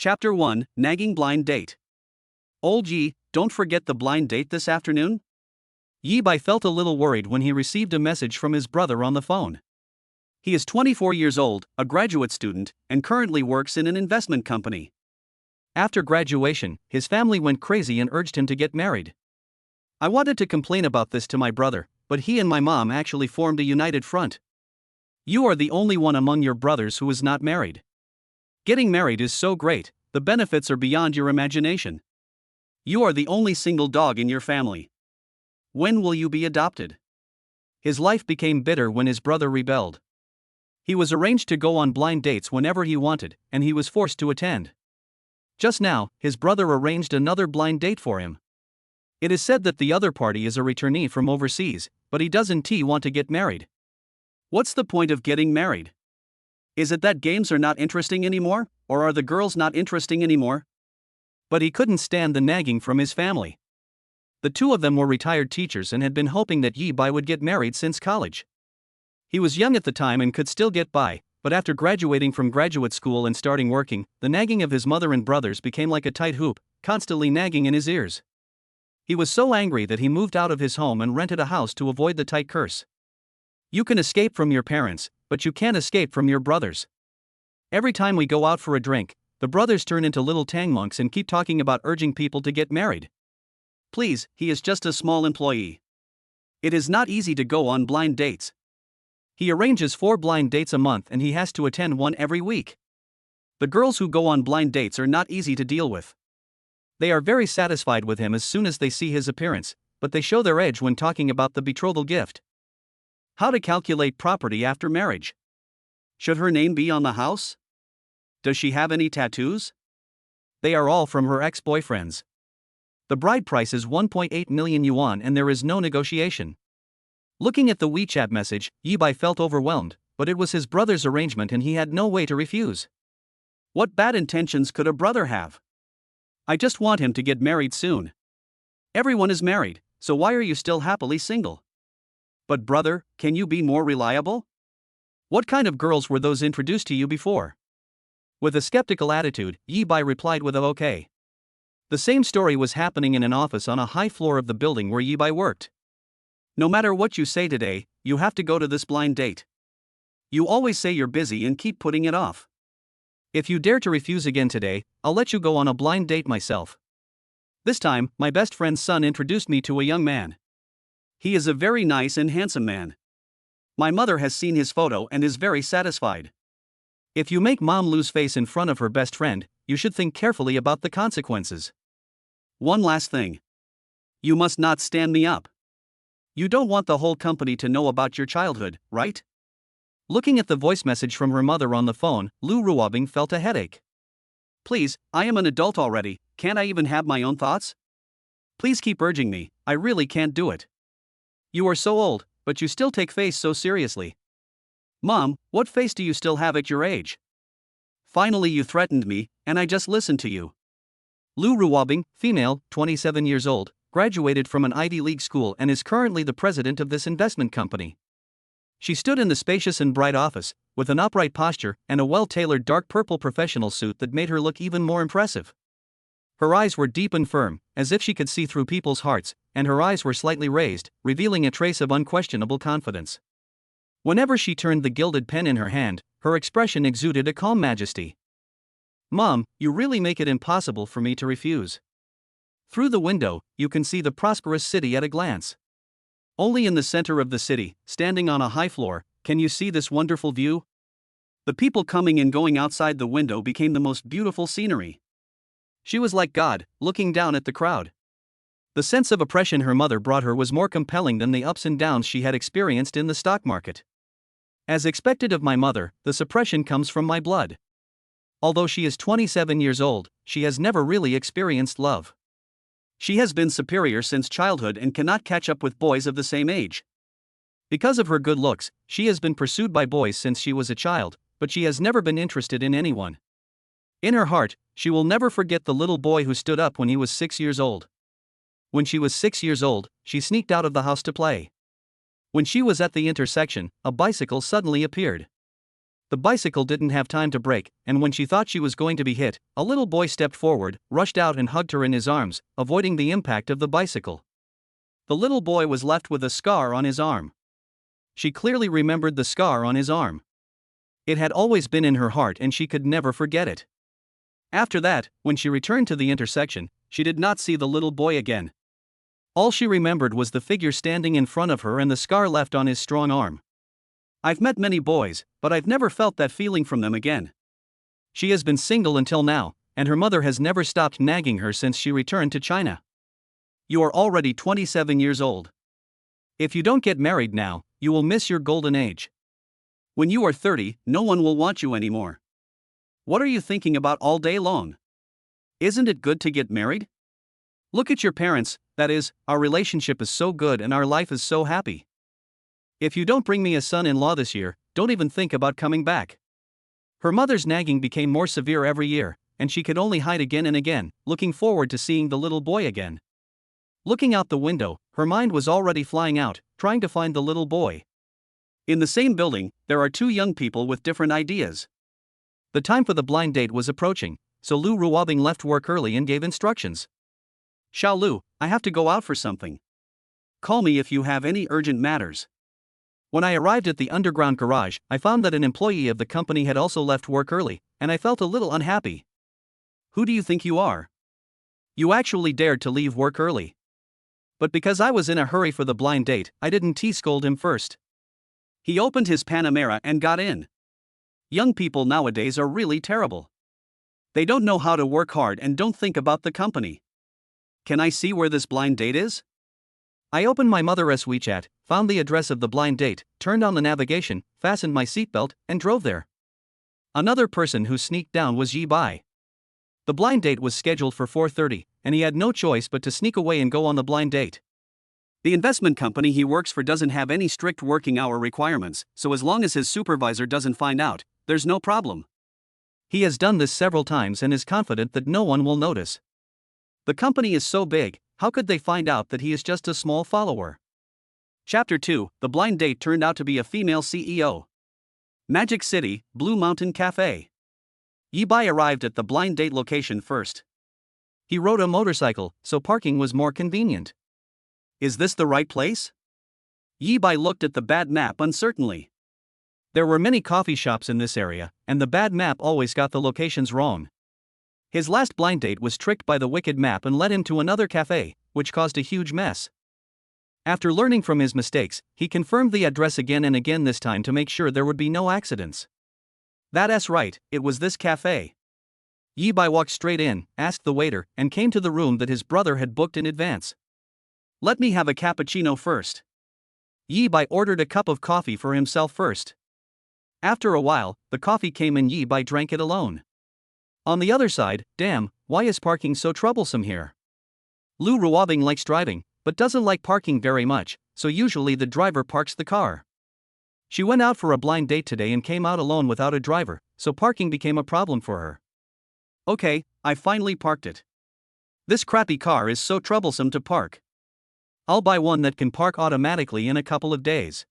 Chapter 1, Nagging Blind Date. Old Yi, don't forget the blind date this afternoon? Yi Bai felt a little worried when he received a message from his brother on the phone. He is 24 years old, a graduate student, and currently works in an investment company. After graduation, his family went crazy and urged him to get married. I wanted to complain about this to my brother, but he and my mom actually formed a united front. You are the only one among your brothers who is not married. Getting married is so great, the benefits are beyond your imagination. You are the only single dog in your family. When will you be adopted? His life became bitter when his brother rebelled. He was arranged to go on blind dates whenever he wanted, and he was forced to attend. Just now, his brother arranged another blind date for him. It is said that the other party is a returnee from overseas, but he doesn't want to get married. What's the point of getting married? Is it that games are not interesting anymore, or are the girls not interesting anymore? But he couldn't stand the nagging from his family. The two of them were retired teachers and had been hoping that Yi Bai would get married since college. He was young at the time and could still get by, but after graduating from graduate school and starting working, the nagging of his mother and brothers became like a tight hoop, constantly nagging in his ears. He was so angry that he moved out of his home and rented a house to avoid the tight curse. You can escape from your parents, but you can't escape from your brothers. Every time we go out for a drink, the brothers turn into little tang monks and keep talking about urging people to get married. Please, he is just a small employee. It is not easy to go on blind dates. He arranges 4 blind dates a month and he has to attend one every week. The girls who go on blind dates are not easy to deal with. They are very satisfied with him as soon as they see his appearance, but they show their edge when talking about the betrothal gift. How to calculate property after marriage? Should her name be on the house? Does she have any tattoos? They are all from her ex-boyfriends. The bride price is 1.8 million yuan and there is no negotiation. Looking at the WeChat message, Yi Bai felt overwhelmed, but it was his brother's arrangement and he had no way to refuse. What bad intentions could a brother have? I just want him to get married soon. Everyone is married, so why are you still happily single? But brother, can you be more reliable? What kind of girls were those introduced to you before? With a skeptical attitude, Yi Bai replied with a okay. The same story was happening in an office on a high floor of the building where Yi Bai worked. No matter what you say today, you have to go to this blind date. You always say you're busy and keep putting it off. If you dare to refuse again today, I'll let you go on a blind date myself. This time, my best friend's son introduced me to a young man. He is a very nice and handsome man. My mother has seen his photo and is very satisfied. If you make mom lose face in front of her best friend, you should think carefully about the consequences. One last thing. You must not stand me up. You don't want the whole company to know about your childhood, right? Looking at the voice message from her mother on the phone, Lu Ruobing felt a headache. Please, I am an adult already, can't I even have my own thoughts? Please keep urging me, I really can't do it. You are so old, but you still take face so seriously. Mom, what face do you still have at your age? Finally you threatened me, and I just listened to you. Lu Ruobing, female, 27 years old, graduated from an Ivy League school and is currently the president of this investment company. She stood in the spacious and bright office, with an upright posture and a well-tailored dark purple professional suit that made her look even more impressive. Her eyes were deep and firm, as if she could see through people's hearts, and her eyes were slightly raised, revealing a trace of unquestionable confidence. Whenever she turned the gilded pen in her hand, her expression exuded a calm majesty. Mom, you really make it impossible for me to refuse. Through the window, you can see the prosperous city at a glance. Only in the center of the city, standing on a high floor, can you see this wonderful view? The people coming and going outside the window became the most beautiful scenery. She was like God, looking down at the crowd. The sense of oppression her mother brought her was more compelling than the ups and downs she had experienced in the stock market. As expected of my mother, the suppression comes from my blood. Although she is 27 years old, she has never really experienced love. She has been superior since childhood and cannot catch up with boys of the same age. Because of her good looks, she has been pursued by boys since she was a child, but she has never been interested in anyone. In her heart, she will never forget the little boy who stood up when he was 6 years old. When she was 6 years old, she sneaked out of the house to play. When she was at the intersection, a bicycle suddenly appeared. The bicycle didn't have time to brake, and when she thought she was going to be hit, a little boy stepped forward, rushed out and hugged her in his arms, avoiding the impact of the bicycle. The little boy was left with a scar on his arm. She clearly remembered the scar on his arm. It had always been in her heart and she could never forget it. After that, when she returned to the intersection, she did not see the little boy again. All she remembered was the figure standing in front of her and the scar left on his strong arm. I've met many boys, but I've never felt that feeling from them again. She has been single until now, and her mother has never stopped nagging her since she returned to China. You are already 27 years old. If you don't get married now, you will miss your golden age. When you are 30, no one will want you anymore. What are you thinking about all day long? Isn't it good to get married? Look at your parents, that is, our relationship is so good and our life is so happy. If you don't bring me a son-in-law this year, don't even think about coming back. Her mother's nagging became more severe every year, and she could only hide again and again, looking forward to seeing the little boy again. Looking out the window, her mind was already flying out, trying to find the little boy. In the same building, there are two young people with different ideas. The time for the blind date was approaching, so Lu Ruobing left work early and gave instructions. Xiao Lu, I have to go out for something. Call me if you have any urgent matters. When I arrived at the underground garage, I found that an employee of the company had also left work early, and I felt a little unhappy. Who do you think you are? You actually dared to leave work early. But because I was in a hurry for the blind date, I didn't scold him first. He opened his Panamera and got in. Young people nowadays are really terrible. They don't know how to work hard and don't think about the company. Can I see where this blind date is? I opened my mother's WeChat, found the address of the blind date, turned on the navigation, fastened my seatbelt, and drove there. Another person who sneaked down was Yi Bai. The blind date was scheduled for 4:30, and he had no choice but to sneak away and go on the blind date. The investment company he works for doesn't have any strict working hour requirements, so as long as his supervisor doesn't find out, there's no problem. He has done this several times and is confident that no one will notice. The company is so big, how could they find out that he is just a small follower? Chapter 2, The Blind Date Turned Out to be a Female CEO. Magic City, Blue Mountain Cafe. Yi Bai arrived at the blind date location first. He rode a motorcycle, so parking was more convenient. Is this the right place? Yi Bai looked at the bad map uncertainly. There were many coffee shops in this area, and the bad map always got the locations wrong. His last blind date was tricked by the wicked map and led him to another cafe, which caused a huge mess. After learning from his mistakes, he confirmed the address again and again, this time to make sure there would be no accidents. That's right, it was this cafe. Yi Bai walked straight in, asked the waiter, and came to the room that his brother had booked in advance. Let me have a cappuccino first. Yi Bai ordered a cup of coffee for himself first. After a while, the coffee came and Yi Bai drank it alone. On the other side, damn, why is parking so troublesome here? Lu Ruobing likes driving, but doesn't like parking very much, so usually the driver parks the car. She went out for a blind date today and came out alone without a driver, so parking became a problem for her. Okay, I finally parked it. This crappy car is so troublesome to park. I'll buy one that can park automatically in a couple of days.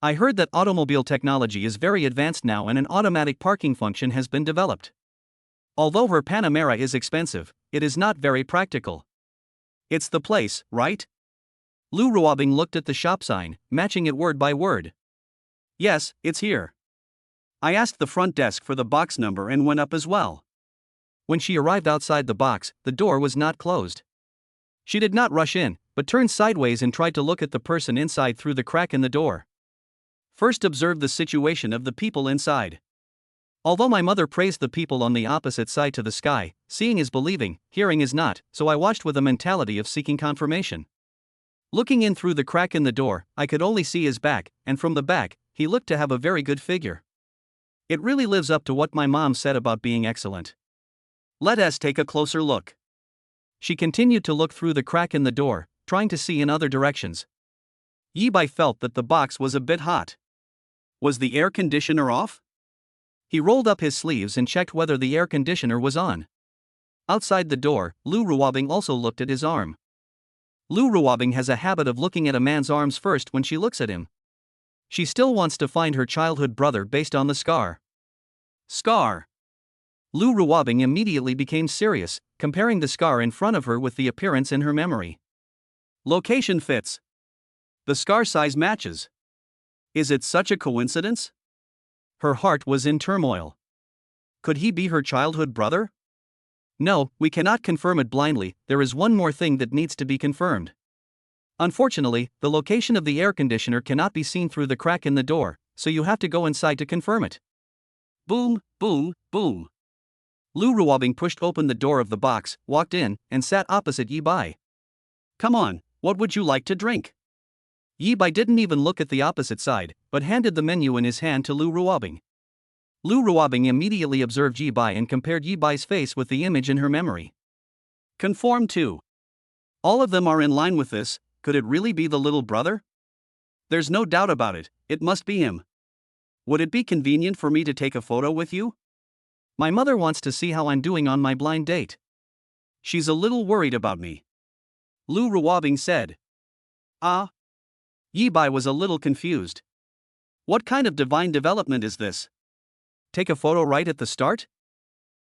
I heard that automobile technology is very advanced now and an automatic parking function has been developed. Although her Panamera is expensive, it is not very practical. It's the place, right? Lu Ruobing looked at the shop sign, matching it word by word. Yes, it's here. I asked the front desk for the box number and went up as well. When she arrived outside the box, the door was not closed. She did not rush in, but turned sideways and tried to look at the person inside through the crack in the door. First observe the situation of the people inside. Although my mother praised the people on the opposite side to the sky, seeing is believing, hearing is not, so I watched with a mentality of seeking confirmation. Looking in through the crack in the door, I could only see his back, and from the back, he looked to have a very good figure. It really lives up to what my mom said about being excellent. Let us take a closer look. She continued to look through the crack in the door, trying to see in other directions. Yi Bai felt that the box was a bit hot. Was the air conditioner off? He rolled up his sleeves and checked whether the air conditioner was on. Outside the door, Lu Ruobing also looked at his arm. Lu Ruobing has a habit of looking at a man's arms first when she looks at him. She still wants to find her childhood brother based on the scar. Scar. Lu Ruobing immediately became serious, comparing the scar in front of her with the appearance in her memory. Location fits. The scar size matches. Is it such a coincidence? Her heart was in turmoil. Could he be her childhood brother? No, we cannot confirm it blindly. There is one more thing that needs to be confirmed. Unfortunately, the location of the air conditioner cannot be seen through the crack in the door, so you have to go inside to confirm it. Boom, boom, boom. Lu Ruobing pushed open the door of the box, walked in, and sat opposite Yi Bai. Come on, what would you like to drink? Yi Bai didn't even look at the opposite side, but handed the menu in his hand to Lu Ruobing. Lu Ruobing immediately observed Yi Bai and compared Yi Bai's face with the image in her memory. Conform to. All of them are in line with this. Could it really be the little brother? There's no doubt about it, it must be him. Would it be convenient for me to take a photo with you? My mother wants to see how I'm doing on my blind date. She's a little worried about me. Lu Ruobing said. Ah. Yi Bai was a little confused. What kind of divine development is this? Take a photo right at the start?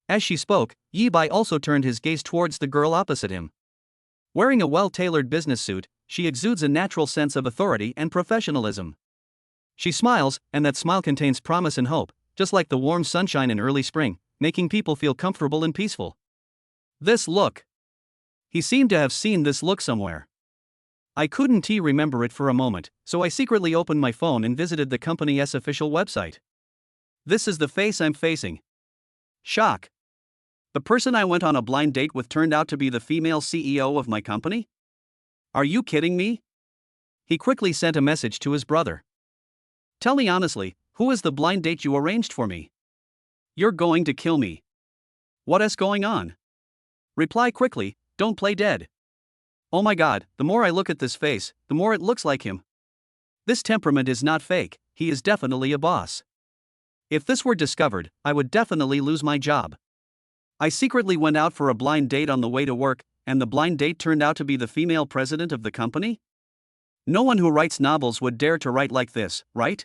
As she spoke, Yi Bai also turned his gaze towards the girl opposite him. Wearing a well-tailored business suit, she exudes a natural sense of authority and professionalism. She smiles, and that smile contains promise and hope, just like the warm sunshine in early spring, making people feel comfortable and peaceful. This look. He seemed to have seen this look somewhere. I couldn't remember it for a moment, so I secretly opened my phone and visited the company's official website. This is the face I'm facing. Shock. The person I went on a blind date with turned out to be the female CEO of my company? Are you kidding me? He quickly sent a message to his brother. Tell me honestly, who is the blind date you arranged for me? You're going to kill me. What is going on? Reply quickly, don't play dead. Oh my god, the more I look at this face, the more it looks like him. This temperament is not fake, he is definitely a boss. If this were discovered, I would definitely lose my job. I secretly went out for a blind date on the way to work, and the blind date turned out to be the female president of the company? No one who writes novels would dare to write like this, right?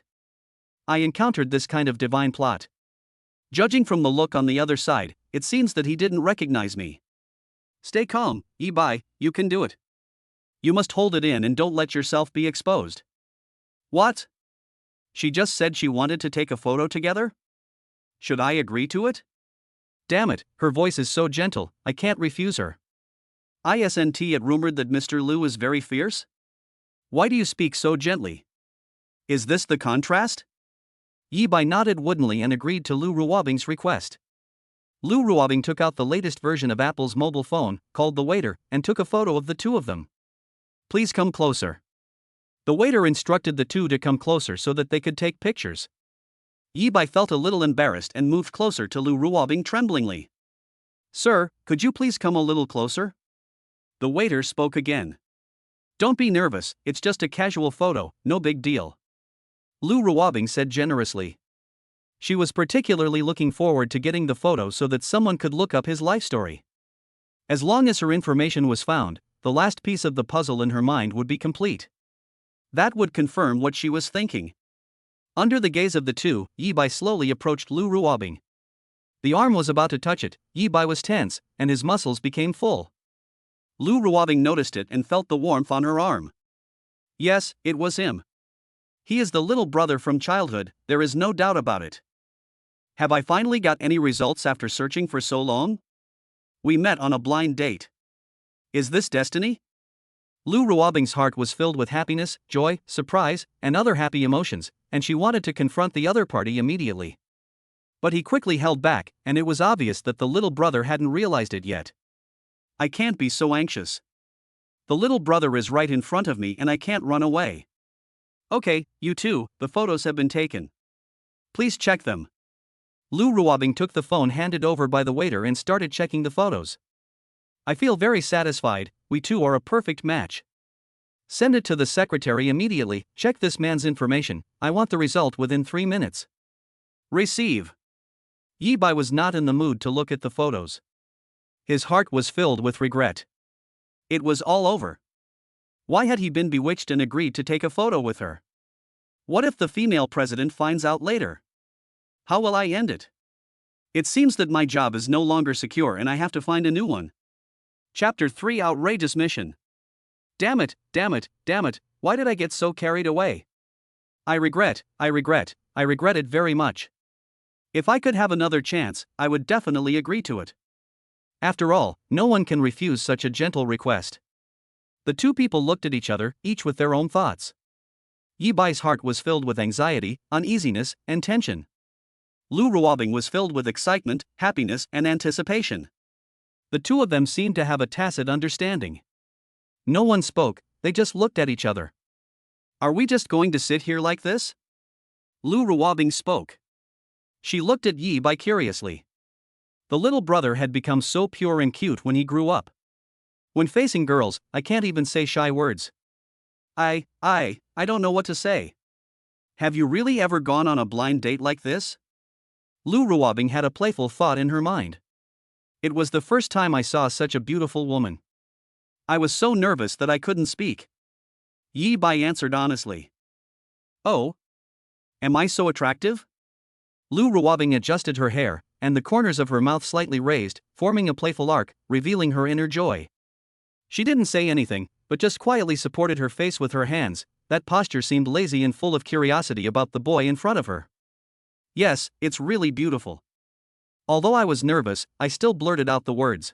I encountered this kind of divine plot. Judging from the look on the other side, it seems that he didn't recognize me. Stay calm, Yi Bai, you can do it. You must hold it in and don't let yourself be exposed. What? She just said she wanted to take a photo together? Should I agree to it? Damn it, her voice is so gentle, I can't refuse her. Isn't it rumored that Mr. Lu is very fierce? Why do you speak so gently? Is this the contrast? Yi Bai nodded woodenly and agreed to Lu Ruobing's request. Lu Ruobing took out the latest version of Apple's mobile phone, called the waiter, and took a photo of the two of them. Please come closer. The waiter instructed the two to come closer so that they could take pictures. Yi Bai felt a little embarrassed and moved closer to Lu Ruobing tremblingly. Sir, could you please come a little closer? The waiter spoke again. Don't be nervous, it's just a casual photo, no big deal. Lu Ruobing said generously. She was particularly looking forward to getting the photo so that someone could look up his life story. As long as her information was found, the last piece of the puzzle in her mind would be complete. That would confirm what she was thinking. Under the gaze of the two, Yi Bai slowly approached Lu Ruobing. The arm was about to touch it, Yi Bai was tense, and his muscles became full. Lu Ruobing noticed it and felt the warmth on her arm. Yes, it was him. He is the little brother from childhood, there is no doubt about it. Have I finally got any results after searching for so long? We met on a blind date. Is this destiny? Lu Ruobing's heart was filled with happiness, joy, surprise, and other happy emotions, and she wanted to confront the other party immediately. But he quickly held back, and it was obvious that the little brother hadn't realized it yet. I can't be so anxious. The little brother is right in front of me and I can't run away. Okay, you two, the photos have been taken. Please check them. Lu Ruobing took the phone handed over by the waiter and started checking the photos. I feel very satisfied, we two are a perfect match. Send it to the secretary immediately, check this man's information, I want the result within 3 minutes. Receive. Yi Bai was not in the mood to look at the photos. His heart was filled with regret. It was all over. Why had he been bewitched and agreed to take a photo with her? What if the female president finds out later? How will I end it? It seems that my job is no longer secure and I have to find a new one. Chapter 3: Outrageous Mission. Damn it, damn it, damn it, why did I get so carried away? I regret it very much. If I could have another chance, I would definitely agree to it. After all, no one can refuse such a gentle request. The two people looked at each other, each with their own thoughts. Yi Bai's heart was filled with anxiety, uneasiness, and tension. Lu Ruobing was filled with excitement, happiness, and anticipation. The two of them seemed to have a tacit understanding. No one spoke, they just looked at each other. Are we just going to sit here like this? Lu Ruobing spoke. She looked at Yi Bai curiously. The little brother had become so pure and cute when he grew up. When facing girls, I can't even say shy words. I don't know what to say. Have you really ever gone on a blind date like this? Lu Ruobing had a playful thought in her mind. It was the first time I saw such a beautiful woman. I was so nervous that I couldn't speak. Yi Bai answered honestly. Oh? Am I so attractive? Lu Ruobing adjusted her hair, and the corners of her mouth slightly raised, forming a playful arc, revealing her inner joy. She didn't say anything, but just quietly supported her face with her hands. That posture seemed lazy and full of curiosity about the boy in front of her. Yes, it's really beautiful. Although I was nervous, I still blurted out the words.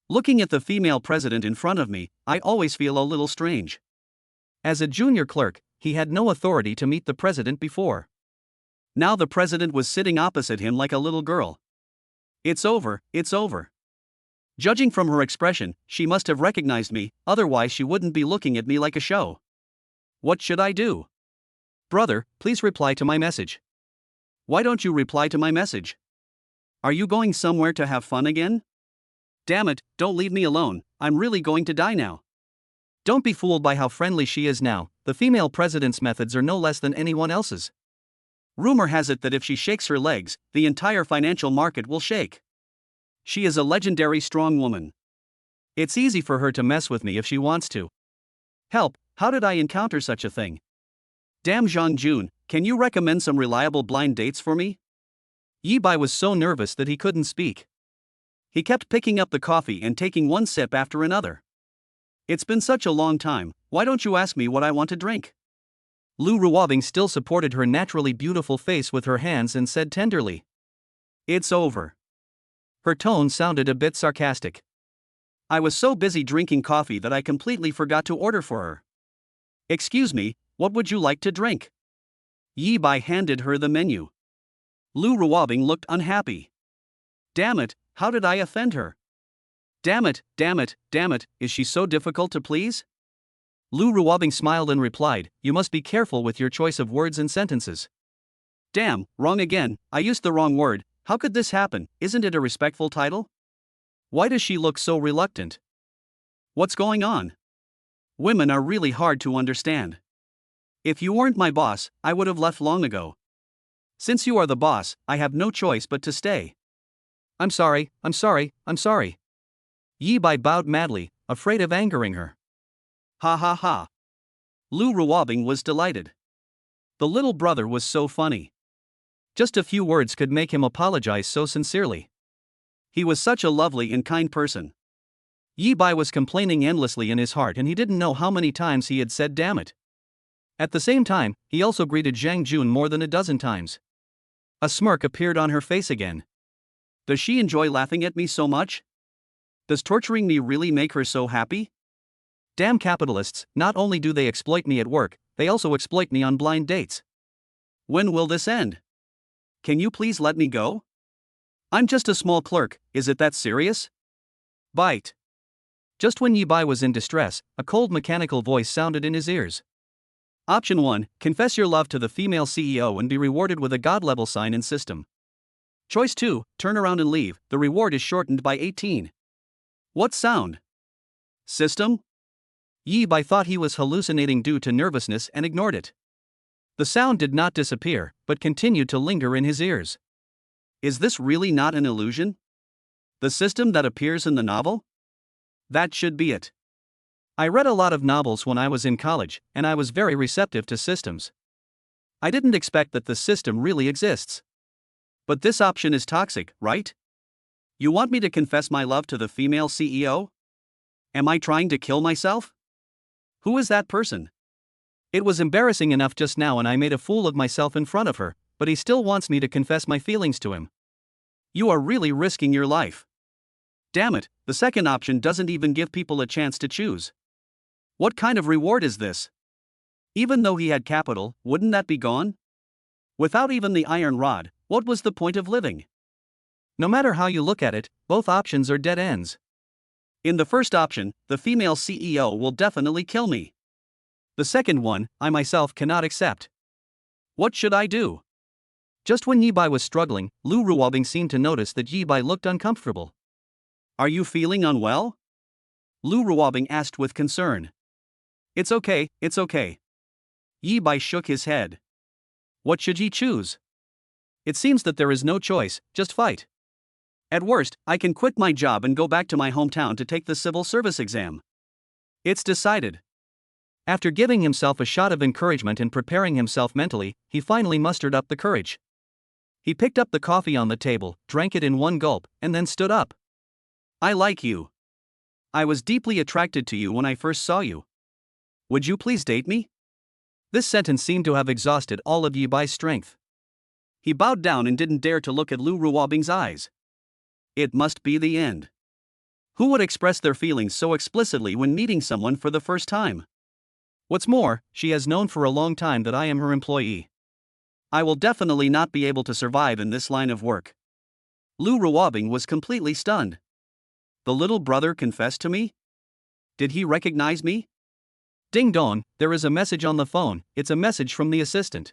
Looking at the female president in front of me, I always feel a little strange. As a junior clerk, he had no authority to meet the president before. Now the president was sitting opposite him like a little girl. It's over, it's over. Judging from her expression, she must have recognized me, otherwise she wouldn't be looking at me like a show. What should I do? Brother, please reply to my message. Why don't you reply to my message? Are you going somewhere to have fun again? Damn it, don't leave me alone, I'm really going to die now. Don't be fooled by how friendly she is now, the female president's methods are no less than anyone else's. Rumor has it that if she shakes her legs, the entire financial market will shake. She is a legendary strong woman. It's easy for her to mess with me if she wants to. Help, how did I encounter such a thing? Damn Zhang Jun, can you recommend some reliable blind dates for me? Yi Bai was so nervous that he couldn't speak. He kept picking up the coffee and taking one sip after another. It's been such a long time, why don't you ask me what I want to drink? Lu Ruobing still supported her naturally beautiful face with her hands and said tenderly. It's over. Her tone sounded a bit sarcastic. I was so busy drinking coffee that I completely forgot to order for her. Excuse me, what would you like to drink? Yi Bai handed her the menu. Lu Ruobing looked unhappy. Damn it, how did I offend her? Damn it, is she so difficult to please? Lu Ruobing smiled and replied, you must be careful with your choice of words and sentences. Damn, wrong again, I used the wrong word, how could this happen, isn't it a respectful title? Why does she look so reluctant? What's going on? Women are really hard to understand. If you weren't my boss, I would have left long ago. Since you are the boss, I have no choice but to stay. I'm sorry. Yi Bai bowed madly, afraid of angering her. Ha ha ha. Lu Ruobing was delighted. The little brother was so funny. Just a few words could make him apologize so sincerely. He was such a lovely and kind person. Yi Bai was complaining endlessly in his heart and he didn't know how many times he had said damn it. At the same time, he also greeted Zhang Jun more than a dozen times. A smirk appeared on her face again. Does she enjoy laughing at me so much? Does torturing me really make her so happy? Damn capitalists, not only do they exploit me at work, they also exploit me on blind dates. When will this end? Can you please let me go? I'm just a small clerk, is it that serious? Bite. Just when Yi Bai was in distress, a cold mechanical voice sounded in his ears. Option 1, confess your love to the female CEO and be rewarded with a god-level sign and system. Choice 2, turn around and leave, the reward is shortened by 18. What sound? System? Yi Bai thought he was hallucinating due to nervousness and ignored it. The sound did not disappear, but continued to linger in his ears. Is this really not an illusion? The system that appears in the novel? That should be it. I read a lot of novels when I was in college, and I was very receptive to systems. I didn't expect that the system really exists. But this option is toxic, right? You want me to confess my love to the female CEO? Am I trying to kill myself? Who is that person? It was embarrassing enough just now and I made a fool of myself in front of her, but he still wants me to confess my feelings to him. You are really risking your life. Damn it, the second option doesn't even give people a chance to choose. What kind of reward is this? Even though he had capital, wouldn't that be gone? Without even the iron rod, what was the point of living? No matter how you look at it, both options are dead ends. In the first option, the female CEO will definitely kill me. The second one, I myself cannot accept. What should I do? Just when Yibai was struggling, Lu Ruobing seemed to notice that Yibai looked uncomfortable. Are you feeling unwell? Lu Ruobing asked with concern. It's okay, it's okay. Yibai shook his head. What should he choose? It seems that there is no choice, just fight. At worst, I can quit my job and go back to my hometown to take the civil service exam. It's decided. After giving himself a shot of encouragement and preparing himself mentally, he finally mustered up the courage. He picked up the coffee on the table, drank it in one gulp, and then stood up. I like you. I was deeply attracted to you when I first saw you. Would you please date me? This sentence seemed to have exhausted all of Yibai's strength. He bowed down and didn't dare to look at Lu Ruobing's eyes. It must be the end. Who would express their feelings so explicitly when meeting someone for the first time? What's more, she has known for a long time that I am her employee. I will definitely not be able to survive in this line of work. Lu Ruobing was completely stunned. The little brother confessed to me? Did he recognize me? Ding dong, there is a message on the phone. It's a message from the assistant.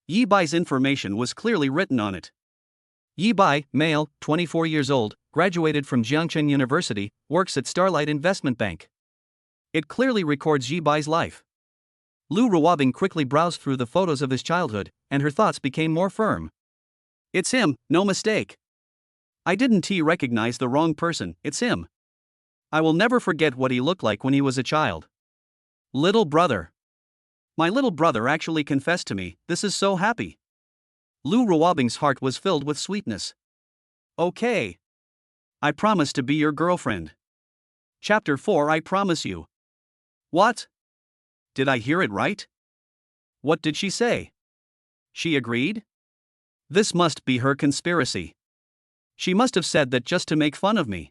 Yibai's information was clearly written on it. Yibai, male, 24 years old, graduated from Jiangchen University, works at Starlight Investment Bank. It clearly records Yibai's life. Lu Ruobing quickly browsed through the photos of his childhood, and her thoughts became more firm. It's him, no mistake. I didn't recognize the wrong person, it's him. I will never forget what he looked like when he was a child. Little brother. My little brother actually confessed to me, this is so happy. Lu Ruobing's heart was filled with sweetness. Okay. I promise to be your girlfriend. Chapter 4 I promise you. What? Did I hear it right? What did she say? She agreed? This must be her conspiracy. She must have said that just to make fun of me.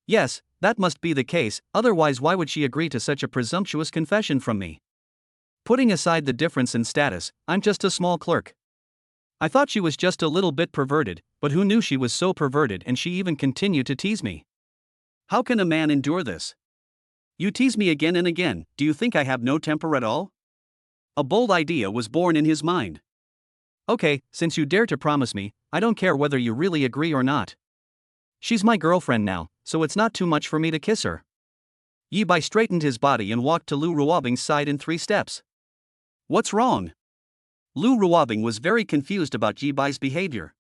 Yes, that must be the case, otherwise why would she agree to such a presumptuous confession from me? Putting aside the difference in status, I'm just a small clerk. I thought she was just a little bit perverted, but who knew she was so perverted and she even continued to tease me? How can a man endure this? You tease me again and again, do you think I have no temper at all? A bold idea was born in his mind. Okay, since you dare to promise me, I don't care whether you really agree or not. She's my girlfriend now, so it's not too much for me to kiss her. Yibai straightened his body and walked to Lu Ruobing's side in 3 steps. What's wrong? Lu Ruobing was very confused about Yibai's behavior.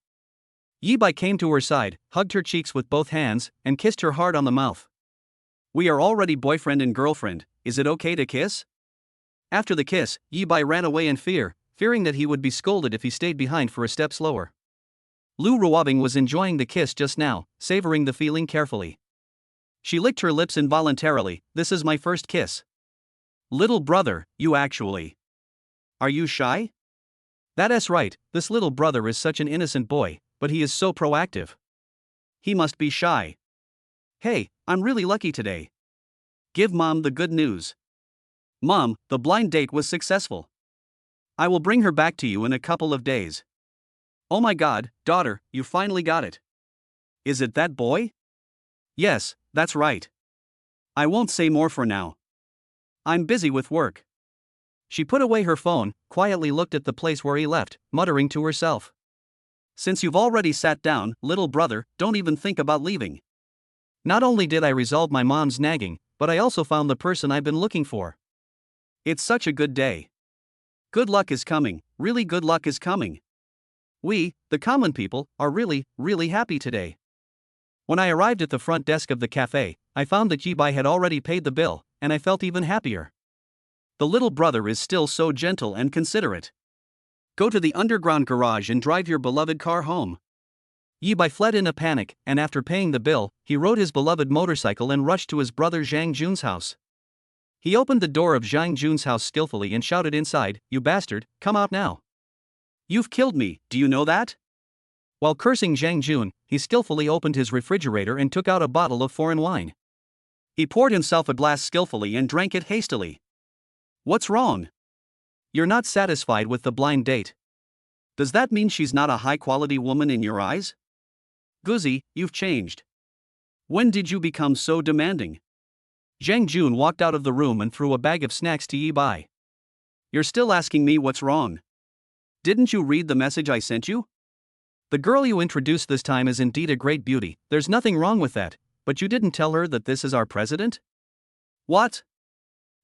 Yibai came to her side, hugged her cheeks with both hands, and kissed her hard on the mouth. We are already boyfriend and girlfriend, is it okay to kiss? After the kiss, Yibai ran away in fear, fearing that he would be scolded if he stayed behind for a step slower. Lu Ruobing was enjoying the kiss just now, savoring the feeling carefully. She licked her lips involuntarily, this is my first kiss. Little brother, you actually. Are you shy? That's right, this little brother is such an innocent boy, but he is so proactive. He must be shy. Hey, I'm really lucky today. Give Mom the good news. Mom, the blind date was successful. I will bring her back to you in a couple of days. Oh my God, daughter, you finally got it. Is it that boy? Yes, that's right. I won't say more for now. I'm busy with work. She put away her phone, quietly looked at the place where he left, muttering to herself. Since you've already sat down, little brother, don't even think about leaving. Not only did I resolve my mom's nagging, but I also found the person I've been looking for. It's such a good day. Good luck is coming, really good luck is coming. We, the common people, are really, really happy today. When I arrived at the front desk of the cafe, I found that Yibai had already paid the bill, and I felt even happier. The little brother is still so gentle and considerate. Go to the underground garage and drive your beloved car home. Yibai fled in a panic, and after paying the bill, he rode his beloved motorcycle and rushed to his brother Zhang Jun's house. He opened the door of Zhang Jun's house skillfully and shouted inside, "You bastard, come out now. You've killed me, do you know that?" While cursing Zhang Jun, he skillfully opened his refrigerator and took out a bottle of foreign wine. He poured himself a glass skillfully and drank it hastily. What's wrong? You're not satisfied with the blind date. Does that mean she's not a high-quality woman in your eyes? Guzi, you've changed. When did you become so demanding? Zhang Jun walked out of the room and threw a bag of snacks to Yibai. You're still asking me what's wrong. Didn't you read the message I sent you? The girl you introduced this time is indeed a great beauty, there's nothing wrong with that, but you didn't tell her that this is our president? What?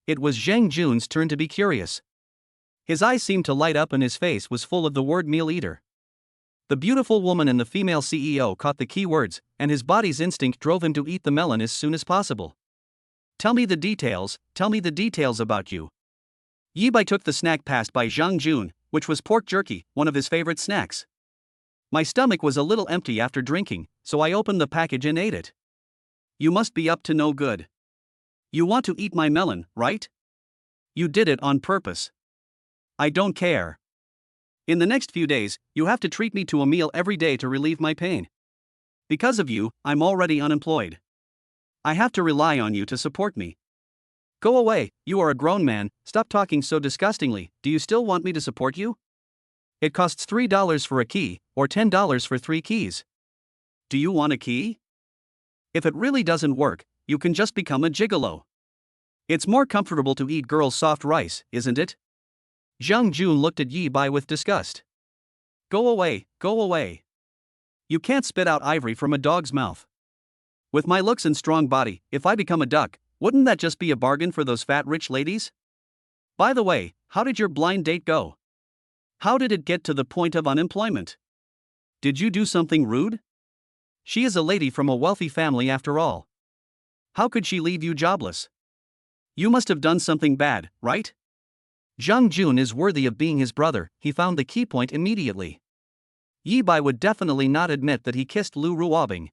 It was Zhang Jun's turn to be curious. His eyes seemed to light up and his face was full of the word meal eater. The beautiful woman and the female CEO caught the key words, and his body's instinct drove him to eat the melon as soon as possible. Tell me the details about you. Yibai took the snack passed by Zhang Jun, which was pork jerky, one of his favorite snacks. My stomach was a little empty after drinking, so I opened the package and ate it. You must be up to no good. You want to eat my melon, right? You did it on purpose. I don't care. In the next few days, you have to treat me to a meal every day to relieve my pain. Because of you, I'm already unemployed. I have to rely on you to support me. Go away, you are a grown man, stop talking so disgustingly, do you still want me to support you? It costs $3 for a key, or $10 for 3 keys. Do you want a key? If it really doesn't work, you can just become a gigolo. It's more comfortable to eat girls' soft rice, isn't it? Zhang Jun looked at Yibai with disgust. Go away, go away. You can't spit out ivory from a dog's mouth. With my looks and strong body, if I become a duck, wouldn't that just be a bargain for those fat rich ladies? By the way, how did your blind date go? How did it get to the point of unemployment? Did you do something rude? She is a lady from a wealthy family after all. How could she leave you jobless? You must have done something bad, right? Zhang Jun is worthy of being his brother, he found the key point immediately. Yibai would definitely not admit that he kissed Lu Ruobing.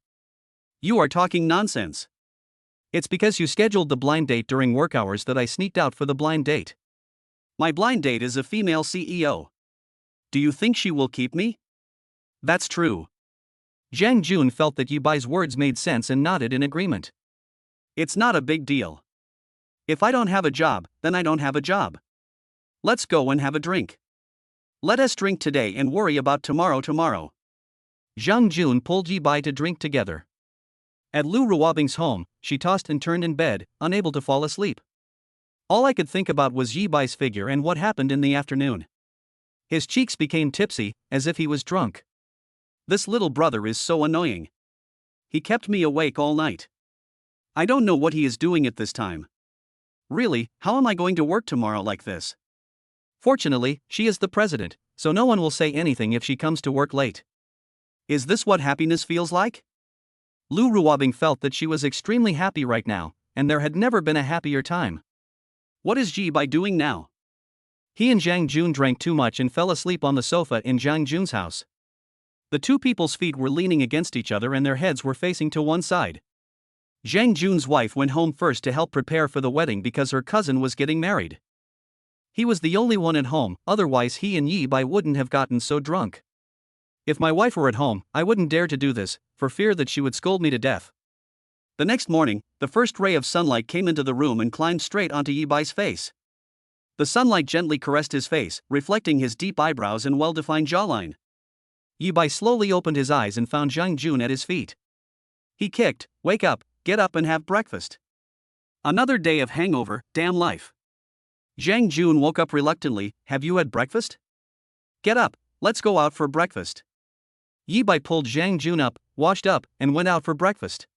You are talking nonsense. It's because you scheduled the blind date during work hours that I sneaked out for the blind date. My blind date is a female CEO. Do you think she will keep me? That's true. Zhang Jun felt that Yibai's words made sense and nodded in agreement. It's not a big deal. If I don't have a job, then I don't have a job. Let's go and have a drink. Let us drink today and worry about tomorrow. Zhang Jun pulled Yibai to drink together. At Lu Ruobing's home, she tossed and turned in bed, unable to fall asleep. All I could think about was Yibai's figure and what happened in the afternoon. His cheeks became tipsy, as if he was drunk. This little brother is so annoying. He kept me awake all night. I don't know what he is doing at this time. Really, how am I going to work tomorrow like this? Fortunately, she is the president, so no one will say anything if she comes to work late. Is this what happiness feels like? Lu Ruobing felt that she was extremely happy right now, and there had never been a happier time. What is Yibai doing now? He and Zhang Jun drank too much and fell asleep on the sofa in Zhang Jun's house. The two people's feet were leaning against each other and their heads were facing to one side. Zhang Jun's wife went home first to help prepare for the wedding because her cousin was getting married. He was the only one at home, otherwise he and Yibai wouldn't have gotten so drunk. If my wife were at home, I wouldn't dare to do this, for fear that she would scold me to death. The next morning, the first ray of sunlight came into the room and climbed straight onto Yibai's face. The sunlight gently caressed his face, reflecting his deep eyebrows and well-defined jawline. Yibai slowly opened his eyes and found Zhang Jun at his feet. He kicked, "Wake up, get up and have breakfast." Another day of hangover, damn life. Zhang Jun woke up reluctantly. Have you had breakfast? Get up, let's go out for breakfast. Yibai pulled Zhang Jun up, washed up, and went out for breakfast.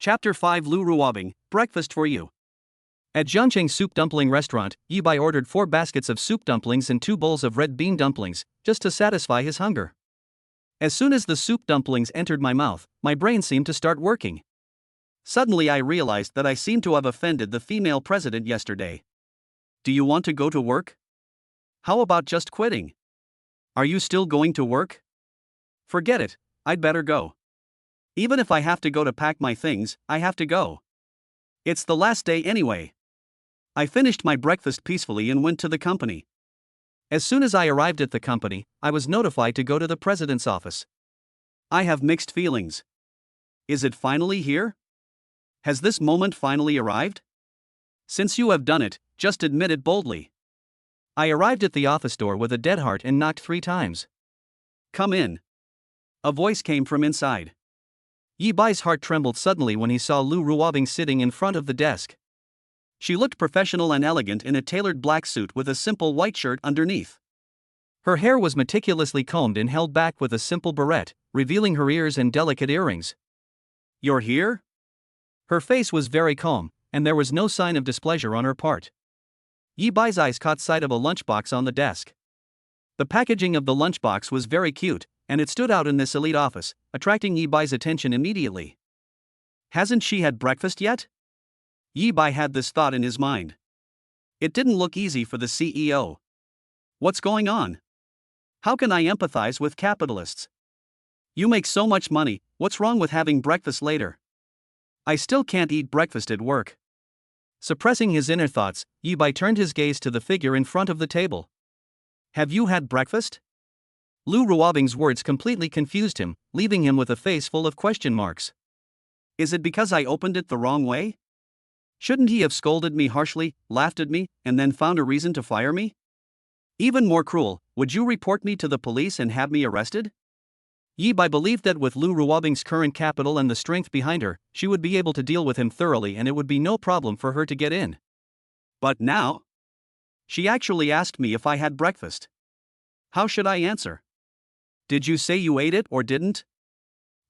Chapter 5 Lu Ruobing, breakfast for you. At Zhangcheng Soup Dumpling Restaurant, Yibai ordered 4 baskets of soup dumplings and 2 bowls of red bean dumplings, just to satisfy his hunger. As soon as the soup dumplings entered my mouth, my brain seemed to start working. Suddenly I realized that I seemed to have offended the female president yesterday. Do you want to go to work? How about just quitting? Are you still going to work? Forget it, I'd better go. Even if I have to go to pack my things, I have to go. It's the last day anyway. I finished my breakfast peacefully and went to the company. As soon as I arrived at the company, I was notified to go to the president's office. I have mixed feelings. Is it finally here? Has this moment finally arrived? Since you have done it, just admit it boldly. I arrived at the office door with a dead heart and knocked 3 times. Come in. A voice came from inside. Yi Bai's heart trembled suddenly when he saw Lu Ruobing sitting in front of the desk. She looked professional and elegant in a tailored black suit with a simple white shirt underneath. Her hair was meticulously combed and held back with a simple barrette, revealing her ears and delicate earrings. You're here? Her face was very calm, and there was no sign of displeasure on her part. Yi Bai's eyes caught sight of a lunchbox on the desk. The packaging of the lunchbox was very cute, and it stood out in this elite office, attracting Yi Bai's attention immediately. Hasn't she had breakfast yet? Yi Bai had this thought in his mind. It didn't look easy for the CEO. What's going on? How can I empathize with capitalists? You make so much money, what's wrong with having breakfast later? I still can't eat breakfast at work. Suppressing his inner thoughts, Yi Bai turned his gaze to the figure in front of the table. Have you had breakfast? Lu Ruobing's words completely confused him, leaving him with a face full of question marks. Is it because I opened it the wrong way? Shouldn't he have scolded me harshly, laughed at me, and then found a reason to fire me? Even more cruel, would you report me to the police and have me arrested? Yi Bai believed that with Lu Ruobing's current capital and the strength behind her, she would be able to deal with him thoroughly and it would be no problem for her to get in. But now? She actually asked me if I had breakfast. How should I answer? Did you say you ate it or didn't?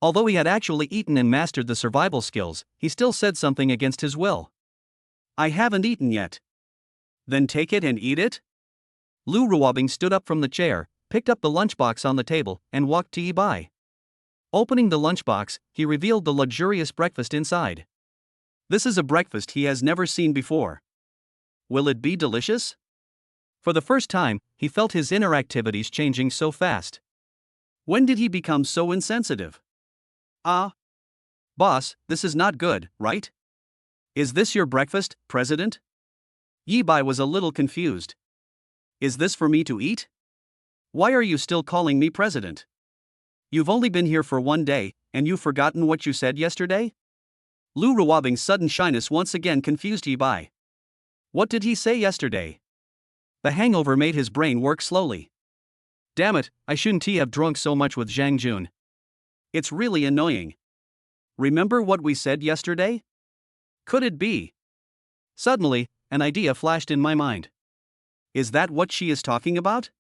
Although he had actually eaten and mastered the survival skills, he still said something against his will. I haven't eaten yet. Then take it and eat it? Lu Ruobing stood up from the chair, picked up the lunchbox on the table, and walked to Yi Bai. Opening the lunchbox, he revealed the luxurious breakfast inside. This is a breakfast he has never seen before. Will it be delicious? For the first time, he felt his inner activities changing so fast. When did he become so insensitive? Boss, this is not good, right? Is this your breakfast, President? Yi Bai was a little confused. Is this for me to eat? Why are you still calling me President? You've only been here for 1 day, and you've forgotten what you said yesterday? Lu Ruobing's sudden shyness once again confused Yi Bai. What did he say yesterday? The hangover made his brain work slowly. Damn it, I shouldn't have drunk so much with Zhang Jun. It's really annoying. Remember what we said yesterday? Could it be? Suddenly, an idea flashed in my mind. Is that what she is talking about?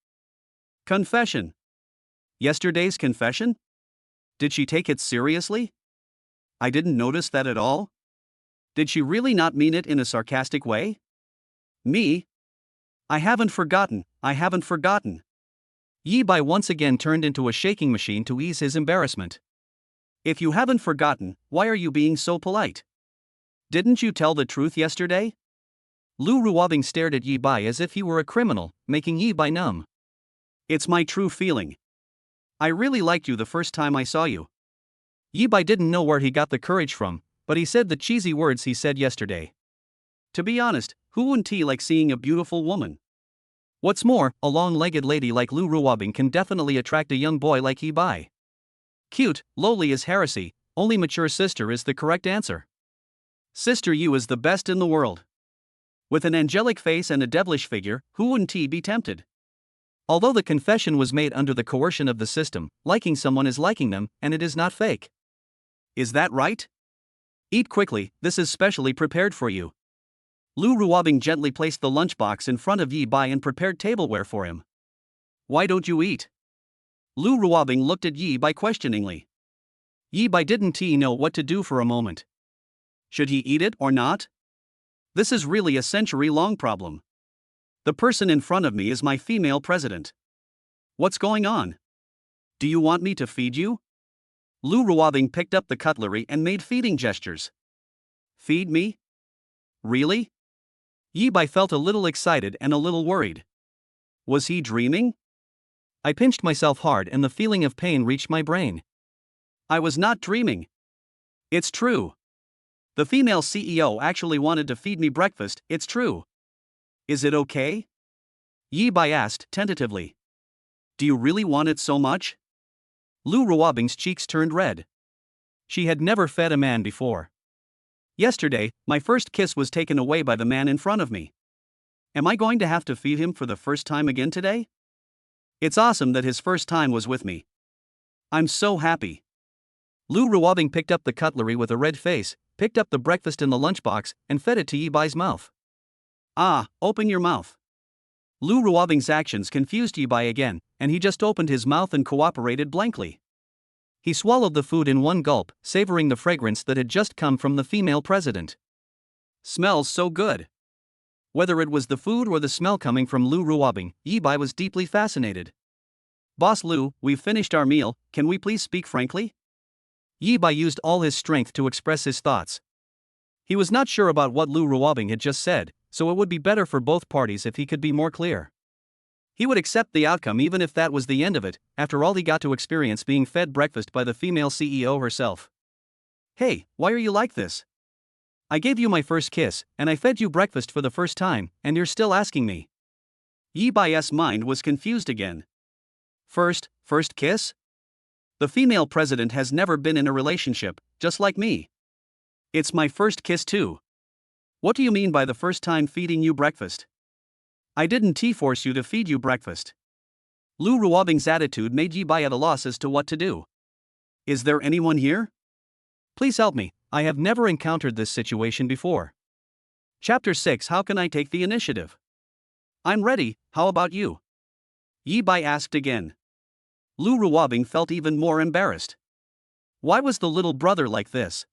Confession. Yesterday's confession? Did she take it seriously? I didn't notice that at all. Did she really not mean it in a sarcastic way? Me? I haven't forgotten. Yi Bai once again turned into a shaking machine to ease his embarrassment. If you haven't forgotten, why are you being so polite? Didn't you tell the truth yesterday? Lu Ruobing stared at Yi Bai as if he were a criminal, making Yi Bai numb. It's my true feeling. I really liked you the first time I saw you. Yi Bai didn't know where he got the courage from, but he said the cheesy words he said yesterday. To be honest, who wouldn't like seeing a beautiful woman? What's more, a long-legged lady like Lu Ruobing can definitely attract a young boy like Yi Bai. Cute, lowly is heresy, only mature sister is the correct answer. Sister Yu is the best in the world. With an angelic face and a devilish figure, who wouldn't be tempted? Although the confession was made under the coercion of the system, liking someone is liking them, and it is not fake. Is that right? Eat quickly, this is specially prepared for you. Lu Ruobing gently placed the lunchbox in front of Yi Bai and prepared tableware for him. Why don't you eat? Lu Ruobing looked at Yi Bai questioningly. Yi Bai didn't know what to do for a moment. Should he eat it or not? This is really a century-long problem. The person in front of me is my female president. What's going on? Do you want me to feed you? Lu Ruobing picked up the cutlery and made feeding gestures. Feed me? Really? Yi Bai felt a little excited and a little worried. Was he dreaming? I pinched myself hard and the feeling of pain reached my brain. I was not dreaming. It's true. The female CEO actually wanted to feed me breakfast, it's true. Is it okay? Yi Bai asked tentatively. Do you really want it so much? Lu Ruobing's cheeks turned red. She had never fed a man before. Yesterday, my first kiss was taken away by the man in front of me. Am I going to have to feed him for the first time again today? It's awesome that his first time was with me. I'm so happy. Lu Ruobing picked up the cutlery with a red face, picked up the breakfast in the lunchbox, and fed it to Yi Bai's mouth. Ah, open your mouth. Lu Ruobing's actions confused Yi Bai again, and he just opened his mouth and cooperated blankly. He swallowed the food in one gulp, savoring the fragrance that had just come from the female president. Smells so good. Whether it was the food or the smell coming from Lu Ruobing, Yi Bai was deeply fascinated. Boss Lu, we've finished our meal, can we please speak frankly? Yi Bai used all his strength to express his thoughts. He was not sure about what Lu Ruobing had just said, so it would be better for both parties if he could be more clear. He would accept the outcome even if that was the end of it, after all he got to experience being fed breakfast by the female CEO herself. Hey, why are you like this? I gave you my first kiss, and I fed you breakfast for the first time, and you're still asking me. Yi Bai's mind was confused again. First kiss? The female president has never been in a relationship, just like me. It's my first kiss too. What do you mean by the first time feeding you breakfast? I didn't T-force you to feed you breakfast. Lu Ruobing's attitude made Yi Bai at a loss as to what to do. Is there anyone here? Please help me, I have never encountered this situation before. Chapter 6 How can I take the initiative? I'm ready, how about you? Yi Bai asked again. Lu Ruobing felt even more embarrassed. Why was the little brother like this?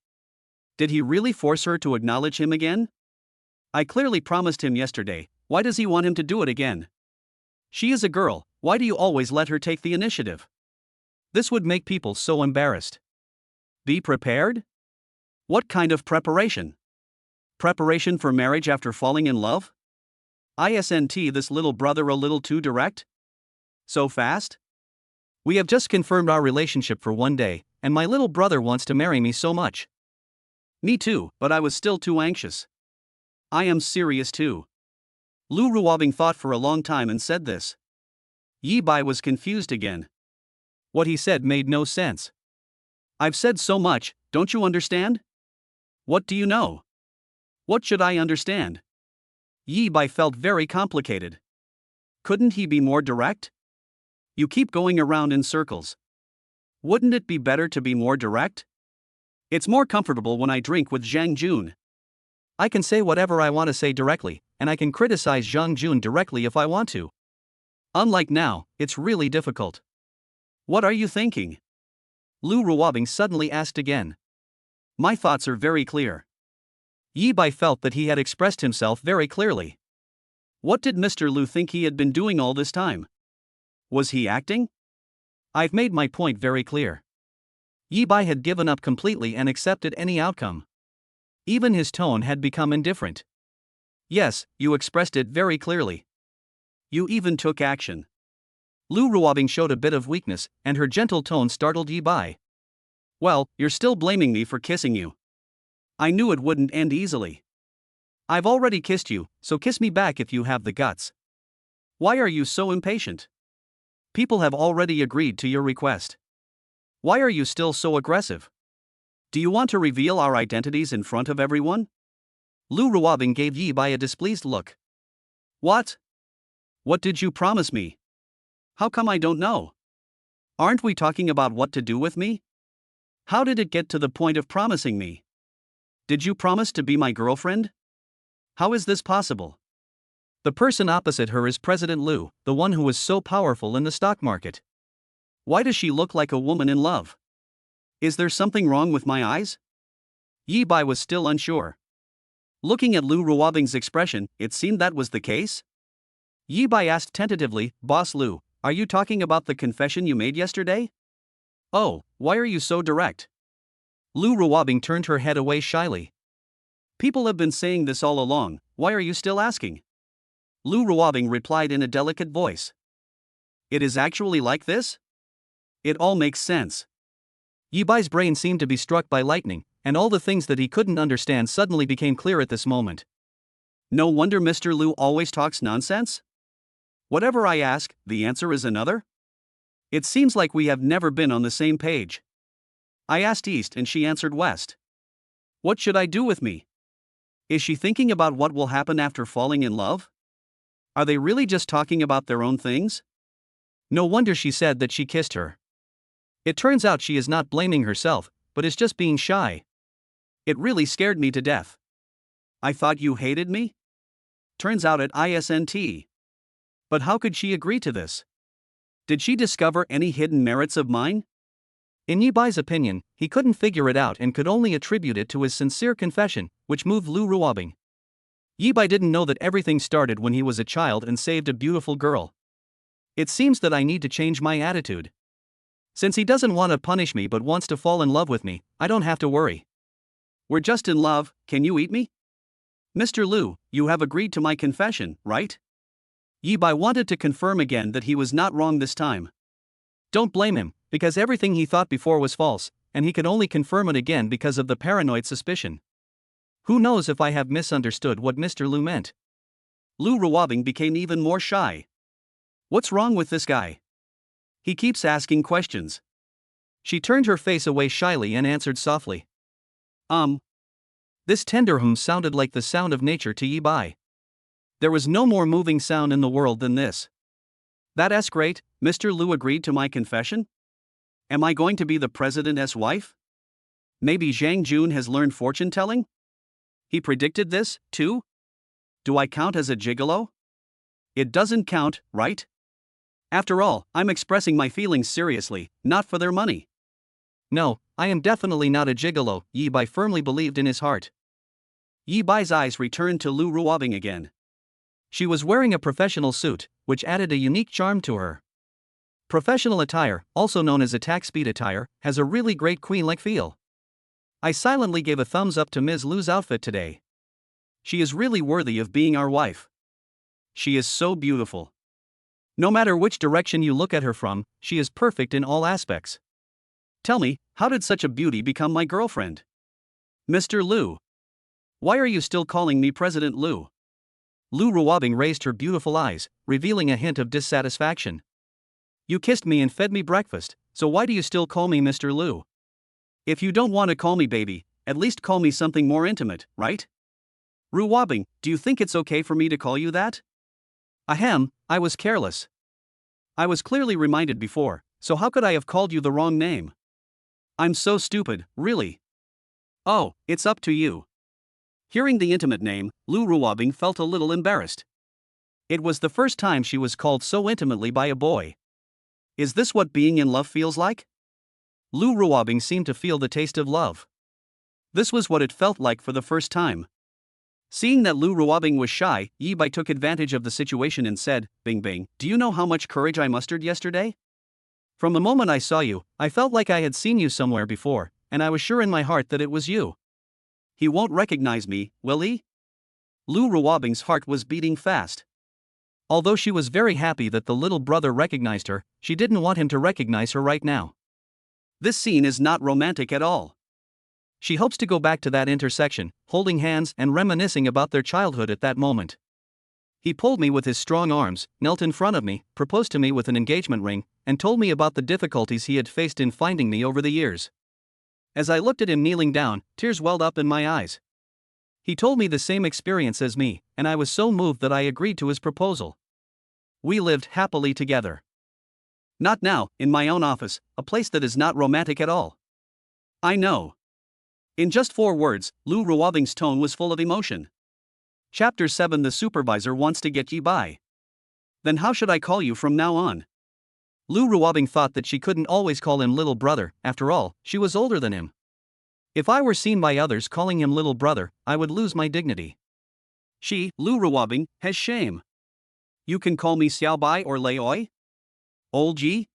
Did he really force her to acknowledge him again? I clearly promised him yesterday, why does he want him to do it again? She is a girl, why do you always let her take the initiative? This would make people so embarrassed. Be prepared? What kind of preparation? Preparation for marriage after falling in love? Isn't this little brother a little too direct? So fast? We have just confirmed our relationship for one day, and my little brother wants to marry me so much. Me too, but I was still too anxious. I am serious too. Lu Ruobing thought for a long time and said this. Yi Bai was confused again. What he said made no sense. I've said so much, don't you understand? What do you know? What should I understand? Yi Bai felt very complicated. Couldn't he be more direct? You keep going around in circles. Wouldn't it be better to be more direct? It's more comfortable when I drink with Zhang Jun. I can say whatever I want to say directly, and I can criticize Zhang Jun directly if I want to. Unlike now, it's really difficult. What are you thinking? Lu Ruobing suddenly asked again. My thoughts are very clear. Yi Bai felt that he had expressed himself very clearly. What did Mr. Lu think he had been doing all this time? Was he acting? I've made my point very clear. Yi Bai had given up completely and accepted any outcome. Even his tone had become indifferent. Yes, you expressed it very clearly. You even took action. Lu Ruobing showed a bit of weakness, and her gentle tone startled Yi Bai. Well, you're still blaming me for kissing you. I knew it wouldn't end easily. I've already kissed you, so kiss me back if you have the guts. Why are you so impatient? People have already agreed to your request. Why are you still so aggressive? Do you want to reveal our identities in front of everyone? Lu Ruobing gave Yi Bai a displeased look. What? What did you promise me? How come I don't know? Aren't we talking about what to do with me? How did it get to the point of promising me? Did you promise to be my girlfriend? How is this possible? The person opposite her is President Lu, the one who is so powerful in the stock market. Why does she look like a woman in love? Is there something wrong with my eyes? Yi Bai was still unsure. Looking at Lu Ruobing's expression, it seemed that was the case. Yi Bai asked tentatively, Boss Lu, are you talking about the confession you made yesterday? Oh, why are you so direct? Lu Ruobing turned her head away shyly. People have been saying this all along, why are you still asking? Lu Ruobing replied in a delicate voice. It is actually like this? It all makes sense. Yi Bai's brain seemed to be struck by lightning, and all the things that he couldn't understand suddenly became clear at this moment. No wonder Mr. Lu always talks nonsense? Whatever I ask, the answer is another? It seems like we have never been on the same page. I asked east and she answered west. What should I do with me? Is she thinking about what will happen after falling in love? Are they really just talking about their own things? No wonder she said that she kissed her. It turns out she is not blaming herself, but is just being shy. It really scared me to death. I thought you hated me? Turns out it isn't. But how could she agree to this? Did she discover any hidden merits of mine? In Yi Bai's opinion, he couldn't figure it out and could only attribute it to his sincere confession, which moved Lu Ruobing. Yi Bai didn't know that everything started when he was a child and saved a beautiful girl. It seems that I need to change my attitude. Since he doesn't want to punish me but wants to fall in love with me, I don't have to worry. We're just in love, can you eat me? Mr. Lu, you have agreed to my confession, right? Yi Bai wanted to confirm again that he was not wrong this time. Don't blame him, because everything he thought before was false, and he could only confirm it again because of the paranoid suspicion. Who knows if I have misunderstood what Mr. Lu meant? Lu Ruobing became even more shy. What's wrong with this guy? He keeps asking questions. She turned her face away shyly and answered softly. This tender hum sounded like the sound of nature to Yi Bai. There was no more moving sound in the world than this. That's great, Mr. Lu agreed to my confession? Am I going to be the president's wife? Maybe Zhang Jun has learned fortune-telling? He predicted this, too? Do I count as a gigolo? It doesn't count, right? After all, I'm expressing my feelings seriously, not for their money. No, I am definitely not a gigolo, Yi Bai firmly believed in his heart. Yi Bai's eyes returned to Lu Ruobing again. She was wearing a professional suit, which added a unique charm to her. Professional attire, also known as attack speed attire, has a really great queen-like feel. I silently gave a thumbs up to Ms. Lu's outfit today. She is really worthy of being our wife. She is so beautiful. No matter which direction you look at her from, she is perfect in all aspects. Tell me, how did such a beauty become my girlfriend? Mr. Lu. Why are you still calling me President Lu? Lu Ruobing raised her beautiful eyes, revealing a hint of dissatisfaction. You kissed me and fed me breakfast, so why do you still call me Mr. Lu? If you don't want to call me baby, at least call me something more intimate, right? Ruobing, do you think it's okay for me to call you that? Ahem, I was careless. I was clearly reminded before, so how could I have called you the wrong name? I'm so stupid, really. Oh, it's up to you. Hearing the intimate name, Lu Ruobing felt a little embarrassed. It was the first time she was called so intimately by a boy. Is this what being in love feels like? Lu Ruobing seemed to feel the taste of love. This was what it felt like for the first time. Seeing that Lu Ruobing was shy, Yi Bai took advantage of the situation and said, Bing Bing, do you know how much courage I mustered yesterday? From the moment I saw you, I felt like I had seen you somewhere before, and I was sure in my heart that it was you. He won't recognize me, will he? Lu Ruobing's heart was beating fast. Although she was very happy that the little brother recognized her, she didn't want him to recognize her right now. This scene is not romantic at all. She hopes to go back to that intersection, holding hands and reminiscing about their childhood at that moment. He pulled me with his strong arms, knelt in front of me, proposed to me with an engagement ring, and told me about the difficulties he had faced in finding me over the years. As I looked at him kneeling down, tears welled up in my eyes. He told me the same experience as me, and I was so moved that I agreed to his proposal. We lived happily together. Not now, in my own office, a place that is not romantic at all. I know. In just 4 words, Lu Ruobing's tone was full of emotion. Chapter 7 The supervisor wants to get Yi Bai. Then how should I call you from now on? Lu Ruobing thought that she couldn't always call him little brother, after all, she was older than him. If I were seen by others calling him little brother, I would lose my dignity. She, Lu Ruobing, has shame. You can call me Xiao Bai or Lei Oi? Old Ji?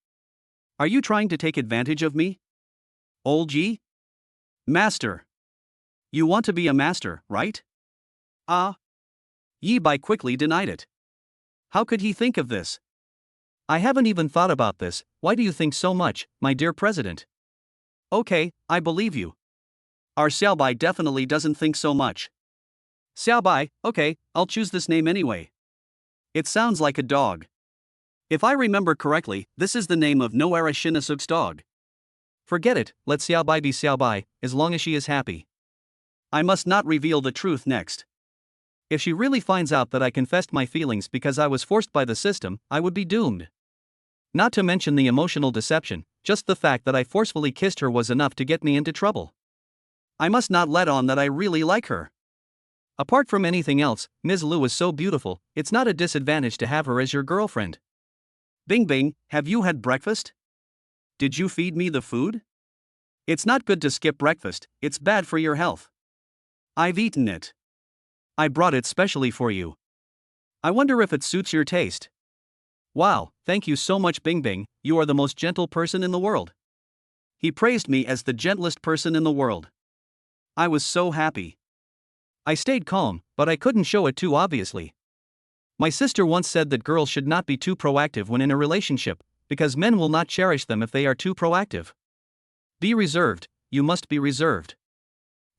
Are you trying to take advantage of me? Old Ji? Master. You want to be a master, right? Yi Bai quickly denied it. How could he think of this? I haven't even thought about this. Why do you think so much, my dear president? Okay, I believe you. Our Xiaobai definitely doesn't think so much. Xiaobai, okay, I'll choose this name anyway. It sounds like a dog. If I remember correctly, this is the name of Noara Shinasuk's dog. Forget it, let Xiaobai be Xiaobai, as long as she is happy. I must not reveal the truth next. If she really finds out that I confessed my feelings because I was forced by the system, I would be doomed. Not to mention the emotional deception, just the fact that I forcefully kissed her was enough to get me into trouble. I must not let on that I really like her. Apart from anything else, Ms. Liu is so beautiful, it's not a disadvantage to have her as your girlfriend. Bing Bing, have you had breakfast? Did you feed me the food? It's not good to skip breakfast, it's bad for your health. I've eaten it. I brought it specially for you. I wonder if it suits your taste. Wow, thank you so much Bing Bing, you are the most gentle person in the world. He praised me as the gentlest person in the world. I was so happy. I stayed calm, but I couldn't show it too obviously. My sister once said that girls should not be too proactive when in a relationship, because men will not cherish them if they are too proactive. Be reserved, you must be reserved.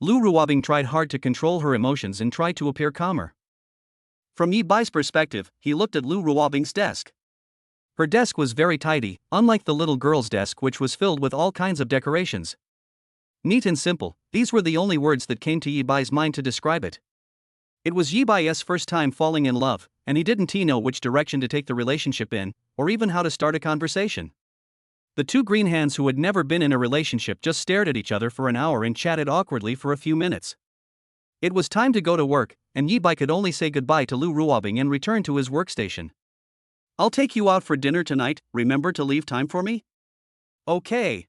Lu Ruobing tried hard to control her emotions and tried to appear calmer. From Yi Bai's perspective, he looked at Lu Ruobing's desk. Her desk was very tidy, unlike the little girl's desk which was filled with all kinds of decorations. Neat and simple, these were the only words that came to Yi Bai's mind to describe it. It was Yi Bai's first time falling in love, and he didn't know which direction to take the relationship in, or even how to start a conversation. The two green hands who had never been in a relationship just stared at each other for an hour and chatted awkwardly for a few minutes. It was time to go to work, and Yi Bai could only say goodbye to Lu Ruobing and return to his workstation. I'll take you out for dinner tonight, remember to leave time for me? Okay.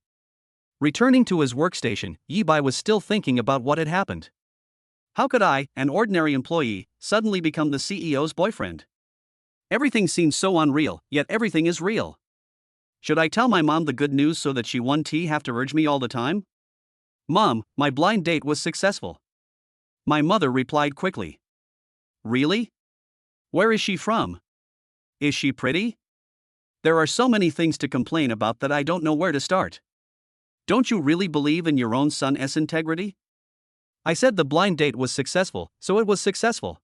Returning to his workstation, Yi Bai was still thinking about what had happened. How could I, an ordinary employee, suddenly become the CEO's boyfriend? Everything seems so unreal, yet everything is real. Should I tell my mom the good news so that she won't have to urge me all the time? Mom, my blind date was successful. My mother replied quickly. Really? Where is she from? Is she pretty? There are so many things to complain about that I don't know where to start. Don't you really believe in your own son's integrity? I said the blind date was successful, so it was successful.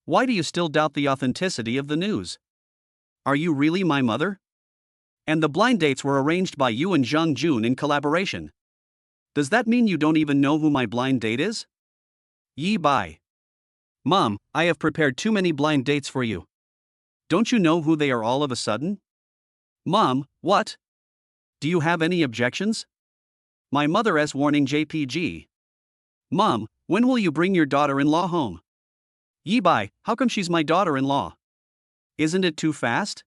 Why do you still doubt the authenticity of the news? Are you really my mother? And the blind dates were arranged by you and Zhang Jun in collaboration. Does that mean you don't even know who my blind date is? Yi Bai. Mom, I have prepared too many blind dates for you. Don't you know who they are all of a sudden? Mom, what? Do you have any objections? My mother's warning JPG. Mom, when will you bring your daughter-in-law home? Yi Bai, how come she's my daughter-in-law? Isn't it too fast?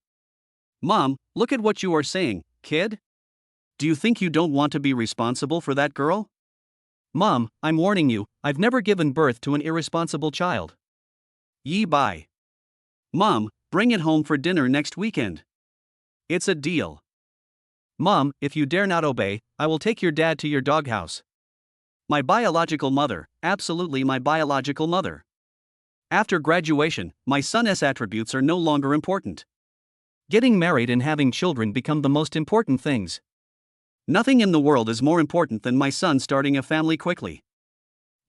Mom, look at what you are saying, kid. Do you think you don't want to be responsible for that girl? Mom, I'm warning you, I've never given birth to an irresponsible child. Yi Bai. Mom, bring it home for dinner next weekend. It's a deal. Mom, if you dare not obey, I will take your dad to your doghouse. My biological mother, absolutely my biological mother. After graduation, my son's attributes are no longer important. Getting married and having children become the most important things. Nothing in the world is more important than my son starting a family quickly.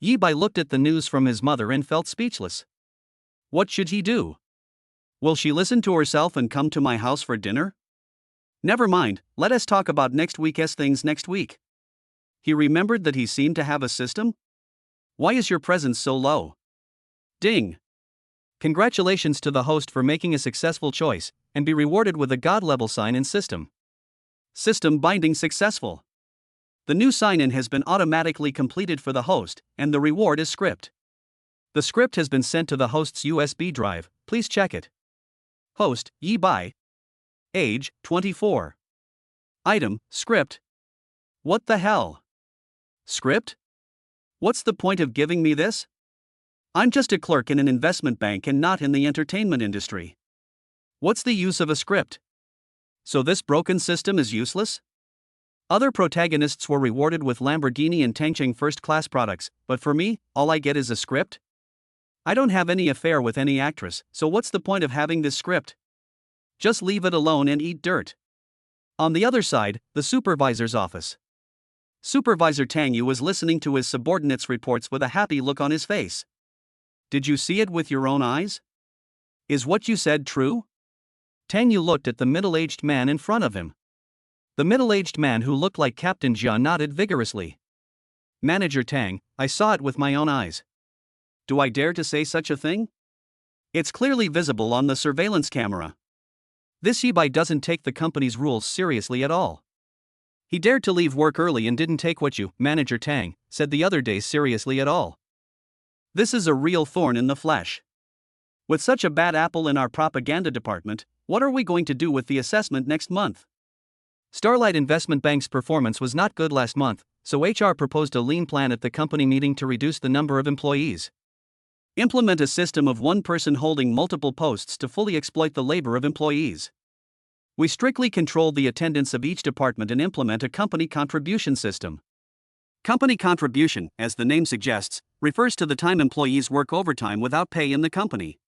Yi Bai looked at the news from his mother and felt speechless. What should he do? Will she listen to herself and come to my house for dinner? Never mind, let us talk about next week's things next week. He remembered that he seemed to have a system? Why is your presence so low? Ding! Congratulations to the host for making a successful choice, and be rewarded with a God-level sign-in system. System binding successful. The new sign-in has been automatically completed for the host, and the reward is script. The script has been sent to the host's USB drive, please check it. Host, Yi Bai. Age, 24. Item, script. What the hell? Script? What's the point of giving me this? I'm just a clerk in an investment bank and not in the entertainment industry. What's the use of a script? So this broken system is useless? Other protagonists were rewarded with Lamborghini and Tangcheng first-class products, but for me, all I get is a script? I don't have any affair with any actress, so what's the point of having this script? Just leave it alone and eat dirt. On the other side, the supervisor's office. Supervisor Tang Yu was listening to his subordinates' reports with a happy look on his face. Did you see it with your own eyes? Is what you said true? Tang Yu looked at the middle-aged man in front of him. The middle-aged man who looked like Captain Jia nodded vigorously. Manager Tang, I saw it with my own eyes. Do I dare to say such a thing? It's clearly visible on the surveillance camera. This Yibai doesn't take the company's rules seriously at all. He dared to leave work early and didn't take what you, Manager Tang, said the other day seriously at all. This is a real thorn in the flesh. With such a bad apple in our propaganda department, what are we going to do with the assessment next month? Starlight Investment Bank's performance was not good last month, so HR proposed a lean plan at the company meeting to reduce the number of employees. Implement a system of one person holding multiple posts to fully exploit the labor of employees. We strictly control the attendance of each department and implement a company contribution system. Company contribution, as the name suggests, refers to the time employees work overtime without pay in the company.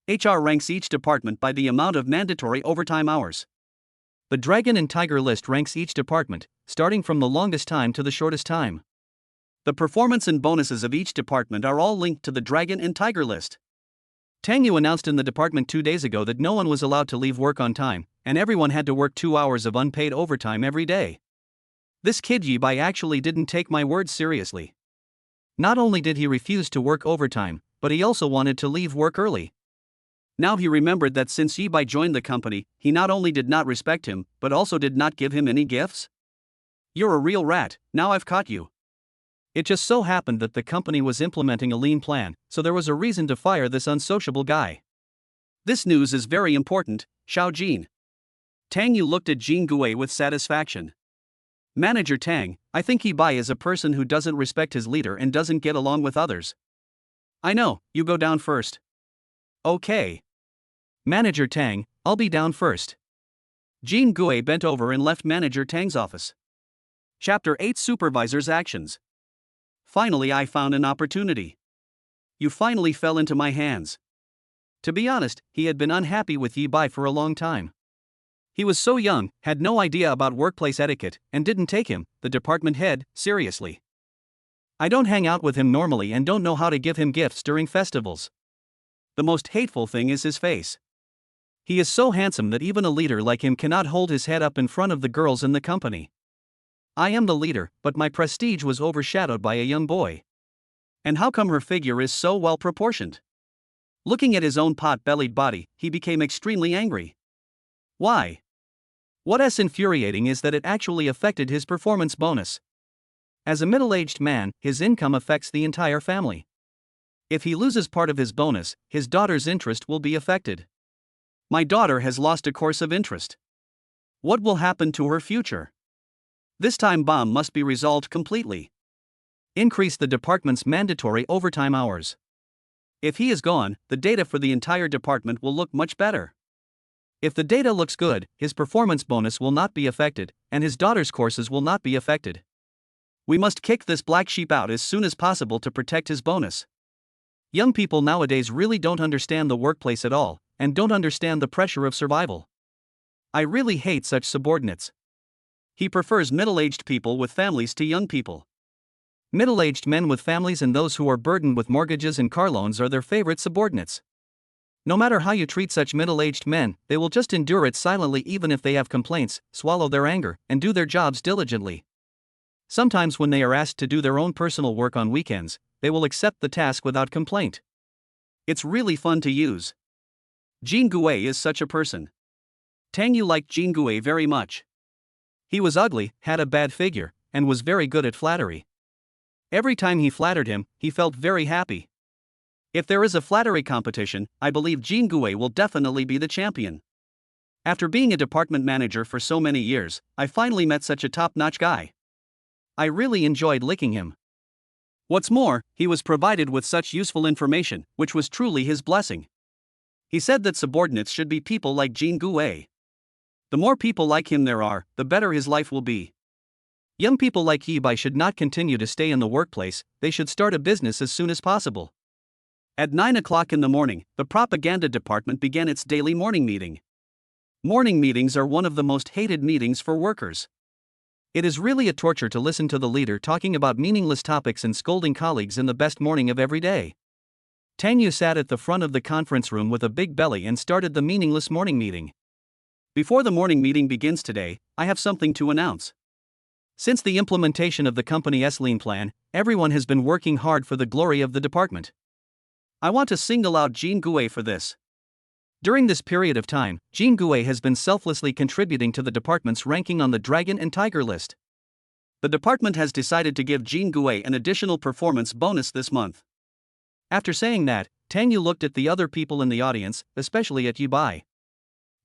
HR ranks each department by the amount of mandatory overtime hours. The Dragon and Tiger list ranks each department, starting from the longest time to the shortest time. The performance and bonuses of each department are all linked to the Dragon and Tiger list. Tang Yu announced in the department 2 days ago that no one was allowed to leave work on time, and everyone had to work 2 hours of unpaid overtime every day. This kid Yibai actually didn't take my words seriously. Not only did he refuse to work overtime, but he also wanted to leave work early. Now he remembered that since Yibai joined the company, he not only did not respect him, but also did not give him any gifts? You're a real rat, now I've caught you. It just so happened that the company was implementing a lean plan, so there was a reason to fire this unsociable guy. This news is very important, Xiao Jin. Tang Yu looked at Jin Gui with satisfaction. Manager Tang, I think Yibai is a person who doesn't respect his leader and doesn't get along with others. I know, you go down first. Okay. Manager Tang, I'll be down first. Jin Gui bent over and left Manager Tang's office. Chapter 8 Supervisor's Actions. Finally I found an opportunity. You finally fell into my hands. To be honest, he had been unhappy with Yibai for a long time. He was so young, had no idea about workplace etiquette, and didn't take him, the department head, seriously. I don't hang out with him normally and don't know how to give him gifts during festivals. The most hateful thing is his face. He is so handsome that even a leader like him cannot hold his head up in front of the girls in the company. I am the leader, but my prestige was overshadowed by a young boy. And how come her figure is so well proportioned? Looking at his own pot-bellied body, he became extremely angry. Why? What's infuriating is that it actually affected his performance bonus. As a middle-aged man, his income affects the entire family. If he loses part of his bonus, his daughter's interest will be affected. My daughter has lost a course of interest. What will happen to her future? This time bomb must be resolved completely. Increase the department's mandatory overtime hours. If he is gone, the data for the entire department will look much better. If the data looks good, his performance bonus will not be affected, and his daughter's courses will not be affected. We must kick this black sheep out as soon as possible to protect his bonus. Young people nowadays really don't understand the workplace at all, and don't understand the pressure of survival. I really hate such subordinates. He prefers middle-aged people with families to young people. Middle-aged men with families and those who are burdened with mortgages and car loans are their favorite subordinates. No matter how you treat such middle-aged men, they will just endure it silently even if they have complaints, swallow their anger, and do their jobs diligently. Sometimes when they are asked to do their own personal work on weekends, they will accept the task without complaint. It's really fun to use. Jin Gui is such a person. Tang Yu liked Jin Gui very much. He was ugly, had a bad figure, and was very good at flattery. Every time he flattered him, he felt very happy. If there is a flattery competition, I believe Jin Gui will definitely be the champion. After being a department manager for so many years, I finally met such a top-notch guy. I really enjoyed licking him. What's more, he was provided with such useful information, which was truly his blessing. He said that subordinates should be people like Jin Gui. The more people like him there are, the better his life will be. Young people like Yibai should not continue to stay in the workplace, they should start a business as soon as possible. At 9 o'clock in the morning, the propaganda department began its daily morning meeting. Morning meetings are one of the most hated meetings for workers. It is really a torture to listen to the leader talking about meaningless topics and scolding colleagues in the best morning of every day. Tang Yu sat at the front of the conference room with a big belly and started the meaningless morning meeting. Before the morning meeting begins today, I have something to announce. Since the implementation of the company's lean plan, everyone has been working hard for the glory of the department. I want to single out Jean Gouet for this. During this period of time, Jean Gouet has been selflessly contributing to the department's ranking on the Dragon and Tiger list. The department has decided to give Jean Gouet an additional performance bonus this month. After saying that, Tang Yu looked at the other people in the audience, especially at Yi Bai.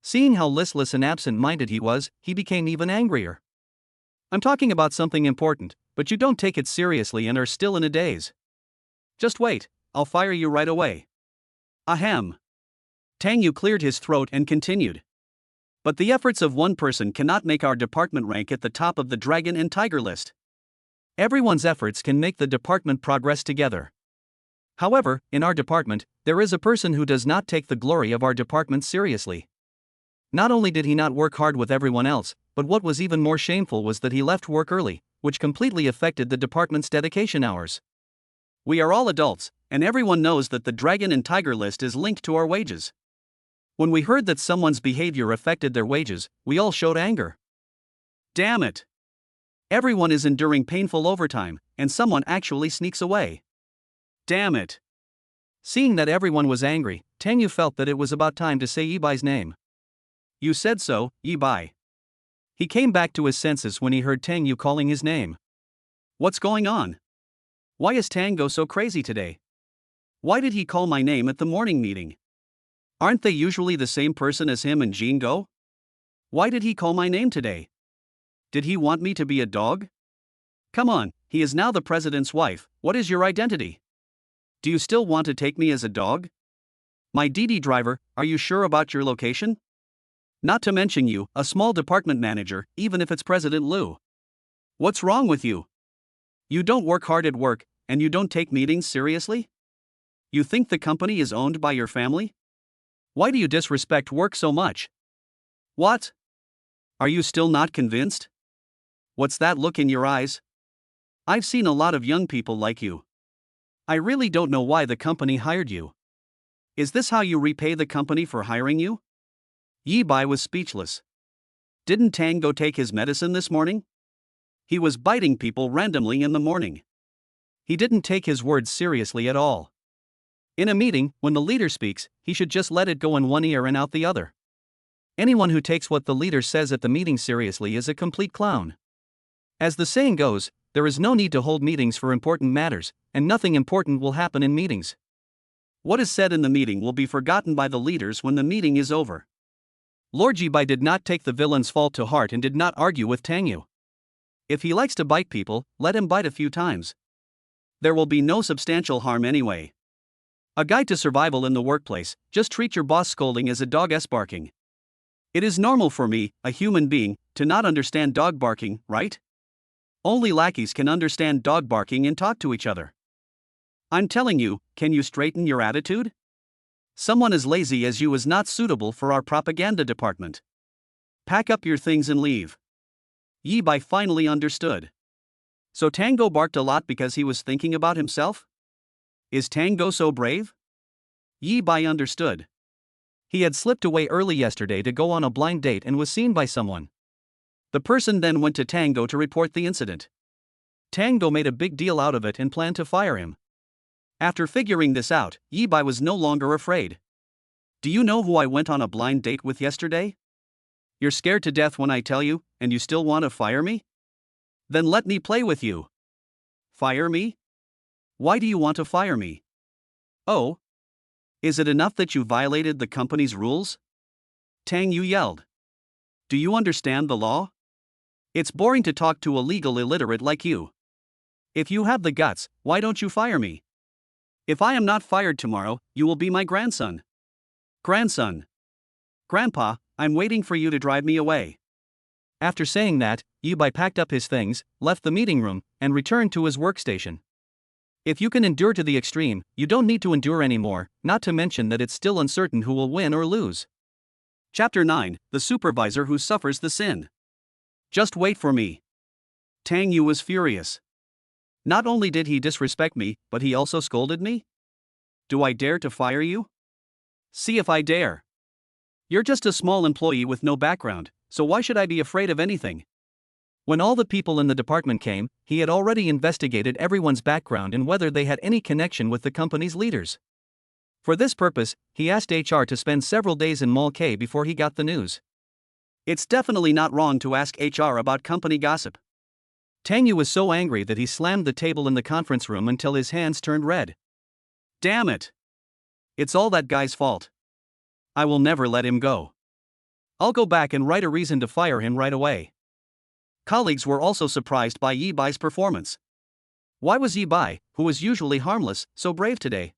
Seeing how listless and absent-minded he was, he became even angrier. I'm talking about something important, but you don't take it seriously and are still in a daze. Just wait, I'll fire you right away. Ahem. Tang Yu cleared his throat and continued. But the efforts of one person cannot make our department rank at the top of the Dragon and Tiger list. Everyone's efforts can make the department progress together. However, in our department, there is a person who does not take the glory of our department seriously. Not only did he not work hard with everyone else, but what was even more shameful was that he left work early, which completely affected the department's dedication hours. We are all adults, and everyone knows that the Dragon and Tiger list is linked to our wages. When we heard that someone's behavior affected their wages, we all showed anger. Damn it! Everyone is enduring painful overtime, and someone actually sneaks away. Damn it! Seeing that everyone was angry, Tang Yu felt that it was about time to say Yi Bai's name. You said so, Yi Bai. He came back to his senses when he heard Tang Yu calling his name. What's going on? Why is Tango so crazy today? Why did he call my name at the morning meeting? Aren't they usually the same person as him and Jean Go? Why did he call my name today? Did he want me to be a dog? Come on, he is now the president's wife. What is your identity? Do you still want to take me as a dog? My DD driver, are you sure about your location? Not to mention you, a small department manager, even if it's President Liu. What's wrong with you? You don't work hard at work, and you don't take meetings seriously? You think the company is owned by your family? Why do you disrespect work so much? What? Are you still not convinced? What's that look in your eyes? I've seen a lot of young people like you. I really don't know why the company hired you. Is this how you repay the company for hiring you? Yi Bai was speechless. Didn't Tango take his medicine this morning? He was biting people randomly in the morning. He didn't take his words seriously at all. In a meeting, when the leader speaks, he should just let it go in one ear and out the other. Anyone who takes what the leader says at the meeting seriously is a complete clown. As the saying goes, there is no need to hold meetings for important matters, and nothing important will happen in meetings. What is said in the meeting will be forgotten by the leaders when the meeting is over. Lord Yi Bai did not take the villain's fault to heart and did not argue with Tang Yu. If he likes to bite people, let him bite a few times. There will be no substantial harm anyway. A guide to survival in the workplace: just treat your boss scolding as a dog's barking. It is normal for me, a human being, to not understand dog barking, right? Only lackeys can understand dog barking and talk to each other. I'm telling you, can you straighten your attitude? Someone as lazy as you is not suitable for our propaganda department. Pack up your things and leave. Yi Bai finally understood. So Tango barked a lot because he was thinking about himself? Is Tango so brave? Yi Bai understood. He had slipped away early yesterday to go on a blind date and was seen by someone. The person then went to Tango to report the incident. Tango made a big deal out of it and planned to fire him. After figuring this out, Yi Bai was no longer afraid. Do you know who I went on a blind date with yesterday? You're scared to death when I tell you, and you still want to fire me? Then let me play with you. Fire me? Why do you want to fire me? Oh? Is it enough that you violated the company's rules? Tang Yu yelled. Do you understand the law? It's boring to talk to a legal illiterate like you. If you have the guts, why don't you fire me? If I am not fired tomorrow, you will be my grandson. Grandson. Grandpa, I'm waiting for you to drive me away. After saying that, Yi Bai packed up his things, left the meeting room, and returned to his workstation. If you can endure to the extreme, you don't need to endure anymore, not to mention that it's still uncertain who will win or lose. Chapter 9, The Supervisor Who Suffers the Sin. Just wait for me. Tang Yu was furious. Not only did he disrespect me, but he also scolded me? Do I dare to fire you? See if I dare. You're just a small employee with no background, so why should I be afraid of anything? When all the people in the department came, he had already investigated everyone's background and whether they had any connection with the company's leaders. For this purpose, he asked HR to spend several days in Mall K before he got the news. It's definitely not wrong to ask HR about company gossip. Tang Yu was so angry that he slammed the table in the conference room until his hands turned red. Damn it! It's all that guy's fault. I will never let him go. I'll go back and write a reason to fire him right away. Colleagues were also surprised by Yi Bai's performance. Why was Yi Bai, who was usually harmless, so brave today?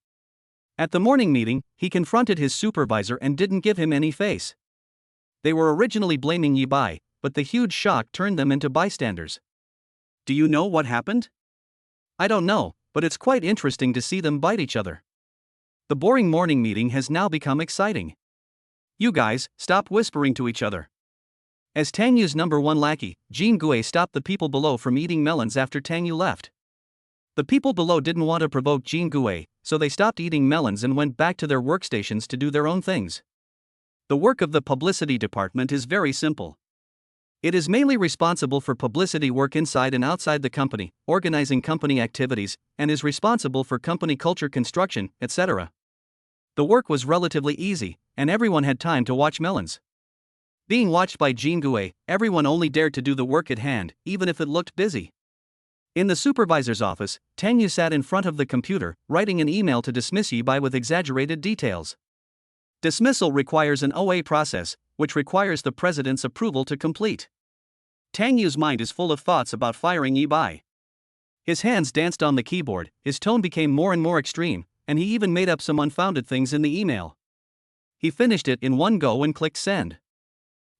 At the morning meeting, he confronted his supervisor and didn't give him any face. They were originally blaming Yi Bai, but the huge shock turned them into bystanders. Do you know what happened? I don't know, but it's quite interesting to see them bite each other. The boring morning meeting has now become exciting. You guys, stop whispering to each other. As Tang Yu's number one lackey, Jean Gue stopped the people below from eating melons after Tang Yu left. The people below didn't want to provoke Jean Gue, so they stopped eating melons and went back to their workstations to do their own things. The work of the publicity department is very simple. It is mainly responsible for publicity work inside and outside the company, organizing company activities, and is responsible for company culture construction, etc. The work was relatively easy, and everyone had time to watch melons. Being watched by Jean Gue, everyone only dared to do the work at hand, even if it looked busy. In the supervisor's office, Tang Yu sat in front of the computer, writing an email to dismiss Yi Bai with exaggerated details. Dismissal requires an OA process, which requires the president's approval to complete. Tang Yu's mind is full of thoughts about firing Yi Bai. His hands danced on the keyboard, his tone became more and more extreme, and he even made up some unfounded things in the email. He finished it in one go and clicked send.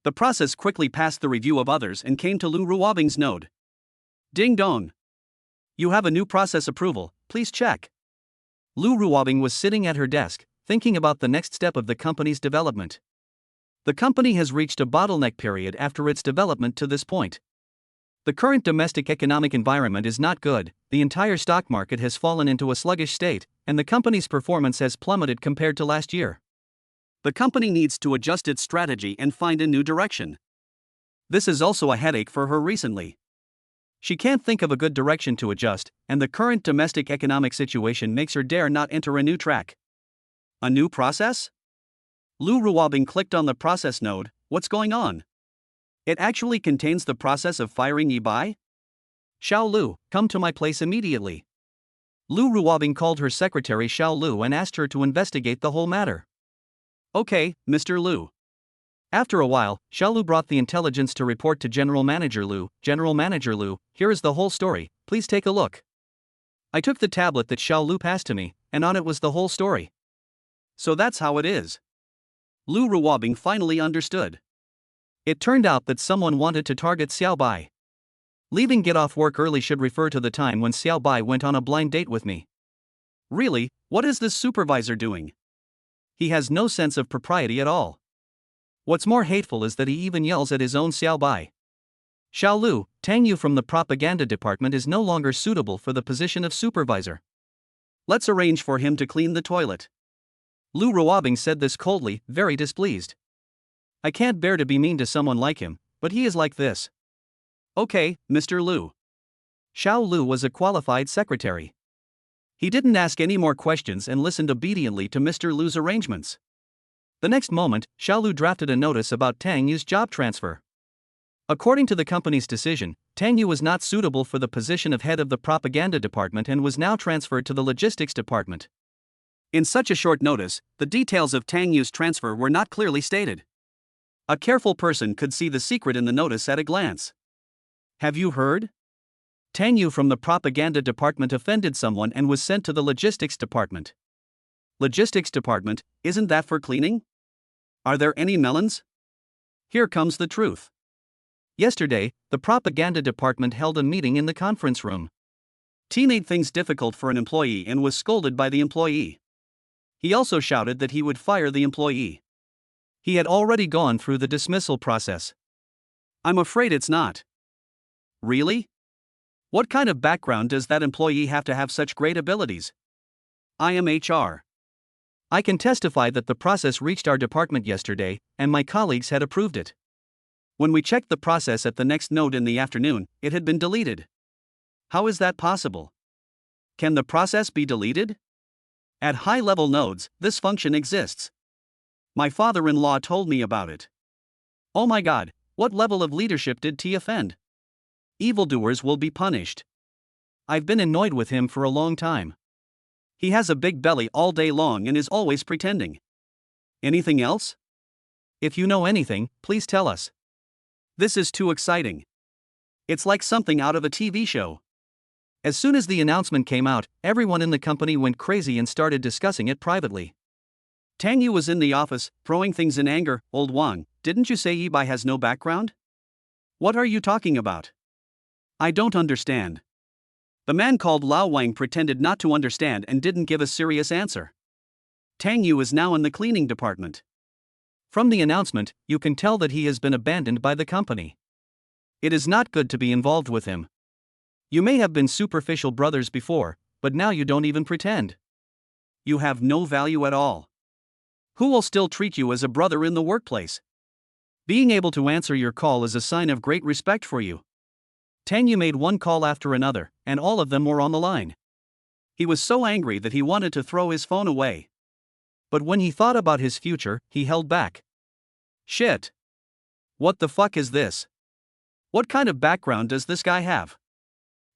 The process quickly passed the review of others and came to Lu Ruobing's node. Ding dong. You have a new process approval, please check. Lu Ruobing was sitting at her desk, thinking about the next step of the company's development. The company has reached a bottleneck period after its development to this point. The current domestic economic environment is not good, the entire stock market has fallen into a sluggish state, and the company's performance has plummeted compared to last year. The company needs to adjust its strategy and find a new direction. This is also a headache for her recently. She can't think of a good direction to adjust, and the current domestic economic situation makes her dare not enter a new track. A new process? Lu Ruobing clicked on the process node. What's going on? It actually contains the process of firing Yi Bai? Xiao Lu, come to my place immediately. Lu Ruobing called her secretary Xiao Lu and asked her to investigate the whole matter. Okay, Mr. Lu. After a while, Xiao Lu brought the intelligence to report to General Manager Lu. General Manager Lu, here is the whole story, please take a look. I took the tablet that Xiao Lu passed to me, and on it was the whole story. So that's how it is. Lu Ruobing finally understood. It turned out that someone wanted to target Xiao Bai. Leaving get off work early should refer to the time when Xiao Bai went on a blind date with me. Really, what is this supervisor doing? He has no sense of propriety at all. What's more hateful is that he even yells at his own Xiao Bai. Xiao Lu, Tang Yu from the propaganda department is no longer suitable for the position of supervisor. Let's arrange for him to clean the toilet. Lu Ruobing said this coldly, very displeased. I can't bear to be mean to someone like him, but he is like this. Okay, Mr. Lu. Xiao Lu was a qualified secretary. He didn't ask any more questions and listened obediently to Mr. Lu's arrangements. The next moment, Xiao Lu drafted a notice about Tang Yu's job transfer. According to the company's decision, Tang Yu was not suitable for the position of head of the propaganda department and was now transferred to the logistics department. In such a short notice, the details of Tang Yu's transfer were not clearly stated. A careful person could see the secret in the notice at a glance. Have you heard? Tang Yu from the propaganda department offended someone and was sent to the logistics department. Logistics department, isn't that for cleaning? Are there any melons? Here comes the truth. Yesterday, the propaganda department held a meeting in the conference room. T made things difficult for an employee and was scolded by the employee. He also shouted that he would fire the employee. He had already gone through the dismissal process. I'm afraid it's not. Really? What kind of background does that employee have to have such great abilities? I am HR. I can testify that the process reached our department yesterday, and my colleagues had approved it. When we checked the process at the next node in the afternoon, it had been deleted. How is that possible? Can the process be deleted? At high-level nodes, this function exists. My father-in-law told me about it. Oh my God, what level of leadership did T offend? Evildoers will be punished. I've been annoyed with him for a long time. He has a big belly all day long and is always pretending. Anything else? If you know anything, please tell us. This is too exciting. It's like something out of a TV show. As soon as the announcement came out, everyone in the company went crazy and started discussing it privately. Tang Yu was in the office, throwing things in anger. Old Wang, didn't you say Yibai has no background? What are you talking about? I don't understand. The man called Lao Wang pretended not to understand and didn't give a serious answer. Tang Yu is now in the cleaning department. From the announcement, you can tell that he has been abandoned by the company. It is not good to be involved with him. You may have been superficial brothers before, but now you don't even pretend. You have no value at all. Who will still treat you as a brother in the workplace? Being able to answer your call is a sign of great respect for you. Tang Yu made one call after another, and all of them were on the line. He was so angry that he wanted to throw his phone away. But when he thought about his future, he held back. Shit. What the fuck is this? What kind of background does this guy have?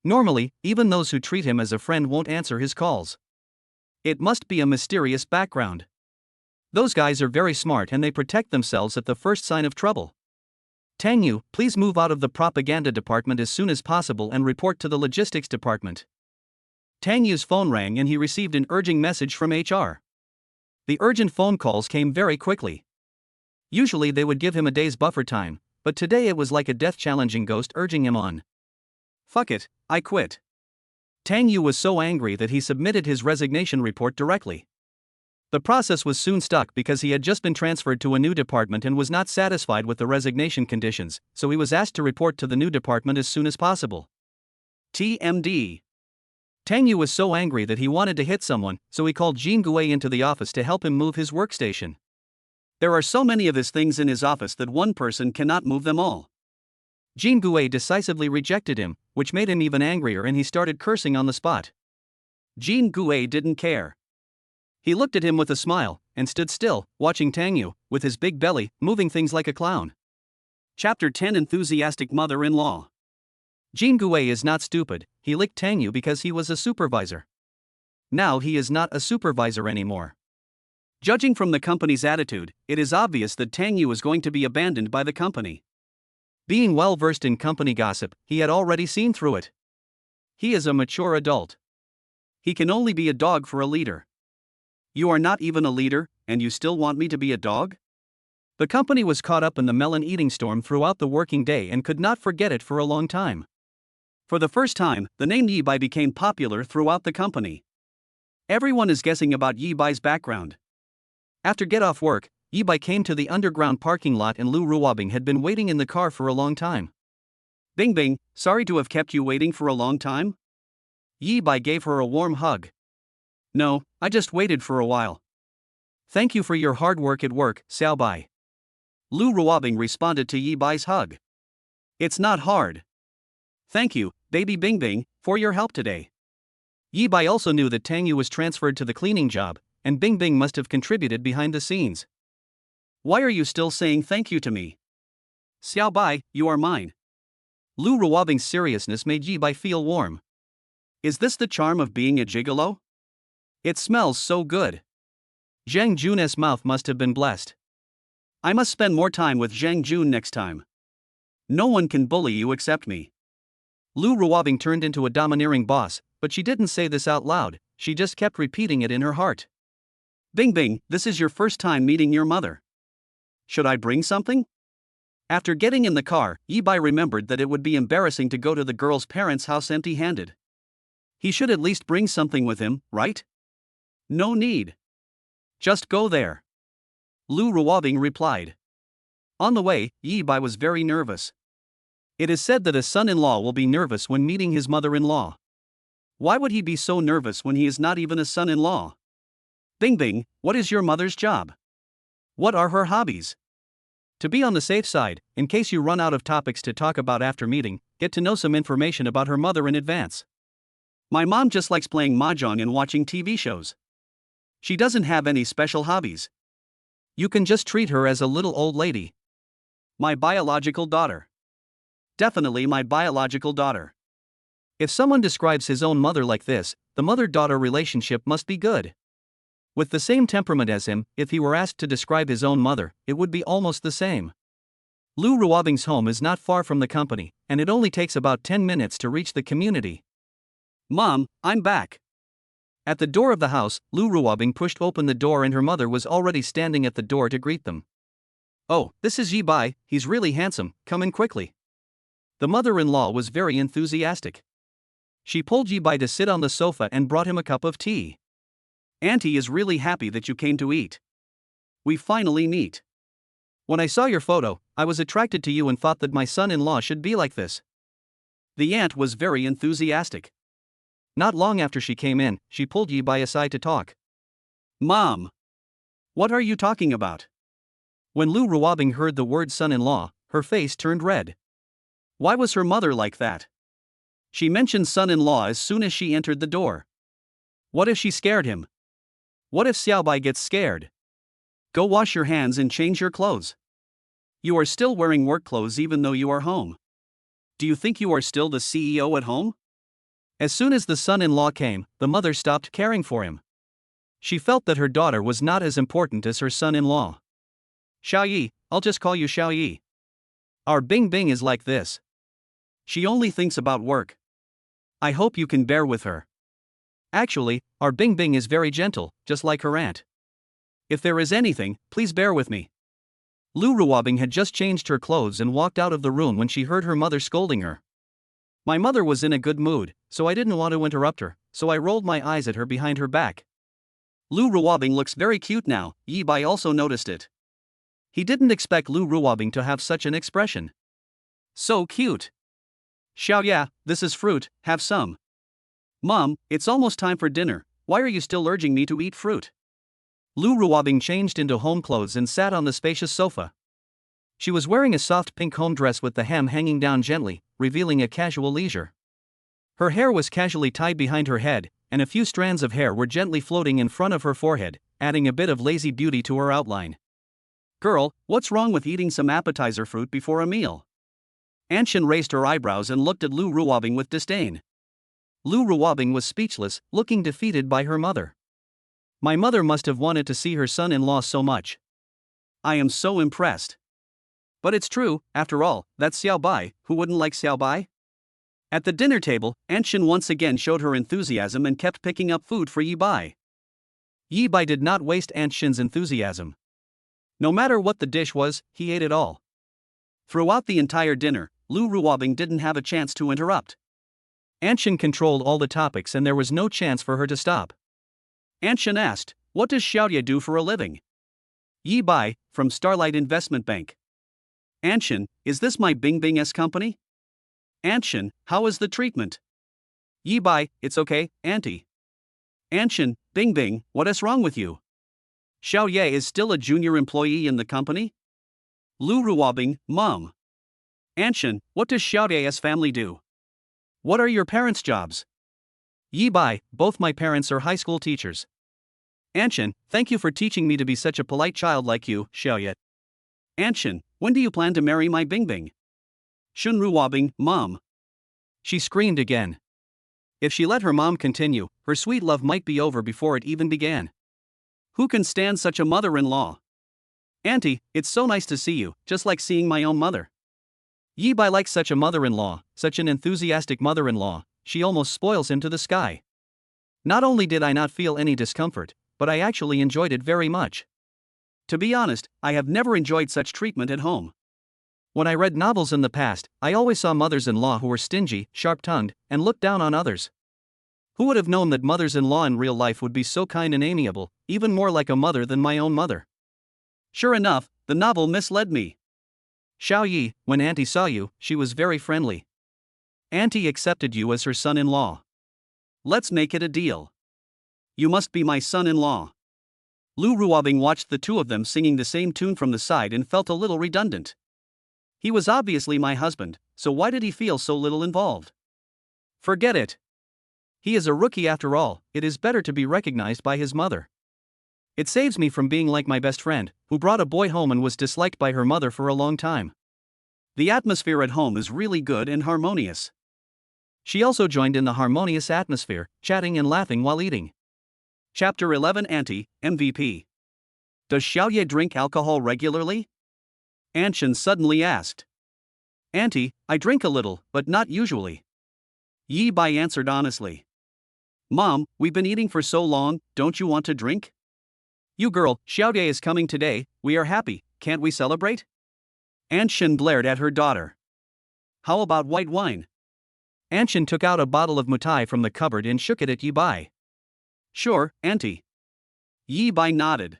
Normally, even those who treat him as a friend won't answer his calls. It must be a mysterious background. Those guys are very smart and they protect themselves at the first sign of trouble. Tang Yu, please move out of the propaganda department as soon as possible and report to the logistics department. Tang Yu's phone rang and he received an urgent message from HR. The urgent phone calls came very quickly. Usually they would give him a day's buffer time, but today it was like a death-challenging ghost urging him on. Fuck it, I quit. Tang Yu was so angry that he submitted his resignation report directly. The process was soon stuck because he had just been transferred to a new department and was not satisfied with the resignation conditions, so he was asked to report to the new department as soon as possible. TMD. Tang Yu was so angry that he wanted to hit someone, so he called Jean Gui into the office to help him move his workstation. There are so many of his things in his office that one person cannot move them all. Jean Gui decisively rejected him, which made him even angrier and he started cursing on the spot. Jean Gui didn't care. He looked at him with a smile, and stood still, watching Tang Yu, with his big belly, moving things like a clown. Chapter 10 Enthusiastic Mother-in-Law. Jean Gui is not stupid, he licked Tang Yu because he was a supervisor. Now he is not a supervisor anymore. Judging from the company's attitude, it is obvious that Tang Yu is going to be abandoned by the company. Being well versed in company gossip, he had already seen through it. He is a mature adult. He can only be a dog for a leader. You are not even a leader, and you still want me to be a dog? The company was caught up in the melon-eating storm throughout the working day and could not forget it for a long time. For the first time, the name Yibai became popular throughout the company. Everyone is guessing about Yibai's background. After get off work, Yibai came to the underground parking lot and Lu Ruobing had been waiting in the car for a long time. Bing Bing, sorry to have kept you waiting for a long time? Yibai gave her a warm hug. No, I just waited for a while. Thank you for your hard work at work, Xiaobai. Lu Ruobing responded to Yibai's hug. It's not hard. Thank you, baby Bing Bing, for your help today. Yibai also knew that Tang Yu was transferred to the cleaning job, and Bing Bing must have contributed behind the scenes. Why are you still saying thank you to me? Xiaobai, you are mine. Lu Ruobing's seriousness made Yibai feel warm. Is this the charm of being a gigolo? It smells so good. Zhang Jun's mouth must have been blessed. I must spend more time with Zhang Jun next time. No one can bully you except me. Lu Ruobing turned into a domineering boss, but she didn't say this out loud, she just kept repeating it in her heart. Bing Bing, this is your first time meeting your mother. Should I bring something? After getting in the car, Yibai remembered that it would be embarrassing to go to the girl's parents' house empty-handed. He should at least bring something with him, right? No need. Just go there. Lu Ruobing replied. On the way, Yi Bai was very nervous. It is said that a son-in-law will be nervous when meeting his mother-in-law. Why would he be so nervous when he is not even a son-in-law? Bingbing, what is your mother's job? What are her hobbies? To be on the safe side, in case you run out of topics to talk about after meeting, get to know some information about her mother in advance. My mom just likes playing mahjong and watching TV shows. She doesn't have any special hobbies. You can just treat her as a little old lady. My biological daughter. Definitely my biological daughter. If someone describes his own mother like this, the mother-daughter relationship must be good. With the same temperament as him, if he were asked to describe his own mother, it would be almost the same. Lu Ruobing's home is not far from the company, and it only takes about 10 minutes to reach the community. Mom, I'm back. At the door of the house, Lu Ruobing pushed open the door and her mother was already standing at the door to greet them. Oh, this is Yi Bai, he's really handsome, come in quickly. The mother-in-law was very enthusiastic. She pulled Yi Bai to sit on the sofa and brought him a cup of tea. Auntie is really happy that you came to eat. We finally meet. When I saw your photo, I was attracted to you and thought that my son-in-law should be like this. The aunt was very enthusiastic. Not long after she came in, she pulled Yi Bai aside to talk. Mom! What are you talking about? When Lu Ruobing heard the word son-in-law, her face turned red. Why was her mother like that? She mentioned son-in-law as soon as she entered the door. What if she scared him? What if Xiao Bai gets scared? Go wash your hands and change your clothes. You are still wearing work clothes even though you are home. Do you think you are still the CEO at home? As soon as the son-in-law came, the mother stopped caring for him. She felt that her daughter was not as important as her son-in-law. Xiao Yi, I'll just call you Xiao Yi. Our Bing Bing is like this. She only thinks about work. I hope you can bear with her. Actually, our Bing Bing is very gentle, just like her aunt. If there is anything, please bear with me. Lu Ruobing had just changed her clothes and walked out of the room when she heard her mother scolding her. My mother was in a good mood, so I didn't want to interrupt her, so I rolled my eyes at her behind her back. Lu Ruobing looks very cute now, Yi Bai also noticed it. He didn't expect Lu Ruobing to have such an expression. So cute. Xiao Ya, this is fruit, have some. Mom, it's almost time for dinner, why are you still urging me to eat fruit? Lu Ruobing changed into home clothes and sat on the spacious sofa. She was wearing a soft pink home dress with the hem hanging down gently, revealing a casual leisure. Her hair was casually tied behind her head, and a few strands of hair were gently floating in front of her forehead, adding a bit of lazy beauty to her outline. Girl, what's wrong with eating some appetizer fruit before a meal? Anshin raised her eyebrows and looked at Lu Ruobing with disdain. Lu Ruobing was speechless, looking defeated by her mother. My mother must have wanted to see her son-in-law so much. I am so impressed. But it's true, after all, that's Xiao Bai, who wouldn't like Xiao Bai? At the dinner table, Anshin once again showed her enthusiasm and kept picking up food for Yi Bai. Yi Bai did not waste Anshin's enthusiasm. No matter what the dish was, he ate it all. Throughout the entire dinner, Lu Ruobing didn't have a chance to interrupt. Anshin controlled all the topics and there was no chance for her to stop. Anshin asked, what does Xiaoya do for a living? Yi Bai, from Starlight Investment Bank. Anshin, is this my Bing Bing's company? Anshin, how is the treatment? Yi Bai, it's okay, auntie. Anshin, Bing Bing, what is wrong with you? Xiao Ye is still a junior employee in the company? Lu Ruobing, Mom. Anshin, what does Xiao Ye's family do? What are your parents' jobs? Yi Bai, both my parents are high school teachers. Anshin, thank you for teaching me to be such a polite child like you, Xiao Ye. Anshin, when do you plan to marry my Bing Bing? Shun Ruobing, Mom. She screamed again. If she let her mom continue, her sweet love might be over before it even began. Who can stand such a mother-in-law? Auntie, it's so nice to see you, just like seeing my own mother. Yi Bai likes such a mother-in-law, such an enthusiastic mother-in-law, she almost spoils him to the sky. Not only did I not feel any discomfort, but I actually enjoyed it very much. To be honest, I have never enjoyed such treatment at home. When I read novels in the past, I always saw mothers-in-law who were stingy, sharp-tongued, and looked down on others. Who would have known that mothers-in-law in real life would be so kind and amiable, even more like a mother than my own mother? Sure enough, the novel misled me. Xiao Yi, when Auntie saw you, she was very friendly. Auntie accepted you as her son-in-law. Let's make it a deal. You must be my son-in-law. Lu Ruobing watched the two of them singing the same tune from the side and felt a little redundant. He was obviously my husband, so why did he feel so little involved? Forget it. He is a rookie after all, it is better to be recognized by his mother. It saves me from being like my best friend, who brought a boy home and was disliked by her mother for a long time. The atmosphere at home is really good and harmonious. She also joined in the harmonious atmosphere, chatting and laughing while eating. Chapter 11 Auntie, MVP. Does Xiaoye drink alcohol regularly? Anshin suddenly asked. Auntie, I drink a little, but not usually. Yi Bai answered honestly. Mom, we've been eating for so long, don't you want to drink? You girl, Xiaoye is coming today, we are happy, can't we celebrate? Anshin glared at her daughter. How about white wine? Anshin took out a bottle of mutai from the cupboard and shook it at Yi Bai. Sure, Auntie. Yi Bai nodded.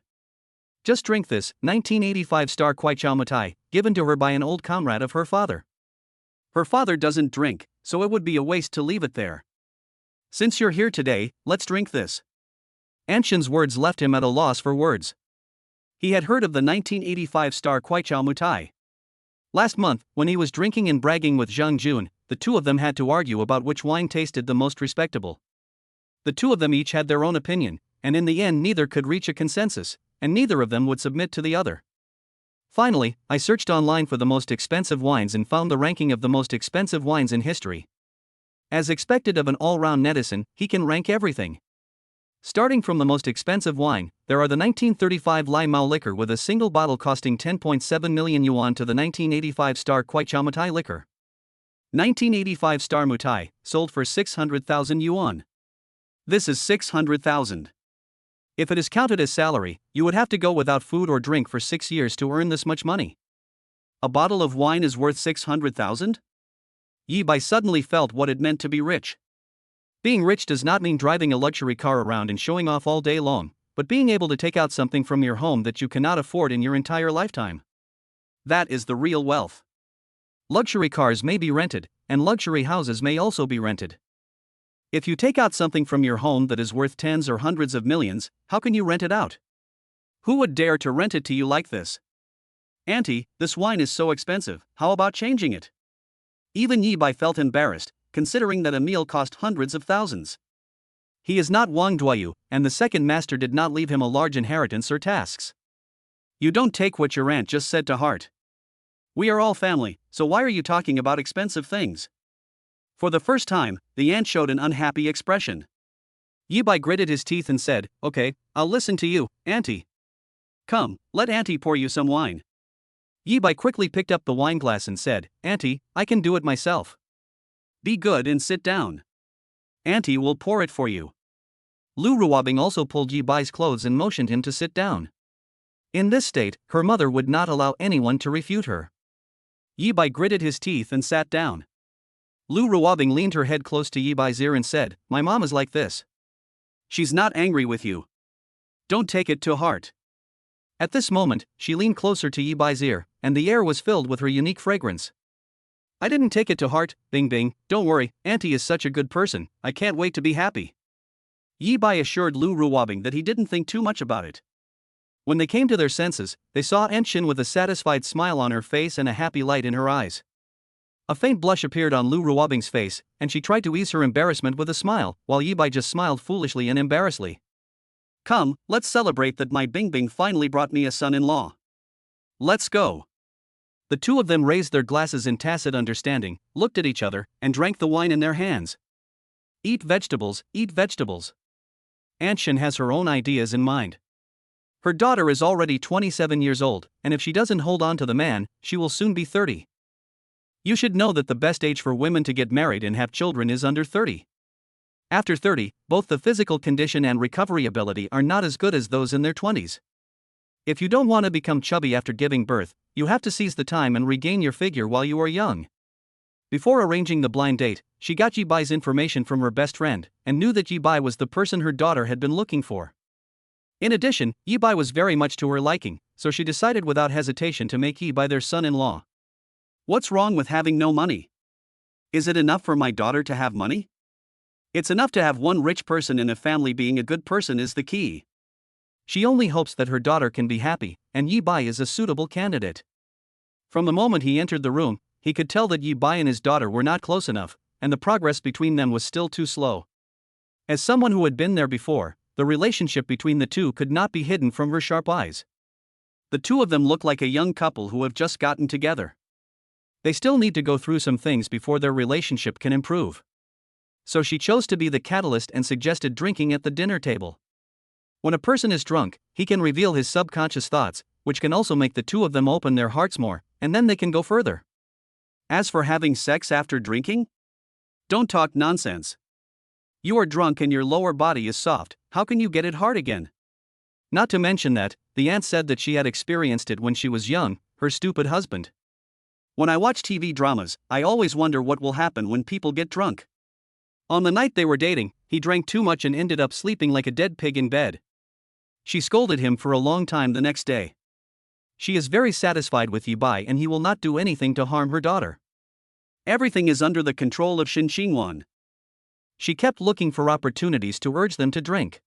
Just drink this 1985 star Kuaichao mutai, given to her by an old comrade of her father. Her father doesn't drink, so it would be a waste to leave it there. Since you're here today, let's drink this. Anshin's words left him at a loss for words. He had heard of the 1985 star Kuaichao mutai. Last month, when he was drinking and bragging with Zhang Jun, the two of them had to argue about which wine tasted the most respectable. The two of them each had their own opinion, and in the end neither could reach a consensus, and neither of them would submit to the other. Finally, I searched online for the most expensive wines and found the ranking of the most expensive wines in history. As expected of an all-round netizen, he can rank everything. Starting from the most expensive wine, there are the 1935 Lai Mao liquor with a single bottle costing 10.7 million yuan to the 1985 star Kuaichao Mutai liquor. 1985 star Mutai, sold for 600,000 yuan. This is 600,000. If it is counted as salary, you would have to go without food or drink for 6 years to earn this much money. A bottle of wine is worth 600,000? Yi Bai suddenly felt what it meant to be rich. Being rich does not mean driving a luxury car around and showing off all day long, but being able to take out something from your home that you cannot afford in your entire lifetime. That is the real wealth. Luxury cars may be rented, and luxury houses may also be rented. If you take out something from your home that is worth tens or hundreds of millions, how can you rent it out? Who would dare to rent it to you like this? Auntie, this wine is so expensive, how about changing it? Even Yi Bai felt embarrassed, considering that a meal cost hundreds of thousands. He is not Wang Duoyu, and the second master did not leave him a large inheritance or tasks. You don't take what your aunt just said to heart. We are all family, so why are you talking about expensive things? For the first time, the aunt showed an unhappy expression. Yi Bai gritted his teeth and said, Okay, I'll listen to you, Auntie. Come, let Auntie pour you some wine. Yi Bai quickly picked up the wine glass and said, Auntie, I can do it myself. Be good and sit down. Auntie will pour it for you. Lu Ruobing also pulled Yi Bai's clothes and motioned him to sit down. In this state, her mother would not allow anyone to refute her. Yi Bai gritted his teeth and sat down. Lu Ruobing leaned her head close to Yi Bai's ear and said, My mom is like this. She's not angry with you. Don't take it to heart. At this moment, she leaned closer to Yi Bai's ear, and the air was filled with her unique fragrance. I didn't take it to heart, Bing Bing, don't worry, Auntie is such a good person, I can't wait to be happy. Yi Bai assured Lu Ruobing that he didn't think too much about it. When they came to their senses, they saw Anshin with a satisfied smile on her face and a happy light in her eyes. A faint blush appeared on Lu Ruobing's face, and she tried to ease her embarrassment with a smile, while Yi Bai just smiled foolishly and embarrassedly. Come, let's celebrate that my Bing Bing finally brought me a son-in-law. Let's go. The two of them raised their glasses in tacit understanding, looked at each other, and drank the wine in their hands. Eat vegetables, eat vegetables. Anshin has her own ideas in mind. Her daughter is already 27 years old, and if she doesn't hold on to the man, she will soon be 30. You should know that the best age for women to get married and have children is under 30. After 30, both the physical condition and recovery ability are not as good as those in their 20s. If you don't want to become chubby after giving birth, you have to seize the time and regain your figure while you are young. Before arranging the blind date, she got Yi Bai's information from her best friend, and knew that Yi Bai was the person her daughter had been looking for. In addition, Yi-bai was very much to her liking, so she decided without hesitation to make Yi-bai their son-in-law. What's wrong with having no money? Is it enough for my daughter to have money? It's enough to have one rich person in a family. Being a good person is the key. She only hopes that her daughter can be happy, and Yi-bai is a suitable candidate. From the moment he entered the room, he could tell that Yi-bai and his daughter were not close enough, and the progress between them was still too slow. As someone who had been there before, the relationship between the two could not be hidden from her sharp eyes. The two of them look like a young couple who have just gotten together. They still need to go through some things before their relationship can improve. So she chose to be the catalyst and suggested drinking at the dinner table. When a person is drunk, he can reveal his subconscious thoughts, which can also make the two of them open their hearts more, and then they can go further. As for having sex after drinking? Don't talk nonsense. You are drunk and your lower body is soft, how can you get it hard again? Not to mention that, the aunt said that she had experienced it when she was young, her stupid husband. When I watch TV dramas, I always wonder what will happen when people get drunk. On the night they were dating, he drank too much and ended up sleeping like a dead pig in bed. She scolded him for a long time the next day. She is very satisfied with Yi-bai and he will not do anything to harm her daughter. Everything is under the control of Shin Xingwan. She kept looking for opportunities to urge them to drink.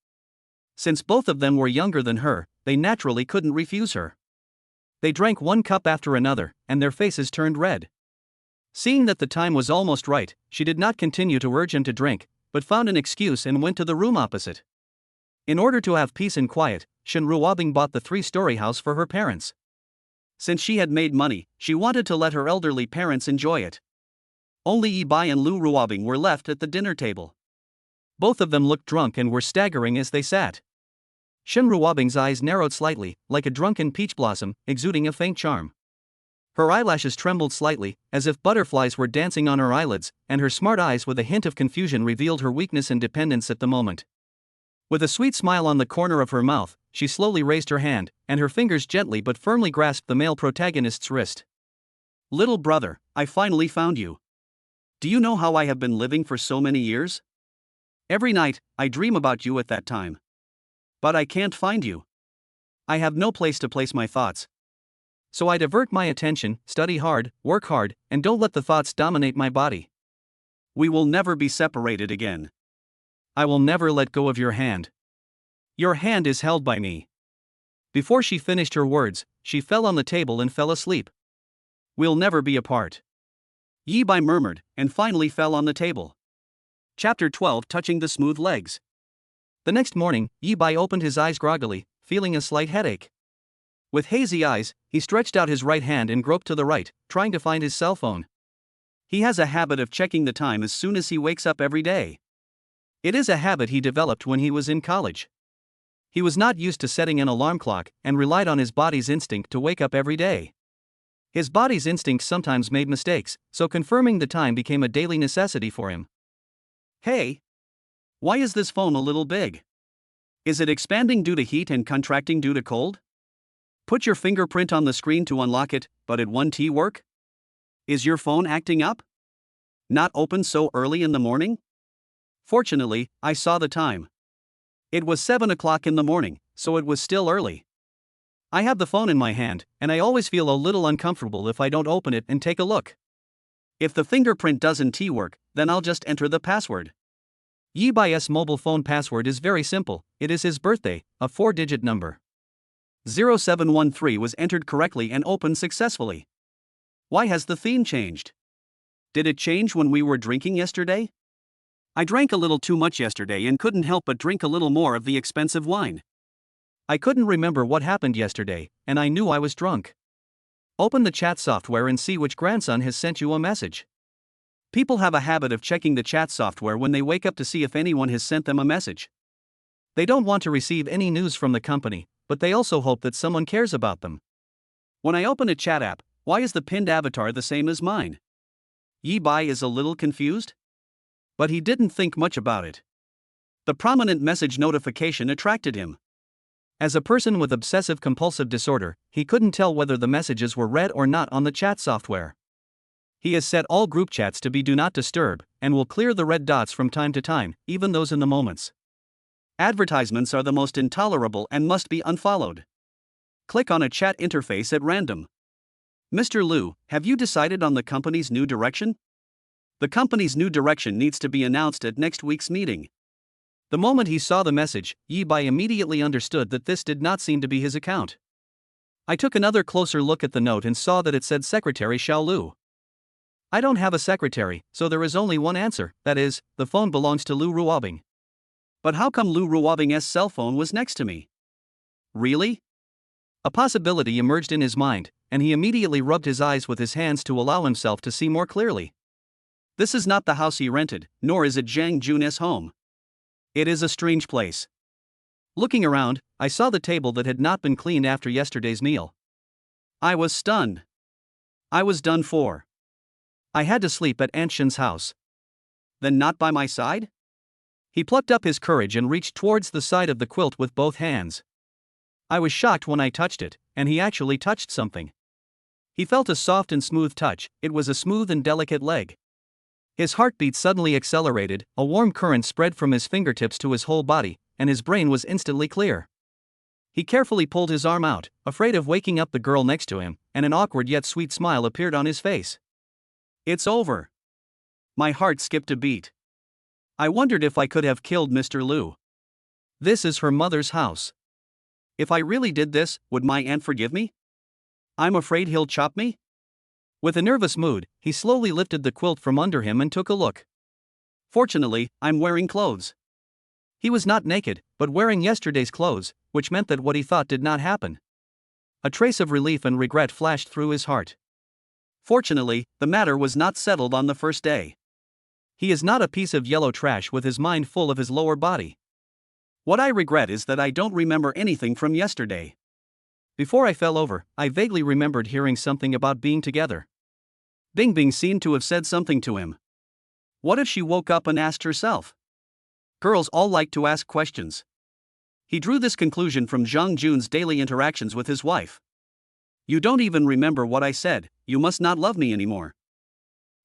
Since both of them were younger than her, they naturally couldn't refuse her. They drank one cup after another, and their faces turned red. Seeing that the time was almost right, she did not continue to urge him to drink, but found an excuse and went to the room opposite. In order to have peace and quiet, Shen Ruobing bought the 3-story house for her parents. Since she had made money, she wanted to let her elderly parents enjoy it. Only Yi-bai and Lu Ruobing were left at the dinner table. Both of them looked drunk and were staggering as they sat. Shen Ruobing's eyes narrowed slightly, like a drunken peach blossom, exuding a faint charm. Her eyelashes trembled slightly, as if butterflies were dancing on her eyelids, and her smart eyes with a hint of confusion revealed her weakness and dependence at the moment. With a sweet smile on the corner of her mouth, she slowly raised her hand, and her fingers gently but firmly grasped the male protagonist's wrist. Little brother, I finally found you. Do you know how I have been living for so many years? Every night, I dream about you at that time. But I can't find you. I have no place to place my thoughts. So I divert my attention, study hard, work hard, and don't let the thoughts dominate my body. We will never be separated again. I will never let go of your hand. Your hand is held by me. Before she finished her words, she fell on the table and fell asleep. We'll never be apart. Yi-bai murmured, and finally fell on the table. Chapter 12. Touching the smooth legs. The next morning, Yi-bai opened his eyes groggily, feeling a slight headache. With hazy eyes, he stretched out his right hand and groped to the right, trying to find his cell phone. He has a habit of checking the time as soon as he wakes up every day. It is a habit he developed when he was in college. He was not used to setting an alarm clock and relied on his body's instinct to wake up every day. His body's instincts sometimes made mistakes, so confirming the time became a daily necessity for him. Hey! Why is this phone a little big? Is it expanding due to heat and contracting due to cold? Put your fingerprint on the screen to unlock it, but it won't work? Is your phone acting up? Not open so early in the morning? Fortunately, I saw the time. It was 7 o'clock in the morning, so it was still early. I have the phone in my hand, and I always feel a little uncomfortable if I don't open it and take a look. If the fingerprint doesn't work, then I'll just enter the password. Yi-bai's mobile phone password is very simple, it is his birthday, a 4-digit number. 0713 was entered correctly and opened successfully. Why has the theme changed? Did it change when we were drinking yesterday? I drank a little too much yesterday and couldn't help but drink a little more of the expensive wine. I couldn't remember what happened yesterday, and I knew I was drunk. Open the chat software and see which grandson has sent you a message. People have a habit of checking the chat software when they wake up to see if anyone has sent them a message. They don't want to receive any news from the company, but they also hope that someone cares about them. When I open a chat app, why is the pinned avatar the same as mine? Yi-bai is a little confused? But he didn't think much about it. The prominent message notification attracted him. As a person with obsessive-compulsive disorder, he couldn't tell whether the messages were read or not on the chat software. He has set all group chats to be do not disturb, and will clear the red dots from time to time, even those in the moments. Advertisements are the most intolerable and must be unfollowed. Click on a chat interface at random. Mr. Liu, have you decided on the company's new direction? The company's new direction needs to be announced at next week's meeting. The moment he saw the message, Yi Bai immediately understood that this did not seem to be his account. I took another closer look at the note and saw that it said Secretary Xiao Lu. I don't have a secretary, so there is only one answer, that is, the phone belongs to Lu Ruobing. But how come Lu Ruobing's cell phone was next to me? Really? A possibility emerged in his mind, and he immediately rubbed his eyes with his hands to allow himself to see more clearly. This is not the house he rented, nor is it Zhang Jun's home. It is a strange place. Looking around, I saw the table that had not been cleaned after yesterday's meal. I was stunned. I was done for. I had to sleep at Aunt Shen's house. Then not by my side? He plucked up his courage and reached towards the side of the quilt with both hands. I was shocked when I touched it, and he actually touched something. He felt a soft and smooth touch. It was a smooth and delicate leg. His heartbeat suddenly accelerated, a warm current spread from his fingertips to his whole body, and his brain was instantly clear. He carefully pulled his arm out, afraid of waking up the girl next to him, and an awkward yet sweet smile appeared on his face. It's over. My heart skipped a beat. I wondered if I could have killed Mr. Liu. This is her mother's house. If I really did this, would my aunt forgive me? I'm afraid he'll chop me? With a nervous mood, he slowly lifted the quilt from under him and took a look. Fortunately, I'm wearing clothes. He was not naked, but wearing yesterday's clothes, which meant that what he thought did not happen. A trace of relief and regret flashed through his heart. Fortunately, the matter was not settled on the first day. He is not a piece of yellow trash with his mind full of his lower body. What I regret is that I don't remember anything from yesterday. Before I fell over, I vaguely remembered hearing something about being together. Bingbing seemed to have said something to him. What if she woke up and asked herself? Girls all like to ask questions. He drew this conclusion from Zhang Jun's daily interactions with his wife. You don't even remember what I said, you must not love me anymore.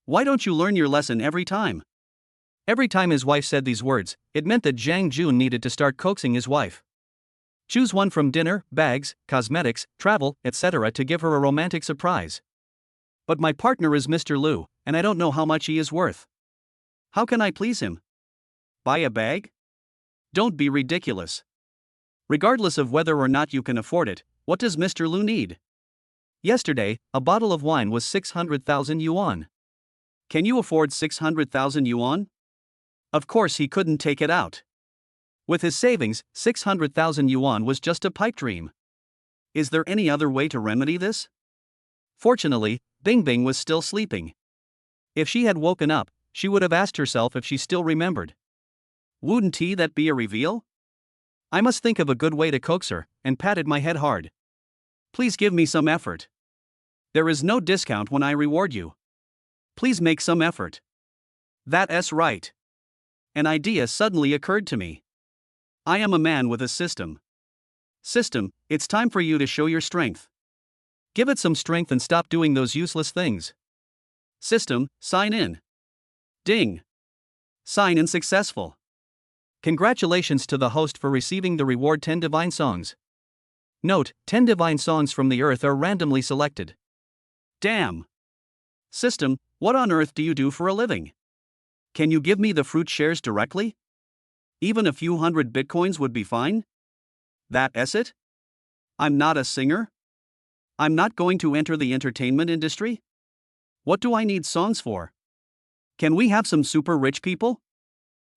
Why don't you learn your lesson every time? Every time his wife said these words, it meant that Zhang Jun needed to start coaxing his wife. Choose one from dinner, bags, cosmetics, travel, etc. to give her a romantic surprise. But my partner is Mr. Liu, and I don't know how much he is worth. How can I please him? Buy a bag? Don't be ridiculous. Regardless of whether or not you can afford it, what does Mr. Liu need? Yesterday, a bottle of wine was 600,000 yuan. Can you afford 600,000 yuan? Of course he couldn't take it out. With his savings, 600,000 yuan was just a pipe dream. Is there any other way to remedy this? Fortunately, Bingbing was still sleeping. If she had woken up, she would have asked herself if she still remembered. Wouldn't that be a reveal? I must think of a good way to coax her, and patted my head hard. Please give me some effort. There is no discount when I reward you. Please make some effort. That's right. An idea suddenly occurred to me. I am a man with a system. System, it's time for you to show your strength. Give it some strength and stop doing those useless things. System, sign in. Ding. Sign in successful. Congratulations to the host for receiving the reward 10 divine songs. Note, 10 divine songs from the earth are randomly selected. Damn. System, what on earth do you do for a living? Can you give me the fruit shares directly? Even a few hundred bitcoins would be fine? That's it? I'm not a singer? I'm not going to enter the entertainment industry? What do I need songs for? Can we have some super rich people?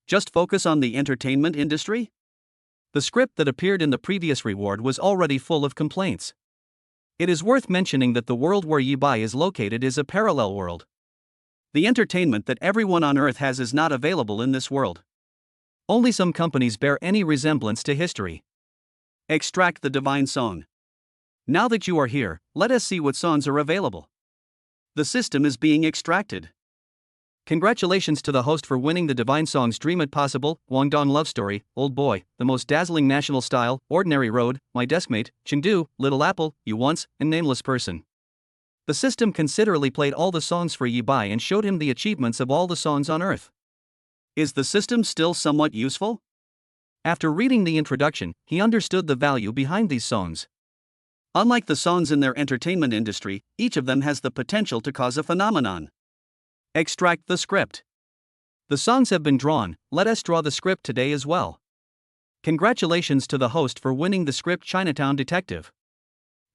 Just focus on the entertainment industry? The script that appeared in the previous reward was already full of complaints. It is worth mentioning that the world where Yi Bai is located is a parallel world. The entertainment that everyone on Earth has is not available in this world. Only some companies bear any resemblance to history. Extract the divine song. Now that you are here, let us see what songs are available. The system is being extracted. Congratulations to the host for winning the divine songs Dream It Possible, Guangdong Love Story, Old Boy, The Most Dazzling National Style, Ordinary Road, My Deskmate, Chengdu, Little Apple, You Once, and Nameless Person. The system considerately played all the songs for Yi Bai and showed him the achievements of all the songs on Earth. Is the system still somewhat useful? After reading the introduction, he understood the value behind these songs. Unlike the songs in their entertainment industry, each of them has the potential to cause a phenomenon. Extract the script. The songs have been drawn, let us draw the script today as well. Congratulations to the host for winning the script Chinatown Detective.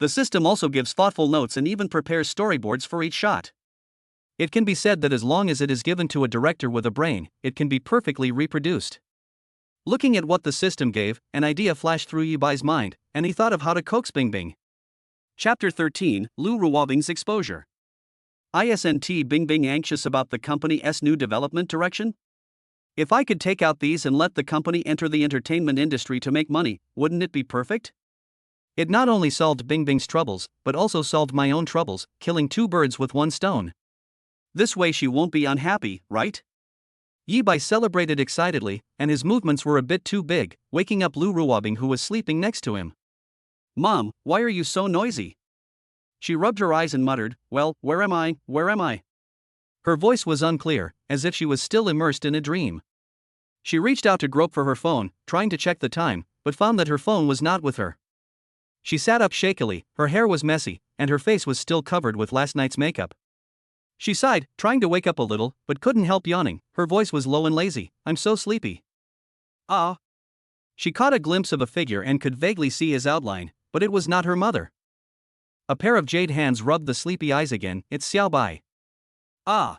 The system also gives thoughtful notes and even prepares storyboards for each shot. It can be said that as long as it is given to a director with a brain, it can be perfectly reproduced. Looking at what the system gave, an idea flashed through Yibai's mind, and he thought of how to coax Bingbing. Chapter 13, Lu Ruobing's Exposure. Isn't Bingbing anxious about the company's new development direction? If I could take out these and let the company enter the entertainment industry to make money, wouldn't it be perfect? It not only solved Bingbing's troubles, but also solved my own troubles, killing two birds with one stone. This way she won't be unhappy, right? Yibai celebrated excitedly, and his movements were a bit too big, waking up Lu Ruobing who was sleeping next to him. Mom, why are you so noisy? She rubbed her eyes and muttered, well, where am I, where am I? Her voice was unclear, as if she was still immersed in a dream. She reached out to grope for her phone, trying to check the time, but found that her phone was not with her. She sat up shakily, her hair was messy, and her face was still covered with last night's makeup. She sighed, trying to wake up a little, but couldn't help yawning. Her voice was low and lazy. I'm so sleepy. Ah. She caught a glimpse of a figure and could vaguely see his outline, but it was not her mother. A pair of jade hands rubbed the sleepy eyes again. It's Xiao Bai. Ah.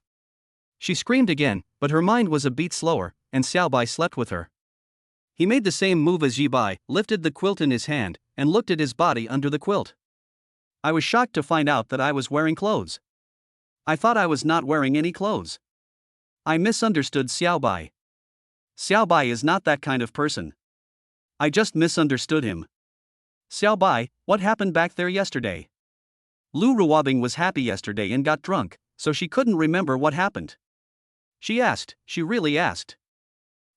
She screamed again, but her mind was a beat slower, and Xiao Bai slept with her. He made the same move as Yibai, lifted the quilt in his hand, and looked at his body under the quilt. I was shocked to find out that I was wearing clothes. I thought I was not wearing any clothes. I misunderstood Xiao Bai. Xiao Bai is not that kind of person. I just misunderstood him. Xiao Bai, what happened back there yesterday? Lu Ruobing was happy yesterday and got drunk, so she couldn't remember what happened. She asked, she really asked.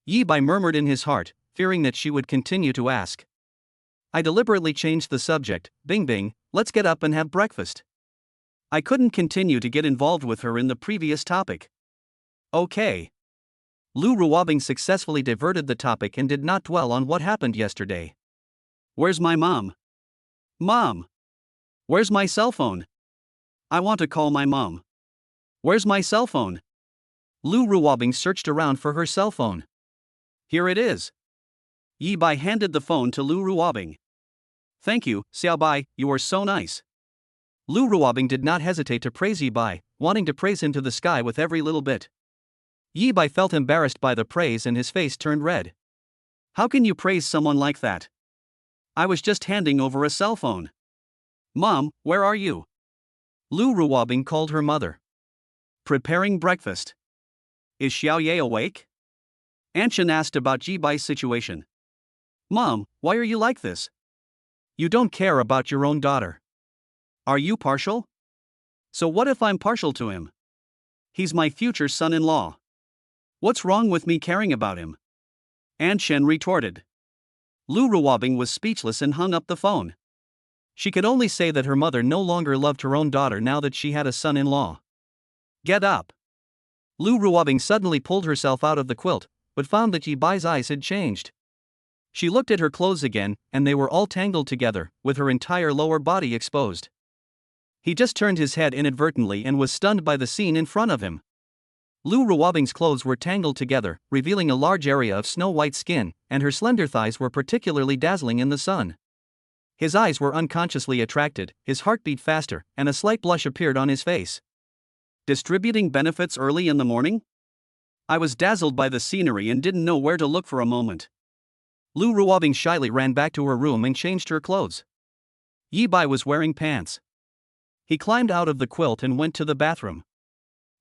Yibai murmured in his heart, fearing that she would continue to ask. I deliberately changed the subject. Bingbing, let's get up and have breakfast. I couldn't continue to get involved with her in the previous topic. Okay. Lu Ruobing successfully diverted the topic and did not dwell on what happened yesterday. Where's my mom? Mom! Where's my cell phone? I want to call my mom. Where's my cell phone? Lu Ruobing searched around for her cell phone. Here it is. Yibai handed the phone to Lu Ruobing. Thank you, Xiao Bai, you are so nice. Lu Ruobing did not hesitate to praise Yibai, wanting to praise him to the sky with every little bit. Yibai felt embarrassed by the praise and his face turned red. How can you praise someone like that? I was just handing over a cell phone. Mom, where are you? Lu Ruobing called her mother. Preparing breakfast. Is Xiaoye awake? Anshan asked about Yibai's situation. Mom, why are you like this? You don't care about your own daughter. Are you partial? So what if I'm partial to him? He's my future son-in-law. What's wrong with me caring about him? Anshan retorted. Lu Ruobing was speechless and hung up the phone. She could only say that her mother no longer loved her own daughter now that she had a son-in-law. Get up. Lu Ruobing suddenly pulled herself out of the quilt, but found that Yibai's eyes had changed. She looked at her clothes again, and they were all tangled together, with her entire lower body exposed. He just turned his head inadvertently and was stunned by the scene in front of him. Lu Ruobing's clothes were tangled together, revealing a large area of snow-white skin, and her slender thighs were particularly dazzling in the sun. His eyes were unconsciously attracted, his heart beat faster, and a slight blush appeared on his face. Distributing benefits early in the morning? I was dazzled by the scenery and didn't know where to look for a moment. Lu Ruobing shyly ran back to her room and changed her clothes. Yibai was wearing pants. He climbed out of the quilt and went to the bathroom.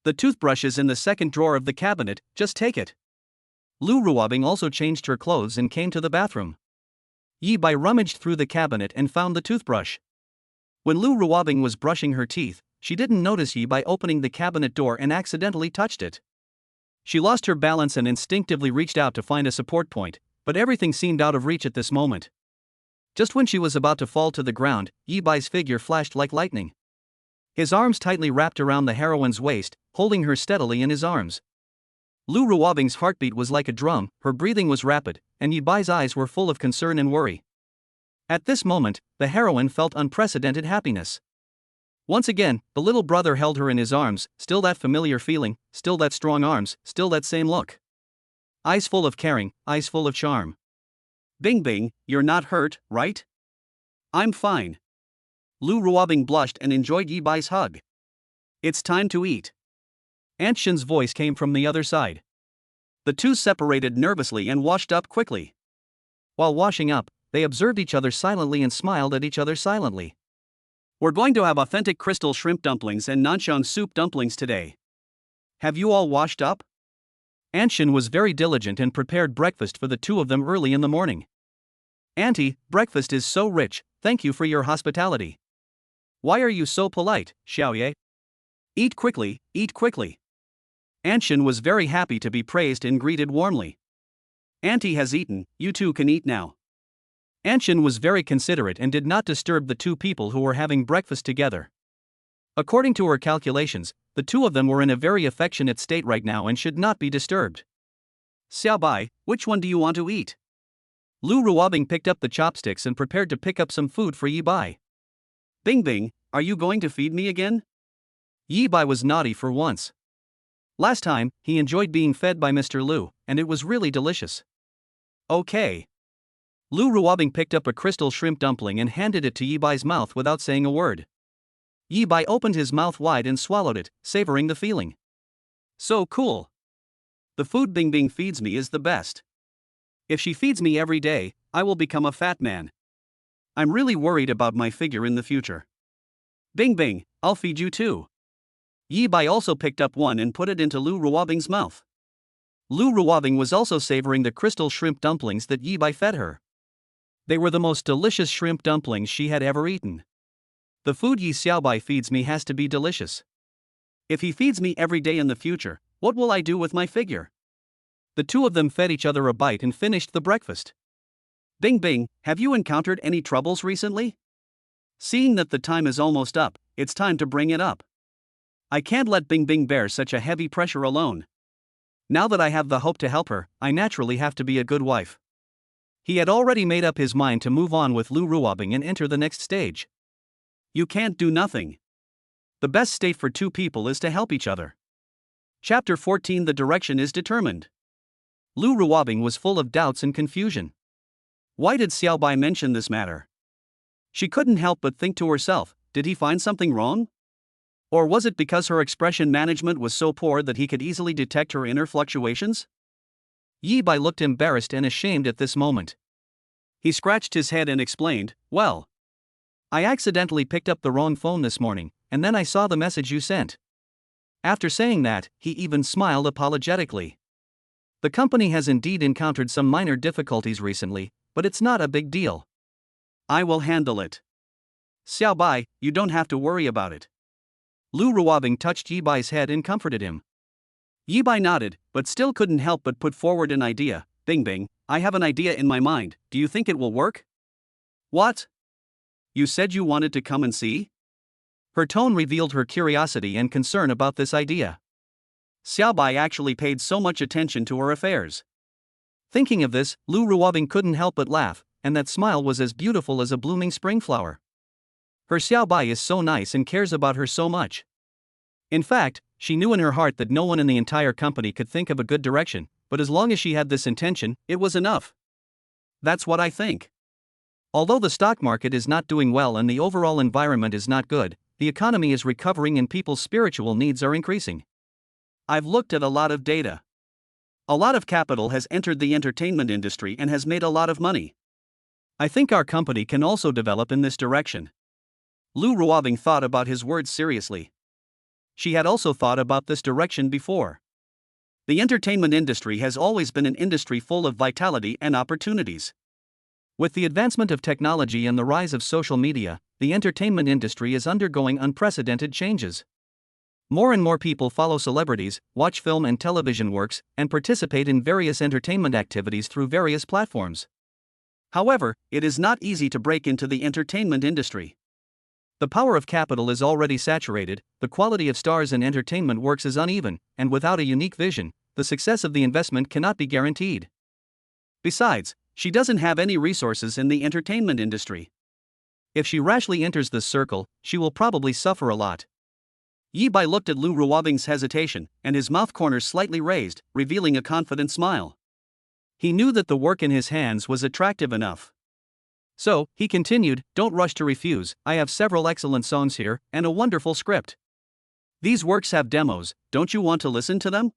The toothbrush is in the second drawer of the cabinet, just take it. Lu Ruobing also changed her clothes and came to the bathroom. Yibai rummaged through the cabinet and found the toothbrush. When Lu Ruobing was brushing her teeth, she didn't notice Yibai opening the cabinet door and accidentally touched it. She lost her balance and instinctively reached out to find a support point, but everything seemed out of reach at this moment. Just when she was about to fall to the ground, Yibai's figure flashed like lightning. His arms tightly wrapped around the heroine's waist, holding her steadily in his arms. Lu Ruobing's heartbeat was like a drum, her breathing was rapid, and Yi Bai's eyes were full of concern and worry. At this moment, the heroine felt unprecedented happiness. Once again, the little brother held her in his arms, still that familiar feeling, still that strong arms, still that same look. Eyes full of caring, eyes full of charm. Bing Bing, you're not hurt, right? I'm fine. Lu Ruobing blushed and enjoyed Yi Bai's hug. It's time to eat. Aunt Shen's voice came from the other side. The two separated nervously and washed up quickly. While washing up, they observed each other silently and smiled at each other silently. We're going to have authentic crystal shrimp dumplings and nanshang soup dumplings today. Have you all washed up? Aunt Shen was very diligent and prepared breakfast for the two of them early in the morning. Auntie, breakfast is so rich, thank you for your hospitality. Why are you so polite, Xiaoye? Eat quickly, eat quickly. Aunt Shen was very happy to be praised and greeted warmly. Auntie has eaten, you two can eat now. Aunt Shen was very considerate and did not disturb the two people who were having breakfast together. According to her calculations, the two of them were in a very affectionate state right now and should not be disturbed. Xiaobai, which one do you want to eat? Lu Ruobing picked up the chopsticks and prepared to pick up some food for Yi Bai. Bing Bing, are you going to feed me again? Yi Bai was naughty for once. Last time, he enjoyed being fed by Mr. Lu, and it was really delicious. Okay. Lu Ruobing picked up a crystal shrimp dumpling and handed it to Yi Bai's mouth without saying a word. Yi Bai opened his mouth wide and swallowed it, savoring the feeling. So cool. The food Bing Bing feeds me is the best. If she feeds me every day, I will become a fat man. I'm really worried about my figure in the future. Bing Bing, I'll feed you too. Yi Bai also picked up one and put it into Lu Ruobing's mouth. Lu Ruobing was also savoring the crystal shrimp dumplings that Yi Bai fed her. They were the most delicious shrimp dumplings she had ever eaten. The food Yi Xiaobai feeds me has to be delicious. If he feeds me every day in the future, what will I do with my figure? The two of them fed each other a bite and finished the breakfast. Bing Bing, have you encountered any troubles recently? Seeing that the time is almost up, it's time to bring it up. I can't let Bing Bing bear such a heavy pressure alone. Now that I have the hope to help her, I naturally have to be a good wife. He had already made up his mind to move on with Lu Ruobing and enter the next stage. You can't do nothing. The best state for two people is to help each other. Chapter 14. The direction is determined. Lu Ruobing was full of doubts and confusion. Why did Xiaobai mention this matter? She couldn't help but think to herself, did he find something wrong? Or was it because her expression management was so poor that he could easily detect her inner fluctuations? Yi Bai looked embarrassed and ashamed at this moment. He scratched his head and explained, well, I accidentally picked up the wrong phone this morning, and then I saw the message you sent. After saying that, he even smiled apologetically. The company has indeed encountered some minor difficulties recently, but it's not a big deal. I will handle it. Xiaobai, you don't have to worry about it. Lu Ruobing touched Yi Bai's head and comforted him. Yi Bai nodded, but still couldn't help but put forward an idea. Bing Bing, I have an idea in my mind, do you think it will work? What? You said you wanted to come and see? Her tone revealed her curiosity and concern about this idea. Xiaobai actually paid so much attention to her affairs. Thinking of this, Lu Ruobing couldn't help but laugh, and that smile was as beautiful as a blooming spring flower. Her Xiaobai is so nice and cares about her so much. In fact, she knew in her heart that no one in the entire company could think of a good direction, but as long as she had this intention, it was enough. That's what I think. Although the stock market is not doing well and the overall environment is not good, the economy is recovering and people's spiritual needs are increasing. I've looked at a lot of data. A lot of capital has entered the entertainment industry and has made a lot of money. I think our company can also develop in this direction. Lu Ruobing thought about his words seriously. She had also thought about this direction before. The entertainment industry has always been an industry full of vitality and opportunities. With the advancement of technology and the rise of social media, the entertainment industry is undergoing unprecedented changes. More and more people follow celebrities, watch film and television works, and participate in various entertainment activities through various platforms. However, it is not easy to break into the entertainment industry. The power of capital is already saturated, the quality of stars in entertainment works is uneven, and without a unique vision, the success of the investment cannot be guaranteed. Besides, she doesn't have any resources in the entertainment industry. If she rashly enters this circle, she will probably suffer a lot. Yi Bai looked at Lu Ruobing's hesitation, and his mouth corners slightly raised, revealing a confident smile. He knew that the work in his hands was attractive enough. So, he continued, "Don't rush to refuse, I have several excellent songs here, and a wonderful script. These works have demos, don't you want to listen to them?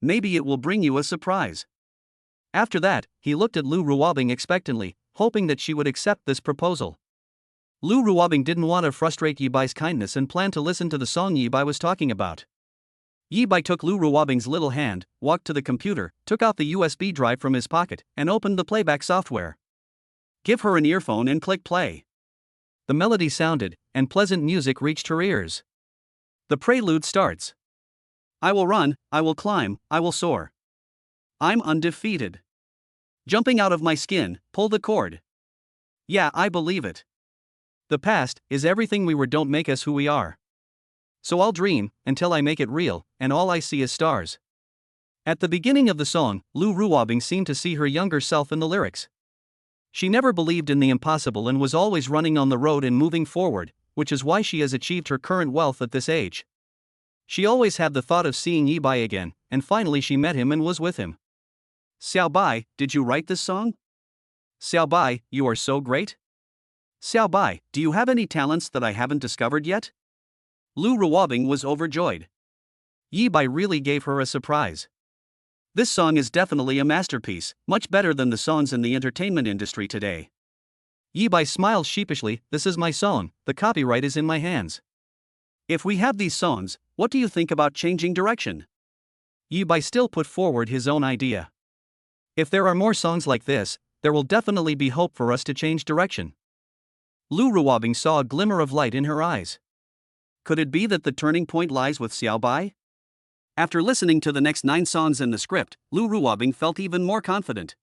Maybe it will bring you a surprise." After that, he looked at Lu Ruobing expectantly, hoping that she would accept this proposal. Lu Ruobing didn't want to frustrate Yi Bai's kindness and planned to listen to the song Yi Bai was talking about. Yi Bai took Lu Ruobing's little hand, walked to the computer, took out the USB drive from his pocket, and opened the playback software. "Give her an earphone and click play." The melody sounded, and pleasant music reached her ears. The prelude starts. "I will run, I will climb, I will soar. I'm undefeated. Jumping out of my skin, pull the cord. Yeah, I believe it. The past is everything we were, don't make us who we are. So I'll dream until I make it real, and all I see is stars." At the beginning of the song, Lu Ruobing seemed to see her younger self in the lyrics. She never believed in the impossible and was always running on the road and moving forward, which is why she has achieved her current wealth at this age. She always had the thought of seeing Yi Bai again, and finally she met him and was with him. "Xiao Bai, did you write this song? Xiao Bai, you are so great. Xiao Bai, do you have any talents that I haven't discovered yet?" Lu Ruobing was overjoyed. Yi Bai really gave her a surprise. This song is definitely a masterpiece, much better than the songs in the entertainment industry today. Yi Bai smiled sheepishly. "This is my song, the copyright is in my hands. If we have these songs, what do you think about changing direction?" Yi Bai still put forward his own idea. "If there are more songs like this, there will definitely be hope for us to change direction." Lu Ruobing saw a glimmer of light in her eyes. Could it be that the turning point lies with Xiao Bai? After listening to the next 9 songs in the script, Lu Ruobing felt even more confident.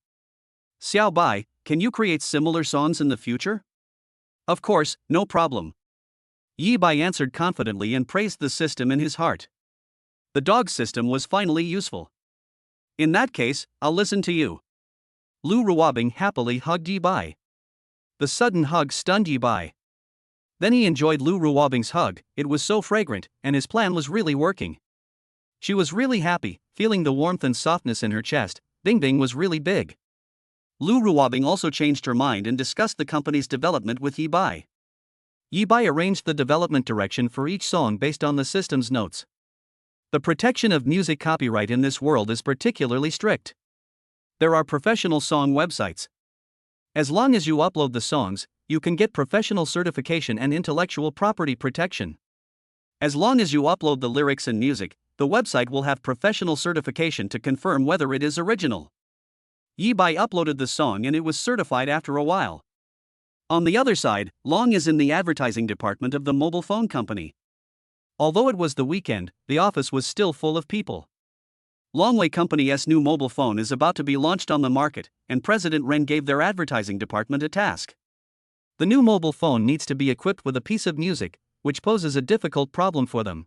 "Xiao Bai, can you create similar songs in the future?" "Of course, no problem." Yi Bai answered confidently and praised the system in his heart. The dog system was finally useful. "In that case, I'll listen to you." Lu Ruobing happily hugged Yi Bai. The sudden hug stunned Yi Bai. Then he enjoyed Lu Ruobing's hug, it was so fragrant, and his plan was really working. She was really happy, feeling the warmth and softness in her chest. Bing Bing was really big. Lu Ruobing also changed her mind and discussed the company's development with Yi Bai. Yi Bai arranged the development direction for each song based on the system's notes. The protection of music copyright in this world is particularly strict. There are professional song websites. As long as you upload the songs, you can get professional certification and intellectual property protection. As long as you upload the lyrics and music, the website will have professional certification to confirm whether it is original. Yi Bai uploaded the song and it was certified after a while. On the other side, Long is in the advertising department of the mobile phone company. Although it was the weekend, the office was still full of people. Longway Company's new mobile phone is about to be launched on the market, and President Ren gave their advertising department a task. The new mobile phone needs to be equipped with a piece of music, which poses a difficult problem for them.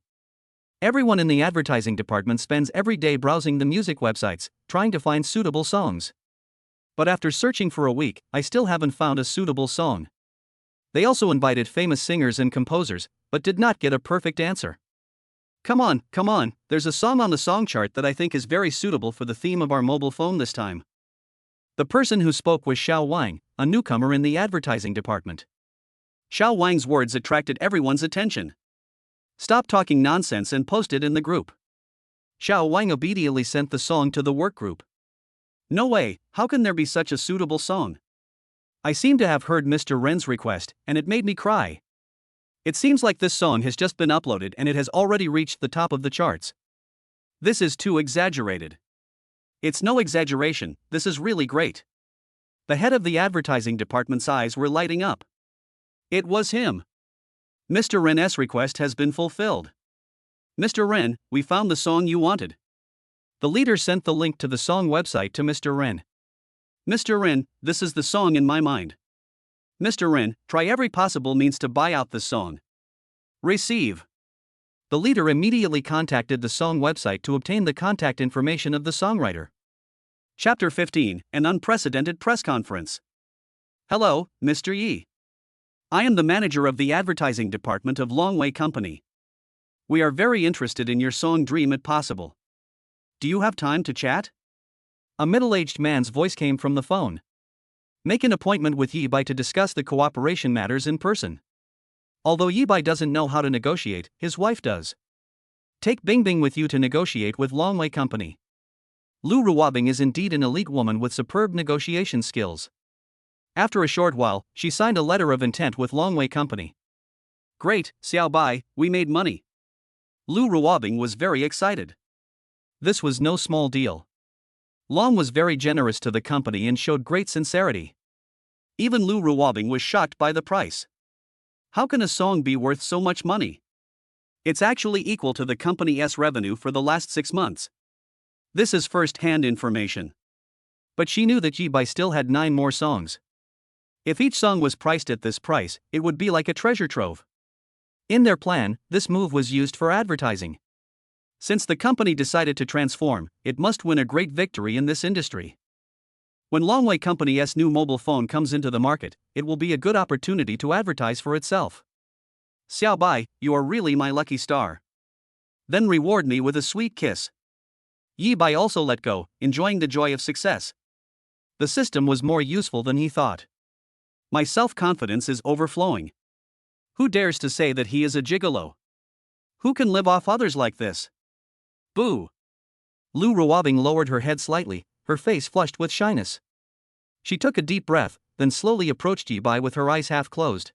Everyone in the advertising department spends every day browsing the music websites, trying to find suitable songs. But after searching for a week, I still haven't found a suitable song. They also invited famous singers and composers, but did not get a perfect answer. Come on, there's a song on the song chart that I think is very suitable for the theme of our mobile phone this time." The person who spoke was Xiao Wang, a newcomer in the advertising department. Xiao Wang's words attracted everyone's attention. "Stop talking nonsense and post it in the group." Xiao Wang obediently sent the song to the work group. "No way, how can there be such a suitable song? I seem to have heard Mr. Ren's request, and it made me cry. It seems like this song has just been uploaded and it has already reached the top of the charts. This is too exaggerated." "It's no exaggeration, this is really great." The head of the advertising department's eyes were lighting up. It was him. "Mr. Ren's request has been fulfilled. Mr. Ren, we found the song you wanted." The leader sent the link to the song website to Mr. Ren. "Mr. Ren, this is the song in my mind. Mr. Ren, try every possible means to buy out this song. Receive." The leader immediately contacted the song website to obtain the contact information of the songwriter. Chapter 15, An Unprecedented Press Conference. Hello, Mr. Yi. I am the manager of the advertising department of Longway Company. We are very interested in your song Dream It Possible. Do you have time to chat? A middle-aged man's voice came from the phone. Make an appointment with Yi Bai to discuss the cooperation matters in person. Although Yi Bai doesn't know how to negotiate, his wife does. Take Bingbing with you to negotiate with Longway Company. Lu Ruobing is indeed an elite woman with superb negotiation skills. After a short while, she signed a letter of intent with Longway Company. Great, Xiao Bai, we made money. Lu Ruobing was very excited. This was no small deal. Long was very generous to the company and showed great sincerity. Even Lu Ruobing was shocked by the price. How can a song be worth so much money? It's actually equal to the company's revenue for the last 6 months. This is first-hand information. But she knew that Yi Bai still had 9 more songs. If each song was priced at this price, it would be like a treasure trove. In their plan, this move was used for advertising. Since the company decided to transform, it must win a great victory in this industry. When Longway Company's new mobile phone comes into the market, it will be a good opportunity to advertise for itself. Xiao Bai, you are really my lucky star. Then reward me with a sweet kiss. Yi Bai also let go, enjoying the joy of success. The system was more useful than he thought. My self-confidence is overflowing. Who dares to say that he is a gigolo? Who can live off others like this? Boo! Lu Ruobing lowered her head slightly, her face flushed with shyness. She took a deep breath, then slowly approached Yi Bai with her eyes half closed.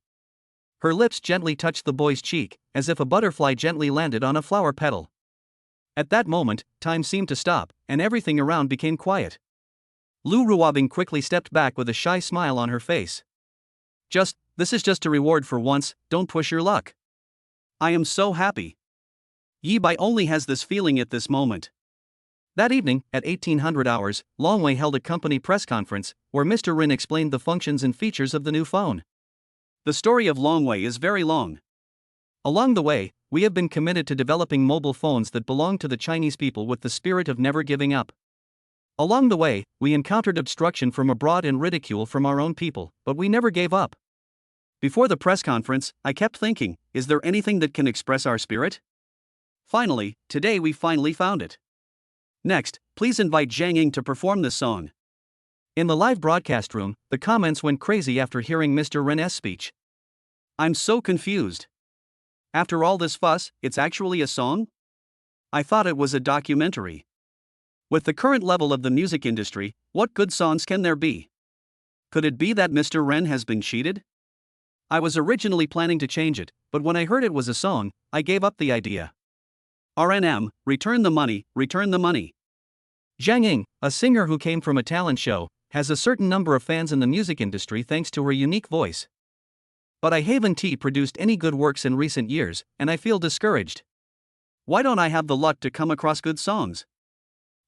Her lips gently touched the boy's cheek, as if a butterfly gently landed on a flower petal. At that moment, time seemed to stop, and everything around became quiet. Lu Ruobing quickly stepped back with a shy smile on her face. This is just a reward for once, don't push your luck. I am so happy. Yi Bai only has this feeling at this moment. That evening, at 1800 hours, Longway held a company press conference, where Mr. Rin explained the functions and features of the new phone. The story of Longway is very long. Along the way, we have been committed to developing mobile phones that belong to the Chinese people with the spirit of never giving up. Along the way, we encountered obstruction from abroad and ridicule from our own people, but we never gave up. Before the press conference, I kept thinking, is there anything that can express our spirit? Finally, today we finally found it. Next, please invite Zhang Ying to perform this song. In the live broadcast room, the comments went crazy after hearing Mr. Ren's speech. I'm so confused. After all this fuss, it's actually a song? I thought it was a documentary. With the current level of the music industry, what good songs can there be? Could it be that Mr. Ren has been cheated? I was originally planning to change it, but when I heard it was a song, I gave up the idea. RNM, return the money, return the money. Zhang Ying, a singer who came from a talent show, has a certain number of fans in the music industry thanks to her unique voice. But I haven't produced any good works in recent years, and I feel discouraged. Why don't I have the luck to come across good songs?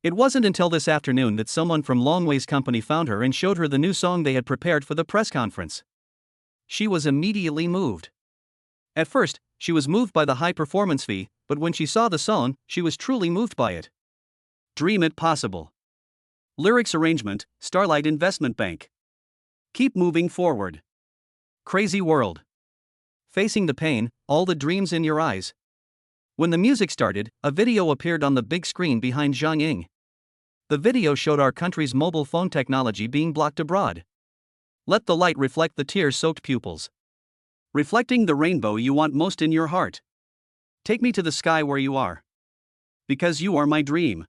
It wasn't until this afternoon that someone from Longway's company found her and showed her the new song they had prepared for the press conference. She was immediately moved. At first, she was moved by the high performance fee, but when she saw the song, she was truly moved by it. Dream It Possible. Lyrics arrangement, Starlight Investment Bank. Keep moving forward. Crazy world. Facing the pain, all the dreams in your eyes. When the music started, a video appeared on the big screen behind Zhang Ying. The video showed our country's mobile phone technology being blocked abroad. Let the light reflect the tear-soaked pupils. Reflecting the rainbow you want most in your heart. Take me to the sky where you are. Because you are my dream.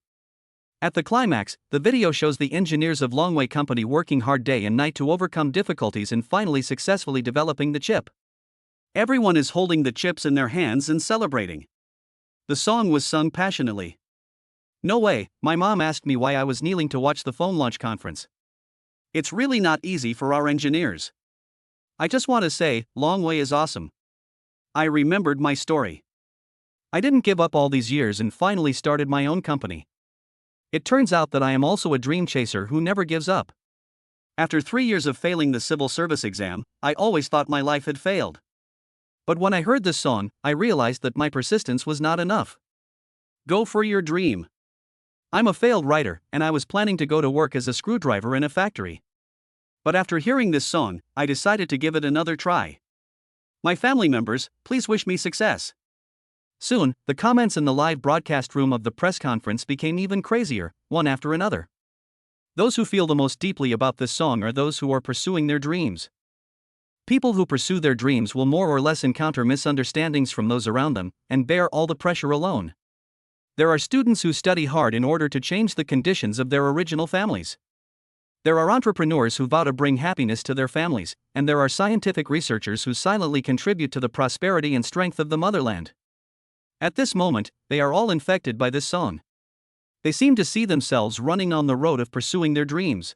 At the climax, the video shows the engineers of Longway Company working hard day and night to overcome difficulties and finally successfully developing the chip. Everyone is holding the chips in their hands and celebrating. The song was sung passionately. No way, my mom asked me why I was kneeling to watch the phone launch conference. It's really not easy for our engineers. I just want to say, Longway is awesome. I remembered my story. I didn't give up all these years and finally started my own company. It turns out that I am also a dream chaser who never gives up. After 3 years of failing the civil service exam, I always thought my life had failed. But when I heard this song, I realized that my persistence was not enough. Go for your dream. I'm a failed writer, and I was planning to go to work as a screwdriver in a factory. But after hearing this song, I decided to give it another try. My family members, please wish me success. Soon, the comments in the live broadcast room of the press conference became even crazier, one after another. Those who feel the most deeply about this song are those who are pursuing their dreams. People who pursue their dreams will more or less encounter misunderstandings from those around them, and bear all the pressure alone. There are students who study hard in order to change the conditions of their original families. There are entrepreneurs who vow to bring happiness to their families, and there are scientific researchers who silently contribute to the prosperity and strength of the motherland. At this moment, they are all infected by this song. They seem to see themselves running on the road of pursuing their dreams.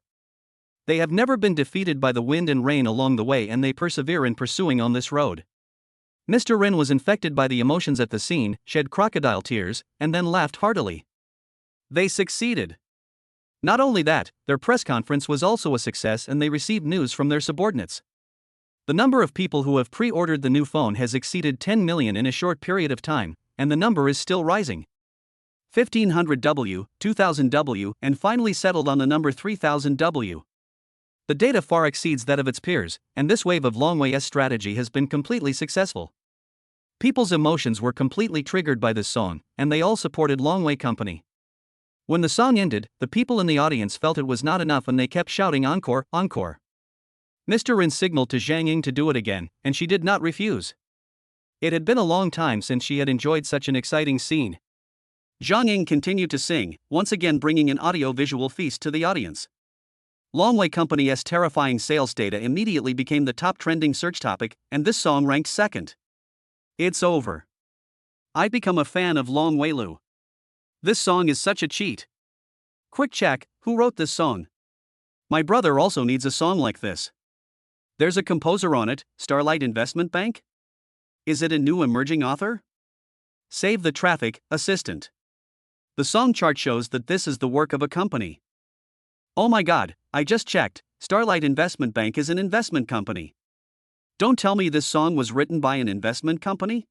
They have never been defeated by the wind and rain along the way, and they persevere in pursuing on this road. Mr. Rin was infected by the emotions at the scene, shed crocodile tears, and then laughed heartily. They succeeded. Not only that, their press conference was also a success, and they received news from their subordinates. The number of people who have pre-ordered the new phone has exceeded 10 million in a short period of time, and the number is still rising. 1500W, 2000W, and finally settled on the number 3000W. The data far exceeds that of its peers, and this wave of Longway's strategy has been completely successful. People's emotions were completely triggered by this song, and they all supported Longway Company. When the song ended, the people in the audience felt it was not enough and they kept shouting encore, encore. Mr. Rin signaled to Zhang Ying to do it again, and she did not refuse. It had been a long time since she had enjoyed such an exciting scene. Zhang Ying continued to sing, once again bringing an audio-visual feast to the audience. Longway Company's terrifying sales data immediately became the top trending search topic, and this song ranked second. It's over. I've become a fan of Longway Lu. This song is such a cheat. Quick check, who wrote this song? My brother also needs a song like this. There's a composer on it, Starlight Investment Bank? Is it a new emerging author? Save the traffic, assistant. The song chart shows that this is the work of a company. Oh my god, I just checked, Starlight Investment Bank is an investment company. Don't tell me this song was written by an investment company?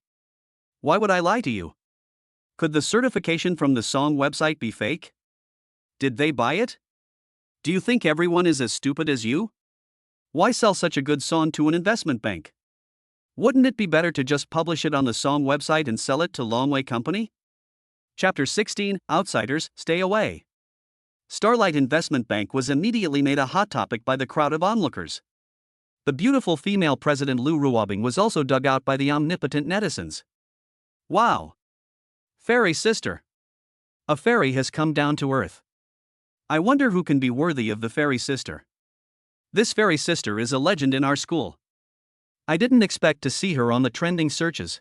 Why would I lie to you? Could the certification from the song website be fake? Did they buy it? Do you think everyone is as stupid as you? Why sell such a good song to an investment bank? Wouldn't it be better to just publish it on the song website and sell it to Longway Company? Chapter 16, Outsiders, Stay Away. Starlight Investment Bank was immediately made a hot topic by the crowd of onlookers. The beautiful female president Lu Ruobing was also dug out by the omnipotent netizens. Wow! Fairy sister. A fairy has come down to earth. I wonder who can be worthy of the fairy sister. This fairy sister is a legend in our school. I didn't expect to see her on the trending searches.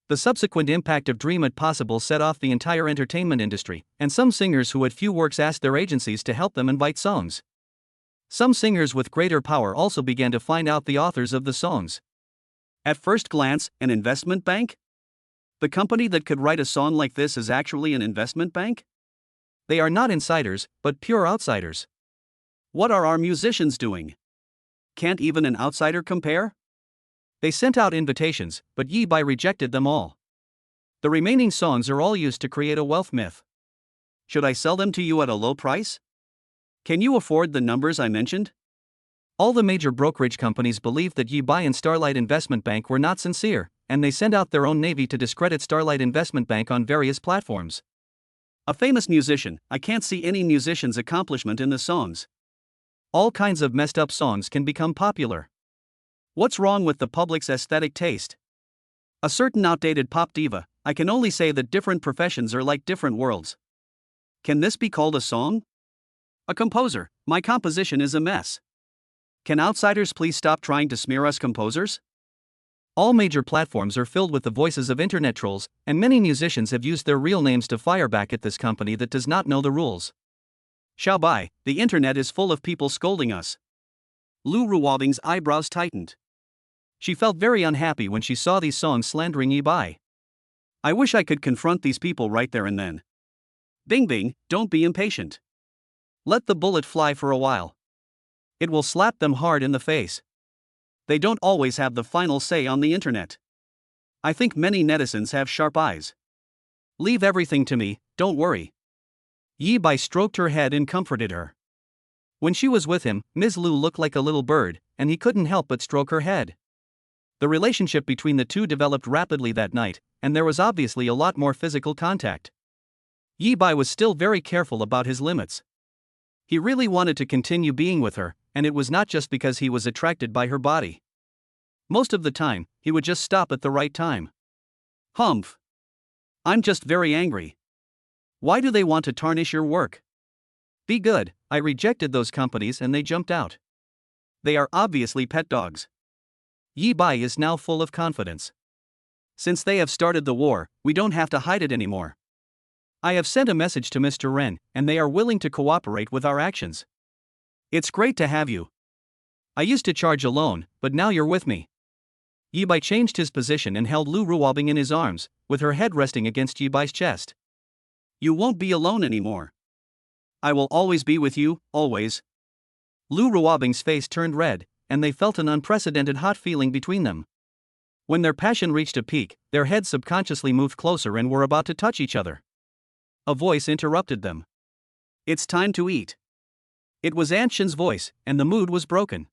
The subsequent impact of Dream It Possible set off the entire entertainment industry, and some singers who had few works asked their agencies to help them invite songs. Some singers with greater power also began to find out the authors of the songs. At first glance, an investment bank? The company that could write a song like this is actually an investment bank? They are not insiders, but pure outsiders. What are our musicians doing? Can't even an outsider compare? They sent out invitations, but Yi Bai rejected them all. The remaining songs are all used to create a wealth myth. Should I sell them to you at a low price? Can you afford the numbers I mentioned? All the major brokerage companies believed that Yi Bai and Starlight Investment Bank were not sincere, and they sent out their own navy to discredit Starlight Investment Bank on various platforms. A famous musician, I can't see any musician's accomplishment in the songs. All kinds of messed up songs can become popular. What's wrong with the public's aesthetic taste? A certain outdated pop diva, I can only say that different professions are like different worlds. Can this be called a song? A composer, my composition is a mess. Can outsiders please stop trying to smear us composers? All major platforms are filled with the voices of internet trolls, and many musicians have used their real names to fire back at this company that does not know the rules. Xiaobai, the internet is full of people scolding us. Lu Ruobing's eyebrows tightened. She felt very unhappy when she saw these songs slandering Yi Bai. I wish I could confront these people right there and then. Bing Bing, don't be impatient. Let the bullet fly for a while. It will slap them hard in the face. They don't always have the final say on the internet. I think many netizens have sharp eyes. Leave everything to me, don't worry. Yi Bai stroked her head and comforted her. When she was with him, Ms. Lu looked like a little bird, and he couldn't help but stroke her head. The relationship between the two developed rapidly that night, and there was obviously a lot more physical contact. Yi Bai was still very careful about his limits. He really wanted to continue being with her, and it was not just because he was attracted by her body. Most of the time, he would just stop at the right time. Humph. I'm just very angry. Why do they want to tarnish your work? Be good, I rejected those companies and they jumped out. They are obviously pet dogs. Yi Bai is now full of confidence. Since they have started the war, we don't have to hide it anymore. I have sent a message to Mr. Ren, and they are willing to cooperate with our actions. It's great to have you. I used to charge alone, but now you're with me. Yi Bai changed his position and held Lu Ruobing in his arms, with her head resting against Yi Bai's chest. You won't be alone anymore. I will always be with you, always. Lu Ruobing's face turned red, and they felt an unprecedented hot feeling between them. When their passion reached a peak, their heads subconsciously moved closer and were about to touch each other. A voice interrupted them. It's time to eat. It was Anshin's voice, and the mood was broken.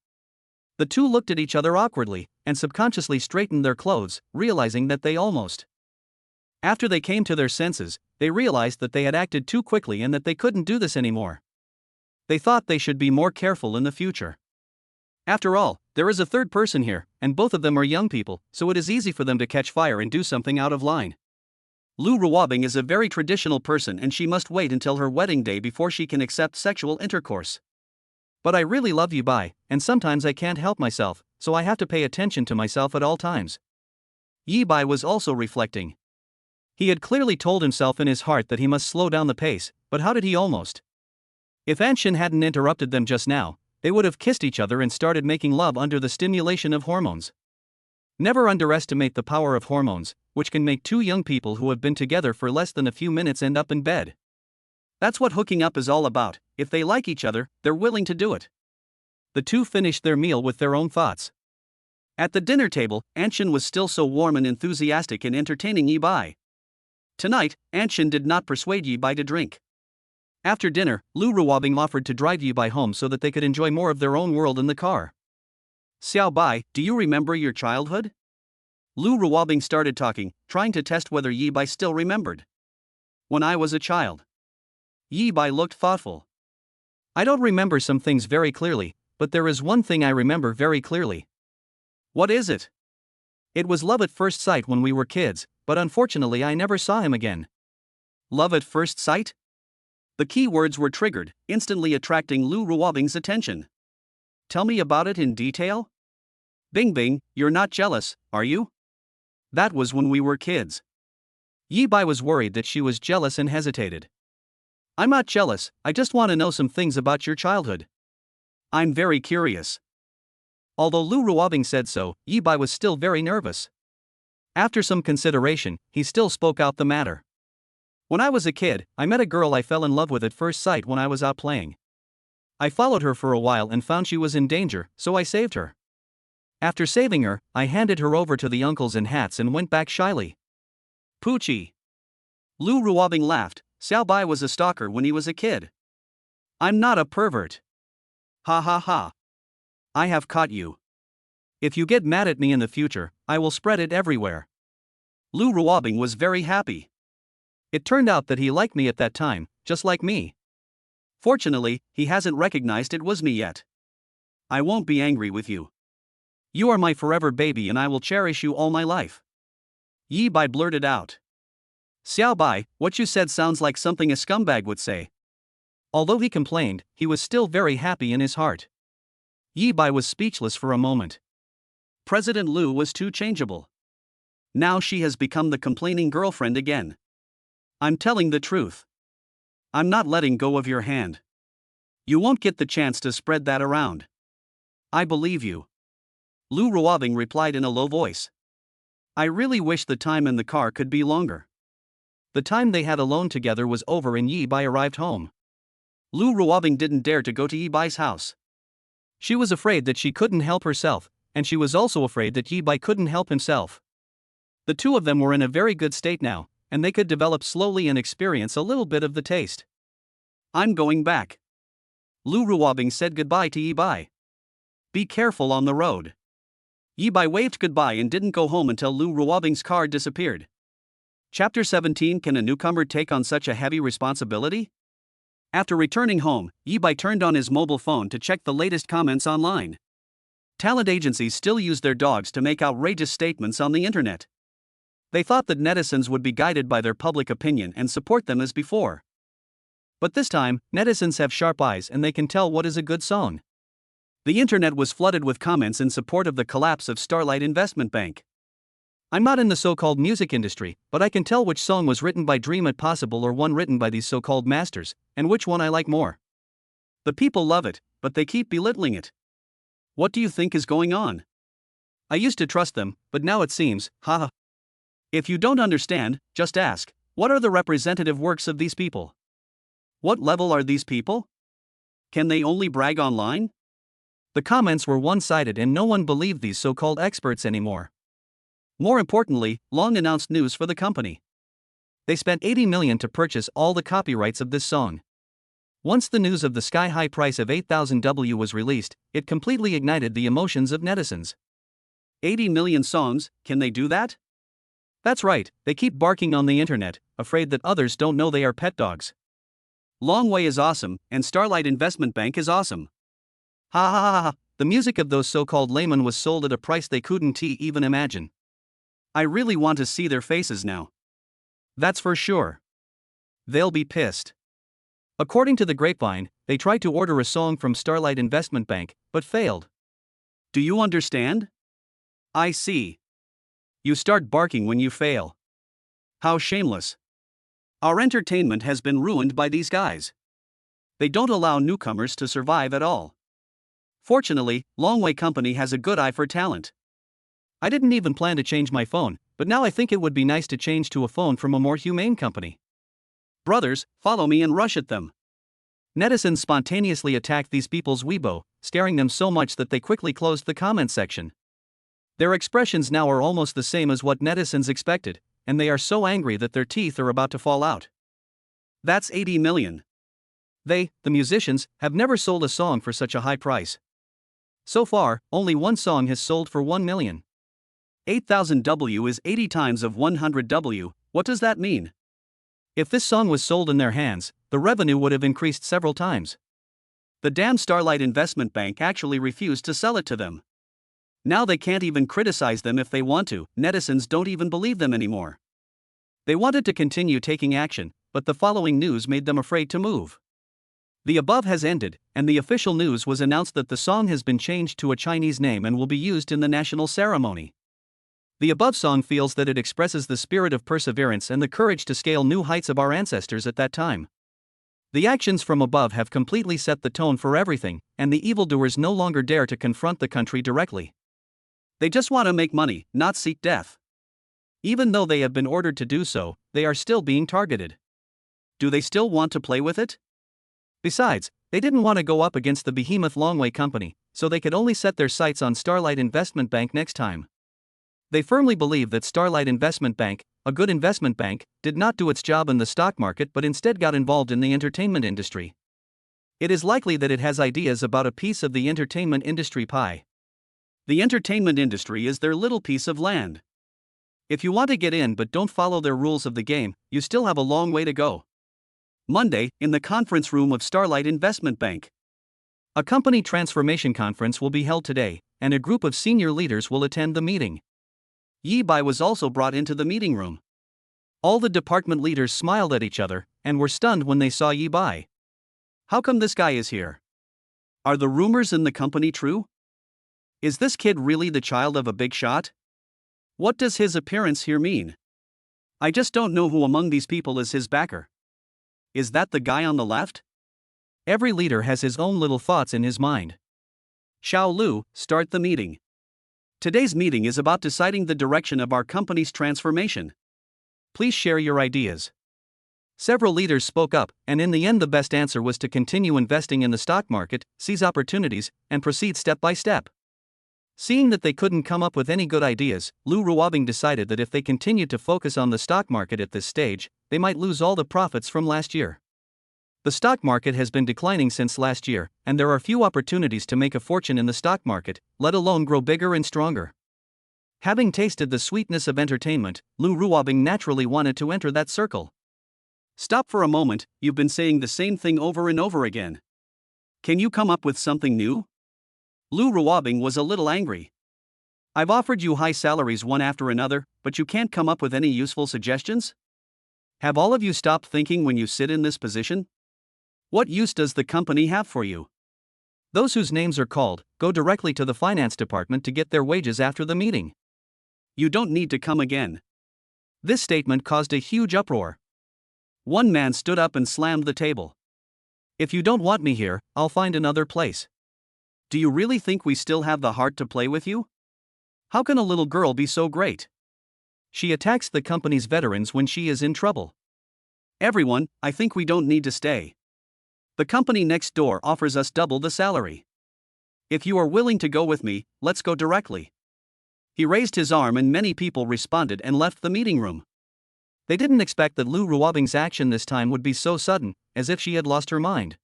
The two looked at each other awkwardly, and subconsciously straightened their clothes, realizing that they almost. After they came to their senses, they realized that they had acted too quickly and that they couldn't do this anymore. They thought they should be more careful in the future. After all, there is a third person here, and both of them are young people, so it is easy for them to catch fire and do something out of line. Lu Ruobing is a very traditional person and she must wait until her wedding day before she can accept sexual intercourse. But I really love Yi Bai, and sometimes I can't help myself, so I have to pay attention to myself at all times. Yi Bai was also reflecting. He had clearly told himself in his heart that he must slow down the pace, but how did he almost? If Anshin hadn't interrupted them just now, they would have kissed each other and started making love under the stimulation of hormones. Never underestimate the power of hormones, which can make two young people who have been together for less than a few minutes end up in bed. That's what hooking up is all about. If they like each other, they're willing to do it. The two finished their meal with their own thoughts. At the dinner table, Anshin was still so warm and enthusiastic in entertaining Yi Bai. Tonight, Anshin did not persuade Yi Bai to drink. After dinner, Lu Ruobing offered to drive Yi Bai home so that they could enjoy more of their own world in the car. Xiao Bai, do you remember your childhood? Lu Ruobing started talking, trying to test whether Yi Bai still remembered. When I was a child. Yi Bai looked thoughtful. I don't remember some things very clearly, but there is one thing I remember very clearly. What is it? It was love at first sight when we were kids, but unfortunately I never saw him again. Love at first sight? The key words were triggered, instantly attracting Lu Ruobing's attention. Tell me about it in detail? Bing Bing, you're not jealous, are you? That was when we were kids. Yi Bai was worried that she was jealous and hesitated. I'm not jealous, I just want to know some things about your childhood. I'm very curious. Although Lu Ruobing said so, Yi Bai was still very nervous. After some consideration, he still spoke out the matter. When I was a kid, I met a girl I fell in love with at first sight when I was out playing. I followed her for a while and found she was in danger, so I saved her. After saving her, I handed her over to the uncles in hats and went back shyly. Poochie. Lu Ruobing laughed. Xiao Bai was a stalker when he was a kid. I'm not a pervert. Ha ha ha. I have caught you. If you get mad at me in the future, I will spread it everywhere. Lu Ruobing was very happy. It turned out that he liked me at that time, just like me. Fortunately, he hasn't recognized it was me yet. I won't be angry with you. You are my forever baby and I will cherish you all my life. Yi Bai blurted out. Xiao Bai, what you said sounds like something a scumbag would say. Although he complained, he was still very happy in his heart. Yi Bai was speechless for a moment. President Lu was too changeable. Now she has become the complaining girlfriend again. I'm telling the truth. I'm not letting go of your hand. You won't get the chance to spread that around. I believe you. Lu Ruobing replied in a low voice. I really wish the time in the car could be longer. The time they had alone together was over and Yi Bai arrived home. Lu Ruobing didn't dare to go to Yi Bai's house. She was afraid that she couldn't help herself, and she was also afraid that Yi Bai couldn't help himself. The two of them were in a very good state now, and they could develop slowly and experience a little bit of the taste. I'm going back. Lu Ruobing said goodbye to Yi Bai. Be careful on the road. Yi Bai waved goodbye and didn't go home until Lu Ruobing's car disappeared. Chapter 17. Can a newcomer take on such a heavy responsibility? After returning home, Yi Bai turned on his mobile phone to check the latest comments online. Talent agencies still use their dogs to make outrageous statements on the internet. They thought that netizens would be guided by their public opinion and support them as before. But this time, netizens have sharp eyes and they can tell what is a good song. The internet was flooded with comments in support of the collapse of Starlight Investment Bank. I'm not in the so-called music industry, but I can tell which song was written by Dream It Possible or one written by these so-called masters, and which one I like more. The people love it, but they keep belittling it. What do you think is going on? I used to trust them, but now it seems, haha. If you don't understand, just ask, what are the representative works of these people? What level are these people? Can they only brag online? The comments were one-sided and no one believed these so-called experts anymore. More importantly, long announced news for the company. They spent $80 million to purchase all the copyrights of this song. Once the news of the sky-high price of $8,000 was released, it completely ignited the emotions of netizens. 80 million songs, can they do that? That's right, they keep barking on the internet, afraid that others don't know they are pet dogs. Long Way is awesome, and Starlight Investment Bank is awesome. Ha ha ha ha, the music of those so-called laymen was sold at a price they couldn't even imagine. I really want to see their faces now. That's for sure. They'll be pissed. According to the grapevine, they tried to order a song from Starlight Investment Bank, but failed. Do you understand? I see. You start barking when you fail. How shameless. Our entertainment has been ruined by these guys. They don't allow newcomers to survive at all. Fortunately, Longway Company has a good eye for talent. I didn't even plan to change my phone, but now I think it would be nice to change to a phone from a more humane company. Brothers, follow me and rush at them. Netizens spontaneously attacked these people's Weibo, scaring them so much that they quickly closed the comment section. Their expressions now are almost the same as what netizens expected, and they are so angry that their teeth are about to fall out. That's 80 million. They, the musicians, have never sold a song for such a high price. So far, only one song has sold for 1 million. 8,000 W is 80 times of 100 W, what does that mean? If this song was sold in their hands, the revenue would have increased several times. The damn Starlight Investment Bank actually refused to sell it to them. Now they can't even criticize them if they want to, netizens don't even believe them anymore. They wanted to continue taking action, but the following news made them afraid to move. The above has ended, and the official news was announced that the song has been changed to a Chinese name and will be used in the national ceremony. The above song feels that it expresses the spirit of perseverance and the courage to scale new heights of our ancestors at that time. The actions from above have completely set the tone for everything, and the evildoers no longer dare to confront the country directly. They just want to make money, not seek death. Even though they have been ordered to do so, they are still being targeted. Do they still want to play with it? Besides, they didn't want to go up against the behemoth Longway Company, so they could only set their sights on Starlight Investment Bank next time. They firmly believe that Starlight Investment Bank, a good investment bank, did not do its job in the stock market but instead got involved in the entertainment industry. It is likely that it has ideas about a piece of the entertainment industry pie. The entertainment industry is their little piece of land. If you want to get in but don't follow their rules of the game, you still have a long way to go. Monday, in the conference room of Starlight Investment Bank. A company transformation conference will be held today, and a group of senior leaders will attend the meeting. Yi Bai was also brought into the meeting room. All the department leaders smiled at each other, and were stunned when they saw Yi Bai. How come this guy is here? Are the rumors in the company true? Is this kid really the child of a big shot? What does his appearance here mean? I just don't know who among these people is his backer. Is that the guy on the left? Every leader has his own little thoughts in his mind. Xiao Lu, start the meeting. Today's meeting is about deciding the direction of our company's transformation. Please share your ideas. Several leaders spoke up, and in the end the best answer was to continue investing in the stock market, seize opportunities, and proceed step by step. Seeing that they couldn't come up with any good ideas, Lu Ruobing decided that if they continued to focus on the stock market at this stage, they might lose all the profits from last year. The stock market has been declining since last year, and there are few opportunities to make a fortune in the stock market, let alone grow bigger and stronger. Having tasted the sweetness of entertainment, Lu Ruobing naturally wanted to enter that circle. Stop for a moment, you've been saying the same thing over and over again. Can you come up with something new? Lu Ruobing was a little angry. I've offered you high salaries one after another, but you can't come up with any useful suggestions? Have all of you stopped thinking when you sit in this position? What use does the company have for you? Those whose names are called, go directly to the finance department to get their wages after the meeting. You don't need to come again. This statement caused a huge uproar. One man stood up and slammed the table. If you don't want me here, I'll find another place. Do you really think we still have the heart to play with you? How can a little girl be so great? She attacks the company's veterans when she is in trouble. Everyone, I think we don't need to stay. The company next door offers us double the salary. If you are willing to go with me, let's go directly. He raised his arm and many people responded and left the meeting room. They didn't expect that Lu Ruobing's action this time would be so sudden, as if she had lost her mind.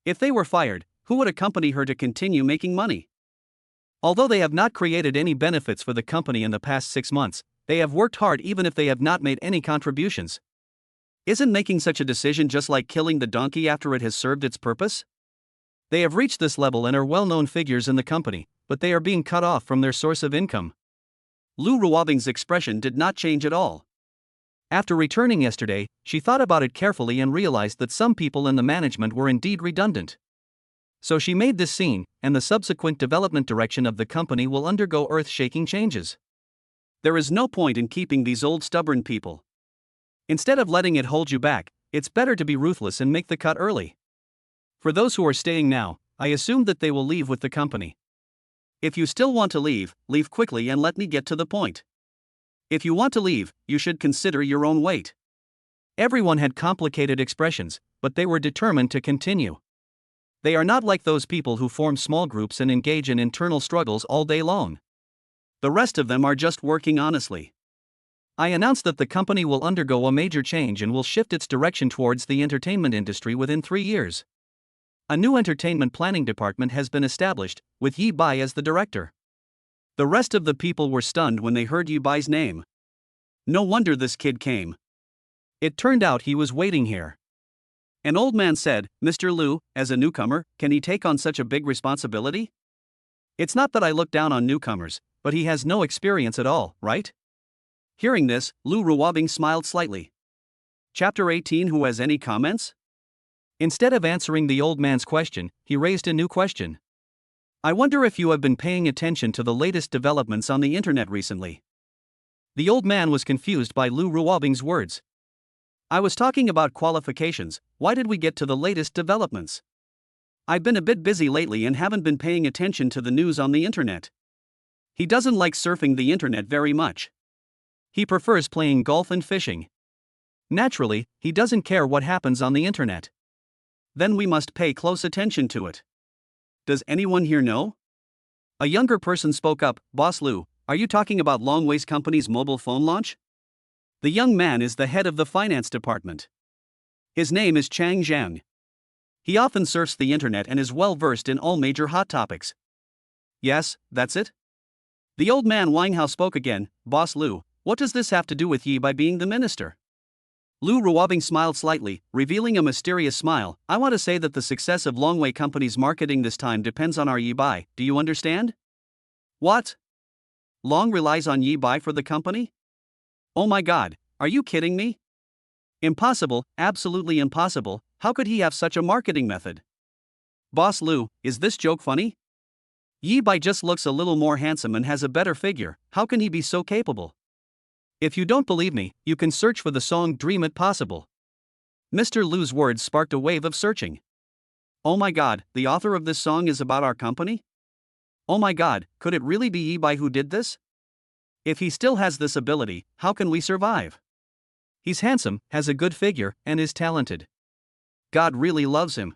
If they were fired, who would accompany her to continue making money? Although they have not created any benefits for the company in the past 6 months, they have worked hard even if they have not made any contributions. Isn't making such a decision just like killing the donkey after it has served its purpose? They have reached this level and are well-known figures in the company, but they are being cut off from their source of income. Lu Ruobing's expression did not change at all. After returning yesterday, she thought about it carefully and realized that some people in the management were indeed redundant. So she made this scene, and the subsequent development direction of the company will undergo earth-shaking changes. There is no point in keeping these old stubborn people. Instead of letting it hold you back, it's better to be ruthless and make the cut early. For those who are staying now, I assume that they will leave with the company. If you still want to leave, leave quickly and let me get to the point. If you want to leave, you should consider your own weight. Everyone had complicated expressions, but they were determined to continue. They are not like those people who form small groups and engage in internal struggles all day long. The rest of them are just working honestly. I announced that the company will undergo a major change and will shift its direction towards the entertainment industry within 3 years. A new entertainment planning department has been established, with Yi Bai as the director. The rest of the people were stunned when they heard Yi Bai's name. No wonder this kid came. It turned out he was waiting here. An old man said, "Mr. Lu, as a newcomer, can he take on such a big responsibility? It's not that I look down on newcomers, but he has no experience at all, right?" Hearing this, Lu Ruobing smiled slightly. Chapter 18. Who has any comments? Instead of answering the old man's question, he raised a new question. I wonder if you have been paying attention to the latest developments on the internet recently. The old man was confused by Lu Ruobing's words. I was talking about qualifications, why did we get to the latest developments? I've been a bit busy lately and haven't been paying attention to the news on the internet. He doesn't like surfing the internet very much. He prefers playing golf and fishing. Naturally, he doesn't care what happens on the internet. Then we must pay close attention to it. Does anyone here know? A younger person spoke up, Boss Lu, are you talking about Longway's company's mobile phone launch? The young man is the head of the finance department. His name is Chang Zhang. He often surfs the internet and is well versed in all major hot topics. Yes, that's it? The old man Wanghao spoke again, Boss Lu, what does this have to do with Yi Bai being the minister? Lu Ruobing smiled slightly, revealing a mysterious smile. I want to say that the success of Longway Company's marketing this time depends on our Yi Bai, do you understand? What? Long relies on Yi Bai for the company? Oh my god, are you kidding me? Impossible, absolutely impossible, how could he have such a marketing method? Boss Lu, is this joke funny? Yi Bai just looks a little more handsome and has a better figure, how can he be so capable? If you don't believe me, you can search for the song Dream It Possible. Mr. Lu's words sparked a wave of searching. Oh my god, the author of this song is about our company? Oh my god, could it really be Yi Bai who did this? If he still has this ability, how can we survive? He's handsome, has a good figure, and is talented. God really loves him.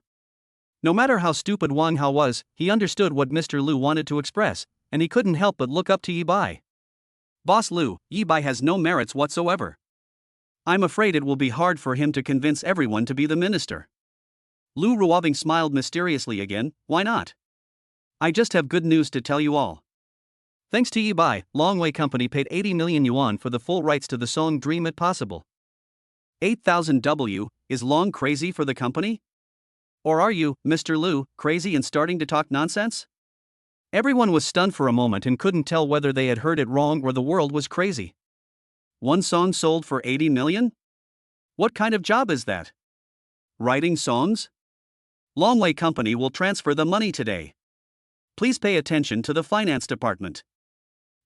No matter how stupid Wang Hao was, he understood what Mr. Lu wanted to express, and he couldn't help but look up to Yi Bai. Boss Lu, Yi Bai has no merits whatsoever. I'm afraid it will be hard for him to convince everyone to be the minister. Lu Ruobing smiled mysteriously again. Why not? I just have good news to tell you all. Thanks to Yi Bai, Longwei Company paid 80 million yuan for the full rights to the song Dream It Possible. 8,000 W, is Long crazy for the company? Or are you, Mr. Lu, crazy and starting to talk nonsense? Everyone was stunned for a moment and couldn't tell whether they had heard it wrong or the world was crazy. One song sold for 80 million? What kind of job is that? Writing songs? Longwei Company will transfer the money today. Please pay attention to the finance department.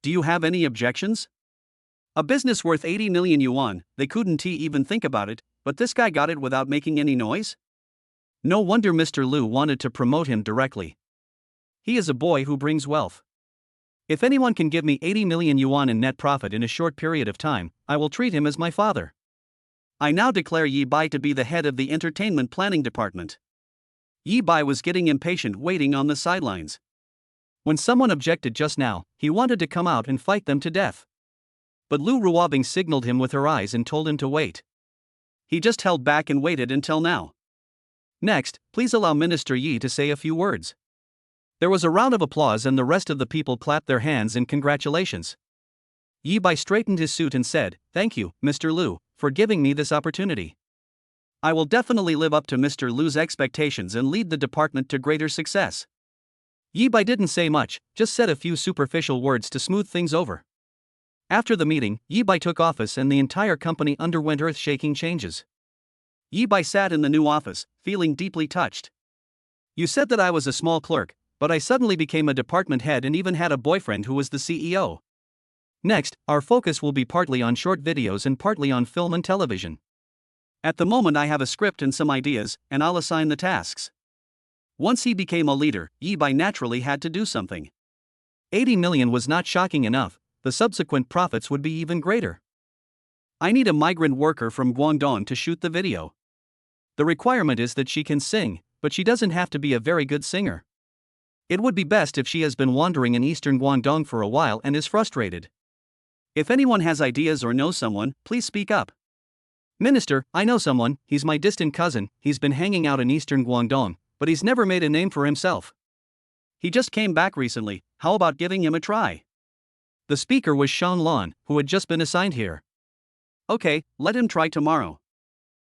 Do you have any objections? A business worth 80 million yuan, they couldn't even think about it, but this guy got it without making any noise? No wonder Mr. Lu wanted to promote him directly. He is a boy who brings wealth. If anyone can give me 80 million yuan in net profit in a short period of time, I will treat him as my father. I now declare Yi Bai to be the head of the entertainment planning department. Yi Bai was getting impatient waiting on the sidelines. When someone objected just now, he wanted to come out and fight them to death. But Lu Ruobing signaled him with her eyes and told him to wait. He just held back and waited until now. Next, please allow Minister Yi to say a few words. There was a round of applause and the rest of the people clapped their hands in congratulations. Yi Bai straightened his suit and said, "Thank you, Mr. Lu, for giving me this opportunity. I will definitely live up to Mr. Lu's expectations and lead the department to greater success." Yi Bai didn't say much, just said a few superficial words to smooth things over. After the meeting, Yi Bai took office and the entire company underwent earth-shaking changes. Yi Bai sat in the new office, feeling deeply touched. You said that I was a small clerk, but I suddenly became a department head and even had a boyfriend who was the CEO. Next, our focus will be partly on short videos and partly on film and television. At the moment I have a script and some ideas, and I'll assign the tasks. Once he became a leader, Yi Bai naturally had to do something. 80 million was not shocking enough, the subsequent profits would be even greater. I need a migrant worker from Guangdong to shoot the video. The requirement is that she can sing, but she doesn't have to be a very good singer. It would be best if she has been wandering in eastern Guangdong for a while and is frustrated. If anyone has ideas or knows someone, please speak up. Minister, I know someone, he's my distant cousin, he's been hanging out in eastern Guangdong, but he's never made a name for himself. He just came back recently, how about giving him a try? The speaker was Sean Lon, who had just been assigned here. Okay, let him try tomorrow.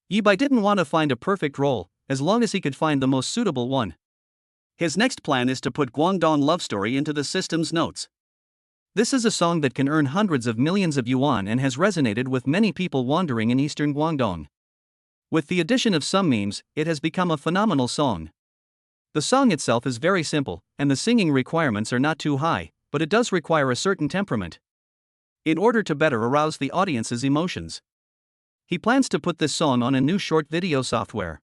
Yi Bai didn't want to find a perfect role, as long as he could find the most suitable one. His next plan is to put Guangdong Love Story into the system's notes. This is a song that can earn hundreds of millions of yuan and has resonated with many people wandering in eastern Guangdong. With the addition of some memes, it has become a phenomenal song. The song itself is very simple, and the singing requirements are not too high, but it does require a certain temperament. In order to better arouse the audience's emotions, he plans to put this song on a new short video software.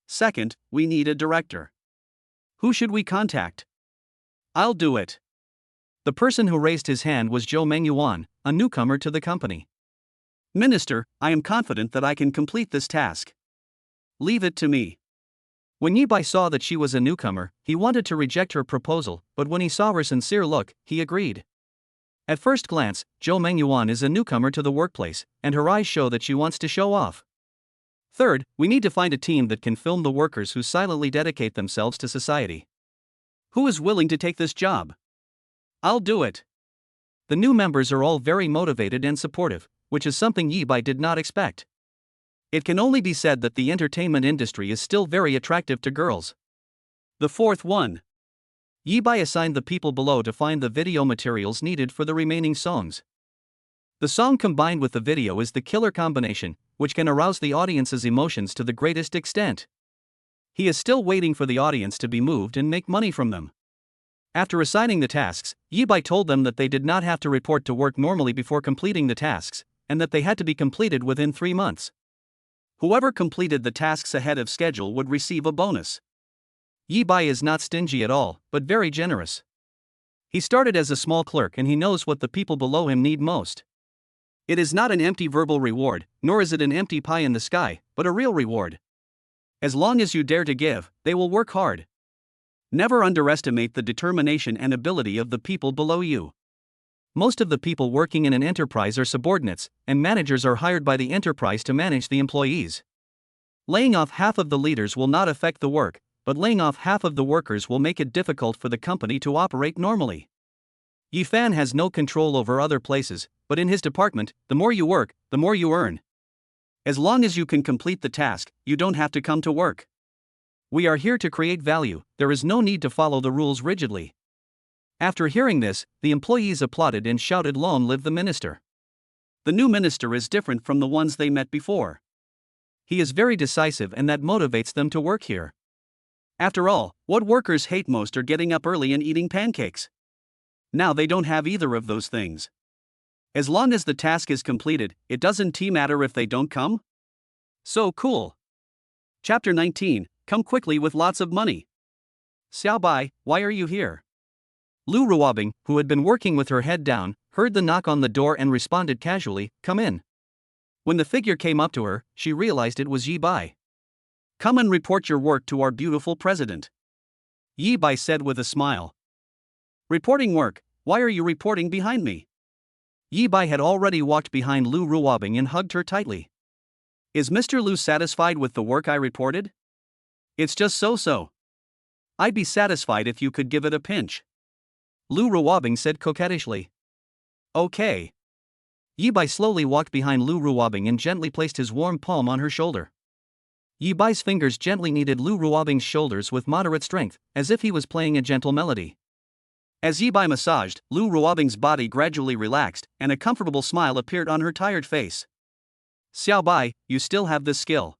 Second, we need a director. Who should we contact? I'll do it. The person who raised his hand was Zhou Mengyuan, a newcomer to the company. Minister, I am confident that I can complete this task. Leave it to me. When Yi Bai saw that she was a newcomer, he wanted to reject her proposal, but when he saw her sincere look, he agreed. At first glance, Zhou Mengyuan is a newcomer to the workplace, and her eyes show that she wants to show off. Third, we need to find a team that can film the workers who silently dedicate themselves to society. Who is willing to take this job? I'll do it. The new members are all very motivated and supportive, which is something Yi Bai did not expect. It can only be said that the entertainment industry is still very attractive to girls. The fourth one. Yi Bai assigned the people below to find the video materials needed for the remaining songs. The song combined with the video is the killer combination, which can arouse the audience's emotions to the greatest extent. He is still waiting for the audience to be moved and make money from them. After assigning the tasks, Yi Bai told them that they did not have to report to work normally before completing the tasks, and that they had to be completed within 3 months. Whoever completed the tasks ahead of schedule would receive a bonus. Yi Bai is not stingy at all, but very generous. He started as a small clerk and he knows what the people below him need most. It is not an empty verbal reward, nor is it an empty pie in the sky, but a real reward. As long as you dare to give, they will work hard. Never underestimate the determination and ability of the people below you. Most of the people working in an enterprise are subordinates, and managers are hired by the enterprise to manage the employees. Laying off half of the leaders will not affect the work, but laying off half of the workers will make it difficult for the company to operate normally. Yifan has no control over other places, but in his department, the more you work, the more you earn. As long as you can complete the task, you don't have to come to work. We are here to create value, there is no need to follow the rules rigidly. After hearing this, the employees applauded and shouted, "Long live the minister." The new minister is different from the ones they met before. He is very decisive and that motivates them to work here. After all, what workers hate most are getting up early and eating pancakes. Now they don't have either of those things. As long as the task is completed, it doesn't matter if they don't come. So cool. Chapter 19, Come quickly with lots of money. Xiao Bai, why are you here? Lu Ruobing, who had been working with her head down, heard the knock on the door and responded casually, "Come in." When the figure came up to her, she realized it was Yi Bai. "Come and report your work to our beautiful president," Yi Bai said with a smile. "Reporting work? Why are you reporting behind me?" Yi Bai had already walked behind Lu Ruobing and hugged her tightly. "Is Mr. Lu satisfied with the work I reported?" "It's just so-so. I'd be satisfied if you could give it a pinch," Lu Ruobing said coquettishly. "Okay." Yi Bai slowly walked behind Lu Ruobing and gently placed his warm palm on her shoulder. Yi Bai's fingers gently kneaded Lu Ruobing's shoulders with moderate strength, as if he was playing a gentle melody. As Yi Bai massaged, Lu Ruobing's body gradually relaxed, and a comfortable smile appeared on her tired face. "Xiao Bai, you still have this skill.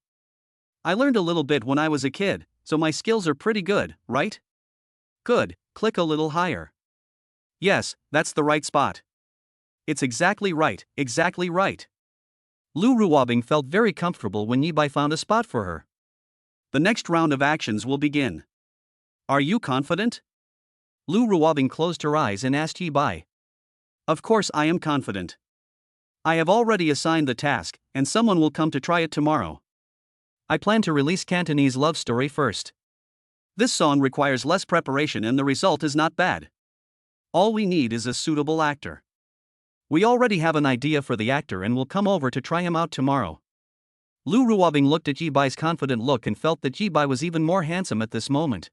I learned a little bit when I was a kid, so my skills are pretty good, right?" "Good, click a little higher." "Yes, that's the right spot." "It's exactly right, exactly right." Lu Ruobing felt very comfortable when Yi Bai found a spot for her. "The next round of actions will begin. Are you confident?" Lu Ruobing closed her eyes and asked Yi Bai. "Of course I am confident. I have already assigned the task, and someone will come to try it tomorrow. I plan to release Cantonese love story first. This song requires less preparation and the result is not bad. All we need is a suitable actor. We already have an idea for the actor and will come over to try him out tomorrow." Lu Ruobing looked at Yi Bai's confident look and felt that Yi Bai was even more handsome at this moment.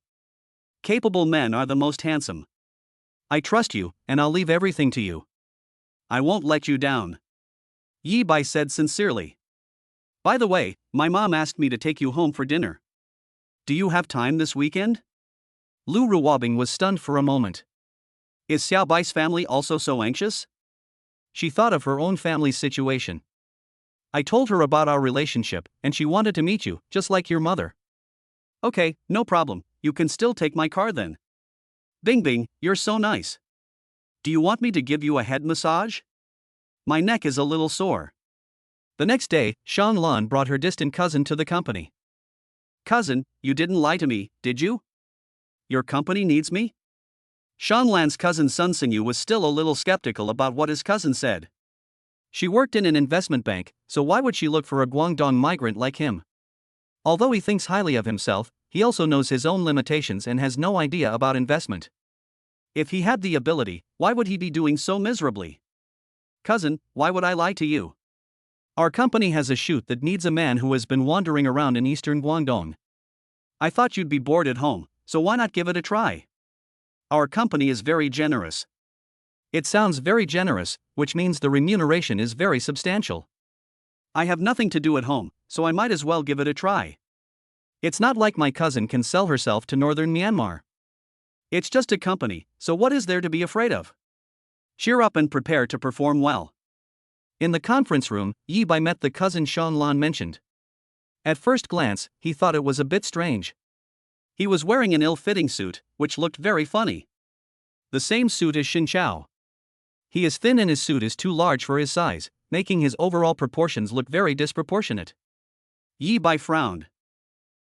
Capable men are the most handsome. I trust you, and I'll leave everything to you. I won't let you down, Yi Bai said sincerely. By the way, my mom asked me to take you home for dinner. Do you have time this weekend? Lu Ruobing was stunned for a moment. Is Xiao Bai's family also so anxious? She thought of her own family's situation. I told her about our relationship, and she wanted to meet you, just like your mother. Okay, no problem, you can still take my car then. Bing Bing, you're so nice. Do you want me to give you a head massage? My neck is a little sore. The next day, Shan Lan brought her distant cousin to the company. Cousin, you didn't lie to me, did you? Your company needs me? Shan Lan's cousin Sun Xingyu was still a little skeptical about what his cousin said. She worked in an investment bank, so why would she look for a Guangdong migrant like him? Although he thinks highly of himself, he also knows his own limitations and has no idea about investment. If he had the ability, why would he be doing so miserably? Cousin, why would I lie to you? Our company has a shoot that needs a man who has been wandering around in eastern Guangdong. I thought you'd be bored at home, so why not give it a try? Our company is very generous. It sounds very generous, which means the remuneration is very substantial. I have nothing to do at home, so I might as well give it a try. It's not like my cousin can sell herself to northern Myanmar. It's just a company, so what is there to be afraid of? Cheer up and prepare to perform well. In the conference room, Yi Bai met the cousin Shan Lan mentioned. At first glance, he thought it was a bit strange. He was wearing an ill-fitting suit, which looked very funny. The same suit as Xin Chao. He is thin and his suit is too large for his size, making his overall proportions look very disproportionate. Yi Bai frowned.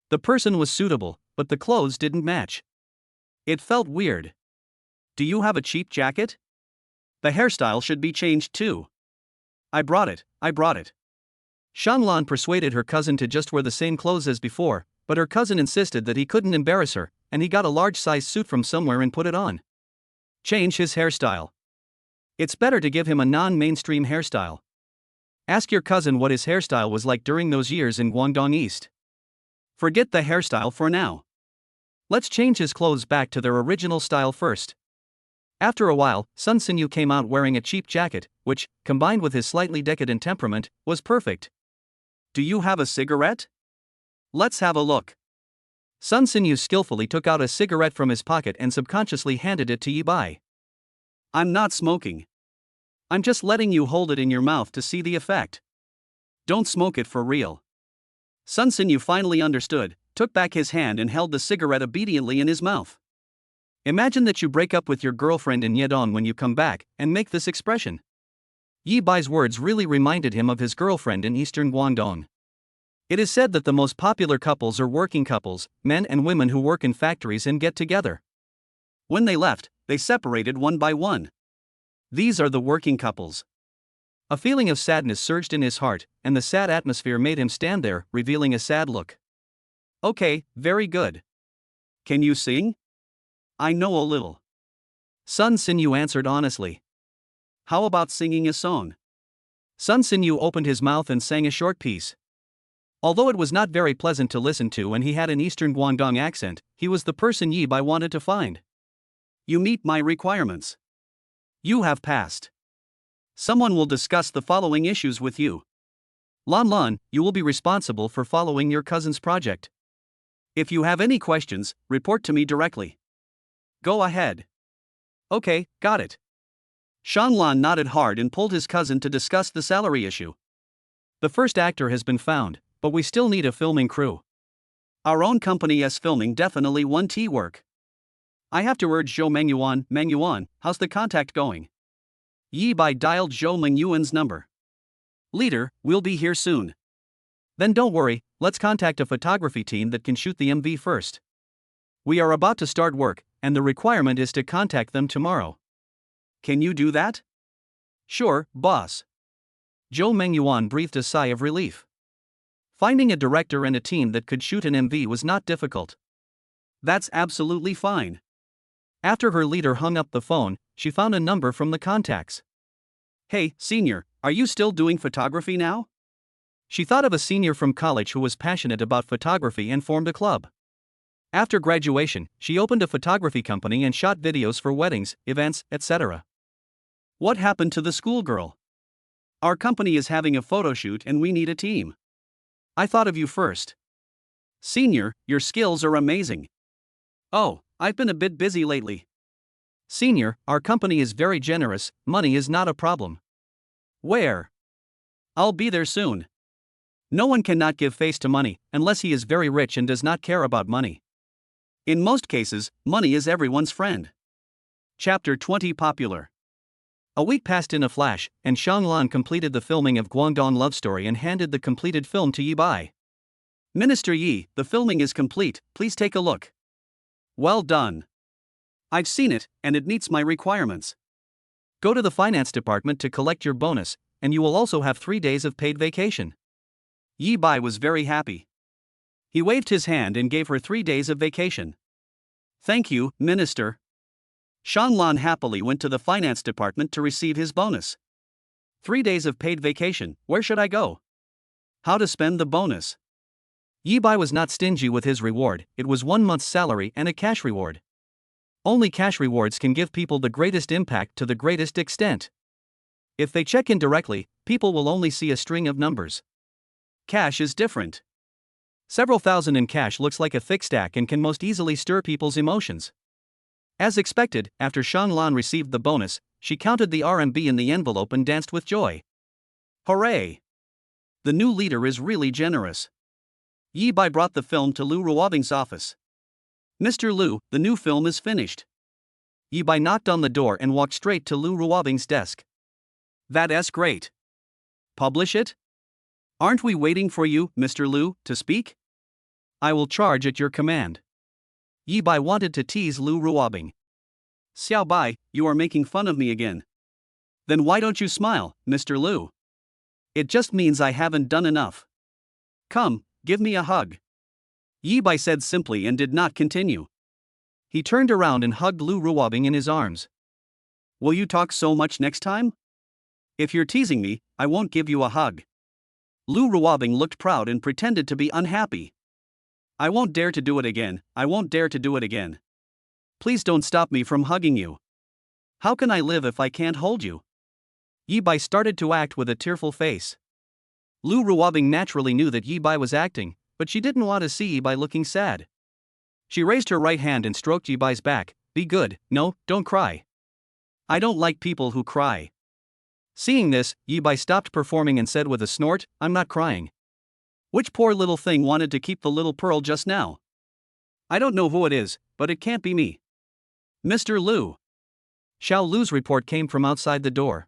The person was suitable, but the clothes didn't match. It felt weird. Do you have a cheap jacket? The hairstyle should be changed too. I brought it. Shan Lan persuaded her cousin to just wear the same clothes as before, but her cousin insisted that he couldn't embarrass her, and he got a large-sized suit from somewhere and put it on. Change his hairstyle. It's better to give him a non-mainstream hairstyle. Ask your cousin what his hairstyle was like during those years in Guangdong East. Forget the hairstyle for now. Let's change his clothes back to their original style first. After a while, Sun Xinyu came out wearing a cheap jacket, which, combined with his slightly decadent temperament, was perfect. Do you have a cigarette? Let's have a look. Sun Xinyu skillfully took out a cigarette from his pocket and subconsciously handed it to Yi Bai. I'm not smoking. I'm just letting you hold it in your mouth to see the effect. Don't smoke it for real. Sun Xinyu finally understood, took back his hand and held the cigarette obediently in his mouth. Imagine that you break up with your girlfriend in Yedong when you come back, and make this expression. Yi Bai's words really reminded him of his girlfriend in eastern Guangdong. It is said that the most popular couples are working couples, men and women who work in factories and get together. When they left, they separated one by one. These are the working couples. A feeling of sadness surged in his heart, and the sad atmosphere made him stand there, revealing a sad look. Okay, very good. Can you sing? I know a little. Sun Xinyu answered honestly. How about singing a song? Sun Xinyu opened his mouth and sang a short piece. Although it was not very pleasant to listen to and he had an eastern Guangdong accent, he was the person Yi Bai wanted to find. You meet my requirements. You have passed. Someone will discuss the following issues with you. Lan Lan, you will be responsible for following your cousin's project. If you have any questions, report to me directly. Go ahead. Okay, got it. Shan Lan nodded hard and pulled his cousin to discuss the salary issue. The first actor has been found, but we still need a filming crew. Our own company's filming definitely won work. I have to urge Zhou Mengyuan, how's the contact going? Yi Bai dialed Zhou Mengyuan's number. Leader, we'll be here soon. Then don't worry, let's contact a photography team that can shoot the MV first. We are about to start work, and the requirement is to contact them tomorrow. Can you do that? Sure, boss. Zhou Mengyuan breathed a sigh of relief. Finding a director and a team that could shoot an MV was not difficult. That's absolutely fine. After her leader hung up the phone, she found a number from the contacts. Hey, senior, are you still doing photography now? She thought of a senior from college who was passionate about photography and formed a club. After graduation, she opened a photography company and shot videos for weddings, events, etc. What happened to the schoolgirl? Our company is having a photo shoot and we need a team. I thought of you first. Senior, your skills are amazing. Oh, I've been a bit busy lately. Senior, our company is very generous, money is not a problem. Where? I'll be there soon. No one cannot give face to money, unless he is very rich and does not care about money. In most cases, money is everyone's friend. Chapter 20 Popular. A week passed in a flash, and Shang Lan completed the filming of Guangdong Love Story and handed the completed film to Yi Bai. Minister Yi, the filming is complete, please take a look. Well done. I've seen it, and it meets my requirements. Go to the finance department to collect your bonus, and you will also have 3 days of paid vacation. Yi Bai was very happy. He waved his hand and gave her 3 days of vacation. Thank you, Minister. Shan Lan happily went to the finance department to receive his bonus. 3 days of paid vacation, where should I go? How to spend the bonus? Yi Bai was not stingy with his reward, it was 1 month's salary and a cash reward. Only cash rewards can give people the greatest impact to the greatest extent. If they check in directly, people will only see a string of numbers. Cash is different. Several thousand in cash looks like a thick stack and can most easily stir people's emotions. As expected, after Shang Lan received the bonus, she counted the RMB in the envelope and danced with joy. Hooray! The new leader is really generous. Yi Bai brought the film to Lu Ruobing's office. Mr. Lu, the new film is finished. Yi Bai knocked on the door and walked straight to Lu Ruobing's desk. That's great. Publish it? Aren't we waiting for you, Mr. Lu, to speak? I will charge at your command. Yi Bai wanted to tease Lu Ruobing. Xiao Bai, you are making fun of me again. Then why don't you smile, Mr. Lu? It just means I haven't done enough. Come, give me a hug. Yi Bai said simply and did not continue. He turned around and hugged Lu Ruobing in his arms. Will you talk so much next time? If you're teasing me, I won't give you a hug. Lu Ruobing looked proud and pretended to be unhappy. I won't dare to do it again, I won't dare to do it again. Please don't stop me from hugging you. How can I live if I can't hold you? Yi Bai started to act with a tearful face. Lu Ruobing naturally knew that Yi Bai was acting, but she didn't want to see Yi Bai looking sad. She raised her right hand and stroked Yi Bai's back. Be good, no, don't cry. I don't like people who cry. Seeing this, Yi Bai stopped performing and said with a snort, I'm not crying. Which poor little thing wanted to keep the little pearl just now? I don't know who it is, but it can't be me. Mr. Lu. Xiao Lu's report came from outside the door.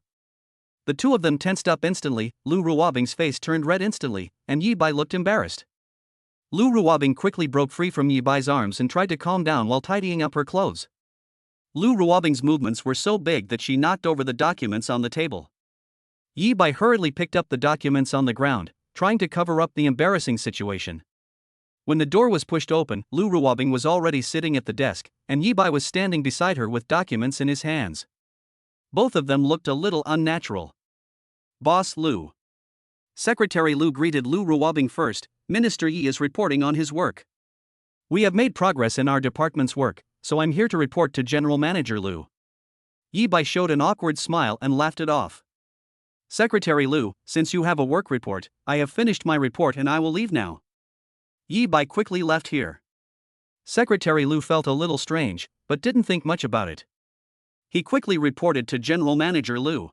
The two of them tensed up instantly. Lu Ruobing's face turned red instantly, and Yi Bai looked embarrassed. Lu Ruobing quickly broke free from Yi Bai's arms and tried to calm down while tidying up her clothes. Lu Ruobing's movements were so big that she knocked over the documents on the table. Yi Bai hurriedly picked up the documents on the ground, trying to cover up the embarrassing situation. When the door was pushed open, Lu Ruobing was already sitting at the desk, and Yi Bai was standing beside her with documents in his hands. Both of them looked a little unnatural. Boss Lu. Secretary Lu greeted Lu Ruobing first. Minister Yi is reporting on his work. We have made progress in our department's work, so I'm here to report to General Manager Lu. Yi Bai showed an awkward smile and laughed it off. Secretary Lu, since you have a work report, I have finished my report and I will leave now. Yi Bai quickly left here. Secretary Lu felt a little strange, but didn't think much about it. He quickly reported to General Manager Lu.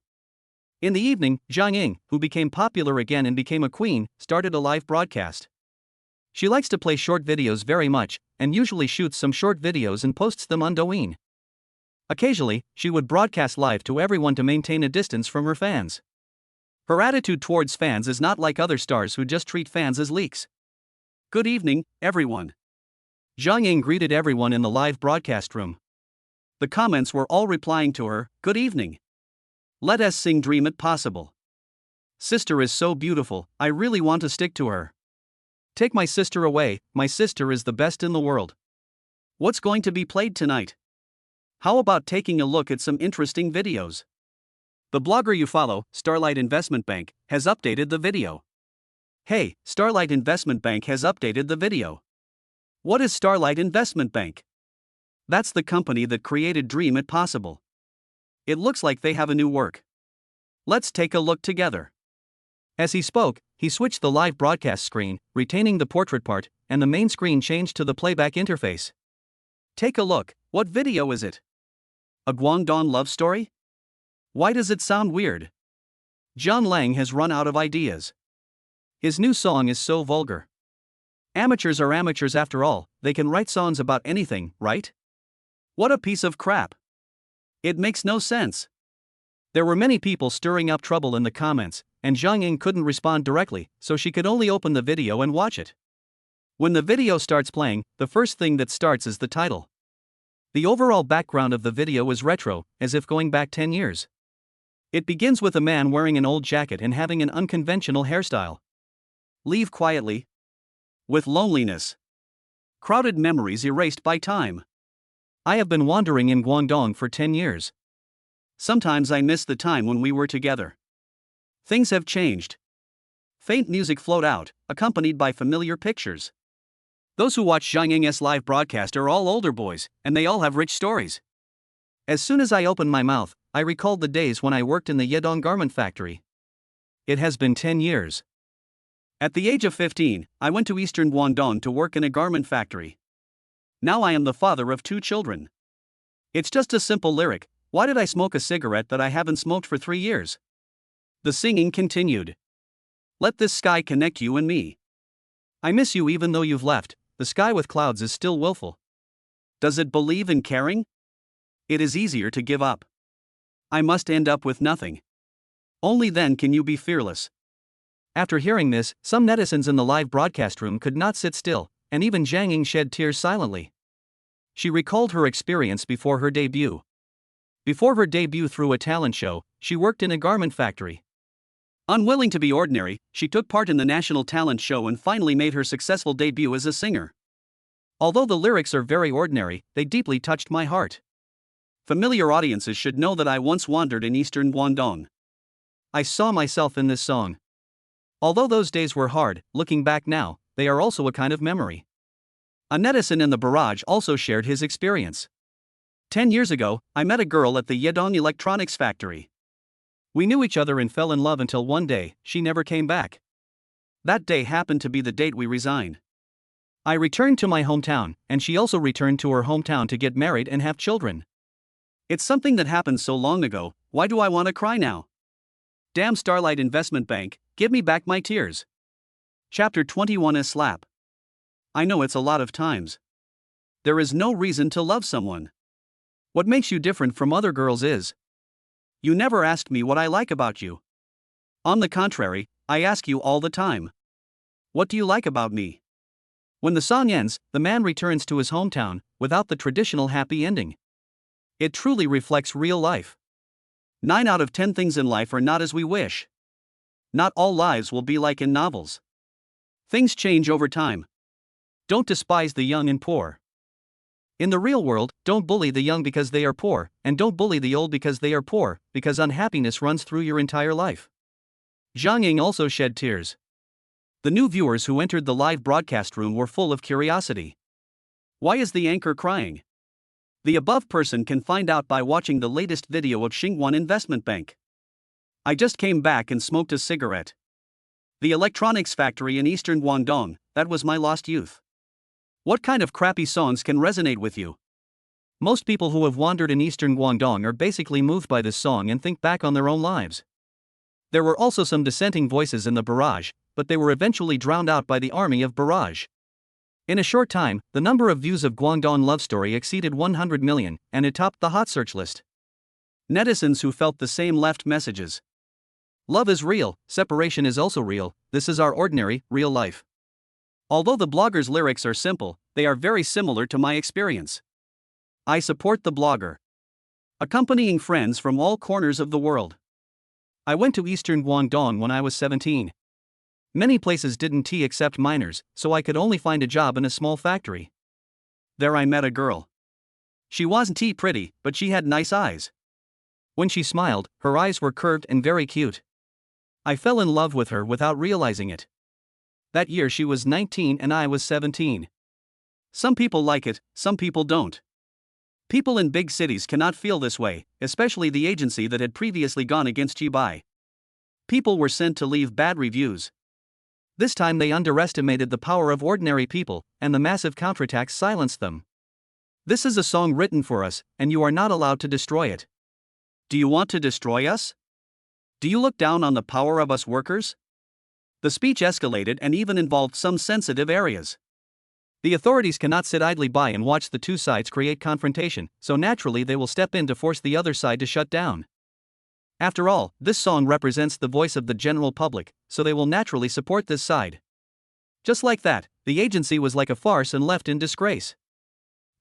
In the evening, Zhang Ying, who became popular again and became a queen, started a live broadcast. She likes to play short videos very much, and usually shoots some short videos and posts them on Douyin. Occasionally, she would broadcast live to everyone to maintain a distance from her fans. Her attitude towards fans is not like other stars who just treat fans as leaks. Good evening, everyone. Zhang Ying greeted everyone in the live broadcast room. The comments were all replying to her, good evening. Let us sing Dream It Possible. Sister is so beautiful, I really want to stick to her. Take my sister away, my sister is the best in the world. What's going to be played tonight? How about taking a look at some interesting videos? The blogger you follow, Starlight Investment Bank, has updated the video. Hey, Starlight Investment Bank has updated the video. What is Starlight Investment Bank? That's the company that created Dream It Possible. It looks like they have a new work. Let's take a look together. As he spoke, he switched the live broadcast screen, retaining the portrait part, and the main screen changed to the playback interface. Take a look, what video is it? A Guangdong love story? Why does it sound weird? John Lang has run out of ideas. His new song is so vulgar. Amateurs are amateurs after all, they can write songs about anything, right? What a piece of crap. It makes no sense. There were many people stirring up trouble in the comments, and Zhang Ying couldn't respond directly, so she could only open the video and watch it. When the video starts playing, the first thing that starts is the title. The overall background of the video is retro, as if going back 10 years. It begins with a man wearing an old jacket and having an unconventional hairstyle. Leave quietly. With loneliness. Crowded memories erased by time. I have been wandering in Guangdong for 10 years. Sometimes I miss the time when we were together. Things have changed. Faint music flowed out, accompanied by familiar pictures. Those who watch Zhang Ying's live broadcast are all older boys, and they all have rich stories. As soon as I opened my mouth, I recalled the days when I worked in the Yedong garment factory. It has been 10 years. At the age of 15, I went to eastern Guangdong to work in a garment factory. Now I am the father of 2 children. It's just a simple lyric, why did I smoke a cigarette that I haven't smoked for 3 years? The singing continued. Let this sky connect you and me. I miss you even though you've left, the sky with clouds is still willful. Does it believe in caring? It is easier to give up. I must end up with nothing. Only then can you be fearless. After hearing this, some netizens in the live broadcast room could not sit still, and even Zhang Ying shed tears silently. She recalled her experience before her debut. Before her debut through a talent show, she worked in a garment factory. Unwilling to be ordinary, she took part in the national talent show and finally made her successful debut as a singer. Although the lyrics are very ordinary, they deeply touched my heart. Familiar audiences should know that I once wandered in eastern Guangdong. I saw myself in this song. Although those days were hard, looking back now, they are also a kind of memory. A netizen in the barrage also shared his experience. 10 years ago, I met a girl at the Yedong electronics factory. We knew each other and fell in love until one day, she never came back. That day happened to be the date we resigned. I returned to my hometown, and she also returned to her hometown to get married and have children. It's something that happened so long ago, why do I want to cry now? Damn Starlight Investment Bank, give me back my tears. Chapter 21 is slap. I know it's a lot of times. There is no reason to love someone. What makes you different from other girls is, you never asked me what I like about you. On the contrary, I ask you all the time. What do you like about me? When the song ends, the man returns to his hometown, without the traditional happy ending. It truly reflects real life. 9 out of 10 things in life are not as we wish. Not all lives will be like in novels. Things change over time. Don't despise the young and poor. In the real world, don't bully the young because they are poor, and don't bully the old because they are poor, because unhappiness runs through your entire life. Zhang Ying also shed tears. The new viewers who entered the live broadcast room were full of curiosity. Why is the anchor crying? The above person can find out by watching the latest video of Xingguan Investment Bank. I just came back and smoked a cigarette. The electronics factory in eastern Guangdong, that was my lost youth. What kind of crappy songs can resonate with you? Most people who have wandered in eastern Guangdong are basically moved by this song and think back on their own lives. There were also some dissenting voices in the barrage, but they were eventually drowned out by the army of barrage. In a short time, the number of views of Guangdong Love Story exceeded 100 million, and it topped the hot search list. Netizens who felt the same left messages. Love is real, separation is also real, this is our ordinary, real life. Although the blogger's lyrics are simple, they are very similar to my experience. I support the blogger. Accompanying friends from all corners of the world. I went to eastern Guangdong when I was 17. Many places didn't accept minors, so I could only find a job in a small factory. There I met a girl. She wasn't pretty, but she had nice eyes. When she smiled, her eyes were curved and very cute. I fell in love with her without realizing it. That year she was 19 and I was 17. Some people like it, some people don't. People in big cities cannot feel this way, especially the agency that had previously gone against Jibai. People were sent to leave bad reviews. This time they underestimated the power of ordinary people, and the massive counterattacks silenced them. This is a song written for us, and you are not allowed to destroy it. Do you want to destroy us? Do you look down on the power of us workers? The speech escalated and even involved some sensitive areas. The authorities cannot sit idly by and watch the two sides create confrontation, so naturally they will step in to force the other side to shut down. After all, this song represents the voice of the general public, so they will naturally support this side. Just like that, the agency was like a farce and left in disgrace.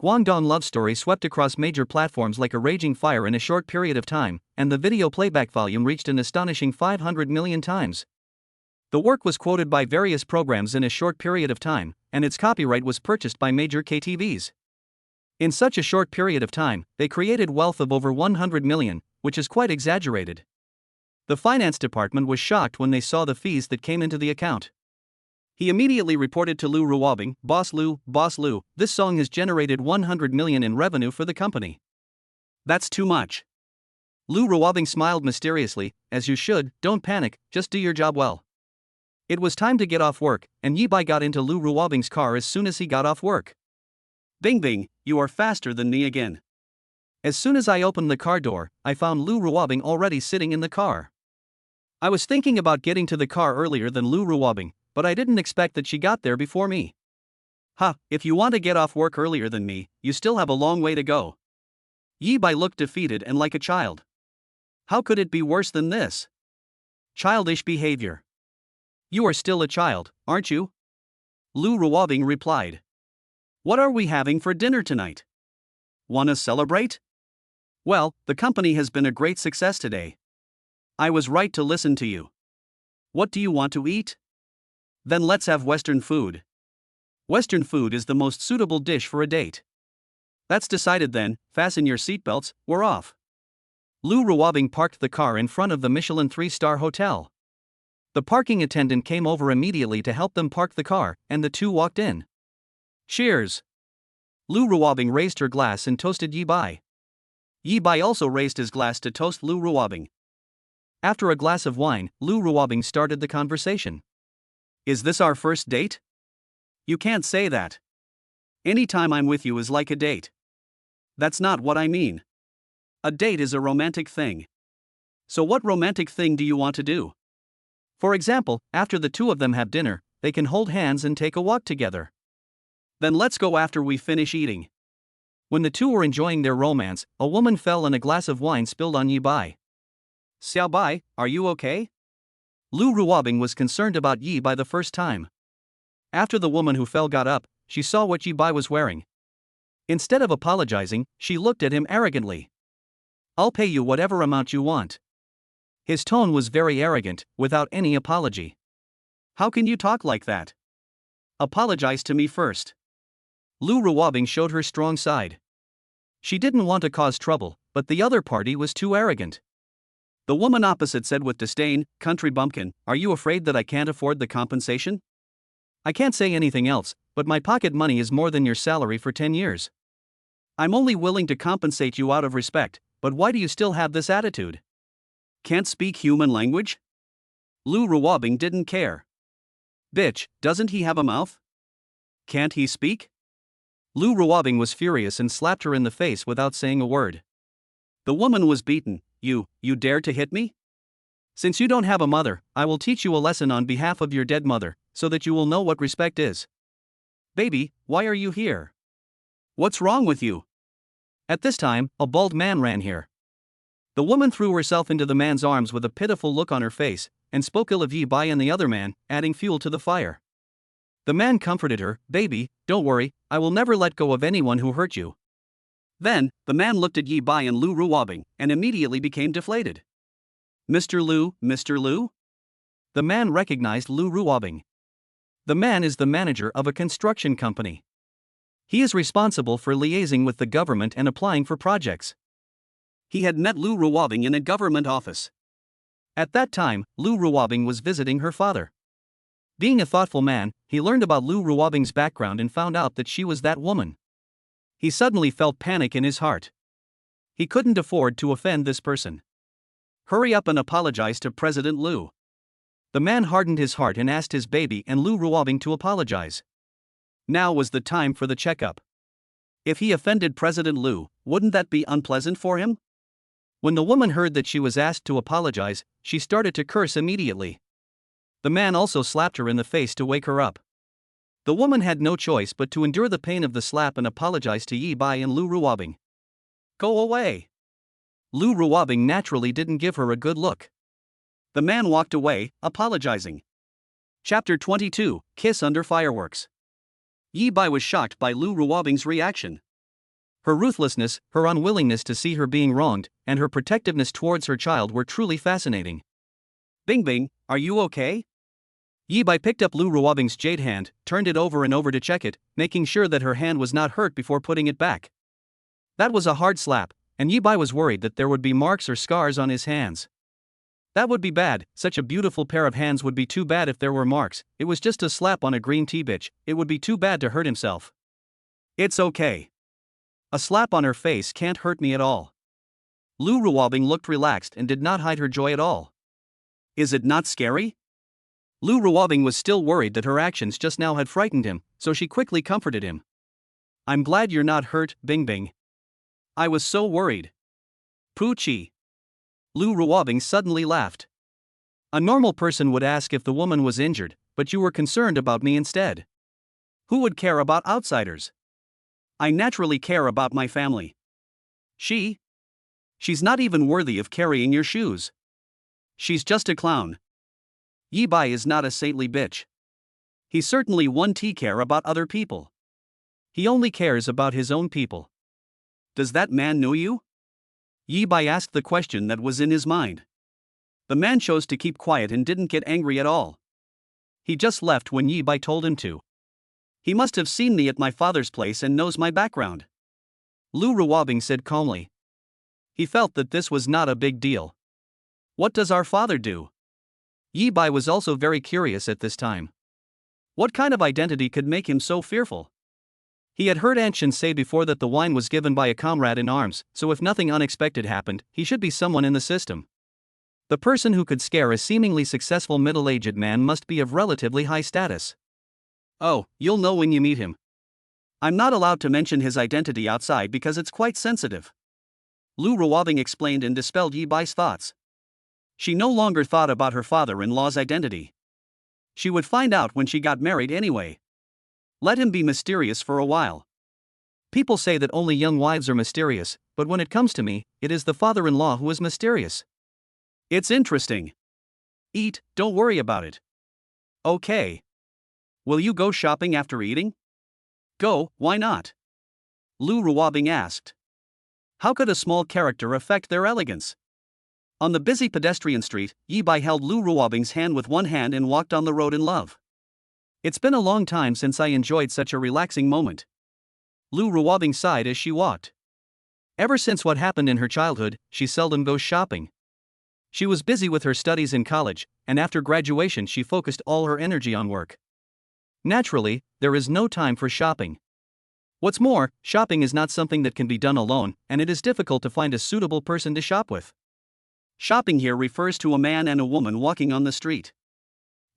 Guangdong Love Story swept across major platforms like a raging fire in a short period of time, and the video playback volume reached an astonishing 500 million times. The work was quoted by various programs in a short period of time, and its copyright was purchased by major KTVs. In such a short period of time, they created wealth of over 100 million, which is quite exaggerated. The finance department was shocked when they saw the fees that came into the account. He immediately reported to Lu Ruobing, Boss Lu, this song has generated 100 million in revenue for the company. That's too much. Lu Ruobing smiled mysteriously, as you should, don't panic, just do your job well. It was time to get off work, and Yi Bai got into Lu Ruobing's car as soon as he got off work. Bing Bing, you are faster than me again. As soon as I opened the car door, I found Lu Ruobing already sitting in the car. I was thinking about getting to the car earlier than Lu Ruobing, but I didn't expect that she got there before me. If you want to get off work earlier than me, you still have a long way to go. Yi Bai looked defeated and like a child. How could it be worse than this? Childish behavior. You are still a child, aren't you? Lu Ruobing replied. What are we having for dinner tonight? Wanna celebrate? Well, the company has been a great success today. I was right to listen to you. What do you want to eat? Then let's have Western food. Western food is the most suitable dish for a date. That's decided then, fasten your seatbelts, we're off. Lou Rawabing parked the car in front of the Michelin 3-star hotel. The parking attendant came over immediately to help them park the car, and the two walked in. Cheers! Lou Rawabing raised her glass and toasted Yi Bai. Yi Bai also raised his glass to toast Lou Rawabing. After a glass of wine, Lou Rawabing started the conversation. Is this our first date? You can't say that. Any time I'm with you is like a date. That's not what I mean. A date is a romantic thing. So what romantic thing do you want to do? For example, after the two of them have dinner, they can hold hands and take a walk together. Then let's go after we finish eating. When the two were enjoying their romance, a woman fell and a glass of wine spilled on Yi Bai. Xiao Bai, are you okay? Lou Rawabing was concerned about Yi Bai the first time. After the woman who fell got up, she saw what Yi Bai was wearing. Instead of apologizing, she looked at him arrogantly. I'll pay you whatever amount you want. His tone was very arrogant, without any apology. How can you talk like that? Apologize to me first. Lou Rawabing showed her strong side. She didn't want to cause trouble, but the other party was too arrogant. The woman opposite said with disdain, "Country bumpkin, are you afraid that I can't afford the compensation? I can't say anything else, but my pocket money is more than your salary for 10 years. I'm only willing to compensate you out of respect, but why do you still have this attitude? Can't speak human language?" Lou Rawabing didn't care. Bitch, doesn't he have a mouth? Can't he speak? Lou Rawabing was furious and slapped her in the face without saying a word. The woman was beaten. You dared to hit me? Since you don't have a mother, I will teach you a lesson on behalf of your dead mother, so that you will know what respect is. Baby, why are you here? What's wrong with you? At this time, a bald man ran here. The woman threw herself into the man's arms with a pitiful look on her face, and spoke ill of Yi Bai and the other man, adding fuel to the fire. The man comforted her, "Baby, don't worry, I will never let go of anyone who hurt you." Then, the man looked at Yi Bai and Lou Rawabing, and immediately became deflated. Mr. Lou? The man recognized Lou Rawabing. The man is the manager of a construction company. He is responsible for liaising with the government and applying for projects. He had met Lou Rawabing in a government office. At that time, Lou Rawabing was visiting her father. Being a thoughtful man, he learned about Lou Rawabing's background and found out that she was that woman. He suddenly felt panic in his heart. He couldn't afford to offend this person. Hurry up and apologize to President Lou. The man hardened his heart and asked his baby and Lou Rawabing to apologize. Now was the time for the checkup. If he offended President Lou, wouldn't that be unpleasant for him? When the woman heard that she was asked to apologize, she started to curse immediately. The man also slapped her in the face to wake her up. The woman had no choice but to endure the pain of the slap and apologize to Yi Bai and Lou Rawabing. Go away. Lou Rawabing naturally didn't give her a good look. The man walked away, apologizing. Chapter 22, Kiss Under Fireworks. Yi Bai was shocked by Lou Rawabing's reaction. Her ruthlessness, her unwillingness to see her being wronged, and her protectiveness towards her child were truly fascinating. Bing Bing, are you okay? Yi Bai picked up Lou Rawabing's jade hand, turned it over and over to check it, making sure that her hand was not hurt before putting it back. That was a hard slap, and Yi Bai was worried that there would be marks or scars on his hands. That would be bad, such a beautiful pair of hands would be too bad if there were marks. It was just a slap on a green tea bitch, it would be too bad to hurt himself. It's okay. A slap on her face can't hurt me at all. Lou Rawabing looked relaxed and did not hide her joy at all. Is it not scary? Lou Rawabing was still worried that her actions just now had frightened him, so she quickly comforted him. I'm glad you're not hurt, Bing Bing. I was so worried. Poochie. Lou Rawabing suddenly laughed. A normal person would ask if the woman was injured, but you were concerned about me instead. Who would care about outsiders? I naturally care about my family. She's not even worthy of carrying your shoes. She's just a clown. Yi Bai is not a saintly bitch. He certainly won't care about other people. He only cares about his own people. Does that man know you? Yi Bai asked the question that was in his mind. The man chose to keep quiet and didn't get angry at all. He just left when Yi Bai told him to. He must have seen me at my father's place and knows my background. Lu Ruobing said calmly. He felt that this was not a big deal. What does our father do? Yi Bai was also very curious at this time. What kind of identity could make him so fearful? He had heard Anshin say before that the wine was given by a comrade in arms, so if nothing unexpected happened, he should be someone in the system. The person who could scare a seemingly successful middle-aged man must be of relatively high status. Oh, you'll know when you meet him. I'm not allowed to mention his identity outside because it's quite sensitive. Lu Ruobing explained and dispelled Yi Bai's thoughts. She no longer thought about her father-in-law's identity. She would find out when she got married anyway. Let him be mysterious for a while. People say that only young wives are mysterious, but when it comes to me, it is the father-in-law who is mysterious. It's interesting. Eat, don't worry about it. Okay. Will you go shopping after eating? Go, why not? Lu Ruobing asked. How could a small character affect their elegance? On the busy pedestrian street, Yi Bai held Lu Ruobing's hand with one hand and walked on the road in love. It's been a long time since I enjoyed such a relaxing moment. Lu Ruobing sighed as she walked. Ever since what happened in her childhood, she seldom goes shopping. She was busy with her studies in college, and after graduation she focused all her energy on work. Naturally, there is no time for shopping. What's more, shopping is not something that can be done alone, and it is difficult to find a suitable person to shop with. Shopping here refers to a man and a woman walking on the street.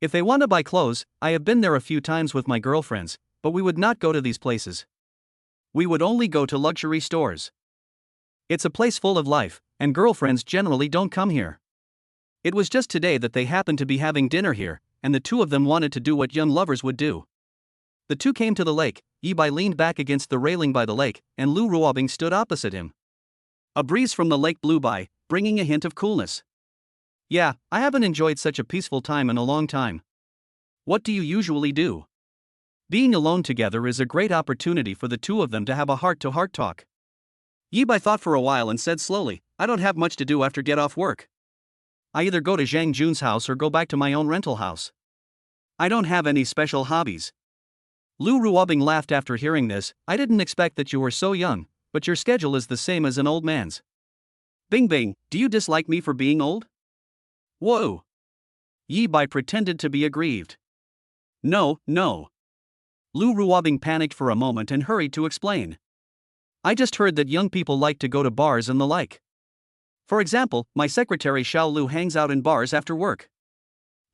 If they want to buy clothes, I have been there a few times with my girlfriends, but we would not go to these places. We would only go to luxury stores. It's a place full of life, and girlfriends generally don't come here. It was just today that they happened to be having dinner here, and the two of them wanted to do what young lovers would do. The two came to the lake. Yi Bai leaned back against the railing by the lake, and Lu Ruobing stood opposite him. A breeze from the lake blew by, bringing a hint of coolness. Yeah, I haven't enjoyed such a peaceful time in a long time. What do you usually do? Being alone together is a great opportunity for the two of them to have a heart-to-heart talk. Yi Bai thought for a while and said slowly, I don't have much to do after get off work. I either go to Zhang Jun's house or go back to my own rental house. I don't have any special hobbies. Lu Ruobing laughed after hearing this. I didn't expect that you were so young, but your schedule is the same as an old man's. Bing Bing, do you dislike me for being old? Whoa! Yi Bai pretended to be aggrieved. No, no. Lu Ruobing panicked for a moment and hurried to explain. I just heard that young people like to go to bars and the like. For example, my secretary Xiao Lu hangs out in bars after work.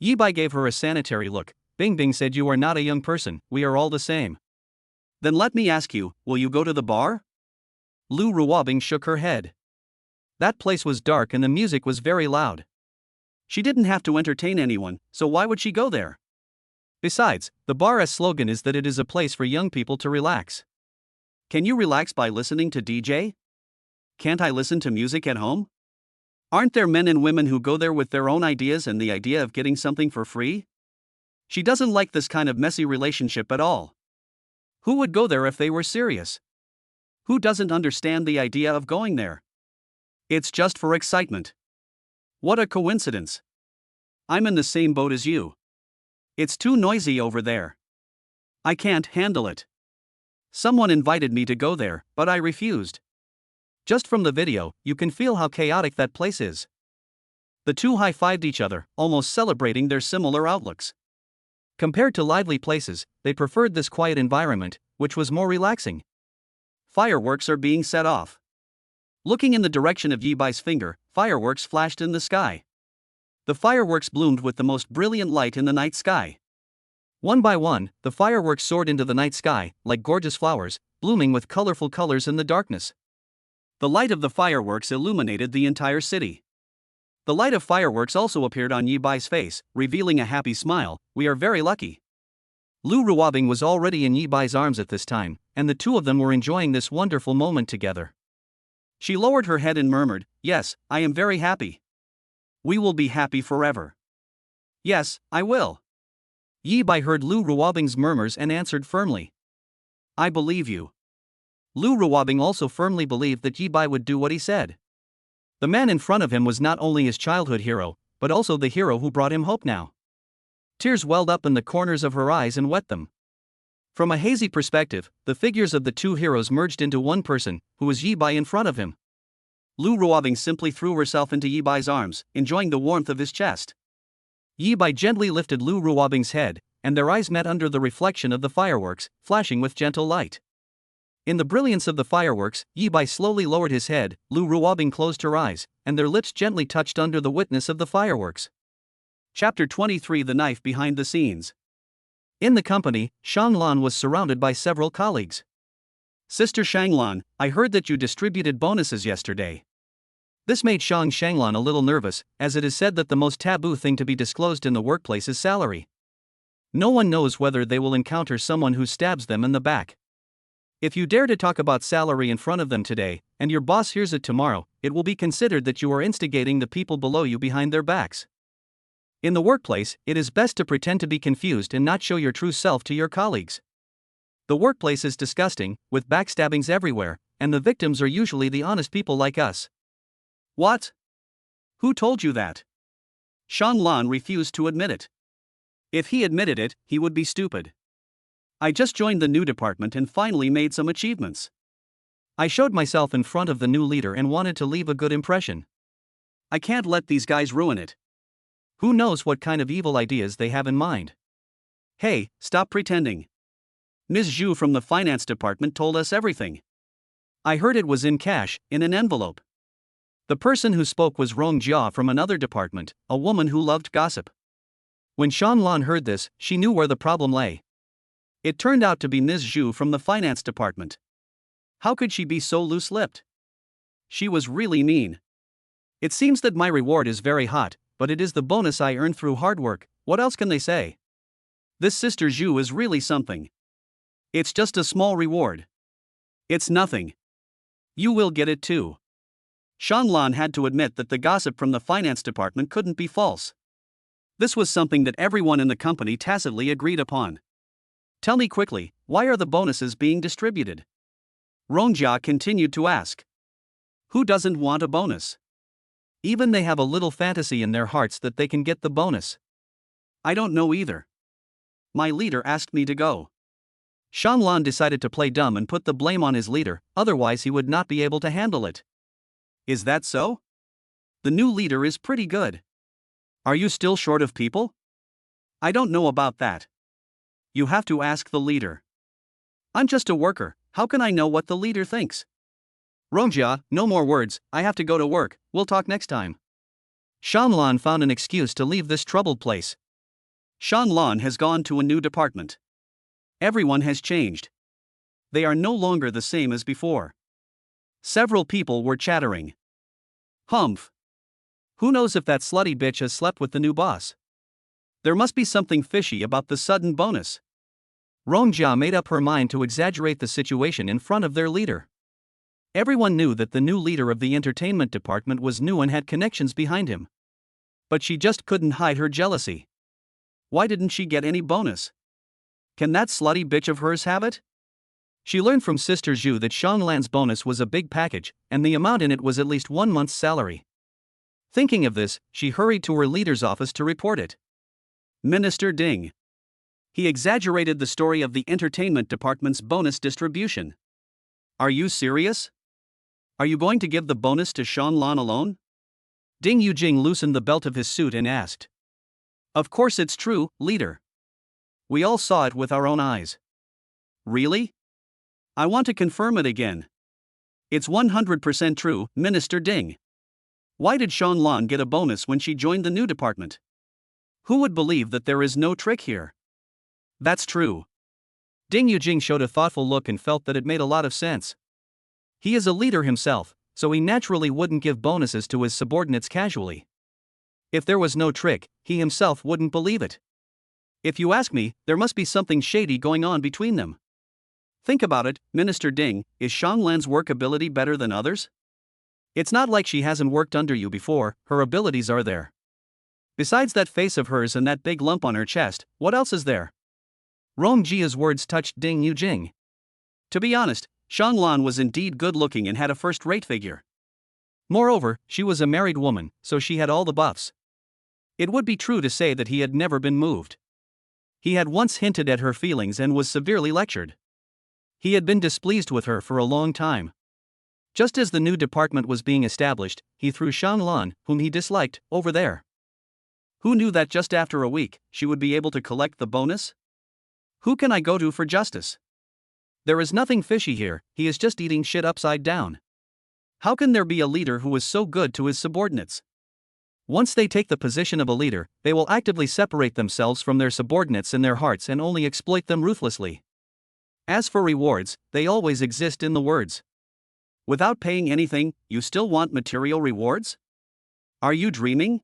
Yi Bai gave her a sanitary look. Bing Bing said you are not a young person, we are all the same. Then let me ask you, will you go to the bar? Lu Ruobing shook her head. That place was dark and the music was very loud. She didn't have to entertain anyone, so why would she go there? Besides, the bar's slogan is that it is a place for young people to relax. Can you relax by listening to DJ? Can't I listen to music at home? Aren't there men and women who go there with their own ideas and the idea of getting something for free? She doesn't like this kind of messy relationship at all. Who would go there if they were serious? Who doesn't understand the idea of going there? It's just for excitement. What a coincidence. I'm in the same boat as you. It's too noisy over there. I can't handle it. Someone invited me to go there, but I refused. Just from the video, you can feel how chaotic that place is. The two high-fived each other, almost celebrating their similar outlooks. Compared to lively places, they preferred this quiet environment, which was more relaxing. Fireworks are being set off. Looking in the direction of Yi Bai's finger, fireworks flashed in the sky. The fireworks bloomed with the most brilliant light in the night sky. One by one, the fireworks soared into the night sky, like gorgeous flowers, blooming with colorful colors in the darkness. The light of the fireworks illuminated the entire city. The light of fireworks also appeared on Yi Bai's face, revealing a happy smile. We are very lucky. Lu Ruobing was already in Yi Bai's arms at this time, and the two of them were enjoying this wonderful moment together. She lowered her head and murmured, Yes, I am very happy. We will be happy forever. Yes, I will. Yi Bai heard Lu Ruobing's murmurs and answered firmly. I believe you. Lu Ruobing also firmly believed that Yi Bai would do what he said. The man in front of him was not only his childhood hero, but also the hero who brought him hope now. Tears welled up in the corners of her eyes and wet them. From a hazy perspective, the figures of the two heroes merged into one person, who was Yi Bai in front of him. Lu Ruobing simply threw herself into Yi Bai's arms, enjoying the warmth of his chest. Yi Bai gently lifted Lu Ruobing's head, and their eyes met under the reflection of the fireworks, flashing with gentle light. In the brilliance of the fireworks, Yi Bai slowly lowered his head, Lu Ruobing closed her eyes, and their lips gently touched under the witness of the fireworks. Chapter 23: The Knife Behind the Scenes. In the company, Shanglan was surrounded by several colleagues. Sister Shanglan, I heard that you distributed bonuses yesterday. This made Shanglan a little nervous, as it is said that the most taboo thing to be disclosed in the workplace is salary. No one knows whether they will encounter someone who stabs them in the back. If you dare to talk about salary in front of them today, and your boss hears it tomorrow, it will be considered that you are instigating the people below you behind their backs. In the workplace, it is best to pretend to be confused and not show your true self to your colleagues. The workplace is disgusting, with backstabbings everywhere, and the victims are usually the honest people like us. What? Who told you that? Shanglan refused to admit it. If he admitted it, he would be stupid. I just joined the new department and finally made some achievements. I showed myself in front of the new leader and wanted to leave a good impression. I can't let these guys ruin it. Who knows what kind of evil ideas they have in mind? Hey, stop pretending. Ms. Zhu from the finance department told us everything. I heard it was in cash, in an envelope. The person who spoke was Rong Jia from another department, a woman who loved gossip. When Shanglan heard this, she knew where the problem lay. It turned out to be Ms. Zhu from the finance department. How could she be so loose-lipped? She was really mean. It seems that my reward is very hot, but it is the bonus I earned through hard work. What else can they say? This Sister Zhu is really something. It's just a small reward. It's nothing. You will get it too. Shanglan had to admit that the gossip from the finance department couldn't be false. This was something that everyone in the company tacitly agreed upon. Tell me quickly, why are the bonuses being distributed? Rongjia continued to ask. Who doesn't want a bonus? Even they have a little fantasy in their hearts that they can get the bonus. I don't know either. My leader asked me to go. Shanglan decided to play dumb and put the blame on his leader, otherwise he would not be able to handle it. Is that so? The new leader is pretty good. Are you still short of people? I don't know about that. You have to ask the leader. I'm just a worker, how can I know what the leader thinks? Rongjia, no more words, I have to go to work, we'll talk next time. Shanglan found an excuse to leave this troubled place. Shanglan has gone to a new department. Everyone has changed. They are no longer the same as before. Several people were chattering. Humph. Who knows if that slutty bitch has slept with the new boss? There must be something fishy about the sudden bonus. Rongjia made up her mind to exaggerate the situation in front of their leader. Everyone knew that the new leader of the entertainment department was new and had connections behind him. But she just couldn't hide her jealousy. Why didn't she get any bonus? Can that slutty bitch of hers have it? She learned from Sister Zhu that Shanglan's bonus was a big package, and the amount in it was at least 1 month's salary. Thinking of this, she hurried to her leader's office to report it. Minister Ding. He exaggerated the story of the entertainment department's bonus distribution. Are you serious? Are you going to give the bonus to Shanglan alone? Ding Yujing loosened the belt of his suit and asked. Of course it's true, leader. We all saw it with our own eyes. Really? I want to confirm it again. It's 100% true, Minister Ding. Why did Shanglan get a bonus when she joined the new department? Who would believe that there is no trick here? That's true. Ding Yujing showed a thoughtful look and felt that it made a lot of sense. He is a leader himself, so he naturally wouldn't give bonuses to his subordinates casually. If there was no trick, he himself wouldn't believe it. If you ask me, there must be something shady going on between them. Think about it, Minister Ding, is Shanglan's work ability better than others? It's not like she hasn't worked under you before, her abilities are there. Besides that face of hers and that big lump on her chest, what else is there? Rong Jia's words touched Ding Yujing. To be honest, Shanglan was indeed good-looking and had a first-rate figure. Moreover, she was a married woman, so she had all the buffs. It would be true to say that he had never been moved. He had once hinted at her feelings and was severely lectured. He had been displeased with her for a long time. Just as the new department was being established, he threw Xianglan, whom he disliked, over there. Who knew that just after a week, she would be able to collect the bonus? Who can I go to for justice? There is nothing fishy here, he is just eating shit upside down. How can there be a leader who is so good to his subordinates? Once they take the position of a leader, they will actively separate themselves from their subordinates in their hearts and only exploit them ruthlessly. As for rewards, they always exist in the words. Without paying anything, you still want material rewards? Are you dreaming?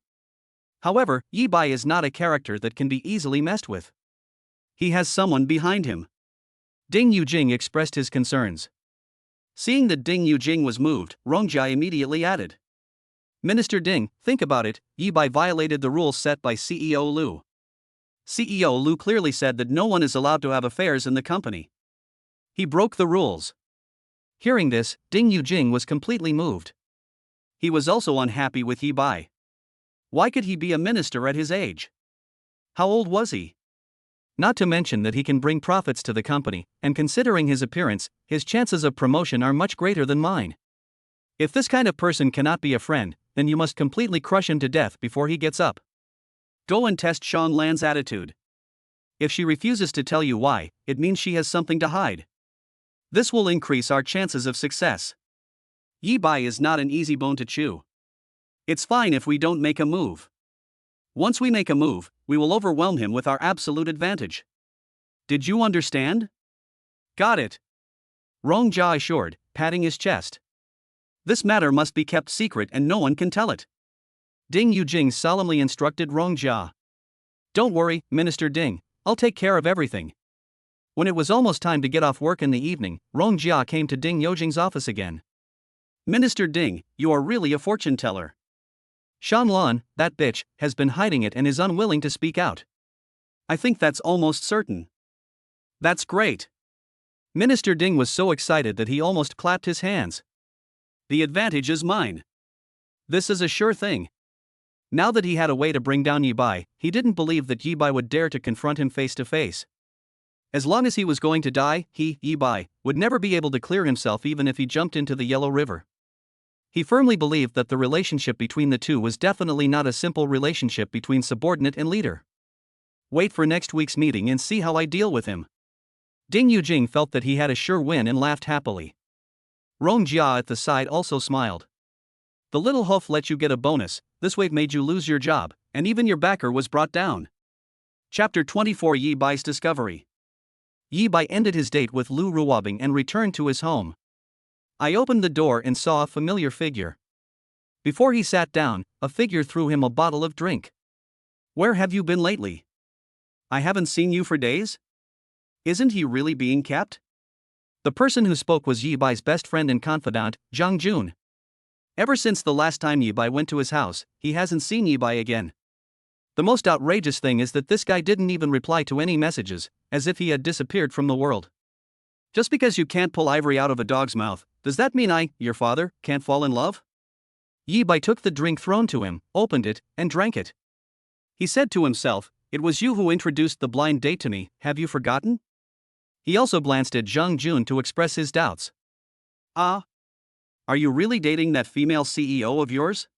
However, Yi Bai is not a character that can be easily messed with. He has someone behind him. Ding Yujing expressed his concerns. Seeing that Ding Yujing was moved, Rongjia immediately added, Minister Ding, think about it, Yi Bai violated the rules set by CEO Liu. CEO Liu clearly said that no one is allowed to have affairs in the company. He broke the rules. Hearing this, Ding Yujing was completely moved. He was also unhappy with Yi Bai. Why could he be a minister at his age? How old was he? Not to mention that he can bring profits to the company, and considering his appearance, his chances of promotion are much greater than mine. If this kind of person cannot be a friend, then you must completely crush him to death before he gets up. Go and test Xianglan's attitude. If she refuses to tell you why, it means she has something to hide. This will increase our chances of success. Yi Bai is not an easy bone to chew. It's fine if we don't make a move. Once we make a move, we will overwhelm him with our absolute advantage. Did you understand? Got it. Rongjia assured, patting his chest. This matter must be kept secret and no one can tell it. Ding Yujing solemnly instructed Rongjia. Don't worry, Minister Ding, I'll take care of everything. When it was almost time to get off work in the evening, Rongjia came to Ding Yujing's office again. Minister Ding, you are really a fortune teller. Xianglan, that bitch, has been hiding it and is unwilling to speak out. I think that's almost certain. That's great. Minister Ding was so excited that he almost clapped his hands. The advantage is mine. This is a sure thing. Now that he had a way to bring down Yi Bai, he didn't believe that Yi Bai would dare to confront him face to face. As long as he was going to die, Yi Bai, would never be able to clear himself even if he jumped into the Yellow River. He firmly believed that the relationship between the two was definitely not a simple relationship between subordinate and leader. Wait for next week's meeting and see how I deal with him. Ding Yujing felt that he had a sure win and laughed happily. Rongjia at the side also smiled. The little hoof let you get a bonus, this wave made you lose your job, and even your backer was brought down. Chapter 24 Yi Bai's Discovery. Yi Bai ended his date with Lu Ruobing and returned to his home. I opened the door and saw a familiar figure. Before he sat down, a figure threw him a bottle of drink. Where have you been lately? I haven't seen you for days? Isn't he really being kept? The person who spoke was Yi Bai's best friend and confidant, Zhang Jun. Ever since the last time Yi Bai went to his house, he hasn't seen Yi Bai again. The most outrageous thing is that this guy didn't even reply to any messages, as if he had disappeared from the world. Just because you can't pull ivory out of a dog's mouth, does that mean I, your father, can't fall in love? Yi Bai took the drink thrown to him, opened it, and drank it. He said to himself, it was you who introduced the blind date to me, have you forgotten? He also glanced at Zhang Jun to express his doubts. Ah? Are you really dating that female CEO of yours?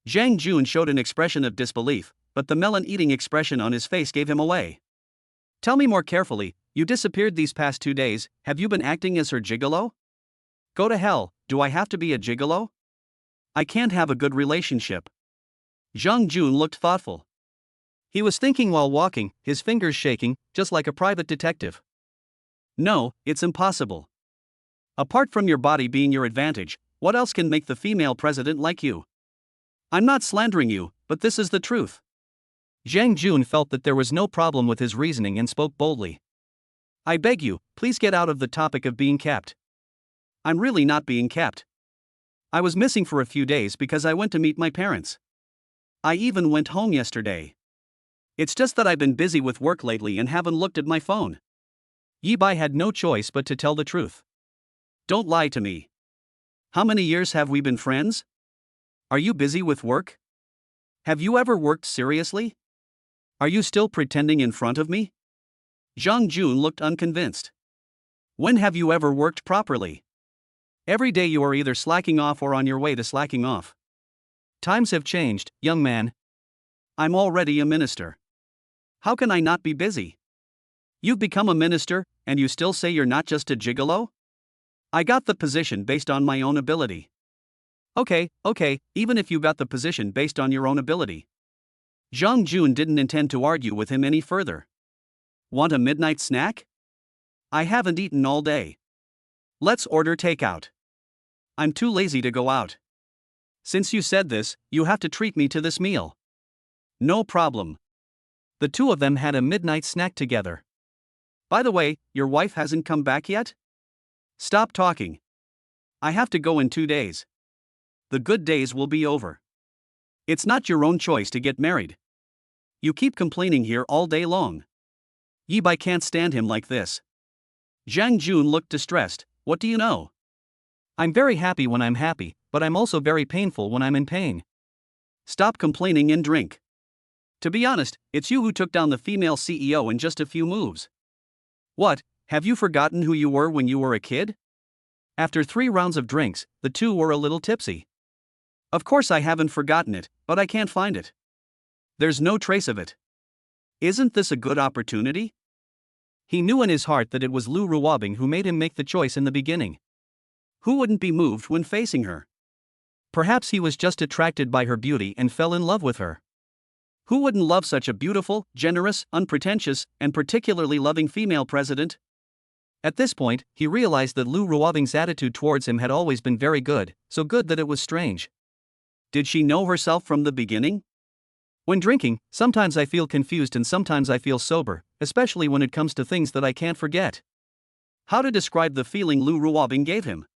Zhang Jun showed an expression of disbelief, but the melon-eating expression on his face gave him away. Tell me more carefully, you disappeared these past 2 days, have you been acting as her gigolo? Go to hell, do I have to be a gigolo? I can't have a good relationship. Zhang Jun looked thoughtful. He was thinking while walking, his fingers shaking, just like a private detective. No, it's impossible. Apart from your body being your advantage, what else can make the female president like you? I'm not slandering you, but this is the truth. Zhang Jun felt that there was no problem with his reasoning and spoke boldly. I beg you, please get out of the topic of being kept. I'm really not being kept. I was missing for a few days because I went to meet my parents. I even went home yesterday. It's just that I've been busy with work lately and haven't looked at my phone. Yi Bai had no choice but to tell the truth. Don't lie to me. How many years have we been friends? Are you busy with work? Have you ever worked seriously? Are you still pretending in front of me? Zhang Jun looked unconvinced. When have you ever worked properly? Every day you are either slacking off or on your way to slacking off. Times have changed, young man. I'm already a minister. How can I not be busy? You've become a minister, and you still say you're not just a gigolo? I got the position based on my own ability. Okay, even if you got the position based on your own ability. Zhang Jun didn't intend to argue with him any further. Want a midnight snack? I haven't eaten all day. Let's order takeout. I'm too lazy to go out. Since you said this, you have to treat me to this meal. No problem. The two of them had a midnight snack together. By the way, your wife hasn't come back yet? Stop talking. I have to go in 2 days. The good days will be over. It's not your own choice to get married. You keep complaining here all day long. Yi Bai can't stand him like this. Zhang Jun looked distressed. What do you know? I'm very happy when I'm happy, but I'm also very painful when I'm in pain. Stop complaining and drink. To be honest, it's you who took down the female CEO in just a few moves. What, have you forgotten who you were when you were a kid? After 3 rounds of drinks, the two were a little tipsy. Of course I haven't forgotten it, but I can't find it. There's no trace of it. Isn't this a good opportunity? He knew in his heart that it was Lu Ruobing who made him make the choice in the beginning. Who wouldn't be moved when facing her? Perhaps he was just attracted by her beauty and fell in love with her. Who wouldn't love such a beautiful, generous, unpretentious, and particularly loving female president? At this point, he realized that Lu Ruobing's attitude towards him had always been very good, so good that it was strange. Did she know herself from the beginning? When drinking, sometimes I feel confused and sometimes I feel sober, especially when it comes to things that I can't forget. How to describe the feeling Lu Ruobing gave him?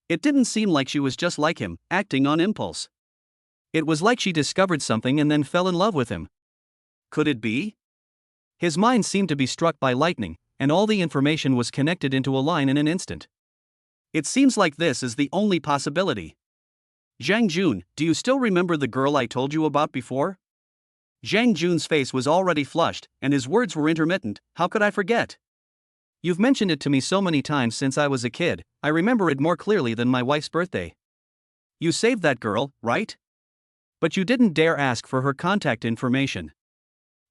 It didn't seem like she was just like him, acting on impulse. It was like she discovered something and then fell in love with him. Could it be? His mind seemed to be struck by lightning, and all the information was connected into a line in an instant. It seems like this is the only possibility. Zhang Jun, do you still remember the girl I told you about before? Zhang Jun's face was already flushed, and his words were intermittent. How could I forget? You've mentioned it to me so many times since I was a kid, I remember it more clearly than my wife's birthday. You saved that girl, right? But you didn't dare ask for her contact information.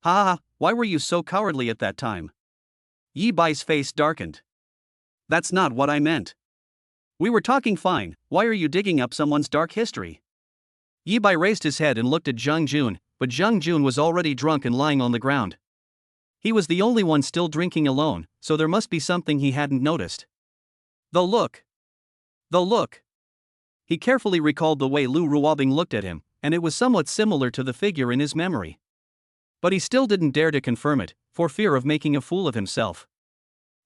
Ha, why were you so cowardly at that time? Yi Bai's face darkened. That's not what I meant. We were talking fine, why are you digging up someone's dark history? Yi Bai raised his head and looked at Zhang Jun, but Zhang Jun was already drunk and lying on the ground. He was the only one still drinking alone, so there must be something he hadn't noticed. The look. He carefully recalled the way Lu Ruobing looked at him, and it was somewhat similar to the figure in his memory. But he still didn't dare to confirm it, for fear of making a fool of himself.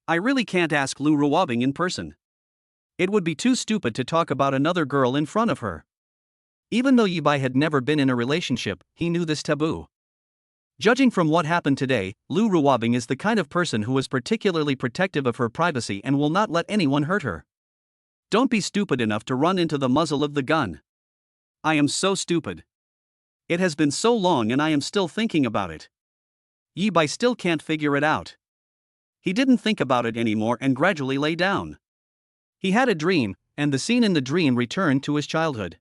I really can't ask Lu Ruobing in person. It would be too stupid to talk about another girl in front of her. Even though Yi Bai had never been in a relationship, he knew this taboo. Judging from what happened today, Lu Ruobing is the kind of person who is particularly protective of her privacy and will not let anyone hurt her. Don't be stupid enough to run into the muzzle of the gun. I am so stupid. It has been so long and I am still thinking about it. Yi Bai still can't figure it out. He didn't think about it anymore and gradually lay down. He had a dream, and the scene in the dream returned to his childhood.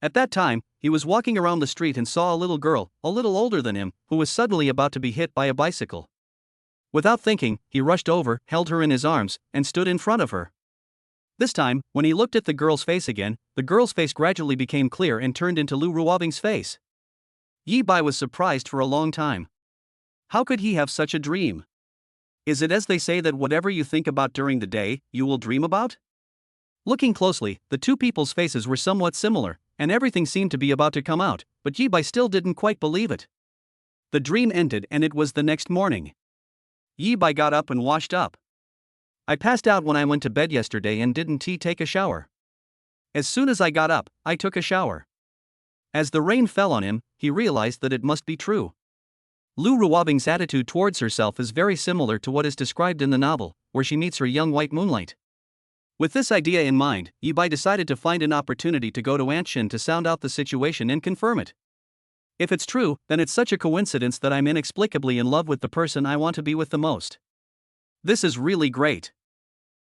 At that time, he was walking around the street and saw a little girl, a little older than him, who was suddenly about to be hit by a bicycle. Without thinking, he rushed over, held her in his arms, and stood in front of her. This time, when he looked at the girl's face again, the girl's face gradually became clear and turned into Lu Ruobing's face. Yi Bai was surprised for a long time. How could he have such a dream? Is it as they say that whatever you think about during the day, you will dream about? Looking closely, the two people's faces were somewhat similar, and everything seemed to be about to come out, but Yi Bai still didn't quite believe it. The dream ended and it was the next morning. Yi Bai got up and washed up. I passed out when I went to bed yesterday and didn't take a shower. As soon as I got up, I took a shower. As the rain fell on him, he realized that it must be true. Lu Ruobing's attitude towards herself is very similar to what is described in the novel, where she meets her young white moonlight. With this idea in mind, Yi Bai decided to find an opportunity to go to Anshin to sound out the situation and confirm it. If it's true, then it's such a coincidence that I'm inexplicably in love with the person I want to be with the most. This is really great.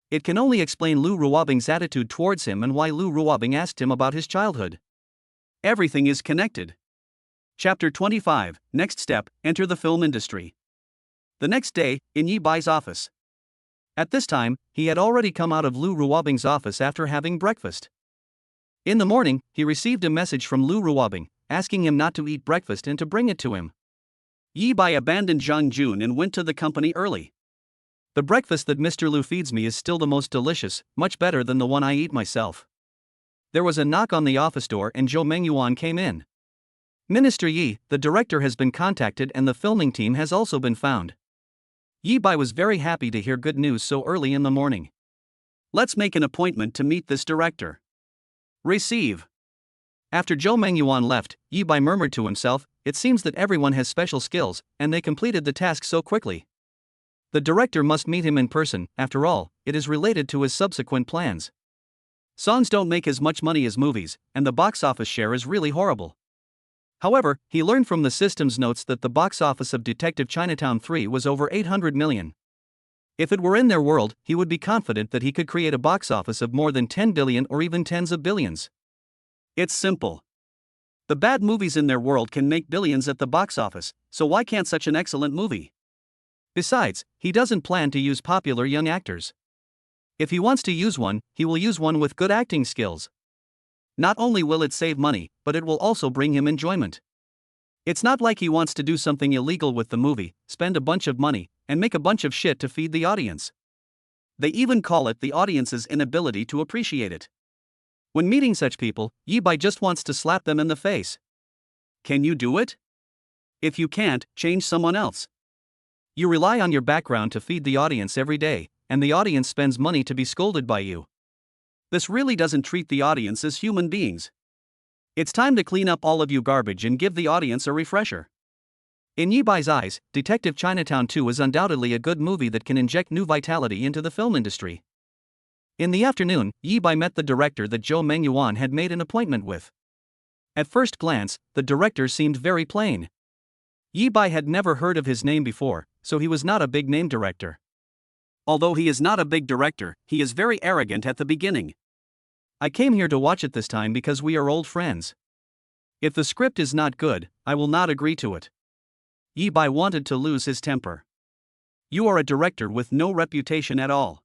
It can only explain Lu Ruobing's attitude towards him and why Lu Ruobing asked him about his childhood. Everything is connected. Chapter 25, Next Step, Enter the Film Industry. The next day, in Yi Bai's office. At this time, he had already come out of Lu Ruobing's office after having breakfast. In the morning, he received a message from Lu Ruobing, asking him not to eat breakfast and to bring it to him. Yi Bai abandoned Zhang Jun and went to the company early. The breakfast that Mr. Lu feeds me is still the most delicious, much better than the one I eat myself. There was a knock on the office door and Zhou Mengyuan came in. Minister Yi, the director has been contacted and the filming team has also been found. Yi Bai was very happy to hear good news so early in the morning. Let's make an appointment to meet this director. Receive. After Zhou Mengyuan left, Yi Bai murmured to himself, it seems that everyone has special skills, and they completed the task so quickly. The director must meet him in person, after all, it is related to his subsequent plans. Songs don't make as much money as movies, and the box office share is really horrible. However, he learned from the system's notes that the box office of Detective Chinatown 3 was over 800 million. If it were in their world, he would be confident that he could create a box office of more than 10 billion or even tens of billions. It's simple. The bad movies in their world can make billions at the box office, so why can't such an excellent movie? Besides, he doesn't plan to use popular young actors. If he wants to use one, he will use one with good acting skills. Not only will it save money, but it will also bring him enjoyment. It's not like he wants to do something illegal with the movie, spend a bunch of money, and make a bunch of shit to feed the audience. They even call it the audience's inability to appreciate it. When meeting such people, Yi Bai just wants to slap them in the face. Can you do it? If you can't, change someone else. You rely on your background to feed the audience every day, and the audience spends money to be scolded by you. This really doesn't treat the audience as human beings. It's time to clean up all of you garbage and give the audience a refresher. In Yi Bai's eyes, Detective Chinatown 2 is undoubtedly a good movie that can inject new vitality into the film industry. In the afternoon, Yi Bai met the director that Zhou Mengyuan had made an appointment with. At first glance, the director seemed very plain. Yi Bai had never heard of his name before, so he was not a big-name director. Although he is not a big director, he is very arrogant at the beginning. I came here to watch it this time because we are old friends. If the script is not good, I will not agree to it. Yi Bai wanted to lose his temper. You are a director with no reputation at all.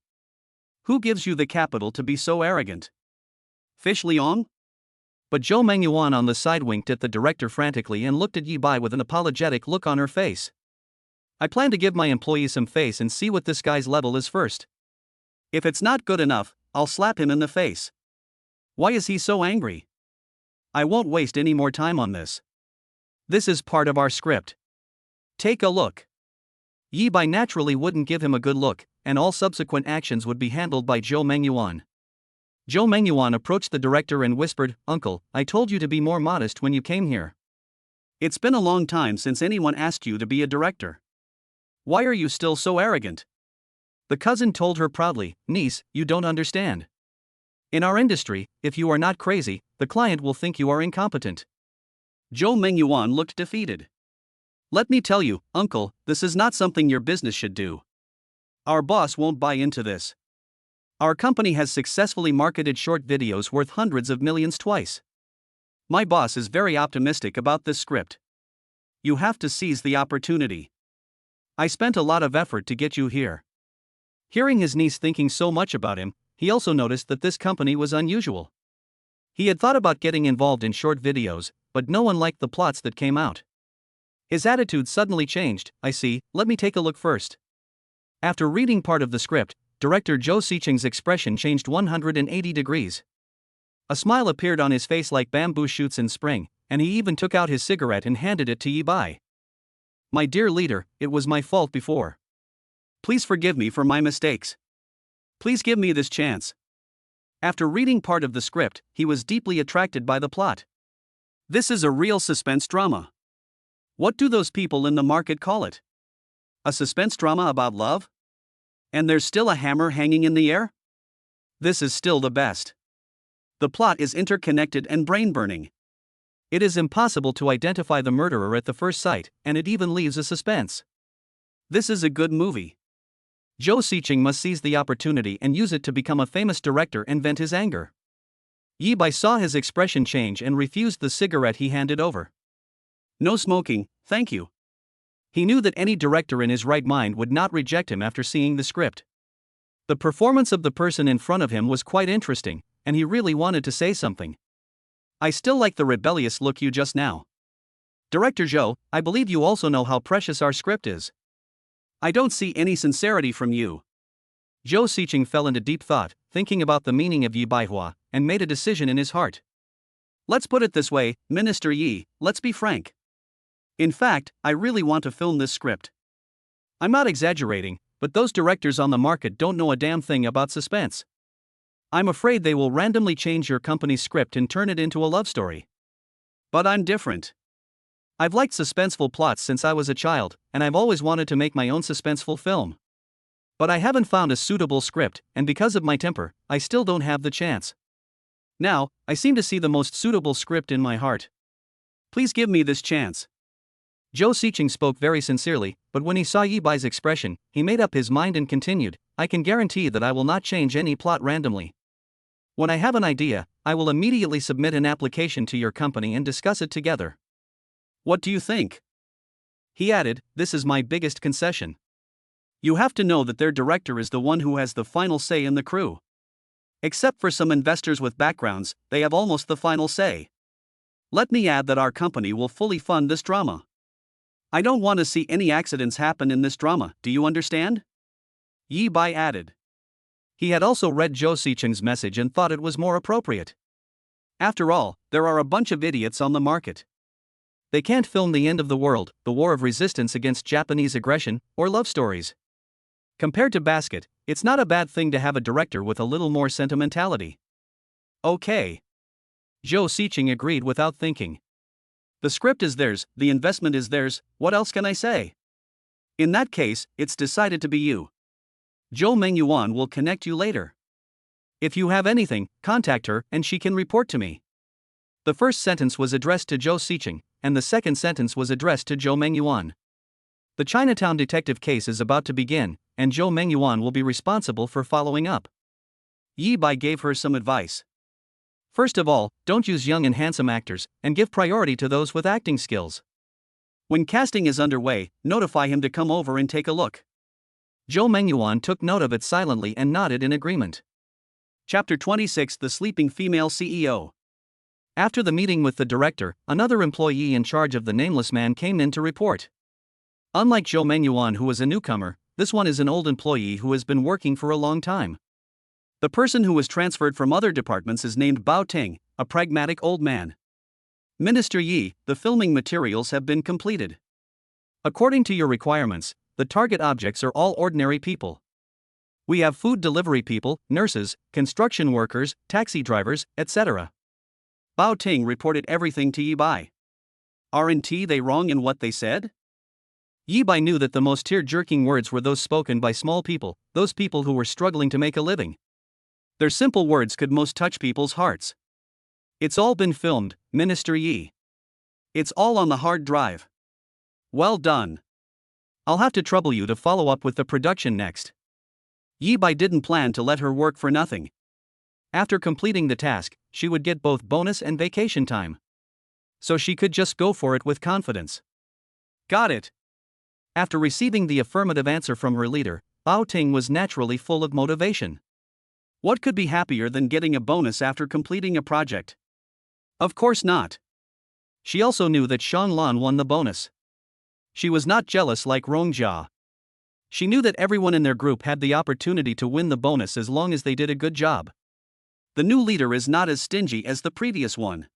Who gives you the capital to be so arrogant? Fish Liang? But Zhou Mengyuan on the side winked at the director frantically and looked at Yi Bai with an apologetic look on her face. I plan to give my employees some face and see what this guy's level is first. If it's not good enough, I'll slap him in the face. Why is he so angry? I won't waste any more time on this. This is part of our script. Take a look. Yi Bai naturally wouldn't give him a good look, and all subsequent actions would be handled by Zhou Mengyuan. Zhou Mengyuan approached the director and whispered, "Uncle, I told you to be more modest when you came here. It's been a long time since anyone asked you to be a director. Why are you still so arrogant?" The cousin told her proudly, "Niece, you don't understand. In our industry, if you are not crazy, the client will think you are incompetent." Zhou Mengyuan looked defeated. "Let me tell you, uncle, this is not something your business should do. Our boss won't buy into this. Our company has successfully marketed short videos worth hundreds of millions twice. My boss is very optimistic about this script. You have to seize the opportunity. I spent a lot of effort to get you here." Hearing his niece thinking so much about him, he also noticed that this company was unusual. He had thought about getting involved in short videos, but no one liked the plots that came out. His attitude suddenly changed. "I see, let me take a look first." After reading part of the script, director Zhou Xiqing's expression changed 180 degrees. A smile appeared on his face like bamboo shoots in spring, and he even took out his cigarette and handed it to Yi Bai. "My dear leader, it was my fault before. Please forgive me for my mistakes. Please give me this chance." After reading part of the script, he was deeply attracted by the plot. This is a real suspense drama. What do those people in the market call it? A suspense drama about love? And there's still a hammer hanging in the air? This is still the best. The plot is interconnected and brain-burning. It is impossible to identify the murderer at the first sight, and it even leaves a suspense. This is a good movie. Zhou Siqing must seize the opportunity and use it to become a famous director and vent his anger. Yi Bai saw his expression change and refused the cigarette he handed over. No smoking, thank you. He knew that any director in his right mind would not reject him after seeing the script. The performance of the person in front of him was quite interesting, and he really wanted to say something. I still like the rebellious look you just now. Director Zhou, I believe you also know how precious our script is. I don't see any sincerity from you. Zhou Siqing fell into deep thought, thinking about the meaning of Yi Baihua, and made a decision in his heart. Let's put it this way, Minister Yi, let's be frank. In fact, I really want to film this script. I'm not exaggerating, but those directors on the market don't know a damn thing about suspense. I'm afraid they will randomly change your company's script and turn it into a love story. But I'm different. I've liked suspenseful plots since I was a child, and I've always wanted to make my own suspenseful film. But I haven't found a suitable script, and because of my temper, I still don't have the chance. Now, I seem to see the most suitable script in my heart. Please give me this chance. Zhou Siqing spoke very sincerely, but when he saw Yi Bai's expression, he made up his mind and continued, I can guarantee that I will not change any plot randomly. When I have an idea, I will immediately submit an application to your company and discuss it together. What do you think? He added, this is my biggest concession. You have to know that their director is the one who has the final say in the crew. Except for some investors with backgrounds, they have almost the final say. Let me add that our company will fully fund this drama. I don't want to see any accidents happen in this drama, do you understand? Yi Bai added. He had also read Zhou Siqing's message and thought it was more appropriate. After all, there are a bunch of idiots on the market. They can't film the end of the world, the war of resistance against Japanese aggression, or love stories. Compared to Basket, it's not a bad thing to have a director with a little more sentimentality. Okay. Zhou Siqing agreed without thinking. The script is theirs, the investment is theirs, what else can I say? In that case, it's decided to be you. Zhou Mengyuan will connect you later. If you have anything, contact her and she can report to me. The first sentence was addressed to Zhou Siqing, and the second sentence was addressed to Zhou Mengyuan. The Chinatown detective case is about to begin, and Zhou Mengyuan will be responsible for following up. Yi Bai gave her some advice. First of all, don't use young and handsome actors, and give priority to those with acting skills. When casting is underway, notify him to come over and take a look. Zhou Mengyuan took note of it silently and nodded in agreement. Chapter 26 The Sleeping Female CEO. After the meeting with the director, another employee in charge of the nameless man came in to report. Unlike Zhou Mengyuan, who was a newcomer, this one is an old employee who has been working for a long time. The person who was transferred from other departments is named Bao Ting, a pragmatic old man. Minister Yi, the filming materials have been completed. According to your requirements, the target objects are all ordinary people. We have food delivery people, nurses, construction workers, taxi drivers, etc. Bao Ting reported everything to Yi Bai. Aren't they wrong in what they said? Yi Bai knew that the most tear-jerking words were those spoken by small people, those people who were struggling to make a living. Their simple words could most touch people's hearts. It's all been filmed, Minister Yi. It's all on the hard drive. Well done. I'll have to trouble you to follow up with the production next. Yi Bai didn't plan to let her work for nothing. After completing the task, she would get both bonus and vacation time. So she could just go for it with confidence. Got it. After receiving the affirmative answer from her leader, Bao Ting was naturally full of motivation. What could be happier than getting a bonus after completing a project? Of course not. She also knew that Shang Lan won the bonus. She was not jealous like Rong Jia. She knew that everyone in their group had the opportunity to win the bonus as long as they did a good job. The new leader is not as stingy as the previous one.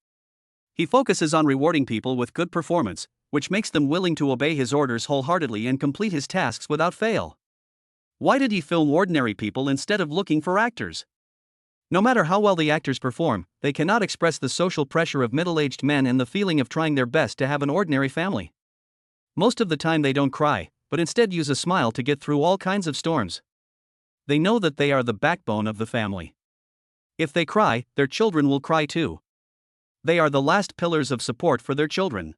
He focuses on rewarding people with good performance, which makes them willing to obey his orders wholeheartedly and complete his tasks without fail. Why did he film ordinary people instead of looking for actors? No matter how well the actors perform, they cannot express the social pressure of middle-aged men and the feeling of trying their best to have an ordinary family. Most of the time they don't cry, but instead use a smile to get through all kinds of storms. They know that they are the backbone of the family. If they cry, their children will cry too. They are the last pillars of support for their children.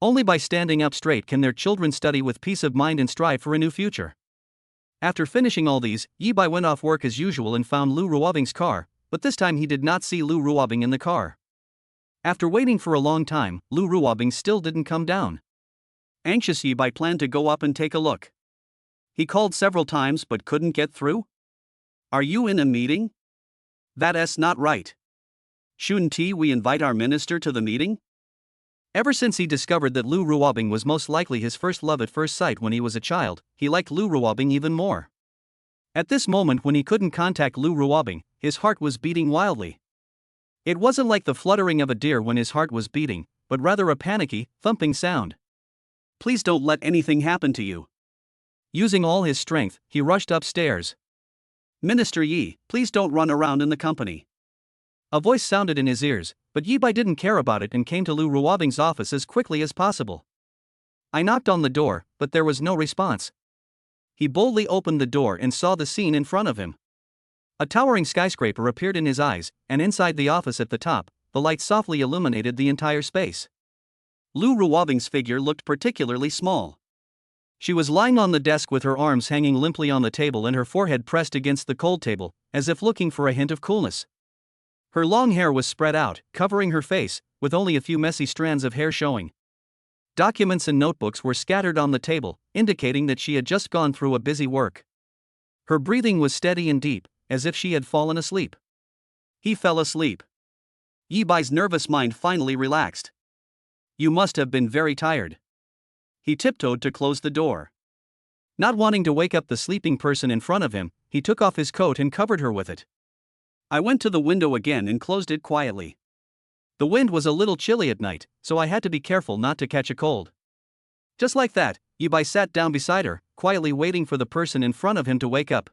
Only by standing up straight can their children study with peace of mind and strive for a new future. After finishing all these, Yibai went off work as usual and found Lu Ruobing's car, but this time he did not see Lu Ruobing in the car. After waiting for a long time, Lu Ruobing still didn't come down. Anxious, Yibai planned to go up and take a look. He called several times but couldn't get through. Are you in a meeting? That's not right. Shouldn't we invite our minister to the meeting? Ever since he discovered that Lu Ruobing was most likely his first love at first sight when he was a child, he liked Lu Ruobing even more. At this moment when he couldn't contact Lu Ruobing, his heart was beating wildly. It wasn't like the fluttering of a deer when his heart was beating, but rather a panicky, thumping sound. Please don't let anything happen to you. Using all his strength, he rushed upstairs. Minister Yi, please don't run around in the company. A voice sounded in his ears, but Yibai didn't care about it and came to Lu Ruobing's office as quickly as possible. I knocked on the door, but there was no response. He boldly opened the door and saw the scene in front of him. A towering skyscraper appeared in his eyes, and inside the office at the top, the light softly illuminated the entire space. Lu Ruobing's figure looked particularly small. She was lying on the desk with her arms hanging limply on the table and her forehead pressed against the cold table, as if looking for a hint of coolness. Her long hair was spread out, covering her face, with only a few messy strands of hair showing. Documents and notebooks were scattered on the table, indicating that she had just gone through a busy work. Her breathing was steady and deep, as if she had fallen asleep. He fell asleep. Yibai's nervous mind finally relaxed. You must have been very tired. He tiptoed to close the door. Not wanting to wake up the sleeping person in front of him, he took off his coat and covered her with it. I went to the window again and closed it quietly. The wind was a little chilly at night, so I had to be careful not to catch a cold. Just like that, Yibai sat down beside her, quietly waiting for the person in front of him to wake up.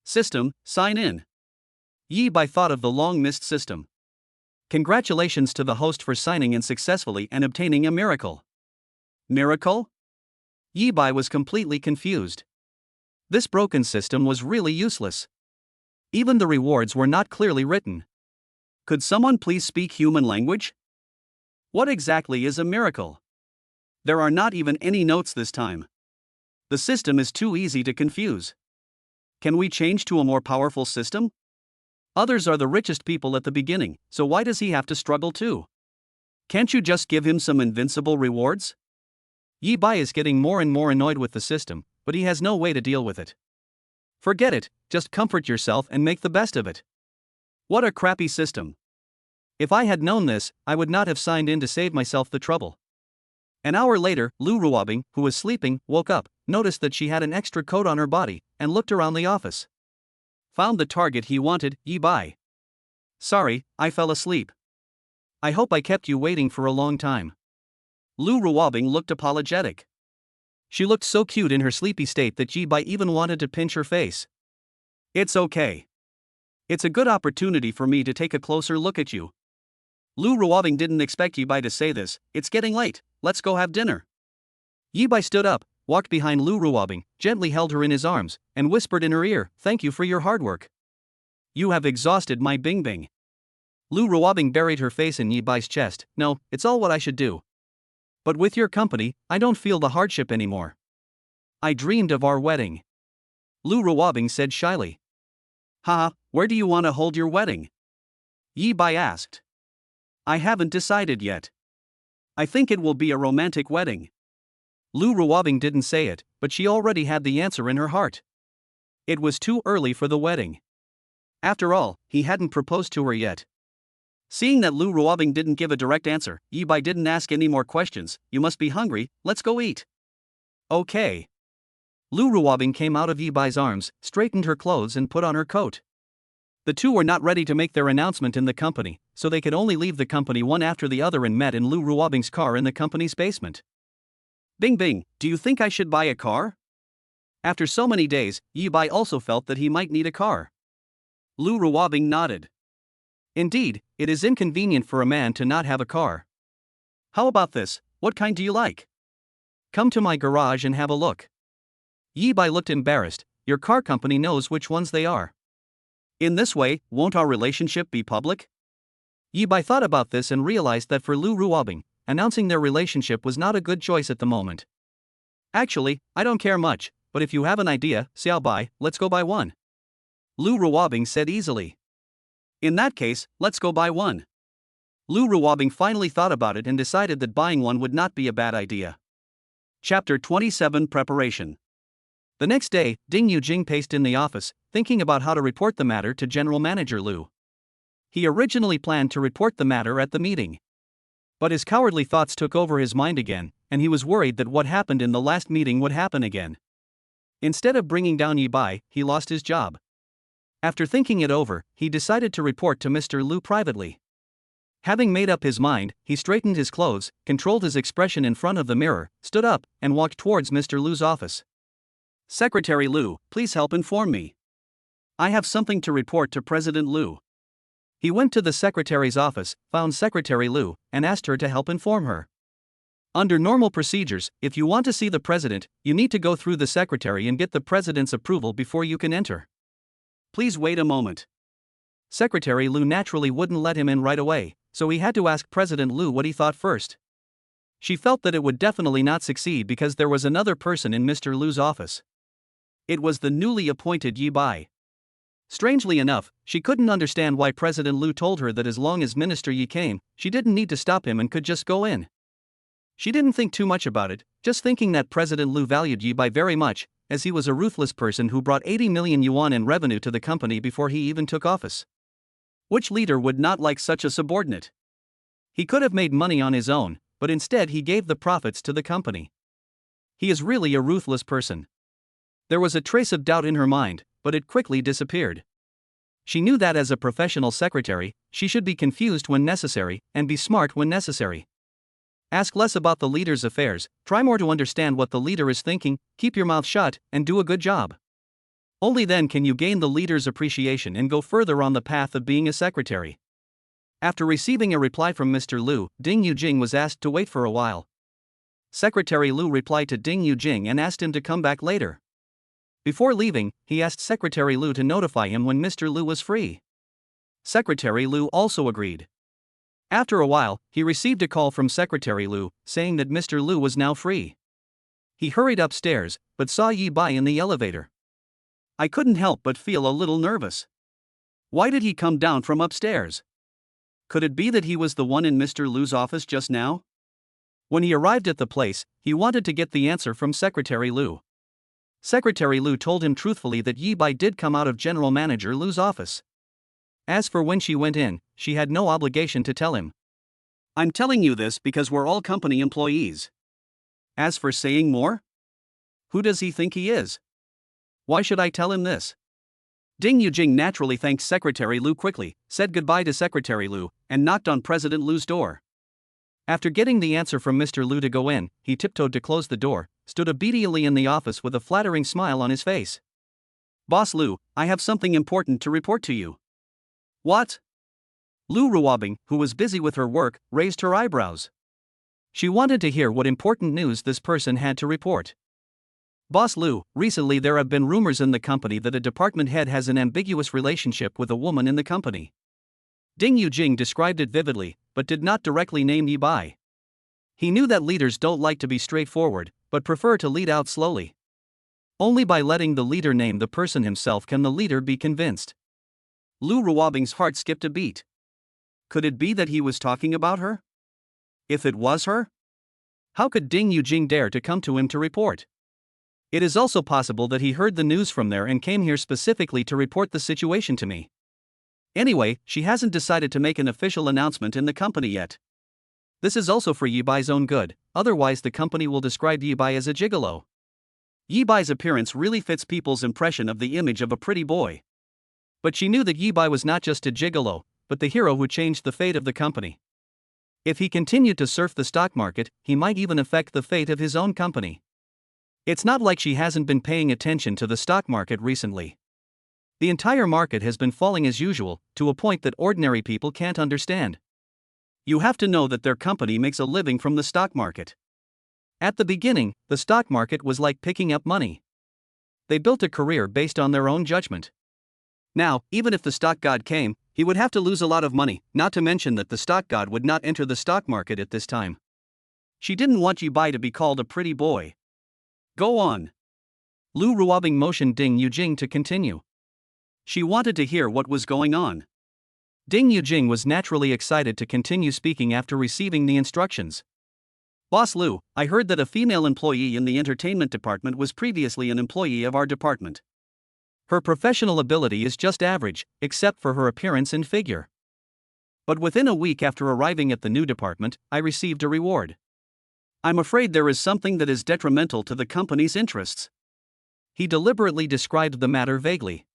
System, sign in. Yibai thought of the long-missed system. Congratulations to the host for signing in successfully and obtaining a miracle. Miracle? Yibai was completely confused. This broken system was really useless. Even the rewards were not clearly written. Could someone please speak human language? What exactly is a miracle? There are not even any notes this time. The system is too easy to confuse. Can we change to a more powerful system? Others are the richest people at the beginning, so why does he have to struggle too? Can't you just give him some invincible rewards? Yibai is getting more and more annoyed with the system, but he has no way to deal with it. Forget it, just comfort yourself and make the best of it. What a crappy system. If I had known this, I would not have signed in to save myself the trouble. An hour later, Lu Ruobing, who was sleeping, woke up, noticed that she had an extra coat on her body, and looked around the office. Found the target he wanted, Yibai. Sorry, I fell asleep. I hope I kept you waiting for a long time. Lu Ruobing looked apologetic. She looked so cute in her sleepy state that Yibai even wanted to pinch her face. It's okay. It's a good opportunity for me to take a closer look at you. Lu Ruobing didn't expect Yibai to say this. It's getting late, let's go have dinner. Yibai stood up, walked behind Lu Ruobing, gently held her in his arms, and whispered in her ear, thank you for your hard work. You have exhausted my Bing. Lu Ruobing buried her face in Yibai's chest. No, it's all what I should do. But with your company, I don't feel the hardship anymore. I dreamed of our wedding. Lu Ruobing said shyly. Haha, where do you want to hold your wedding? Yibai asked. I haven't decided yet. I think it will be a romantic wedding. Lu Ruobing didn't say it, but she already had the answer in her heart. It was too early for the wedding. After all, he hadn't proposed to her yet. Seeing that Lu Ruobing didn't give a direct answer, Yibai didn't ask any more questions. You must be hungry, let's go eat. Okay. Lu Ruobing came out of Yibai's arms, straightened her clothes and put on her coat. The two were not ready to make their announcement in the company, so they could only leave the company one after the other and met in Lu Ruobing's car in the company's basement. Bing, do you think I should buy a car? After so many days, Yibai also felt that he might need a car. Lu Ruobing nodded. Indeed, it is inconvenient for a man to not have a car. How about this, what kind do you like? Come to my garage and have a look. Yibai looked embarrassed. Your car company knows which ones they are. In this way, won't our relationship be public? Yi Bai thought about this and realized that for Lu Ruobing, announcing their relationship was not a good choice at the moment. Actually, I don't care much, but if you have an idea, Xiao Bai, let's go buy one. Lu Ruobing said easily. In that case, let's go buy one. Lu Ruobing finally thought about it and decided that buying one would not be a bad idea. Chapter 27 Preparation. The next day, Ding Yujing paced in the office, thinking about how to report the matter to General Manager Lu. He originally planned to report the matter at the meeting. But his cowardly thoughts took over his mind again, and he was worried that what happened in the last meeting would happen again. Instead of bringing down Yi Bai, he lost his job. After thinking it over, he decided to report to Mr. Lu privately. Having made up his mind, he straightened his clothes, controlled his expression in front of the mirror, stood up, and walked towards Mr. Lu's office. Secretary Lu, please help inform me. I have something to report to President Lu. He went to the secretary's office, found Secretary Lu, and asked her to help inform her. Under normal procedures, if you want to see the president, you need to go through the secretary and get the president's approval before you can enter. Please wait a moment. Secretary Lu naturally wouldn't let him in right away, so he had to ask President Lu what he thought first. She felt that it would definitely not succeed because there was another person in Mr. Lu's office. It was the newly appointed Yi Bai. Strangely enough, she couldn't understand why President Lu told her that as long as Minister Yi came, she didn't need to stop him and could just go in. She didn't think too much about it, just thinking that President Lu valued Yi Bai very much, as he was a ruthless person who brought 80 million yuan in revenue to the company before he even took office. Which leader would not like such a subordinate? He could have made money on his own, but instead he gave the profits to the company. He is really a ruthless person. There was a trace of doubt in her mind, but it quickly disappeared. She knew that as a professional secretary, she should be confused when necessary, and be smart when necessary. Ask less about the leader's affairs, try more to understand what the leader is thinking, keep your mouth shut, and do a good job. Only then can you gain the leader's appreciation and go further on the path of being a secretary. After receiving a reply from Mr. Lu, Ding Yujing was asked to wait for a while. Secretary Lu replied to Ding Yujing and asked him to come back later. Before leaving, he asked Secretary Lu to notify him when Mr. Lu was free. Secretary Lu also agreed. After a while, he received a call from Secretary Lu, saying that Mr. Lu was now free. He hurried upstairs, but saw Yi Bai in the elevator. I couldn't help but feel a little nervous. Why did he come down from upstairs? Could it be that he was the one in Mr. Lu's office just now? When he arrived at the place, he wanted to get the answer from Secretary Lu. Secretary Lu told him truthfully that Yi Bai did come out of General Manager Lu's office. As for when she went in, she had no obligation to tell him. I'm telling you this because we're all company employees. As for saying more? Who does he think he is? Why should I tell him this? Ding Yujing naturally thanked Secretary Lu quickly, said goodbye to Secretary Lu, and knocked on President Lu's door. After getting the answer from Mr. Lu to go in, he tiptoed to close the door, stood obediently in the office with a flattering smile on his face. Boss Lu, I have something important to report to you. What? Lu Ruobing, who was busy with her work, raised her eyebrows. She wanted to hear what important news this person had to report. Boss Lu, recently there have been rumors in the company that a department head has an ambiguous relationship with a woman in the company. Ding Yujing described it vividly, but did not directly name Yi Bai. He knew that leaders don't like to be straightforward, but prefer to lead out slowly. Only by letting the leader name the person himself can the leader be convinced. Lu Ruobing's heart skipped a beat. Could it be that he was talking about her? If it was her? How could Ding Yujing dare to come to him to report? It is also possible that he heard the news from there and came here specifically to report the situation to me. Anyway, she hasn't decided to make an official announcement in the company yet. This is also for Yi Bai's own good, otherwise the company will describe Yi Bai as a gigolo. Yi Bai's appearance really fits people's impression of the image of a pretty boy. But she knew that Yi Bai was not just a gigolo, but the hero who changed the fate of the company. If he continued to surf the stock market, he might even affect the fate of his own company. It's not like she hasn't been paying attention to the stock market recently. The entire market has been falling as usual, to a point that ordinary people can't understand. You have to know that their company makes a living from the stock market. At the beginning, the stock market was like picking up money. They built a career based on their own judgment. Now, even if the stock god came, He would have to lose a lot of money, not to mention that the stock god would not enter the stock market at this time. She didn't want Yi Bai to be called a pretty boy. Go on. Lu Ruobing motioned Ding Yujing to continue. She wanted to hear what was going on. Ding Yujing was naturally excited to continue speaking after receiving the instructions. Boss Lu, I heard that a female employee in the entertainment department was previously an employee of our department. Her professional ability is just average, except for her appearance and figure. But within a week after arriving at the new department, I received a reward. I'm afraid there is something that is detrimental to the company's interests. He deliberately described the matter vaguely.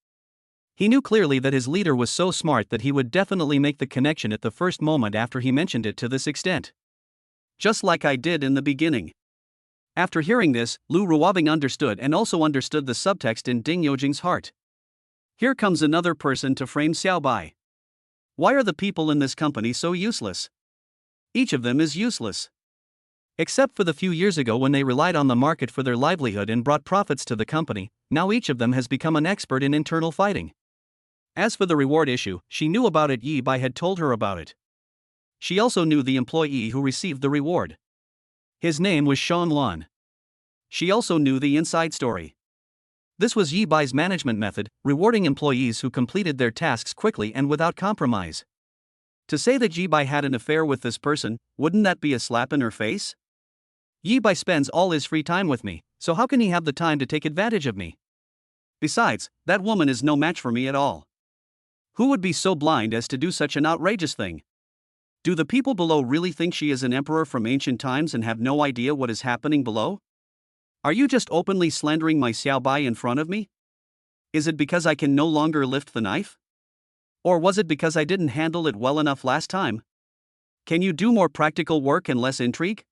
He knew clearly that his leader was so smart that he would definitely make the connection at the first moment after he mentioned it to this extent. Just like I did in the beginning. After hearing this, Lu Ruobing understood and also understood the subtext in Ding Yujing's heart. Here comes another person to frame Xiao Bai. Why are the people in this company so useless? Each of them is useless. Except for the few years ago when they relied on the market for their livelihood and brought profits to the company, now each of them has become an expert in internal fighting. As for the reward issue, she knew about it. Yi Bai had told her about it. She also knew the employee who received the reward. His name was Sean Luan. She also knew the inside story. This was Yi Bai's management method, rewarding employees who completed their tasks quickly and without compromise. To say that Yi Bai had an affair with this person, wouldn't that be a slap in her face? Yi Bai spends all his free time with me, so how can he have the time to take advantage of me? Besides, that woman is no match for me at all. Who would be so blind as to do such an outrageous thing? Do the people below really think she is an emperor from ancient times and have no idea what is happening below? Are you just openly slandering my Xiao Bai in front of me? Is it because I can no longer lift the knife? Or was it because I didn't handle it well enough last time? Can you do more practical work and less intrigue?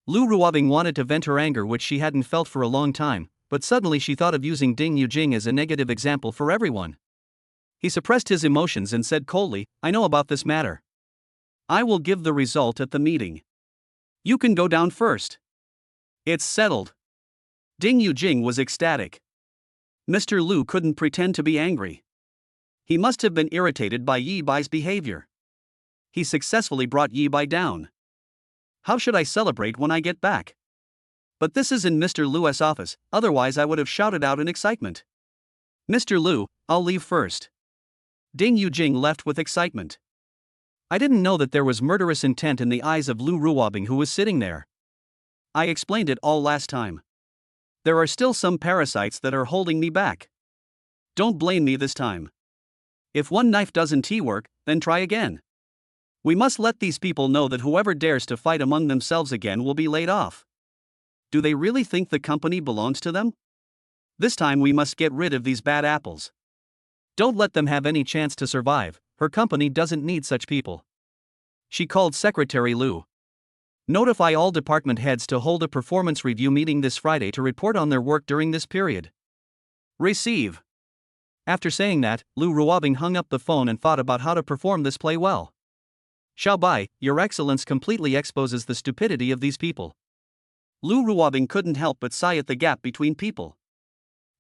Lu Ruobing wanted to vent her anger, which she hadn't felt for a long time, but suddenly she thought of using Ding Yujing as a negative example for everyone. He suppressed his emotions and said coldly, I know about this matter. I will give the result at the meeting. You can go down first. It's settled. Ding Yujing was ecstatic. Mr. Lu couldn't pretend to be angry. He must have been irritated by Yi Bai's behavior. He successfully brought Yi Bai down. How should I celebrate when I get back? But this is in Mr. Lu's office, otherwise I would have shouted out in excitement. Mr. Lu, I'll leave first. Ding Yujing left with excitement. I didn't know that there was murderous intent in the eyes of Lu Ruobing, who was sitting there. I explained it all last time. There are still some parasites that are holding me back. Don't blame me this time. If one knife doesn't work, then try again. We must let these people know that whoever dares to fight among themselves again will be laid off. Do they really think the company belongs to them? This time we must get rid of these bad apples. Don't let them have any chance to survive. Her company doesn't need such people. She called Secretary Lu. Notify all department heads to hold a performance review meeting this Friday to report on their work during this period. Receive. After saying that, Lu Ruobing hung up the phone and thought about how to perform this play well. Xiao Bai, Your Excellence completely exposes the stupidity of these people. Lu Ruobing couldn't help but sigh at the gap between people.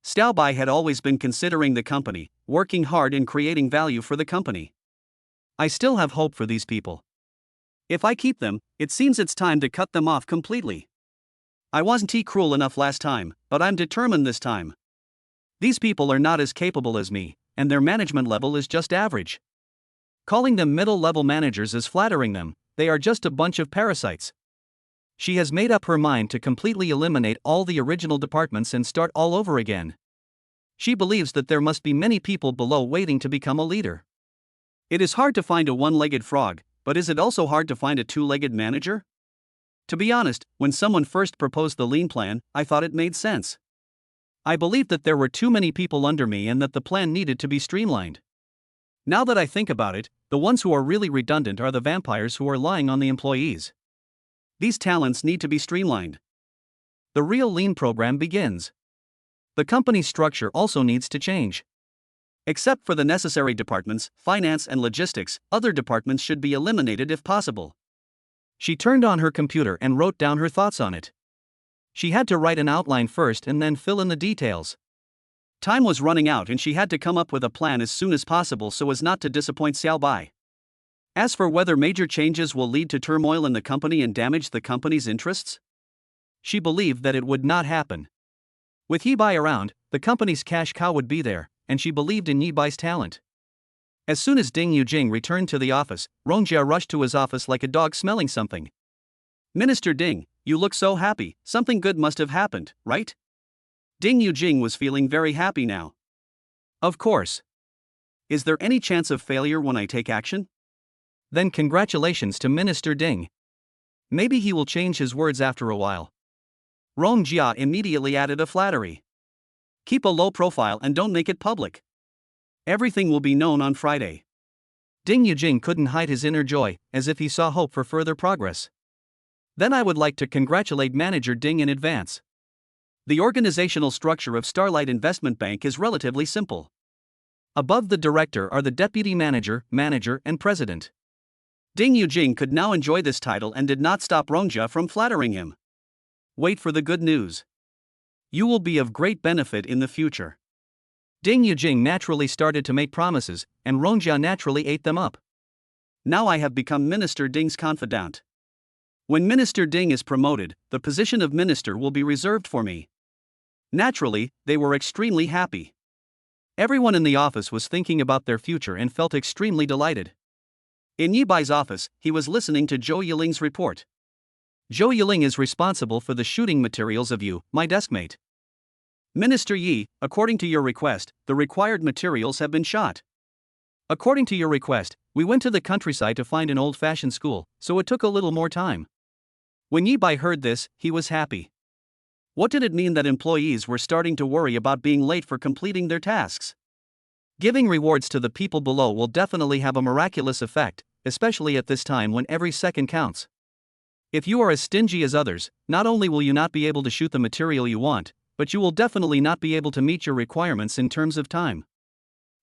Xiao Bai had always been considering the company, working hard and creating value for the company. I still have hope for these people. If I keep them, it seems it's time to cut them off completely. I wasn't cruel enough last time, but I'm determined this time. These people are not as capable as me, and their management level is just average. Calling them middle-level managers is flattering them. They are just a bunch of parasites. She has made up her mind to completely eliminate all the original departments and start all over again. She believes that there must be many people below waiting to become a leader. It is hard to find a one-legged frog, but is it also hard to find a two-legged manager? To be honest, when someone first proposed the lean plan, I thought it made sense. I believed that there were too many people under me and that the plan needed to be streamlined. Now that I think about it, the ones who are really redundant are the vampires who are lying on the employees. These talents need to be streamlined. The real lean program begins. The company's structure also needs to change. Except for the necessary departments, finance and logistics, other departments should be eliminated if possible. She turned on her computer and wrote down her thoughts on it. She had to write an outline first and then fill in the details. Time was running out and she had to come up with a plan as soon as possible so as not to disappoint Xiao Bai. As for whether major changes will lead to turmoil in the company and damage the company's interests, she believed that it would not happen. With Yi Bai around, the company's cash cow would be there, and she believed in Yi Bai's talent. As soon as Ding Yujing returned to the office, Rongjia rushed to his office like a dog smelling something. "Minister Ding, you look so happy, something good must have happened, right?" Ding Yujing was feeling very happy now. "Of course. Is there any chance of failure when I take action?" "Then congratulations to Minister Ding. Maybe he will change his words after a while." Rongjia immediately added a flattery. "Keep a low profile and don't make it public. Everything will be known on Friday." Ding Yujing couldn't hide his inner joy, as if he saw hope for further progress. "Then I would like to congratulate Manager Ding in advance. The organizational structure of Starlight Investment Bank is relatively simple. Above the director are the deputy manager, manager, and president." Ding Yujing could now enjoy this title and did not stop Rongjia from flattering him. "Wait for the good news. You will be of great benefit in the future." Ding Yujing naturally started to make promises, and Rongjia naturally ate them up. "Now I have become Minister Ding's confidant. When Minister Ding is promoted, the position of minister will be reserved for me." Naturally, they were extremely happy. Everyone in the office was thinking about their future and felt extremely delighted. In Yi Bai's office, he was listening to Zhou Yiling's report. "Zhou Yiling is responsible for the shooting materials of you, my deskmate. Minister Yi, according to your request, the required materials have been shot. According to your request, we went to the countryside to find an old-fashioned school, so it took a little more time." When Yi Bai heard this, he was happy. What did it mean that employees were starting to worry about being late for completing their tasks? Giving rewards to the people below will definitely have a miraculous effect, especially at this time when every second counts. If you are as stingy as others, not only will you not be able to shoot the material you want, but you will definitely not be able to meet your requirements in terms of time.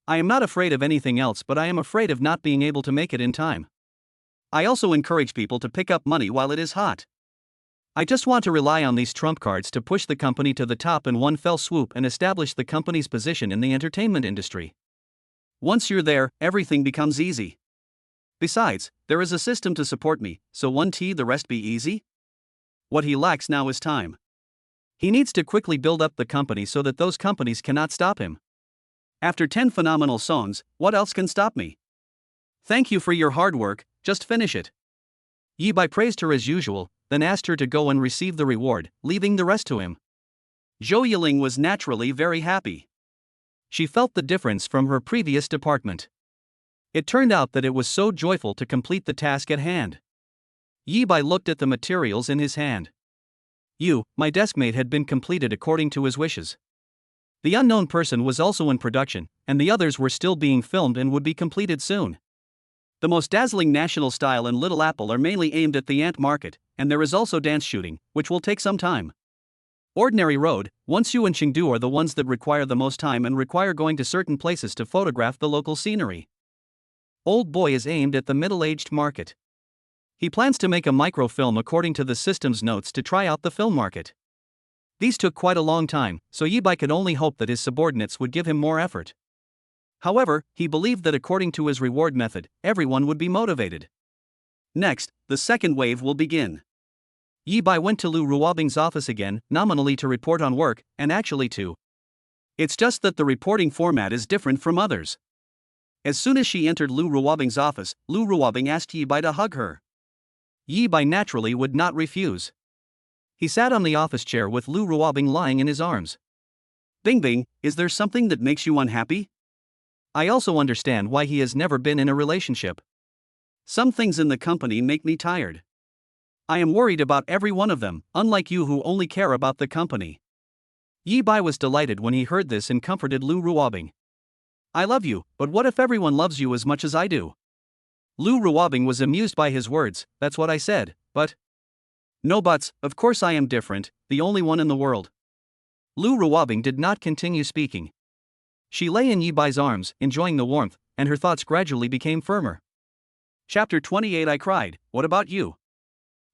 I am not afraid of anything else, but I am afraid of not being able to make it in time. I also encourage people to pick up money while it is hot. I just want to rely on these trump cards to push the company to the top in one fell swoop and establish the company's position in the entertainment industry. Once you're there, everything becomes easy. Besides, there is a system to support me, so won't the rest be easy?" What he lacks now is time. He needs to quickly build up the company so that those companies cannot stop him. After 10 phenomenal songs, what else can stop me? Thank you for your hard work, just finish it. Yi Bai praised her as usual, then asked her to go and receive the reward, leaving the rest to him. Zhou Yiling was naturally very happy. She felt the difference from her previous department. It turned out that it was so joyful to complete the task at hand. Yi Bai looked at the materials in his hand. My deskmate had been completed according to his wishes. The unknown person was also in production, and the others were still being filmed and would be completed soon. The most dazzling National Style and Little Apple are mainly aimed at the ant market, and there is also dance shooting, which will take some time. Ordinary Road, Wonsu and Chengdu are the ones that require the most time and require going to certain places to photograph the local scenery. Old Boy is aimed at the middle-aged market. He plans to make a microfilm according to the system's notes to try out the film market. These took quite a long time, so Yi Bai could only hope that his subordinates would give him more effort. However, he believed that according to his reward method, everyone would be motivated. Next, the second wave will begin. Yi Bai went to Lu Ruobing's office again, nominally to report on work, and actually to. It's just that the reporting format is different from others. As soon as she entered Lu Ruobing's office, Lu Ruobing asked Yi Bai to hug her. Yi Bai naturally would not refuse. He sat on the office chair with Lu Ruobing lying in his arms. "Bingbing, is there something that makes you unhappy? I also understand why he has never been in a relationship. Some things in the company make me tired. I am worried about every one of them, unlike you who only care about the company." Yi Bai was delighted when he heard this and comforted Lu Ruobing. "I love you, but what if everyone loves you as much as I do?" Lu Ruobing was amused by his words. "That's what I said, but..." "No buts, of course I am different, the only one in the world." Lu Ruobing did not continue speaking. She lay in Yi Bai's arms, enjoying the warmth, and her thoughts gradually became firmer. Chapter 28 I cried, what about you?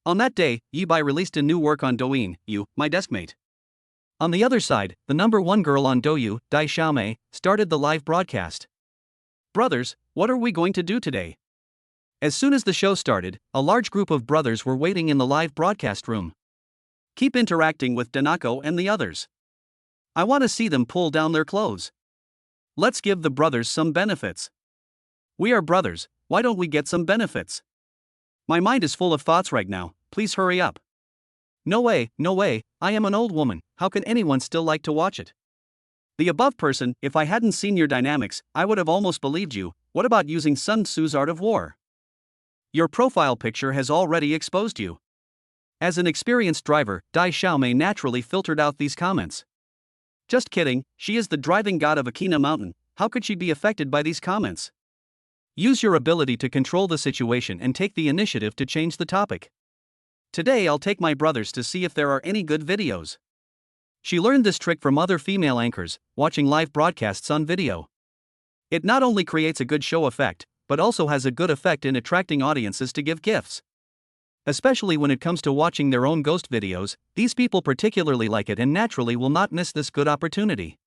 On that day, Yi Bai released a new work on Douyin, My Deskmate. On the other side, the #1 girl on Douyu, Dai Xiaomei, started the live broadcast. Brothers, what are we going to do today? As soon as the show started, a large group of brothers were waiting in the live broadcast room. Keep interacting with Danako and the others. I want to see them pull down their clothes. Let's give the brothers some benefits. We are brothers, why don't we get some benefits? My mind is full of thoughts right now, please hurry up. No way, I am an old woman, how can anyone still like to watch it? The above person, if I hadn't seen your dynamics, I would have almost believed you. What about using Sun Tzu's Art of War? Your profile picture has already exposed you. As an experienced driver, Dai Xiaomei naturally filtered out these comments. Just kidding, she is the driving god of Akina Mountain, how could she be affected by these comments? Use your ability to control the situation and take the initiative to change the topic. Today I'll take my brothers to see if there are any good videos. She learned this trick from other female anchors, watching live broadcasts on video. It not only creates a good show effect, but also has a good effect in attracting audiences to give gifts. Especially when it comes to watching their own ghost videos, these people particularly like it and naturally will not miss this good opportunity.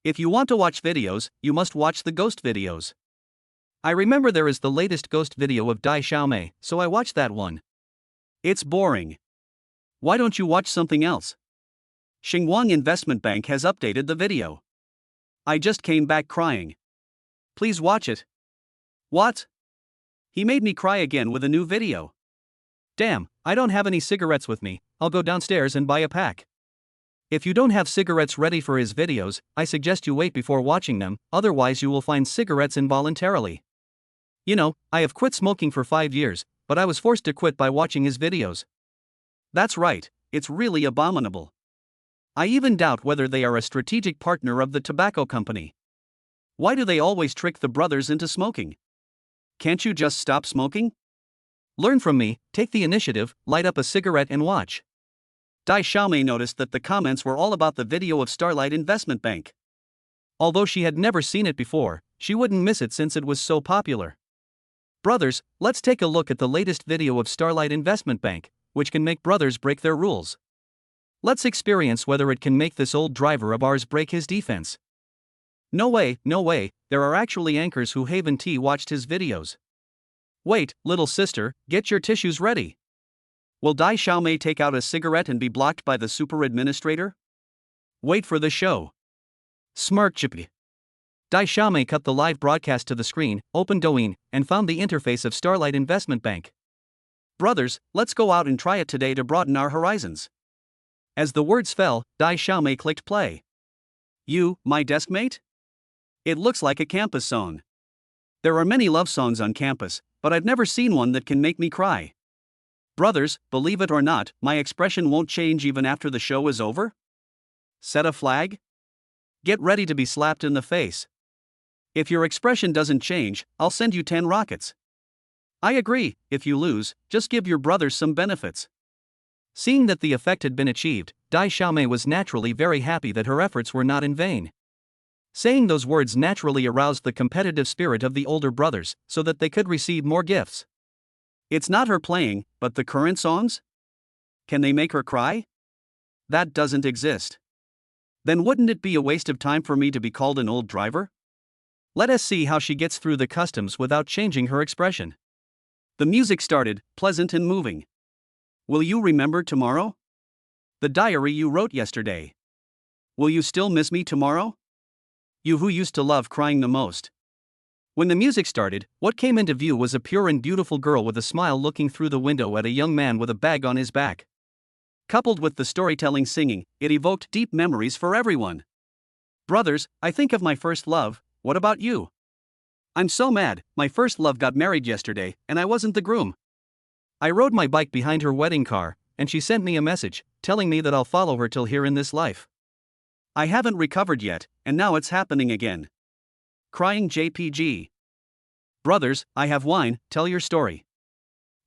If you want to watch videos, you must watch the ghost videos. I remember there is the latest ghost video of Dai Xiaomei, so I watched that one. It's boring. Why don't you watch something else? Xinguang Investment Bank has updated the video. I just came back crying. Please watch it. What? He made me cry again with a new video. Damn, I don't have any cigarettes with me, I'll go downstairs and buy a pack. If you don't have cigarettes ready for his videos, I suggest you wait before watching them, otherwise you will find cigarettes involuntarily. You know, I have quit smoking for 5 years, but I was forced to quit by watching his videos. That's right, it's really abominable. I even doubt whether they are a strategic partner of the tobacco company. Why do they always trick the brothers into smoking? Can't you just stop smoking? Learn from me, take the initiative, light up a cigarette and watch. Dai Xiaomei noticed that the comments were all about the video of Starlight Investment Bank. Although she had never seen it before, she wouldn't miss it since it was so popular. Brothers, let's take a look at the latest video of Starlight Investment Bank, which can make brothers break their rules. Let's experience whether it can make this old driver of ours break his defense. No way, there are actually anchors who haven't watched his videos. Wait, little sister, get your tissues ready. Will Dai Xiaomei take out a cigarette and be blocked by the super administrator? Wait for the show. Smart chippy. Dai Xiaomei cut the live broadcast to the screen, opened Douyin, and found the interface of Starlight Investment Bank. Brothers, let's go out and try it today to broaden our horizons. As the words fell, Dai Xiaomei clicked play. You, my desk mate? It looks like a campus song. There are many love songs on campus, but I've never seen one that can make me cry. Brothers, believe it or not, my expression won't change even after the show is over? Set a flag? Get ready to be slapped in the face. If your expression doesn't change, I'll send you 10 rockets. I agree, if you lose, just give your brothers some benefits. Seeing that the effect had been achieved, Dai Xiaomei was naturally very happy that her efforts were not in vain. Saying those words naturally aroused the competitive spirit of the older brothers, so that they could receive more gifts. It's not her playing, but the current songs? Can they make her cry? That doesn't exist. Then wouldn't it be a waste of time for me to be called an old driver? Let us see how she gets through the customs without changing her expression. The music started, pleasant and moving. Will you remember tomorrow? The diary you wrote yesterday. Will you still miss me tomorrow? You who used to love crying the most. When the music started, what came into view was a pure and beautiful girl with a smile looking through the window at a young man with a bag on his back. Coupled with the storytelling singing, it evoked deep memories for everyone. Brothers, I think of my first love, what about you? I'm so mad, my first love got married yesterday, and I wasn't the groom. I rode my bike behind her wedding car, and she sent me a message, telling me that I'll follow her till here in this life. I haven't recovered yet, and now it's happening again. Crying JPG. Brothers, I have wine, tell your story.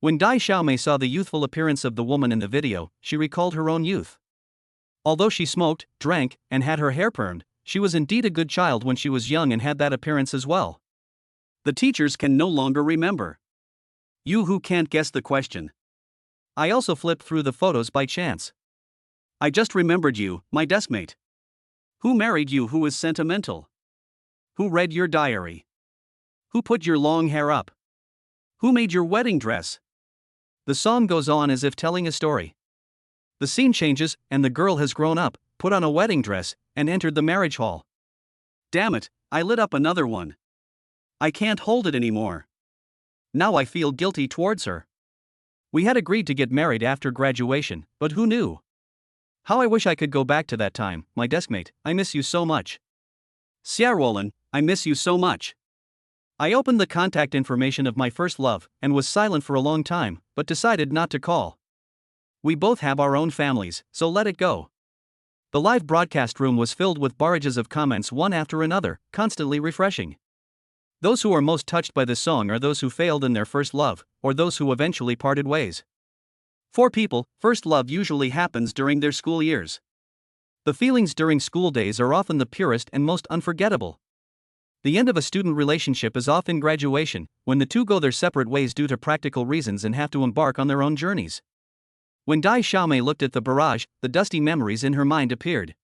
When Dai Xiaomei saw the youthful appearance of the woman in the video, she recalled her own youth. Although she smoked, drank, and had her hair permed, she was indeed a good child when she was young and had that appearance as well. The teachers can no longer remember. You who can't guess the question. I also flipped through the photos by chance. I just remembered you, my deskmate. Who married you? Who is sentimental? Who read your diary? Who put your long hair up? Who made your wedding dress? The song goes on as if telling a story. The scene changes, and the girl has grown up, put on a wedding dress, and entered the marriage hall. Damn it, I lit up another one. I can't hold it anymore. Now I feel guilty towards her. We had agreed to get married after graduation, but who knew? How I wish I could go back to that time, my deskmate. I miss you so much. Sierrolin, I miss you so much. I opened the contact information of my first love and was silent for a long time, but decided not to call. We both have our own families, so let it go. The live broadcast room was filled with barrages of comments, one after another, constantly refreshing. Those who are most touched by this song are those who failed in their first love, or those who eventually parted ways. For people, first love usually happens during their school years. The feelings during school days are often the purest and most unforgettable. The end of a student relationship is often graduation, when the two go their separate ways due to practical reasons and have to embark on their own journeys. When Dai Xiaomei looked at the barrage, the dusty memories in her mind appeared.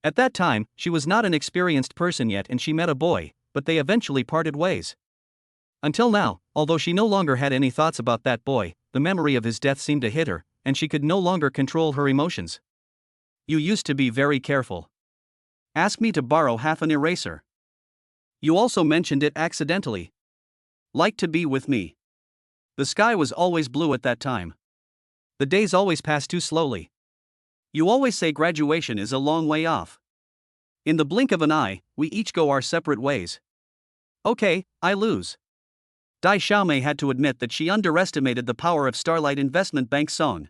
At that time, she was not an experienced person yet and she met a boy, but they eventually parted ways. Until now, although she no longer had any thoughts about that boy, the memory of his death seemed to hit her, and she could no longer control her emotions. You used to be very careful. Ask me to borrow half an eraser. You also mentioned it accidentally. Like to be with me. The sky was always blue at that time. The days always pass too slowly. You always say graduation is a long way off. In the blink of an eye, we each go our separate ways. Okay, I lose. Dai Xiaomei had to admit that she underestimated the power of Starlight Investment Bank's song.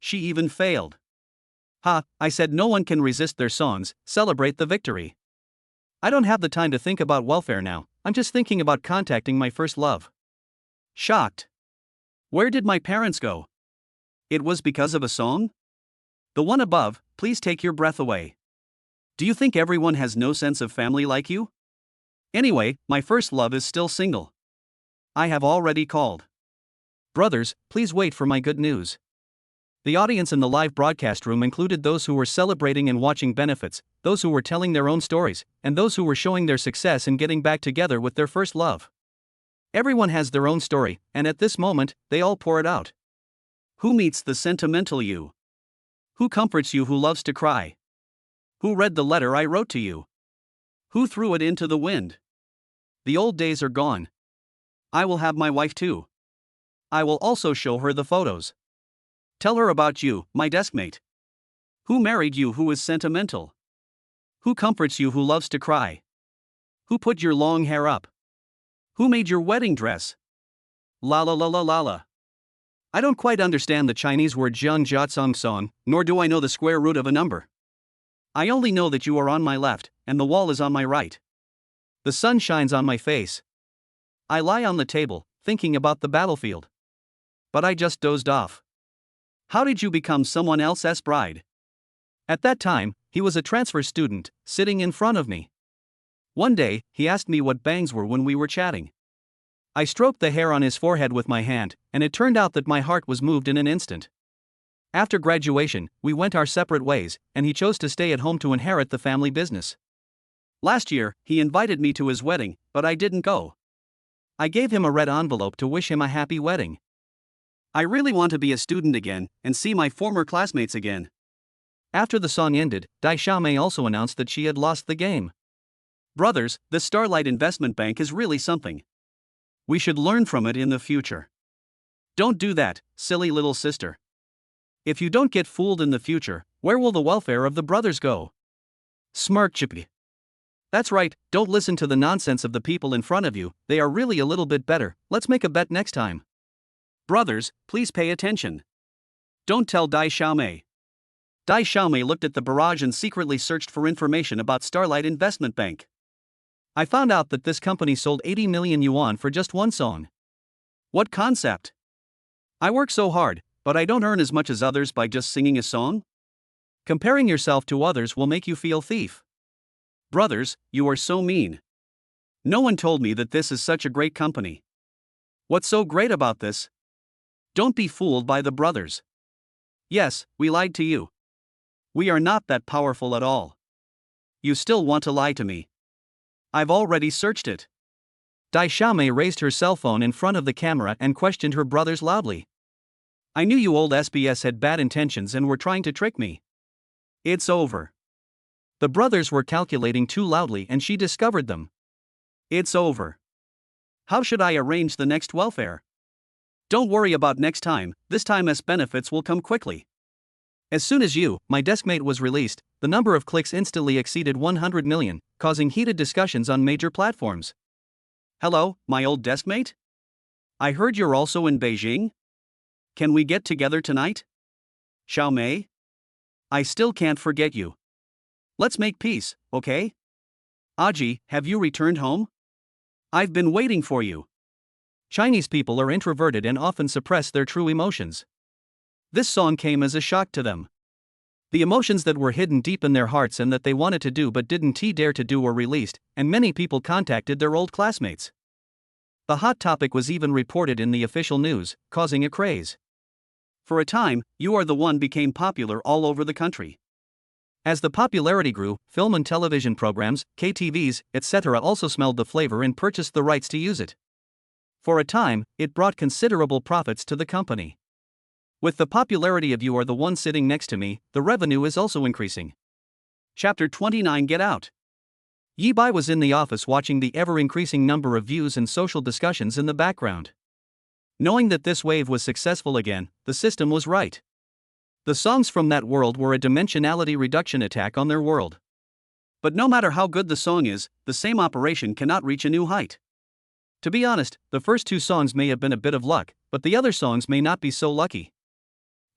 She even failed. Ha, I said no one can resist their songs, celebrate the victory. I don't have the time to think about welfare now, I'm just thinking about contacting my first love. Shocked. Where did my parents go? It was because of a song? The one above, please take your breath away. Do you think everyone has no sense of family like you? Anyway, my first love is still single. I have already called. Brothers, please wait for my good news. The audience in the live broadcast room included those who were celebrating and watching benefits, those who were telling their own stories, and those who were showing their success in getting back together with their first love. Everyone has their own story, and at this moment, they all pour it out. Who meets the sentimental you? Who comforts you? Who loves to cry? Who read the letter I wrote to you? Who threw it into the wind? The old days are gone. I will have my wife too. I will also show her the photos. Tell her about you, my deskmate. Who married you? Who is sentimental? Who comforts you? Who loves to cry? Who put your long hair up? Who made your wedding dress? La la la la la la. I don't quite understand the Chinese word jian jia song song, nor do I know the square root of a number. I only know that you are on my left, and the wall is on my right. The sun shines on my face. I lie on the table, thinking about the battlefield. But I just dozed off. How did you become someone else's bride? At that time, he was a transfer student, sitting in front of me. One day, he asked me what bangs were when we were chatting. I stroked the hair on his forehead with my hand, and it turned out that my heart was moved in an instant. After graduation, we went our separate ways, and he chose to stay at home to inherit the family business. Last year, he invited me to his wedding, but I didn't go. I gave him a red envelope to wish him a happy wedding. I really want to be a student again, and see my former classmates again. After the song ended, Dai Xiaomei also announced that she had lost the game. Brothers, the Starlight Investment Bank is really something. We should learn from it in the future. Don't do that, silly little sister. If you don't get fooled in the future, where will the welfare of the brothers go? Smirk Chippy. That's right, don't listen to the nonsense of the people in front of you, they are really a little bit better, let's make a bet next time. Brothers, please pay attention. Don't tell Dai Xiaomei. Dai Xiaomei looked at the barrage and secretly searched for information about Starlight Investment Bank. I found out that this company sold 80 million yuan for just one song. What concept? I work so hard, but I don't earn as much as others by just singing a song? Comparing yourself to others will make you feel thief. Brothers, you are so mean. No one told me that this is such a great company. What's so great about this? Don't be fooled by the brothers. Yes, we lied to you. We are not that powerful at all. You still want to lie to me? I've already searched it. Dai Xiaomei raised her cell phone in front of the camera and questioned her brothers loudly. I knew you old SBS had bad intentions and were trying to trick me. It's over. The brothers were calculating too loudly and she discovered them. It's over. How should I arrange the next welfare? Don't worry about next time, this time S benefits will come quickly. As soon as you, my deskmate, was released, the number of clicks instantly exceeded 100 million, causing heated discussions on major platforms. Hello, my old deskmate? I heard you're also in Beijing? Can we get together tonight? Xiaomei? I still can't forget you. Let's make peace, okay? Aji, have you returned home? I've been waiting for you. Chinese people are introverted and often suppress their true emotions. This song came as a shock to them. The emotions that were hidden deep in their hearts and that they wanted to do but didn't dare to do were released, and many people contacted their old classmates. The hot topic was even reported in the official news, causing a craze. For a time, You Are the One became popular all over the country. As the popularity grew, film and television programs, KTVs, etc. also smelled the flavor and purchased the rights to use it. For a time, it brought considerable profits to the company. With the popularity of You Are the One sitting next to me, the revenue is also increasing. Chapter 29. Get Out. Yi Bai was in the office watching the ever-increasing number of views and social discussions in the background. Knowing that this wave was successful again, the system was right. The songs from that world were a dimensionality reduction attack on their world. But no matter how good the song is, the same operation cannot reach a new height. To be honest, the first two songs may have been a bit of luck, but the other songs may not be so lucky.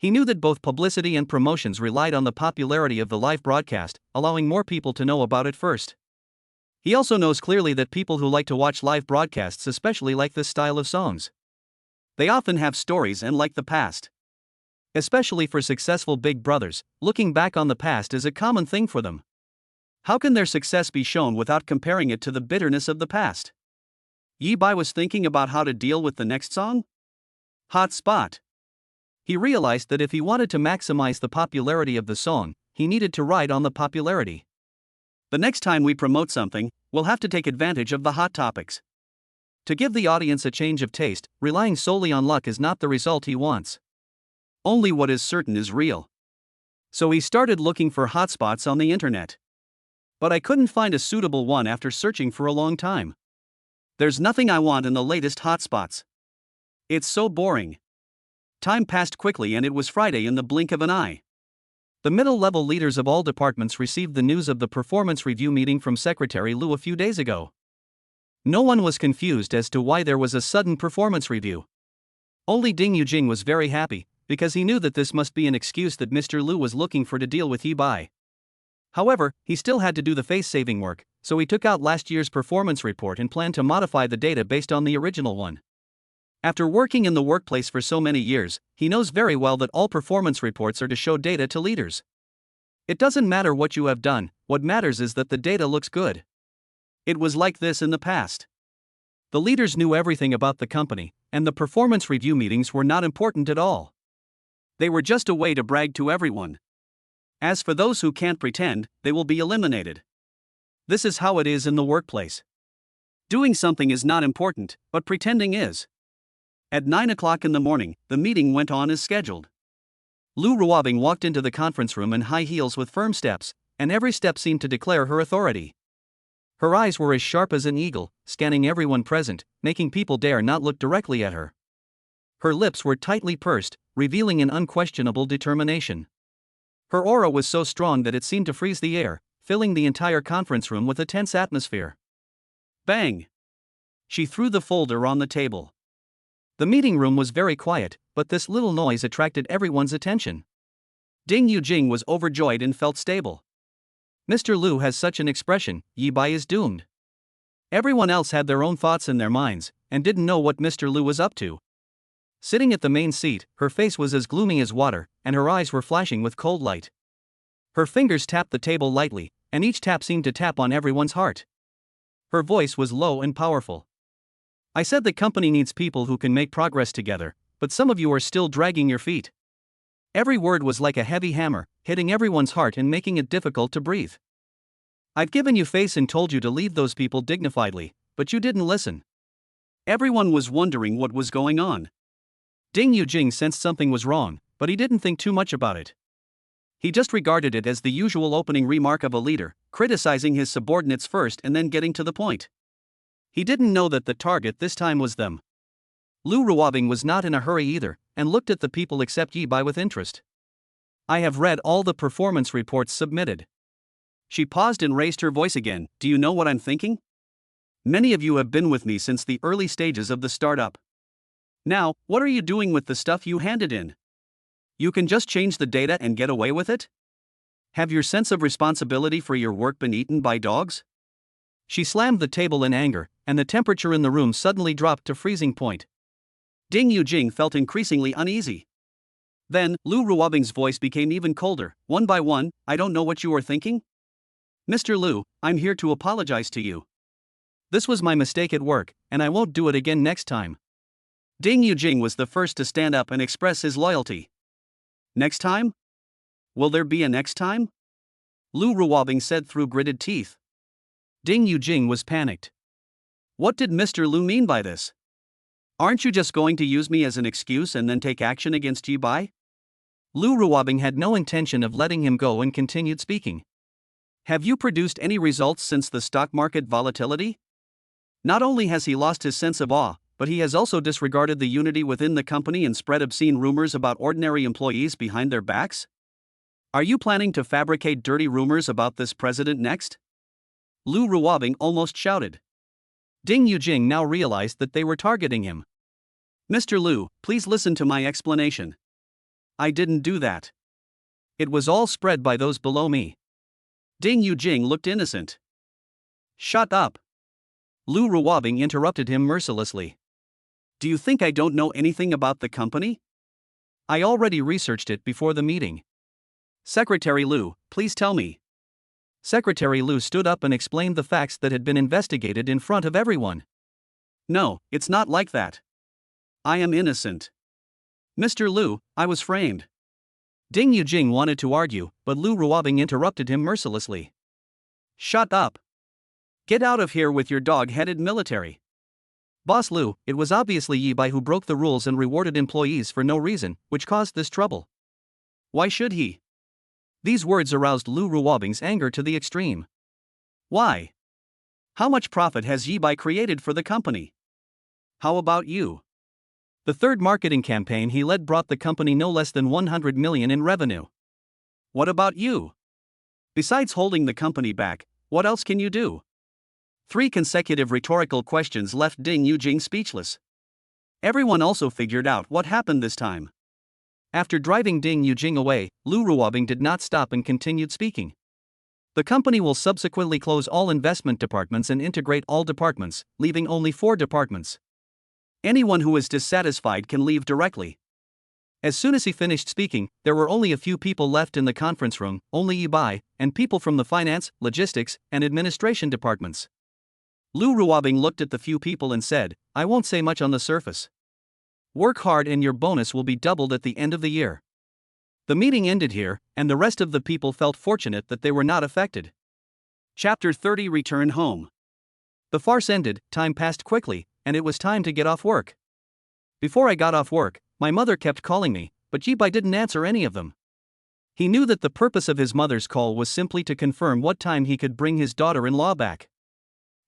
He knew that both publicity and promotions relied on the popularity of the live broadcast, allowing more people to know about it first. He also knows clearly that people who like to watch live broadcasts especially like this style of songs. They often have stories and like the past. Especially for successful big brothers, looking back on the past is a common thing for them. How can their success be shown without comparing it to the bitterness of the past? Yi Bai was thinking about how to deal with the next song. Hot Spot. He realized that if he wanted to maximize the popularity of the song, he needed to ride on the popularity. The next time we promote something, we'll have to take advantage of the hot topics. To give the audience a change of taste, relying solely on luck is not the result he wants. Only what is certain is real. So he started looking for hotspots on the internet. But I couldn't find a suitable one after searching for a long time. There's nothing I want in the latest hotspots. It's so boring. Time passed quickly and it was Friday in the blink of an eye. The middle-level leaders of all departments received the news of the performance review meeting from Secretary Lu a few days ago. No one was confused as to why there was a sudden performance review. Only Ding Yujing was very happy, because he knew that this must be an excuse that Mr. Lu was looking for to deal with Yi Bai. However, he still had to do the face-saving work, so he took out last year's performance report and planned to modify the data based on the original one. After working in the workplace for so many years, he knows very well that all performance reports are to show data to leaders. It doesn't matter what you have done, what matters is that the data looks good. It was like this in the past. The leaders knew everything about the company, and the performance review meetings were not important at all. They were just a way to brag to everyone. As for those who can't pretend, they will be eliminated. This is how it is in the workplace. Doing something is not important, but pretending is. At 9 o'clock in the morning, the meeting went on as scheduled. Lu Ruobing walked into the conference room in high heels with firm steps, and every step seemed to declare her authority. Her eyes were as sharp as an eagle, scanning everyone present, making people dare not look directly at her. Her lips were tightly pursed, revealing an unquestionable determination. Her aura was so strong that it seemed to freeze the air, filling the entire conference room with a tense atmosphere. Bang! She threw the folder on the table. The meeting room was very quiet, but this little noise attracted everyone's attention. Ding Yujing was overjoyed and felt stable. Mr. Lu has such an expression, Yi Bai is doomed. Everyone else had their own thoughts in their minds, and didn't know what Mr. Lu was up to. Sitting at the main seat, her face was as gloomy as water, and her eyes were flashing with cold light. Her fingers tapped the table lightly, and each tap seemed to tap on everyone's heart. Her voice was low and powerful. I said the company needs people who can make progress together, but some of you are still dragging your feet. Every word was like a heavy hammer, hitting everyone's heart and making it difficult to breathe. I've given you face and told you to leave those people dignifiedly, but you didn't listen. Everyone was wondering what was going on. Ding Yujing sensed something was wrong, but he didn't think too much about it. He just regarded it as the usual opening remark of a leader, criticizing his subordinates first and then getting to the point. He didn't know that the target this time was them. Lu Ruobing was not in a hurry either, and looked at the people except Yi Bai with interest. I have read all the performance reports submitted. She paused and raised her voice again. Do you know what I'm thinking? Many of you have been with me since the early stages of the startup. Now, what are you doing with the stuff you handed in? You can just change the data and get away with it? Have your sense of responsibility for your work been eaten by dogs? She slammed the table in anger, and the temperature in the room suddenly dropped to freezing point. Ding Yujing felt increasingly uneasy. Then, Lu Ruobing's voice became even colder. One by one, I don't know what you are thinking? Mr. Lu, I'm here to apologize to you. This was my mistake at work, and I won't do it again next time. Ding Yujing was the first to stand up and express his loyalty. Next time? Will there be a next time? Lu Ruobing said through gritted teeth. Ding Yujing was panicked. What did Mr. Lu mean by this? Aren't you just going to use me as an excuse and then take action against Yi Bai? Lu Ruobing had no intention of letting him go and continued speaking. Have you produced any results since the stock market volatility? Not only has he lost his sense of awe, but he has also disregarded the unity within the company and spread obscene rumors about ordinary employees behind their backs? Are you planning to fabricate dirty rumors about this president next? Lu Ruobing almost shouted. Ding Yujing now realized that they were targeting him. Mr. Lu, please listen to my explanation. I didn't do that. It was all spread by those below me. Ding Yujing looked innocent. Shut up. Lu Ruobing interrupted him mercilessly. Do you think I don't know anything about the company? I already researched it before the meeting. Secretary Lu, please tell me. Secretary Lu stood up and explained the facts that had been investigated in front of everyone. No, it's not like that. I am innocent. Mr. Lu, I was framed. Ding Yujing wanted to argue, but Lu Ruobing interrupted him mercilessly. Shut up. Get out of here with your dog-headed military. Boss Lu, it was obviously Yi Bai who broke the rules and rewarded employees for no reason, which caused this trouble. Why should he? These words aroused Lu Ruobing's anger to the extreme. Why? How much profit has Yi Bai created for the company? How about you? The third marketing campaign he led brought the company no less than 100 million in revenue. What about you? Besides holding the company back, what else can you do? 3 consecutive rhetorical questions left Ding Yujing speechless. Everyone also figured out what happened this time. After driving Ding Yujing away, Lu Ruobing did not stop and continued speaking. The company will subsequently close all investment departments and integrate all departments, leaving only 4 departments. Anyone who is dissatisfied can leave directly. As soon as he finished speaking, there were only a few people left in the conference room, only Yi Bai, and people from the finance, logistics, and administration departments. Lu Ruobing looked at the few people and said, I won't say much on the surface. Work hard and your bonus will be doubled at the end of the year. The meeting ended here, and the rest of the people felt fortunate that they were not affected. Chapter 30 Return Home. The farce ended, time passed quickly, and it was time to get off work. Before I got off work, my mother kept calling me, but Yi Bai didn't answer any of them. He knew that the purpose of his mother's call was simply to confirm what time he could bring his daughter-in-law back.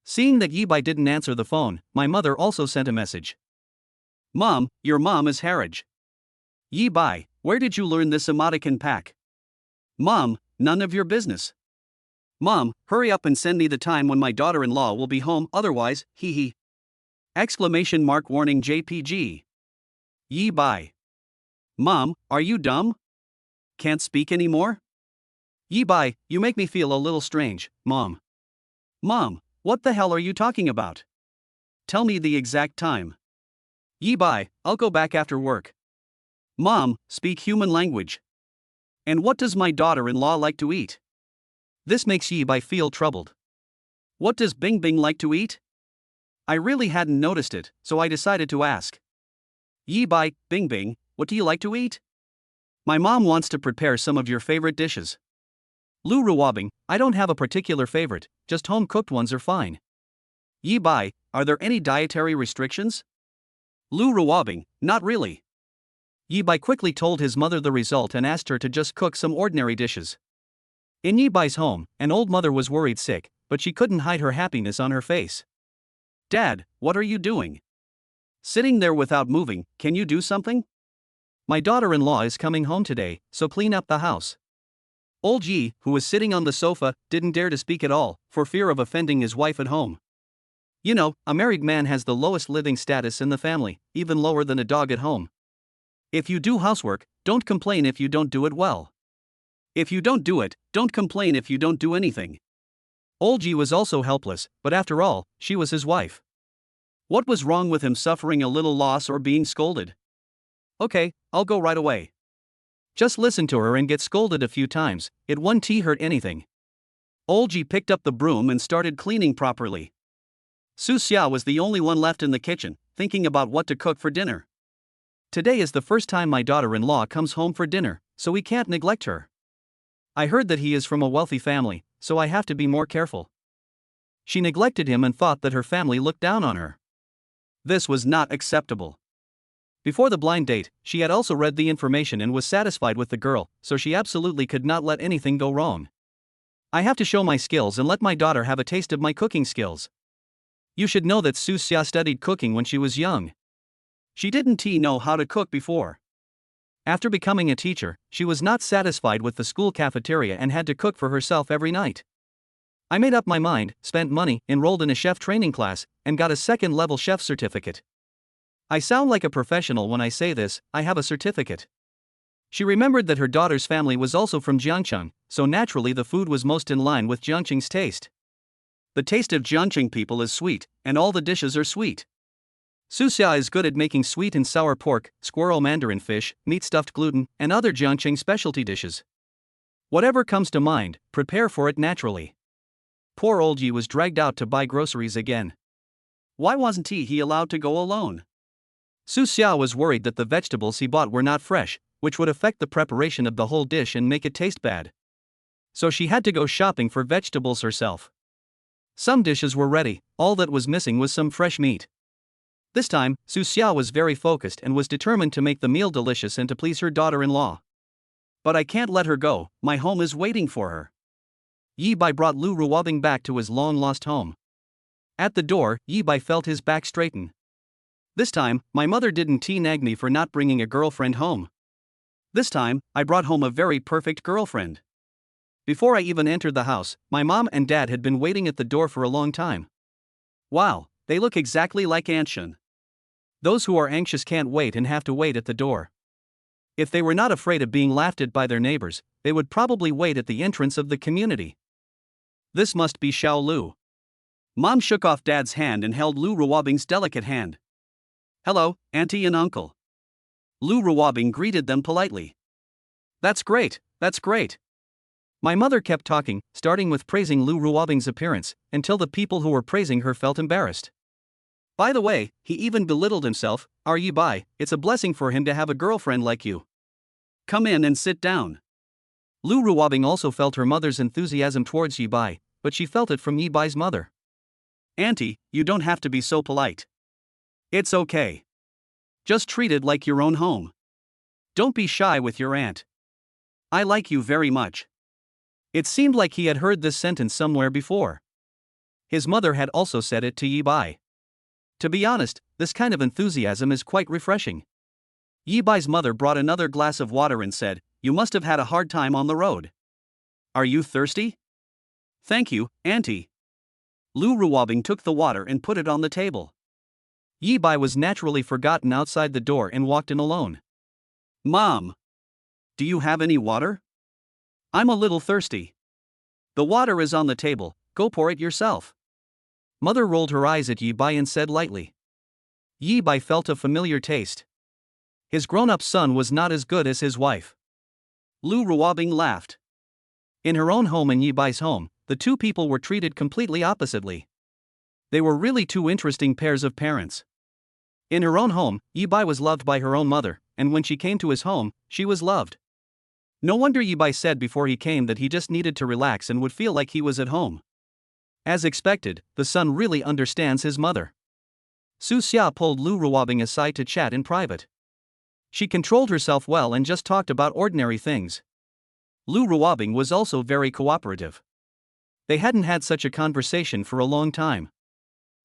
Seeing that Yi Bai didn't answer the phone, my mother also sent a message. Mom, your mom is Haraj. Yi Bai, where did you learn this emoticon pack? Mom, none of your business. Mom, hurry up and send me the time when my daughter-in-law will be home, otherwise, hee hee. Exclamation mark warning JPG. Yi Bai. Mom, are you dumb? Can't speak anymore? Yi Bai, you make me feel a little strange, Mom. Mom, what the hell are you talking about? Tell me the exact time. Yi Bai, I'll go back after work. Mom, speak human language. And what does my daughter-in-law like to eat? This makes Yi Bai feel troubled. What does Bing Bing like to eat? I really hadn't noticed it, so I decided to ask. Yi Bai, Bing Bing, what do you like to eat? My mom wants to prepare some of your favorite dishes. Lu Ruwabing, I don't have a particular favorite, just home-cooked ones are fine. Yi Bai, are there any dietary restrictions? Lu Ruwabing, not really. Yi Bai quickly told his mother the result and asked her to just cook some ordinary dishes. In Yi Bai's home, an old mother was worried sick, but she couldn't hide her happiness on her face. Dad, what are you doing? Sitting there without moving, can you do something? My daughter-in-law is coming home today, so clean up the house. Old Yi, who was sitting on the sofa, didn't dare to speak at all, for fear of offending his wife at home. You know, a married man has the lowest living status in the family, even lower than a dog at home. If you do housework, don't complain if you don't do it well. If you don't do it, don't complain if you don't do anything. Old Yi was also helpless, but after all, she was his wife. What was wrong with him suffering a little loss or being scolded? Okay, I'll go right away. Just listen to her and get scolded a few times, it won't hurt anything. Old Yi picked up the broom and started cleaning properly. Su Xia was the only one left in the kitchen, thinking about what to cook for dinner. Today is the first time my daughter-in-law comes home for dinner, so we can't neglect her. I heard that he is from a wealthy family, so I have to be more careful. She neglected him and thought that her family looked down on her. This was not acceptable. Before the blind date, she had also read the information and was satisfied with the girl, so she absolutely could not let anything go wrong. I have to show my skills and let my daughter have a taste of my cooking skills. You should know that Su Xia studied cooking when she was young. She didn't know how to cook before. After becoming a teacher, she was not satisfied with the school cafeteria and had to cook for herself every night. I made up my mind, spent money, enrolled in a chef training class, and got a second-level chef certificate. I sound like a professional when I say this, I have a certificate. She remembered that her daughter's family was also from Jiangcheng, so naturally the food was most in line with Jiangcheng's taste. The taste of Jiangcheng people is sweet, and all the dishes are sweet. Su Xia is good at making sweet and sour pork, squirrel mandarin fish, meat stuffed gluten, and other Jiangcheng specialty dishes. Whatever comes to mind, prepare for it naturally. Poor old Yi was dragged out to buy groceries again. Why wasn't he allowed to go alone? Su Xia was worried that the vegetables he bought were not fresh, which would affect the preparation of the whole dish and make it taste bad. So she had to go shopping for vegetables herself. Some dishes were ready, all that was missing was some fresh meat. This time, Su Xia was very focused and was determined to make the meal delicious and to please her daughter-in-law. But I can't let her go, my home is waiting for her. Yi Bai brought Lu Ruwabing back to his long-lost home. At the door, Yi Bai felt his back straighten. This time, my mother didn't nag me for not bringing a girlfriend home. This time, I brought home a very perfect girlfriend. Before I even entered the house, my mom and dad had been waiting at the door for a long time. Wow, they look exactly like Aunt Shen. Those who are anxious can't wait and have to wait at the door. If they were not afraid of being laughed at by their neighbors, they would probably wait at the entrance of the community. This must be Xiao Lu. Mom shook off Dad's hand and held Lu Ruwabing's delicate hand. Hello, Auntie and Uncle. Lu Ruwabing greeted them politely. That's great, that's great. My mother kept talking, starting with praising Lu Ruwabing's appearance, until the people who were praising her felt embarrassed. By the way, he even belittled himself. Yi Bai, it's a blessing for him to have a girlfriend like you. Come in and sit down. Lu Ruwabing also felt her mother's enthusiasm towards Yi Bai, but she felt it from Yi Bai's mother. Auntie, you don't have to be so polite. It's okay. Just treat it like your own home. Don't be shy with your aunt. I like you very much. It seemed like he had heard this sentence somewhere before. His mother had also said it to Yi Bai. To be honest, this kind of enthusiasm is quite refreshing. Yi Bai's mother brought another glass of water and said, You must have had a hard time on the road. Are you thirsty? Thank you, Auntie. Lu Ruwabing took the water and put it on the table. Yi Bai was naturally forgotten outside the door and walked in alone. Mom! Do you have any water? I'm a little thirsty. The water is on the table, go pour it yourself. Mother rolled her eyes at Yi Bai and said lightly. Yi Bai felt a familiar taste. His grown-up son was not as good as his wife. Lu Ruwabing laughed. In her own home and Yi Bai's home, the two people were treated completely oppositely. They were really two interesting pairs of parents. In her own home, Yi Bai was loved by her own mother, and when she came to his home, she was loved. No wonder Yibai said before he came that he just needed to relax and would feel like he was at home. As expected, the son really understands his mother. Su Xia pulled Lu Ruobing aside to chat in private. She controlled herself well and just talked about ordinary things. Lu Ruobing was also very cooperative. They hadn't had such a conversation for a long time.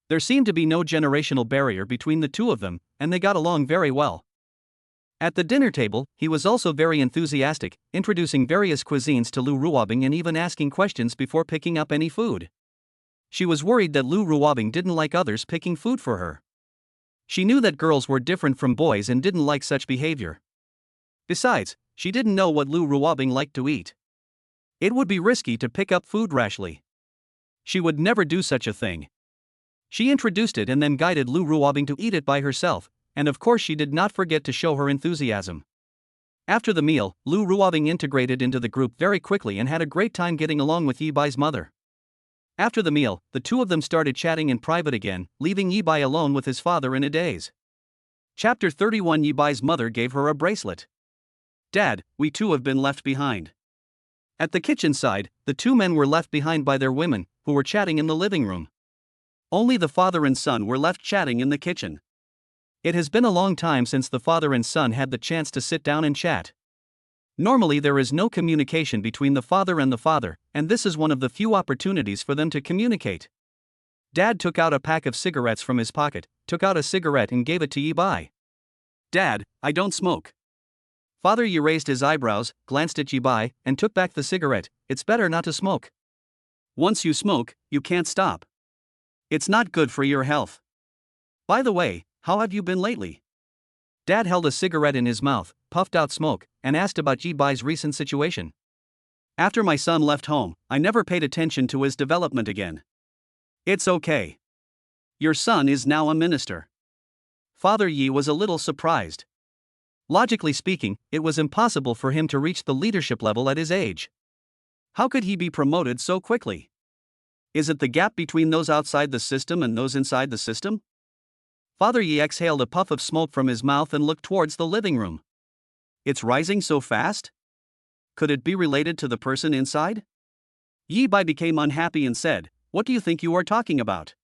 There seemed to be no generational barrier between the two of them, and they got along very well. At the dinner table, he was also very enthusiastic, introducing various cuisines to Lu Ruobing and even asking questions before picking up any food. She was worried that Lu Ruobing didn't like others picking food for her. She knew that girls were different from boys and didn't like such behavior. Besides, she didn't know what Lu Ruobing liked to eat. It would be risky to pick up food rashly. She would never do such a thing. She introduced it and then guided Lu Ruobing to eat it by herself, and of course she did not forget to show her enthusiasm. After the meal, Lu Ruobing integrated into the group very quickly and had a great time getting along with Yibai's mother. After the meal, the two of them started chatting in private again, leaving Yibai alone with his father in a daze. Chapter 31. Yibai's mother gave her a bracelet. Dad, we too have been left behind. At the kitchen side, the two men were left behind by their women, who were chatting in the living room. Only the father and son were left chatting in the kitchen. It has been a long time since the father and son had the chance to sit down and chat. Normally there is no communication between the father and the father, and this is one of the few opportunities for them to communicate. Dad took out a pack of cigarettes from his pocket, took out a cigarette and gave it to Yibai. Dad, I don't smoke. Father Yi raised his eyebrows, glanced at Yibai, and took back the cigarette. It's better not to smoke. Once you smoke, you can't stop. It's not good for your health. By the way, how have you been lately? Dad held a cigarette in his mouth, puffed out smoke, and asked about Yibai's recent situation. After my son left home, I never paid attention to his development again. It's okay. Your son is now a minister. Father Yi was a little surprised. Logically speaking, it was impossible for him to reach the leadership level at his age. How could he be promoted so quickly? Is it the gap between those outside the system and those inside the system? Father Yi exhaled a puff of smoke from his mouth and looked towards the living room. It's rising so fast? Could it be related to the person inside? Yibai became unhappy and said, "What do you think you are talking about?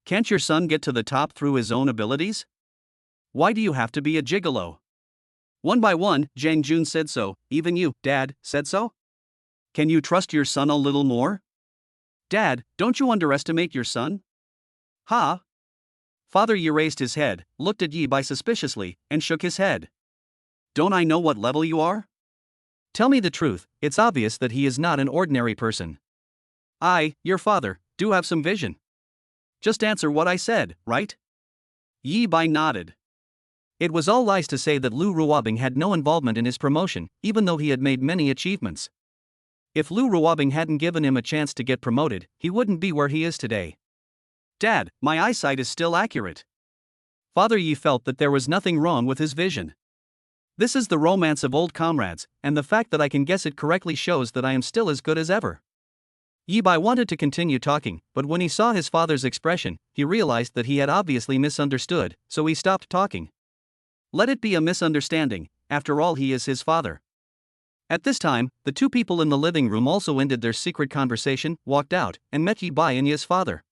Can't your son get to the top through his own abilities? Why do you have to be a gigolo?" One by one, Zhang Jun said so. Even you, Dad, said so? Can you trust your son a little more? Dad, don't you underestimate your son? Ha? Father Yi raised his head, looked at Yibai suspiciously, and shook his head. Don't I know what level you are? Tell me the truth, it's obvious that he is not an ordinary person. I, your father, do have some vision. Just answer what I said, right? Yibai nodded. It was all lies to say that Lu Ruobing had no involvement in his promotion, even though he had made many achievements. If Lu Ruobing hadn't given him a chance to get promoted, he wouldn't be where he is today. Dad, my eyesight is still accurate. Father Yi felt that there was nothing wrong with his vision. This is the romance of old comrades, and the fact that I can guess it correctly shows that I am still as good as ever. Yibai wanted to continue talking, but when he saw his father's expression, he realized that he had obviously misunderstood, so he stopped talking. Let it be a misunderstanding, after all he is his father. At this time, the two people in the living room also ended their secret conversation, walked out, and met Yibai and Yi's father.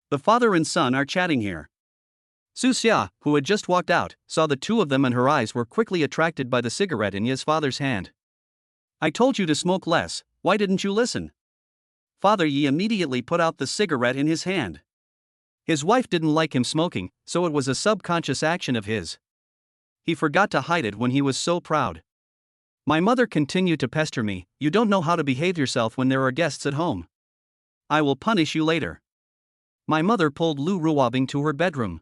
The father and son are chatting here. Su Xia, who had just walked out, saw the two of them and her eyes were quickly attracted by the cigarette in Yi's father's hand. I told you to smoke less, why didn't you listen? Father Yi immediately put out the cigarette in his hand. His wife didn't like him smoking, so it was a subconscious action of his. He forgot to hide it when he was so proud. My mother continued to pester me, you don't know how to behave yourself when there are guests at home. I will punish you later. My mother pulled Lu Ruobing to her bedroom.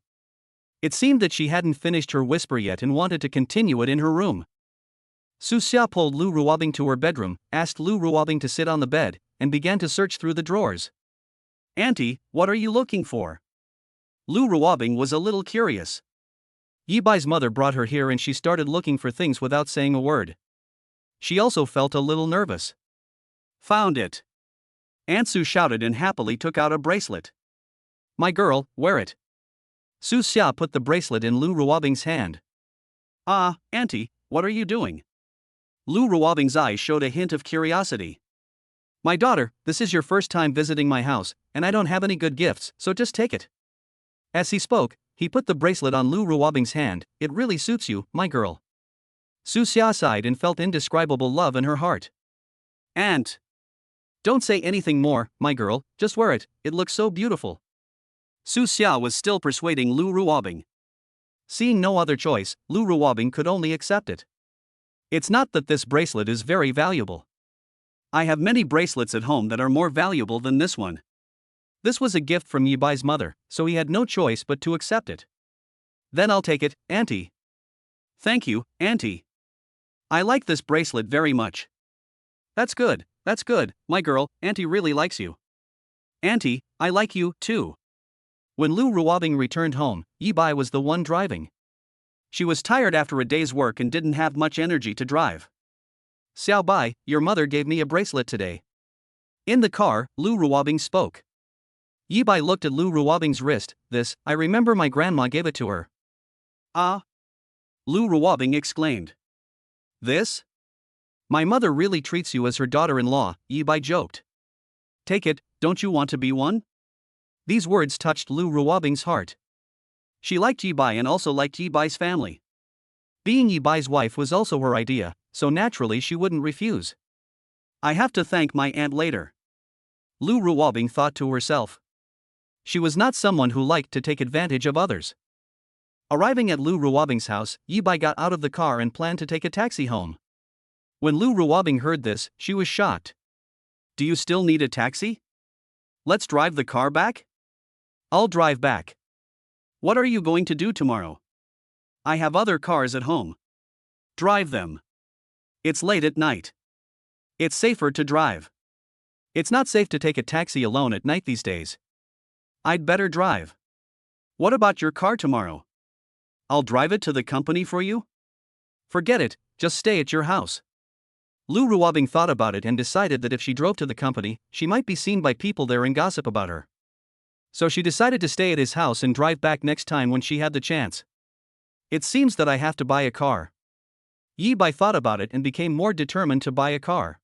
It seemed that she hadn't finished her whisper yet and wanted to continue it in her room. Su Xia pulled Lu Ruobing to her bedroom, asked Lu Ruobing to sit on the bed, and began to search through the drawers. Auntie, what are you looking for? Lu Ruobing was a little curious. Yibai's mother brought her here and she started looking for things without saying a word. She also felt a little nervous. Found it. Aunt Su shouted and happily took out a bracelet. My girl, wear it. Su Xia put the bracelet in Lu Ruobing's hand. Ah, Auntie, what are you doing? Lu Ruobing's eyes showed a hint of curiosity. My daughter, this is your first time visiting my house, and I don't have any good gifts, so just take it. As he spoke, he put the bracelet on Lu Ruobing's hand. It really suits you, my girl. Su Xia sighed and felt indescribable love in her heart. Aunt. Don't say anything more, my girl, just wear it, it looks so beautiful. Su Xia was still persuading Lu Ruobing. Seeing no other choice, Lu Ruobing could only accept it. It's not that this bracelet is very valuable. I have many bracelets at home that are more valuable than this one. This was a gift from Yi Bai's mother, so he had no choice but to accept it. Then I'll take it, Auntie. Thank you, Auntie. I like this bracelet very much. That's good, my girl, Auntie really likes you. Auntie, I like you, too. When Lu Ruobing returned home, Yi Bai was the one driving. She was tired after a day's work and didn't have much energy to drive. Xiao Bai, your mother gave me a bracelet today. In the car, Lu Ruobing spoke. Yi Bai looked at Lu Ruobing's wrist. This, I remember my grandma gave it to her. Ah? Lu Ruobing exclaimed. This? My mother really treats you as her daughter-in-law, Yi Bai joked. Take it, don't you want to be one? These words touched Lu Ruobing's heart. She liked Yi Bai and also liked Yi Bai's family. Being Yi Bai's wife was also her idea, so naturally she wouldn't refuse. I have to thank my aunt later. Lu Ruobing thought to herself. She was not someone who liked to take advantage of others. Arriving at Lu Ruobing's house, Yi Bai got out of the car and planned to take a taxi home. When Lu Ruobing heard this, she was shocked. Do you still need a taxi? Let's drive the car back? I'll drive back. What are you going to do tomorrow? I have other cars at home. Drive them. It's late at night. It's safer to drive. It's not safe to take a taxi alone at night these days. I'd better drive. What about your car tomorrow? I'll drive it to the company for you? Forget it, just stay at your house. Lu Ruobing thought about it and decided that if she drove to the company, she might be seen by people there and gossip about her. So she decided to stay at his house and drive back next time when she had the chance. It seems that I have to buy a car. Yi Bai thought about it and became more determined to buy a car.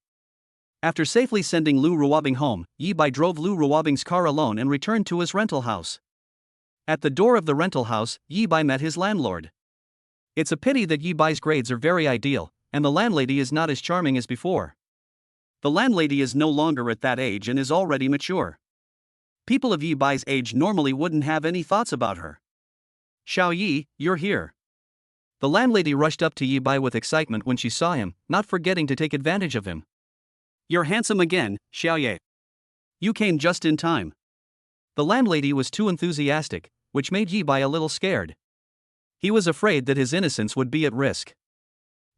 After safely sending Lu Ruobing home, Yi Bai drove Lu Ruobing's car alone and returned to his rental house. At the door of the rental house, Yi Bai met his landlord. It's a pity that Yi Bai's grades are very ideal, and the landlady is not as charming as before. The landlady is no longer at that age and is already mature. People of Yi Bai's age normally wouldn't have any thoughts about her. Xiao Yi, you're here. The landlady rushed up to Yi Bai with excitement when she saw him, not forgetting to take advantage of him. You're handsome again, Xiao Ye. You came just in time. The landlady was too enthusiastic, which made Yi Bai a little scared. He was afraid that his innocence would be at risk.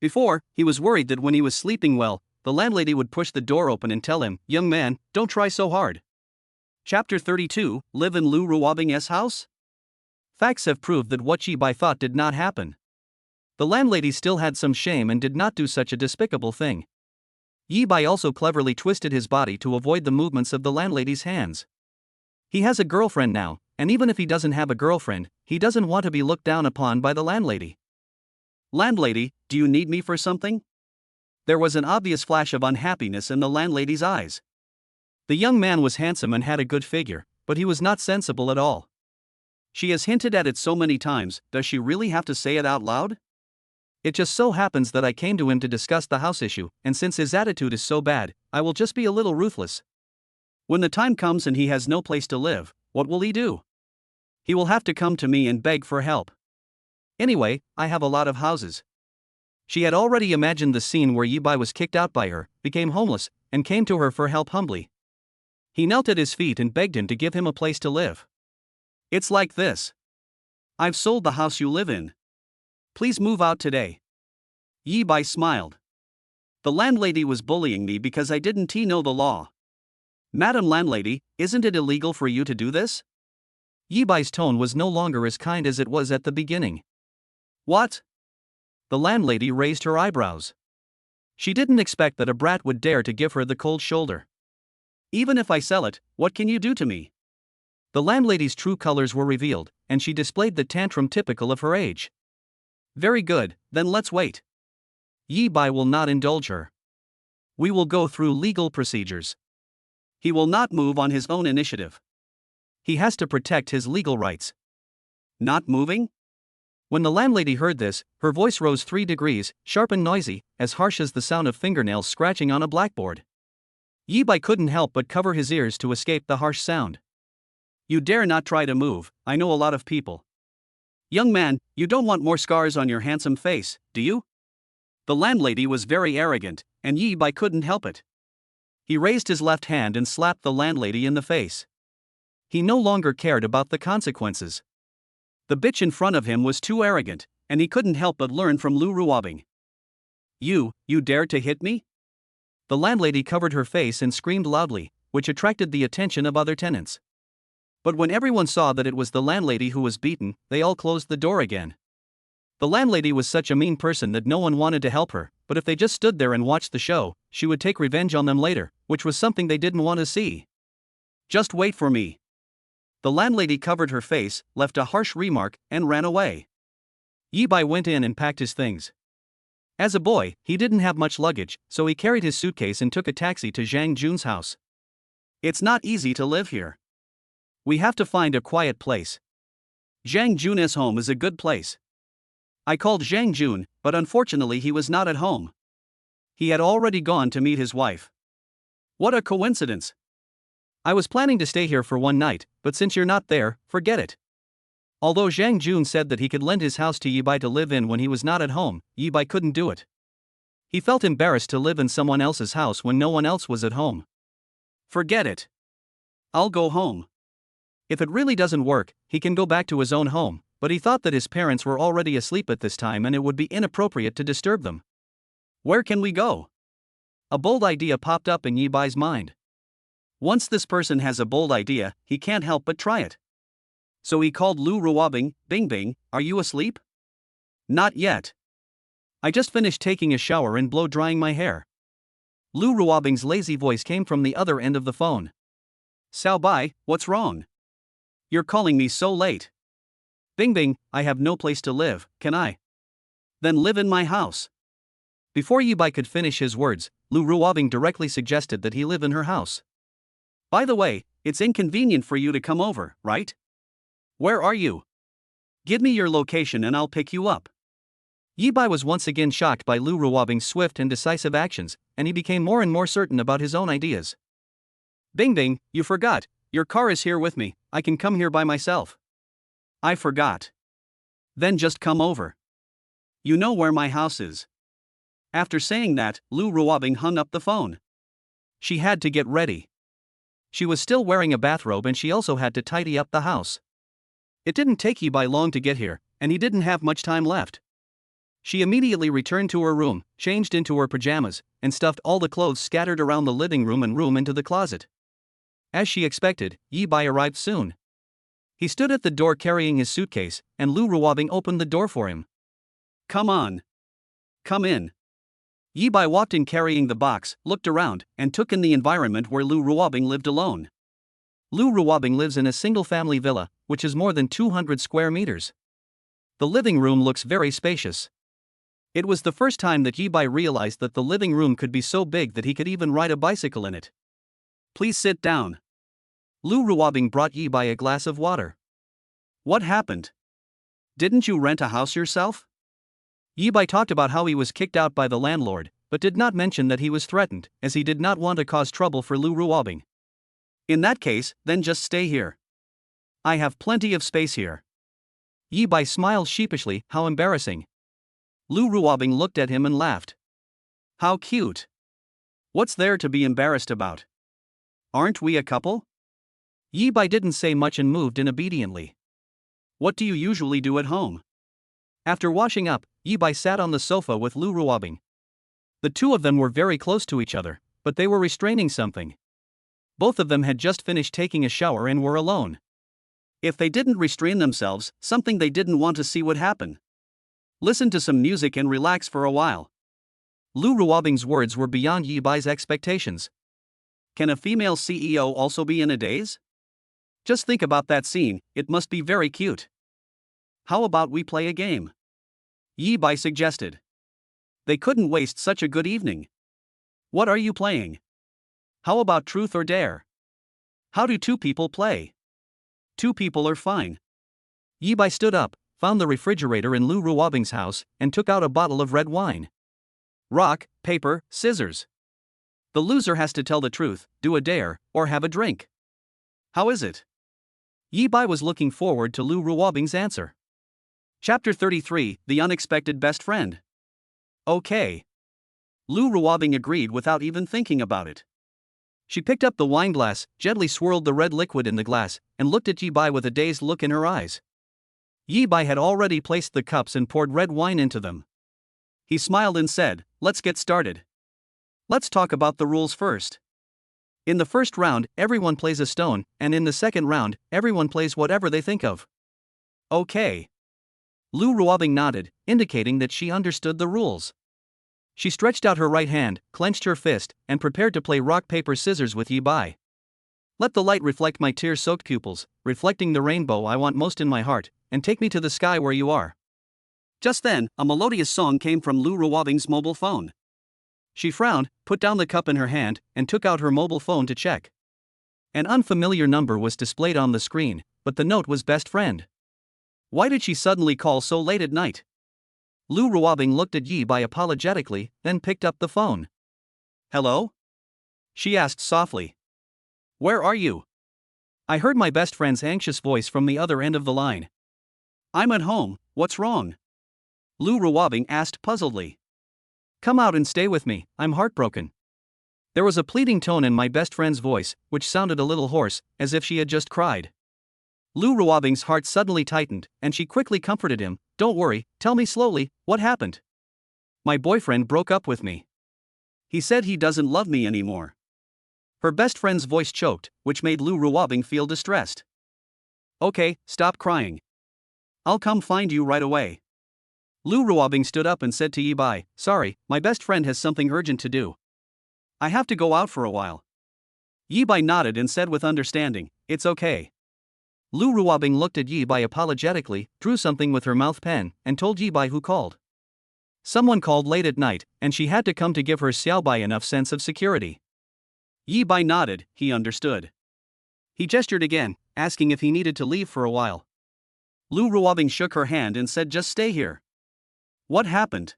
Before, he was worried that when he was sleeping well, the landlady would push the door open and tell him, "Young man, don't try so hard." Chapter 32, Live in Lu Ruobing's house? Facts have proved that what Yi Bai thought did not happen. The landlady still had some shame and did not do such a despicable thing. Yi Bai also cleverly twisted his body to avoid the movements of the landlady's hands. He has a girlfriend now, and even if he doesn't have a girlfriend, he doesn't want to be looked down upon by the landlady. Landlady, do you need me for something? There was an obvious flash of unhappiness in the landlady's eyes. The young man was handsome and had a good figure, but he was not sensible at all. She has hinted at it so many times, does she really have to say it out loud? It just so happens that I came to him to discuss the house issue, and since his attitude is so bad, I will just be a little ruthless. When the time comes and he has no place to live, what will he do? He will have to come to me and beg for help. Anyway, I have a lot of houses. She had already imagined the scene where Yi Bai was kicked out by her, became homeless, and came to her for help humbly. He knelt at his feet and begged him to give him a place to live. It's like this. I've sold the house you live in. Please move out today. Yi Bai smiled. The landlady was bullying me because I didn't know the law. Madam Landlady, isn't it illegal for you to do this? Yi Bai's tone was no longer as kind as it was at the beginning. What? The landlady raised her eyebrows. She didn't expect that a brat would dare to give her the cold shoulder. Even if I sell it, what can you do to me? The landlady's true colors were revealed, and she displayed the tantrum typical of her age. Very good, then let's wait. Yi Bai will not indulge her. We will go through legal procedures. He will not move on his own initiative. He has to protect his legal rights. Not moving? When the landlady heard this, her voice rose 3 degrees, sharp and noisy, as harsh as the sound of fingernails scratching on a blackboard. Yi Bai couldn't help but cover his ears to escape the harsh sound. You dare not try to move, I know a lot of people. Young man, you don't want more scars on your handsome face, do you? The landlady was very arrogant, and Yi Bai couldn't help it. He raised his left hand and slapped the landlady in the face. He no longer cared about the consequences. The bitch in front of him was too arrogant, and he couldn't help but learn from Lu Ruobing. You dared to hit me? The landlady covered her face and screamed loudly, which attracted the attention of other tenants. But when everyone saw that it was the landlady who was beaten, they all closed the door again. The landlady was such a mean person that no one wanted to help her, but if they just stood there and watched the show, she would take revenge on them later, which was something they didn't want to see. Just wait for me. The landlady covered her face, left a harsh remark, and ran away. Yi Bai went in and packed his things. As a boy, he didn't have much luggage, so he carried his suitcase and took a taxi to Zhang Jun's house. It's not easy to live here. We have to find a quiet place. Zhang Jun's home is a good place. I called Zhang Jun, but unfortunately he was not at home. He had already gone to meet his wife. What a coincidence. I was planning to stay here for one night, but since you're not there, forget it. Although Zhang Jun said that he could lend his house to Yi Bai to live in when he was not at home, Yi Bai couldn't do it. He felt embarrassed to live in someone else's house when no one else was at home. Forget it. I'll go home. If it really doesn't work, he can go back to his own home, but he thought that his parents were already asleep at this time and it would be inappropriate to disturb them. Where can we go? A bold idea popped up in Yi Bai's mind. Once this person has a bold idea, he can't help but try it. So he called Lu Ruobing. Bing Bing, are you asleep? Not yet. I just finished taking a shower and blow drying my hair. Lu Ruobing's lazy voice came from the other end of the phone. Sao Bai, what's wrong? You're calling me so late. Bing Bing, I have no place to live, can I? Then live in my house. Before Yi Bai could finish his words, Lu Ruobing directly suggested that he live in her house. By the way, it's inconvenient for you to come over, right? Where are you? Give me your location and I'll pick you up. Yi Bai was once again shocked by Lu Ruobing's swift and decisive actions, and he became more and more certain about his own ideas. Bing Bing, you forgot, your car is here with me, I can come here by myself. I forgot. Then just come over. You know where my house is. After saying that, Lu Ruobing hung up the phone. She had to get ready. She was still wearing a bathrobe and she also had to tidy up the house. It didn't take Yi Bai long to get here, and he didn't have much time left. She immediately returned to her room, changed into her pajamas, and stuffed all the clothes scattered around the living room and room into the closet. As she expected, Yi Bai arrived soon. He stood at the door carrying his suitcase, and Lu Ruobing opened the door for him. Come on. Come in. Yi Bai walked in carrying the box, looked around, and took in the environment where Lu Ruobing lived alone. Lu Ruobing lives in a single-family villa, which is more than 200 square meters. The living room looks very spacious. It was the first time that Yi Bai realized that the living room could be so big that he could even ride a bicycle in it. Please sit down. Lu Ruobing brought Yi Bai a glass of water. What happened? Didn't you rent a house yourself? Yi Bai talked about how he was kicked out by the landlord, but did not mention that he was threatened, as he did not want to cause trouble for Lu Ruobing. In that case, then just stay here. I have plenty of space here. Yi Bai smiled sheepishly. How embarrassing. Lu Ruobing looked at him and laughed. How cute. What's there to be embarrassed about? Aren't we a couple? Yi Bai didn't say much and moved in obediently. What do you usually do at home? After washing up, Yi Bai sat on the sofa with Lu Ruobing. The two of them were very close to each other, but they were restraining something. Both of them had just finished taking a shower and were alone. If they didn't restrain themselves, something they didn't want to see would happen. Listen to some music and relax for a while. Lu Ruobing's words were beyond Yi Bai's expectations. Can a female CEO also be in a daze? Just think about that scene, it must be very cute. How about we play a game? Yi Bai suggested. They couldn't waste such a good evening. What are you playing? How about truth or dare? How do two people play? Two people are fine. Yi-bai stood up, found the refrigerator in Lu Ruobing's house, and took out a bottle of red wine. Rock, paper, scissors. The loser has to tell the truth, do a dare, or have a drink. How is it? Yi-bai was looking forward to Lu Ruobing's answer. Chapter 33, The Unexpected Best Friend. Okay. Lu Ruobing agreed without even thinking about it. She picked up the wine glass, gently swirled the red liquid in the glass, and looked at Yi-bai with a dazed look in her eyes. Yi-bai had already placed the cups and poured red wine into them. He smiled and said, "Let's get started. Let's talk about the rules first. In the first round, everyone plays a stone, and in the second round, everyone plays whatever they think of." Okay. Lu Ruobing nodded, indicating that she understood the rules. She stretched out her right hand, clenched her fist, and prepared to play rock paper scissors with Yi-bai. Let the light reflect my tear-soaked pupils, reflecting the rainbow I want most in my heart, and take me to the sky where you are. Just then, a melodious song came from Lu Ruobing's mobile phone. She frowned, put down the cup in her hand, and took out her mobile phone to check. An unfamiliar number was displayed on the screen, but the note was best friend. Why did she suddenly call so late at night? Lu Ruobing looked at Yi-bai apologetically, then picked up the phone. Hello? She asked softly. Where are you? I heard my best friend's anxious voice from the other end of the line. I'm at home, what's wrong? Lu Ruobing asked puzzledly. Come out and stay with me, I'm heartbroken. There was a pleading tone in my best friend's voice, which sounded a little hoarse, as if she had just cried. Lu Ruobing's heart suddenly tightened, and she quickly comforted him. Don't worry, tell me slowly, what happened? My boyfriend broke up with me. He said he doesn't love me anymore. Her best friend's voice choked, which made Lu Ruobing feel distressed. Okay, stop crying. I'll come find you right away. Lu Ruobing stood up and said to Yi-bai, sorry, my best friend has something urgent to do. I have to go out for a while. Yi-bai nodded and said with understanding, it's okay. Lu Ruobing looked at Yi-bai apologetically, drew something with her mouth pen, and told Yi-bai who called. Someone called late at night, and she had to come to give her Xiaobai enough sense of security. Yi-bai nodded, he understood. He gestured again, asking if he needed to leave for a while. Lu Ruobing shook her hand and said just stay here. What happened?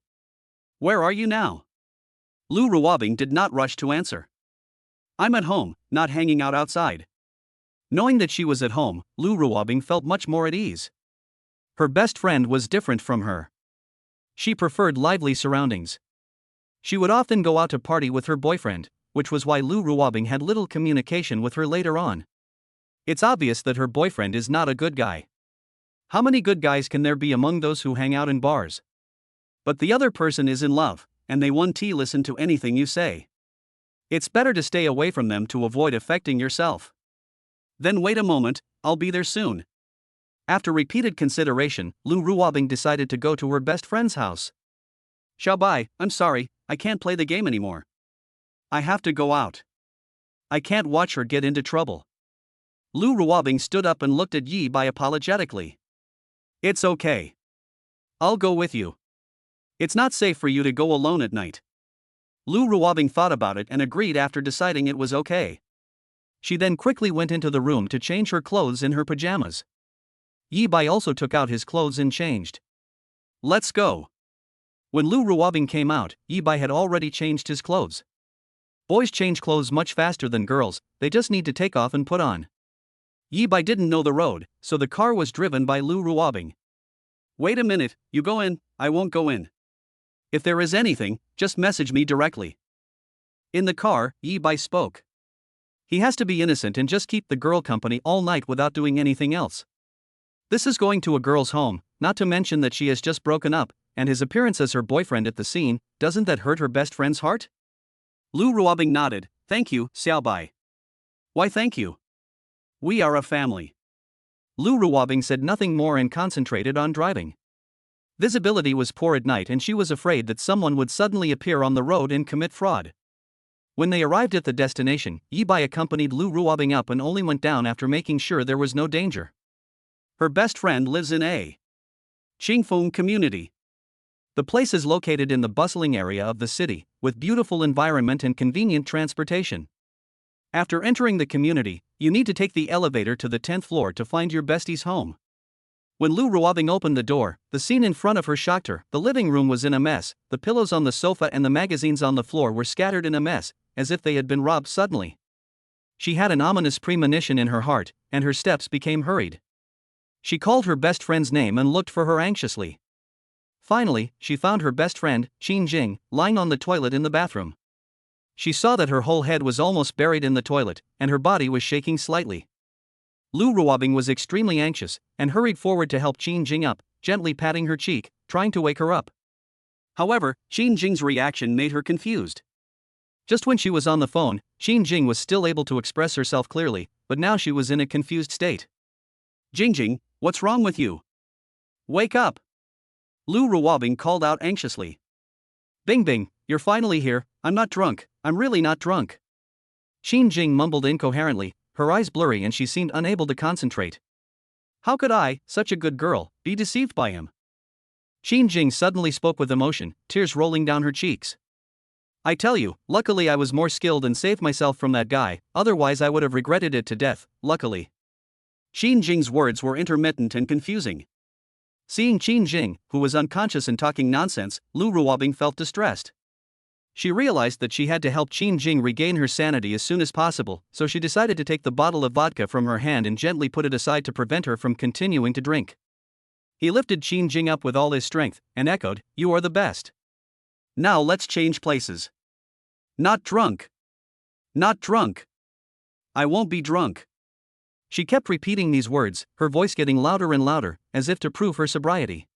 Where are you now? Lu Ruobing did not rush to answer. I'm at home, not hanging out outside. Knowing that she was at home, Lu Ruobing felt much more at ease. Her best friend was different from her. She preferred lively surroundings. She would often go out to party with her boyfriend, which was why Lu Ruobing had little communication with her later on. It's obvious that her boyfriend is not a good guy. How many good guys can there be among those who hang out in bars? But the other person is in love, and they won't listen to anything you say. It's better to stay away from them to avoid affecting yourself. Then wait a moment, I'll be there soon. After repeated consideration, Lu Ruobing decided to go to her best friend's house. Xiaobai, I'm sorry, I can't play the game anymore. I have to go out. I can't watch her get into trouble. Lu Ruobing stood up and looked at Yi-bai apologetically. It's okay. I'll go with you. It's not safe for you to go alone at night. Lu Ruobing thought about it and agreed after deciding it was okay. She then quickly went into the room to change her clothes in her pajamas. Yi-bai also took out his clothes and changed. Let's go. When Lu Ruobing came out, Yi-bai had already changed his clothes. Boys change clothes much faster than girls, they just need to take off and put on. Yi-bai didn't know the road, so the car was driven by Lu Ruobing. Wait a minute, you go in, I won't go in. If there is anything, just message me directly. In the car, Yi-bai spoke. He has to be innocent and just keep the girl company all night without doing anything else. This is going to a girl's home, not to mention that she has just broken up, and his appearance as her boyfriend at the scene, doesn't that hurt her best friend's heart? Lu Ruobing nodded, thank you, Xiaobai. Why thank you? We are a family. Lu Ruobing said nothing more and concentrated on driving. Visibility was poor at night and she was afraid that someone would suddenly appear on the road and commit fraud. When they arrived at the destination, Yi-bai accompanied Lu Ruobing up and only went down after making sure there was no danger. Her best friend lives in a Qingfeng community. The place is located in the bustling area of the city, with beautiful environment and convenient transportation. After entering the community, you need to take the elevator to the 10th floor to find your bestie's home. When Lu Ruobing opened the door, the scene in front of her shocked her. The living room was in a mess, the pillows on the sofa and the magazines on the floor were scattered in a mess, as if they had been robbed suddenly. She had an ominous premonition in her heart, and her steps became hurried. She called her best friend's name and looked for her anxiously. Finally, she found her best friend, Qin Jing, lying on the toilet in the bathroom. She saw that her whole head was almost buried in the toilet, and her body was shaking slightly. Lu Ruobing was extremely anxious, and hurried forward to help Qin Jing up, gently patting her cheek, trying to wake her up. However, Qin Jing's reaction made her confused. Just when she was on the phone, Qin Jing was still able to express herself clearly, but now she was in a confused state. Jing, what's wrong with you? Wake up! Lu Ruobing called out anxiously. Bing, you're finally here. I'm not drunk, I'm really not drunk. Qin Jing mumbled incoherently, her eyes blurry and she seemed unable to concentrate. How could I, such a good girl, be deceived by him? Qin Jing suddenly spoke with emotion, tears rolling down her cheeks. I tell you, luckily I was more skilled and saved myself from that guy, otherwise I would have regretted it to death, luckily. Qin Jing's words were intermittent and confusing. Seeing Qin Jing, who was unconscious and talking nonsense, Lu Ruobing felt distressed. She realized that she had to help Qin Jing regain her sanity as soon as possible, so she decided to take the bottle of vodka from her hand and gently put it aside to prevent her from continuing to drink. He lifted Qin Jing up with all his strength, and echoed, "You are the best. Now let's change places." Not drunk. Not drunk. I won't be drunk. She kept repeating these words, her voice getting louder and louder, as if to prove her sobriety.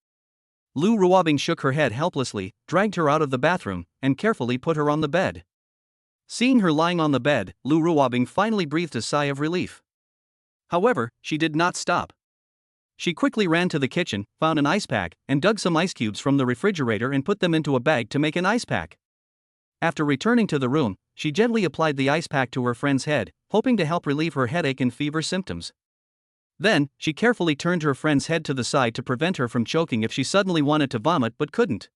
Lu Ruobing shook her head helplessly, dragged her out of the bathroom, and carefully put her on the bed. Seeing her lying on the bed, Lu Ruobing finally breathed a sigh of relief. However, she did not stop. She quickly ran to the kitchen, found an ice pack, and dug some ice cubes from the refrigerator and put them into a bag to make an ice pack. After returning to the room, she gently applied the ice pack to her friend's head, hoping to help relieve her headache and fever symptoms. Then, she carefully turned her friend's head to the side to prevent her from choking if she suddenly wanted to vomit but couldn't.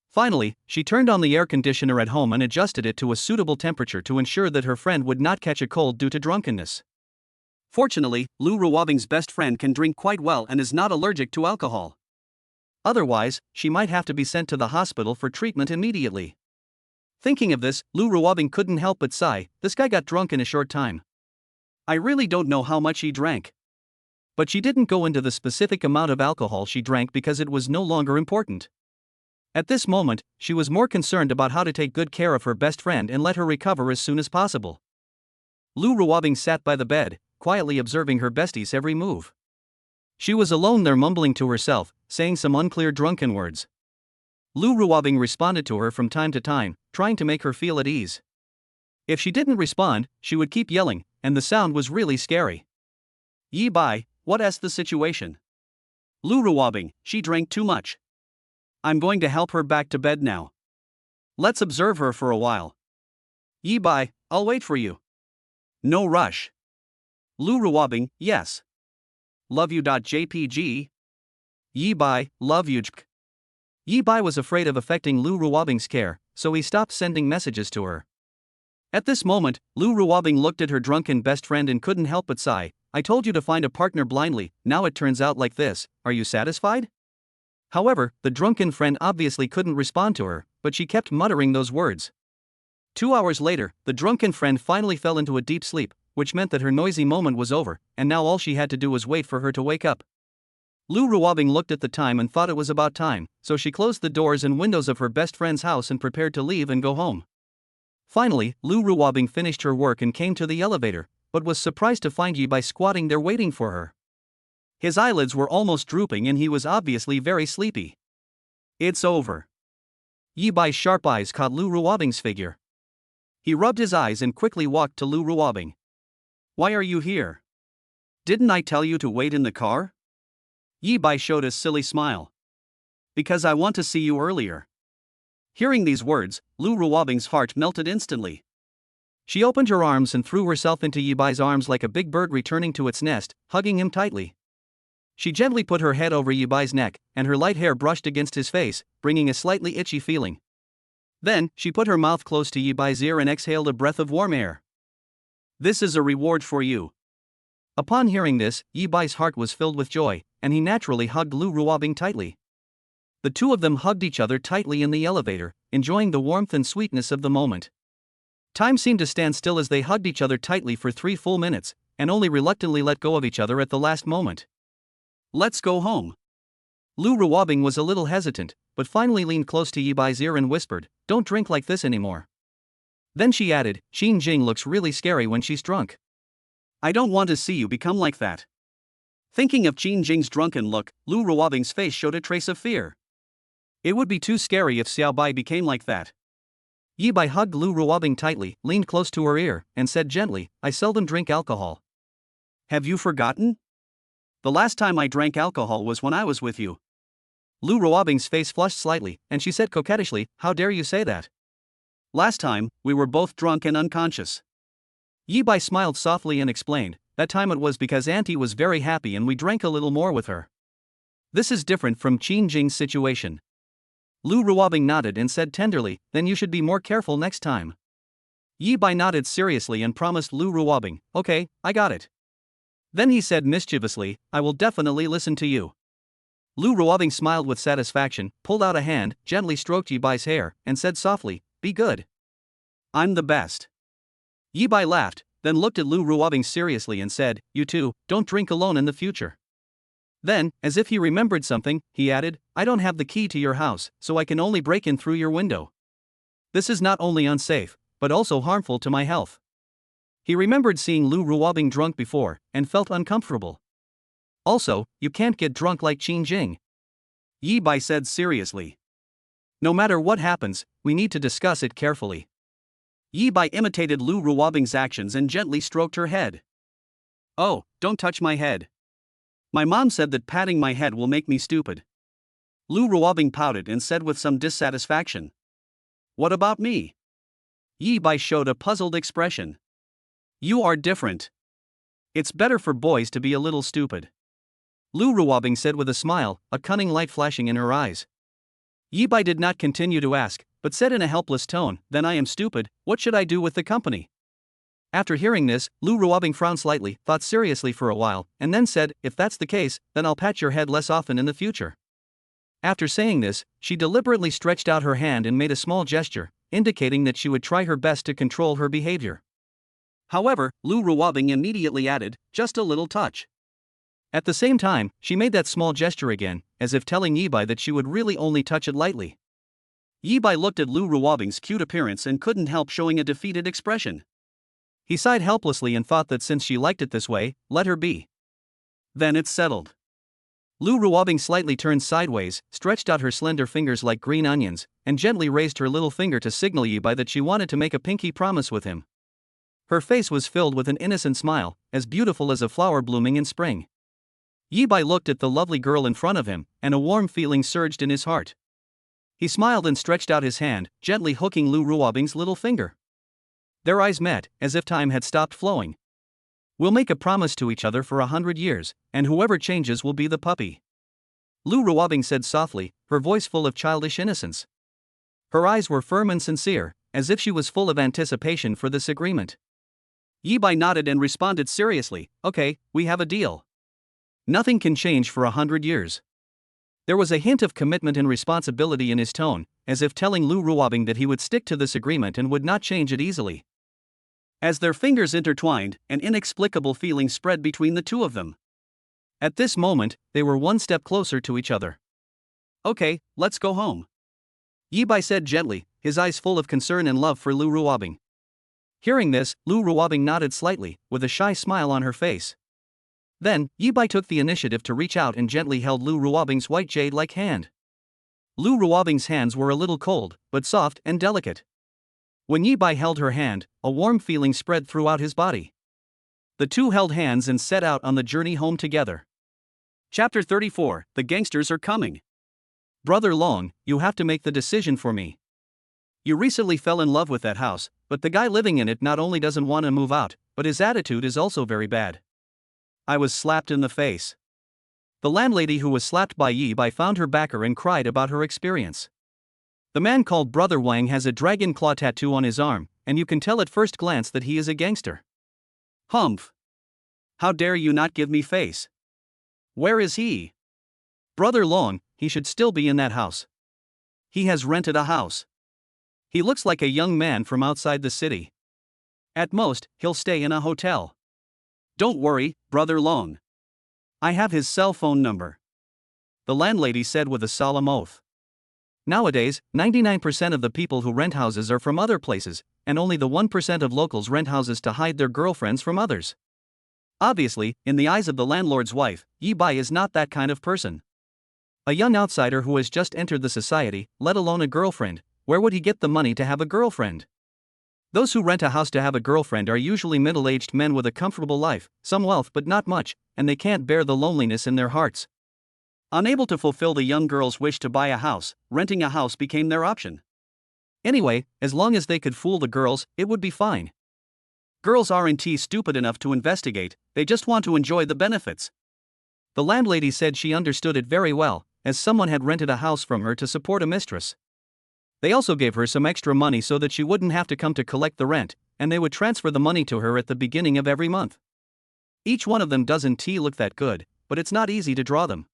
Finally, she turned on the air conditioner at home and adjusted it to a suitable temperature to ensure that her friend would not catch a cold due to drunkenness. Fortunately, Lu Ruobing's best friend can drink quite well and is not allergic to alcohol. Otherwise, she might have to be sent to the hospital for treatment immediately. Thinking of this, Lu Ruobing couldn't help but sigh. This guy got drunk in a short time. I really don't know how much he drank. But she didn't go into the specific amount of alcohol she drank because it was no longer important. At this moment, she was more concerned about how to take good care of her best friend and let her recover as soon as possible. Lu Ruobing sat by the bed, quietly observing her bestie's every move. She was alone there mumbling to herself, saying some unclear drunken words. Lu Ruobing responded to her from time to time, trying to make her feel at ease. If she didn't respond, she would keep yelling, and the sound was really scary. Yi Bai, what's the situation? Lu Ruobing, she drank too much. I'm going to help her back to bed now. Let's observe her for a while. Yi Bai, I'll wait for you. No rush. Lu Ruobing, yes. Love you.jpg. Yi Bai, love you. Yi Bai was afraid of affecting Lu Ruobing's care, so he stopped sending messages to her. At this moment, Lu Ruobing looked at her drunken best friend and couldn't help but sigh. I told you to find a partner blindly, now it turns out like this, are you satisfied? However, the drunken friend obviously couldn't respond to her, but she kept muttering those words. 2 hours later, the drunken friend finally fell into a deep sleep, which meant that her noisy moment was over, and now all she had to do was wait for her to wake up. Lu Ruobing looked at the time and thought it was about time, so she closed the doors and windows of her best friend's house and prepared to leave and go home. Finally, Lu Ruobing finished her work and came to the elevator, but was surprised to find Yi Bai squatting there waiting for her. His eyelids were almost drooping and he was obviously very sleepy. It's over. Yi Bai's sharp eyes caught Lu Ruobing's figure. He rubbed his eyes and quickly walked to Lu Ruobing. Why are you here? Didn't I tell you to wait in the car? Yi Bai showed a silly smile. Because I want to see you earlier. Hearing these words, Lu Ruobing's heart melted instantly. She opened her arms and threw herself into Yi Bai's arms like a big bird returning to its nest, hugging him tightly. She gently put her head over Yibai's neck, and her light hair brushed against his face, bringing a slightly itchy feeling. Then, she put her mouth close to Yibai's ear and exhaled a breath of warm air. "This is a reward for you." Upon hearing this, Yibai's heart was filled with joy, and he naturally hugged Lu Ruobing tightly. The two of them hugged each other tightly in the elevator, enjoying the warmth and sweetness of the moment. Time seemed to stand still as they hugged each other tightly for 3 full minutes, and only reluctantly let go of each other at the last moment. "Let's go home." Lu Ruobing was a little hesitant, but finally leaned close to Yibai's ear and whispered, "Don't drink like this anymore." Then she added, "Qin Jing looks really scary when she's drunk. I don't want to see you become like that." Thinking of Qin Jing's drunken look, Lu Ruobing's face showed a trace of fear. It would be too scary if Xiaobai became like that. Yibai hugged Lu Ruobing tightly, leaned close to her ear, and said gently, "I seldom drink alcohol. Have you forgotten? The last time I drank alcohol was when I was with you." Lu Ruobing's face flushed slightly, and she said coquettishly, "How dare you say that? Last time, we were both drunk and unconscious." Yibai smiled softly and explained, "That time it was because Auntie was very happy and we drank a little more with her. This is different from Qin Jing's situation." Lu Ruobing nodded and said tenderly, "Then you should be more careful next time." Yibai nodded seriously and promised Lu Ruobing, "Okay, I got it." Then he said mischievously, "I will definitely listen to you." Lu Ruobing smiled with satisfaction, pulled out a hand, gently stroked Yibai's hair, and said softly, "Be good. I'm the best." Yibai laughed, then looked at Lu Ruobing seriously and said, "You too, don't drink alone in the future." Then, as if he remembered something, he added, "I don't have the key to your house, so I can only break in through your window. This is not only unsafe, but also harmful to my health." He remembered seeing Lu Ruobing drunk before, and felt uncomfortable. "Also, you can't get drunk like Qin Jing," Yibai said seriously. "No matter what happens, we need to discuss it carefully." Yibai imitated Lu Ruobing's actions and gently stroked her head. "Oh, don't touch my head. My mom said that patting my head will make me stupid." Lu Ruobing pouted and said with some dissatisfaction, "What about me?" Yibai showed a puzzled expression. "You are different. It's better for boys to be a little stupid," Lu Ruobing said with a smile, a cunning light flashing in her eyes. Yibai did not continue to ask, but said in a helpless tone, "Then I am stupid, what should I do with the company?" After hearing this, Lu Ruobing frowned slightly, thought seriously for a while, and then said, "If that's the case, then I'll pat your head less often in the future." After saying this, she deliberately stretched out her hand and made a small gesture, indicating that she would try her best to control her behavior. However, Lu Ruobing immediately added, "Just a little touch." At the same time, she made that small gesture again, as if telling Yibai that she would really only touch it lightly. Yibai looked at Lu Ruobing's cute appearance and couldn't help showing a defeated expression. He sighed helplessly and thought that since she liked it this way, let her be. Then it's settled. Lu Ruobing slightly turned sideways, stretched out her slender fingers like green onions, and gently raised her little finger to signal Yibai that she wanted to make a pinky promise with him. Her face was filled with an innocent smile, as beautiful as a flower blooming in spring. Yibai looked at the lovely girl in front of him, and a warm feeling surged in his heart. He smiled and stretched out his hand, gently hooking Lu Ruobing's little finger. Their eyes met, as if time had stopped flowing. "We'll make a promise to each other for 100 years, and whoever changes will be the puppy," Lu Ruobing said softly, her voice full of childish innocence. Her eyes were firm and sincere, as if she was full of anticipation for this agreement. Yibai nodded and responded seriously, "Okay, we have a deal. Nothing can change for 100 years. There was a hint of commitment and responsibility in his tone, as if telling Lu Ruobing that he would stick to this agreement and would not change it easily. As their fingers intertwined, an inexplicable feeling spread between the two of them. At this moment, they were one step closer to each other. "Okay, let's go home," Yibai said gently, his eyes full of concern and love for Lu Ruobing. Hearing this, Lu Ruobing nodded slightly, with a shy smile on her face. Then, Yibai took the initiative to reach out and gently held Lu Ruobing's white jade-like hand. Lu Ruobing's hands were a little cold, but soft and delicate. When Yibai held her hand, a warm feeling spread throughout his body. The two held hands and set out on the journey home together. Chapter 34, The Gangsters Are Coming. "Brother Long, you have to make the decision for me. You recently fell in love with that house, but the guy living in it not only doesn't want to move out, but his attitude is also very bad." I was slapped in the face. The landlady who was slapped by Yi Bai found her backer and cried about her experience. The man called Brother Wang has a dragon claw tattoo on his arm, and you can tell at first glance that he is a gangster. Humph! How dare you not give me face? Where is he? Brother Long, he should still be in that house. He has rented a house. He looks like a young man from outside the city. At most, he'll stay in a hotel. Don't worry, Brother Long. I have his cell phone number. The landlady said with a solemn oath. Nowadays, 99% of the people who rent houses are from other places, and only the 1% of locals rent houses to hide their girlfriends from others. Obviously, in the eyes of the landlord's wife, Yi Bai is not that kind of person. A young outsider who has just entered the society, let alone a girlfriend, where would he get the money to have a girlfriend? Those who rent a house to have a girlfriend are usually middle-aged men with a comfortable life, some wealth but not much, and they can't bear the loneliness in their hearts. Unable to fulfill the young girl's wish to buy a house, renting a house became their option. Anyway, as long as they could fool the girls, it would be fine. Girls aren't stupid enough to investigate, they just want to enjoy the benefits. The landlady said she understood it very well, as someone had rented a house from her to support a mistress. They also gave her some extra money so that she wouldn't have to come to collect the rent, and they would transfer the money to her at the beginning of every month. Each one of them doesn't look that good, but it's not easy to draw them.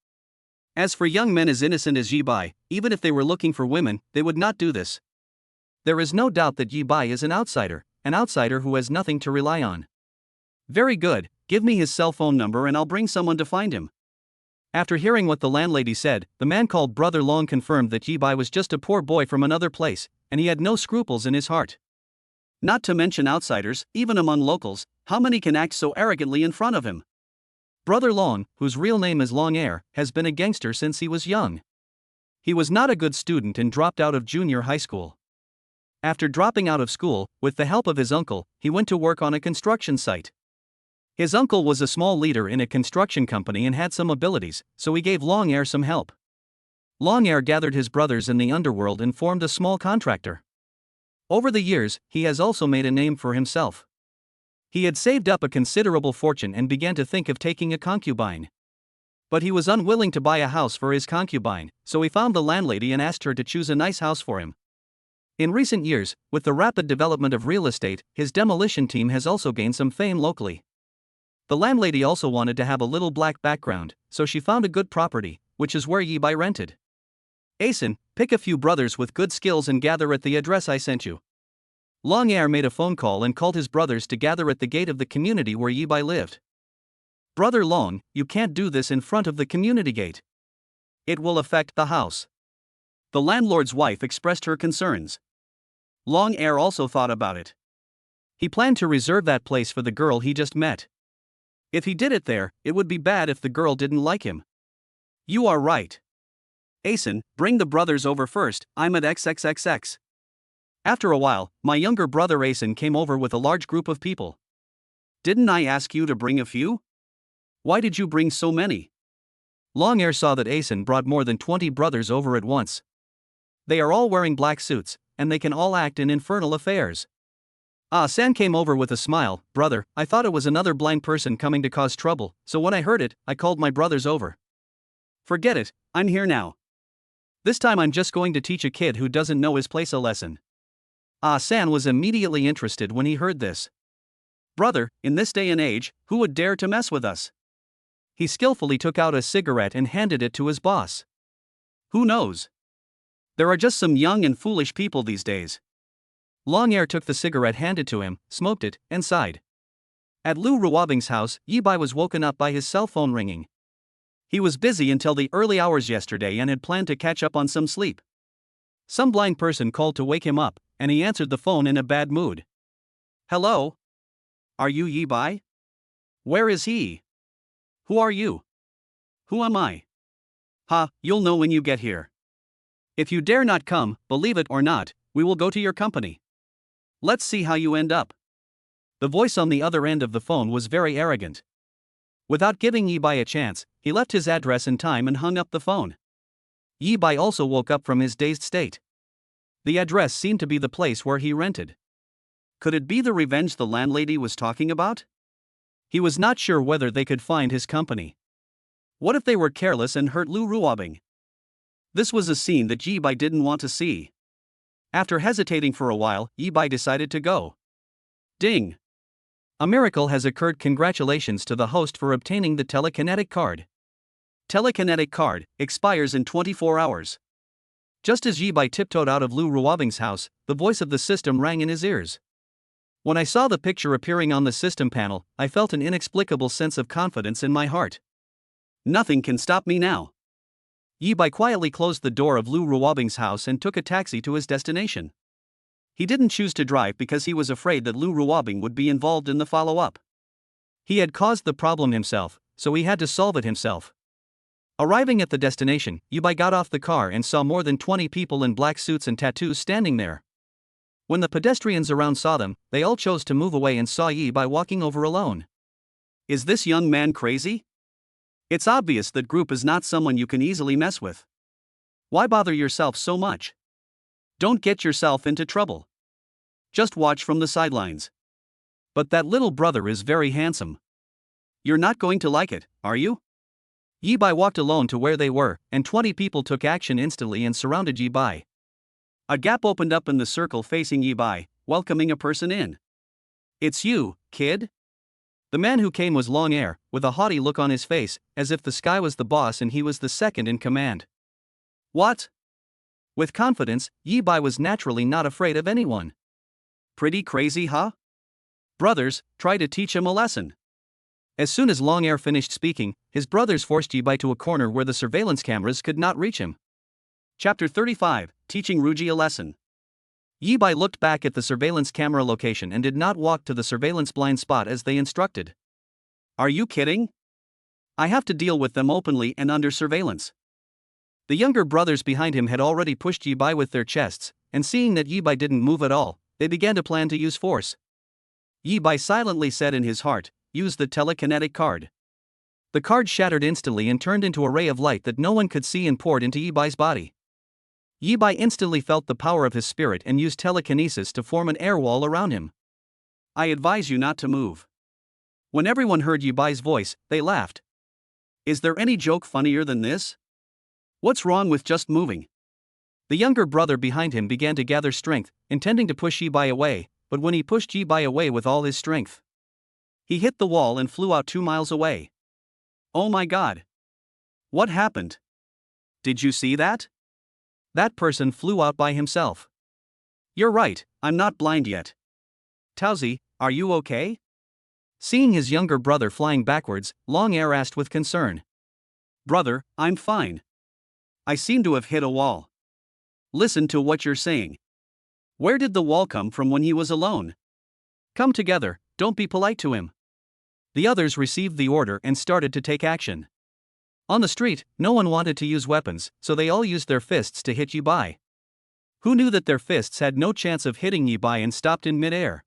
As for young men as innocent as Yi Bai, even if they were looking for women, they would not do this. There is no doubt that Yi Bai is an outsider who has nothing to rely on. Very good, give me his cell phone number and I'll bring someone to find him. After hearing what the landlady said, the man called Brother Long confirmed that Yi Bai was just a poor boy from another place, and he had no scruples in his heart. Not to mention outsiders, even among locals, how many can act so arrogantly in front of him? Brother Long, whose real name is Long Air, has been a gangster since he was young. He was not a good student and dropped out of junior high school. After dropping out of school, with the help of his uncle, he went to work on a construction site. His uncle was a small leader in a construction company and had some abilities, so he gave Long Air some help. Long Air gathered his brothers in the underworld and formed a small contractor. Over the years, he has also made a name for himself. He had saved up a considerable fortune and began to think of taking a concubine. But he was unwilling to buy a house for his concubine, so he found the landlady and asked her to choose a nice house for him. In recent years, with the rapid development of real estate, his demolition team has also gained some fame locally. The landlady also wanted to have a little black background, so she found a good property, which is where Yi Bai rented. Asen, pick a few brothers with good skills and gather at the address I sent you. Long Air made a phone call and called his brothers to gather at the gate of the community where Yi Bai lived. Brother Long, you can't do this in front of the community gate. It will affect the house. The landlord's wife expressed her concerns. Long Air also thought about it. He planned to reserve that place for the girl he just met. If he did it there, it would be bad if the girl didn't like him. You are right. Asen, bring the brothers over first, I'm at XXXX. After a while, my younger brother Asen came over with a large group of people. Didn't I ask you to bring a few? Why did you bring so many? Long Air saw that Asen brought more than 20 brothers over at once. They are all wearing black suits, and they can all act in infernal affairs. San came over with a smile. Brother, I thought it was another blind person coming to cause trouble, so when I heard it, I called my brothers over. Forget it, I'm here now. This time I'm just going to teach a kid who doesn't know his place a lesson. San was immediately interested when he heard this. Brother, in this day and age, who would dare to mess with us? He skillfully took out a cigarette and handed it to his boss. Who knows? There are just some young and foolish people these days. Long Air took the cigarette handed to him, smoked it, and sighed. At Lu Ruobing's house, Yi Bai was woken up by his cell phone ringing. He was busy until the early hours yesterday and had planned to catch up on some sleep. Some blind person called to wake him up, and he answered the phone in a bad mood. Hello? Are you Yi Bai? Where is he? Who are you? Who am I? You'll know when you get here. If you dare not come, believe it or not, we will go to your company. Let's see how you end up. The voice on the other end of the phone was very arrogant. Without giving Yi Bai a chance, he left his address and time and hung up the phone. Yi Bai also woke up from his dazed state. The address seemed to be the place where he rented. Could it be the revenge the landlady was talking about? He was not sure whether they could find his company. What if they were careless and hurt Lu Ruobing? This was a scene that Yi Bai didn't want to see. After hesitating for a while, Yi Bai decided to go. Ding! A miracle has occurred. Congratulations to the host for obtaining the telekinetic card. Telekinetic card expires in 24 hours. Just as Yi Bai tiptoed out of Lu Ruobing's house, the voice of the system rang in his ears. When I saw the picture appearing on the system panel, I felt an inexplicable sense of confidence in my heart. Nothing can stop me now. Yi Bai quietly closed the door of Lu Ruobing's house and took a taxi to his destination. He didn't choose to drive because he was afraid that Lu Ruobing would be involved in the follow-up. He had caused the problem himself, so he had to solve it himself. Arriving at the destination, Yi Bai got off the car and saw more than 20 people in black suits and tattoos standing there. When the pedestrians around saw them, they all chose to move away and saw Yi Bai walking over alone. Is this young man crazy? It's obvious that group is not someone you can easily mess with. Why bother yourself so much? Don't get yourself into trouble. Just watch from the sidelines. But that little brother is very handsome. You're not going to like it, are you? Yi Bai walked alone to where they were, and 20 people took action instantly and surrounded Yi Bai. A gap opened up in the circle facing Yi Bai, welcoming a person in. It's you, kid? The man who came was Long Air, with a haughty look on his face, as if the sky was the boss and he was the second in command. What? With confidence, Yi Bai was naturally not afraid of anyone. Pretty crazy, huh? Brothers, try to teach him a lesson. As soon as Long Air finished speaking, his brothers forced Yi Bai to a corner where the surveillance cameras could not reach him. Chapter 35, Teaching Ruji a Lesson. Yi Bai looked back at the surveillance camera location and did not walk to the surveillance blind spot as they instructed. Are you kidding? I have to deal with them openly and under surveillance. The younger brothers behind him had already pushed Yi Bai with their chests, and seeing that Yi Bai didn't move at all, they began to plan to use force. Yi Bai silently said in his heart, "Use the telekinetic card." The card shattered instantly and turned into a ray of light that no one could see and poured into Yi Bai's body. Yi Bai instantly felt the power of his spirit and used telekinesis to form an air wall around him. I advise you not to move. When everyone heard Yi Bai's voice, they laughed. Is there any joke funnier than this? What's wrong with just moving? The younger brother behind him began to gather strength, intending to push Yi Bai away, but when he pushed Yi Bai away with all his strength, he hit the wall and flew out 2 miles away. Oh my god! What happened? Did you see that? That person flew out by himself. You're right, I'm not blind yet. Taozi, are you okay? Seeing his younger brother flying backwards, Long Air asked with concern. Brother, I'm fine. I seem to have hit a wall. Listen to what you're saying. Where did the wall come from when he was alone? Come together, don't be polite to him. The others received the order and started to take action. On the street, no one wanted to use weapons, so they all used their fists to hit Yi Bai. Who knew that their fists had no chance of hitting Yi Bai and stopped in mid-air?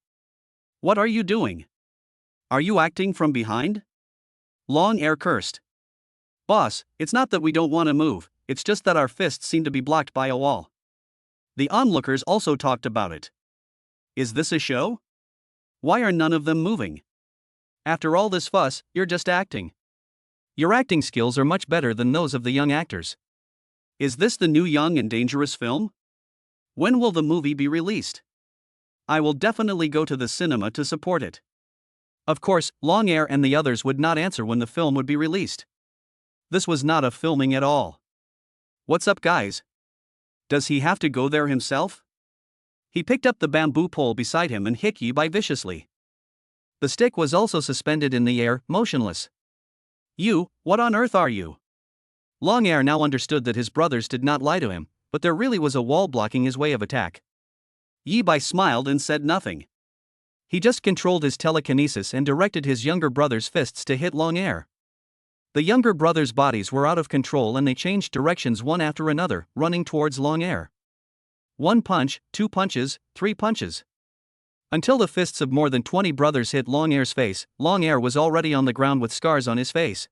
What are you doing? Are you acting from behind? Long Air cursed. Boss, it's not that we don't want to move, it's just that our fists seem to be blocked by a wall. The onlookers also talked about it. Is this a show? Why are none of them moving? After all this fuss, you're just acting. Your acting skills are much better than those of the young actors. Is this the new Young and Dangerous film? When will the movie be released? I will definitely go to the cinema to support it. Of course, Long Air and the others would not answer when the film would be released. This was not a filming at all. What's up, guys? Does he have to go there himself? He picked up the bamboo pole beside him and hit Yi Bai viciously. The stick was also suspended in the air, motionless. You, what on earth are you? Long Air now understood that his brothers did not lie to him, but there really was a wall blocking his way of attack. Yi Bai smiled and said nothing. He just controlled his telekinesis and directed his younger brother's fists to hit Long Air. The younger brothers' bodies were out of control and they changed directions one after another, running towards Long Air. 1 punch, 2 punches, 3 punches. Until the fists of more than 20 brothers hit Long Air's face, Long Air was already on the ground with scars on his face.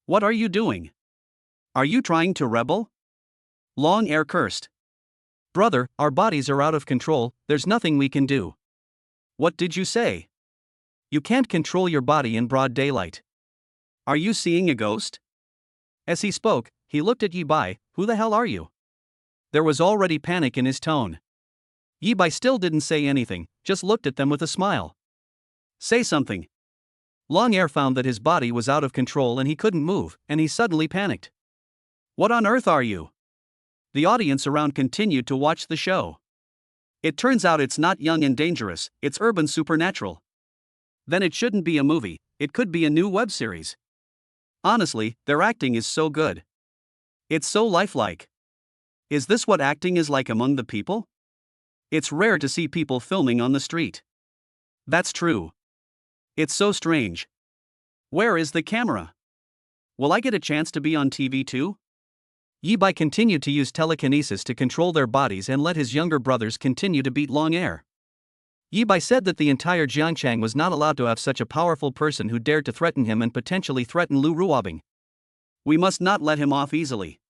What are you doing? Are you trying to rebel? Long Air cursed. Brother, our bodies are out of control, there's nothing we can do. What did you say? You can't control your body in broad daylight. Are you seeing a ghost? As he spoke, he looked at Yi Bai. "Who the hell are you?" There was already panic in his tone. Yi Bai still didn't say anything, just looked at them with a smile. "Say something." Long Air found that his body was out of control and he couldn't move, and he suddenly panicked. "What on earth are you?" The audience around continued to watch the show. It turns out it's not young and dangerous, it's urban supernatural. Then it shouldn't be a movie, it could be a new web series. Honestly, their acting is so good. It's so lifelike. Is this what acting is like among the people? It's rare to see people filming on the street. That's true. It's so strange. Where is the camera? Will I get a chance to be on TV too? Yi Bai continued to use telekinesis to control their bodies and let his younger brothers continue to beat Long Air. Yi Bai said that the entire Jiangchang was not allowed to have such a powerful person who dared to threaten him and potentially threaten Lu Ruobing. We must not let him off easily.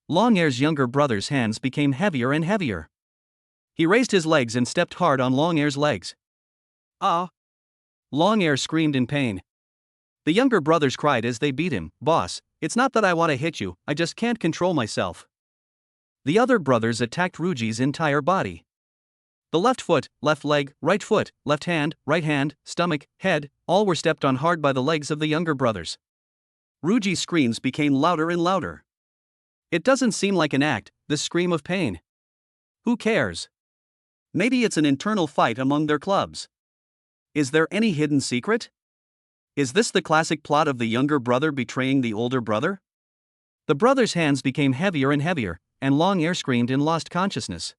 Long Air's younger brother's hands became heavier and heavier. He raised his legs and stepped hard on Long Air's legs. "Ah!" Long Air screamed in pain. The younger brothers cried as they beat him. "Boss, it's not that I want to hit you, I just can't control myself." The other brothers attacked Ruji's entire body. The left foot, left leg, right foot, left hand, right hand, stomach, head, all were stepped on hard by the legs of the younger brothers. Ruji's screams became louder and louder. It doesn't seem like an act, this scream of pain. Who cares? Maybe it's an internal fight among their clubs. Is there any hidden secret? Is this the classic plot of the younger brother betraying the older brother? The brothers' hands became heavier and heavier, and Long Air screamed and lost consciousness.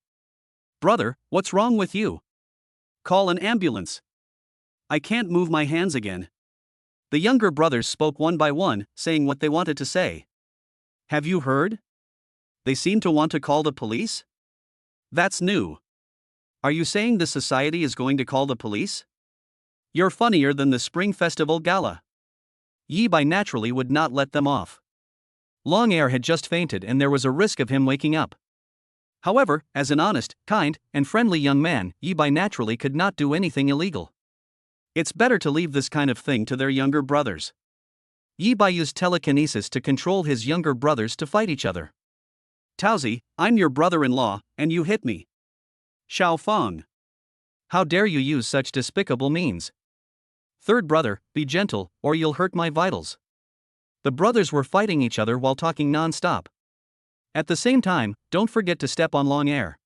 "Brother, what's wrong with you? Call an ambulance. I can't move my hands again." The younger brothers spoke one by one, saying what they wanted to say. "Have you heard? They seem to want to call the police? That's new. Are you saying the society is going to call the police? You're funnier than the Spring Festival Gala." Yi Bai naturally would not let them off. Long Air had just fainted and there was a risk of him waking up. However, as an honest, kind, and friendly young man, Yi Bai naturally could not do anything illegal. It's better to leave this kind of thing to their younger brothers. Yi Bai used telekinesis to control his younger brothers to fight each other. "Taozi, I'm your brother-in-law, and you hit me. Xiao Feng. How dare you use such despicable means? Third brother, be gentle, or you'll hurt my vitals." The brothers were fighting each other while talking non-stop. At the same time, don't forget to step on Long Air.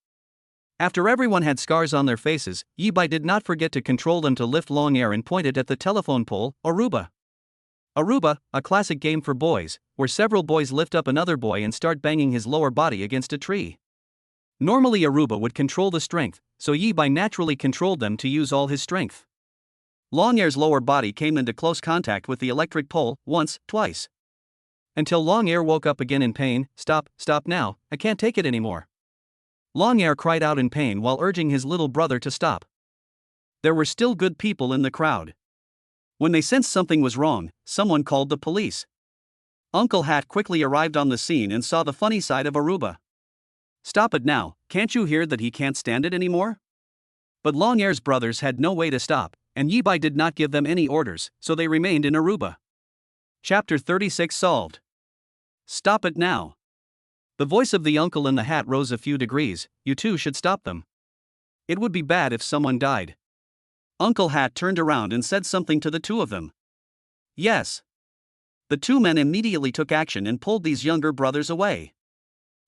After everyone had scars on their faces, Yi Bai did not forget to control them to lift Long Air and pointed at the telephone pole, Aruba. Aruba, a classic game for boys, where several boys lift up another boy and start banging his lower body against a tree. Normally Aruba would control the strength, so Yi Bai naturally controlled them to use all his strength. Long Air's lower body came into close contact with the electric pole, once, twice. Until Long Air woke up again in pain. "Stop, stop now, I can't take it anymore." Long Air cried out in pain while urging his little brother to stop. There were still good people in the crowd. When they sensed something was wrong, someone called the police. Uncle Hat quickly arrived on the scene and saw the funny side of Aruba. "Stop it now, can't you hear that he can't stand it anymore?" But Long Air's brothers had no way to stop, and Yi Bai did not give them any orders, so they remained in Aruba. Chapter 36 solved. "Stop it now." The voice of the uncle in the hat rose a few degrees. "You two should stop them. It would be bad if someone died." Uncle Hat turned around and said something to the two of them. "Yes." The two men immediately took action and pulled these younger brothers away.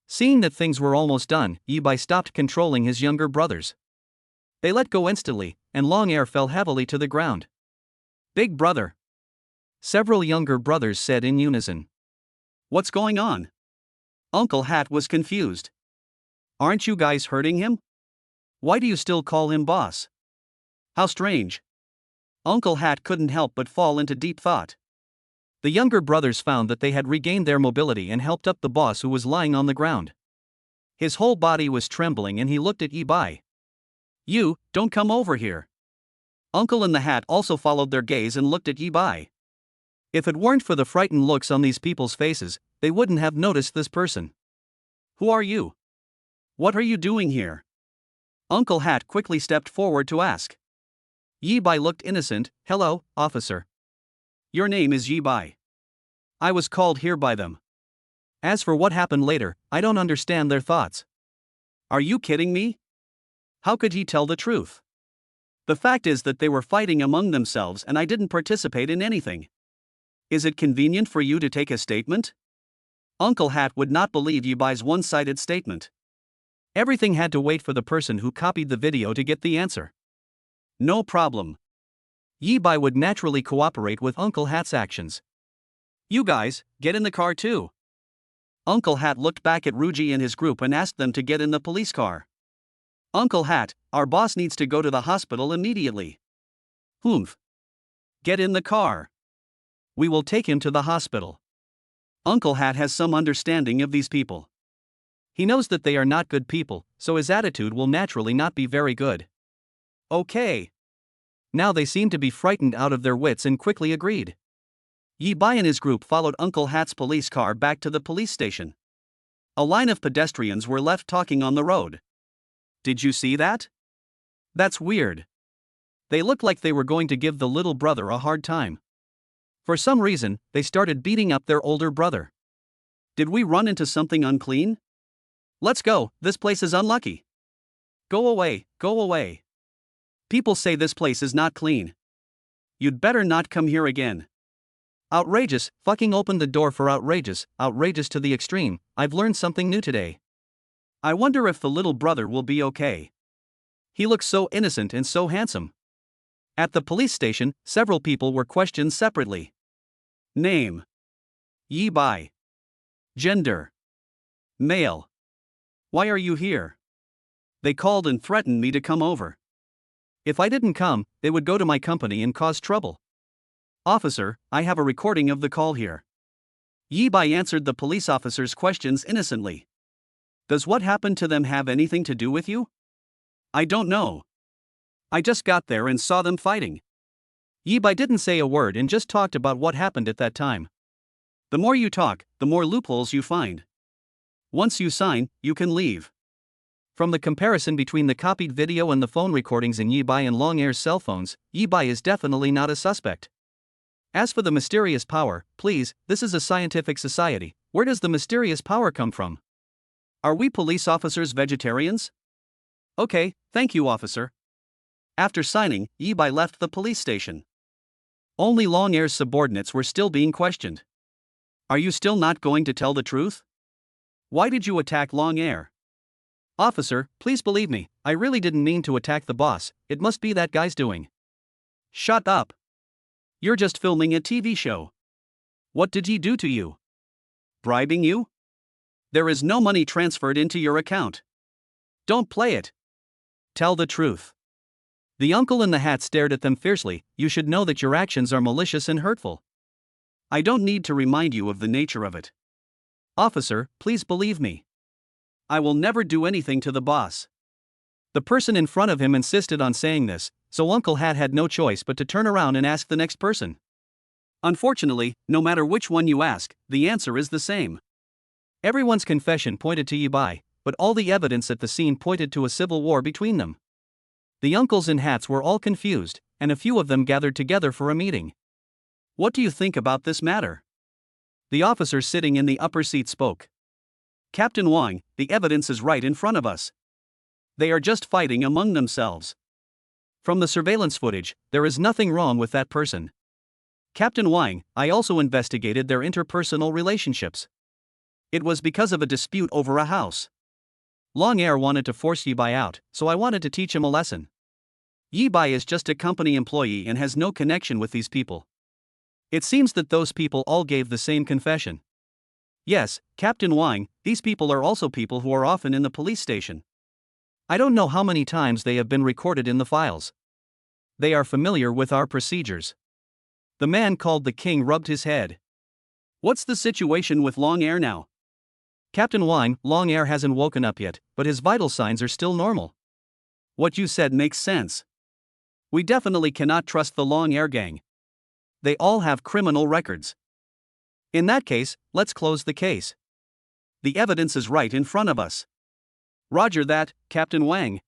Seeing that things were almost done, Yi Bai stopped controlling his younger brothers. They let go instantly, and Long Air fell heavily to the ground. "Big brother," several younger brothers said in unison. "What's going on?" Uncle Hat was confused. "Aren't you guys hurting him? Why do you still call him boss? How strange." Uncle Hat couldn't help but fall into deep thought. The younger brothers found that they had regained their mobility and helped up the boss who was lying on the ground. His whole body was trembling and he looked at Yi Bai. "You, don't come over here." Uncle in the hat also followed their gaze and looked at Yi Bai. If it weren't for the frightened looks on these people's faces, they wouldn't have noticed this person. "Who are you? What are you doing here?" Uncle Hat quickly stepped forward to ask. Yi Bai looked innocent. "Hello, officer. Your name is Yi Bai. I was called here by them." As for what happened later, I don't understand their thoughts. Are you kidding me? How could he tell the truth? The fact is that they were fighting among themselves and I didn't participate in anything. Is it convenient for you to take a statement? Uncle Hat would not believe Yibai's one-sided statement. Everything had to wait for the person who copied the video to get the answer. No problem. Yibai would naturally cooperate with Uncle Hat's actions. You guys, get in the car too. Uncle Hat looked back at Ruji and his group and asked them to get in the police car. Uncle Hat, our boss needs to go to the hospital immediately. Humph. Get in the car. We will take him to the hospital. Uncle Hat has some understanding of these people. He knows that they are not good people, so his attitude will naturally not be very good. Okay. Now they seem to be frightened out of their wits and quickly agreed. Yibai and his group followed Uncle Hat's police car back to the police station. A line of pedestrians were left talking on the road. Did you see that? That's weird. They looked like they were going to give the little brother a hard time. For some reason, they started beating up their older brother. Did we run into something unclean? Let's go, this place is unlucky. Go away, go away. People say this place is not clean. You'd better not come here again. Outrageous, fucking open the door for outrageous, outrageous to the extreme. I've learned something new today. I wonder if the little brother will be okay. He looks so innocent and so handsome. At the police station, several people were questioned separately. Name: Yibai. Gender: male. Why are you here? They called and threatened me to come over. If I didn't come, they would go to my company and cause trouble. Officer, I have a recording of the call here. Yibai answered the police officer's questions innocently. Does what happened to them have anything to do with you? I don't know. I just got there and saw them fighting. Yibai didn't say a word and just talked about what happened at that time. The more you talk, the more loopholes you find. Once you sign, you can leave. From the comparison between the copied video and the phone recordings in Yibai and Longair's cell phones, Yibai is definitely not a suspect. As for the mysterious power, please, this is a scientific society. Where does the mysterious power come from? Are we police officers vegetarians? Okay, thank you, officer. After signing, Yibai left the police station. Only Longair's subordinates were still being questioned. Are you still not going to tell the truth? Why did you attack Longair? Officer, please believe me, I really didn't mean to attack the boss, it must be that guy's doing. Shut up. You're just filming a TV show. What did he do to you? Bribing you? There is no money transferred into your account. Don't play it. Tell the truth. The uncle in the hat stared at them fiercely. You should know that your actions are malicious and hurtful. I don't need to remind you of the nature of it. Officer, please believe me. I will never do anything to the boss. The person in front of him insisted on saying this, so Uncle Hat had no choice but to turn around and ask the next person. Unfortunately, no matter which one you ask, the answer is the same. Everyone's confession pointed to Yibai, but all the evidence at the scene pointed to a civil war between them. The uncles in hats were all confused, and a few of them gathered together for a meeting. What do you think about this matter? The officer sitting in the upper seat spoke. Captain Wang, the evidence is right in front of us. They are just fighting among themselves. From the surveillance footage, there is nothing wrong with that person. Captain Wang, I also investigated their interpersonal relationships. It was because of a dispute over a house. Longair wanted to force Yibai out, so I wanted to teach him a lesson. Yibai is just a company employee and has no connection with these people. It seems that those people all gave the same confession. Yes, Captain Wang, these people are also people who are often in the police station. I don't know how many times they have been recorded in the files. They are familiar with our procedures. The man called the king rubbed his head. What's the situation with Longair now? Captain Wang, Longair hasn't woken up yet, but his vital signs are still normal. What you said makes sense. We definitely cannot trust the Longair gang. They all have criminal records. In that case, let's close the case. The evidence is right in front of us. Roger that, Captain Wang.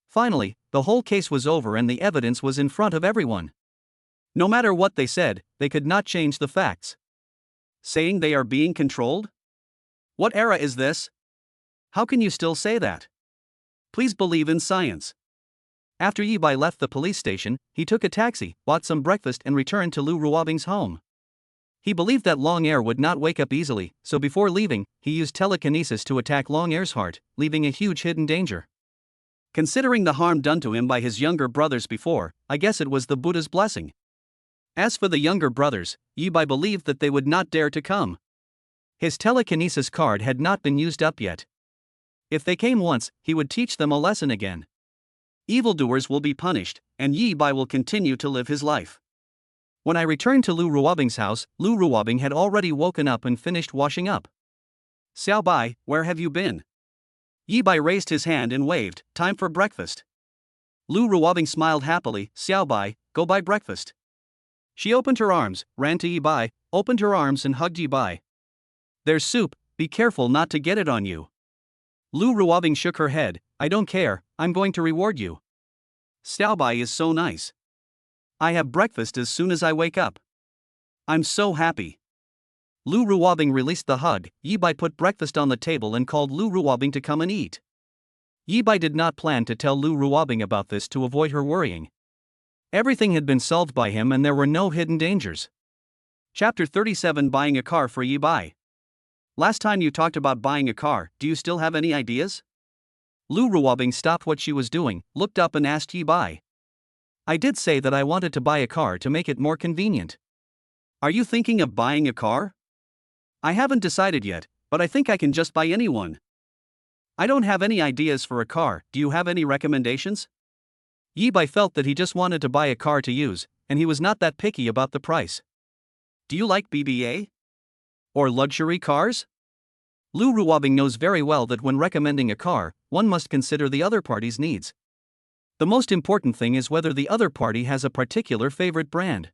Finally, the whole case was over and the evidence was in front of everyone. No matter what they said, they could not change the facts. Saying they are being controlled? What era is this? How can you still say that? Please believe in science. After Yi-bai left the police station, he took a taxi, bought some breakfast and returned to Lu Ruobing's home. He believed that Long Air would not wake up easily, so before leaving, he used telekinesis to attack Long Air's heart, leaving a huge hidden danger. Considering the harm done to him by his younger brothers before, I guess it was the Buddha's blessing. As for the younger brothers, Yi-bai believed that they would not dare to come. His telekinesis card had not been used up yet. If they came once, he would teach them a lesson again. Evildoers will be punished, and Yi-bai will continue to live his life. When I returned to Lu Ruobing's house, Lu Ruobing had already woken up and finished washing up. Xiao Bai, where have you been? Yi-bai raised his hand and waved, time for breakfast. Lu Ruobing smiled happily, Xiao Bai, go buy breakfast. She opened her arms, ran to Yi-bai, opened her arms and hugged Yi-bai. There's soup, be careful not to get it on you. Lu Ruobing shook her head, I don't care, I'm going to reward you. Xiao Bai is so nice. I have breakfast as soon as I wake up. I'm so happy. Lu Ruobing released the hug. Yi-bai put breakfast on the table and called Lu Ruobing to come and eat. Yi-bai did not plan to tell Lu Ruobing about this to avoid her worrying. Everything had been solved by him and there were no hidden dangers. Chapter 37 Buying a car for Yi-bai. Last time you talked about buying a car, do you still have any ideas? Lu Ruobing stopped what she was doing, looked up and asked Yi-bai. I did say that I wanted to buy a car to make it more convenient. Are you thinking of buying a car? I haven't decided yet, but I think I can just buy any one. I don't have any ideas for a car, do you have any recommendations? Yi-bai felt that he just wanted to buy a car to use, and he was not that picky about the price. Do you like BBA? Or luxury cars? Lu Ruobing knows very well that when recommending a car, one must consider the other party's needs. The most important thing is whether the other party has a particular favorite brand.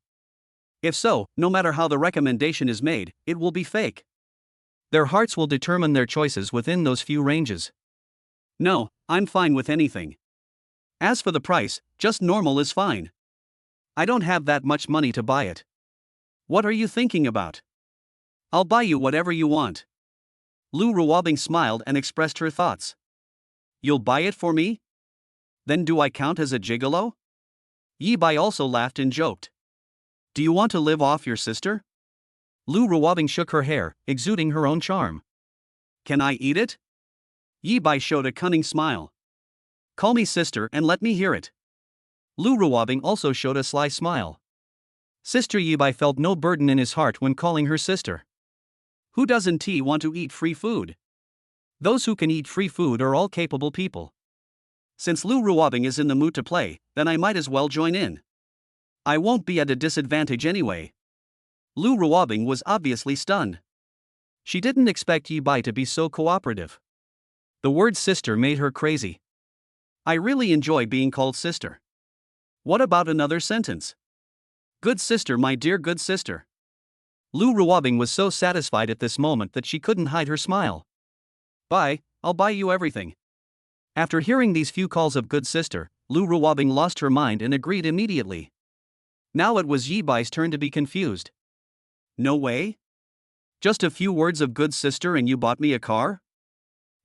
If so, no matter how the recommendation is made, it will be fake. Their hearts will determine their choices within those few ranges. No, I'm fine with anything. As for the price, just normal is fine. I don't have that much money to buy it. What are you thinking about? I'll buy you whatever you want. Lu Ruobing smiled and expressed her thoughts. You'll buy it for me? Then do I count as a gigolo? Yi-bai also laughed and joked. Do you want to live off your sister? Lu Ruobing shook her hair, exuding her own charm. Can I eat it? Yi-bai showed a cunning smile. Call me sister and let me hear it. Lu Ruobing also showed a sly smile. Sister Yi-bai felt no burden in his heart when calling her sister. Who doesn't want to eat free food? Those who can eat free food are all capable people. Since Lu Ruobing is in the mood to play, then I might as well join in. I won't be at a disadvantage anyway. Lu Ruobing was obviously stunned. She didn't expect Yi-bai to be so cooperative. The word sister made her crazy. I really enjoy being called sister. What about another sentence? Good sister, my dear good sister. Lu Ruobing was so satisfied at this moment that she couldn't hide her smile. Bye, I'll buy you everything. After hearing these few calls of good sister, Lu Ruobing lost her mind and agreed immediately. Now it was Yi-bai's turn to be confused. No way? Just a few words of good sister and you bought me a car?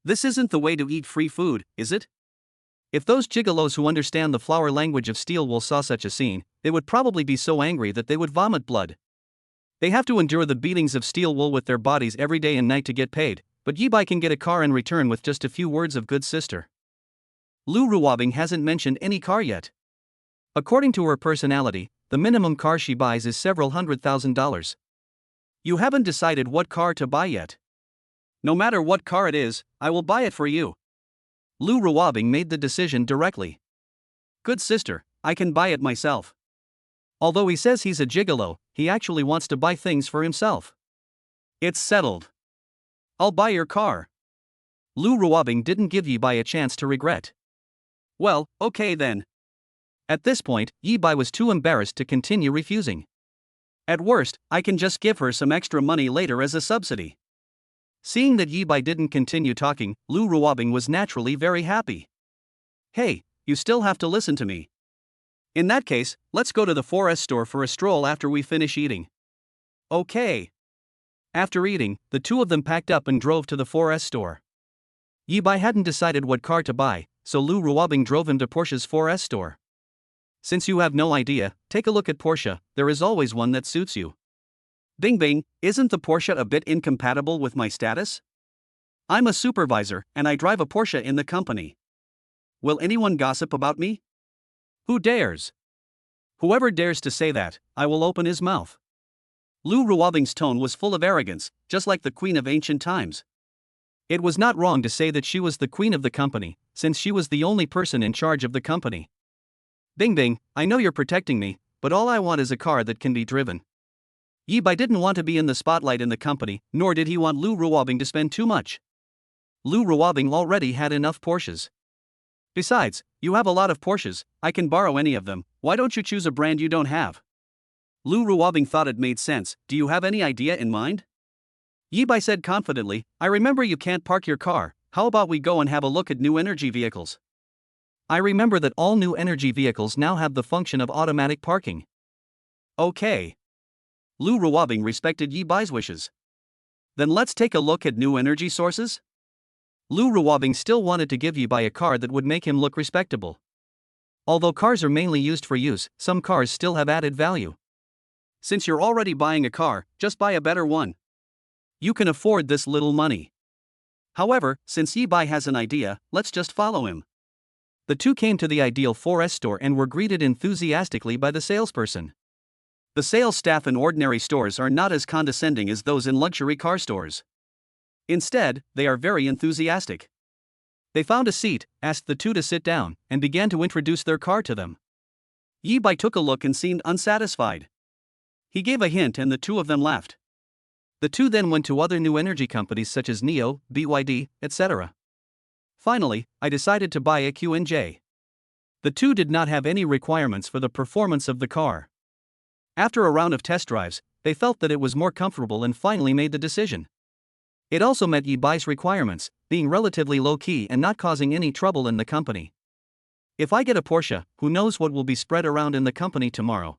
This isn't the way to eat free food, is it? If those gigolos who understand the flower language of steel wool saw such a scene, they would probably be so angry that they would vomit blood. They have to endure the beatings of steel wool with their bodies every day and night to get paid, but Yi-bai can get a car in return with just a few words of good sister. Lu Ruobing hasn't mentioned any car yet. According to her personality, the minimum car she buys is several $100,000. You haven't decided what car to buy yet. No matter what car it is, I will buy it for you. Lu Ruobing made the decision directly. Good sister, I can buy it myself. Although he says he's a gigolo, he actually wants to buy things for himself. It's settled. I'll buy your car. Lu Ruobing didn't give Yi-bai a chance to regret. Well, okay then. At this point, Yi-bai was too embarrassed to continue refusing. At worst, I can just give her some extra money later as a subsidy. Seeing that Yi-bai didn't continue talking, Lu Ruobing was naturally very happy. Hey, you still have to listen to me. In that case, let's go to the forest store for a stroll after we finish eating. Okay. After eating, the two of them packed up and drove to the 4S store. Yi-bai hadn't decided what car to buy, so Lu Ruobing drove him to Porsche's 4S store. Since you have no idea, take a look at Porsche, there is always one that suits you. Bing bing, isn't the Porsche a bit incompatible with my status? I'm a supervisor, and I drive a Porsche in the company. Will anyone gossip about me? Who dares? Whoever dares to say that, I will open his mouth. Lu Ruobing's tone was full of arrogance, just like the queen of ancient times. It was not wrong to say that she was the queen of the company, since she was the only person in charge of the company. Bing bing, I know you're protecting me, but all I want is a car that can be driven. Yi-bai didn't want to be in the spotlight in the company, nor did he want Lu Ruobing to spend too much. Lu Ruobing already had enough Porsches. Besides, you have a lot of Porsches, I can borrow any of them, why don't you choose a brand you don't have? Lu Ruobing thought it made sense, do you have any idea in mind? Yi-bai said confidently, I remember you can't park your car, how about we go and have a look at new energy vehicles? I remember that all new energy vehicles now have the function of automatic parking. Okay. Lu Ruobing respected Yi-bai's wishes. Then let's take a look at new energy sources? Lu Ruobing still wanted to give Yi-bai a car that would make him look respectable. Although cars are mainly used for use, some cars still have added value. Since you're already buying a car, just buy a better one. You can afford this little money. However, since Yi-bai has an idea, let's just follow him. The two came to the ideal 4S store and were greeted enthusiastically by the salesperson. The sales staff in ordinary stores are not as condescending as those in luxury car stores. Instead, they are very enthusiastic. They found a seat, asked the two to sit down, and began to introduce their car to them. Yi-bai took a look and seemed unsatisfied. He gave a hint and the two of them left. The two then went to other new energy companies such as NIO, BYD, etc. Finally, I decided to buy a Q&J. The two did not have any requirements for the performance of the car. After a round of test drives, they felt that it was more comfortable and finally made the decision. It also met Yi-bai's requirements, being relatively low-key and not causing any trouble in the company. If I get a Porsche, who knows what will be spread around in the company tomorrow?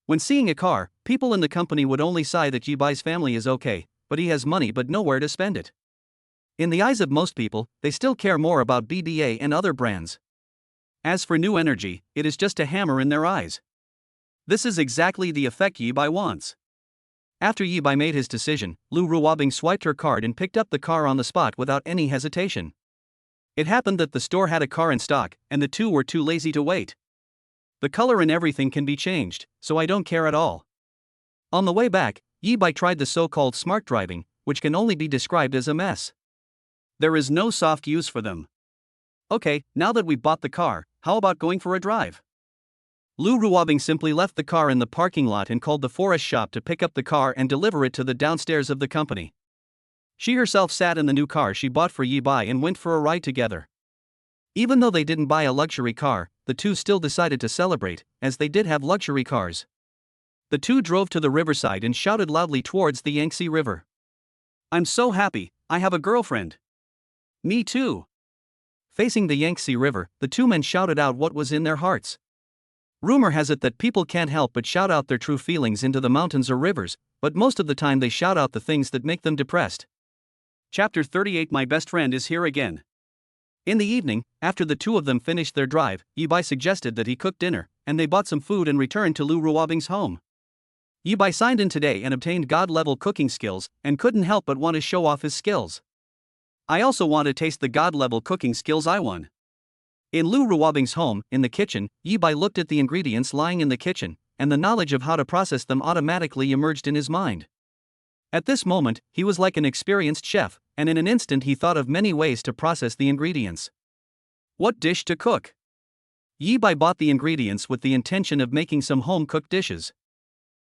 When seeing a car, people in the company would only sigh that Yi-bai's family is okay, but he has money but nowhere to spend it. In the eyes of most people, they still care more about BDA and other brands. As for new energy, it is just a hammer in their eyes. This is exactly the effect Yi-bai wants. After Yi-bai made his decision, Lu Ruobing swiped her card and picked up the car on the spot without any hesitation. It happened that the store had a car in stock, and the two were too lazy to wait. The color and everything can be changed, so I don't care at all. On the way back, Yi-bai tried the so-called smart driving, which can only be described as a mess. There is no soft use for them. Okay, now that we've bought the car, how about going for a drive? Lu Ruobing simply left the car in the parking lot and called the 4S shop to pick up the car and deliver it to the downstairs of the company. She herself sat in the new car she bought for Yi-bai and went for a ride together. Even though they didn't buy a luxury car, the two still decided to celebrate, as they did have luxury cars. The two drove to the riverside and shouted loudly towards the Yangtze River. I'm so happy, I have a girlfriend. Me too. Facing the Yangtze River, the two men shouted out what was in their hearts. Rumor has it that people can't help but shout out their true feelings into the mountains or rivers, but most of the time they shout out the things that make them depressed. Chapter 38 My best friend is here again. In the evening, after the two of them finished their drive, Yi-bai suggested that he cook dinner, and they bought some food and returned to Lu Ruobing's home. Yi-bai signed in today and obtained God-level cooking skills, and couldn't help but want to show off his skills. I also want to taste the God-level cooking skills I won. In Lu Ruobing's home, in the kitchen, Yi-bai looked at the ingredients lying in the kitchen, and the knowledge of how to process them automatically emerged in his mind. At this moment, he was like an experienced chef, and in an instant he thought of many ways to process the ingredients. What dish to cook? Yi-bai bought the ingredients with the intention of making some home-cooked dishes.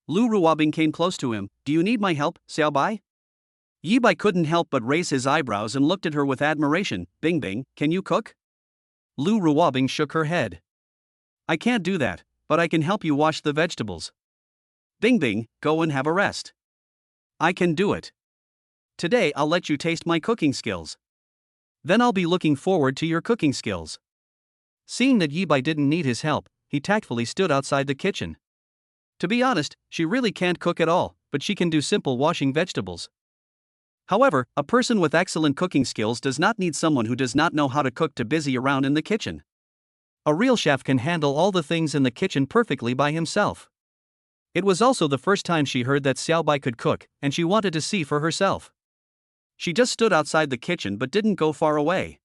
Lu Ruobing came close to him. Do you need my help, Xiaobai? Yi-bai couldn't help but raise his eyebrows and looked at her with admiration. Bing bing, can you cook? Lu Ruobing shook her head. I can't do that, but I can help you wash the vegetables. Bing bing, go and have a rest. I can do it. Today I'll let you taste my cooking skills. Then I'll be looking forward to your cooking skills. Seeing that Yi-bai didn't need his help, he tactfully stood outside the kitchen. To be honest, she really can't cook at all, but she can do simple washing vegetables. However, a person with excellent cooking skills does not need someone who does not know how to cook to busy around in the kitchen. A real chef can handle all the things in the kitchen perfectly by himself. It was also the first time she heard that Xiaobai could cook, and she wanted to see for herself. She just stood outside the kitchen but didn't go far away.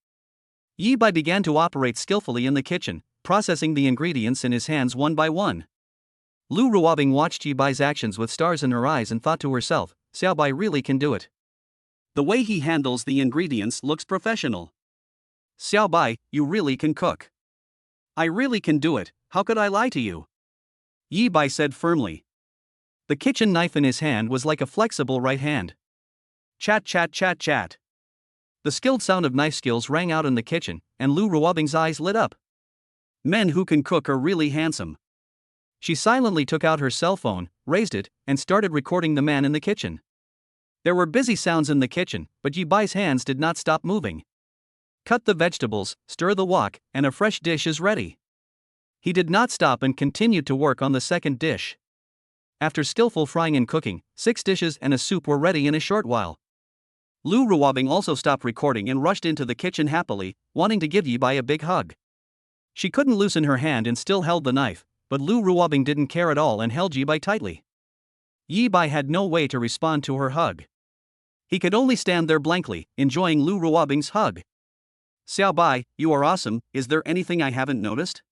Yi Bai began to operate skillfully in the kitchen, processing the ingredients in his hands one by one. Lu Ruobing watched Yi Bai's actions with stars in her eyes and thought to herself, Xiaobai really can do it. The way he handles the ingredients looks professional. Xiaobai, you really can cook. I really can do it, how could I lie to you? Yi Bai said firmly. The kitchen knife in his hand was like a flexible right hand. Chat chat chat chat. The skilled sound of knife skills rang out in the kitchen, and Lu Ruobing's eyes lit up. Men who can cook are really handsome. She silently took out her cell phone, raised it, and started recording the man in the kitchen. There were busy sounds in the kitchen, but Yi Bai's hands did not stop moving. Cut the vegetables, stir the wok, and a fresh dish is ready. He did not stop and continued to work on the second dish. After skillful frying and cooking, 6 dishes and a soup were ready in a short while. Lu Ruobing also stopped recording and rushed into the kitchen happily, wanting to give Yi Bai a big hug. She couldn't loosen her hand and still held the knife, but Lu Ruobing didn't care at all and held Yi Bai tightly. Yi Bai had no way to respond to her hug. He could only stand there blankly, enjoying Lu Ruobing's hug. Xiaobai, you are awesome, is there anything I haven't noticed?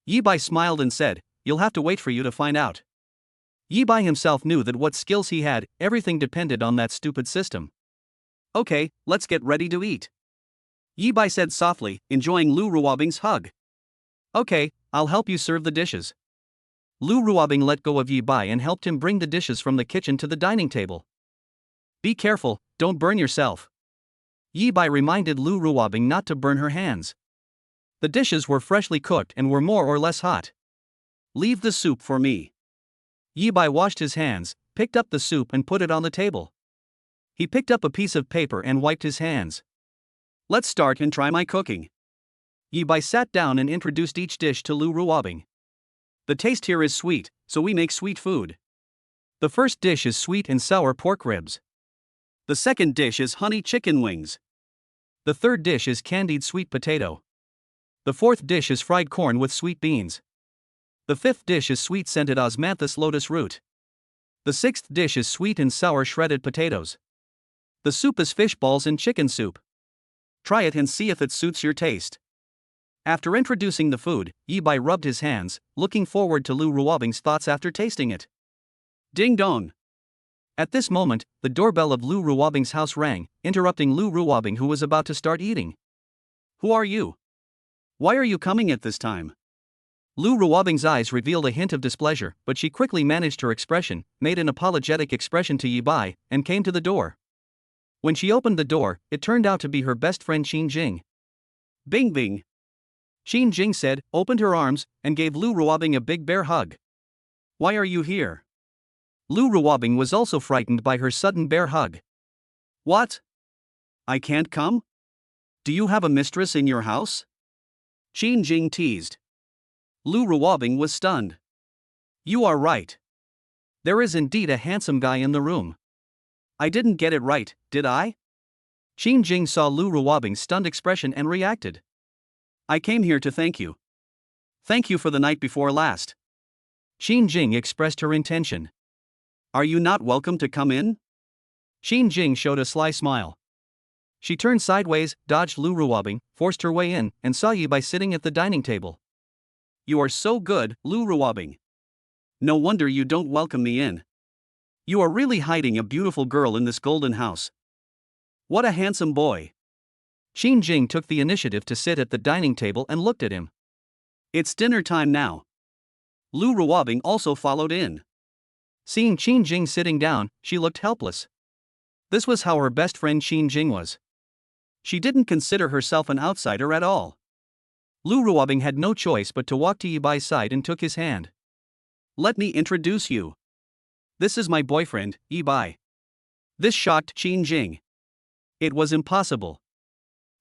Yi Bai smiled and said, you'll have to wait for you to find out. Yi Bai himself knew that what skills he had, everything depended on that stupid system. Okay, let's get ready to eat. Yi Bai said softly, enjoying Lu Ruobing's hug. Okay, I'll help you serve the dishes. Lu Ruobing let go of Yi Bai and helped him bring the dishes from the kitchen to the dining table. Be careful, don't burn yourself. Yi Bai reminded Lu Ruobing not to burn her hands. The dishes were freshly cooked and were more or less hot. Leave the soup for me. Yi Bai washed his hands, picked up the soup and put it on the table. He picked up a piece of paper and wiped his hands. Let's start and try my cooking. Yi Bai sat down and introduced each dish to Lu Ruobing. The taste here is sweet, so we make sweet food. The first dish is sweet and sour pork ribs. The second dish is honey chicken wings. The third dish is candied sweet potato. The fourth dish is fried corn with sweet beans. The fifth dish is sweet scented osmanthus lotus root. The sixth dish is sweet and sour shredded potatoes. The soup is fish balls and chicken soup. Try it and see if it suits your taste. After introducing the food, Yi Bai rubbed his hands, looking forward to Lu Ruobing's thoughts after tasting it. Ding dong! At this moment, the doorbell of Lu Ruobing's house rang, interrupting Lu Ruobing who was about to start eating. Who are you? Why are you coming at this time? Lu Ruobing's eyes revealed a hint of displeasure, but she quickly managed her expression, made an apologetic expression to Yi Bai, and came to the door. When she opened the door, it turned out to be her best friend Qin Jing. Bing bing! Qin Jing said, opened her arms, and gave Lu Ruobing a big bear hug. Why are you here? Lu Ruobing was also frightened by her sudden bear hug. What? I can't come? Do you have a mistress in your house? Qin Jing teased. Lu Ruobing was stunned. You are right. There is indeed a handsome guy in the room. I didn't get it right, did I? Qin Jing saw Lu Ruobing's stunned expression and reacted. I came here to thank you. Thank you for the night before last. Qin Jing expressed her intention. Are you not welcome to come in? Qin Jing showed a sly smile. She turned sideways, dodged Lu Ruobing, forced her way in, and saw Yi Bai sitting at the dining table. You are so good, Lu Ruobing. No wonder you don't welcome me in. You are really hiding a beautiful girl in this golden house. What a handsome boy. Qin Jing took the initiative to sit at the dining table and looked at him. It's dinner time now. Lu Ruobing also followed in. Seeing Qin Jing sitting down, she looked helpless. This was how her best friend Qin Jing was. She didn't consider herself an outsider at all. Lu Ruobing had no choice but to walk to Yi Bai's side and took his hand. Let me introduce you. This is my boyfriend, Yi Bai. This shocked Qin Jing. It was impossible.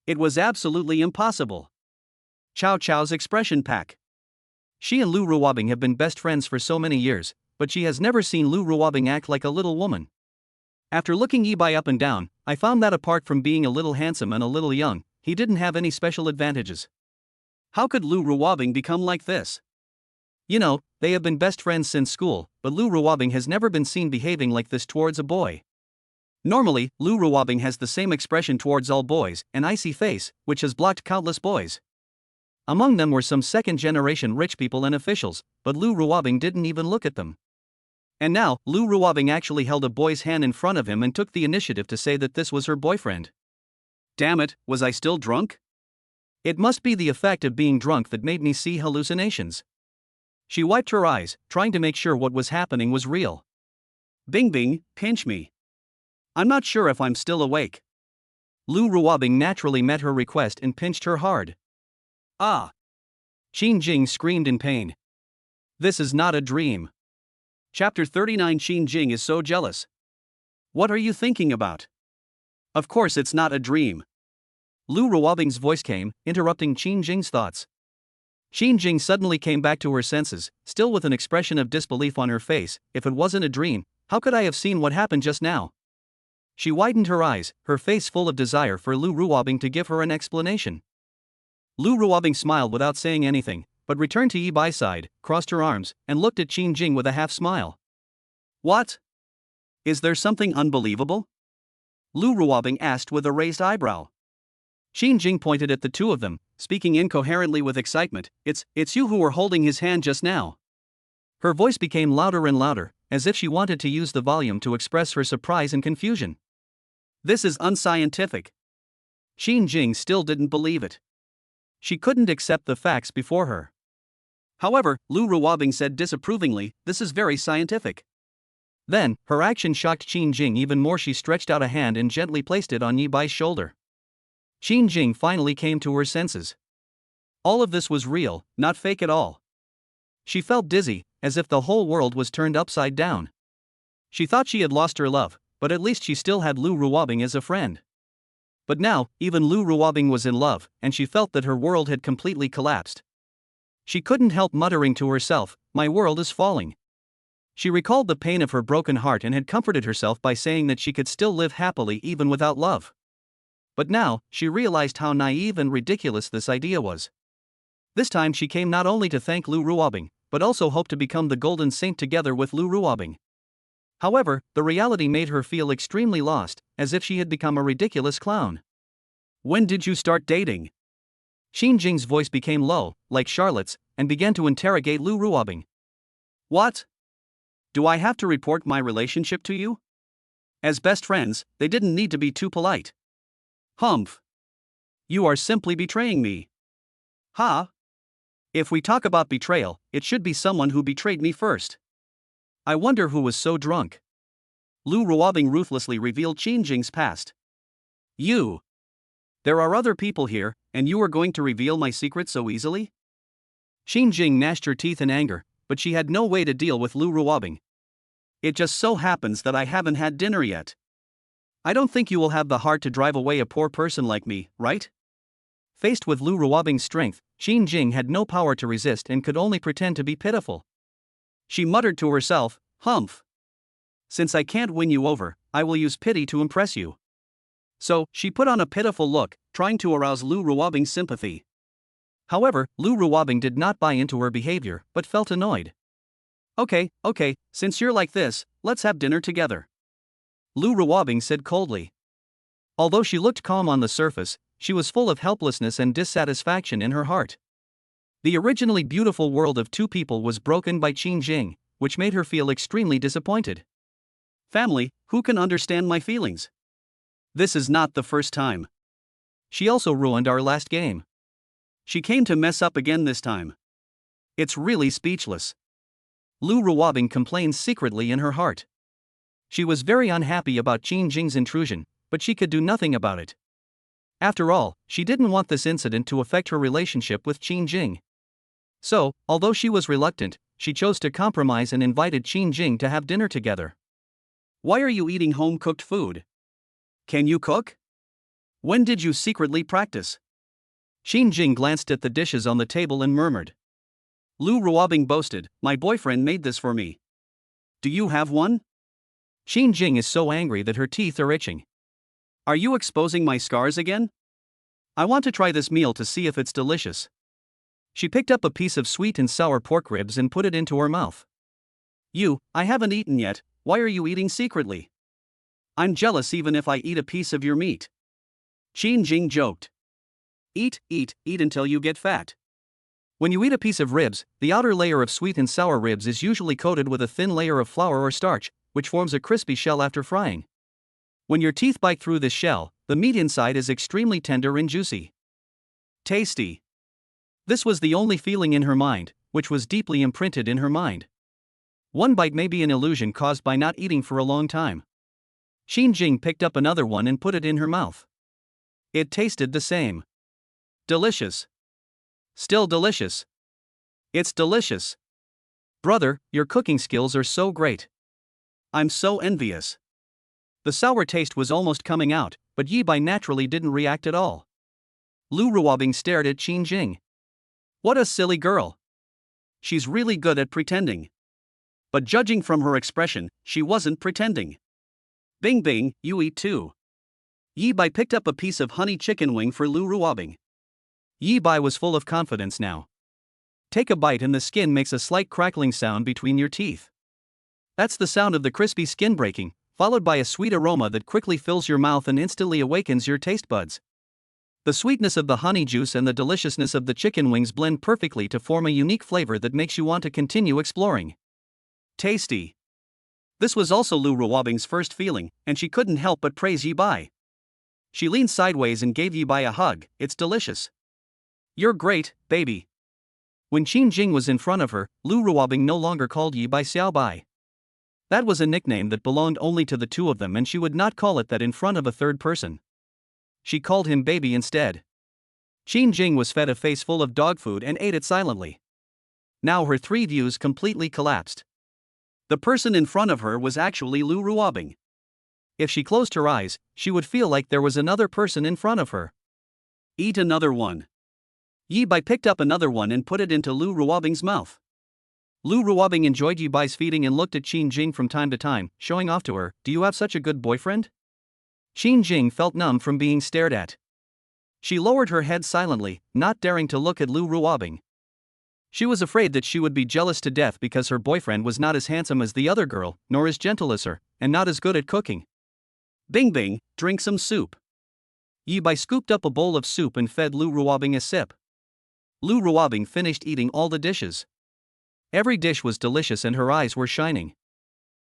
It was absolutely impossible. Chow Chow's expression pack. She and Lu Ruobing have been best friends for so many years, but she has never seen Lu Ruobing act like a little woman. After looking Yibai up and down, I found that apart from being a little handsome and a little young, he didn't have any special advantages. How could Lu Ruobing become like this? You know, they have been best friends since school, but Lu Ruobing has never been seen behaving like this towards a boy. Normally, Lu Ruobing has the same expression towards all boys, an icy face, which has blocked countless boys. Among them were some second-generation rich people and officials, but Lu Ruobing didn't even look at them. And now, Lu Ruobing actually held a boy's hand in front of him and took the initiative to say that this was her boyfriend. Damn it, was I still drunk? It must be the effect of being drunk that made me see hallucinations. She wiped her eyes, trying to make sure what was happening was real. Bing Bing, pinch me. I'm not sure if I'm still awake. Lu Ruobing naturally met her request and pinched her hard. Ah! Qin Jing screamed in pain. This is not a dream. Chapter 39. Qin Jing is so jealous. What are you thinking about? Of course it's not a dream. Lu Ruobing's voice came, interrupting Qin Jing's thoughts. Qin Jing suddenly came back to her senses, still with an expression of disbelief on her face. If it wasn't a dream, how could I have seen what happened just now? She widened her eyes, her face full of desire for Lu Ruobing to give her an explanation. Lu Ruobing smiled without saying anything, but returned to Yibai's side, crossed her arms, and looked at Qin Jing with a half-smile. What? Is there something unbelievable? Lu Ruobing asked with a raised eyebrow. Qin Jing pointed at the two of them, speaking incoherently with excitement. It's you who were holding his hand just now. Her voice became louder and louder, as if she wanted to use the volume to express her surprise and confusion. This is unscientific. Qin Jing still didn't believe it. She couldn't accept the facts before her. However, Lu Ruobing said disapprovingly, this is very scientific. Then, her action shocked Qin Jing even more. She stretched out a hand and gently placed it on Yibai's shoulder. Qin Jing finally came to her senses. All of this was real, not fake at all. She felt dizzy, as if the whole world was turned upside down. She thought she had lost her love, but at least she still had Lu Ruobing as a friend. But now, even Lu Ruobing was in love, and she felt that her world had completely collapsed. She couldn't help muttering to herself, my world is falling. She recalled the pain of her broken heart and had comforted herself by saying that she could still live happily even without love. But now, she realized how naive and ridiculous this idea was. This time she came not only to thank Lu Ruobing, but also hoped to become the Golden Saint together with Lu Ruobing. However, the reality made her feel extremely lost, as if she had become a ridiculous clown. When did you start dating? Qin Jing's voice became low, like Charlotte's, and began to interrogate Lu Ruobing. What? Do I have to report my relationship to you? As best friends, they didn't need to be too polite. Humph. You are simply betraying me. Huh? If we talk about betrayal, it should be someone who betrayed me first. I wonder who was so drunk. Lu Ruobing ruthlessly revealed Qin Jing's past. You. There are other people here, and you are going to reveal my secret so easily? Qin Jing gnashed her teeth in anger, but she had no way to deal with Lu Ruobing. It just so happens that I haven't had dinner yet. I don't think you will have the heart to drive away a poor person like me, right? Faced with Lu Ruobing's strength, Qin Jing had no power to resist and could only pretend to be pitiful. She muttered to herself, humph. Since I can't win you over, I will use pity to impress you. So, she put on a pitiful look, trying to arouse Lu Ruobing's sympathy. However, Lu Ruobing did not buy into her behavior, but felt annoyed. Okay, since you're like this, let's have dinner together. Lu Ruobing said coldly. Although she looked calm on the surface, she was full of helplessness and dissatisfaction in her heart. The originally beautiful world of two people was broken by Qin Jing, which made her feel extremely disappointed. Family, who can understand my feelings? This is not the first time. She also ruined our last game. She came to mess up again this time. It's really speechless. Lu Ruobing complained secretly in her heart. She was very unhappy about Qin Jing's intrusion, but she could do nothing about it. After all, she didn't want this incident to affect her relationship with Qin Jing. So, although she was reluctant, she chose to compromise and invited Qin Jing to have dinner together. Why are you eating home-cooked food? Can you cook? When did you secretly practice? Qin Jing glanced at the dishes on the table and murmured. Lu Ruobing boasted, my boyfriend made this for me. Do you have one? Qin Jing is so angry that her teeth are itching. Are you exposing my scars again? I want to try this meal to see if it's delicious. She picked up a piece of sweet and sour pork ribs and put it into her mouth. I haven't eaten yet, why are you eating secretly? I'm jealous even if I eat a piece of your meat. Qin Jing joked. Eat until you get fat. When you eat a piece of ribs, the outer layer of sweet and sour ribs is usually coated with a thin layer of flour or starch, which forms a crispy shell after frying. When your teeth bite through this shell, the meat inside is extremely tender and juicy. Tasty. This was the only feeling in her mind, which was deeply imprinted in her mind. One bite may be an illusion caused by not eating for a long time. Qin Jing picked up another one and put it in her mouth. It tasted the same. Delicious. Still delicious. It's delicious. Brother, your cooking skills are so great. I'm so envious. The sour taste was almost coming out, but Yi Bai naturally didn't react at all. Lu Ruobing stared at Qin Jing. What a silly girl. She's really good at pretending. But judging from her expression, she wasn't pretending. Bing Bing, you eat too. Yi Bai picked up a piece of honey chicken wing for Lu Ruobing. Yi Bai was full of confidence now. Take a bite and the skin makes a slight crackling sound between your teeth. That's the sound of the crispy skin breaking, followed by a sweet aroma that quickly fills your mouth and instantly awakens your taste buds. The sweetness of the honey juice and the deliciousness of the chicken wings blend perfectly to form a unique flavor that makes you want to continue exploring. Tasty. This was also Lu Ruobing's first feeling, and she couldn't help but praise Yi Bai. She leaned sideways and gave Yi Bai a hug. It's delicious. You're great, baby. When Qin Jing was in front of her, Lu Ruobing no longer called Yi Bai Xiao Bai. That was a nickname that belonged only to the two of them, and she would not call it that in front of a third person. She called him baby instead. Qin Jing was fed a face full of dog food and ate it silently. Now her three views completely collapsed. The person in front of her was actually Lu Ruobing. If she closed her eyes, she would feel like there was another person in front of her. Eat another one. Yi Bai picked up another one and put it into Lu Ruobing's mouth. Lu Ruobing enjoyed Yi Bai's feeding and looked at Qin Jing from time to time, showing off to her, "Do you have such a good boyfriend?" Qin Jing felt numb from being stared at. She lowered her head silently, not daring to look at Lu Ruobing. She was afraid that she would be jealous to death because her boyfriend was not as handsome as the other girl, nor as gentle as her, and not as good at cooking. Bing Bing, drink some soup. Yi Bai scooped up a bowl of soup and fed Lu Ruobing a sip. Lu Ruobing finished eating all the dishes. Every dish was delicious and her eyes were shining.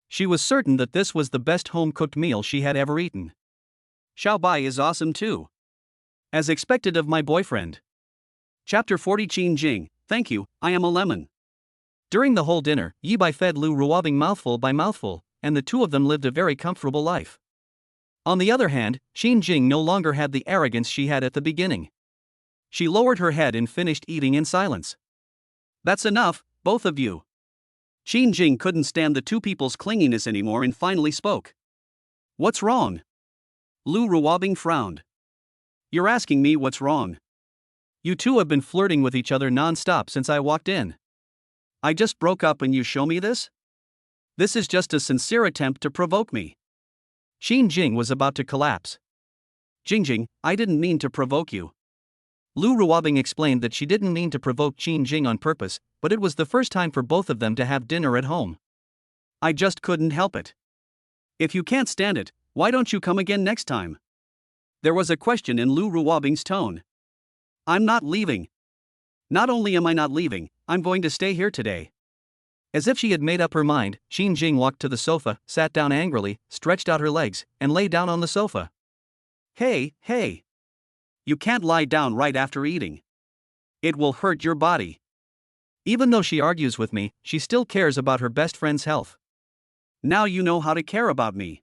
She was certain that this was the best home-cooked meal she had ever eaten. Xiao Bai is awesome too. As expected of my boyfriend. Chapter 40 Qin Jing, thank you, I am a lemon. During the whole dinner, Yi Bai fed Lu Ruobing mouthful by mouthful, and the two of them lived a very comfortable life. On the other hand, Qin Jing no longer had the arrogance she had at the beginning. She lowered her head and finished eating in silence. That's enough, both of you. Qin Jing couldn't stand the two people's clinginess anymore and finally spoke. What's wrong? Lu Ruobing frowned. You're asking me what's wrong. You two have been flirting with each other non-stop since I walked in. I just broke up and you show me this? This is just a sincere attempt to provoke me. Qin Jing was about to collapse. Jing, I didn't mean to provoke you. Lu Ruobing explained that she didn't mean to provoke Qin Jing on purpose, but it was the first time for both of them to have dinner at home. I just couldn't help it. If you can't stand it, why don't you come again next time? There was a question in Lu Ruobing's tone. I'm not leaving. Not only am I not leaving, I'm going to stay here today. As if she had made up her mind, Qin Jing walked to the sofa, sat down angrily, stretched out her legs, and lay down on the sofa. Hey. You can't lie down right after eating. It will hurt your body. Even though she argues with me, she still cares about her best friend's health. Now you know how to care about me.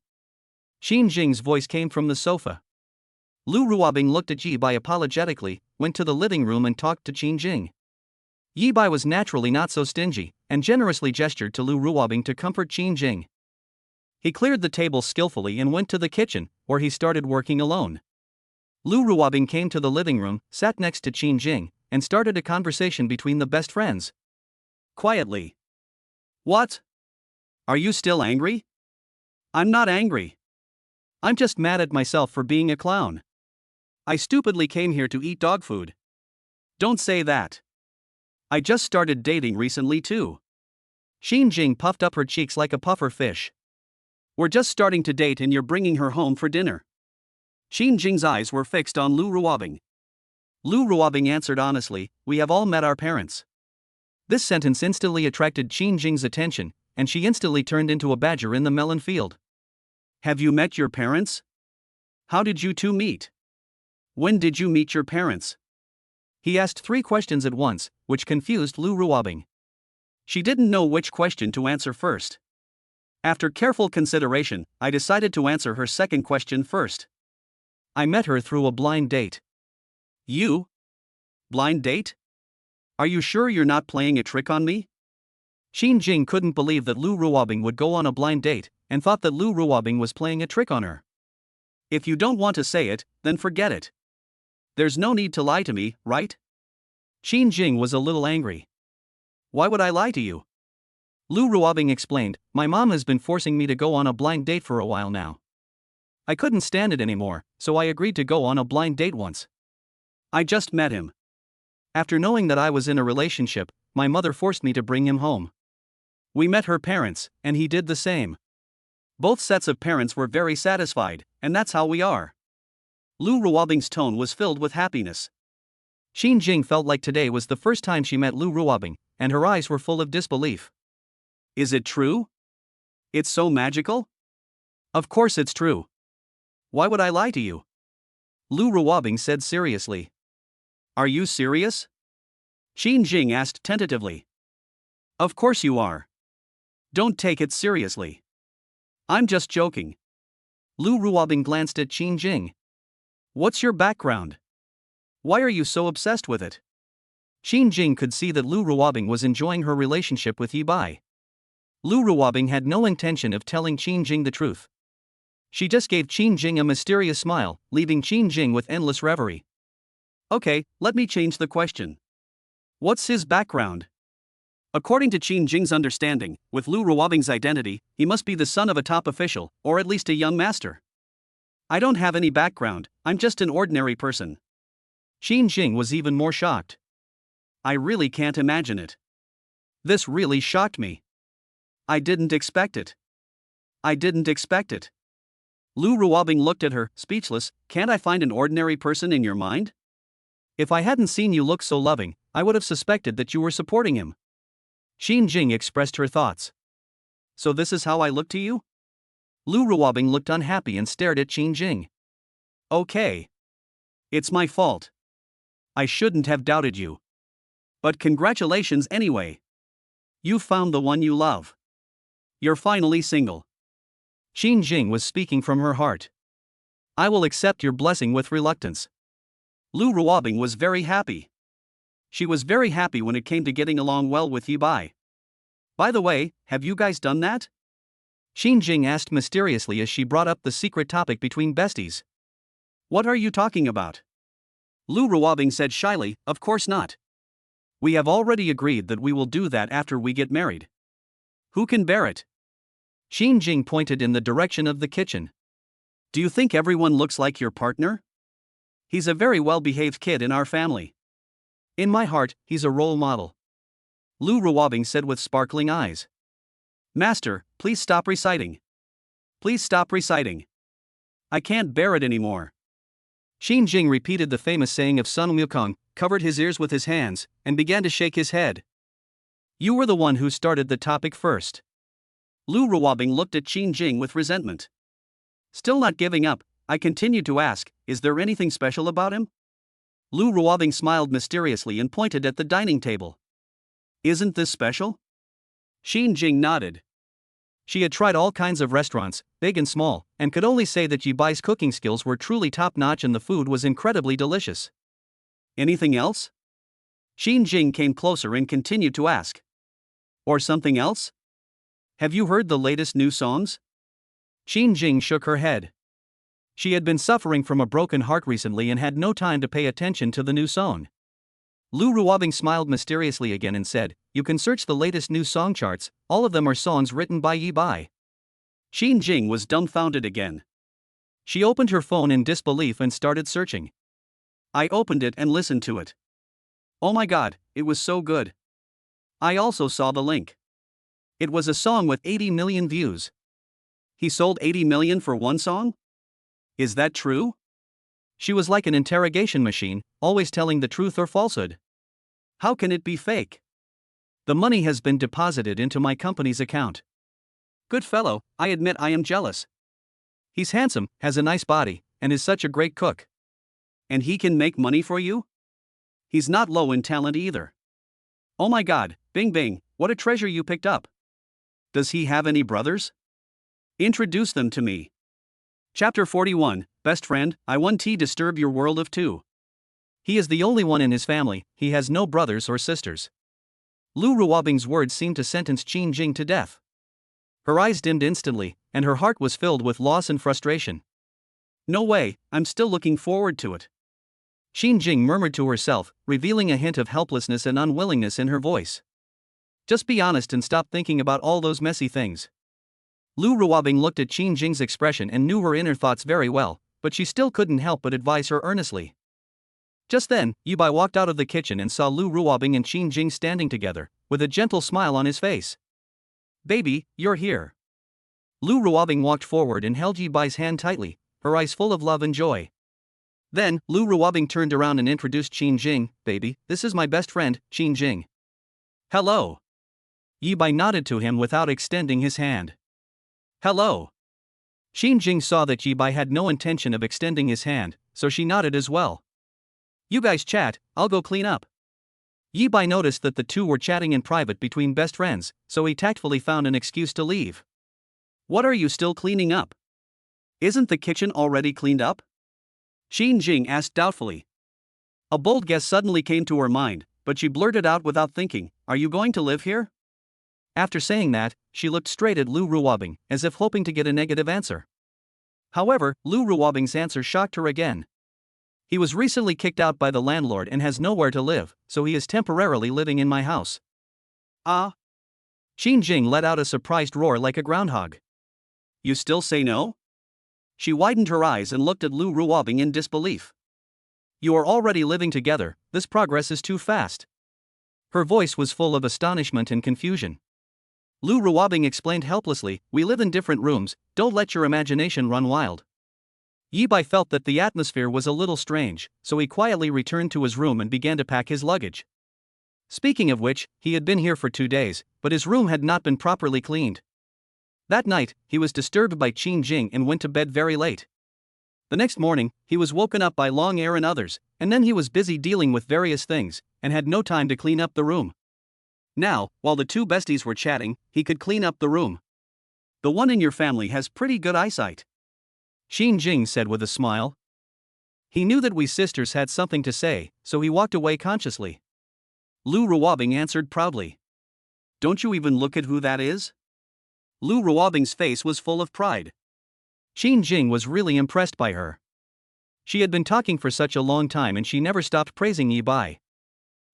Qin Jing's voice came from the sofa. Lu Ruobing looked at Yi Bai apologetically, went to the living room and talked to Qin Jing. Yi Bai was naturally not so stingy, and generously gestured to Lu Ruobing to comfort Qin Jing. He cleared the table skillfully and went to the kitchen, where he started working alone. Lu Ruobing came to the living room, sat next to Qin Jing, and started a conversation between the best friends. Quietly. What? Are you still angry? I'm not angry. I'm just mad at myself for being a clown. I stupidly came here to eat dog food. Don't say that. I just started dating recently too. Xinjing puffed up her cheeks like a puffer fish. We're just starting to date and you're bringing her home for dinner. Xinjing's eyes were fixed on Lu Ruobing. Lu Ruobing answered honestly, we have all met our parents. This sentence instantly attracted Xinjing's attention, and she instantly turned into a badger in the melon field. Have you met your parents? How did you two meet? When did you meet your parents? He asked 3 questions at once, which confused Lu Ruobing. She didn't know which question to answer first. After careful consideration, I decided to answer her second question first. I met her through a blind date. You? Blind date? Are you sure you're not playing a trick on me? Xinjing couldn't believe that Lu Ruobing would go on a blind date, and thought that Lu Ruobing was playing a trick on her. If you don't want to say it, then forget it. There's no need to lie to me, right? Xinjing was a little angry. Why would I lie to you? Lu Ruobing explained, my mom has been forcing me to go on a blind date for a while now. I couldn't stand it anymore, so I agreed to go on a blind date once. I just met him. After knowing that I was in a relationship, my mother forced me to bring him home. We met her parents, and he did the same. Both sets of parents were very satisfied, and that's how we are. Lu Ruobing's tone was filled with happiness. Xinjing felt like today was the first time she met Lu Ruobing, and her eyes were full of disbelief. Is it true? It's so magical? Of course it's true. Why would I lie to you? Lu Ruobing said seriously. Are you serious? Xinjing asked tentatively. Of course you are. Don't take it seriously. I'm just joking. Lu Ruobing glanced at Xinjing. What's your background? Why are you so obsessed with it? Xinjing could see that Lu Ruobing was enjoying her relationship with Yi Bai. Lu Ruobing had no intention of telling Xinjing the truth. She just gave Xinjing a mysterious smile, leaving Xinjing with endless reverie. Okay, let me change the question. What's his background? According to Xinjing's understanding, with Lu Ruobing's identity, he must be the son of a top official, or at least a young master. I don't have any background, I'm just an ordinary person. Xinjing was even more shocked. I really can't imagine it. This really shocked me. I didn't expect it. I didn't expect it. Lu Ruobing looked at her, speechless. Can't I find an ordinary person in your mind? If I hadn't seen you look so loving, I would have suspected that you were supporting him. Xinjing expressed her thoughts. So this is how I look to you? Lu Ruobing looked unhappy and stared at Xinjing. Okay. It's my fault. I shouldn't have doubted you. But congratulations anyway. You found the one you love. You're finally single. Xinjing was speaking from her heart. I will accept your blessing with reluctance. Lu Ruobing was very happy. She was very happy when it came to getting along well with Yi Bai. By the way, have you guys done that? Xinjing asked mysteriously as she brought up the secret topic between besties. What are you talking about? Lu Ruobing said shyly, of course not. We have already agreed that we will do that after we get married. Who can bear it? Xinjing pointed in the direction of the kitchen. Do you think everyone looks like your partner? He's a very well-behaved kid in our family. In my heart, he's a role model. Lu Ruobing said with sparkling eyes. Master, please stop reciting. Please stop reciting. I can't bear it anymore. Xinjing repeated the famous saying of Sun Wukong, covered his ears with his hands, and began to shake his head. You were the one who started the topic first. Lu Ruobing looked at Xinjing with resentment. Still not giving up, I continued to ask, is there anything special about him? Lu Ruobing smiled mysteriously and pointed at the dining table. Isn't this special? Xinjing nodded. She had tried all kinds of restaurants, big and small, and could only say that Yi Bai's cooking skills were truly top-notch and the food was incredibly delicious. Anything else? Xinjing came closer and continued to ask. Or something else? Have you heard the latest new songs? Xinjing shook her head. She had been suffering from a broken heart recently and had no time to pay attention to the new song. Lu Ruobing smiled mysteriously again and said, "You can search the latest new song charts, all of them are songs written by Yi Bai." Xin Jing was dumbfounded again. She opened her phone in disbelief and started searching. I opened it and listened to it. Oh my god, it was so good. I also saw the link. It was a song with 80 million views. He sold 80 million for one song? Is that true? She was like an interrogation machine, always telling the truth or falsehood. How can it be fake? The money has been deposited into my company's account. Good fellow, I admit I am jealous. He's handsome, has a nice body, and is such a great cook. And he can make money for you? He's not low in talent either. Oh my god, Bing Bing, what a treasure you picked up. Does he have any brothers? Introduce them to me. Chapter 41, Best Friend, I 1T Disturb Your World of 2. He is the only one in his family, he has no brothers or sisters. Lu Ruobing's words seemed to sentence Qin Jing to death. Her eyes dimmed instantly, and her heart was filled with loss and frustration. No way, I'm still looking forward to it. Qin Jing murmured to herself, revealing a hint of helplessness and unwillingness in her voice. Just be honest and stop thinking about all those messy things. Lu Ruobing looked at Qin Jing's expression and knew her inner thoughts very well, but she still couldn't help but advise her earnestly. Just then, Yi Bai walked out of the kitchen and saw Lu Ruobing and Qin Jing standing together, with a gentle smile on his face. Baby, you're here. Lu Ruobing walked forward and held Yi Bai's hand tightly, her eyes full of love and joy. Then, Lu Ruobing turned around and introduced Qin Jing. Baby, this is my best friend, Qin Jing. Hello. Yi Bai nodded to him without extending his hand. Hello. Qin Jing saw that Yi Bai had no intention of extending his hand, so she nodded as well. You guys chat, I'll go clean up. Yi Bai noticed that the two were chatting in private between best friends, so he tactfully found an excuse to leave. What are you still cleaning up? Isn't the kitchen already cleaned up? Qin Jing asked doubtfully. A bold guess suddenly came to her mind, but she blurted out without thinking, "Are you going to live here?" After saying that, she looked straight at Lu Ruobing, as if hoping to get a negative answer. However, Lu Ruobing's answer shocked her again. He was recently kicked out by the landlord and has nowhere to live, so he is temporarily living in my house. Ah? Qin Jing let out a surprised roar like a groundhog. You still say no? She widened her eyes and looked at Lu Ruobing in disbelief. You are already living together, this progress is too fast. Her voice was full of astonishment and confusion. Lu Ruobing explained helplessly, we live in different rooms, don't let your imagination run wild. Yi Bai felt that the atmosphere was a little strange, so he quietly returned to his room and began to pack his luggage. Speaking of which, he had been here for 2 days, but his room had not been properly cleaned. That night, he was disturbed by Qin Jing and went to bed very late. The next morning, he was woken up by Long Air and others, and then he was busy dealing with various things, and had no time to clean up the room. Now, while the two besties were chatting, he could clean up the room. The one in your family has pretty good eyesight. Qin Jing said with a smile. He knew that we sisters had something to say, so he walked away consciously. Lu Ruobing answered proudly. Don't you even look at who that is? Lu Ruobing's face was full of pride. Qin Jing was really impressed by her. She had been talking for such a long time and she never stopped praising Yi Bai.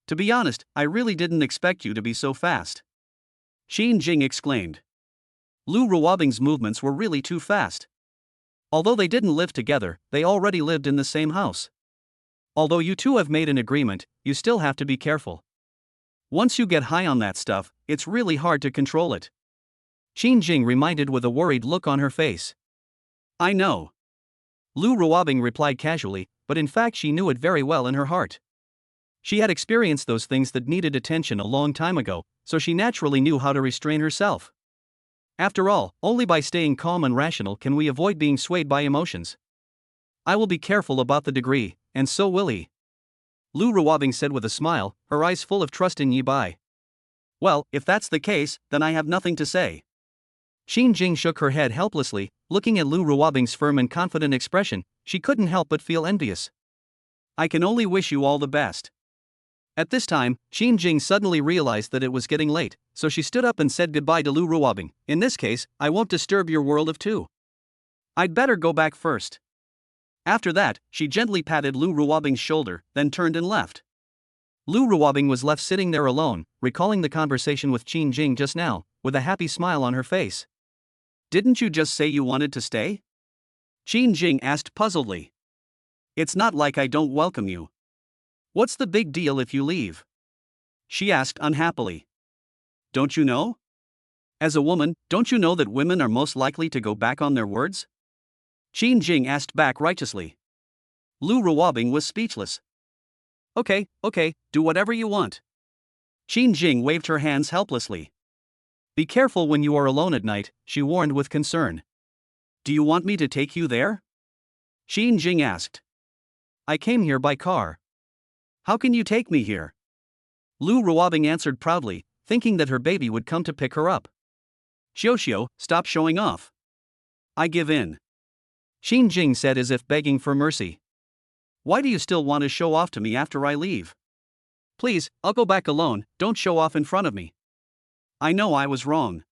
To be honest, I really didn't expect you to be so fast. Qin Jing exclaimed. Lu Ruobing's movements were really too fast. Although they didn't live together, they already lived in the same house. Although you two have made an agreement, you still have to be careful. Once you get high on that stuff, it's really hard to control it. Qin Jing reminded with a worried look on her face. I know. Lu Ruobing replied casually, but in fact she knew it very well in her heart. She had experienced those things that needed attention a long time ago, so she naturally knew how to restrain herself. After all, only by staying calm and rational can we avoid being swayed by emotions. I will be careful about the degree, and so will he. Lu Ruobing said with a smile, her eyes full of trust in Yi Bai. Well, if that's the case, then I have nothing to say. Qin Jing shook her head helplessly, looking at Lu Ruobing's firm and confident expression, she couldn't help but feel envious. I can only wish you all the best. At this time, Qin Jing suddenly realized that it was getting late, so she stood up and said goodbye to Lu Ruobing. In this case, I won't disturb your world of 2. I'd better go back first. After that, she gently patted Lu Ruobing's shoulder, then turned and left. Lu Ruobing was left sitting there alone, recalling the conversation with Qin Jing just now, with a happy smile on her face. Didn't you just say you wanted to stay? Qin Jing asked puzzledly. It's not like I don't welcome you. What's the big deal if you leave? She asked unhappily. Don't you know? As a woman, don't you know that women are most likely to go back on their words? Qin Jing asked back righteously. Lu Ruobing was speechless. Okay, do whatever you want. Qin Jing waved her hands helplessly. Be careful when you are alone at night, she warned with concern. Do you want me to take you there? Qin Jing asked. I came here by car. How can you take me here? Lu Ruobing answered proudly, thinking that her baby would come to pick her up. Xiao, stop showing off. I give in. Qin Jing said as if begging for mercy. Why do you still want to show off to me after I leave? Please, I'll go back alone, don't show off in front of me. I know I was wrong.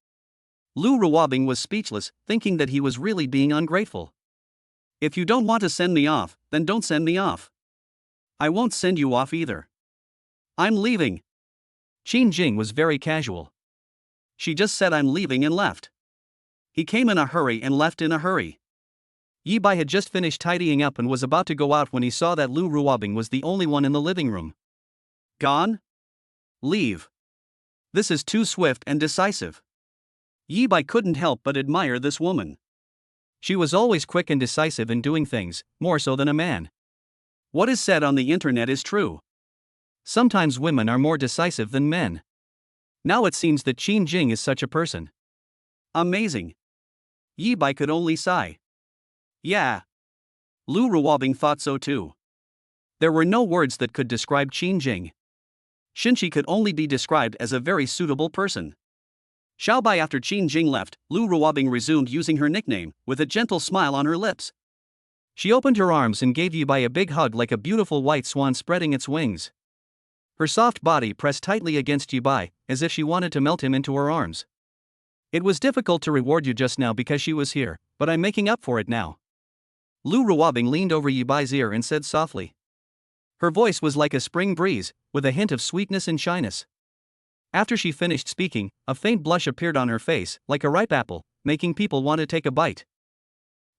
Lu Ruobing was speechless, thinking that he was really being ungrateful. If you don't want to send me off, then don't send me off. I won't send you off either. I'm leaving. Qin Jing was very casual. She just said I'm leaving and left. He came in a hurry and left in a hurry. Yi Bai had just finished tidying up and was about to go out when he saw that Lu Ruobing was the only one in the living room. Gone? Leave. This is too swift and decisive. Yi Bai couldn't help but admire this woman. She was always quick and decisive in doing things, more so than a man. What is said on the internet is true. Sometimes women are more decisive than men. Now it seems that Qin Jing is such a person. Amazing. Yi Bai could only sigh. Yeah. Lu Ruobing thought so too. There were no words that could describe Qin Jing. Xinchi could only be described as a very suitable person. Xiaobai. After Qin Jing left, Lu Ruobing resumed using her nickname, with a gentle smile on her lips. She opened her arms and gave Yi Bai a big hug like a beautiful white swan spreading its wings. Her soft body pressed tightly against Yi Bai, as if she wanted to melt him into her arms. It was difficult to reward you just now because she was here, but I'm making up for it now. Lu Ruobing leaned over Yi Bai's ear and said softly. Her voice was like a spring breeze, with a hint of sweetness and shyness. After she finished speaking, a faint blush appeared on her face, like a ripe apple, making people want to take a bite.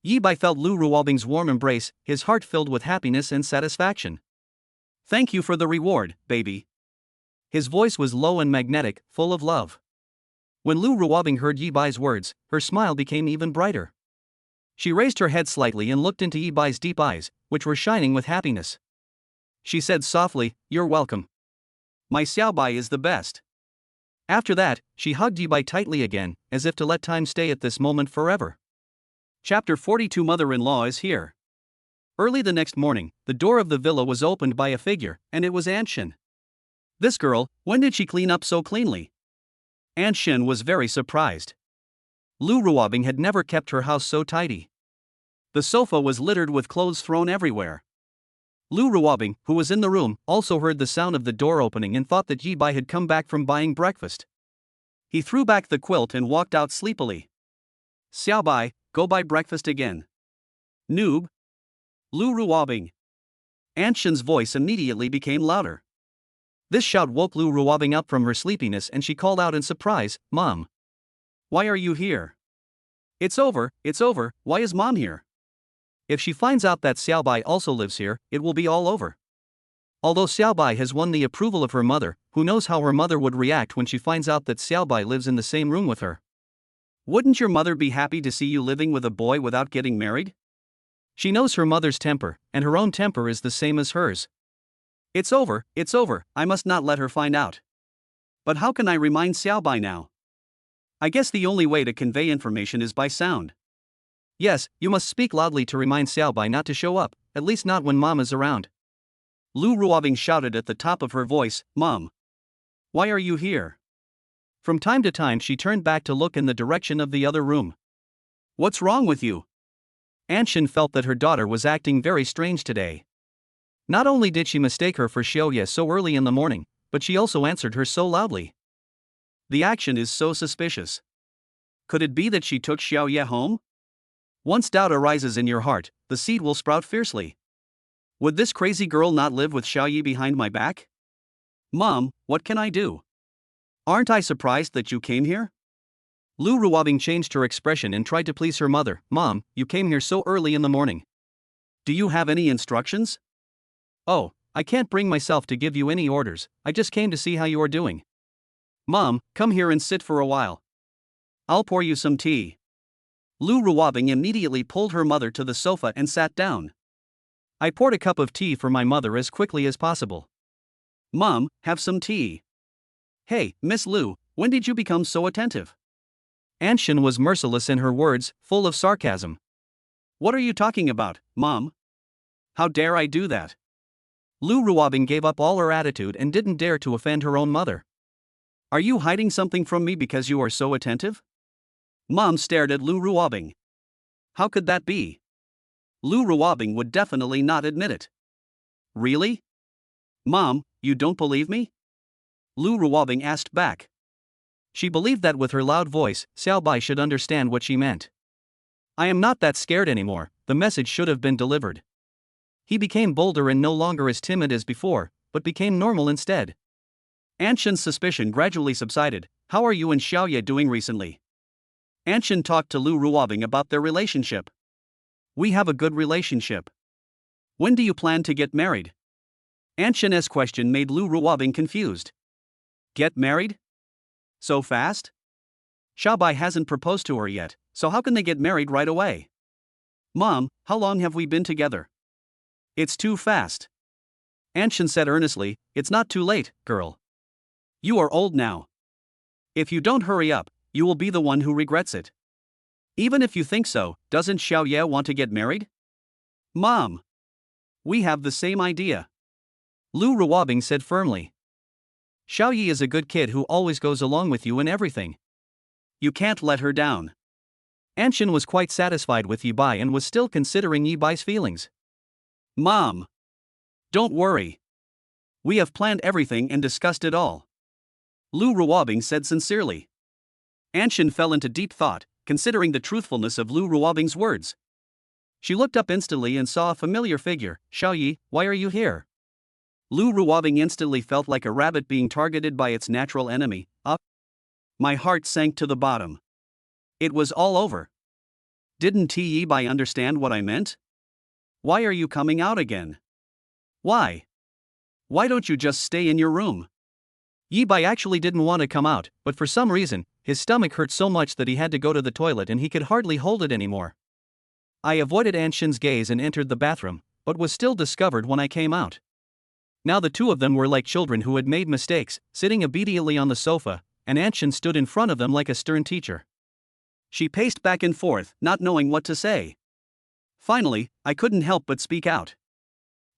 Yi Bai felt Lu Ruobing's warm embrace, his heart filled with happiness and satisfaction. Thank you for the reward, baby. His voice was low and magnetic, full of love. When Lu Ruobing heard Yi Bai's words, her smile became even brighter. She raised her head slightly and looked into Yi Bai's deep eyes, which were shining with happiness. She said softly, You're welcome. My Xiaobai is the best. After that, she hugged Yi Bai tightly again, as if to let time stay at this moment forever. Chapter 42. Mother-in-law is here. Early the next morning, the door of the villa was opened by a figure, and it was Aunt Shin. This girl, when did she clean up so cleanly? Aunt Shin was very surprised. Lu Ruobing had never kept her house so tidy. The sofa was littered with clothes thrown everywhere. Lu Ruobing, who was in the room, also heard the sound of the door opening and thought that Yi Bai had come back from buying breakfast. He threw back the quilt and walked out sleepily. Xiaobai, go buy breakfast again. Noob. Lu Ruobing. Aunt Shin's voice immediately became louder. This shout woke Lu Ruobing up from her sleepiness and she called out in surprise, Mom. Why are you here? It's over, why is Mom here? If she finds out that Xiaobai also lives here, it will be all over. Although Xiaobai has won the approval of her mother, who knows how her mother would react when she finds out that Xiaobai lives in the same room with her? Wouldn't your mother be happy to see you living with a boy without getting married? She knows her mother's temper, and her own temper is the same as hers. It's over, I must not let her find out. But how can I remind Xiaobai now? I guess the only way to convey information is by sound. Yes, you must speak loudly to remind Xiaobai not to show up, at least not when Mom is around. Lu Ruobing shouted at the top of her voice, Mom. Why are you here? From time to time she turned back to look in the direction of the other room. What's wrong with you? Aunt Shin felt that her daughter was acting very strange today. Not only did she mistake her for Xiaoye so early in the morning, but she also answered her so loudly. The action is so suspicious. Could it be that she took Xiaoye home? Once doubt arises in your heart, the seed will sprout fiercely. Would this crazy girl not live with Xiaoye behind my back? Mom, what can I do? Aren't I surprised that you came here? Lu Ruobing changed her expression and tried to please her mother. Mom, you came here so early in the morning. Do you have any instructions? Oh, I can't bring myself to give you any orders, I just came to see how you are doing. Mom, come here and sit for a while. I'll pour you some tea. Lu Ruobing immediately pulled her mother to the sofa and sat down. I poured a cup of tea for my mother as quickly as possible. Mom, have some tea. Hey, Miss Lu, when did you become so attentive? Anshin was merciless in her words, full of sarcasm. What are you talking about, Mom? How dare I do that? Lu Ruobing gave up all her attitude and didn't dare to offend her own mother. Are you hiding something from me because you are so attentive? Mom stared at Lu Ruobing. How could that be? Lu Ruobing would definitely not admit it. Really? Mom, you don't believe me? Lu Ruobing asked back. She believed that with her loud voice, Xiaobai should understand what she meant. I am not that scared anymore, the message should have been delivered. He became bolder and no longer as timid as before, but became normal instead. Anshin's suspicion gradually subsided. How are you and Xiaoye doing recently? Anshin talked to Lu Ruobing about their relationship. We have a good relationship. When do you plan to get married? Anshin's question made Lu Ruobing confused. Get married? So fast? Xiaobai hasn't proposed to her yet, so how can they get married right away? Mom, how long have we been together? It's too fast. Anshin said earnestly, it's not too late, girl. You are old now. If you don't hurry up, you will be the one who regrets it. Even if you think so, doesn't Xiaoye want to get married? Mom. We have the same idea. Lu Ruobing said firmly. Xiaoye is a good kid who always goes along with you in everything. You can't let her down. Anshin was quite satisfied with Yibai and was still considering Yibai's feelings. Mom. Don't worry. We have planned everything and discussed it all. Lu Ruobing said sincerely. Anshin fell into deep thought, considering the truthfulness of Lu Ruobing's words. She looked up instantly and saw a familiar figure. Xiaoye, why are you here? Lu Ruobing instantly felt like a rabbit being targeted by its natural enemy. My heart sank to the bottom. It was all over. Didn't Yibai understand what I meant? Why are you coming out again? Why? Why don't you just stay in your room? Yibai actually didn't want to come out, but for some reason, his stomach hurt so much that he had to go to the toilet and he could hardly hold it anymore. I avoided Anshin's gaze and entered the bathroom, but was still discovered when I came out. Now the two of them were like children who had made mistakes, sitting obediently on the sofa, and Anshin stood in front of them like a stern teacher. She paced back and forth, not knowing what to say. Finally, I couldn't help but speak out.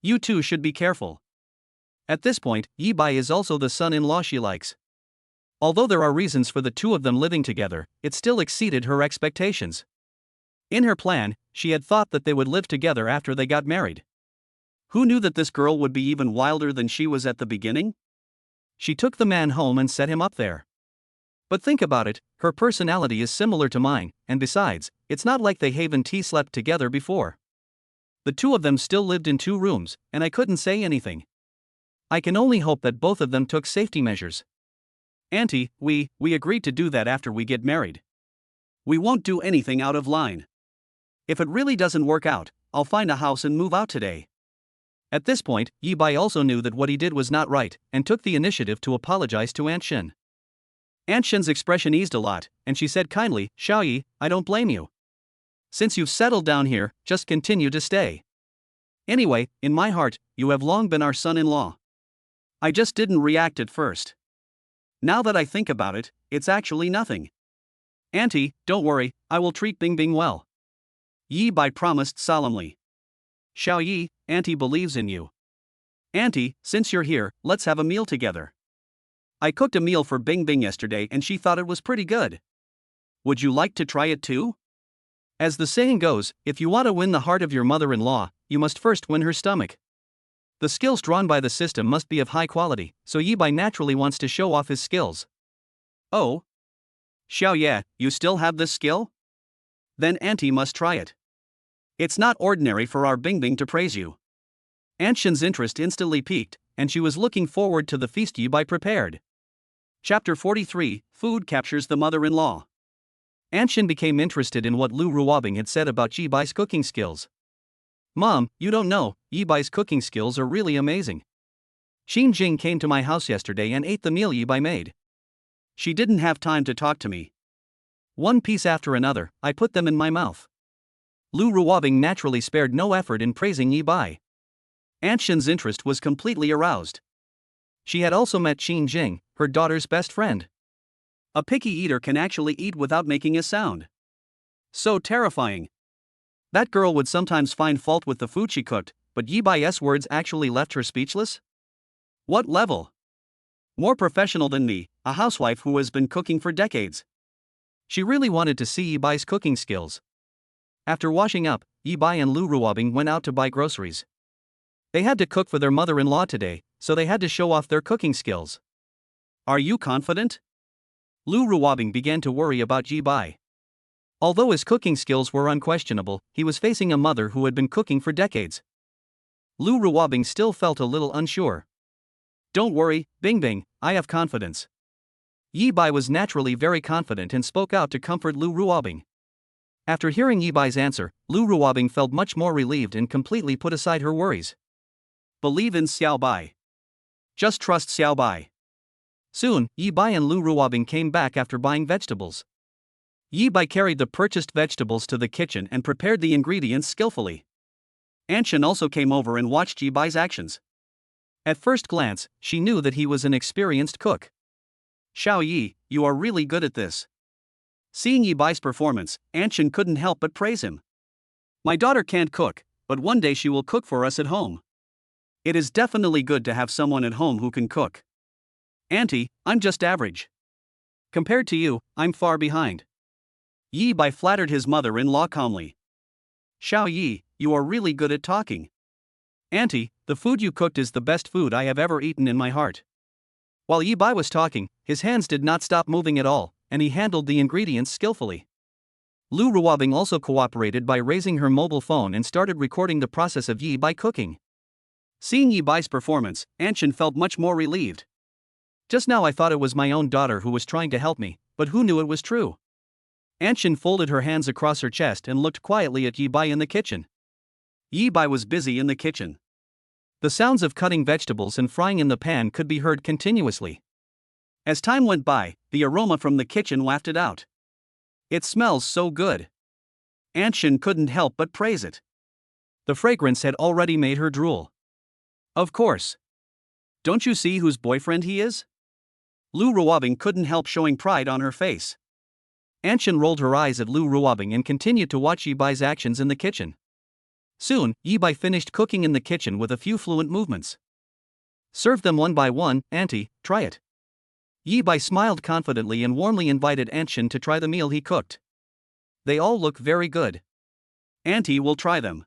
You two should be careful. At this point, Yibai is also the son-in-law she likes. Although there are reasons for the two of them living together, it still exceeded her expectations. In her plan, she had thought that they would live together after they got married. Who knew that this girl would be even wilder than she was at the beginning? She took the man home and set him up there. But think about it, her personality is similar to mine, and besides, it's not like they haven't slept together before. The two of them still lived in 2 rooms, and I couldn't say anything. I can only hope that both of them took safety measures. Auntie, we agreed to do that after we get married. We won't do anything out of line. If it really doesn't work out, I'll find a house and move out today. At this point, Yibai also knew that what he did was not right, and took the initiative to apologize to Anshin. Anshin's expression eased a lot, and she said kindly, Xiaoye, I don't blame you. Since you've settled down here, just continue to stay. Anyway, in my heart, you have long been our son-in-law. I just didn't react at first. Now that I think about it, it's actually nothing. Auntie, don't worry, I will treat Bingbing well. Yibai promised solemnly. Xiaoye, Auntie believes in you. Auntie, since you're here, let's have a meal together. I cooked a meal for Bingbing yesterday and she thought it was pretty good. Would you like to try it too? As the saying goes, if you want to win the heart of your mother-in-law, you must first win her stomach. The skills drawn by the system must be of high quality, so Yibai naturally wants to show off his skills. Oh? Xiaoye, you still have this skill? Then Auntie must try it. It's not ordinary for our Bingbing to praise you. Anshin's interest instantly peaked, and she was looking forward to the feast Yi Bai prepared. Chapter 43, Food Captures the Mother-in-Law. Anshin became interested in what Lu Ruobing had said about Yi Bai's cooking skills. Mom, you don't know, Yi Bai's cooking skills are really amazing. Xin Jing came to my house yesterday and ate the meal Yi Bai made. She didn't have time to talk to me. One piece after another, I put them in my mouth. Lu Ruobing naturally spared no effort in praising Yi Bai. Anshin's interest was completely aroused. She had also met Xin Jing, her daughter's best friend. A picky eater can actually eat without making a sound. So terrifying. That girl would sometimes find fault with the food she cooked, but Yi Bai's words actually left her speechless? What level? More professional than me, a housewife who has been cooking for decades. She really wanted to see Yi Bai's cooking skills. After washing up, Yi Bai and Lu Ruobing went out to buy groceries. They had to cook for their mother-in-law today, so they had to show off their cooking skills. Are you confident? Lu Ruobing began to worry about Yi Bai. Although his cooking skills were unquestionable, he was facing a mother who had been cooking for decades. Lu Ruobing still felt a little unsure. Don't worry, Bingbing, I have confidence. Yi Bai was naturally very confident and spoke out to comfort Lu Ruobing. After hearing Yi Bai's answer, Lu Ruobing felt much more relieved and completely put aside her worries. Believe in Xiao Bai. Just trust Xiao Bai. Soon, Yi Bai and Lu Ruobing came back after buying vegetables. Yi Bai carried the purchased vegetables to the kitchen and prepared the ingredients skillfully. Anshin also came over and watched Yi Bai's actions. At first glance, she knew that he was an experienced cook. Xiao Yi, you are really good at this. Seeing Yi Bai's performance, Anshin couldn't help but praise him. My daughter can't cook, but one day she will cook for us at home. It is definitely good to have someone at home who can cook. Auntie, I'm just average. Compared to you, I'm far behind. Yi Bai flattered his mother-in-law calmly. Xiao Yi, you are really good at talking. Auntie, the food you cooked is the best food I have ever eaten in my heart. While Yi Bai was talking, his hands did not stop moving at all, and he handled the ingredients skillfully. Lu Ruobing also cooperated by raising her mobile phone and started recording the process of Yi Bai cooking. Seeing Yi Bai's performance, Anshin felt much more relieved. Just now I thought it was my own daughter who was trying to help me, but who knew it was true? Anshin folded her hands across her chest and looked quietly at Yi Bai in the kitchen. Yi Bai was busy in the kitchen. The sounds of cutting vegetables and frying in the pan could be heard continuously. As time went by, the aroma from the kitchen wafted out. It smells so good. Anshin couldn't help but praise it. The fragrance had already made her drool. Of course. Don't you see whose boyfriend he is? Lu Ruobing couldn't help showing pride on her face. Anshin rolled her eyes at Lu Ruobing and continued to watch Yi Bai's actions in the kitchen. Soon, Yi Bai finished cooking in the kitchen with a few fluent movements. Serve them one by one, Auntie, try it. Yi Bai smiled confidently and warmly invited Anshin to try the meal he cooked. They all look very good. Auntie will try them.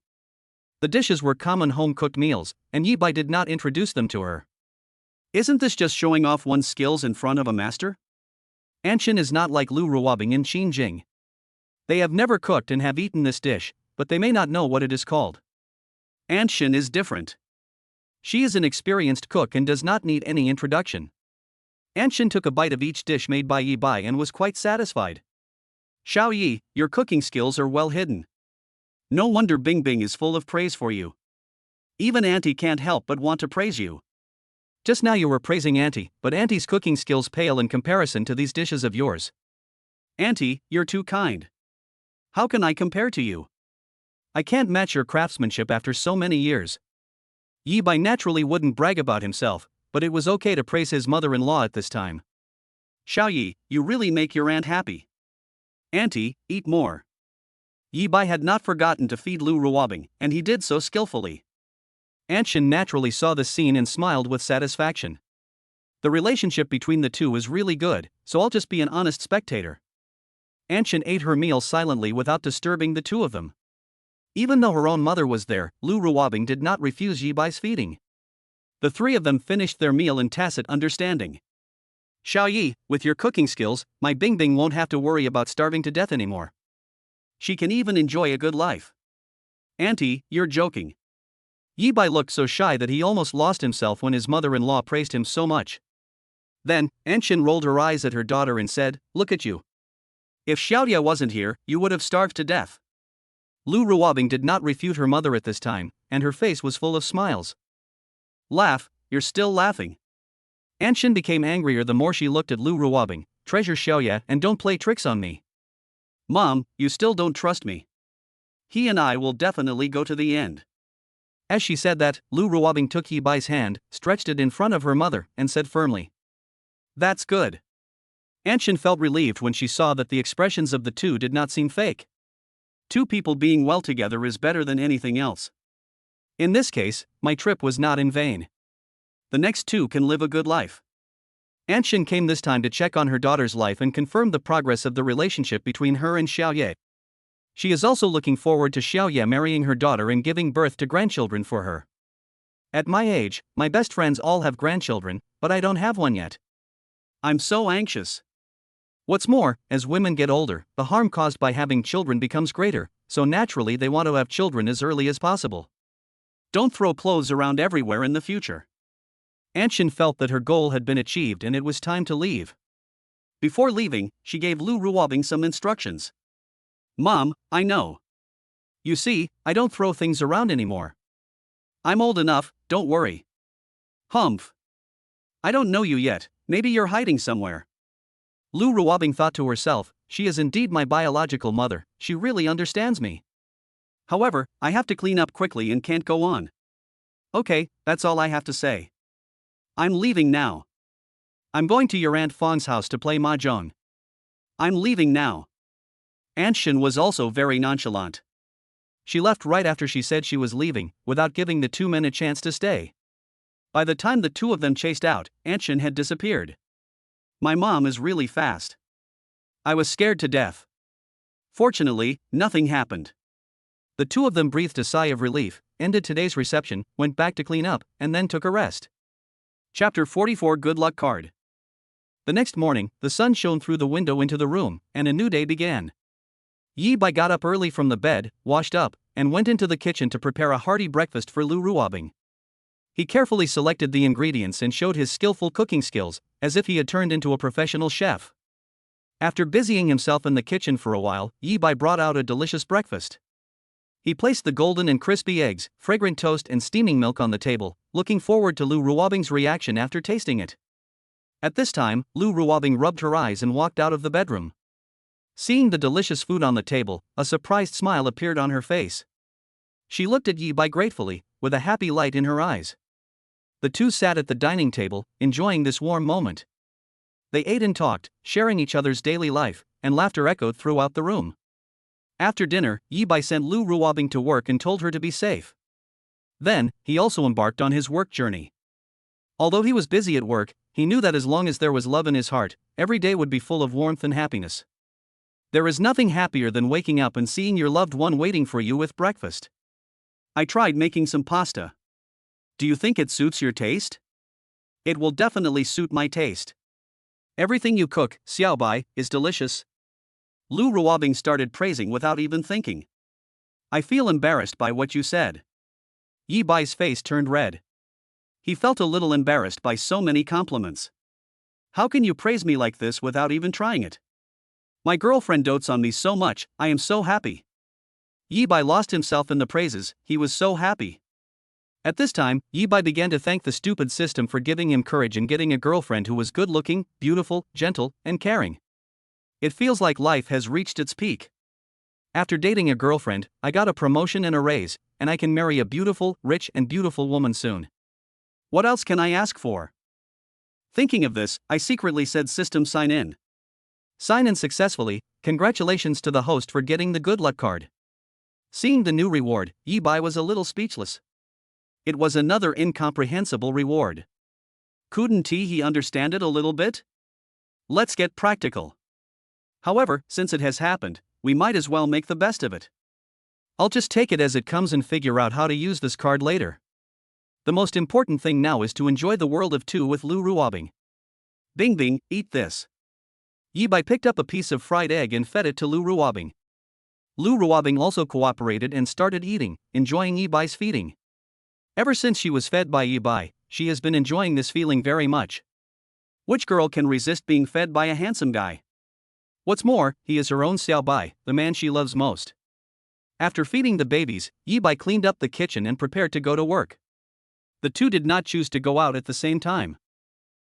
The dishes were common home-cooked meals, and Yi Bai did not introduce them to her. Isn't this just showing off one's skills in front of a master? Anshin is not like Lu Ruobing and Xin Jing. They have never cooked and have eaten this dish, but they may not know what it is called. Anshin is different. She is an experienced cook and does not need any introduction. Anshin took a bite of each dish made by Yi Bai and was quite satisfied. Xiao Yi, your cooking skills are well hidden. No wonder Bingbing is full of praise for you. Even Auntie can't help but want to praise you. Just now you were praising Auntie, but Auntie's cooking skills pale in comparison to these dishes of yours. Auntie, you're too kind. How can I compare to you? I can't match your craftsmanship after so many years. Yi Bai naturally wouldn't brag about himself, but it was okay to praise his mother-in-law at this time. Xiao Yi, you really make your aunt happy. Auntie, eat more. Yi Bai had not forgotten to feed Lu Ruobing, and he did so skillfully. Anshin naturally saw the scene and smiled with satisfaction. The relationship between the two is really good, so I'll just be an honest spectator. Anshin ate her meal silently without disturbing the two of them. Even though her own mother was there, Lu Ruobing did not refuse Yi Bai's feeding. The three of them finished their meal in tacit understanding. Xiao Yi, with your cooking skills, my Bingbing won't have to worry about starving to death anymore. She can even enjoy a good life. Auntie, you're joking. Yi Bai looked so shy that he almost lost himself when his mother-in-law praised him so much. Then, Anshin rolled her eyes at her daughter and said, "Look at you. If Xiaoya wasn't here, you would have starved to death." Lu Ruobing did not refute her mother at this time, and her face was full of smiles. "Laugh, you're still laughing." Anshin became angrier the more she looked at Lu Ruobing. "Treasure Xiaoya and don't play tricks on me." "Mom, you still don't trust me. He and I will definitely go to the end." As she said that, Lu Ruobing took Yi Bai's hand, stretched it in front of her mother, and said firmly, "That's good." Anshin felt relieved when she saw that the expressions of the two did not seem fake. Two people being well together is better than anything else. In this case, my trip was not in vain. The next two can live a good life. Anshin came this time to check on her daughter's life and confirm the progress of the relationship between her and Xiaoye. She is also looking forward to Xiaoye marrying her daughter and giving birth to grandchildren for her. At my age, my best friends all have grandchildren, but I don't have one yet. I'm so anxious. What's more, as women get older, the harm caused by having children becomes greater, so naturally they want to have children as early as possible. Don't throw clothes around everywhere in the future. Anshin felt that her goal had been achieved and it was time to leave. Before leaving, she gave Lu Ruobing some instructions. "Mom, I know. You see, I don't throw things around anymore. I'm old enough, don't worry." "Humph. I don't know you yet, maybe you're hiding somewhere." Lu Ruobing thought to herself, "She is indeed my biological mother, she really understands me. However, I have to clean up quickly and can't go on. Okay, that's all I have to say. I'm leaving now. I'm going to your Aunt Fang's house to play mahjong. I'm leaving now." Anshin was also very nonchalant. She left right after she said she was leaving, without giving the two men a chance to stay. By the time the two of them chased out, Anshin had disappeared. My mom is really fast. I was scared to death. Fortunately, nothing happened. The two of them breathed a sigh of relief, ended today's reception, went back to clean up, and then took a rest. Chapter 44 Good Luck Card. The next morning, the sun shone through the window into the room, and a new day began. Yi Bai got up early from the bed, washed up, and went into the kitchen to prepare a hearty breakfast for Lu Ruobing. He carefully selected the ingredients and showed his skillful cooking skills, as if he had turned into a professional chef. After busying himself in the kitchen for a while, Yi Bai brought out a delicious breakfast. He placed the golden and crispy eggs, fragrant toast and steaming milk on the table, looking forward to Lu Ruobing's reaction after tasting it. At this time, Lu Ruobing rubbed her eyes and walked out of the bedroom. Seeing the delicious food on the table, a surprised smile appeared on her face. She looked at Yi Bai gratefully, with a happy light in her eyes. The two sat at the dining table, enjoying this warm moment. They ate and talked, sharing each other's daily life, and laughter echoed throughout the room. After dinner, Yi Bai sent Lu Ruobing to work and told her to be safe. Then, he also embarked on his work journey. Although he was busy at work, he knew that as long as there was love in his heart, every day would be full of warmth and happiness. There is nothing happier than waking up and seeing your loved one waiting for you with breakfast. I tried making some pasta. Do you think it suits your taste? It will definitely suit my taste. Everything you cook, Xiao Bai, is delicious. Lu Ruobing started praising without even thinking. I feel embarrassed by what you said. Yi Bai's face turned red. He felt a little embarrassed by so many compliments. How can you praise me like this without even trying it? My girlfriend dotes on me so much, I am so happy. Yi Bai lost himself in the praises, he was so happy. At this time, Yi Bai began to thank the stupid system for giving him courage and getting a girlfriend who was good-looking, beautiful, gentle, and caring. It feels like life has reached its peak. After dating a girlfriend, I got a promotion and a raise, and I can marry a beautiful, rich and beautiful woman soon. What else can I ask for? Thinking of this, I secretly said system sign in. Sign in successfully, congratulations to the host for getting the good luck card. Seeing the new reward, Yi Bai was a little speechless. It was another incomprehensible reward. Couldn't he understand it a little bit? Let's get practical. However, since it has happened, we might as well make the best of it. I'll just take it as it comes and figure out how to use this card later. The most important thing now is to enjoy the world of two with Lu Ruobing. Bing Bing, eat this. Yi Bai picked up a piece of fried egg and fed it to Lu Ruobing. Lu Ruobing also cooperated and started eating, enjoying Yi Bai's feeding. Ever since she was fed by Yi Bai, she has been enjoying this feeling very much. Which girl can resist being fed by a handsome guy? What's more, he is her own Xiao Bai, the man she loves most. After feeding the babies, Yi Bai cleaned up the kitchen and prepared to go to work. The two did not choose to go out at the same time.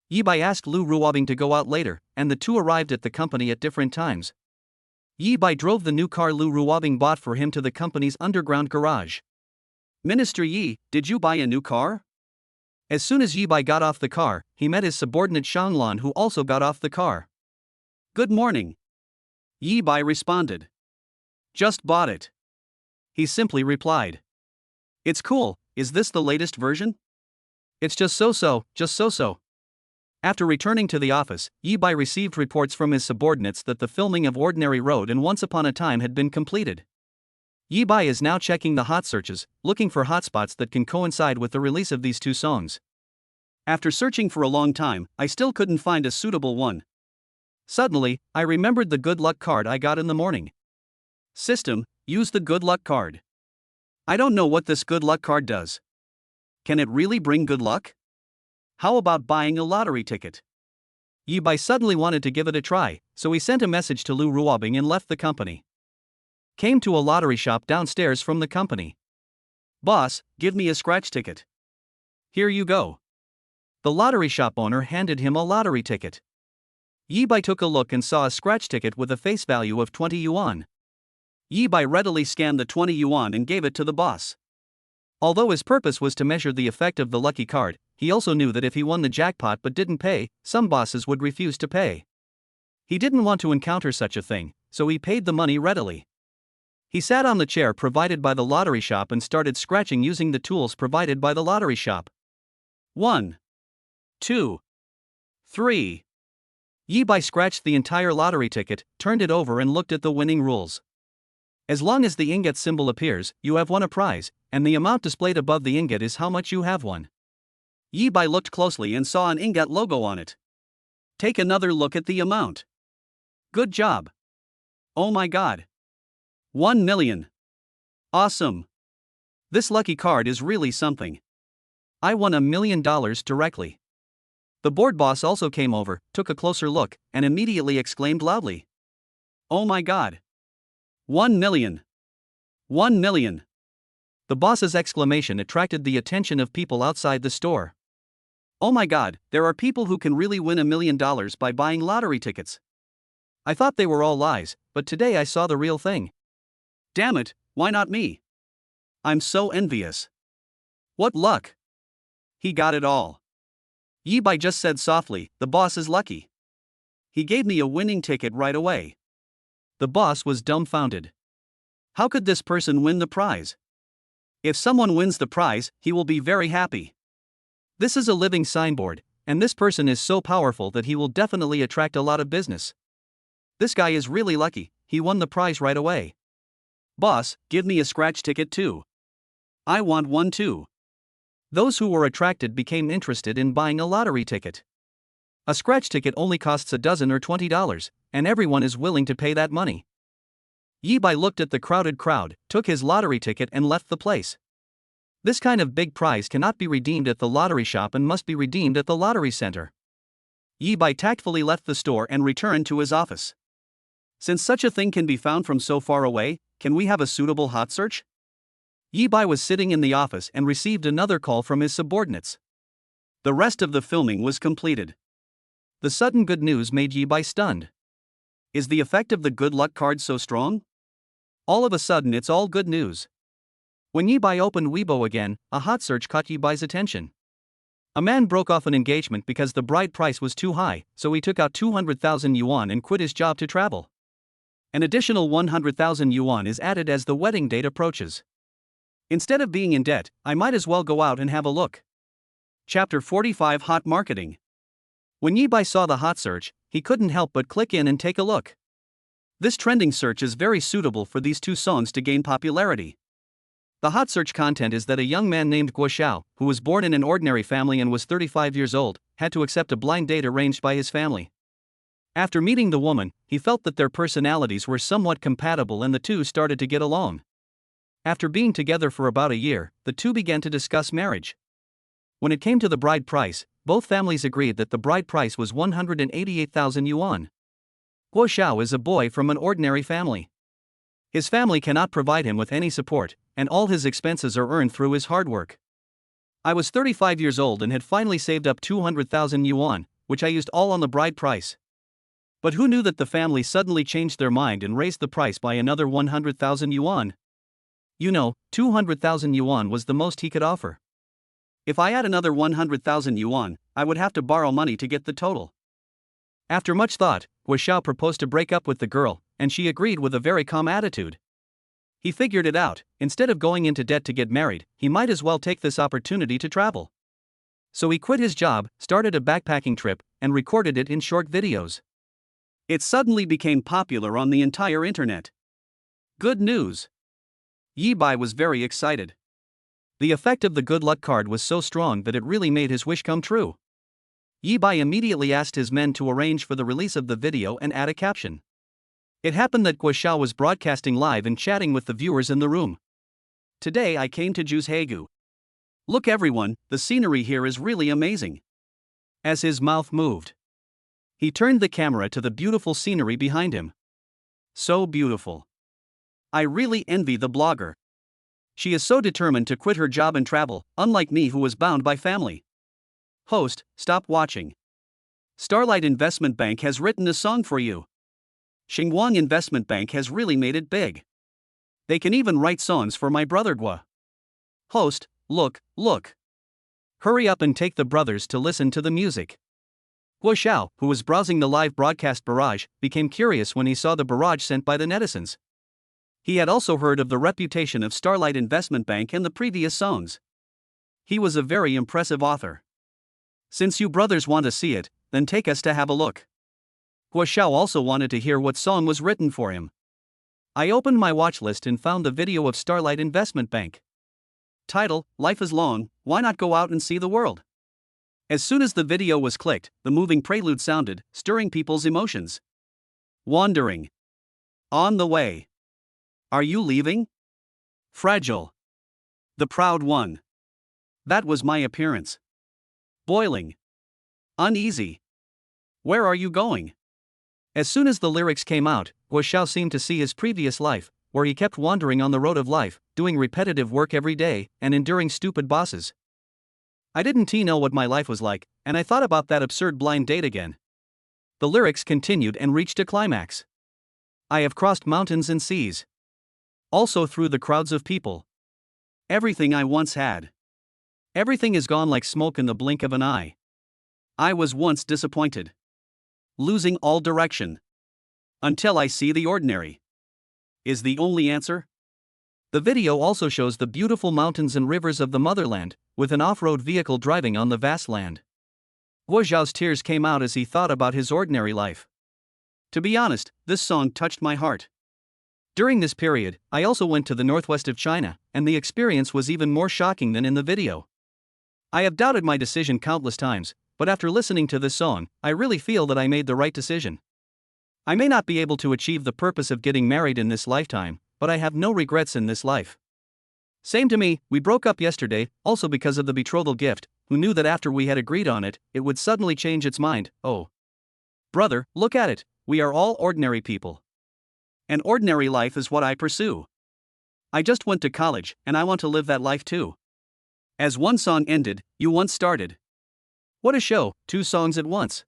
Yi Bai asked Lu Ruobing to go out later, and the two arrived at the company at different times. Yi Bai drove the new car Lu Ruobing bought for him to the company's underground garage. Minister Yi, did you buy a new car? As soon as Yi Bai got off the car, he met his subordinate Shanglan, who also got off the car. Good morning. Yi Bai responded. Just bought it. He simply replied. It's cool, is this the latest version? It's just so-so. After returning to the office, Yi Bai received reports from his subordinates that the filming of Ordinary Road and Once Upon a Time had been completed. Yi Bai is now checking the hot searches, looking for hotspots that can coincide with the release of these two songs. After searching for a long time, I still couldn't find a suitable one. Suddenly, I remembered the good luck card I got in the morning. System, use the good luck card. I don't know what this good luck card does. Can it really bring good luck? How about buying a lottery ticket? Yi Bai suddenly wanted to give it a try, so he sent a message to Lu Ruobing and left the company. Came to a lottery shop downstairs from the company. Boss, give me a scratch ticket. Here you go. The lottery shop owner handed him a lottery ticket. Yi Bai took a look and saw a scratch ticket with a face value of 20 yuan. Yi Bai readily scanned the 20 yuan and gave it to the boss. Although his purpose was to measure the effect of the lucky card, he also knew that if he won the jackpot but didn't pay, some bosses would refuse to pay. He didn't want to encounter such a thing, so he paid the money readily. He sat on the chair provided by the lottery shop and started scratching using the tools provided by the lottery shop. 1, 2, 3. Yi Bai scratched the entire lottery ticket, turned it over and looked at the winning rules. As long as the ingot symbol appears, you have won a prize, and the amount displayed above the ingot is how much you have won. Yi Bai looked closely and saw an ingot logo on it. Take another look at the amount. Good job. Oh my god. 1 million. Awesome. This lucky card is really something. I won $1 million directly. The board boss also came over, took a closer look, and immediately exclaimed loudly. Oh my god. 1 million. 1 million. The boss's exclamation attracted the attention of people outside the store. Oh my god, there are people who can really win $1 million by buying lottery tickets. I thought they were all lies, but today I saw the real thing. Damn it, why not me? I'm so envious. What luck. He got it all. Yi Bai just said softly, the boss is lucky. He gave me a winning ticket right away. The boss was dumbfounded. How could this person win the prize? If someone wins the prize, he will be very happy. This is a living signboard, and this person is so powerful that he will definitely attract a lot of business. This guy is really lucky, he won the prize right away. Boss, give me a scratch ticket too. I want one too. Those who were attracted became interested in buying a lottery ticket. A scratch ticket only costs a dozen or $20, and everyone is willing to pay that money. Yi Bai looked at the crowded crowd, took his lottery ticket and left the place. This kind of big prize cannot be redeemed at the lottery shop and must be redeemed at the lottery center. Yi Bai tactfully left the store and returned to his office. Since such a thing can be found from so far away, can we have a suitable hot search? Yi Bai was sitting in the office and received another call from his subordinates. The rest of the filming was completed. The sudden good news made Yi Bai stunned. Is the effect of the good luck card so strong? All of a sudden it's all good news. When Yi Bai opened Weibo again, a hot search caught Yi Bai's attention. A man broke off an engagement because the bride price was too high, so he took out 200,000 yuan and quit his job to travel. An additional 100,000 yuan is added as the wedding date approaches. Instead of being in debt, I might as well go out and have a look. Chapter 45 Hot Marketing. When Yi Bai saw the hot search, he couldn't help but click in and take a look. This trending search is very suitable for these two songs to gain popularity. The hot search content is that a young man named Guo Xiao, who was born in an ordinary family and was 35 years old, had to accept a blind date arranged by his family. After meeting the woman, he felt that their personalities were somewhat compatible and the two started to get along. After being together for about a year, the two began to discuss marriage. When it came to the bride price, both families agreed that the bride price was 188,000 yuan. Guo Xiao is a boy from an ordinary family. His family cannot provide him with any support, and all his expenses are earned through his hard work. I was 35 years old and had finally saved up 200,000 yuan, which I used all on the bride price. But who knew that the family suddenly changed their mind and raised the price by another 100,000 yuan? 200,000 yuan was the most he could offer. If I add another 100,000 yuan, I would have to borrow money to get the total. After much thought, Guo Xiao proposed to break up with the girl, and she agreed with a very calm attitude. He figured it out: instead of going into debt to get married, he might as well take this opportunity to travel. So he quit his job, started a backpacking trip, and recorded it in short videos. It suddenly became popular on the entire internet. Good news! Yi Bai was very excited. The effect of the good luck card was so strong that it really made his wish come true. Yi Bai immediately asked his men to arrange for the release of the video and add a caption. It happened that Guo Xiao was broadcasting live and chatting with the viewers in the room. Today I came to Juzhegu. Look everyone, the scenery here is really amazing. As his mouth moved, he turned the camera to the beautiful scenery behind him. So beautiful. I really envy the blogger. She is so determined to quit her job and travel, unlike me who was bound by family. Host, stop watching. Starlight Investment Bank has written a song for you. Xinguang Investment Bank has really made it big. They can even write songs for my brother Guo. Host, look. Hurry up and take the brothers to listen to the music. Guo Xiao, who was browsing the live broadcast barrage, became curious when he saw the barrage sent by the netizens. He had also heard of the reputation of Starlight Investment Bank and the previous songs. He was a very impressive author. Since you brothers want to see it, then take us to have a look. Guo Xiao also wanted to hear what song was written for him. I opened my watch list and found the video of Starlight Investment Bank. Title: Life is Long, Why Not Go Out and See the World? As soon as the video was clicked, the moving prelude sounded, stirring people's emotions. Wandering. On the way. Are you leaving? Fragile. The proud one. That was my appearance. Boiling. Uneasy. Where are you going? As soon as the lyrics came out, Guo Xiao seemed to see his previous life, where he kept wandering on the road of life, doing repetitive work every day, and enduring stupid bosses. I didn't know what my life was like, and I thought about that absurd blind date again. The lyrics continued and reached a climax. I have crossed mountains and seas. Also through the crowds of people. Everything I once had. Everything is gone like smoke in the blink of an eye. I was once disappointed. Losing all direction. Until I see the ordinary. Is the only answer? The video also shows the beautiful mountains and rivers of the motherland, with an off-road vehicle driving on the vast land. Guo Xiao's tears came out as he thought about his ordinary life. To be honest, this song touched my heart. During this period, I also went to the northwest of China, and the experience was even more shocking than in the video. I have doubted my decision countless times, but after listening to this song, I really feel that I made the right decision. I may not be able to achieve the purpose of getting married in this lifetime, but I have no regrets in this life. Same to me, we broke up yesterday, also because of the betrothal gift. Who knew that after we had agreed on it, it would suddenly change its mind? Oh. Brother, look at it, we are all ordinary people. An ordinary life is what I pursue. I just went to college, and I want to live that life too. As one song ended, you once started. What a show, 2 songs at once.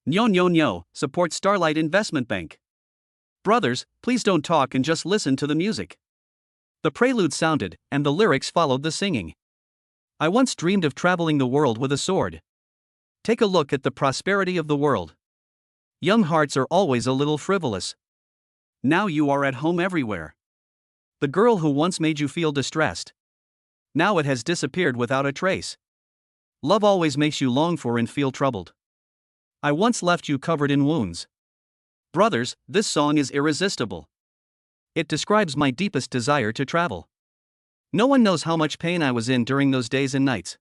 Nyo, support Starlight Investment Bank. Brothers, please don't talk and just listen to the music. The prelude sounded, and the lyrics followed the singing. I once dreamed of traveling the world with a sword. Take a look at the prosperity of the world. Young hearts are always a little frivolous. Now you are at home everywhere. The girl who once made you feel distressed. Now it has disappeared without a trace. Love always makes you long for and feel troubled. I once left you covered in wounds. Brothers, this song is irresistible. It describes my deepest desire to travel. No one knows how much pain I was in during those days and nights.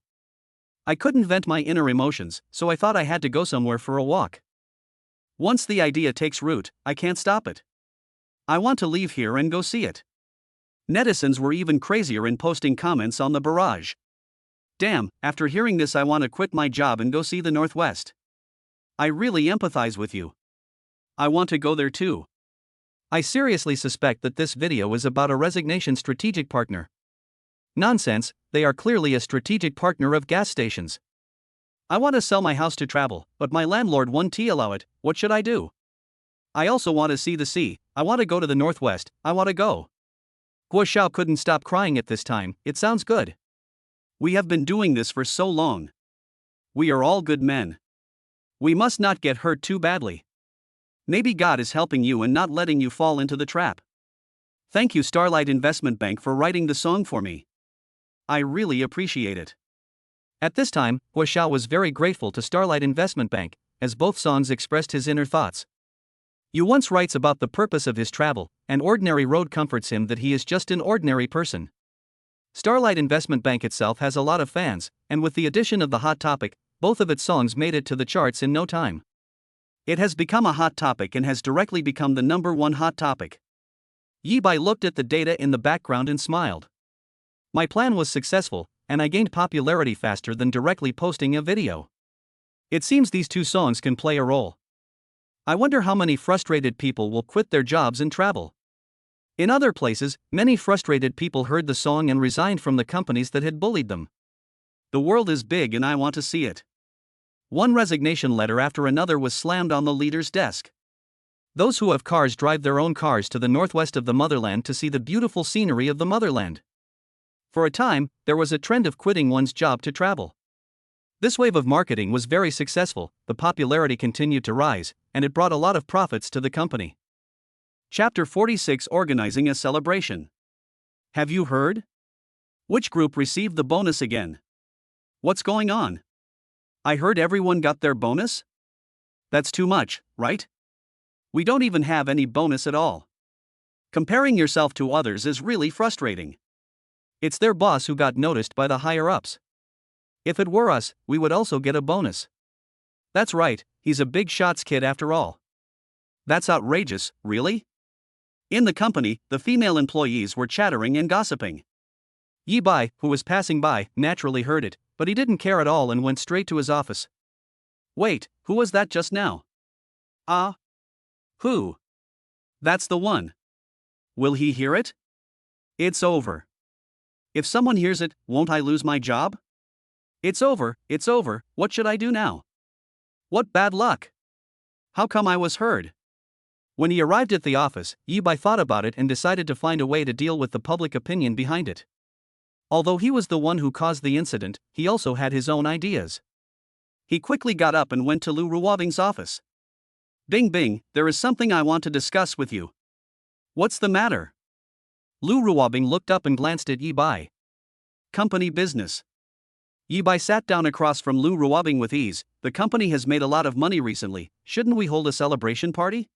I couldn't vent my inner emotions, so I thought I had to go somewhere for a walk. Once the idea takes root, I can't stop it. I want to leave here and go see it. Netizens were even crazier in posting comments on the barrage. Damn, after hearing this I want to quit my job and go see the Northwest. I really empathize with you. I want to go there too. I seriously suspect that this video is about a resignation strategic partner. Nonsense, they are clearly a strategic partner of gas stations. I want to sell my house to travel, but my landlord won't allow it. What should I do? I also want to see the sea. I want to go to the Northwest. I want to go. Guo Xiao couldn't stop crying at this time. It sounds good. We have been doing this for so long. We are all good men. We must not get hurt too badly. Maybe God is helping you and not letting you fall into the trap. Thank you Starlight Investment Bank for writing the song for me. I really appreciate it. At this time, Guo Xiao was very grateful to Starlight Investment Bank, as both songs expressed his inner thoughts. Yu once writes about the purpose of his travel, and Ordinary Road comforts him that he is just an ordinary person. Starlight Investment Bank itself has a lot of fans, and with the addition of the Hot Topic, both of its songs made it to the charts in no time. It has become a hot topic and has directly become the #1 hot topic. Yi Bai looked at the data in the background and smiled. My plan was successful, and I gained popularity faster than directly posting a video. It seems these two songs can play a role. I wonder how many frustrated people will quit their jobs and travel. In other places, many frustrated people heard the song and resigned from the companies that had bullied them. The world is big and I want to see it. One resignation letter after another was slammed on the leader's desk. Those who have cars drive their own cars to the northwest of the motherland to see the beautiful scenery of the motherland. For a time, there was a trend of quitting one's job to travel. This wave of marketing was very successful, the popularity continued to rise, and it brought a lot of profits to the company. Chapter 46 Organizing a Celebration. Have you heard? Which group received the bonus again? What's going on? I heard everyone got their bonus? That's too much, right? We don't even have any bonus at all. Comparing yourself to others is really frustrating. It's their boss who got noticed by the higher-ups. If it were us, we would also get a bonus. That's right, he's a big shots kid after all. That's outrageous, really? In the company, the female employees were chattering and gossiping. Yi Bai, who was passing by, naturally heard it, but he didn't care at all and went straight to his office. Wait, who was that just now? Who? That's the one. Will he hear it? It's over. If someone hears it, won't I lose my job? It's over, what should I do now? What bad luck! How come I was heard? When he arrived at the office, Yi Bai thought about it and decided to find a way to deal with the public opinion behind it. Although he was the one who caused the incident, he also had his own ideas. He quickly got up and went to Lu Ruobing's office. Bing bing, there is something I want to discuss with you. What's the matter? Lu Ruobing looked up and glanced at Yi Bai. Company business. Yi Bai sat down across from Lu Ruobing with ease. The company has made a lot of money recently, shouldn't we hold a celebration party?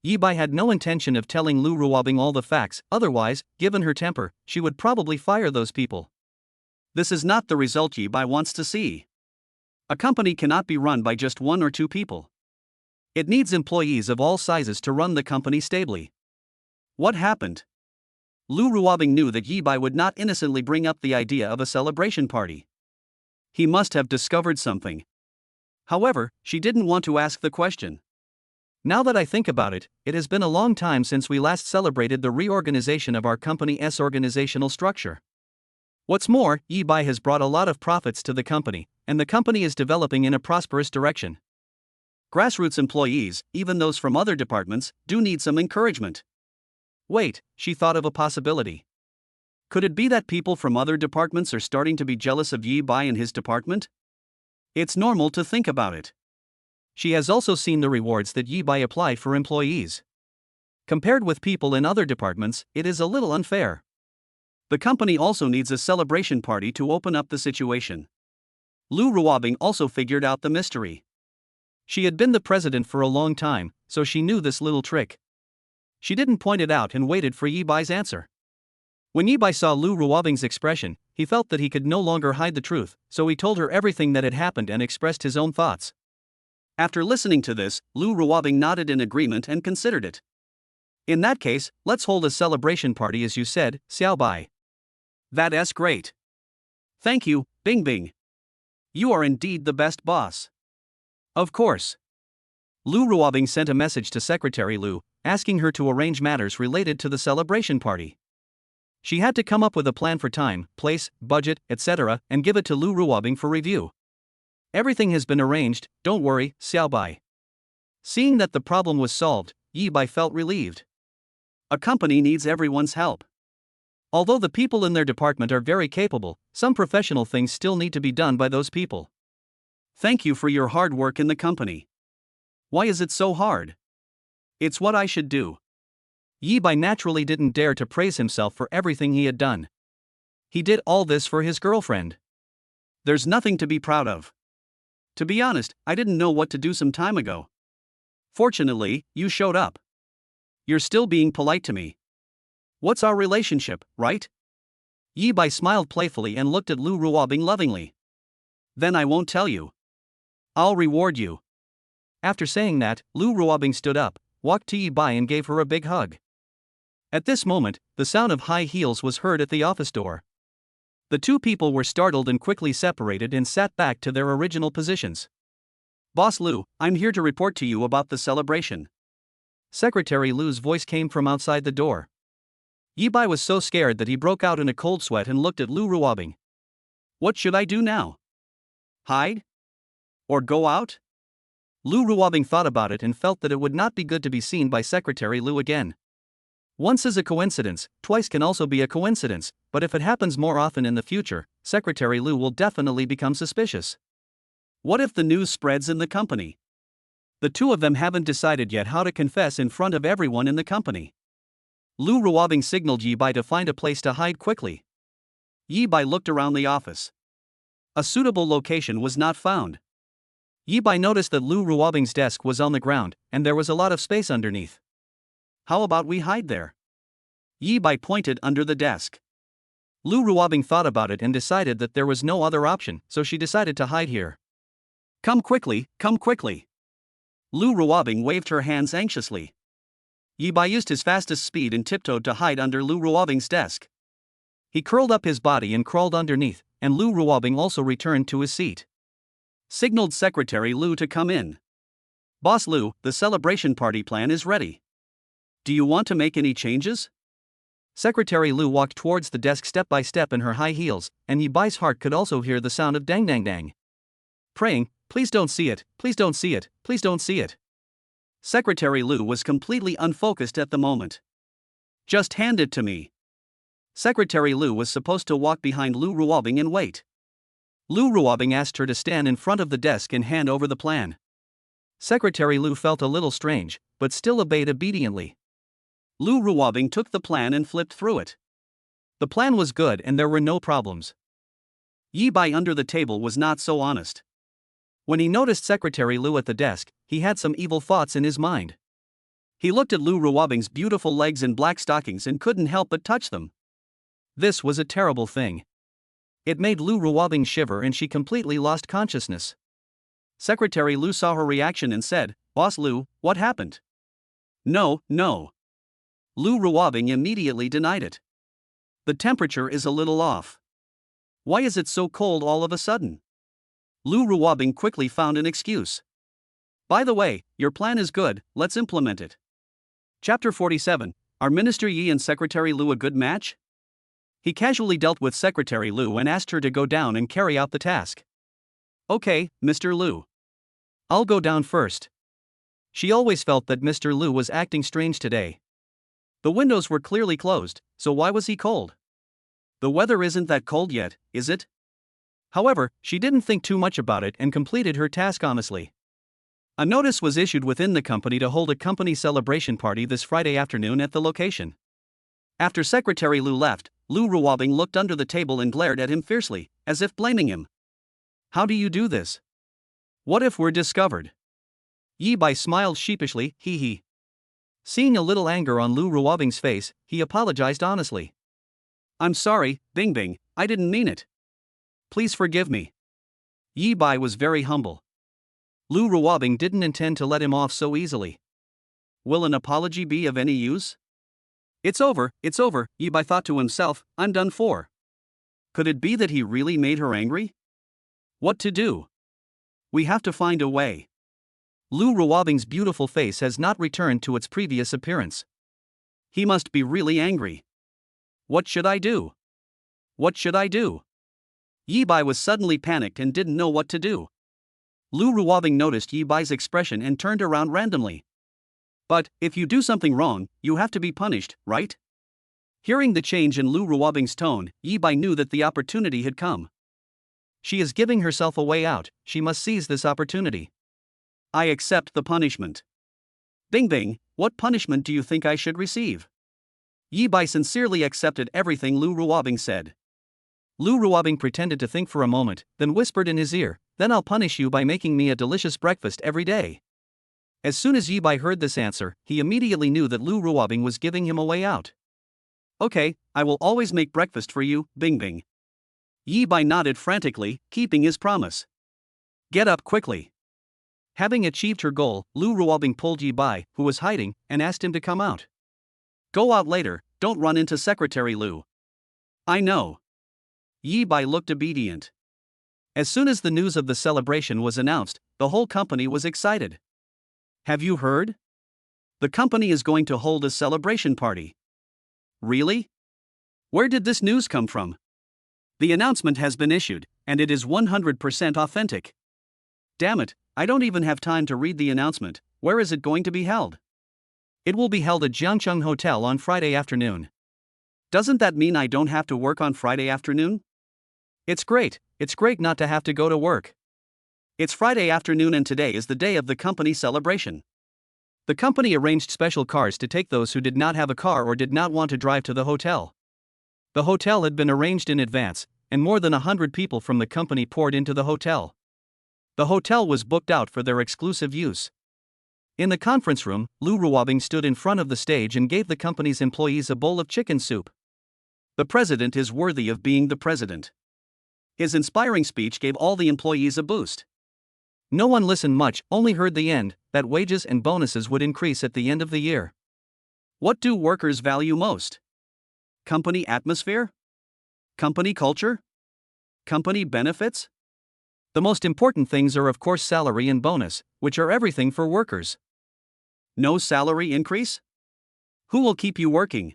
Yi Bai had no intention of telling Lu Ruobing all the facts, otherwise, given her temper, she would probably fire those people. This is not the result Yi Bai wants to see. A company cannot be run by just one or two people. It needs employees of all sizes to run the company stably. What happened? Lu Ruobing knew that Yi Bai would not innocently bring up the idea of a celebration party. He must have discovered something. However, she didn't want to ask the question. Now that I think about it, it has been a long time since we last celebrated the reorganization of our company's organizational structure. What's more, Yi Bai has brought a lot of profits to the company, and the company is developing in a prosperous direction. Grassroots employees, even those from other departments, do need some encouragement. Wait, she thought of a possibility. Could it be that people from other departments are starting to be jealous of Yi Bai and his department? It's normal to think about it. She has also seen the rewards that Yi Bai applied for employees. Compared with people in other departments, it is a little unfair. The company also needs a celebration party to open up the situation. Lu Ruobing also figured out the mystery. She had been the president for a long time, so she knew this little trick. She didn't point it out and waited for Yi Bai's answer. When Yi Bai saw Lu Ruobing's expression, he felt that he could no longer hide the truth, so he told her everything that had happened and expressed his own thoughts. After listening to this, Lu Ruobing nodded in agreement and considered it. In that case, let's hold a celebration party as you said, Xiao Bai. That's great. Thank you, Bing Bing. You are indeed the best boss. Of course. Lu Ruobing sent a message to Secretary Lu, asking her to arrange matters related to the celebration party. She had to come up with a plan for time, place, budget, etc., and give it to Lu Ruobing for review. Everything has been arranged, don't worry, Xiao Bai. Seeing that the problem was solved, Yi Bai felt relieved. A company needs everyone's help. Although the people in their department are very capable, some professional things still need to be done by those people. Thank you for your hard work in the company. Why is it so hard? It's what I should do. Yi Bai naturally didn't dare to praise himself for everything he had done. He did all this for his girlfriend. There's nothing to be proud of. To be honest, I didn't know what to do some time ago. Fortunately, you showed up. You're still being polite to me. What's our relationship, right? Yi Bai smiled playfully and looked at Lu Ruobing lovingly. Then I won't tell you. I'll reward you. After saying that, Lu Ruobing stood up, walked to Yi Bai and gave her a big hug. At this moment, the sound of high heels was heard at the office door. The two people were startled and quickly separated and sat back to their original positions. Boss Lu, I'm here to report to you about the celebration. Secretary Lu's voice came from outside the door. Yi Bai was so scared that he broke out in a cold sweat and looked at Lu Ruobing. What should I do now? Hide? Or go out? Lu Ruobing thought about it and felt that it would not be good to be seen by Secretary Lu again. Once is a coincidence, twice can also be a coincidence, but if it happens more often in the future, Secretary Lu will definitely become suspicious. What if the news spreads in the company? The two of them haven't decided yet how to confess in front of everyone in the company. Lu Ruobing signaled Yi Bai to find a place to hide quickly. Yi Bai looked around the office. A suitable location was not found. Yi Bai noticed that Lu Ruobing's desk was on the ground, and there was a lot of space underneath. How about we hide there? Yi Bai pointed under the desk. Lu Ruobing thought about it and decided that there was no other option, so she decided to hide here. Come quickly, come quickly. Lu Ruobing waved her hands anxiously. Yi Bai used his fastest speed and tiptoed to hide under Lu Ruobing's desk. He curled up his body and crawled underneath, and Lu Ruobing also returned to his seat. Signaled Secretary Lu to come in. Boss Lu, the celebration party plan is ready. Do you want to make any changes? Secretary Lu walked towards the desk step by step in her high heels, and Yi Bai's heart could also hear the sound of dang dang dang. Praying, please don't see it, please don't see it, please don't see it. Secretary Lu was completely unfocused at the moment. Just hand it to me. Secretary Lu was supposed to walk behind Lu Ruobing and wait. Lu Ruobing asked her to stand in front of the desk and hand over the plan. Secretary Lu felt a little strange, but still obeyed obediently. Lu Ruobing took the plan and flipped through it. The plan was good and there were no problems. Yi Bai under the table was not so honest. When he noticed Secretary Lu at the desk, he had some evil thoughts in his mind. He looked at Lu Ruobing's beautiful legs in black stockings and couldn't help but touch them. This was a terrible thing. It made Lu Ruobing shiver and she completely lost consciousness. Secretary Lu saw her reaction and said, Boss Lu, what happened? No. Lu Ruobing immediately denied it. The temperature is a little off. Why is it so cold all of a sudden? Lu Ruobing quickly found an excuse. By the way, your plan is good, let's implement it. Chapter 47, Are Minister Yi and Secretary Lu a good match? He casually dealt with Secretary Lu and asked her to go down and carry out the task. Okay, Mr. Lu. I'll go down first. She always felt that Mr. Lu was acting strange today. The windows were clearly closed, so why was he cold? The weather isn't that cold yet, is it? However, she didn't think too much about it and completed her task honestly. A notice was issued within the company to hold a company celebration party this Friday afternoon at the location. After Secretary Lu left, Lu Ruobing looked under the table and glared at him fiercely, as if blaming him. How do you do this? What if we're discovered? Yi Bai smiled sheepishly, hee. Seeing a little anger on Lu Ruobing's face, he apologized honestly. I'm sorry, Bing Bing, I didn't mean it. Please forgive me. Yi Bai was very humble. Lu Ruobing didn't intend to let him off so easily. Will an apology be of any use? It's over, Yi Bai thought to himself, I'm done for. Could it be that he really made her angry? What to do? We have to find a way. Lu Ruobing's beautiful face has not returned to its previous appearance. He must be really angry. What should I do? What should I do? Yi Bai was suddenly panicked and didn't know what to do. Lu Ruobing noticed Yi Bai's expression and turned around randomly. But, if you do something wrong, you have to be punished, right? Hearing the change in Lu Ruobing's tone, Yi Bai knew that the opportunity had come. She is giving herself a way out, she must seize this opportunity. I accept the punishment. Bing Bing, what punishment do you think I should receive? Yi Bai sincerely accepted everything Lu Ruobing said. Lu Ruobing pretended to think for a moment, then whispered in his ear, then I'll punish you by making me a delicious breakfast every day. As soon as Yi Bai heard this answer, he immediately knew that Lu Ruobing was giving him a way out. Okay, I will always make breakfast for you, Bing Bing. Yi Bai nodded frantically, keeping his promise. Get up quickly. Having achieved her goal, Lu Ruobing pulled Yi Bai, who was hiding, and asked him to come out. Go out later, don't run into Secretary Lu. I know. Yi Bai looked obedient. As soon as the news of the celebration was announced, the whole company was excited. Have you heard? The company is going to hold a celebration party. Really? Where did this news come from? The announcement has been issued, and it is 100% authentic. Damn it, I don't even have time to read the announcement. Where is it going to be held? It will be held at Jiangcheng Hotel on Friday afternoon. Doesn't that mean I don't have to work on Friday afternoon? It's great not to have to go to work. It's Friday afternoon and today is the day of the company celebration. The company arranged special cars to take those who did not have a car or did not want to drive to the hotel. The hotel had been arranged in advance, and more than 100 people from the company poured into the hotel. The hotel was booked out for their exclusive use. In the conference room, Lu Ruobing stood in front of the stage and gave the company's employees a bowl of chicken soup. The president is worthy of being the president. His inspiring speech gave all the employees a boost. No one listened much, only heard the end, that wages and bonuses would increase at the end of the year. What do workers value most? Company atmosphere? Company culture? Company benefits? The most important things are of course salary and bonus, which are everything for workers. No salary increase? Who will keep you working?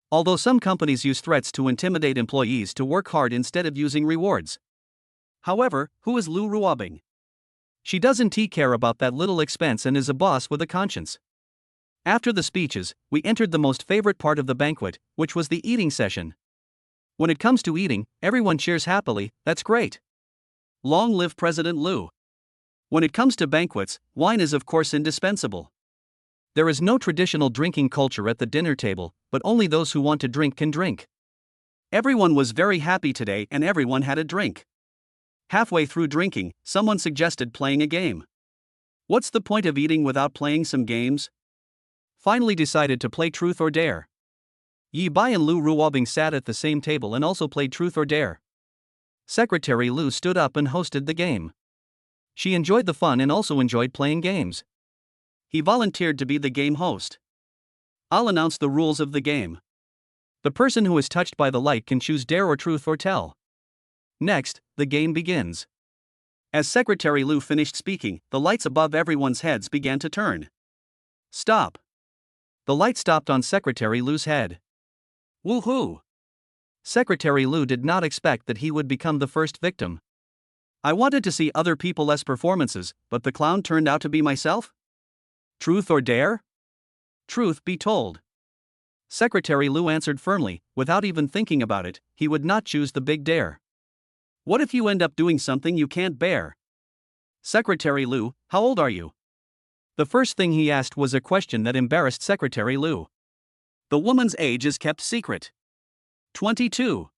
Although some companies use threats to intimidate employees to work hard instead of using rewards. However, who is Lu Ruobing? She doesn't care about that little expense and is a boss with a conscience. After the speeches, we entered the most favorite part of the banquet, which was the eating session. When it comes to eating, everyone cheers happily, that's great. Long live President Lu. When it comes to banquets, wine is of course indispensable. There is no traditional drinking culture at the dinner table, but only those who want to drink can drink. Everyone was very happy today and everyone had a drink. Halfway through drinking, someone suggested playing a game. What's the point of eating without playing some games? Finally decided to play Truth or Dare. Yi Bai and Lu Ruobing sat at the same table and also played Truth or Dare. Secretary Lu stood up and hosted the game. She enjoyed the fun and also enjoyed playing games. He volunteered to be the game host. I'll announce the rules of the game. The person who is touched by the light can choose Dare or Truth or Tell. Next, the game begins. As Secretary Lu finished speaking, the lights above everyone's heads began to turn. Stop. The light stopped on Secretary Lu's head. Woohoo! Secretary Lu did not expect that he would become the first victim. I wanted to see other people's performances, but the clown turned out to be myself? Truth or Dare? Truth be told. Secretary Lu answered firmly, without even thinking about it, he would not choose the big dare. What if you end up doing something you can't bear? Secretary Lu, how old are you? The first thing he asked was a question that embarrassed Secretary Lu. The woman's age is kept secret. 22.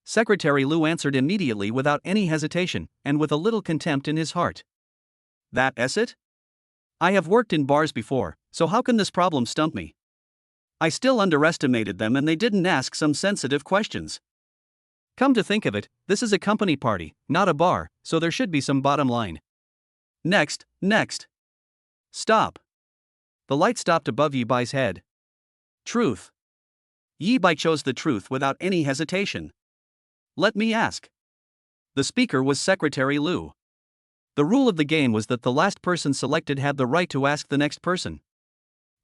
Secretary Lu answered immediately without any hesitation, and with a little contempt in his heart. That's it? I have worked in bars before, so how can this problem stump me? I still underestimated them and they didn't ask some sensitive questions. Come to think of it, this is a company party, not a bar, so there should be some bottom line. Next. Stop. The light stopped above Yi Bai's head. Truth. Yi Bai chose the truth without any hesitation. Let me ask. The speaker was Secretary Liu. The rule of the game was that the last person selected had the right to ask the next person.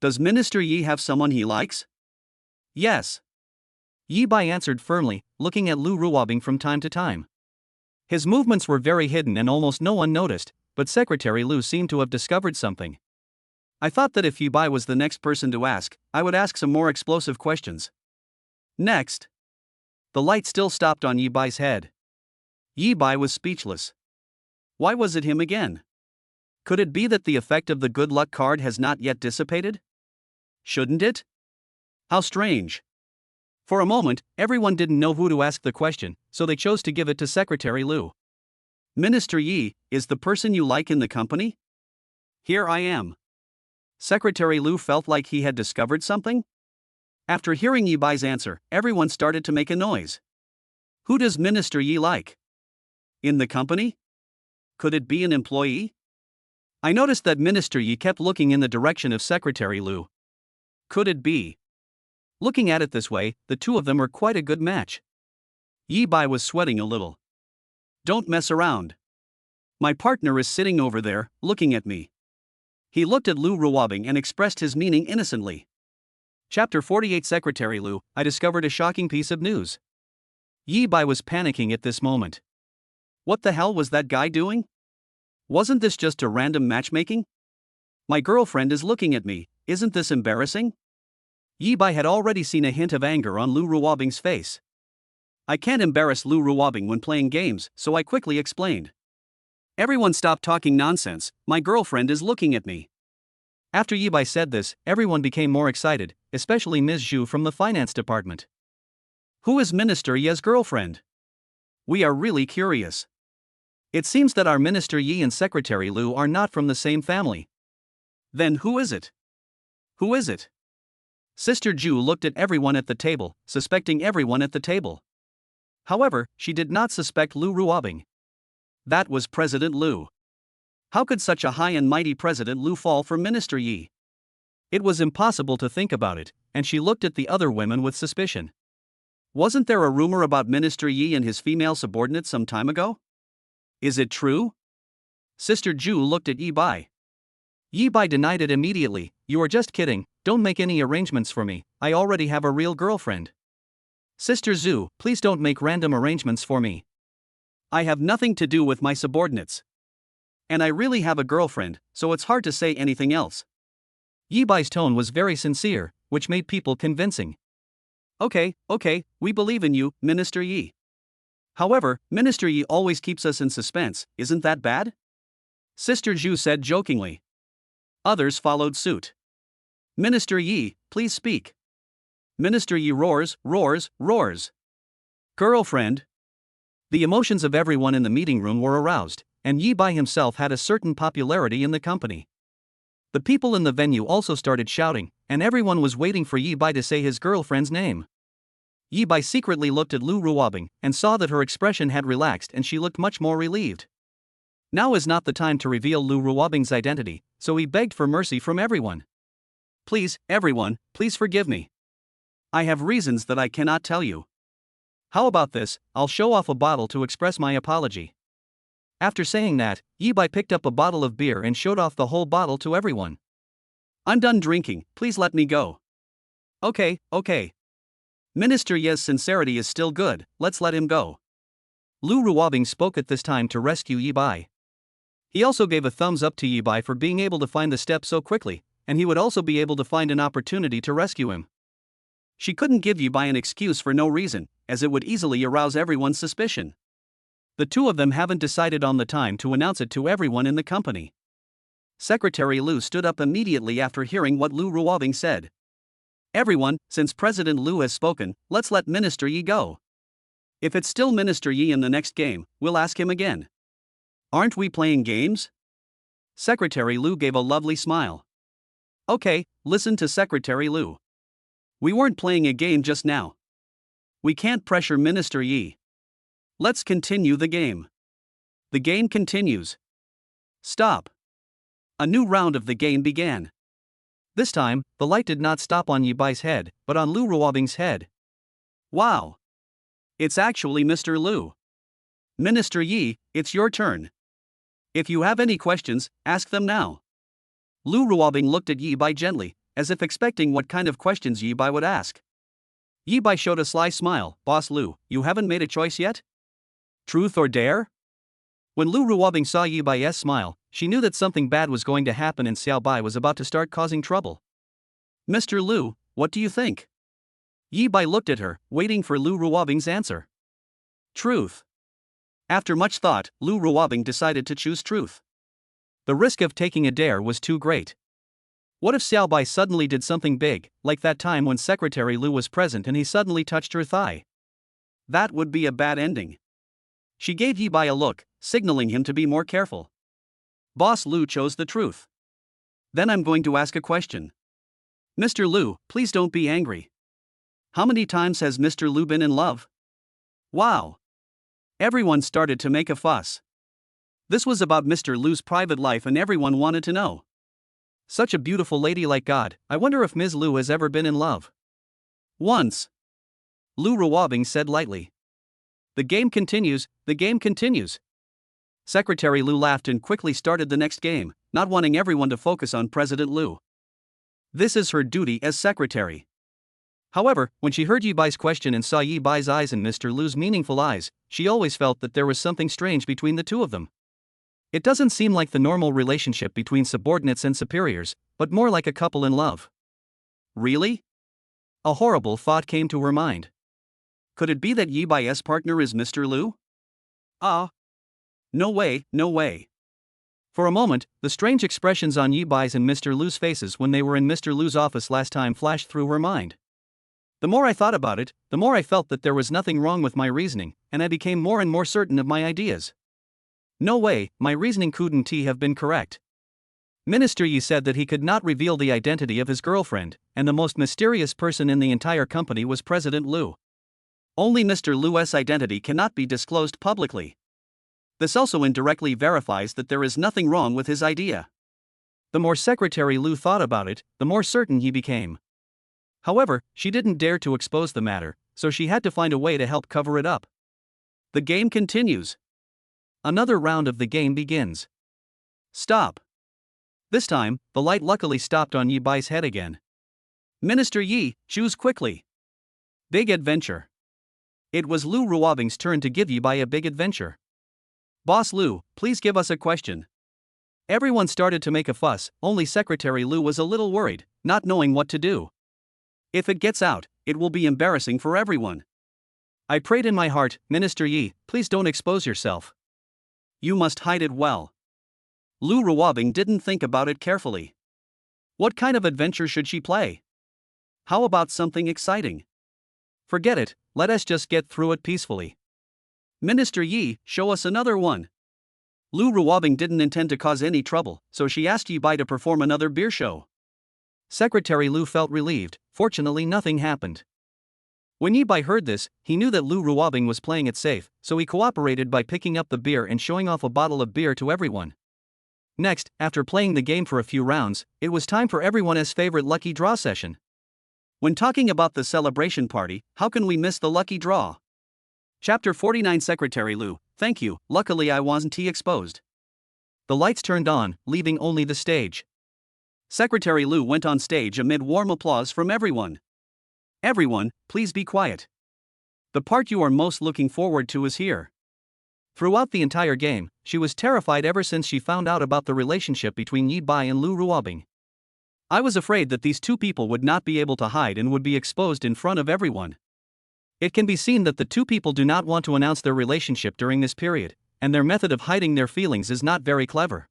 Does Minister Yi have someone he likes? Yes. Yi Bai answered firmly, looking at Lu Ruobing from time to time. His movements were very hidden and almost no one noticed, but Secretary Liu seemed to have discovered something. I thought that if Yi Bai was the next person to ask, I would ask some more explosive questions. Next. The light still stopped on Yi Bai's head. Yi Bai was speechless. Why was it him again? Could it be that the effect of the good luck card has not yet dissipated? Shouldn't it? How strange. For a moment, everyone didn't know who to ask the question, so they chose to give it to Secretary Liu. Minister Yi, is the person you like in the company? Here I am. Secretary Liu felt like he had discovered something. After hearing Yi Bai's answer, everyone started to make a noise. Who does Minister Yi like? In the company? Could it be an employee? I noticed that Minister Yi kept looking in the direction of Secretary Liu. Could it be? Looking at it this way, the two of them are quite a good match. Yi Bai was sweating a little. Don't mess around. My partner is sitting over there, looking at me. He looked at Lu Ruobing and expressed his meaning innocently. Chapter 48 Secretary Liu, I discovered a shocking piece of news. Yi Bai was panicking at this moment. What the hell was that guy doing? Wasn't this just a random matchmaking? My girlfriend is looking at me, isn't this embarrassing? Yi Bai had already seen a hint of anger on Lu Ruobing's face. I can't embarrass Lu Ruobing when playing games, so I quickly explained. Everyone stop talking nonsense, my girlfriend is looking at me. After Yi Bai said this, everyone became more excited, especially Ms. Zhu from the finance department. Who is Minister Yi's girlfriend? We are really curious. It seems that our Minister Yi and Secretary Liu are not from the same family. Then who is it? Who is it? Sister Zhu looked at everyone at the table, suspecting everyone at the table. However, she did not suspect Lu Ruobing. That was President Liu. How could such a high and mighty President Liu fall for Minister Yi? It was impossible to think about it, and she looked at the other women with suspicion. Wasn't there a rumor about Minister Yi and his female subordinate some time ago? Is it true? Sister Zhu looked at Yi Bai. Yi Bai denied it immediately. You are just kidding, don't make any arrangements for me, I already have a real girlfriend. Sister Zhu, please don't make random arrangements for me. I have nothing to do with my subordinates. And I really have a girlfriend, so it's hard to say anything else. Yi Bai's tone was very sincere, which made people convincing. Okay, we believe in you, Minister Yi. However, Minister Yi always keeps us in suspense, isn't that bad? Sister Zhu said jokingly. Others followed suit. Minister Yi, please speak. Minister Yi roars. Girlfriend. The emotions of everyone in the meeting room were aroused, and Yi Bai himself had a certain popularity in the company. The people in the venue also started shouting, and everyone was waiting for Yi Bai to say his girlfriend's name. Yi Bai secretly looked at Lu Ruobing and saw that her expression had relaxed and she looked much more relieved. Now is not the time to reveal Lu Ruobing's identity, so he begged for mercy from everyone. Please, everyone, please forgive me. I have reasons that I cannot tell you. How about this, I'll show off a bottle to express my apology. After saying that, Yi Bai picked up a bottle of beer and showed off the whole bottle to everyone. I'm done drinking, please let me go. Okay. Minister Yi's sincerity is still good, let's let him go. Lu Ruobing spoke at this time to rescue Yi Bai. He also gave a thumbs up to Yi Bai for being able to find the steps so quickly, and he would also be able to find an opportunity to rescue him. She couldn't give Yi Bai an excuse for no reason, as it would easily arouse everyone's suspicion. The two of them haven't decided on the time to announce it to everyone in the company. Secretary Liu stood up immediately after hearing what Lu Ruobing said. Everyone, since President Liu has spoken, let's let Minister Yi go. If it's still Minister Yi in the next game, we'll ask him again. Aren't we playing games? Secretary Liu gave a lovely smile. Okay, listen to Secretary Liu. We weren't playing a game just now. We can't pressure Minister Yi. Let's continue the game. The game continues. Stop. A new round of the game began. This time, the light did not stop on Yi Bai's head, but on Lu Ruobing's head. Wow! It's actually Mr. Lu. Minister Yi, it's your turn. If you have any questions, ask them now. Lu Ruobing looked at Yi Bai gently, as if expecting what kind of questions Yi Bai would ask. Yi Bai showed a sly smile. Boss Lu, you haven't made a choice yet? Truth or dare? When Lu Ruobing saw Yi Bai's smile, she knew that something bad was going to happen and Xiao Bai was about to start causing trouble. Mr. Lu, what do you think? Yi Bai looked at her, waiting for Lu Ruobing's answer. Truth. After much thought, Lu Ruobing decided to choose truth. The risk of taking a dare was too great. What if Xiao Bai suddenly did something big, like that time when Secretary Lu was present and he suddenly touched her thigh? That would be a bad ending. She gave Yi Bai a look, signaling him to be more careful. Boss Lu chose the truth. Then I'm going to ask a question. Mr. Lu, please don't be angry. How many times has Mr. Lu been in love? Wow! Everyone started to make a fuss. This was about Mr. Lu's private life and everyone wanted to know. Such a beautiful lady like God, I wonder if Ms. Lu has ever been in love. Once. Lu Ruobing said lightly. The game continues, the game continues. Secretary Lu laughed and quickly started the next game, not wanting everyone to focus on President Lu. This is her duty as secretary. However, when she heard Yi Bai's question and saw Yi Bai's eyes and Mr. Lu's meaningful eyes, she always felt that there was something strange between the two of them. It doesn't seem like the normal relationship between subordinates and superiors, but more like a couple in love. Really? A horrible thought came to her mind. Could it be that Yi Bai's partner is Mr. Lu? No way, no way. For a moment, the strange expressions on Yi Bai's and Mr. Lu's faces when they were in Mr. Lu's office last time flashed through her mind. The more I thought about it, the more I felt that there was nothing wrong with my reasoning, and I became more and more certain of my ideas. No way, my reasoning couldn't have been correct. Minister Yi said that he could not reveal the identity of his girlfriend, and the most mysterious person in the entire company was President Lu. Only Mr. Lu's identity cannot be disclosed publicly. This also indirectly verifies that there is nothing wrong with his idea. The more Secretary Lu thought about it, the more certain he became. However, she didn't dare to expose the matter, so she had to find a way to help cover it up. The game continues. Another round of the game begins. Stop. This time, the light luckily stopped on Yi Bai's head again. Minister Yi, choose quickly. Big adventure. It was Lu Ruobing's turn to give Yi Bai a big adventure. Boss Lu, please give us a question. Everyone started to make a fuss, only Secretary Lu was a little worried, not knowing what to do. If it gets out, it will be embarrassing for everyone. I prayed in my heart, Minister Yi, please don't expose yourself. You must hide it well. Lu Ruobing didn't think about it carefully. What kind of adventure should she play? How about something exciting? Forget it, let us just get through it peacefully. Minister Yi, show us another one. Lu Ruobing didn't intend to cause any trouble, so she asked Yi Bai to perform another beer show. Secretary Lu felt relieved, fortunately nothing happened. When Yi Bai heard this, he knew that Lu Ruobing was playing it safe, so he cooperated by picking up the beer and showing off a bottle of beer to everyone. Next, after playing the game for a few rounds, it was time for everyone's favorite lucky draw session. When talking about the celebration party, how can we miss the lucky draw? Chapter 49 Secretary Lu, thank you, luckily I wasn't exposed. The lights turned on, leaving only the stage. Secretary Lu went on stage amid warm applause from everyone. Everyone, please be quiet. The part you are most looking forward to is here. Throughout the entire game, she was terrified ever since she found out about the relationship between Yi Bai and Lu Ruobing. I was afraid that these two people would not be able to hide and would be exposed in front of everyone. It can be seen that the two people do not want to announce their relationship during this period, and their method of hiding their feelings is not very clever.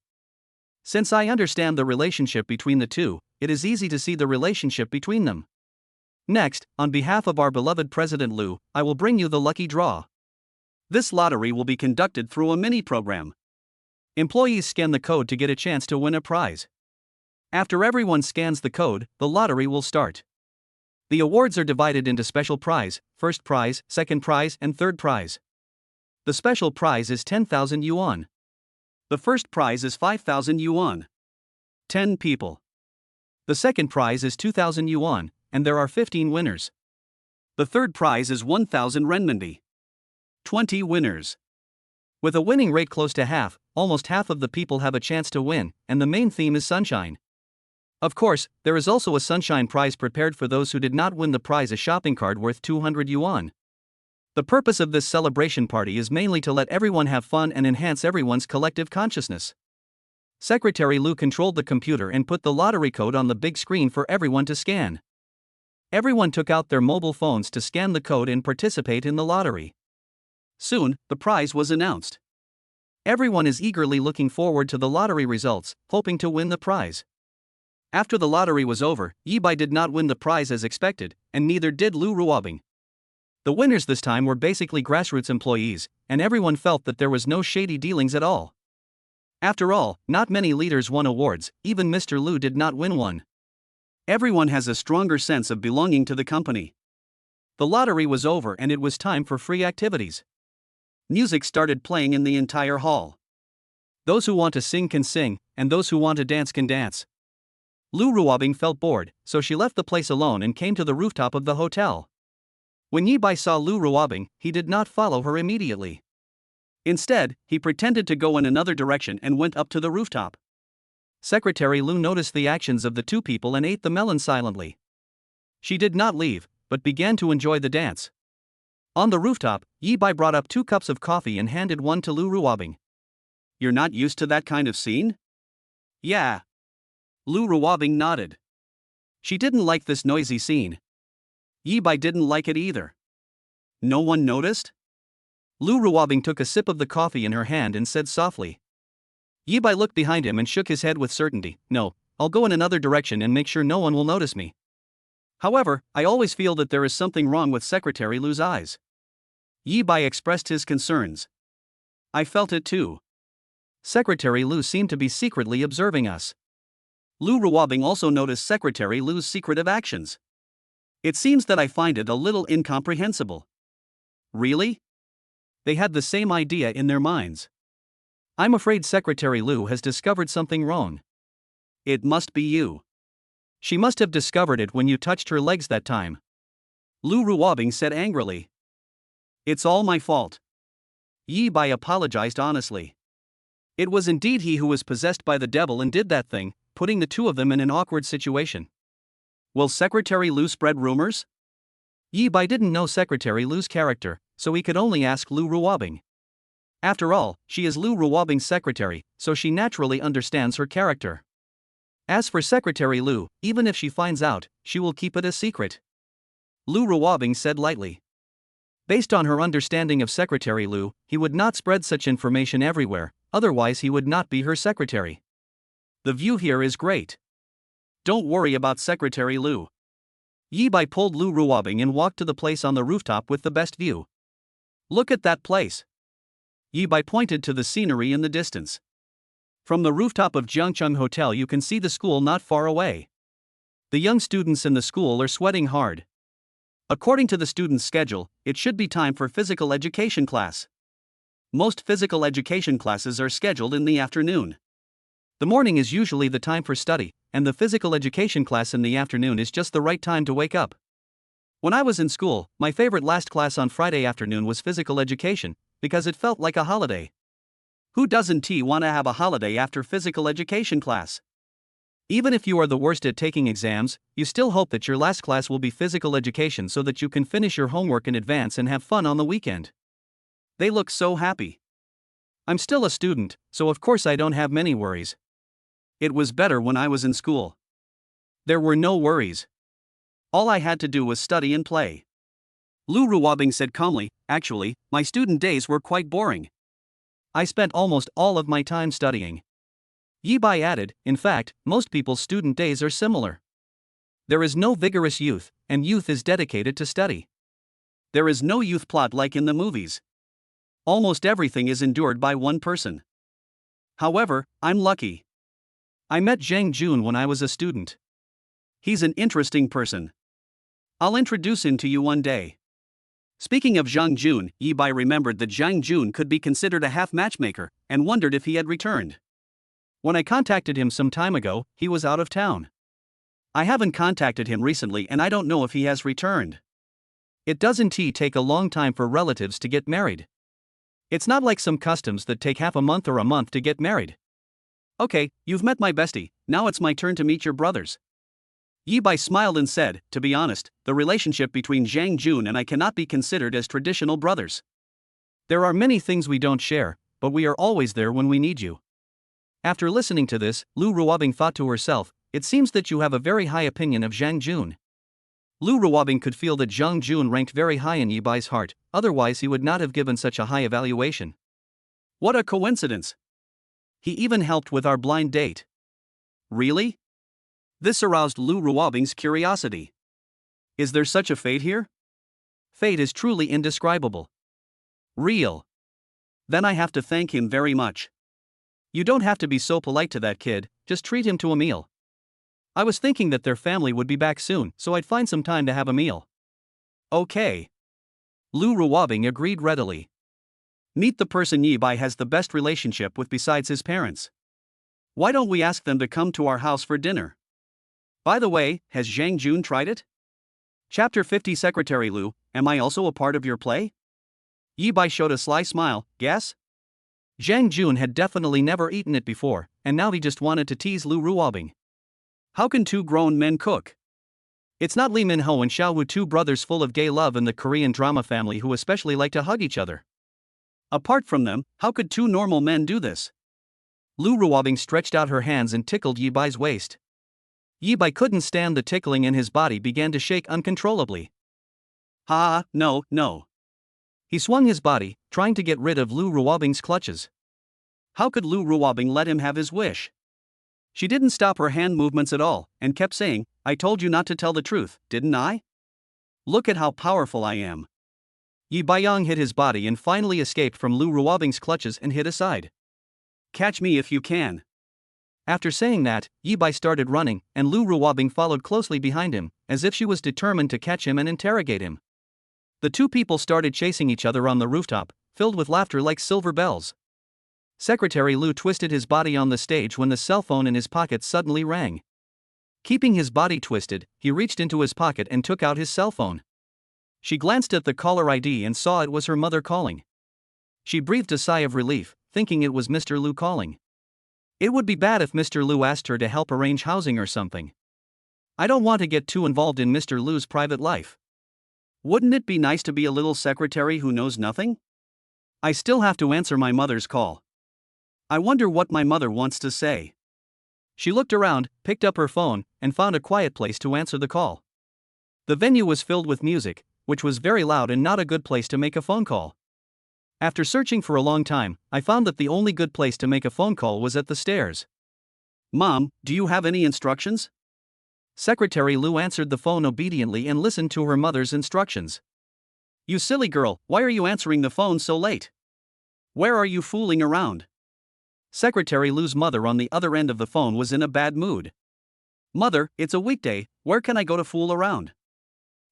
Since I understand the relationship between the two, it is easy to see the relationship between them. Next, on behalf of our beloved President Lu, I will bring you the lucky draw. This lottery will be conducted through a mini program. Employees scan the code to get a chance to win a prize. After everyone scans the code, the lottery will start. The awards are divided into special prize, first prize, second prize, and third prize. The special prize is 10,000 yuan. The first prize is 5,000 yuan. 10 people. The second prize is 2,000 yuan, and there are 15 winners. The third prize is 1,000 renminbi. 20 winners. With a winning rate close to half, almost half of the people have a chance to win, and the main theme is sunshine. Of course, there is also a sunshine prize prepared for those who did not win the prize, a shopping card worth 200 yuan. The purpose of this celebration party is mainly to let everyone have fun and enhance everyone's collective consciousness. Secretary Lu controlled the computer and put the lottery code on the big screen for everyone to scan. Everyone took out their mobile phones to scan the code and participate in the lottery. Soon, the prize was announced. Everyone is eagerly looking forward to the lottery results, hoping to win the prize. After the lottery was over, Yi Bai did not win the prize as expected, and neither did Lu Ruobing. The winners this time were basically grassroots employees, and everyone felt that there was no shady dealings at all. After all, not many leaders won awards, even Mr. Lu did not win one. Everyone has a stronger sense of belonging to the company. The lottery was over and it was time for free activities. Music started playing in the entire hall. Those who want to sing can sing, and those who want to dance can dance. Lu Ruobing felt bored, so she left the place alone and came to the rooftop of the hotel. When Yi Bai saw Lu Ruobing, he did not follow her immediately. Instead, he pretended to go in another direction and went up to the rooftop. Secretary Lu noticed the actions of the two people and ate the melon silently. She did not leave, but began to enjoy the dance. On the rooftop, Yi Bai brought up 2 cups of coffee and handed one to Lu Ruobing. "You're not used to that kind of scene?" "Yeah." Lu Ruobing nodded. She didn't like this noisy scene. Yi Bai didn't like it either. No one noticed? Lu Ruobing took a sip of the coffee in her hand and said softly. Yi Bai looked behind him and shook his head with certainty. "No, I'll go in another direction and make sure no one will notice me." However, I always feel that there is something wrong with Secretary Lu's eyes. Yi Bai expressed his concerns. "I felt it too. Secretary Lu seemed to be secretly observing us." Lu Ruobing also noticed Secretary Lu's secretive actions. "It seems that I find it a little incomprehensible." "Really?" They had the same idea in their minds. "I'm afraid Secretary Lu has discovered something wrong." "It must be you. She must have discovered it when you touched her legs that time." Lu Ruobing said angrily. "It's all my fault." Yi Bai apologized honestly. It was indeed he who was possessed by the devil and did that thing, putting the two of them in an awkward situation. Will Secretary Lu spread rumors? Yi Bai didn't know Secretary Lu's character, so he could only ask Lu Ruobing. After all, she is Lu Ruobing's secretary, so she naturally understands her character. As for Secretary Lu, even if she finds out, she will keep it a secret. Lu Ruobing said lightly. Based on her understanding of Secretary Lu, he would not spread such information everywhere, otherwise he would not be her secretary. The view here is great. Don't worry about Secretary Lu. Yi Bai pulled Lu Ruobing and walked to the place on the rooftop with the best view. Look at that place. Yi Bai pointed to the scenery in the distance. From the rooftop of Jiangcheng Hotel you can see the school not far away. The young students in the school are sweating hard. According to the students' schedule, it should be time for physical education class. Most physical education classes are scheduled in the afternoon. The morning is usually the time for study, and the physical education class in the afternoon is just the right time to wake up. When I was in school, my favorite last class on Friday afternoon was physical education, because it felt like a holiday. Who doesn't want to have a holiday after physical education class? Even if you are the worst at taking exams, you still hope that your last class will be physical education so that you can finish your homework in advance and have fun on the weekend. They look so happy. I'm still a student, so of course I don't have many worries. It was better when I was in school. There were no worries. All I had to do was study and play. Lu Ruobing said calmly, "Actually, my student days were quite boring. I spent almost all of my time studying." Yi Bai added, "In fact, most people's student days are similar. There is no vigorous youth, and youth is dedicated to study. There is no youth plot like in the movies. Almost everything is endured by one person. However, I'm lucky. I met Zhang Jun when I was a student. He's an interesting person. I'll introduce him to you one day." Speaking of Zhang Jun, Yi Bai remembered that Zhang Jun could be considered a half matchmaker, and wondered if he had returned. When I contacted him some time ago, he was out of town. I haven't contacted him recently and I don't know if he has returned. It doesn't take a long time for relatives to get married. It's not like some customs that take half a month or a month to get married. Okay, you've met my bestie, now it's my turn to meet your brothers. Yi Bai smiled and said, to be honest, the relationship between Zhang Jun and I cannot be considered as traditional brothers. There are many things we don't share, but we are always there when we need you. After listening to this, Lu Ruobing thought to herself, it seems that you have a very high opinion of Zhang Jun. Lu Ruobing could feel that Zhang Jun ranked very high in Yi Bai's heart, otherwise he would not have given such a high evaluation. What a coincidence! He even helped with our blind date. Really? This aroused Lu Ruobing's curiosity. Is there such a fate here? Fate is truly indescribable. Real. Then I have to thank him very much. You don't have to be so polite to that kid, just treat him to a meal. I was thinking that their family would be back soon, so I'd find some time to have a meal. Okay. Lu Ruobing agreed readily. Meet the person Yi Bai has the best relationship with besides his parents. Why don't we ask them to come to our house for dinner? By the way, has Zhang Jun tried it? Chapter 50 Secretary Lu, am I also a part of your play? Yi Bai showed a sly smile, guess? Zhang Jun had definitely never eaten it before, and now he just wanted to tease Lu Ruobing. How can two grown men cook? It's not Lee Min-ho and Xiao Wu, two brothers full of gay love in the Korean drama family who especially like to hug each other. Apart from them, how could two normal men do this? Lu Ruobing stretched out her hands and tickled Yi Bai's waist. Yi Bai couldn't stand the tickling and his body began to shake uncontrollably. No. He swung his body, trying to get rid of Lu Ruobing's clutches. How could Lu Ruobing let him have his wish? She didn't stop her hand movements at all, and kept saying, I told you not to tell the truth, didn't I? Look at how powerful I am. Yi Baiyang hit his body and finally escaped from Lu Ruobing's clutches and hid aside. Catch me if you can. After saying that, Yi Bai started running, and Lu Ruobing followed closely behind him, as if she was determined to catch him and interrogate him. The two people started chasing each other on the rooftop, filled with laughter like silver bells. Secretary Lu twisted his body on the stage when the cell phone in his pocket suddenly rang. Keeping his body twisted, he reached into his pocket and took out his cell phone. She glanced at the caller ID and saw it was her mother calling. She breathed a sigh of relief, thinking it was Mr. Lu calling. It would be bad if Mr. Lu asked her to help arrange housing or something. I don't want to get too involved in Mr. Lu's private life. Wouldn't it be nice to be a little secretary who knows nothing? I still have to answer my mother's call. I wonder what my mother wants to say. She looked around, picked up her phone, and found a quiet place to answer the call. The venue was filled with music, which was very loud and not a good place to make a phone call. After searching for a long time, I found that the only good place to make a phone call was at the stairs. Mom, do you have any instructions? Secretary Lu answered the phone obediently and listened to her mother's instructions. You silly girl, why are you answering the phone so late? Where are you fooling around? Secretary Lu's mother on the other end of the phone was in a bad mood. Mother, it's a weekday, where can I go to fool around?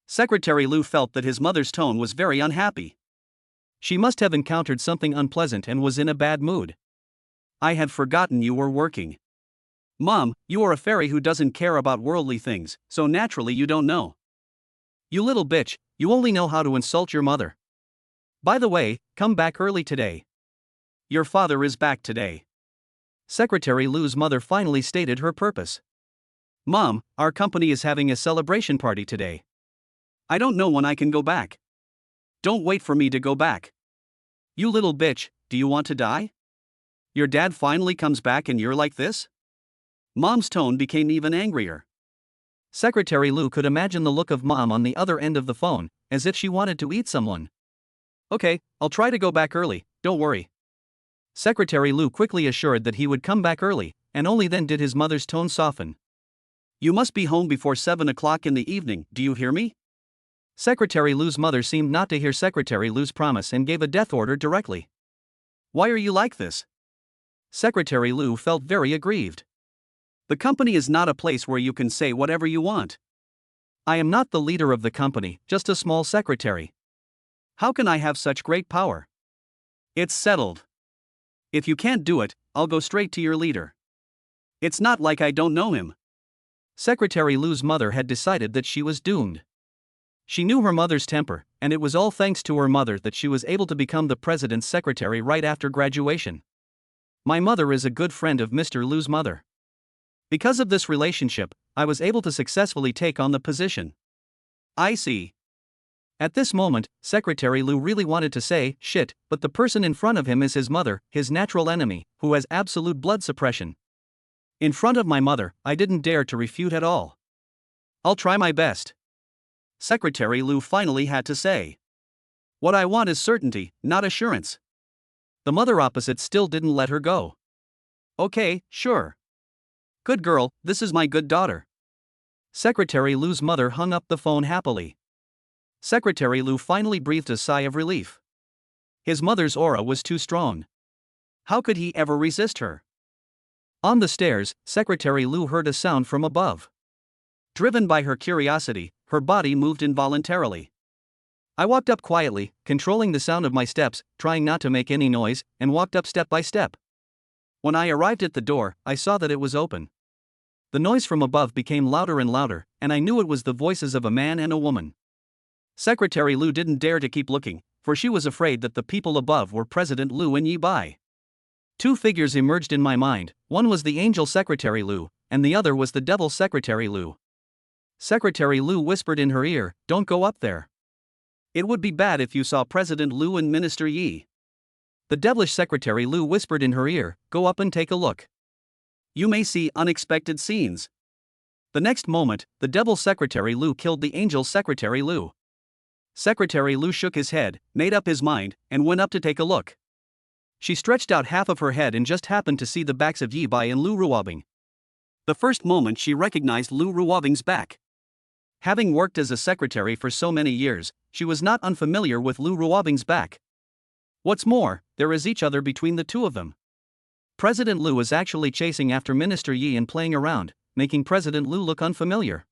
Secretary Lu felt that his mother's tone was very unhappy. She must have encountered something unpleasant and was in a bad mood. I had forgotten you were working. Mom, you are a fairy who doesn't care about worldly things, so naturally you don't know. You little bitch, you only know how to insult your mother. By the way, come back early today. Your father is back today. Secretary Lu's mother finally stated her purpose. Mom, our company is having a celebration party today. I don't know when I can go back. Don't wait for me to go back. You little bitch, do you want to die? Your dad finally comes back and you're like this? Mom's tone became even angrier. Secretary Lu could imagine the look of Mom on the other end of the phone, as if she wanted to eat someone. Okay, I'll try to go back early, don't worry. Secretary Lu quickly assured that he would come back early, and only then did his mother's tone soften. You must be home before 7 o'clock in the evening, do you hear me? Secretary Lu's mother seemed not to hear Secretary Lu's promise and gave a death order directly. Why are you like this? Secretary Lu felt very aggrieved. The company is not a place where you can say whatever you want. I am not the leader of the company, just a small secretary. How can I have such great power? It's settled. If you can't do it, I'll go straight to your leader. It's not like I don't know him. Secretary Lu's mother had decided that she was doomed. She knew her mother's temper, and it was all thanks to her mother that she was able to become the president's secretary right after graduation. My mother is a good friend of Mr. Lu's mother. Because of this relationship, I was able to successfully take on the position. I see. At this moment, Secretary Lu really wanted to say, shit, but the person in front of him is his mother, his natural enemy, who has absolute blood suppression. In front of my mother, I didn't dare to refute at all. I'll try my best. Secretary Lu finally had to say. What I want is certainty, not assurance. The mother opposite still didn't let her go. Okay, sure. Good girl, this is my good daughter. Secretary Lu's mother hung up the phone happily. Secretary Lu finally breathed a sigh of relief. His mother's aura was too strong. How could he ever resist her? On the stairs, Secretary Lu heard a sound from above. Driven by her curiosity, her body moved involuntarily. I walked up quietly, controlling the sound of my steps, trying not to make any noise, and walked up step by step. When I arrived at the door, I saw that it was open. The noise from above became louder and louder, and I knew it was the voices of a man and a woman. Secretary Lu didn't dare to keep looking, for she was afraid that the people above were President Lu and Yi Bai. Two figures emerged in my mind, one was the angel Secretary Lu, and the other was the devil Secretary Lu. Secretary Lu whispered in her ear, "Don't go up there. It would be bad if you saw President Lu and Minister Yi." The devilish Secretary Lu whispered in her ear, "Go up and take a look. You may see unexpected scenes." The next moment, the devil Secretary Lu killed the angel Secretary Lu. Secretary Lu shook his head, made up his mind, and went up to take a look. She stretched out half of her head and just happened to see the backs of Yi Bai and Lu Ruobing. The first moment she recognized Lu Ruobing's back. Having worked as a secretary for so many years, she was not unfamiliar with Lu Ruobing's back. What's more, there is each other between the two of them. President Lu is actually chasing after Minister Yi and playing around, making President Lu look unfamiliar.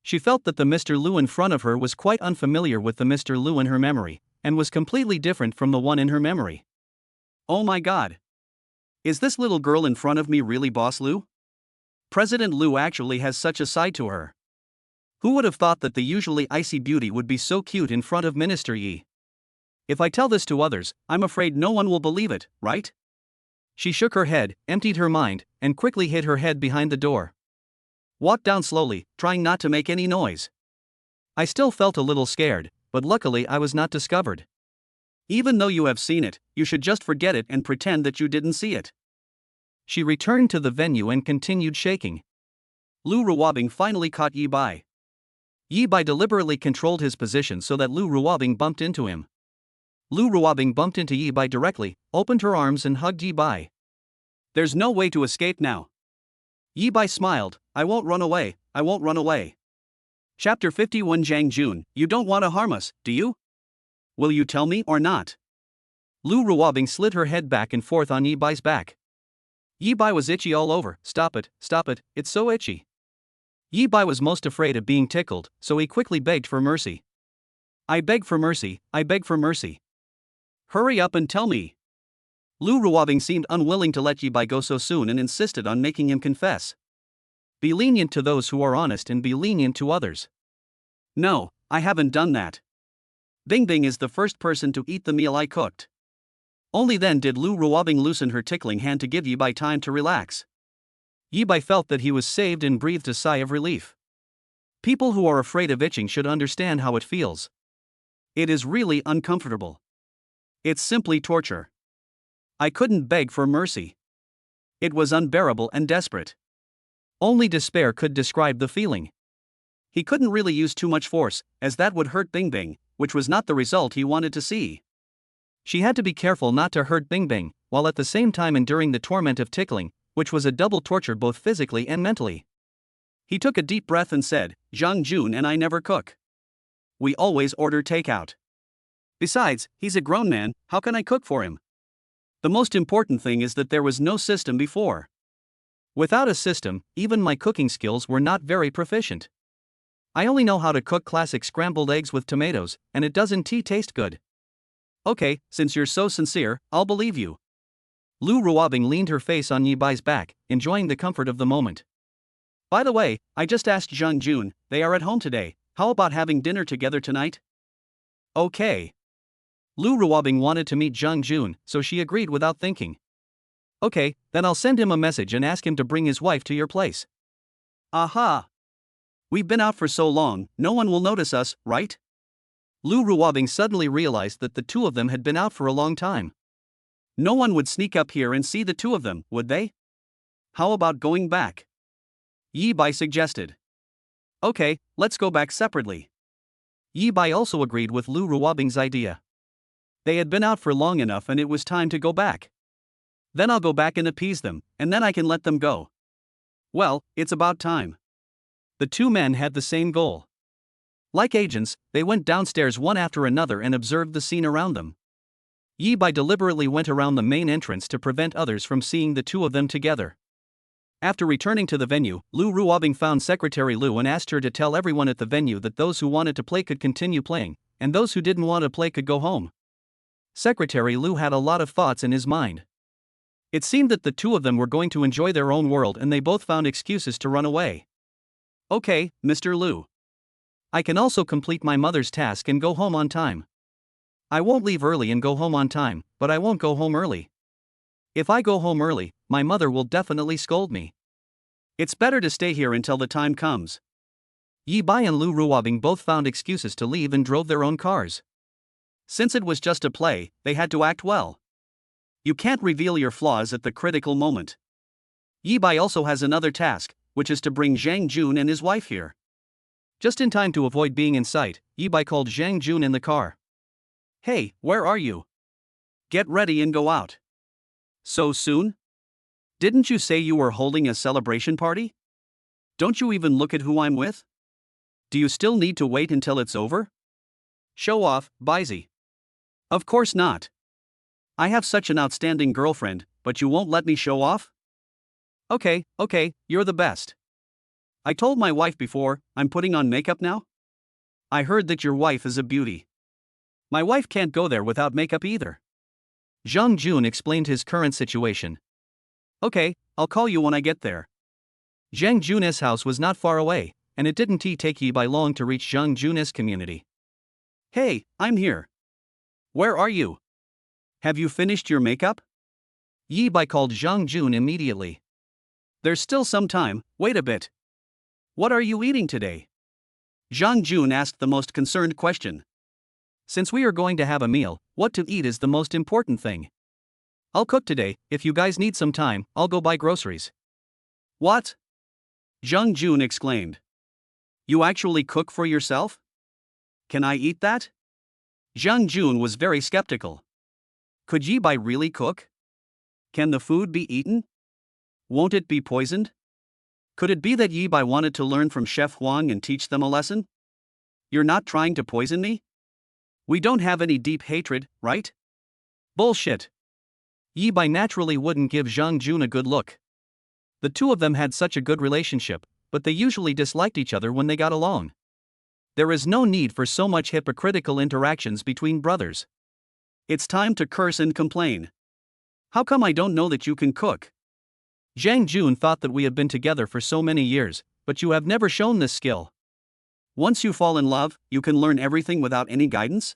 She felt that the Mr. Lu in front of her was quite unfamiliar with the Mr. Lu in her memory, and was completely different from the one in her memory. Oh my god. Is this little girl in front of me really Boss Lu? President Lu actually has such a side to her. Who would have thought that the usually icy beauty would be so cute in front of Minister Yi? If I tell this to others, I'm afraid no one will believe it, right? She shook her head, emptied her mind, and quickly hid her head behind the door. Walked down slowly, trying not to make any noise. I still felt a little scared, but luckily I was not discovered. Even though you have seen it, you should just forget it and pretend that you didn't see it. She returned to the venue and continued shaking. Lu Ruobing finally caught Yi Bai. Yi Bai deliberately controlled his position so that Lu Ruobing bumped into him. Lu Ruobing bumped into Yi Bai directly, opened her arms and hugged Yi Bai. There's no way to escape now. Yi Bai smiled, "I won't run away, I won't run away." Chapter 51 Zhang Jun, you don't want to harm us, do you? Will you tell me or not? Lu Ruobing slid her head back and forth on Yi Bai's back. Yi Bai was itchy all over. Stop it, it's so itchy. Yi Bai was most afraid of being tickled, so he quickly begged for mercy. I beg for mercy, I beg for mercy. Hurry up and tell me. Lu Ruobing seemed unwilling to let Yi Bai go so soon and insisted on making him confess. Be lenient to those who are honest and be lenient to others. No, I haven't done that. Bing Bing is the first person to eat the meal I cooked. Only then did Lu Ruobing loosen her tickling hand to give Yi Bai time to relax. Yi Bai felt that he was saved and breathed a sigh of relief. People who are afraid of itching should understand how it feels. It is really uncomfortable. It's simply torture. I couldn't beg for mercy. It was unbearable and desperate. Only despair could describe the feeling. He couldn't really use too much force, as that would hurt Bing Bing, which was not the result he wanted to see. She had to be careful not to hurt Bing Bing, while at the same time enduring the torment of tickling, which was a double torture both physically and mentally. He took a deep breath and said, "Zhang Jun and I never cook. We always order takeout. Besides, he's a grown man, how can I cook for him? The most important thing is that there was no system before. Without a system, even my cooking skills were not very proficient. I only know how to cook classic scrambled eggs with tomatoes, and it doesn't taste good. Okay, since you're so sincere, I'll believe you." Lu Ruobing leaned her face on Yi Bai's back, enjoying the comfort of the moment. By the way, I just asked Zhang Jun, they are at home today, how about having dinner together tonight? Okay. Lu Ruobing wanted to meet Zhang Jun, so she agreed without thinking. Okay, then I'll send him a message and ask him to bring his wife to your place. Aha! We've been out for so long, no one will notice us, right? Lu Ruobing suddenly realized that the two of them had been out for a long time. No one would sneak up here and see the two of them, would they? How about going back? Yi Bai suggested. Okay, let's go back separately. Yi Bai also agreed with Lu Ruobing's idea. They had been out for long enough and it was time to go back. Then I'll go back and appease them, and then I can let them go. Well, it's about time. The two men had the same goal. Like agents, they went downstairs one after another and observed the scene around them. Yi Bai deliberately went around the main entrance to prevent others from seeing the two of them together. After returning to the venue, Lu Ruobing found Secretary Lu and asked her to tell everyone at the venue that those who wanted to play could continue playing, and those who didn't want to play could go home. Secretary Lu had a lot of thoughts in his mind. It seemed that the two of them were going to enjoy their own world and they both found excuses to run away. Okay, Mr. Lu. I can also complete my mother's task and go home on time. I won't leave early and go home on time, but I won't go home early. If I go home early, my mother will definitely scold me. It's better to stay here until the time comes. Yi Bai and Lu Ruobing both found excuses to leave and drove their own cars. Since it was just a play, they had to act well. You can't reveal your flaws at the critical moment. Yi Bai also has another task, which is to bring Zhang Jun and his wife here. Just in time to avoid being in sight, Yi Bai called Zhang Jun in the car. Hey, where are you? Get ready and go out. So soon? Didn't you say you were holding a celebration party? Don't you even look at who I'm with? Do you still need to wait until it's over? Show off, Baizi. Of course not. I have such an outstanding girlfriend, but you won't let me show off? Okay, you're the best. I told my wife before, I'm putting on makeup now? I heard that your wife is a beauty. My wife can't go there without makeup either. Zhang Jun explained his current situation. Okay, I'll call you when I get there. Zhang Jun's house was not far away, and it didn't take Yi Bai long to reach Zhang Jun's community. Hey, I'm here. Where are you? Have you finished your makeup? Yi Bai called Zhang Jun immediately. There's still some time, wait a bit. What are you eating today? Zhang Jun asked the most concerned question. Since we are going to have a meal, what to eat is the most important thing. I'll cook today, if you guys need some time, I'll go buy groceries. What? Zhang Jun exclaimed. You actually cook for yourself? Can I eat that? Zhang Jun was very skeptical. Could Yi Bai really cook? Can the food be eaten? Won't it be poisoned? Could it be that Yi Bai wanted to learn from Chef Huang and teach them a lesson? You're not trying to poison me? We don't have any deep hatred, right? Bullshit. Yi Bai naturally wouldn't give Zhang Jun a good look. The two of them had such a good relationship, but they usually disliked each other when they got along. There is no need for so much hypocritical interactions between brothers. It's time to curse and complain. How come I don't know that you can cook? Zhang Jun thought that we have been together for so many years, but you have never shown this skill. Once you fall in love, you can learn everything without any guidance?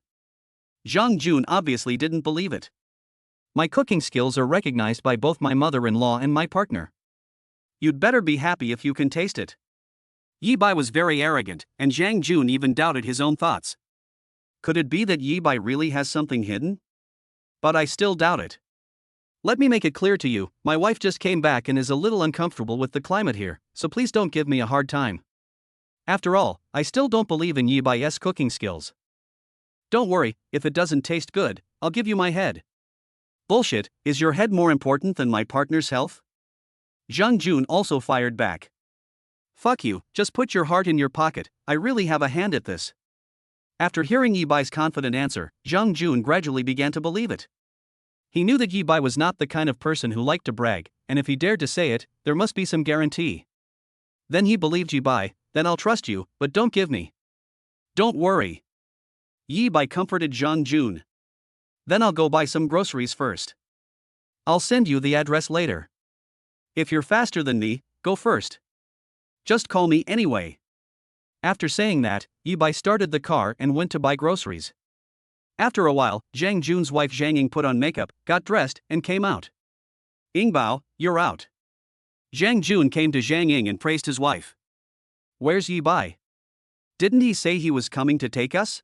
Zhang Jun obviously didn't believe it. My cooking skills are recognized by both my mother-in-law and my partner. You'd better be happy if you can taste it. Yi Bai was very arrogant, and Zhang Jun even doubted his own thoughts. Could it be that Yi Bai really has something hidden? But I still doubt it. Let me make it clear to you, my wife just came back and is a little uncomfortable with the climate here, so please don't give me a hard time. After all, I still don't believe in Yi Bai's cooking skills. Don't worry, if it doesn't taste good, I'll give you my head. Bullshit, is your head more important than my partner's health? Zhang Jun also fired back. Fuck you, just put your heart in your pocket, I really have a hand at this. After hearing Yi Bai's confident answer, Zhang Jun gradually began to believe it. He knew that Yi Bai was not the kind of person who liked to brag, and if he dared to say it, there must be some guarantee. Then he believed Yi Bai, then I'll trust you, but don't give me. Don't worry. Yi Bai comforted Zhang Jun. Then I'll go buy some groceries first. I'll send you the address later. If you're faster than me, go first. Just call me anyway. After saying that, Yi-bai started the car and went to buy groceries. After a while, Zhang Jun's wife Zhang Ying put on makeup, got dressed, and came out. Yingbao, you're out. Zhang Jun came to Zhang Ying and praised his wife. Where's Yi-bai? Didn't he say he was coming to take us?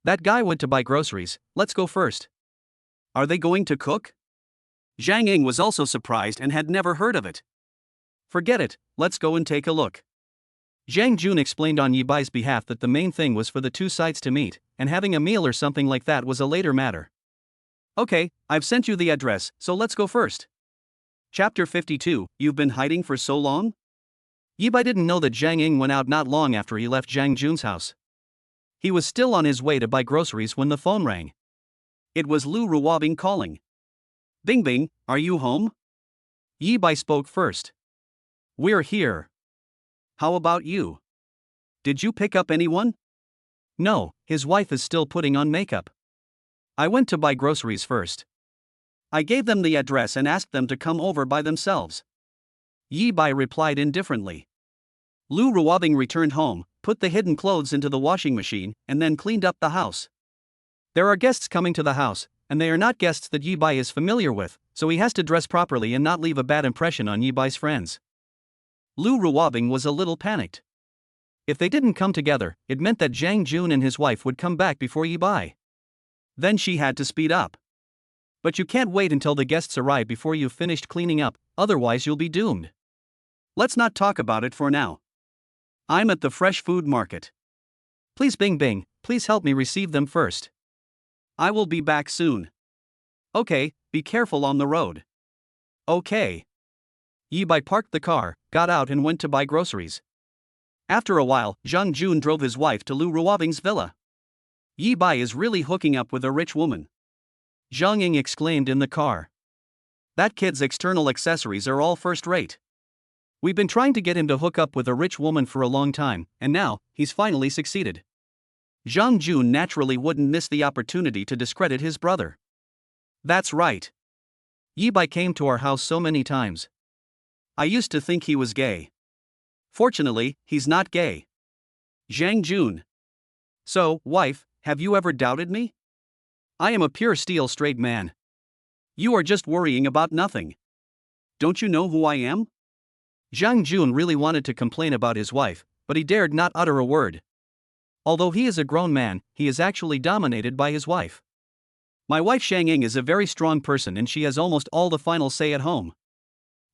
That guy went to buy groceries, let's go first. Are they going to cook? Zhang Ying was also surprised and had never heard of it. Forget it, let's go and take a look. Zhang Jun explained on Yi-bai's behalf that the main thing was for the two sides to meet, and having a meal or something like that was a later matter. Okay, I've sent you the address, so let's go first. Chapter 52, You've been hiding for so long? Yi-bai didn't know that Zhang Ying went out not long after he left Zhang Jun's house. He was still on his way to buy groceries when the phone rang. It was Lu Ruobing calling. Bing Bing, are you home? Yi-bai spoke first. We're here. How about you? Did you pick up anyone? No, his wife is still putting on makeup. I went to buy groceries first. I gave them the address and asked them to come over by themselves. Yi-bai replied indifferently. Lu Ruobing returned home, put the hidden clothes into the washing machine, and then cleaned up the house. There are guests coming to the house, and they are not guests that Yi-bai is familiar with, so he has to dress properly and not leave a bad impression on Yi-bai's friends. Lu Ruobing was a little panicked. If they didn't come together, it meant that Zhang Jun and his wife would come back before Yi-bai. Then she had to speed up. But you can't wait until the guests arrive before you've finished cleaning up, otherwise you'll be doomed. Let's not talk about it for now. I'm at the fresh food market. Please Bing Bing, please help me receive them first. I will be back soon. Okay, be careful on the road. Okay. Yi-bai parked the car, got out and went to buy groceries. After a while, Zhang Jun drove his wife to Lu Ruobing's villa. Yi-bai is really hooking up with a rich woman. Zhang Ying exclaimed in the car. That kid's external accessories are all first-rate. We've been trying to get him to hook up with a rich woman for a long time, and now, he's finally succeeded. Zhang Jun naturally wouldn't miss the opportunity to discredit his brother. That's right. Yi-bai came to our house so many times. I used to think he was gay. Fortunately, he's not gay. Zhang Jun. So, wife, have you ever doubted me? I am a pure steel straight man. You are just worrying about nothing. Don't you know who I am? Zhang Jun really wanted to complain about his wife, but he dared not utter a word. Although he is a grown man, he is actually dominated by his wife. My wife Zhang Ying is a very strong person and she has almost all the final say at home.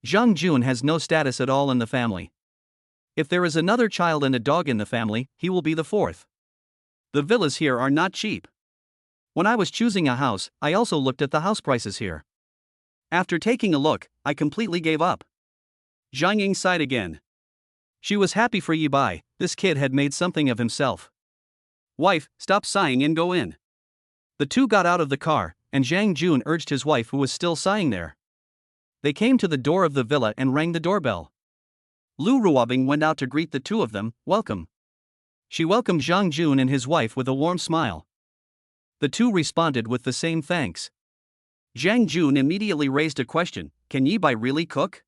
Zhang Jun has no status at all in the family. If there is another child and a dog in the family, he will be the fourth. The villas here are not cheap. When I was choosing a house, I also looked at the house prices here. After taking a look, I completely gave up. Zhang Ying sighed again. She was happy for Yi-bai, this kid had made something of himself. Wife, stop sighing and go in. The two got out of the car, and Zhang Jun urged his wife who was still sighing there. They came to the door of the villa and rang the doorbell. Lu Ruobing went out to greet the two of them, welcome. She welcomed Zhang Jun and his wife with a warm smile. The two responded with the same thanks. Zhang Jun immediately raised a question, can Yi-bai really cook?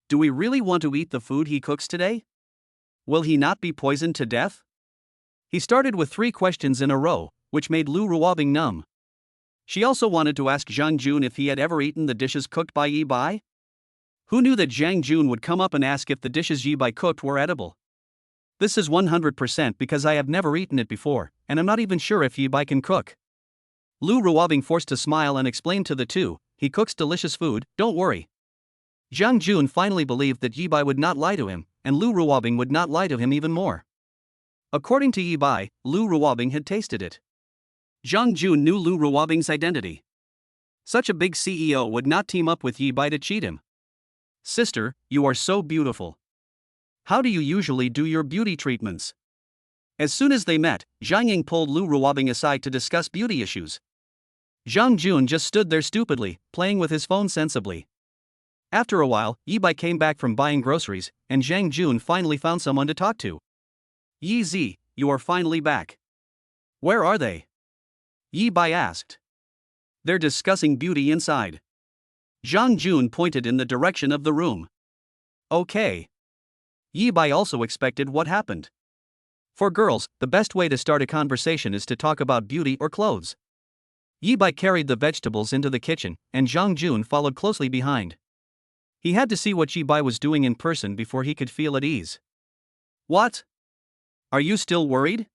Do we really want to eat the food he cooks today? Will he not be poisoned to death? He started with 3 questions in a row, which made Lu Ruobing numb. She also wanted to ask Zhang Jun if he had ever eaten the dishes cooked by Yi-bai. Who knew that Zhang Jun would come up and ask if the dishes Yi-bai cooked were edible? This is 100% because I have never eaten it before, and I'm not even sure if Yi-bai can cook. Lu Ruobing forced a smile and explained to the two, he cooks delicious food, don't worry. Zhang Jun finally believed that Yi-bai would not lie to him, and Lu Ruobing would not lie to him even more. According to Yi-bai, Lu Ruobing had tasted it. Zhang Jun knew Lu Ruobing's identity. Such a big CEO would not team up with Yi-bai to cheat him. Sister, you are so beautiful. How do you usually do your beauty treatments? As soon as they met, Zhang Ying pulled Lu Ruobing aside to discuss beauty issues. Zhang Jun just stood there stupidly, playing with his phone sensibly. After a while, Yi-bai came back from buying groceries, and Zhang Jun finally found someone to talk to. Yi-zi, you are finally back. Where are they? Yi-bai asked. They're discussing beauty inside. Zhang Jun pointed in the direction of the room. Okay. Yi Bai also expected what happened. For girls, the best way to start a conversation is to talk about beauty or clothes. Yi Bai carried the vegetables into the kitchen, and Zhang Jun followed closely behind. He had to see what Yi Bai was doing in person before he could feel at ease. What? Are you still worried?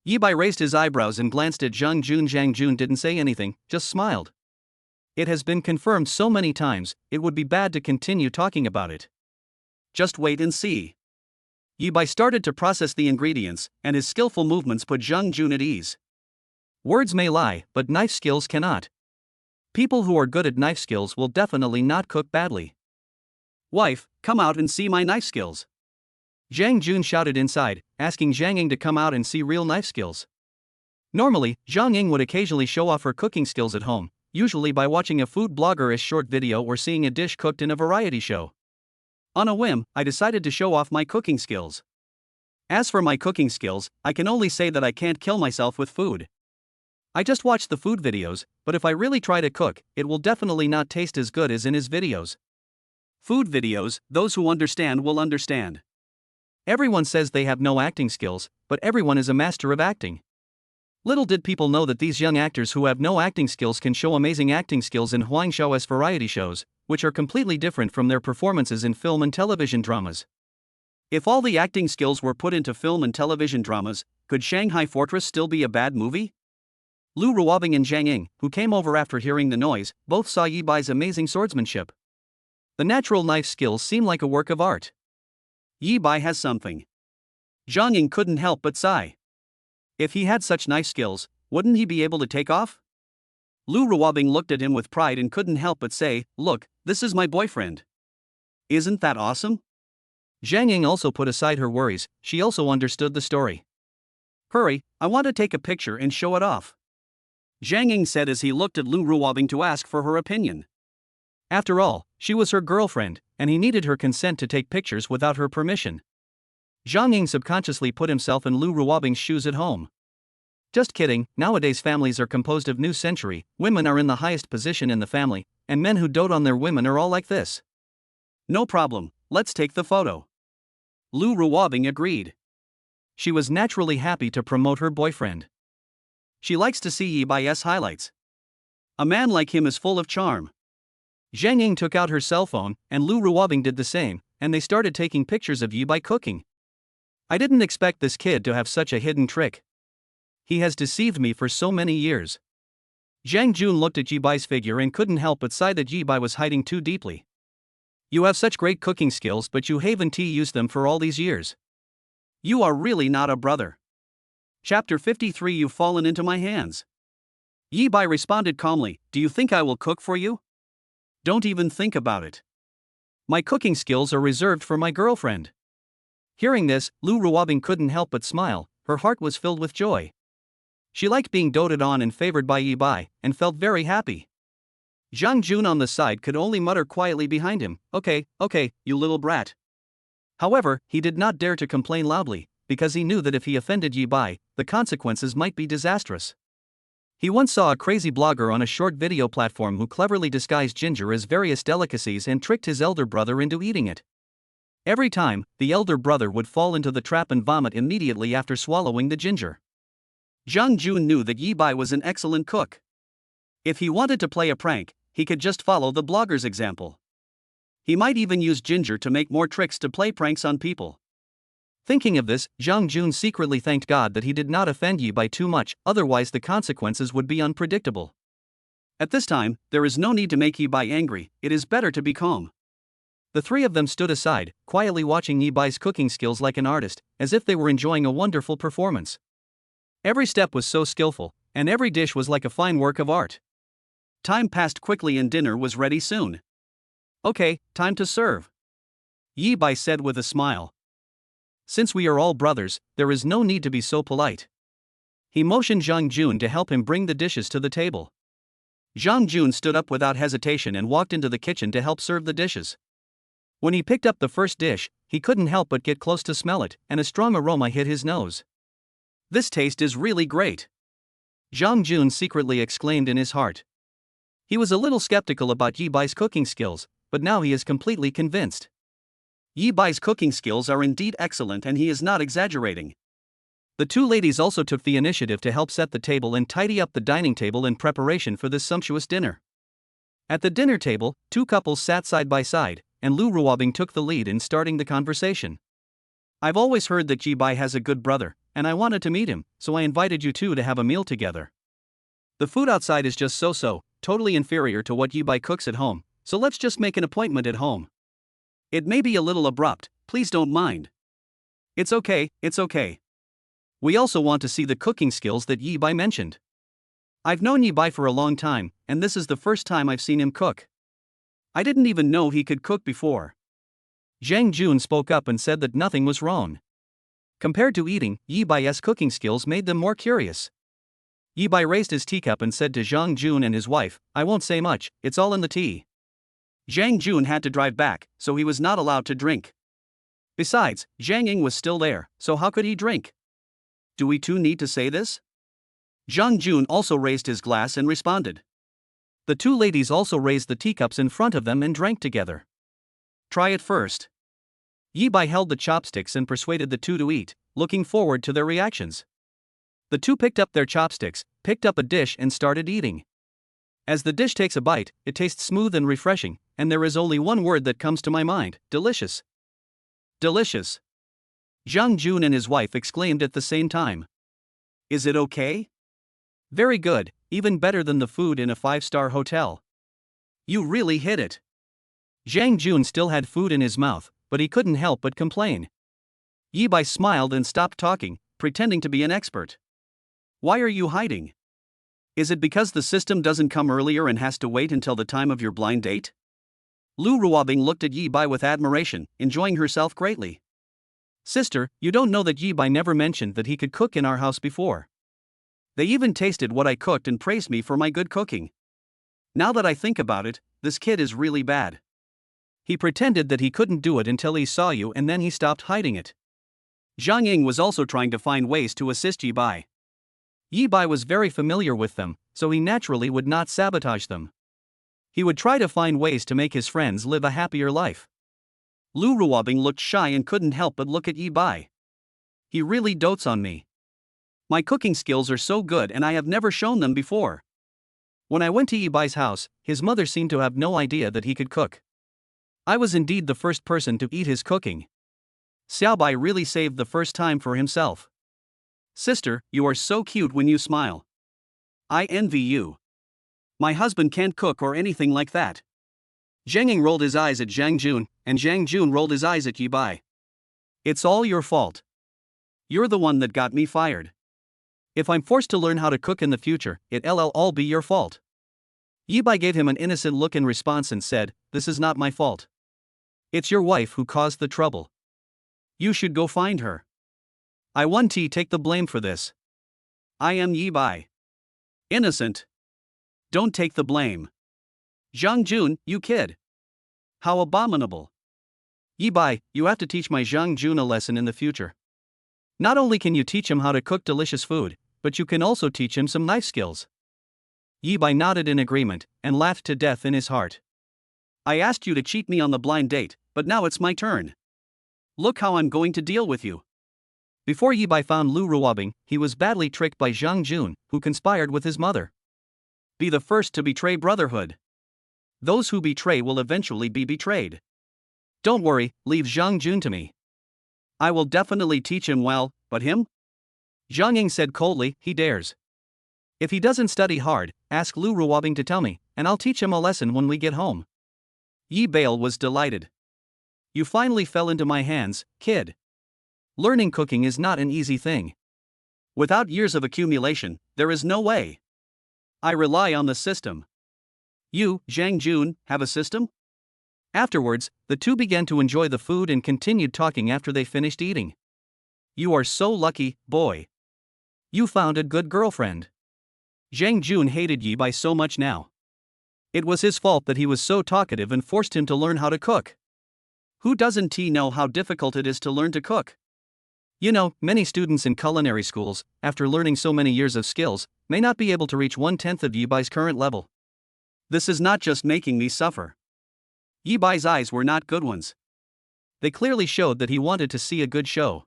Yi Bai raised his eyebrows and glanced at Zhang Jun. Zhang Jun didn't say anything, just smiled. It has been confirmed so many times, it would be bad to continue talking about it. Just wait and see. Yi Bai started to process the ingredients, and his skillful movements put Zhang Jun at ease. Words may lie, but knife skills cannot. People who are good at knife skills will definitely not cook badly. Wife, come out and see my knife skills. Zhang Jun shouted inside, asking Zhang Ying to come out and see real knife skills. Normally, Zhang Ying would occasionally show off her cooking skills at home, usually by watching a food blogger-ish short video or seeing a dish cooked in a variety show. On a whim, I decided to show off my cooking skills. As for my cooking skills, I can only say that I can't kill myself with food. I just watch the food videos, but if I really try to cook, it will definitely not taste as good as in his videos. Food videos, those who understand will understand. Everyone says they have no acting skills, but everyone is a master of acting. Little did people know that these young actors who have no acting skills can show amazing acting skills in Huangshao's variety shows, which are completely different from their performances in film and television dramas. If all the acting skills were put into film and television dramas, could Shanghai Fortress still be a bad movie? Lu Ruobing and Zhang Ying, who came over after hearing the noise, both saw Yi Bai's amazing swordsmanship. The natural knife skills seem like a work of art. Yi Bai has something. Zhang Ying couldn't help but sigh. If he had such knife skills, wouldn't he be able to take off? Lu Ruobing looked at him with pride and couldn't help but say, "Look, this is my boyfriend." Isn't that awesome? Zhang Ying also put aside her worries, she also understood the story. Hurry, I want to take a picture and show it off. Zhang Ying said as he looked at Lu Ruobing to ask for her opinion. After all, she was her girlfriend, and he needed her consent to take pictures without her permission. Zhang Ying subconsciously put himself in Lu Ruobing's shoes at home. Just kidding, nowadays families are composed of new century, women are in the highest position in the family, and men who dote on their women are all like this. No problem, let's take the photo. Lu Ruobing agreed. She was naturally happy to promote her boyfriend. She likes to see Yi Bai's highlights. A man like him is full of charm. Zhang Ying took out her cell phone, and Lu Ruobing did the same, and they started taking pictures of Yi Bai cooking. I didn't expect this kid to have such a hidden trick. He has deceived me for so many years. Zhang Jun looked at Yi Bai's figure and couldn't help but sigh that Yi Bai was hiding too deeply. You have such great cooking skills, but you haven't used them for all these years. You are really not a brother. Chapter 53. You've fallen into my hands. Yi Bai responded calmly, "Do you think I will cook for you? Don't even think about it. My cooking skills are reserved for my girlfriend." Hearing this, Lu Ruobing couldn't help but smile, her heart was filled with joy. She liked being doted on and favored by Yi Bai, and felt very happy. Zhang Jun on the side could only mutter quietly behind him, okay, you little brat." However, he did not dare to complain loudly, because he knew that if he offended Yi Bai, the consequences might be disastrous. He once saw a crazy blogger on a short video platform who cleverly disguised ginger as various delicacies and tricked his elder brother into eating it. Every time, the elder brother would fall into the trap and vomit immediately after swallowing the ginger. Zhang Jun knew that Yi Bai was an excellent cook. If he wanted to play a prank, he could just follow the blogger's example. He might even use ginger to make more tricks to play pranks on people. Thinking of this, Zhang Jun secretly thanked God that he did not offend Yi Bai too much, otherwise the consequences would be unpredictable. At this time, there is no need to make Yi Bai angry, it is better to be calm. The three of them stood aside, quietly watching Yi Bai's cooking skills like an artist, as if they were enjoying a wonderful performance. Every step was so skillful, and every dish was like a fine work of art. Time passed quickly and dinner was ready soon. Okay, time to serve. Yi Bai said with a smile. Since we are all brothers, there is no need to be so polite. He motioned Zhang Jun to help him bring the dishes to the table. Zhang Jun stood up without hesitation and walked into the kitchen to help serve the dishes. When he picked up the first dish, he couldn't help but get close to smell it, and a strong aroma hit his nose. This taste is really great. Zhang Jun secretly exclaimed in his heart. He was a little skeptical about Yi Bai's cooking skills, but now he is completely convinced. Yi Bai's cooking skills are indeed excellent and he is not exaggerating. The two ladies also took the initiative to help set the table and tidy up the dining table in preparation for this sumptuous dinner. At the dinner table, two couples sat side by side, and Lu Ruobing took the lead in starting the conversation. I've always heard that Yi Bai has a good brother, and I wanted to meet him, so I invited you two to have a meal together. The food outside is just so-so, totally inferior to what Yi Bai cooks at home, so let's just make an appointment at home. It may be a little abrupt, please don't mind. It's okay, it's okay. We also want to see the cooking skills that Yi Bai mentioned. I've known Yi Bai for a long time, and this is the first time I've seen him cook. I didn't even know he could cook before. Zhang Jun spoke up and said that nothing was wrong. Compared to eating, Yi Bai's cooking skills made them more curious. Yi Bai raised his teacup and said to Zhang Jun and his wife, I won't say much, it's all in the tea. Zhang Jun had to drive back, so he was not allowed to drink. Besides, Zhang Ying was still there, so how could he drink? Do we too need to say this? Zhang Jun also raised his glass and responded. The two ladies also raised the teacups in front of them and drank together. Try it first. Yi Bai held the chopsticks and persuaded the two to eat, looking forward to their reactions. The two picked up their chopsticks, picked up a dish and started eating. As the dish takes a bite, it tastes smooth and refreshing, and there is only one word that comes to my mind, delicious. Delicious. Zhang Jun and his wife exclaimed at the same time. Is it okay? Very good, even better than the food in a 5-star hotel. You really hit it. Zhang Jun still had food in his mouth, but he couldn't help but complain. Yi Bai smiled and stopped talking, pretending to be an expert. Why are you hiding? Is it because the system doesn't come earlier and has to wait until the time of your blind date? Lu Ruobing looked at Yi Bai with admiration, enjoying herself greatly. Sister, you don't know that Yi Bai never mentioned that he could cook in our house before. They even tasted what I cooked and praised me for my good cooking. Now that I think about it, this kid is really bad. He pretended that he couldn't do it until he saw you and then he stopped hiding it. Zhang Ying was also trying to find ways to assist Yi Bai. Yi Bai was very familiar with them, so he naturally would not sabotage them. He would try to find ways to make his friends live a happier life. Lu Ruobing looked shy and couldn't help but look at Yi Bai. He really dotes on me. My cooking skills are so good and I have never shown them before. When I went to Yi Bai's house, his mother seemed to have no idea that he could cook. I was indeed the first person to eat his cooking. Xiao Bai really saved the first time for himself. Sister, you are so cute when you smile. I envy you. My husband can't cook or anything like that. Zhang Ying rolled his eyes at Zhang Jun, and Zhang Jun rolled his eyes at Yi Bai. It's all your fault. You're the one that got me fired. If I'm forced to learn how to cook in the future, it'll all be your fault. Yi Bai gave him an innocent look in response and said, This is not my fault. It's your wife who caused the trouble. You should go find her. I won't take the blame for this. I am Yi Bai. Innocent. Don't take the blame. Zhang Jun, you kid. How abominable. Yi Bai, you have to teach my Zhang Jun a lesson in the future. Not only can you teach him how to cook delicious food, but you can also teach him some knife skills. Yi Bai nodded in agreement, and laughed to death in his heart. I asked you to cheat me on the blind date, but now it's my turn. Look how I'm going to deal with you. Before Yi Bai found Lu Ruobing, he was badly tricked by Zhang Jun, who conspired with his mother. Be the first to betray brotherhood. Those who betray will eventually be betrayed. Don't worry, leave Zhang Jun to me. I will definitely teach him well, but him? Zhang Ying said coldly, he dares. If he doesn't study hard, ask Lu Ruobing to tell me, and I'll teach him a lesson when we get home. Yi Bai was delighted. You finally fell into my hands, kid. Learning cooking is not an easy thing. Without years of accumulation, there is no way. I rely on the system. You, Zhang Jun, have a system? Afterwards, the two began to enjoy the food and continued talking after they finished eating. You are so lucky, boy. You found a good girlfriend. Zhang Jun hated Yi Bai so much now. It was his fault that he was so talkative and forced him to learn how to cook. Who doesn't know how difficult it is to learn to cook? You know, many students in culinary schools, after learning so many years of skills, may not be able to reach 1/10 of Yi Bai's current level. This is not just making me suffer. Yi Bai's eyes were not good ones. They clearly showed that he wanted to see a good show.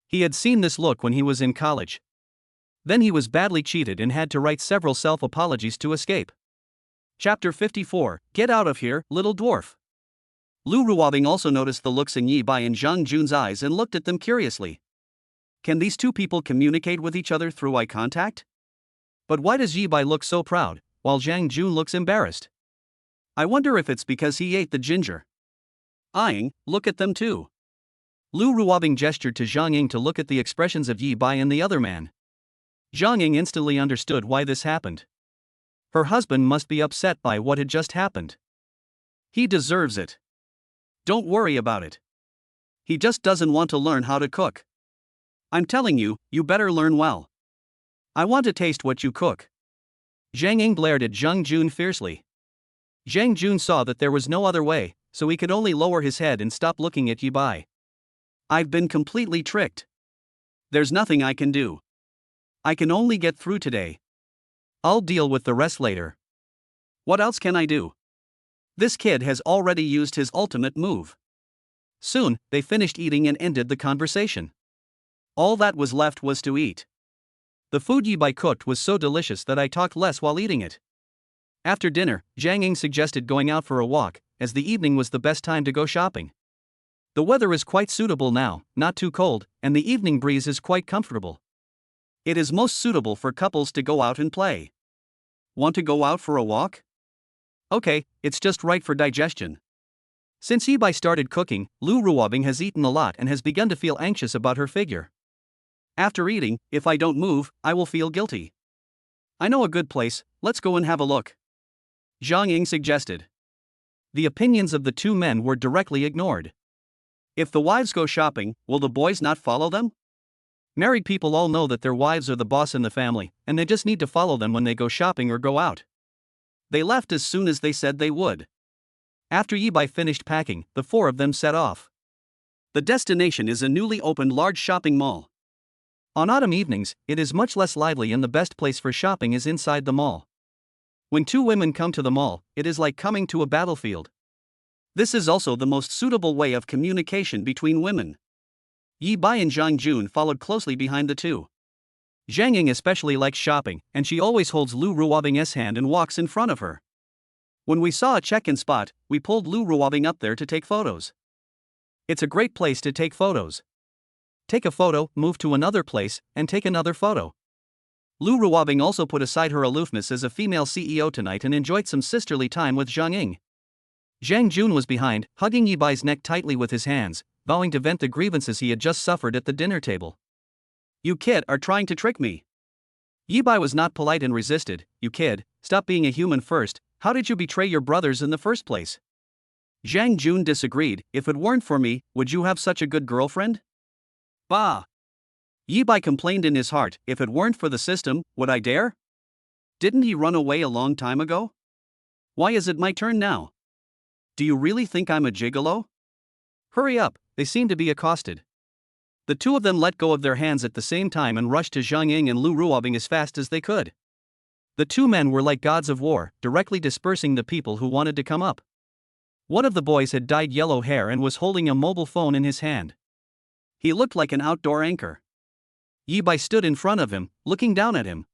He had seen this look when he was in college. Then he was badly cheated and had to write several self-apologies to escape. Chapter 54, Get Out of Here, Little Dwarf. Lu Ruobing also noticed the looks in Yi Bai and Zhang Jun's eyes and looked at them curiously. Can these two people communicate with each other through eye contact? But why does Yi Bai look so proud, while Zhang Jun looks embarrassed? I wonder if it's because he ate the ginger. Eyeing, look at them too. Lu Ruobing gestured to Zhang Ying to look at the expressions of Yi Bai and the other man. Zhang Ying instantly understood why this happened. Her husband must be upset by what had just happened. He deserves it. Don't worry about it. He just doesn't want to learn how to cook. I'm telling you, you better learn well. I want to taste what you cook. Zhang Ying glared at Zhang Jun fiercely. Zhang Jun saw that there was no other way, so he could only lower his head and stop looking at Yi Bai. I've been completely tricked. There's nothing I can do. I can only get through today. I'll deal with the rest later. What else can I do? This kid has already used his ultimate move. Soon, they finished eating and ended the conversation. All that was left was to eat. The food Yi Bai cooked was so delicious that I talked less while eating it. After dinner, Zhang Ying suggested going out for a walk, as the evening was the best time to go shopping. The weather is quite suitable now, not too cold, and the evening breeze is quite comfortable. It is most suitable for couples to go out and play. Want to go out for a walk? Okay, it's just right for digestion. Since Yi Bai started cooking, Lu Ruobing has eaten a lot and has begun to feel anxious about her figure. After eating, if I don't move, I will feel guilty. I know a good place, let's go and have a look. Zhang Ying suggested. The opinions of the two men were directly ignored. If the wives go shopping, will the boys not follow them? Married people all know that their wives are the boss in the family, and they just need to follow them when they go shopping or go out. They left as soon as they said they would. After Yi Bai finished packing, the four of them set off. The destination is a newly opened large shopping mall. On autumn evenings, it is much less lively and the best place for shopping is inside the mall. When two women come to the mall, it is like coming to a battlefield. This is also the most suitable way of communication between women. Yi Bai and Zhang Jun followed closely behind the two. Zhang Ying especially likes shopping, and she always holds Lu Ruobing's hand and walks in front of her. When we saw a check-in spot, we pulled Lu Ruobing up there to take photos. It's a great place to take photos. Take a photo, move to another place, and take another photo. Lu Ruobing also put aside her aloofness as a female CEO tonight and enjoyed some sisterly time with Zhang Ying. Zhang Jun was behind, hugging Yi Bai's neck tightly with his hands, vowing to vent the grievances he had just suffered at the dinner table. You kid are trying to trick me. Yi Bai was not polite and resisted. You kid, stop being a human first, how did you betray your brothers in the first place? Zhang Jun disagreed. If it weren't for me, would you have such a good girlfriend? Bah! Yi Bai complained in his heart, if it weren't for the system, would I dare? Didn't he run away a long time ago? Why is it my turn now? Do you really think I'm a gigolo? Hurry up, they seem to be accosted. The two of them let go of their hands at the same time and rushed to Zhang Ying and Lu Ruobing as fast as they could. The two men were like gods of war, directly dispersing the people who wanted to come up. One of the boys had dyed yellow hair and was holding a mobile phone in his hand. He looked like an outdoor anchor. Yi Bai stood in front of him, looking down at him.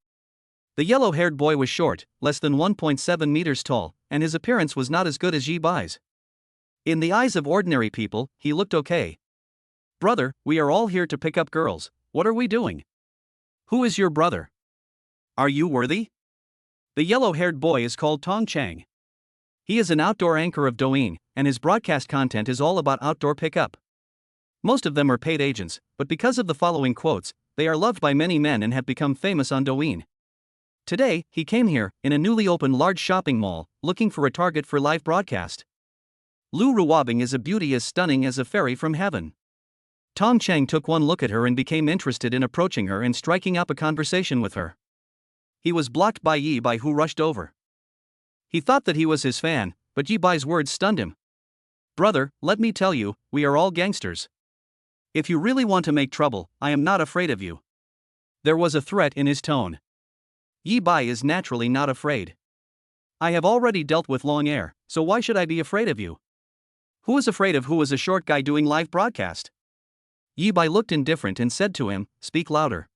The yellow-haired boy was short, less than 1.7 meters tall, and his appearance was not as good as Yi Bai's. In the eyes of ordinary people, he looked okay. Brother, we are all here to pick up girls, what are we doing? Who is your brother? Are you worthy? The yellow-haired boy is called Tong Chang. He is an outdoor anchor of Douyin, and his broadcast content is all about outdoor pickup. Most of them are paid agents, but because of the following quotes, they are loved by many men and have become famous on Douyin. Today, he came here, in a newly opened large shopping mall, looking for a target for live broadcast. Lu Ruobing is a beauty as stunning as a fairy from heaven. Tong Chang took one look at her and became interested in approaching her and striking up a conversation with her. He was blocked by Yi Bai, who rushed over. He thought that he was his fan, but Yi Bai's words stunned him. Brother, let me tell you, we are all gangsters. If you really want to make trouble, I am not afraid of you. There was a threat in his tone. Yi Bai is naturally not afraid. I have already dealt with long air, so why should I be afraid of you? Who was afraid of who was a short guy doing live broadcast? Yi-bai looked indifferent and said to him, "Speak louder.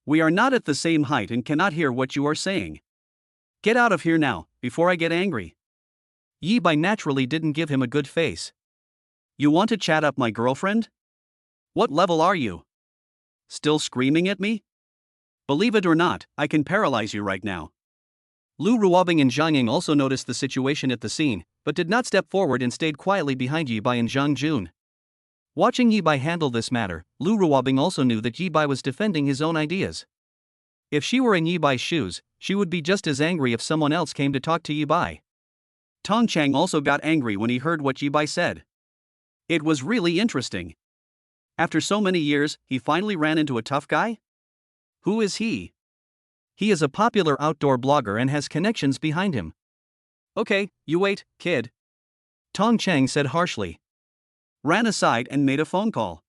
We are not at the same height and cannot hear what you are saying. Get out of here now, before I get angry." Yi-bai naturally didn't give him a good face. "You want to chat up my girlfriend? What level are you? Still screaming at me? Believe it or not, I can paralyze you right now." Lu Ruobing and Zhang Ying also noticed the situation at the scene, but did not step forward and stayed quietly behind Yi-bai and Zhang Jun. Watching Yi-bai handle this matter, Lu Ruobing also knew that Yi-bai was defending his own ideas. If she were in Yi-bai's shoes, she would be just as angry if someone else came to talk to Yi-bai. Tong Chang also got angry when he heard what Yi-bai said. It was really interesting. After so many years, he finally ran into a tough guy? Who is he? He is a popular outdoor blogger and has connections behind him. "Okay, you wait, kid," Tong Chang said harshly. Ran aside and made a phone call.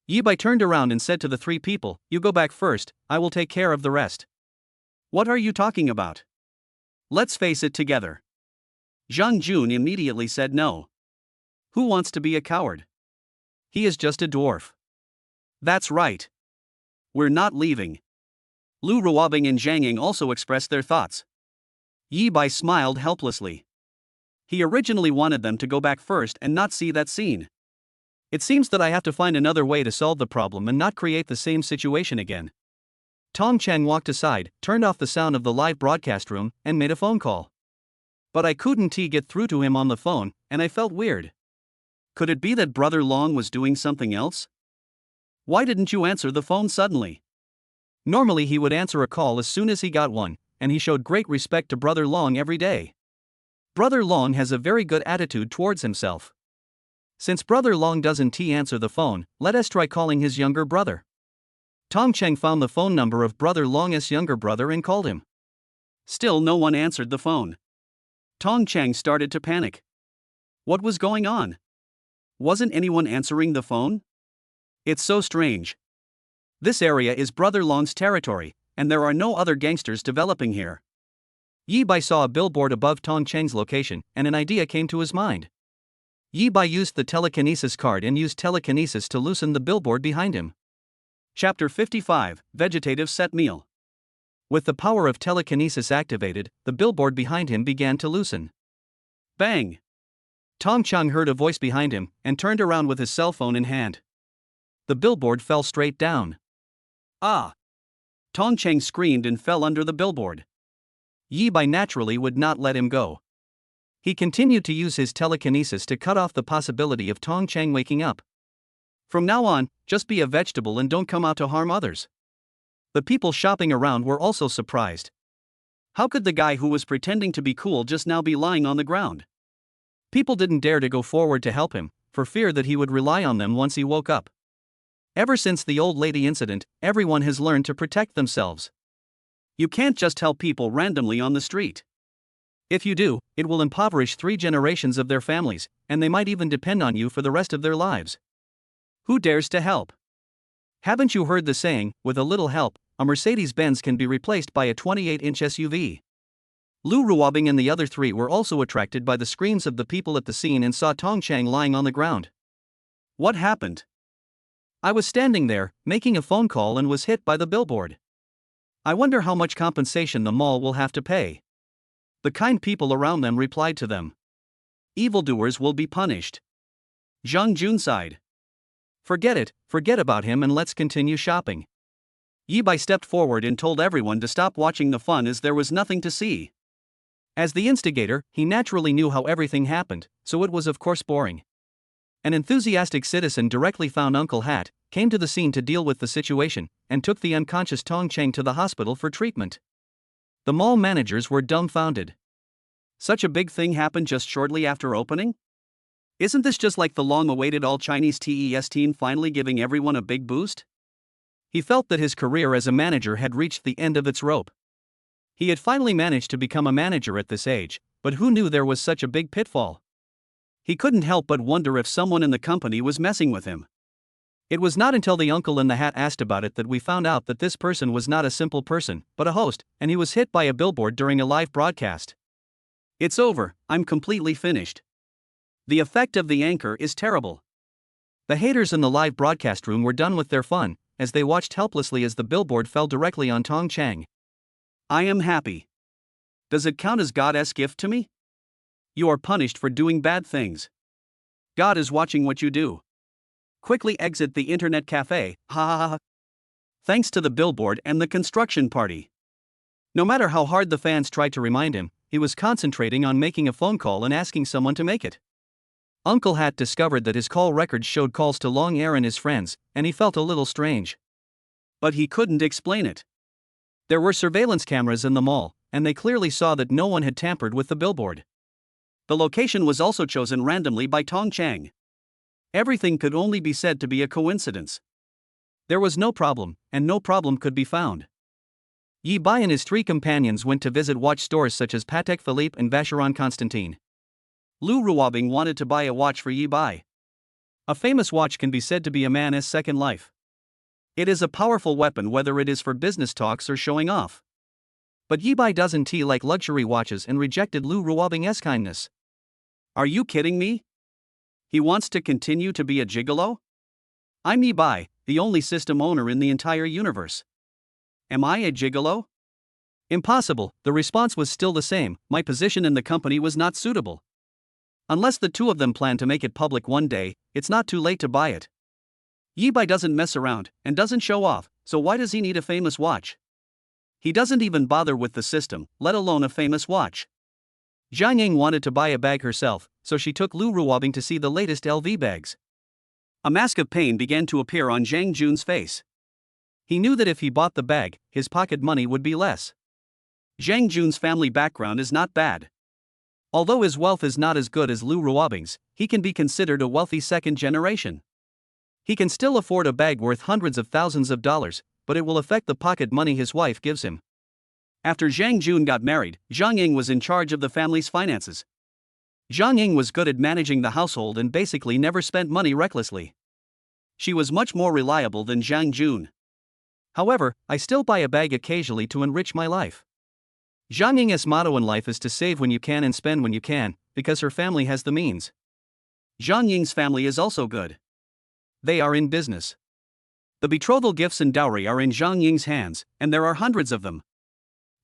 Yi-bai turned around and said to the three people, "You go back first, I will take care of the rest." "What are you talking about? Let's face it together." Zhang Jun immediately said no. "Who wants to be a coward? He is just a dwarf." "That's right. We're not leaving." Lu Ruobing and Zhang Ying also expressed their thoughts. Yi-bai smiled helplessly. He originally wanted them to go back first and not see that scene. "It seems that I have to find another way to solve the problem and not create the same situation again." Tong Chang walked aside, turned off the sound of the live broadcast room, and made a phone call. "But I couldn't get through to him on the phone, and I felt weird. Could it be that Brother Long was doing something else? Why didn't you answer the phone suddenly?" Normally he would answer a call as soon as he got one, and he showed great respect to Brother Long every day. Brother Long has a very good attitude towards himself. Since Brother Long doesn't answer the phone, let us try calling his younger brother. Tong Cheng found the phone number of Brother Long's younger brother and called him. Still no one answered the phone. Tong Cheng started to panic. What was going on? Wasn't anyone answering the phone? It's so strange. This area is Brother Long's territory, and there are no other gangsters developing here. Yi-bai saw a billboard above Tong Cheng's location, and an idea came to his mind. Yi-bai used the telekinesis card and used telekinesis to loosen the billboard behind him. Chapter 55, Vegetative Set Meal. With the power of telekinesis activated, the billboard behind him began to loosen. Bang! Tong Cheng heard a voice behind him, and turned around with his cell phone in hand. The billboard fell straight down. Ah! Tong Cheng screamed and fell under the billboard. Yi-bai naturally would not let him go. He continued to use his telekinesis to cut off the possibility of Tong Cheng waking up. From now on, just be a vegetable and don't come out to harm others. The people shopping around were also surprised. How could the guy who was pretending to be cool just now be lying on the ground? People didn't dare to go forward to help him, for fear that he would rely on them once he woke up. Ever since the old lady incident, everyone has learned to protect themselves. You can't just help people randomly on the street. If you do, it will impoverish 3 generations of their families, and they might even depend on you for the rest of their lives. Who dares to help? Haven't you heard the saying, with a little help, a Mercedes-Benz can be replaced by a 28-inch SUV? Lu Ruobing and the other 3 were also attracted by the screams of the people at the scene and saw Tong Cheng lying on the ground. What happened? I was standing there, making a phone call and was hit by the billboard. I wonder how much compensation the mall will have to pay. The kind people around them replied to them. Evildoers will be punished. Zhang Jun sighed. Forget it, forget about him and let's continue shopping. Yi-bai stepped forward and told everyone to stop watching the fun as there was nothing to see. As the instigator, he naturally knew how everything happened, so it was of course boring. An enthusiastic citizen directly found Uncle Hat, came to the scene to deal with the situation, and took the unconscious Tong Cheng to the hospital for treatment. The mall managers were dumbfounded. Such a big thing happened just shortly after opening? Isn't this just like the long-awaited all-Chinese TES team finally giving everyone a big boost? He felt that his career as a manager had reached the end of its rope. He had finally managed to become a manager at this age, but who knew there was such a big pitfall? He couldn't help but wonder if someone in the company was messing with him. It was not until the uncle in the hat asked about it that we found out that this person was not a simple person, but a host, and he was hit by a billboard during a live broadcast. It's over, I'm completely finished. The effect of the anchor is terrible. The haters in the live broadcast room were done with their fun, as they watched helplessly as the billboard fell directly on Tong Chang. I am happy. Does it count as God's gift to me? You are punished for doing bad things. God is watching what you do. Quickly exit the internet cafe, ha ha ha. Thanks to the billboard and the construction party. No matter how hard the fans tried to remind him, he was concentrating on making a phone call and asking someone to make it. Uncle Hat discovered that his call records showed calls to Long Air and his friends, and he felt a little strange. But he couldn't explain it. There were surveillance cameras in the mall, and they clearly saw that no one had tampered with the billboard. The location was also chosen randomly by Tong Chang. Everything could only be said to be a coincidence. There was no problem, and no problem could be found. Yi Bai and his 3 companions went to visit watch stores such as Patek Philippe and Vacheron Constantin. Lu Ruobing wanted to buy a watch for Yi Bai. A famous watch can be said to be a man's second life. It is a powerful weapon whether it is for business talks or showing off. But Yi Bai doesn't like luxury watches and rejected Lu Ruobing's kindness. Are you kidding me? He wants to continue to be a gigolo? I'm Yi Bai, the only system owner in the entire universe. Am I a gigolo? Impossible. The response was still the same. My position in the company was not suitable. Unless the two of them plan to make it public one day, it's not too late to buy it. Yi Bai doesn't mess around and doesn't show off, so why does he need a famous watch? He doesn't even bother with the system, let alone a famous watch. Zhang Ying wanted to buy a bag herself, so she took Lu Ruobing to see the latest LV bags. A mask of pain began to appear on Zhang Jun's face. He knew that if he bought the bag, his pocket money would be less. Zhang Jun's family background is not bad. Although his wealth is not as good as Lu Ruobing's, he can be considered a wealthy second generation. He can still afford a bag worth hundreds of thousands of dollars, but it will affect the pocket money his wife gives him. After Zhang Jun got married, Zhang Ying was in charge of the family's finances. Zhang Ying was good at managing the household and basically never spent money recklessly. She was much more reliable than Zhang Jun. However, I still buy a bag occasionally to enrich my life. Zhang Ying's motto in life is to save when you can and spend when you can, because her family has the means. Zhang Ying's family is also good. They are in business. The betrothal gifts and dowry are in Zhang Ying's hands, and there are hundreds of them.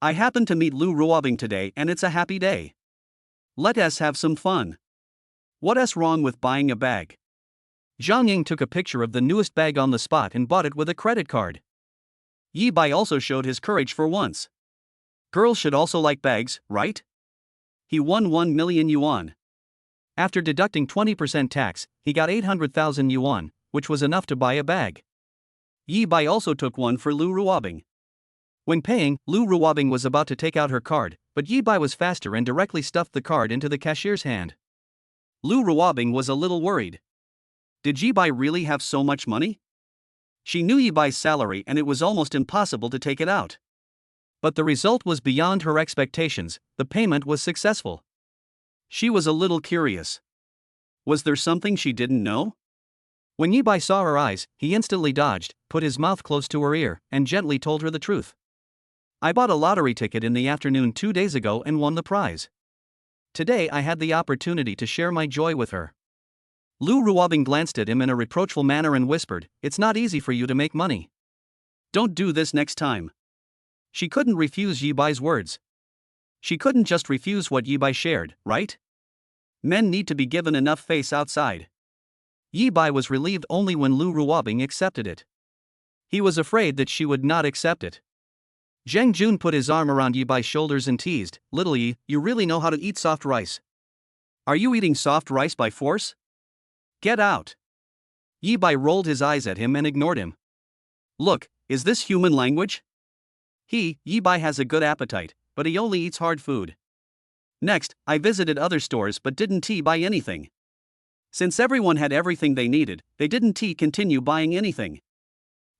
I happened to meet Lu Ruobing today and it's a happy day. Let us have some fun. What's wrong with buying a bag? Zhang Ying took a picture of the newest bag on the spot and bought it with a credit card. Yi Bai also showed his courage for once. Girls should also like bags, right? He won 1 million yuan. After deducting 20% tax, he got 800,000 yuan, which was enough to buy a bag. Yi Bai also took one for Lu Ruobing. When paying, Lu Ruobing was about to take out her card, but Yi Bai was faster and directly stuffed the card into the cashier's hand. Lu Ruobing was a little worried. Did Yi Bai really have so much money? She knew Yi Bai's salary and it was almost impossible to take it out. But the result was beyond her expectations. The payment was successful. She was a little curious. Was there something she didn't know? When Yi Bai saw her eyes, he instantly dodged, put his mouth close to her ear, and gently told her the truth. I bought a lottery ticket in the afternoon 2 days ago and won the prize. Today I had the opportunity to share my joy with her. Lu Ruobing glanced at him in a reproachful manner and whispered, "It's not easy for you to make money. Don't do this next time." She couldn't refuse Yi Bai's words. She couldn't just refuse what Yi Bai shared, right? Men need to be given enough face outside. Yi Bai was relieved only when Lu Ruobing accepted it. He was afraid that she would not accept it. Zhang Jun put his arm around Yi Bai's shoulders and teased, "Little Yi, you really know how to eat soft rice. Are you eating soft rice by force? Get out." Yi Bai rolled his eyes at him and ignored him. Look, is this human language? Yi Bai has a good appetite, but he only eats hard food. Next, I visited other stores but didn't buy anything. Since everyone had everything they needed, they didn't continue buying anything.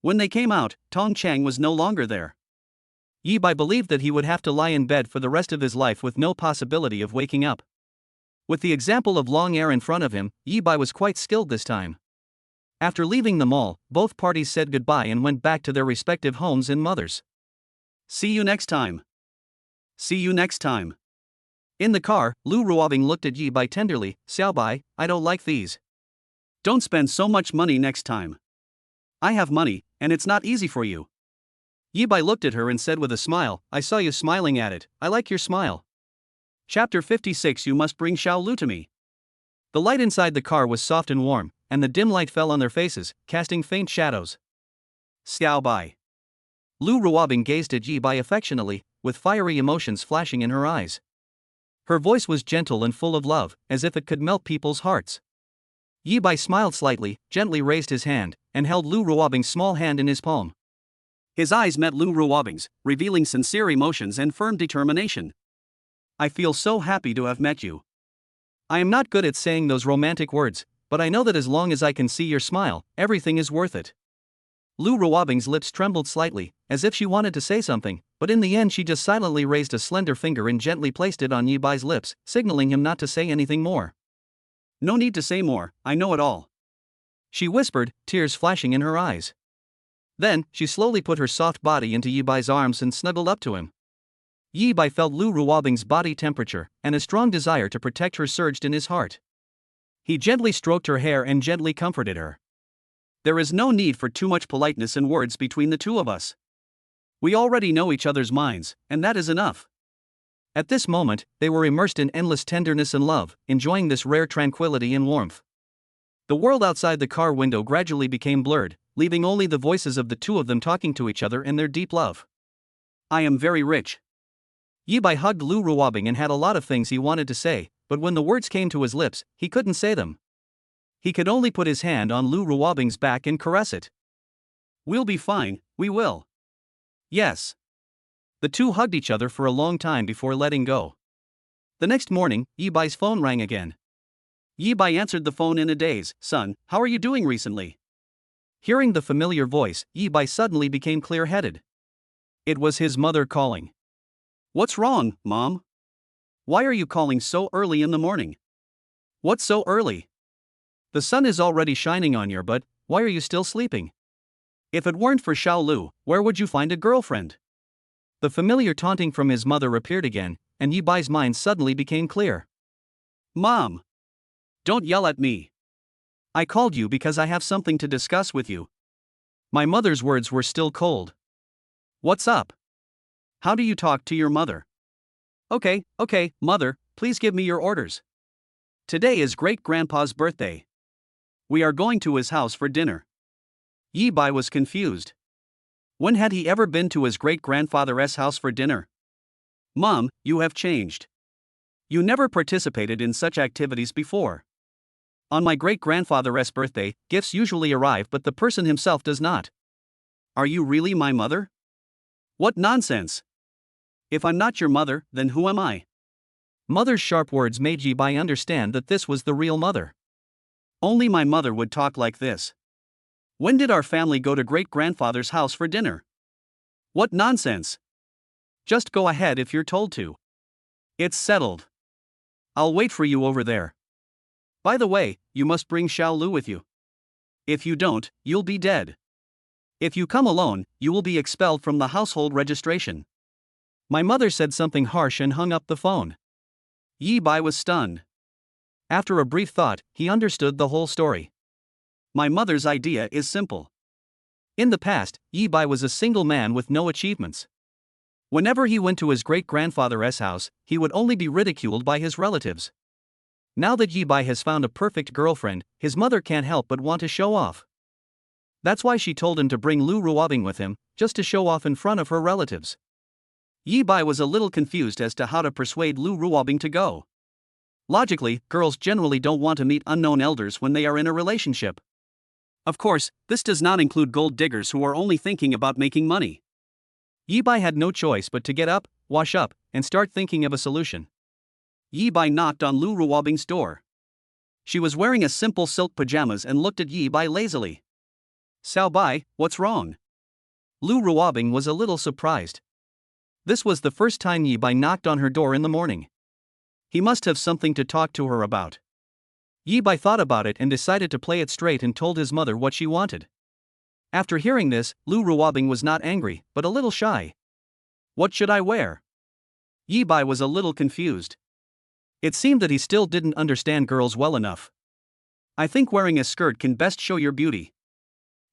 When they came out, Tong Chang was no longer there. Yi Bai believed that he would have to lie in bed for the rest of his life with no possibility of waking up. With the example of Long Air in front of him, Yi Bai was quite skilled this time. After leaving the mall, both parties said goodbye and went back to their respective homes and mothers. See you next time. See you next time. In the car, Lu Ruobing looked at Yi Bai tenderly. Xiao Bai, I don't like these. Don't spend so much money next time. I have money, and it's not easy for you. Yi Bai looked at her and said with a smile, I saw you smiling at it, I like your smile. Chapter 56. You must bring Xiao Lu to me. The light inside the car was soft and warm, and the dim light fell on their faces, casting faint shadows. Xiao Bai. Lu Ruobing gazed at Yi Bai affectionately, with fiery emotions flashing in her eyes. Her voice was gentle and full of love, as if it could melt people's hearts. Yi Bai smiled slightly, gently raised his hand, and held Lu Ruobing's small hand in his palm. His eyes met Lu Ruobing's, revealing sincere emotions and firm determination. I feel so happy to have met you. I am not good at saying those romantic words, but I know that as long as I can see your smile, everything is worth it. Lu Ruobing's lips trembled slightly, as if she wanted to say something, but in the end she just silently raised a slender finger and gently placed it on Yi Bai's lips, signaling him not to say anything more. No need to say more, I know it all. She whispered, tears flashing in her eyes. Then, she slowly put her soft body into Yi Bai's arms and snuggled up to him. Yi Bai felt Lu Ruobing's body temperature, and a strong desire to protect her surged in his heart. He gently stroked her hair and gently comforted her. There is no need for too much politeness and words between the two of us. We already know each other's minds, and that is enough. At this moment, they were immersed in endless tenderness and love, enjoying this rare tranquility and warmth. The world outside the car window gradually became blurred, leaving only the voices of the two of them talking to each other in their deep love. I am very rich. Yi Bai hugged Lu Ruobing and had a lot of things he wanted to say, but when the words came to his lips, he couldn't say them. He could only put his hand on Lu Ruobing's back and caress it. We'll be fine, we will. Yes. The two hugged each other for a long time before letting go. The next morning, Yi Bai's phone rang again. Yi Bai answered the phone in a daze. Son, how are you doing recently? Hearing the familiar voice, Yi Bai suddenly became clear-headed. It was his mother calling. What's wrong, Mom? Why are you calling so early in the morning? What's so early? The sun is already shining on your butt, why are you still sleeping? If it weren't for Xiao Lu, where would you find a girlfriend? The familiar taunting from his mother appeared again, and Yi Bai's mind suddenly became clear. Mom! Don't yell at me. I called you because I have something to discuss with you. My mother's words were still cold. What's up? How do you talk to your mother? Okay, Mother, please give me your orders. Today is great-grandpa's birthday. We are going to his house for dinner. Yi Bai was confused. When had he ever been to his great-grandfather's house for dinner? Mom, you have changed. You never participated in such activities before. On my great-grandfather's birthday, gifts usually arrive but the person himself does not. Are you really my mother? What nonsense! If I'm not your mother, then who am I? Mother's sharp words made Yi Bai understand that this was the real mother. Only my mother would talk like this. When did our family go to great-grandfather's house for dinner? What nonsense! Just go ahead if you're told to. It's settled. I'll wait for you over there. By the way, you must bring Xiao Lu with you. If you don't, you'll be dead. If you come alone, you will be expelled from the household registration. My mother said something harsh and hung up the phone. Yi Bai was stunned. After a brief thought, he understood the whole story. My mother's idea is simple. In the past, Yi Bai was a single man with no achievements. Whenever he went to his great-grandfather's house, he would only be ridiculed by his relatives. Now that Yi Bai has found a perfect girlfriend, his mother can't help but want to show off. That's why she told him to bring Lu Ruobing with him, just to show off in front of her relatives. Yi Bai was a little confused as to how to persuade Lu Ruobing to go. Logically, girls generally don't want to meet unknown elders when they are in a relationship. Of course, this does not include gold diggers who are only thinking about making money. Yi Bai had no choice but to get up, wash up, and start thinking of a solution. Yi Bai knocked on Lu Ruobing's door. She was wearing a simple silk pajamas and looked at Yi Bai lazily. Xiao Bai, what's wrong? Lu Ruobing was a little surprised. This was the first time Yi Bai knocked on her door in the morning. He must have something to talk to her about. Yi Bai thought about it and decided to play it straight and told his mother what she wanted. After hearing this, Lu Ruobing was not angry, but a little shy. What should I wear? Yi Bai was a little confused. It seemed that he still didn't understand girls well enough. I think wearing a skirt can best show your beauty.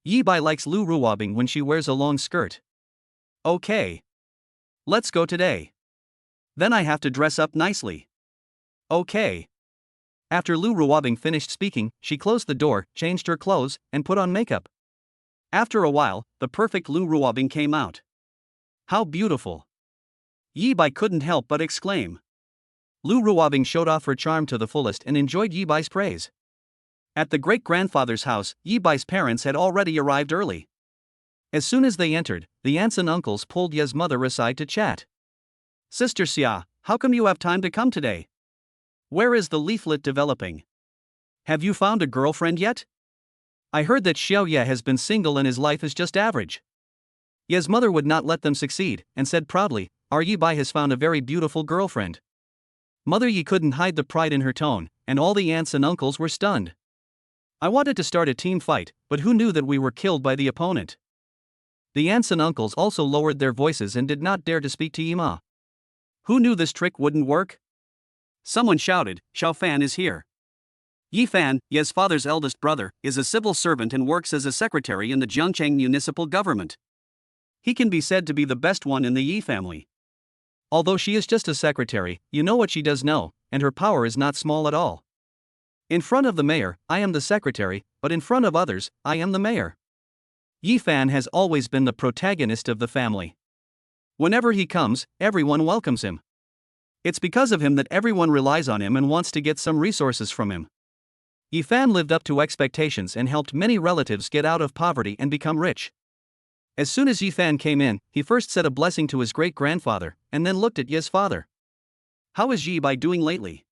Yi Bai likes Lu Ruobing when she wears a long skirt. Okay. Let's go today. Then I have to dress up nicely. Okay. After Lu Ruobing finished speaking, she closed the door, changed her clothes, and put on makeup. After a while, the perfect Lu Ruobing came out. How beautiful! Yi Bai couldn't help but exclaim. Lu Ruobing showed off her charm to the fullest and enjoyed Yi Bai's praise. At the great-grandfather's house, Yi Bai's parents had already arrived early. As soon as they entered, the aunts and uncles pulled Ye's mother aside to chat. Sister Xia, how come you have time to come today? Where is the leaflet developing? Have you found a girlfriend yet? I heard that Xiao Ye has been single and his life is just average. Ye's mother would not let them succeed, and said proudly, our Yi Bai has found a very beautiful girlfriend. Mother Yi couldn't hide the pride in her tone, and all the aunts and uncles were stunned. I wanted to start a team fight, but who knew that we were killed by the opponent? The aunts and uncles also lowered their voices and did not dare to speak to Yi Ma. Who knew this trick wouldn't work? Someone shouted, Xiao Fan is here. Yi Fan, Ye's father's eldest brother, is a civil servant and works as a secretary in the Jiangcheng municipal government. He can be said to be the best one in the Yi family. Although she is just a secretary, you know what she does know, and her power is not small at all. In front of the mayor, I am the secretary, but in front of others, I am the mayor. Yi Fan has always been the protagonist of the family. Whenever he comes, everyone welcomes him. It's because of him that everyone relies on him and wants to get some resources from him. Yi Fan lived up to expectations and helped many relatives get out of poverty and become rich. As soon as Yi Fan came in, he first said a blessing to his great-grandfather, and then looked at Ye's father. How is Yi Bai doing lately?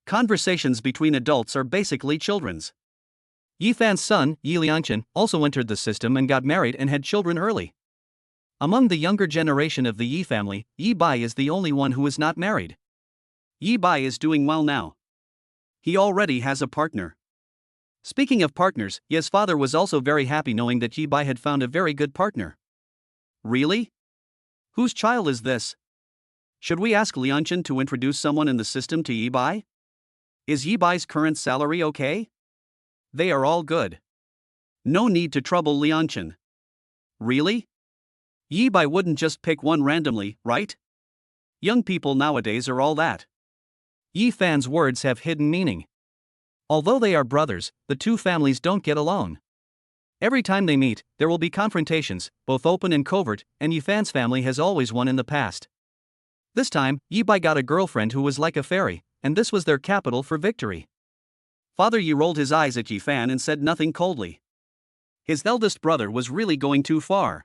Conversations between adults are basically children's. Yi Fan's son, Yi Liangchen, also entered the system and got married and had children early. Among the younger generation of the Yi family, Yi Bai is the only one who is not married. Yi Bai is doing well now. He already has a partner. Speaking of partners, Ye's father was also very happy knowing that Yi Bai had found a very good partner. Really? Whose child is this? Should we ask Liangchen to introduce someone in the system to Yi Bai? Is Yi Bai's current salary okay? They are all good. No need to trouble Liangchen. Really? Yi Bai wouldn't just pick one randomly, right? Young people nowadays are all that. Yi Fan's words have hidden meaning. Although they are brothers, the two families don't get along. Every time they meet, there will be confrontations, both open and covert, and Yi Fan's family has always won in the past. This time, Yi Bai got a girlfriend who was like a fairy, and this was their capital for victory. Father Yi rolled his eyes at Yi Fan and said nothing coldly. His eldest brother was really going too far.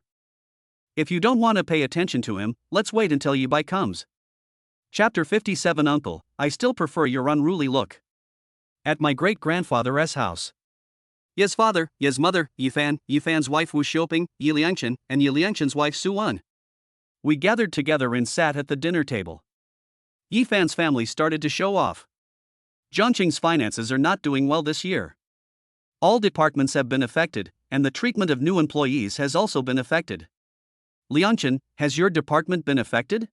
If you don't want to pay attention to him, let's wait until Yi Bai comes. Chapter 57 Uncle, I still prefer your unruly look. At my great-grandfather's house. Ye's father, Ye's mother, Yi Fan's wife Wu Xiuping, Yi Liangchen, and Yi Liangchen's wife Su Wen. We gathered together and sat at the dinner table. Yi Fan's family started to show off. Jiangcheng's finances are not doing well this year. All departments have been affected, and the treatment of new employees has also been affected. Liangchen, has your department been affected?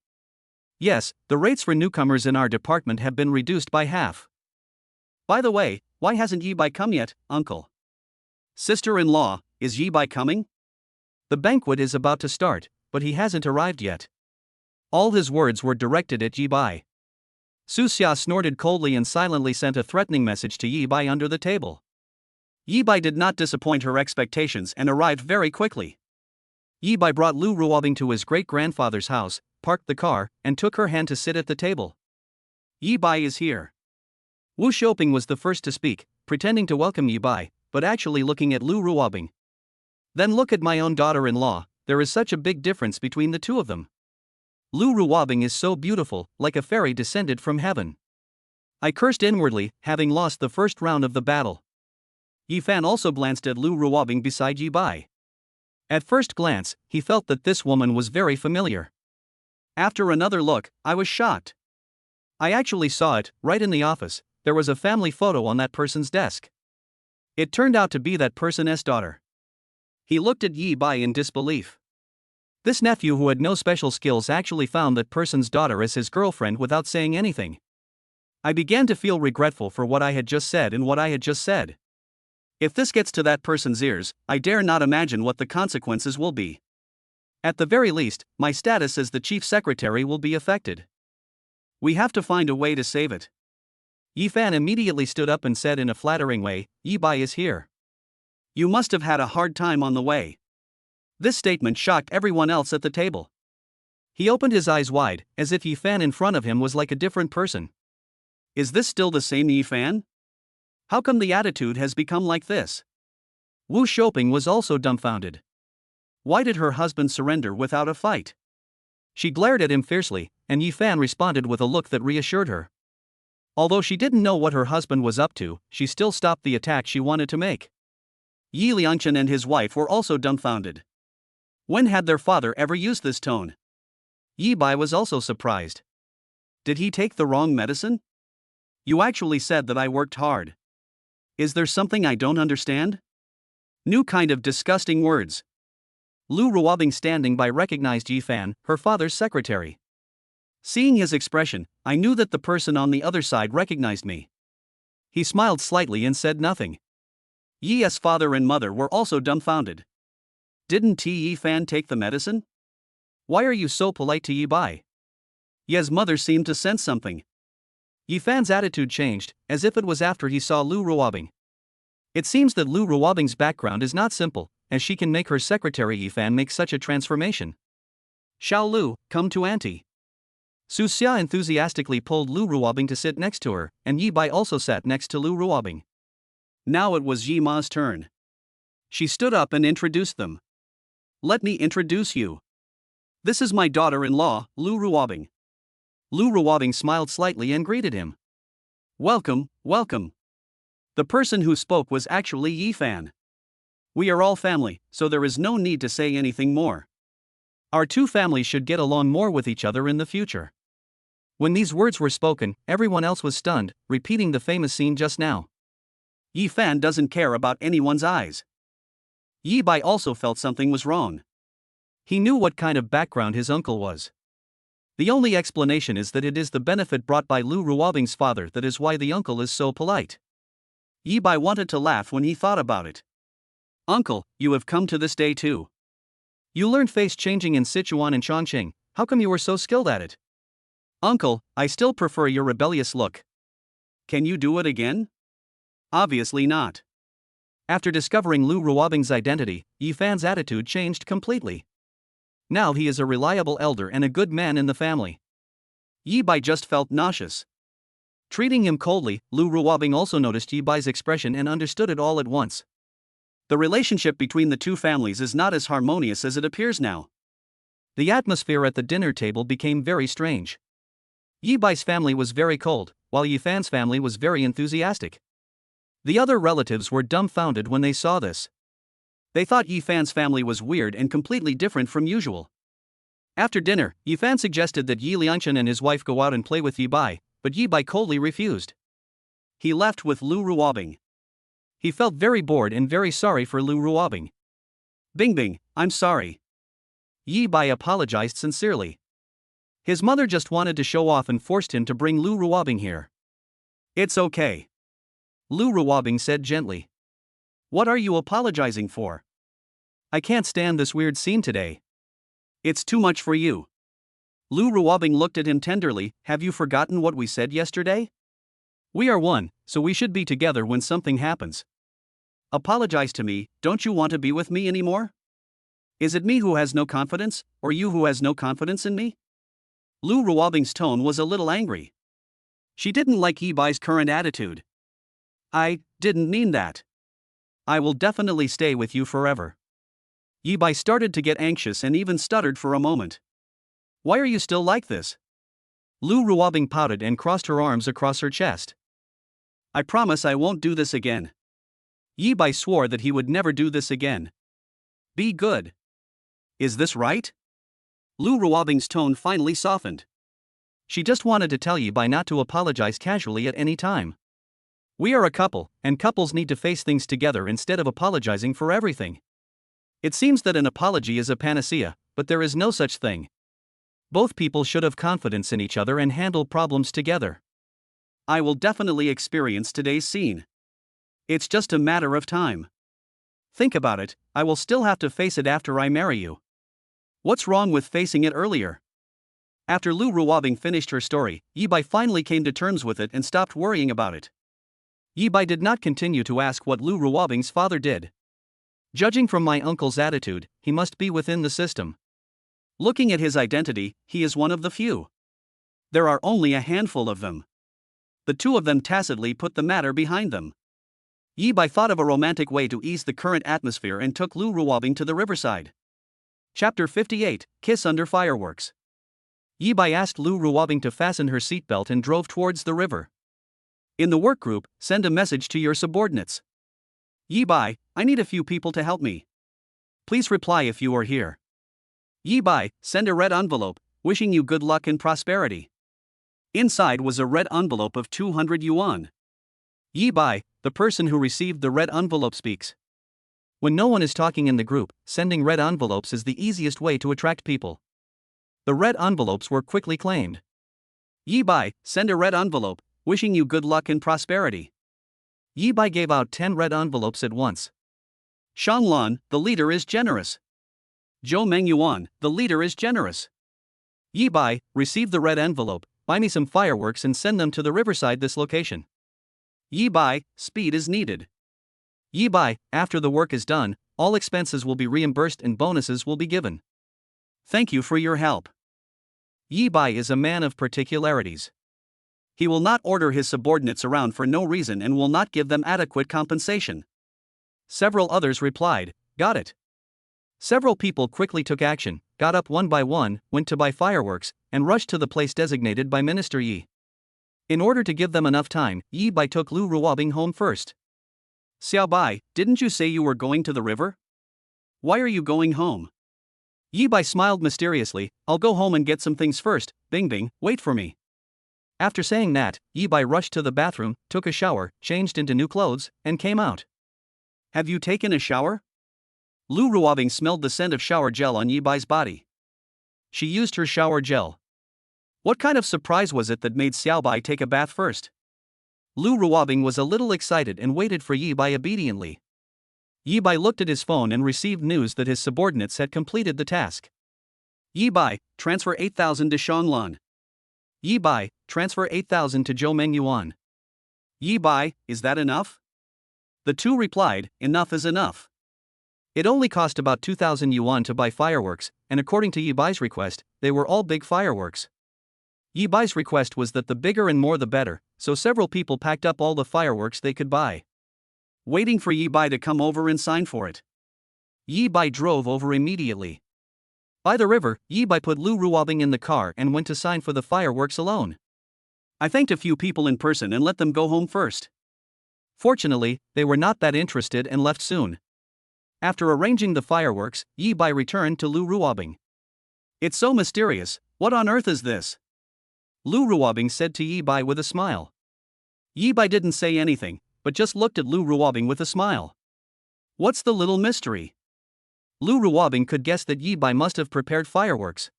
Yes, the rates for newcomers in our department have been reduced by half. By the way, why hasn't Yi Bai come yet, uncle? Sister-in-law, is Yi Bai coming? The banquet is about to start, but he hasn't arrived yet. All his words were directed at Yi Bai. Su Xia snorted coldly and silently sent a threatening message to Yi Bai under the table. Yi Bai did not disappoint her expectations and arrived very quickly. Yi Bai brought Lu Ruobing to his great-grandfather's house, parked the car, and took her hand to sit at the table. Yi Bai is here. Wu Xiuping was the first to speak, pretending to welcome Yi Bai, but actually looking at Lu Ruobing. Then look at my own daughter-in-law, there is such a big difference between the two of them. Lu Ruobing is so beautiful, like a fairy descended from heaven. I cursed inwardly, having lost the first round of the battle. Yi Fan also glanced at Lu Ruobing beside Yi Bai. At first glance, he felt that this woman was very familiar. After another look, I was shocked. I actually saw it, right in the office. There was a family photo on that person's desk. It turned out to be that person's daughter. He looked at Yi Bai in disbelief. This nephew who had no special skills actually found that person's daughter as his girlfriend without saying anything. I began to feel regretful for what I had just said and what I had just said. If this gets to that person's ears, I dare not imagine what the consequences will be. At the very least, my status as the chief secretary will be affected. We have to find a way to save it. Yi Fan immediately stood up and said in a flattering way, "Yi Bai is here. You must have had a hard time on the way." This statement shocked everyone else at the table. He opened his eyes wide, as if Yi Fan in front of him was like a different person. Is this still the same Yi Fan? How come the attitude has become like this? Wu Shouping was also dumbfounded. Why did her husband surrender without a fight? She glared at him fiercely, and Yi Fan responded with a look that reassured her. Although she didn't know what her husband was up to, she still stopped the attack she wanted to make. Yi Liangchen and his wife were also dumbfounded. When had their father ever used this tone? Yi Bai was also surprised. Did he take the wrong medicine? You actually said that I worked hard. Is there something I don't understand? New kind of disgusting words. Lu Ruobing standing by recognized Yi Fan, her father's secretary. Seeing his expression, I knew that the person on the other side recognized me. He smiled slightly and said nothing. Yi's father and mother were also dumbfounded. Didn't Yi Fan take the medicine? Why are you so polite to Yi Bai? Yi's mother seemed to sense something. Yi Fan's attitude changed, as if it was after he saw Lu Ruobing. It seems that Lu Ruobing's background is not simple, as she can make her secretary Yi Fan make such a transformation. Xiao Lu, come to auntie. Su Xia enthusiastically pulled Lu Ruobing to sit next to her, and Yi Bai also sat next to Lu Ruobing. Now it was Yi Ma's turn. She stood up and introduced them. Let me introduce you. This is my daughter-in-law, Lu Ruobing. Lu Ruobing smiled slightly and greeted him. Welcome, welcome. The person who spoke was actually Yi Fan. We are all family, so there is no need to say anything more. Our two families should get along more with each other in the future. When these words were spoken, everyone else was stunned, repeating the famous scene just now. Yi Fan doesn't care about anyone's eyes. Yi Bai also felt something was wrong. He knew what kind of background his uncle was. The only explanation is that it is the benefit brought by Lu Ruobing's father that is why the uncle is so polite. Yi Bai wanted to laugh when he thought about it. Uncle, you have come to this day too. You learned face changing in Sichuan and Chongqing, how come you were so skilled at it? Uncle, I still prefer your rebellious look. Can you do it again? Obviously not. After discovering Lu Ruobing's identity, Yi Fan's attitude changed completely. Now he is a reliable elder and a good man in the family. Yi Bai just felt nauseous. Treating him coldly, Lu Ruobing also noticed Yi Bai's expression and understood it all at once. The relationship between the two families is not as harmonious as it appears now. The atmosphere at the dinner table became very strange. Yi Bai's family was very cold, while Yi Fan's family was very enthusiastic. The other relatives were dumbfounded when they saw this. They thought Yi Fan's family was weird and completely different from usual. After dinner, Yi Fan suggested that Yi Liangchen and his wife go out and play with Yi Bai, but Yi Bai coldly refused. He left with Lu Ruobing. He felt very bored and very sorry for Lu Ruobing. Bing Bing, I'm sorry. Yi Bai apologized sincerely. His mother just wanted to show off and forced him to bring Lu Ruobing here. It's okay. Lu Ruobing said gently. What are you apologizing for? I can't stand this weird scene today. It's too much for you. Lu Ruobing looked at him tenderly. Have you forgotten what we said yesterday? We are one, so we should be together when something happens. Apologize to me, don't you want to be with me anymore? Is it me who has no confidence, or you who has no confidence in me? Lu Ruobing's tone was a little angry. She didn't like Yi Bai's current attitude. I didn't mean that. I will definitely stay with you forever. Yi Bai started to get anxious and even stuttered for a moment. Why are you still like this? Lu Ruobing pouted and crossed her arms across her chest. I promise I won't do this again. Yi Bai swore that he would never do this again. Be good. Is this right? Lu Ruobing's tone finally softened. She just wanted to tell Yi Bai not to apologize casually at any time. We are a couple, and couples need to face things together instead of apologizing for everything. It seems that an apology is a panacea, but there is no such thing. Both people should have confidence in each other and handle problems together. I will definitely experience today's scene. It's just a matter of time. Think about it, I will still have to face it after I marry you. What's wrong with facing it earlier? After Lu Ruobing finished her story, Yibai finally came to terms with it and stopped worrying about it. Yibai did not continue to ask what Lu Ruobing's father did. Judging from my uncle's attitude, he must be within the system. Looking at his identity, he is one of the few. There are only a handful of them. The two of them tacitly put the matter behind them. Yibai thought of a romantic way to ease the current atmosphere and took Lu Ruobing to the riverside. Chapter 58, Kiss Under Fireworks. Yibai asked Lu Ruobing to fasten her seatbelt and drove towards the river. In the work group, send a message to your subordinates. Yibai, I need a few people to help me. Please reply if you are here. Yibai, send a red envelope, wishing you good luck and prosperity. Inside was a red envelope of 200 yuan. Yibai, the person who received the red envelope speaks. When no one is talking in the group, sending red envelopes is the easiest way to attract people. The red envelopes were quickly claimed. Yibai, send a red envelope, wishing you good luck and prosperity. Yibai gave out 10 red envelopes at once. Shanlan, the leader is generous. Zhou Mengyuan, the leader is generous. Yibai, receive the red envelope, buy me some fireworks and send them to the riverside this location. Yibai, speed is needed. Yibai, after the work is done, all expenses will be reimbursed and bonuses will be given. Thank you for your help. Yibai is a man of particularities. He will not order his subordinates around for no reason and will not give them adequate compensation. Several others replied, got it. Several people quickly took action, got up one by one, went to buy fireworks, and rushed to the place designated by Minister Yi. In order to give them enough time, Yibai took Lu Ruobing home first. Xiaobai, didn't you say you were going to the river? Why are you going home? Yibai smiled mysteriously, I'll go home and get some things first, Bing Bing, wait for me. After saying that, Yibai rushed to the bathroom, took a shower, changed into new clothes, and came out. Have you taken a shower? Lu Ruobing smelled the scent of shower gel on Yibai's body. She used her shower gel. What kind of surprise was it that made Xiaobai take a bath first? Lu Ruobing was a little excited and waited for Yibai obediently. Yibai looked at his phone and received news that his subordinates had completed the task. Yibai, transfer 8,000 to Shanlan. Yibai, transfer 8,000 to Zhou Mengyuan. Yibai, is that enough? The two replied, enough is enough. It only cost about 2,000 yuan to buy fireworks, and according to Yibai's request, they were all big fireworks. Yibai's request was that the bigger and more the better, so several people packed up all the fireworks they could buy. Waiting for Yibai to come over and sign for it. Yibai drove over immediately. By the river, Yibai put Lu Ruobing in the car and went to sign for the fireworks alone. I thanked a few people in person and let them go home first. Fortunately, they were not that interested and left soon. After arranging the fireworks, Yibai returned to Lu Ruobing. It's so mysterious, what on earth is this? Lu Ruobing said to Yibai with a smile. Yibai didn't say anything, but just looked at Lu Ruobing with a smile. What's the little mystery? Lu Ruobing could guess that Yibai must have prepared fireworks.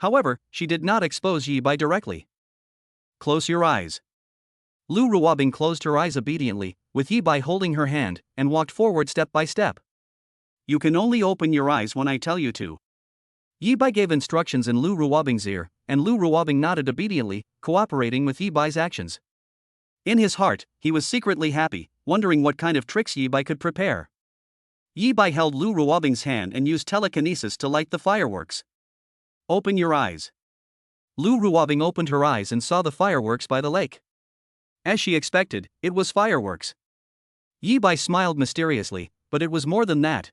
However, she did not expose Yibai directly. Close your eyes. Lu Ruobing closed her eyes obediently, with Yibai holding her hand, and walked forward step by step. You can only open your eyes when I tell you to. Yibai gave instructions in Lu Ruobing's ear, and Lu Ruobing nodded obediently, cooperating with Yibai's actions. In his heart, he was secretly happy, wondering what kind of tricks Yibai could prepare. Yibai held Lu Ruobing's hand and used telekinesis to light the fireworks. Open your eyes. Lu Ruobing opened her eyes and saw the fireworks by the lake. As she expected, it was fireworks. Yibai smiled mysteriously, but it was more than that.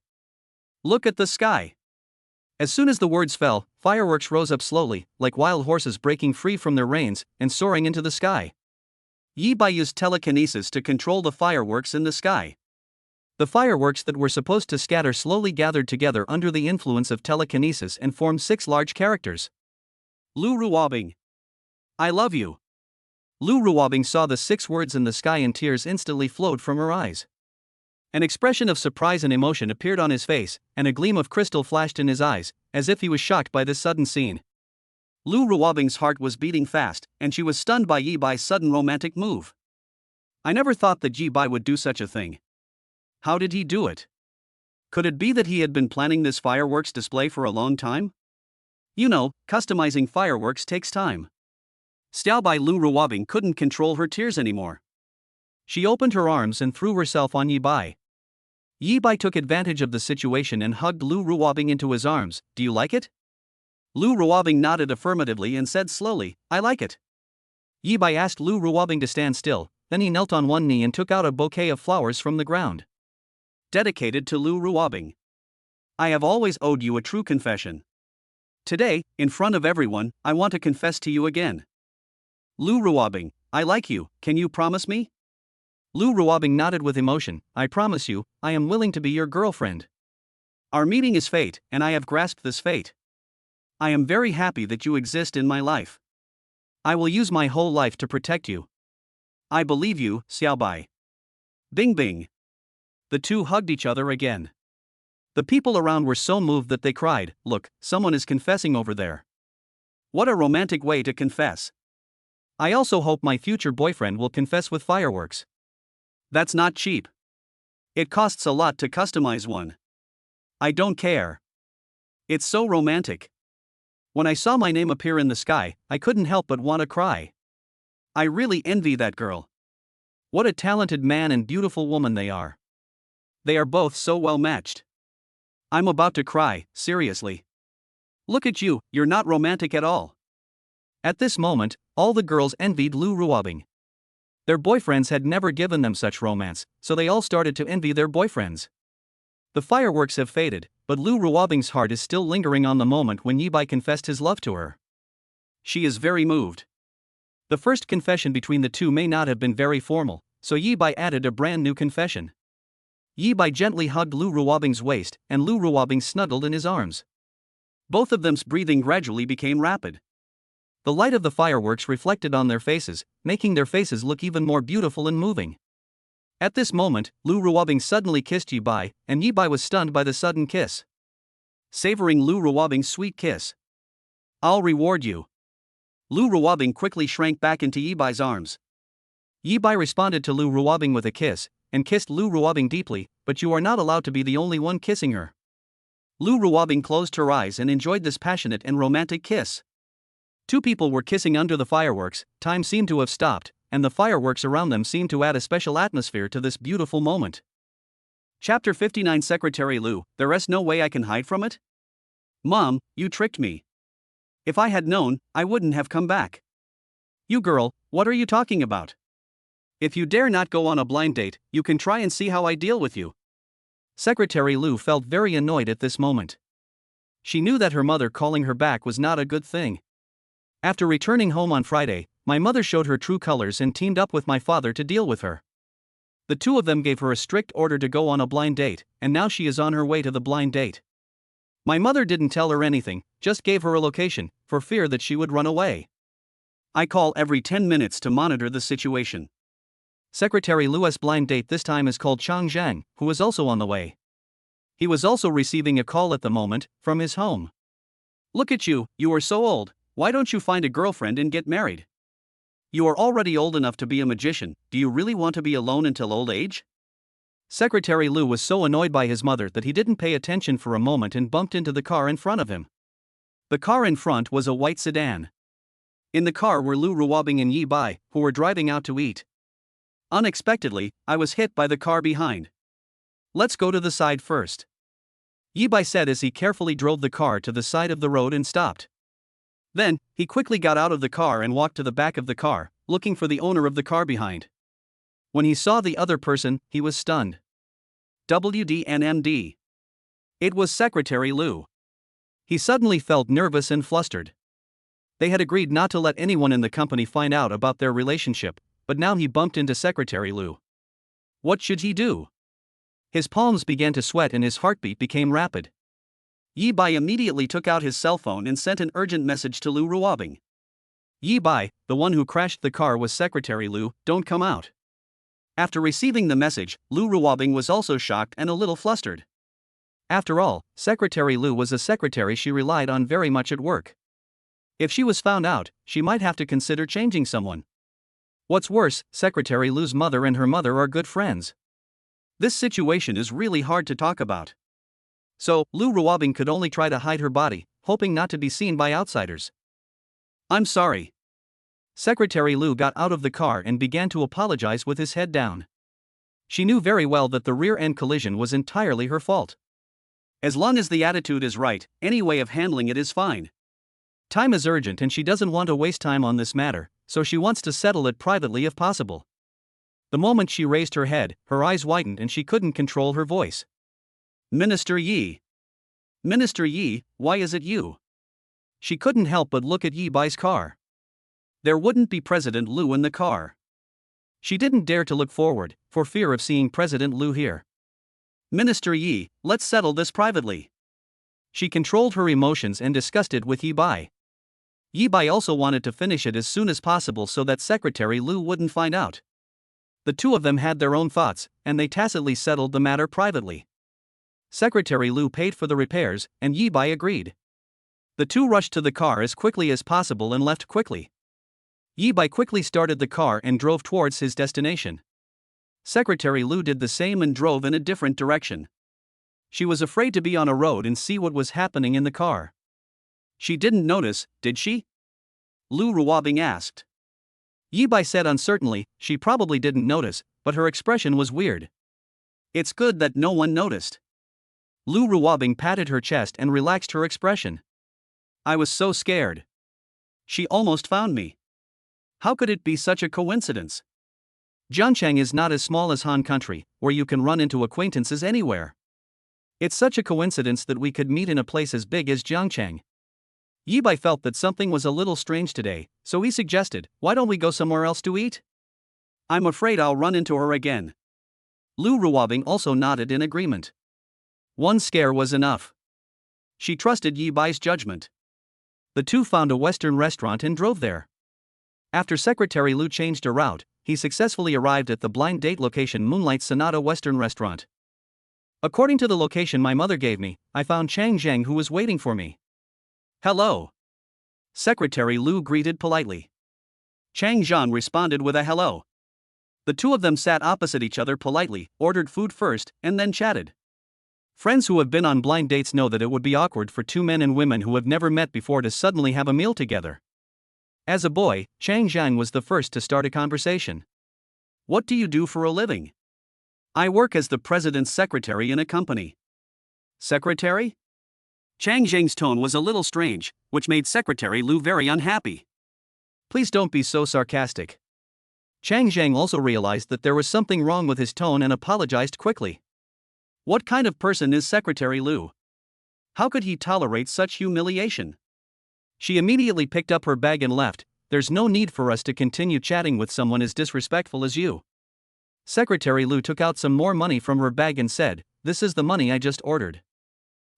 Look at the sky. As soon as the words fell, fireworks rose up slowly, like wild horses breaking free from their reins, and soaring into the sky. Yibai used telekinesis to control the fireworks in the sky. The fireworks that were supposed to scatter slowly gathered together under the influence of telekinesis and formed 6 large characters. Lu Ruobing. I love you. Lu Ruobing saw the 6 words in the sky and tears instantly flowed from her eyes. An expression of surprise and emotion appeared on his face, and a gleam of crystal flashed in his eyes, as if he was shocked by this sudden scene. Lu Ruobing's heart was beating fast, and she was stunned by Yi Bai's sudden romantic move. I never thought that Yi Bai would do such a thing. How did he do it? Could it be that he had been planning this fireworks display for a long time? You know, customizing fireworks takes time. Xiao Bai Lu Ruobing couldn't control her tears anymore. She opened her arms and threw herself on Yi Bai. Yi Bai took advantage of the situation and hugged Lu Ruobing into his arms. Do you like it? Lu Ruobing nodded affirmatively and said slowly, I like it. Yi Bai asked Lu Ruobing to stand still, then he knelt on one knee and took out a bouquet of flowers from the ground. Dedicated to Lu Ruobing. I have always owed you a true confession. Today, in front of everyone, I want to confess to you again. Lu Ruobing, I like you, can you promise me? Lu Ruobing nodded with emotion. I promise you, I am willing to be your girlfriend. Our meeting is fate, and I have grasped this fate. I am very happy that you exist in my life. I will use my whole life to protect you. I believe you, Xiao Bai. Bing bing. The two hugged each other again. The people around were so moved that they cried, Look, someone is confessing over there. What a romantic way to confess. I also hope my future boyfriend will confess with fireworks. That's not cheap. It costs a lot to customize one. I don't care. It's so romantic. When I saw my name appear in the sky, I couldn't help but want to cry. I really envy that girl. What a talented man and beautiful woman they are. They are both so well matched. I'm about to cry, seriously. Look at you, you're not romantic at all. At this moment, all the girls envied Lu Ruobing. Their boyfriends had never given them such romance, so they all started to envy their boyfriends. The fireworks have faded, but Lu Ruobing's heart is still lingering on the moment when Yi Bai confessed his love to her. She is very moved. The first confession between the two may not have been very formal, so Yi Bai added a brand new confession. Yi Bai gently hugged Lu Ruobing's waist, and Lu Ruobing snuggled in his arms. Both of them's breathing gradually became rapid. The light of the fireworks reflected on their faces, making their faces look even more beautiful and moving. At this moment, Lu Ruobing suddenly kissed Yi Bai, and Yi Bai was stunned by the sudden kiss. Savoring Lu Ruobing's sweet kiss. I'll reward you. Lu Ruobing quickly shrank back into Yi Bai's arms. Yi Bai responded to Lu Ruobing with a kiss, and kissed Lu Ruobing deeply, but you are not allowed to be the only one kissing her. Lu Ruobing closed her eyes and enjoyed this passionate and romantic kiss. Two people were kissing under the fireworks, time seemed to have stopped, and the fireworks around them seemed to add a special atmosphere to this beautiful moment. Chapter 59 Secretary Lu, there's no way I can hide from it? Mom, you tricked me. If I had known, I wouldn't have come back. You girl, what are you talking about? If you dare not go on a blind date, you can try and see how I deal with you. Secretary Lu felt very annoyed at this moment. She knew that her mother calling her back was not a good thing. After returning home on Friday, my mother showed her true colors and teamed up with my father to deal with her. The two of them gave her a strict order to go on a blind date, and now she is on her way to the blind date. My mother didn't tell her anything, just gave her a location, for fear that she would run away. I call every 10 minutes to monitor the situation. Secretary Lu's blind date this time is called Chang Zhang, who is also on the way. He was also receiving a call at the moment, from his home. Look at you, you are so old, why don't you find a girlfriend and get married? You are already old enough to be a magician, do you really want to be alone until old age? Secretary Lu was so annoyed by his mother that he didn't pay attention for a moment and bumped into the car in front of him. The car in front was a white sedan. In the car were Lu Ruobing and Yi Bai, who were driving out to eat. Unexpectedly, I was hit by the car behind. Let's go to the side first. Yi Bai said as he carefully drove the car to the side of the road and stopped. Then, he quickly got out of the car and walked to the back of the car, looking for the owner of the car behind. When he saw the other person, he was stunned. WDNMD. It was Secretary Lu. He suddenly felt nervous and flustered. They had agreed not to let anyone in the company find out about their relationship, but now he bumped into Secretary Lu. What should he do? His palms began to sweat and his heartbeat became rapid. Yi Bai immediately took out his cell phone and sent an urgent message to Lu Ruobing. Yi Bai, the one who crashed the car was Secretary Lu, don't come out. After receiving the message, Lu Ruobing was also shocked and a little flustered. After all, Secretary Lu was a secretary she relied on very much at work. If she was found out, she might have to consider changing someone. What's worse, Secretary Lu's mother and her mother are good friends. This situation is really hard to talk about. So, Lu Ruobing could only try to hide her body, hoping not to be seen by outsiders. I'm sorry. Secretary Lu got out of the car and began to apologize with his head down. She knew very well that the rear-end collision was entirely her fault. As long as the attitude is right, any way of handling it is fine. Time is urgent and she doesn't want to waste time on this matter, so she wants to settle it privately if possible. The moment she raised her head, her eyes widened and she couldn't control her voice. Minister Yi. Minister Yi, why is it you? She couldn't help but look at Yi Bai's car. There wouldn't be President Lu in the car. She didn't dare to look forward, for fear of seeing President Lu here. Minister Yi, let's settle this privately. She controlled her emotions and discussed it with Yi Bai. Yi Bai also wanted to finish it as soon as possible so that Secretary Lu wouldn't find out. The two of them had their own thoughts, and they tacitly settled the matter privately. Secretary Lu paid for the repairs, and Yi Bai agreed. The two rushed to the car as quickly as possible and left quickly. Yi Bai quickly started the car and drove towards his destination. Secretary Lu did the same and drove in a different direction. She was afraid to be on a road and see what was happening in the car. She didn't notice, did she? Lu Ruobing asked. Yi Bai said uncertainly, she probably didn't notice, but her expression was weird. It's good that no one noticed. Lu Ruobing patted her chest and relaxed her expression. I was so scared. She almost found me. How could it be such a coincidence? Jiangchang is not as small as Han Country, where you can run into acquaintances anywhere. It's such a coincidence that we could meet in a place as big as Jiangchang. Yi Bai felt that something was a little strange today, so he suggested, why don't we go somewhere else to eat? I'm afraid I'll run into her again. Lu Ruobing also nodded in agreement. One scare was enough. She trusted Yi Bai's judgment. The two found a Western restaurant and drove there. After Secretary Lu changed a route, he successfully arrived at the blind date location Moonlight Sonata Western Restaurant. According to the location my mother gave me, I found Chang Zhang who was waiting for me. Hello. Secretary Lu greeted politely. Chang Zhang responded with a hello. The two of them sat opposite each other politely, ordered food first, and then chatted. Friends who have been on blind dates know that it would be awkward for two men and women who have never met before to suddenly have a meal together. As a boy, Chang Zhang was the first to start a conversation. What do you do for a living? I work as the president's secretary in a company. Secretary? Chang Zhang's tone was a little strange, which made Secretary Lu very unhappy. Please don't be so sarcastic. Chang Zhang also realized that there was something wrong with his tone and apologized quickly. What kind of person is Secretary Lu? How could he tolerate such humiliation? She immediately picked up her bag and left. There's no need for us to continue chatting with someone as disrespectful as you. Secretary Lu took out some more money from her bag and said, this is the money I just ordered.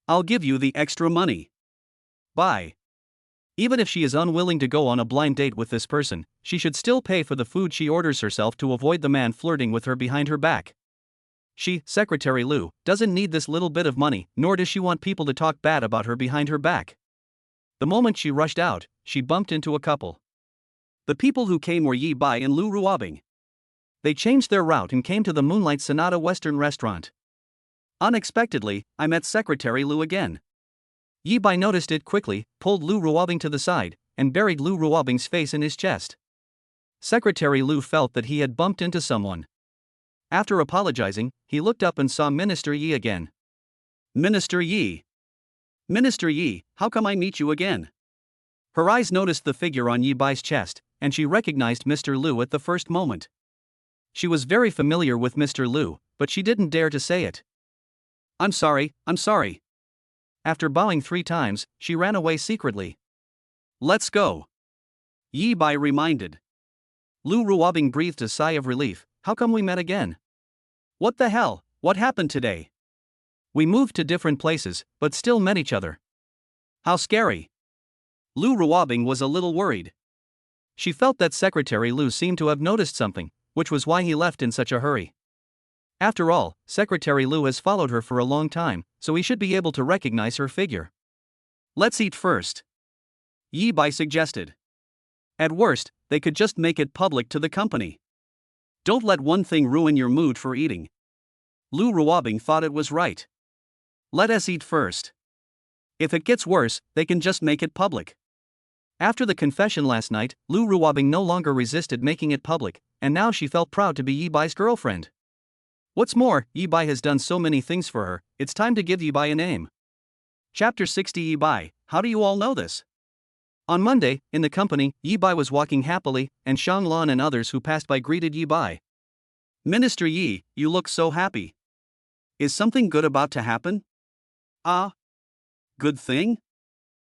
I'll give you the extra money. Bye. Even if she is unwilling to go on a blind date with this person, she should still pay for the food she orders herself to avoid the man flirting with her behind her back. She, Secretary Lu, doesn't need this little bit of money, nor does she want people to talk bad about her behind her back. The moment she rushed out, she bumped into a couple. The people who came were Yi Bai and Lu Ruobing. They changed their route and came to the Moonlight Sonata Western Restaurant. Unexpectedly, I met Secretary Lu again. Yi Bai noticed it quickly, pulled Lu Ruobing to the side, and buried Lu Ruobing's face in his chest. Secretary Lu felt that he had bumped into someone. After apologizing, he looked up and saw Minister Yi again. Minister Yi. Minister Yi, how come I meet you again? Her eyes noticed the figure on Yi Bai's chest, and she recognized Mr. Lu at the first moment. She was very familiar with Mr. Lu, but she didn't dare to say it. I'm sorry. After bowing 3 times, she ran away secretly. Let's go. Yi Bai reminded. Lu Ruobing breathed a sigh of relief. How come we met again? What the hell, what happened today? We moved to different places, but still met each other. How scary. Lu Ruobing was a little worried. She felt that Secretary Lu seemed to have noticed something, which was why he left in such a hurry. After all, Secretary Lu has followed her for a long time, so he should be able to recognize her figure. Let's eat first. Yi Bai suggested. At worst, they could just make it public to the company. Don't let one thing ruin your mood for eating. Lu Ruobing thought it was right. Let us eat first. If it gets worse, they can just make it public. After the confession last night, Lu Ruobing no longer resisted making it public, and now she felt proud to be Yi Bai's girlfriend. What's more, Yi Bai has done so many things for her, it's time to give Yi Bai a name. Chapter 60 Yi Bai, how do you all know this? On Monday, in the company, Yi Bai was walking happily, and Shang Lan and others who passed by greeted Yi Bai. Minister Yi, you look so happy. Is something good about to happen? Ah? Good thing?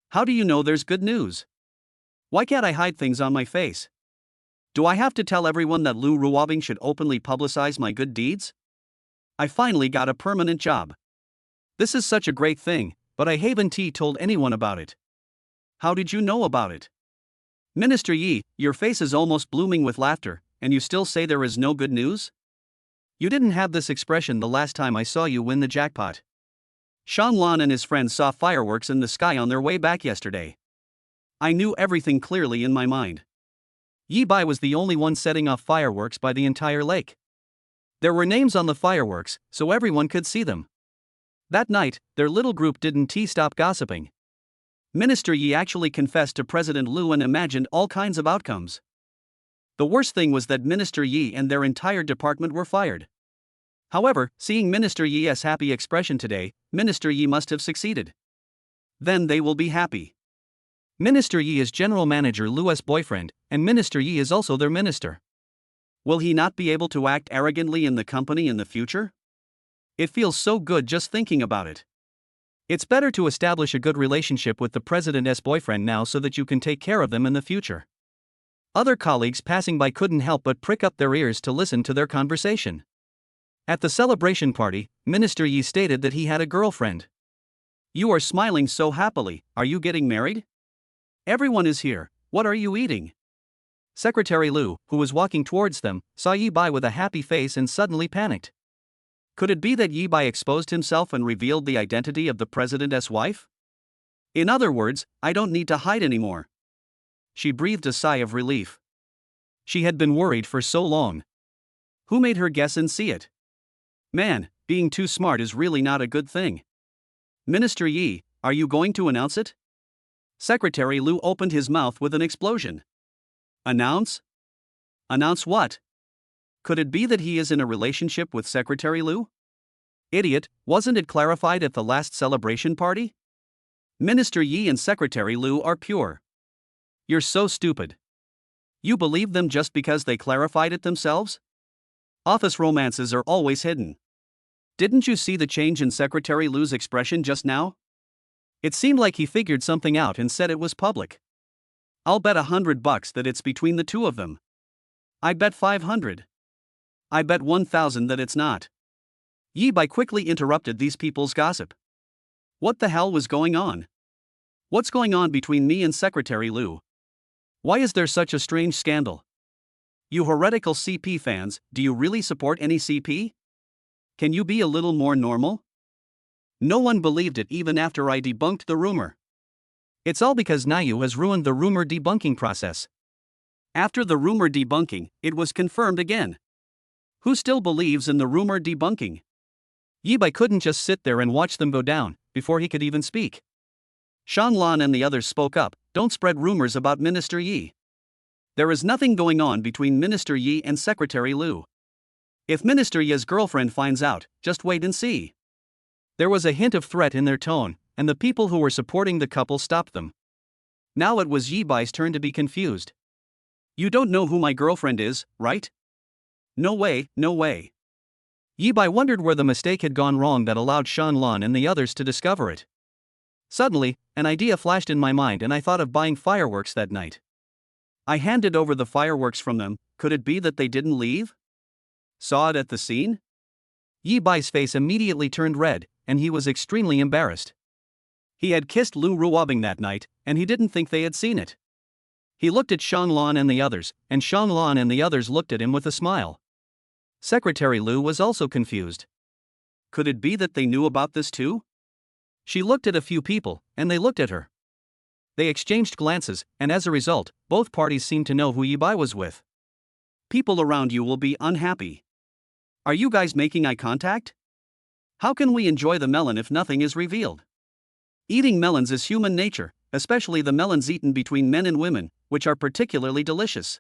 How do you know there's good news? Why can't I hide things on my face? Do I have to tell everyone that Lu Ruobing should openly publicize my good deeds? I finally got a permanent job. This is such a great thing, but I haven't told anyone about it. How did you know about it? Minister Yi, your face is almost blooming with laughter, and you still say there is no good news? You didn't have this expression the last time I saw you win the jackpot. Shang Lan and his friends saw fireworks in the sky on their way back yesterday. I knew everything clearly in my mind. Yi Bai was the only one setting off fireworks by the entire lake. There were names on the fireworks, so everyone could see them. That night, their little group didn't stop gossiping. Minister Yi actually confessed to President Lu and imagined all kinds of outcomes. The worst thing was that Minister Yi and their entire department were fired. However, seeing Minister Yi's happy expression today, Minister Yi must have succeeded. Then they will be happy. Minister Yi is General Manager Lu's boyfriend, and Minister Yi is also their minister. Will he not be able to act arrogantly in the company in the future? It feels so good just thinking about it. It's better to establish a good relationship with the president's boyfriend now so that you can take care of them in the future. Other colleagues passing by couldn't help but prick up their ears to listen to their conversation. At the celebration party, Minister Yi stated that he had a girlfriend. You are smiling so happily, are you getting married? Everyone is here, what are you eating? Secretary Lu, who was walking towards them, saw Yi Bai with a happy face and suddenly panicked. Could it be that Yi Bai exposed himself and revealed the identity of the president's wife? In other words, I don't need to hide anymore. She breathed a sigh of relief. She had been worried for so long. Who made her guess and see it? Man, being too smart is really not a good thing. Minister Yi, are you going to announce it? Secretary Lu opened his mouth with an explosion. Announce? Announce what? Could it be that he is in a relationship with Secretary Lu? Idiot, wasn't it clarified at the last celebration party? Minister Yi and Secretary Lu are pure. You're so stupid. You believe them just because they clarified it themselves? Office romances are always hidden. Didn't you see the change in Secretary Lu's expression just now? It seemed like he figured something out and said it was public. I'll bet $100 that it's between the two of them. I bet 500. I bet 1,000 that it's not. Yi Bai quickly interrupted these people's gossip. What the hell was going on? What's going on between me and Secretary Lu? Why is there such a strange scandal? You heretical CP fans, do you really support any CP? Can you be a little more normal? No one believed it even after I debunked the rumor. It's all because Nayu has ruined the rumor debunking process. After the rumor debunking, it was confirmed again. Who still believes in the rumor debunking? Yi Bai couldn't just sit there and watch them go down, before he could even speak. Shang Lan and the others spoke up, don't spread rumors about Minister Yi. There is nothing going on between Minister Yi and Secretary Lu. If Minister Yi's girlfriend finds out, just wait and see. There was a hint of threat in their tone, and the people who were supporting the couple stopped them. Now it was Yi Bai's turn to be confused. You don't know who my girlfriend is, right? No way, no way. Yi Bai wondered where the mistake had gone wrong that allowed Shang Lan and the others to discover it. Suddenly, an idea flashed in my mind and I thought of buying fireworks that night. I handed over the fireworks from them, could it be that they didn't leave? Saw it at the scene? Yi Bai's face immediately turned red, and he was extremely embarrassed. He had kissed Lu Ruobing that night, and he didn't think they had seen it. He looked at Shang Lan and the others, and Shang Lan and the others looked at him with a smile. Secretary Lu was also confused. Could it be that they knew about this too? She looked at a few people, and they looked at her. They exchanged glances, and as a result, both parties seemed to know who Yi Bai was with. People around you will be unhappy. Are you guys making eye contact? How can we enjoy the melon if nothing is revealed? Eating melons is human nature, especially the melons eaten between men and women, which are particularly delicious.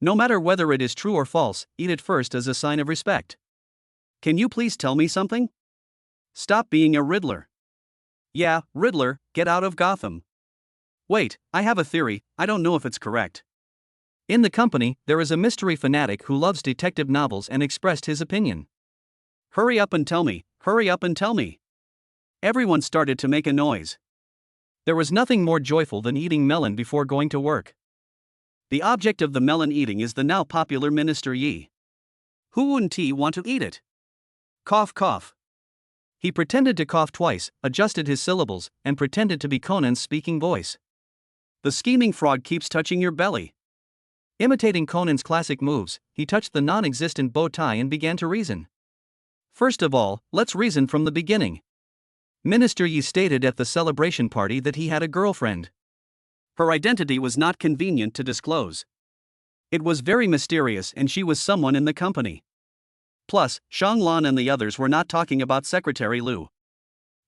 No matter whether it is true or false, eat it first as a sign of respect. Can you please tell me something? Stop being a Riddler. Yeah, Riddler, get out of Gotham. Wait, I have a theory, I don't know if it's correct. In the company, there is a mystery fanatic who loves detective novels and expressed his opinion. Hurry up and tell me, hurry up and tell me. Everyone started to make a noise. There was nothing more joyful than eating melon before going to work. The object of the melon eating is the now popular Minister Yi. Who wouldn't he want to eat it? Cough cough. He pretended to cough twice, adjusted his syllables, and pretended to be Conan's speaking voice. The scheming frog keeps touching your belly. Imitating Conan's classic moves, he touched the non-existent bow tie and began to reason. First of all, let's reason from the beginning. Minister Yi stated at the celebration party that he had a girlfriend. Her identity was not convenient to disclose. It was very mysterious and she was someone in the company. Plus, Xianglan and the others were not talking about Secretary Liu.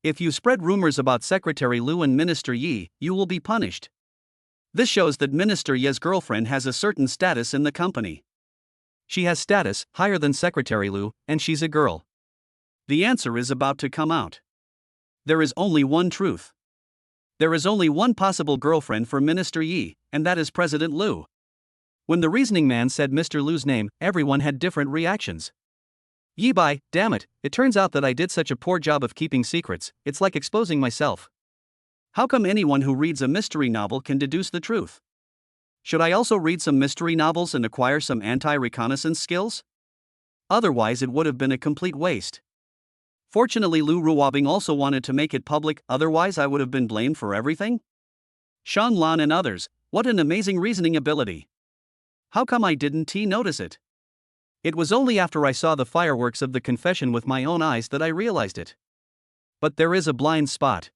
If you spread rumors about Secretary Liu and Minister Yi, you will be punished. This shows that Minister Yi's girlfriend has a certain status in the company. She has status higher than Secretary Liu, and she's a girl. The answer is about to come out. There is only one truth. There is only one possible girlfriend for Minister Yi, and that is President Liu. When the reasoning man said Mr. Liu's name, everyone had different reactions. Yi Bai, damn it, it turns out that I did such a poor job of keeping secrets, it's like exposing myself. How come anyone who reads a mystery novel can deduce the truth? Should I also read some mystery novels and acquire some anti-reconnaissance skills? Otherwise it would have been a complete waste. Fortunately Liu Ruobing also wanted to make it public, otherwise I would have been blamed for everything? Xianglan and others, what an amazing reasoning ability. How come I didn't notice it? It was only after I saw the fireworks of the confession with my own eyes that I realized it. But there is a blind spot.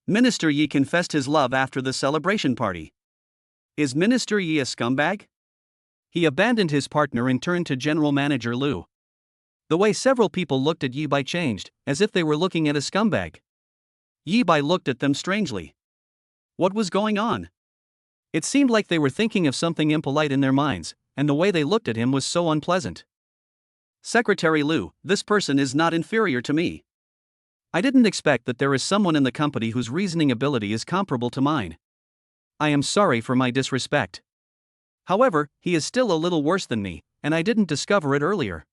Minister Yi confessed his love after the celebration party. Is Minister Yi a scumbag? He abandoned his partner and turned to General Manager Liu. The way several people looked at Yi Bai changed, as if they were looking at a scumbag. Yi Bai looked at them strangely. What was going on? It seemed like they were thinking of something impolite in their minds, and the way they looked at him was so unpleasant. Secretary Liu, this person is not inferior to me. I didn't expect that there is someone in the company whose reasoning ability is comparable to mine. I am sorry for my disrespect. However, he is still a little worse than me, and I didn't discover it earlier.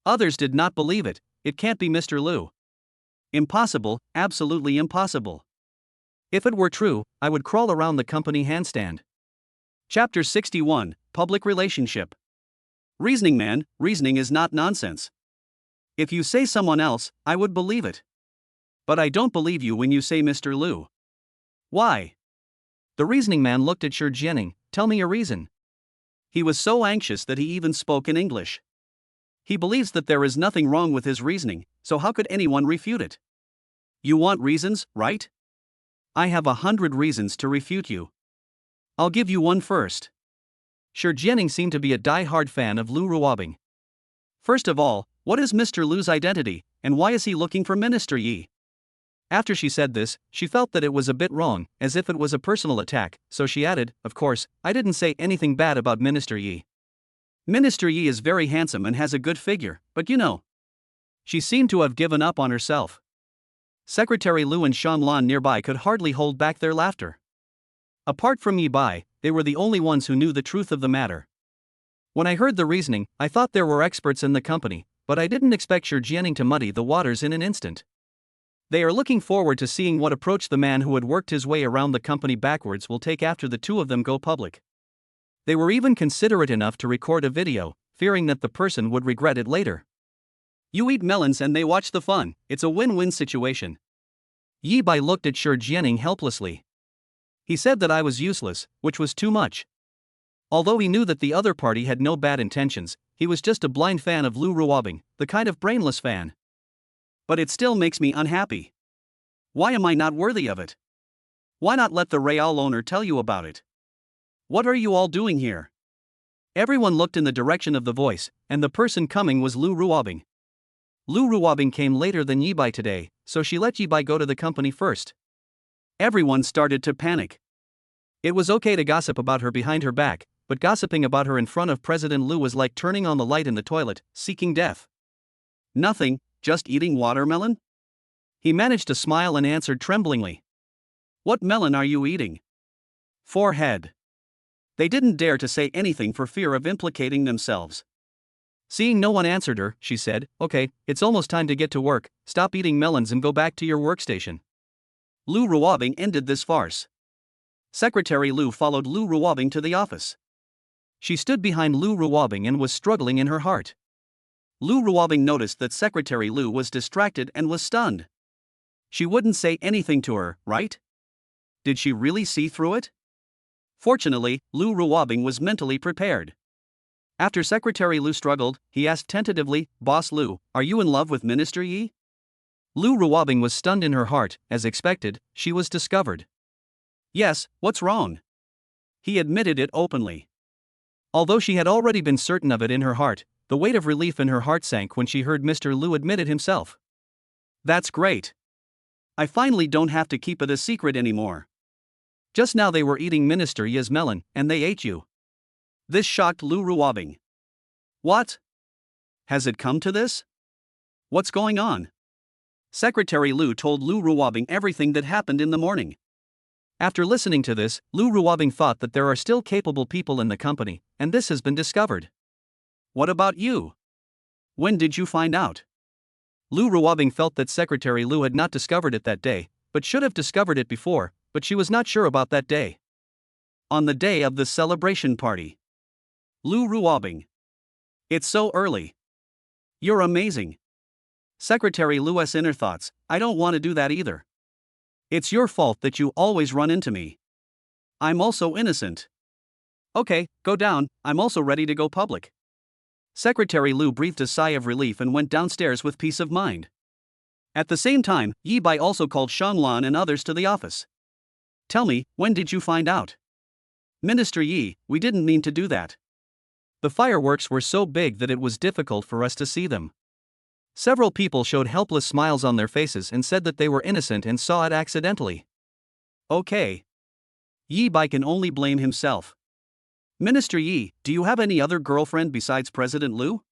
Others did not believe it, it can't be Mr. Liu. Impossible, absolutely impossible. If it were true, I would crawl around the company handstand. Chapter 61, Public Relationship. Reasoning man, reasoning is not nonsense. If you say someone else, I would believe it. But I don't believe you when you say Mr. Liu. Why? The reasoning man looked at Shi Jianing, tell me a reason. He was so anxious that he even spoke in English. He believes that there is nothing wrong with his reasoning, so how could anyone refute it? You want reasons, right? I have 100 reasons to refute you. I'll give you one first. Shi Jianing seemed to be a die-hard fan of Liu Ruobing. First of all, what is Mr. Liu's identity, and why is he looking for Minister Yi? After she said this, she felt that it was a bit wrong, as if it was a personal attack, so she added, of course, I didn't say anything bad about Minister Yi. Minister Yi is very handsome and has a good figure, but you know. She seemed to have given up on herself. Secretary Liu and Xianglan nearby could hardly hold back their laughter. Apart from Yi Bai, they were the only ones who knew the truth of the matter. When I heard the reasoning, I thought there were experts in the company, but I didn't expect Shi Jianing to muddy the waters in an instant. They are looking forward to seeing what approach the man who had worked his way around the company backwards will take after the two of them go public. They were even considerate enough to record a video, fearing that the person would regret it later. You eat melons and they watch the fun, it's a win-win situation. Yi Bai looked at Shi Jianing helplessly. He said that I was useless, which was too much. Although he knew that the other party had no bad intentions, he was just a blind fan of Liu Ruobing, the kind of brainless fan. But it still makes me unhappy. Why am I not worthy of it? Why not let the Real owner tell you about it? What are you all doing here? Everyone looked in the direction of the voice, and the person coming was Lu Ruobing. Lu Ruobing came later than Yibai today, so she let Yibai go to the company first. Everyone started to panic. It was okay to gossip about her behind her back, but gossiping about her in front of President Lu was like turning on the light in the toilet, seeking death. Nothing, just eating watermelon? He managed to smile and answered tremblingly. What melon are you eating? Forehead. They didn't dare to say anything for fear of implicating themselves. Seeing no one answered her, she said, Okay, it's almost time to get to work, stop eating melons and go back to your workstation. Lu Ruobing ended this farce. Secretary Lu followed Lu Ruobing to the office. She stood behind Lu Ruobing and was struggling in her heart. Lu Ruobing noticed that Secretary Lu was distracted and was stunned. She wouldn't say anything to her, right? Did she really see through it? Fortunately, Lu Ruobing was mentally prepared. After Secretary Lu struggled, he asked tentatively, Boss Lu, are you in love with Minister Yi? Lu Ruobing was stunned in her heart. As expected, she was discovered. Yes, what's wrong? He admitted it openly. Although she had already been certain of it in her heart, the weight of relief in her heart sank when she heard Mr. Lu admit it himself. That's great. I finally don't have to keep it a secret anymore. Just now they were eating Minister Yi's melon, and they ate you. This shocked Lu Ruobing. What? Has it come to this? What's going on? Secretary Lu told Lu Ruobing everything that happened in the morning. After listening to this, Lu Ruobing thought that there are still capable people in the company, and this has been discovered. What about you? When did you find out? Lu Ruobing felt that Secretary Lu had not discovered it that day, but should have discovered it before, but she was not sure about that day. On the day of the celebration party. Lu Ruobing. It's so early. You're amazing. Secretary Lu's inner thoughts, I don't want to do that either. It's your fault that you always run into me. I'm also innocent. Okay, go down, I'm also ready to go public. Secretary Lu breathed a sigh of relief and went downstairs with peace of mind. At the same time, Yi Bai also called Shanglan and others to the office. Tell me, when did you find out? Minister Yi, we didn't mean to do that. The fireworks were so big that it was difficult for us to see them. Several people showed helpless smiles on their faces and said that they were innocent and saw it accidentally. Okay. Yi Bai can only blame himself. Minister Yi, do you have any other girlfriend besides President Lu?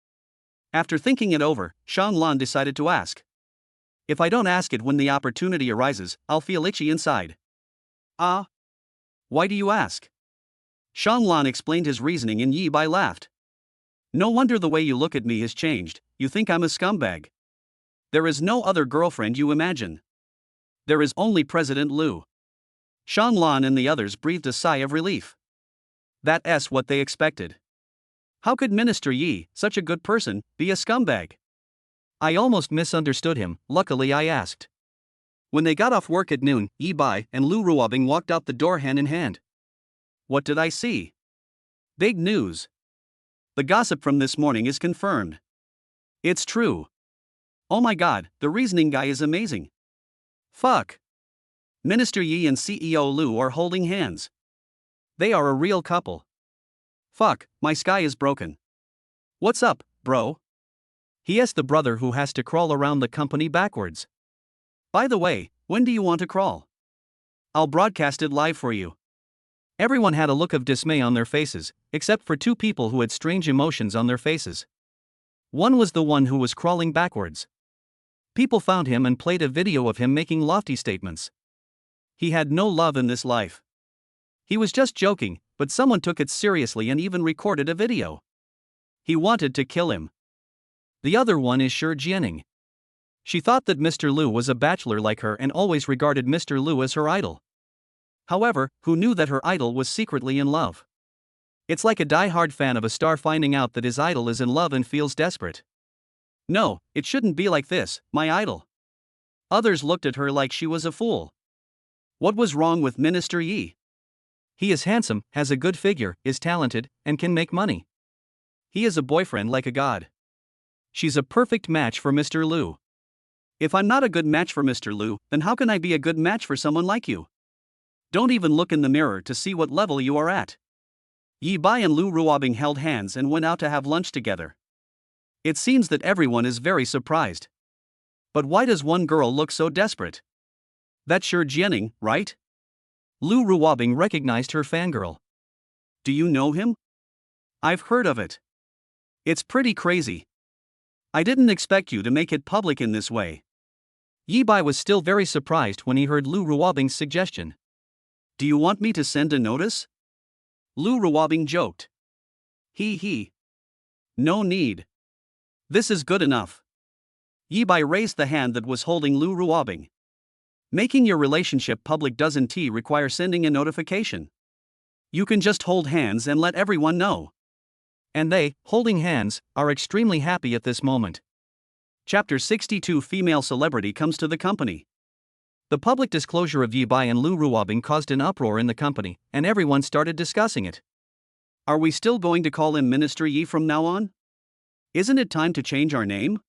After thinking it over, Shanglan decided to ask. If I don't ask it when the opportunity arises, I'll feel itchy inside. Ah? Why do you ask? Shanglan explained his reasoning and Yi Bai laughed. No wonder the way you look at me has changed, you think I'm a scumbag. There is no other girlfriend you imagine. There is only President Lu. Shanglan and the others breathed a sigh of relief. That's what they expected. How could Minister Yi, such a good person, be a scumbag? I almost misunderstood him, luckily I asked. When they got off work at noon, Yi Bai and Lu Ruobing walked out the door hand in hand. What did I see? Big news. The gossip from this morning is confirmed. It's true. Oh my god, the reasoning guy is amazing. Fuck. Minister Yi and CEO Lu are holding hands. They are a real couple. Fuck, my sky is broken. What's up, bro? He asked the brother who has to crawl around the company backwards. By the way, when do you want to crawl? I'll broadcast it live for you. Everyone had a look of dismay on their faces, except for two people who had strange emotions on their faces. One was the one who was crawling backwards. People found him and played a video of him making lofty statements. He had no love in this life. He was just joking, but someone took it seriously and even recorded a video. He wanted to kill him. The other one is Shi Jianing. She thought that Mr. Lu was a bachelor like her and always regarded Mr. Lu as her idol. However, who knew that her idol was secretly in love? It's like a die-hard fan of a star finding out that his idol is in love and feels desperate. No, it shouldn't be like this, my idol. Others looked at her like she was a fool. What was wrong with Minister Yi? He is handsome, has a good figure, is talented, and can make money. He is a boyfriend like a god. She's a perfect match for Mr. Lu. If I'm not a good match for Mr. Lu, then how can I be a good match for someone like you? Don't even look in the mirror to see what level you are at. Yi Bai and Lu Ruobing held hands and went out to have lunch together. It seems that everyone is very surprised. But why does one girl look so desperate? That's sure Jianing, right? Lu Ruobing recognized her fangirl. Do you know him? I've heard of it. It's pretty crazy. I didn't expect you to make it public in this way. Yi Bai was still very surprised when he heard Lu Ruobing's suggestion. Do you want me to send a notice? Lu Ruobing joked. He. No need. This is good enough. Yi Bai raised the hand that was holding Lu Ruobing. Making your relationship public doesn't require sending a notification. You can just hold hands and let everyone know. And they, holding hands, are extremely happy at this moment. Chapter 62 Female celebrity comes to the company. The public disclosure of Yi Bai and Lu Ruobing caused an uproar in the company, and everyone started discussing it. Are we still going to call him Minister Yi from now on? Isn't it time to change our name?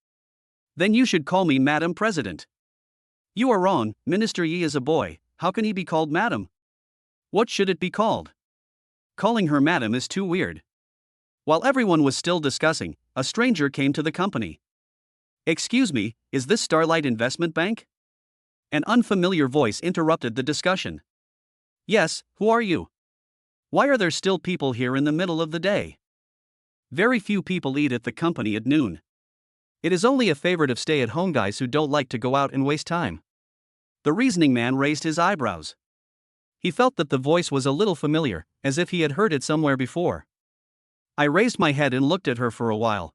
Then you should call me Madam President. You are wrong, Minister Yi is a boy, how can he be called Madam? What should it be called? Calling her Madam is too weird. While everyone was still discussing, a stranger came to the company. Excuse me, is this Starlight Investment Bank? An unfamiliar voice interrupted the discussion. Yes, who are you? Why are there still people here in the middle of the day? Very few people eat at the company at noon. It is only a favorite of stay-at-home guys who don't like to go out and waste time. The reasoning man raised his eyebrows. He felt that the voice was a little familiar, as if he had heard it somewhere before. I raised my head and looked at her for a while.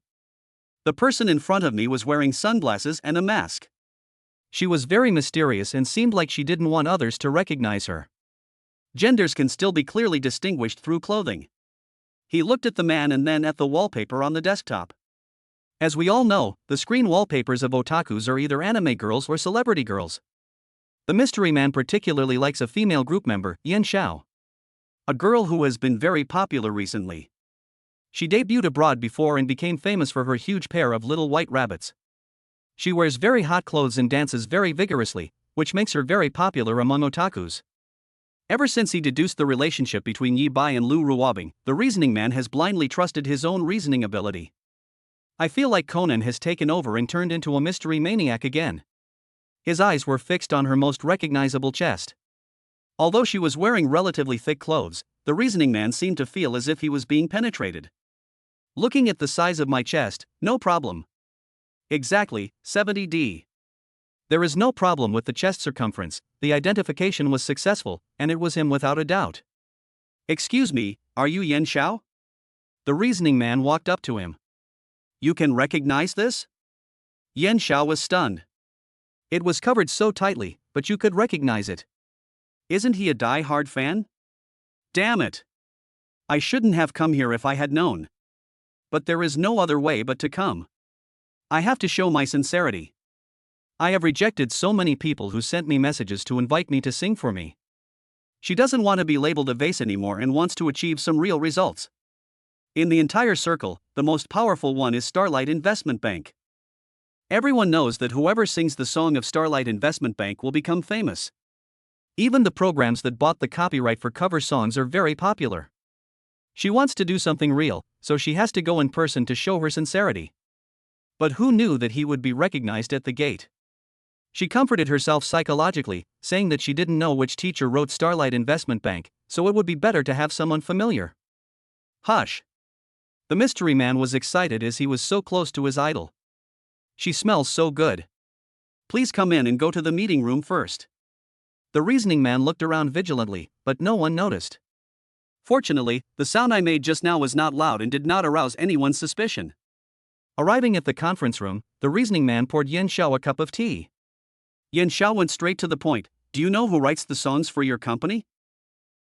The person in front of me was wearing sunglasses and a mask. She was very mysterious and seemed like she didn't want others to recognize her. Genders can still be clearly distinguished through clothing. He looked at the man and then at the wallpaper on the desktop. As we all know, the screen wallpapers of otakus are either anime girls or celebrity girls. The mystery man particularly likes a female group member, Yan Xiao. A girl who has been very popular recently. She debuted abroad before and became famous for her huge pair of little white rabbits. She wears very hot clothes and dances very vigorously, which makes her very popular among otakus. Ever since he deduced the relationship between Yi Bai and Lu Ruobing, the reasoning man has blindly trusted his own reasoning ability. I feel like Conan has taken over and turned into a mystery maniac again. His eyes were fixed on her most recognizable chest. Although she was wearing relatively thick clothes, the reasoning man seemed to feel as if he was being penetrated. Looking at the size of my chest, no problem. Exactly, 70D. There is no problem with the chest circumference, the identification was successful, and it was him without a doubt. Excuse me, are you Yan Xiao? The reasoning man walked up to him. You can recognize this? Yan Xiao was stunned. It was covered so tightly, but you could recognize it. Isn't he a die-hard fan? Damn it! I shouldn't have come here if I had known. But there is no other way but to come. I have to show my sincerity. I have rejected so many people who sent me messages to invite me to sing for me. She doesn't want to be labeled a vase anymore and wants to achieve some real results. In the entire circle, the most powerful one is Starlight Investment Bank. Everyone knows that whoever sings the song of Starlight Investment Bank will become famous. Even the programs that bought the copyright for cover songs are very popular. She wants to do something real, so she has to go in person to show her sincerity. But who knew that he would be recognized at the gate? She comforted herself psychologically, saying that she didn't know which teacher wrote Starlight Investment Bank, so it would be better to have someone familiar. Hush! The mystery man was excited as he was so close to his idol. She smells so good. Please come in and go to the meeting room first. The reasoning man looked around vigilantly, but no one noticed. Fortunately, the sound I made just now was not loud and did not arouse anyone's suspicion. Arriving at the conference room, the reasoning man poured Yan Xiao a cup of tea. Yan Xiao went straight to the point. Do you know who writes the songs for your company?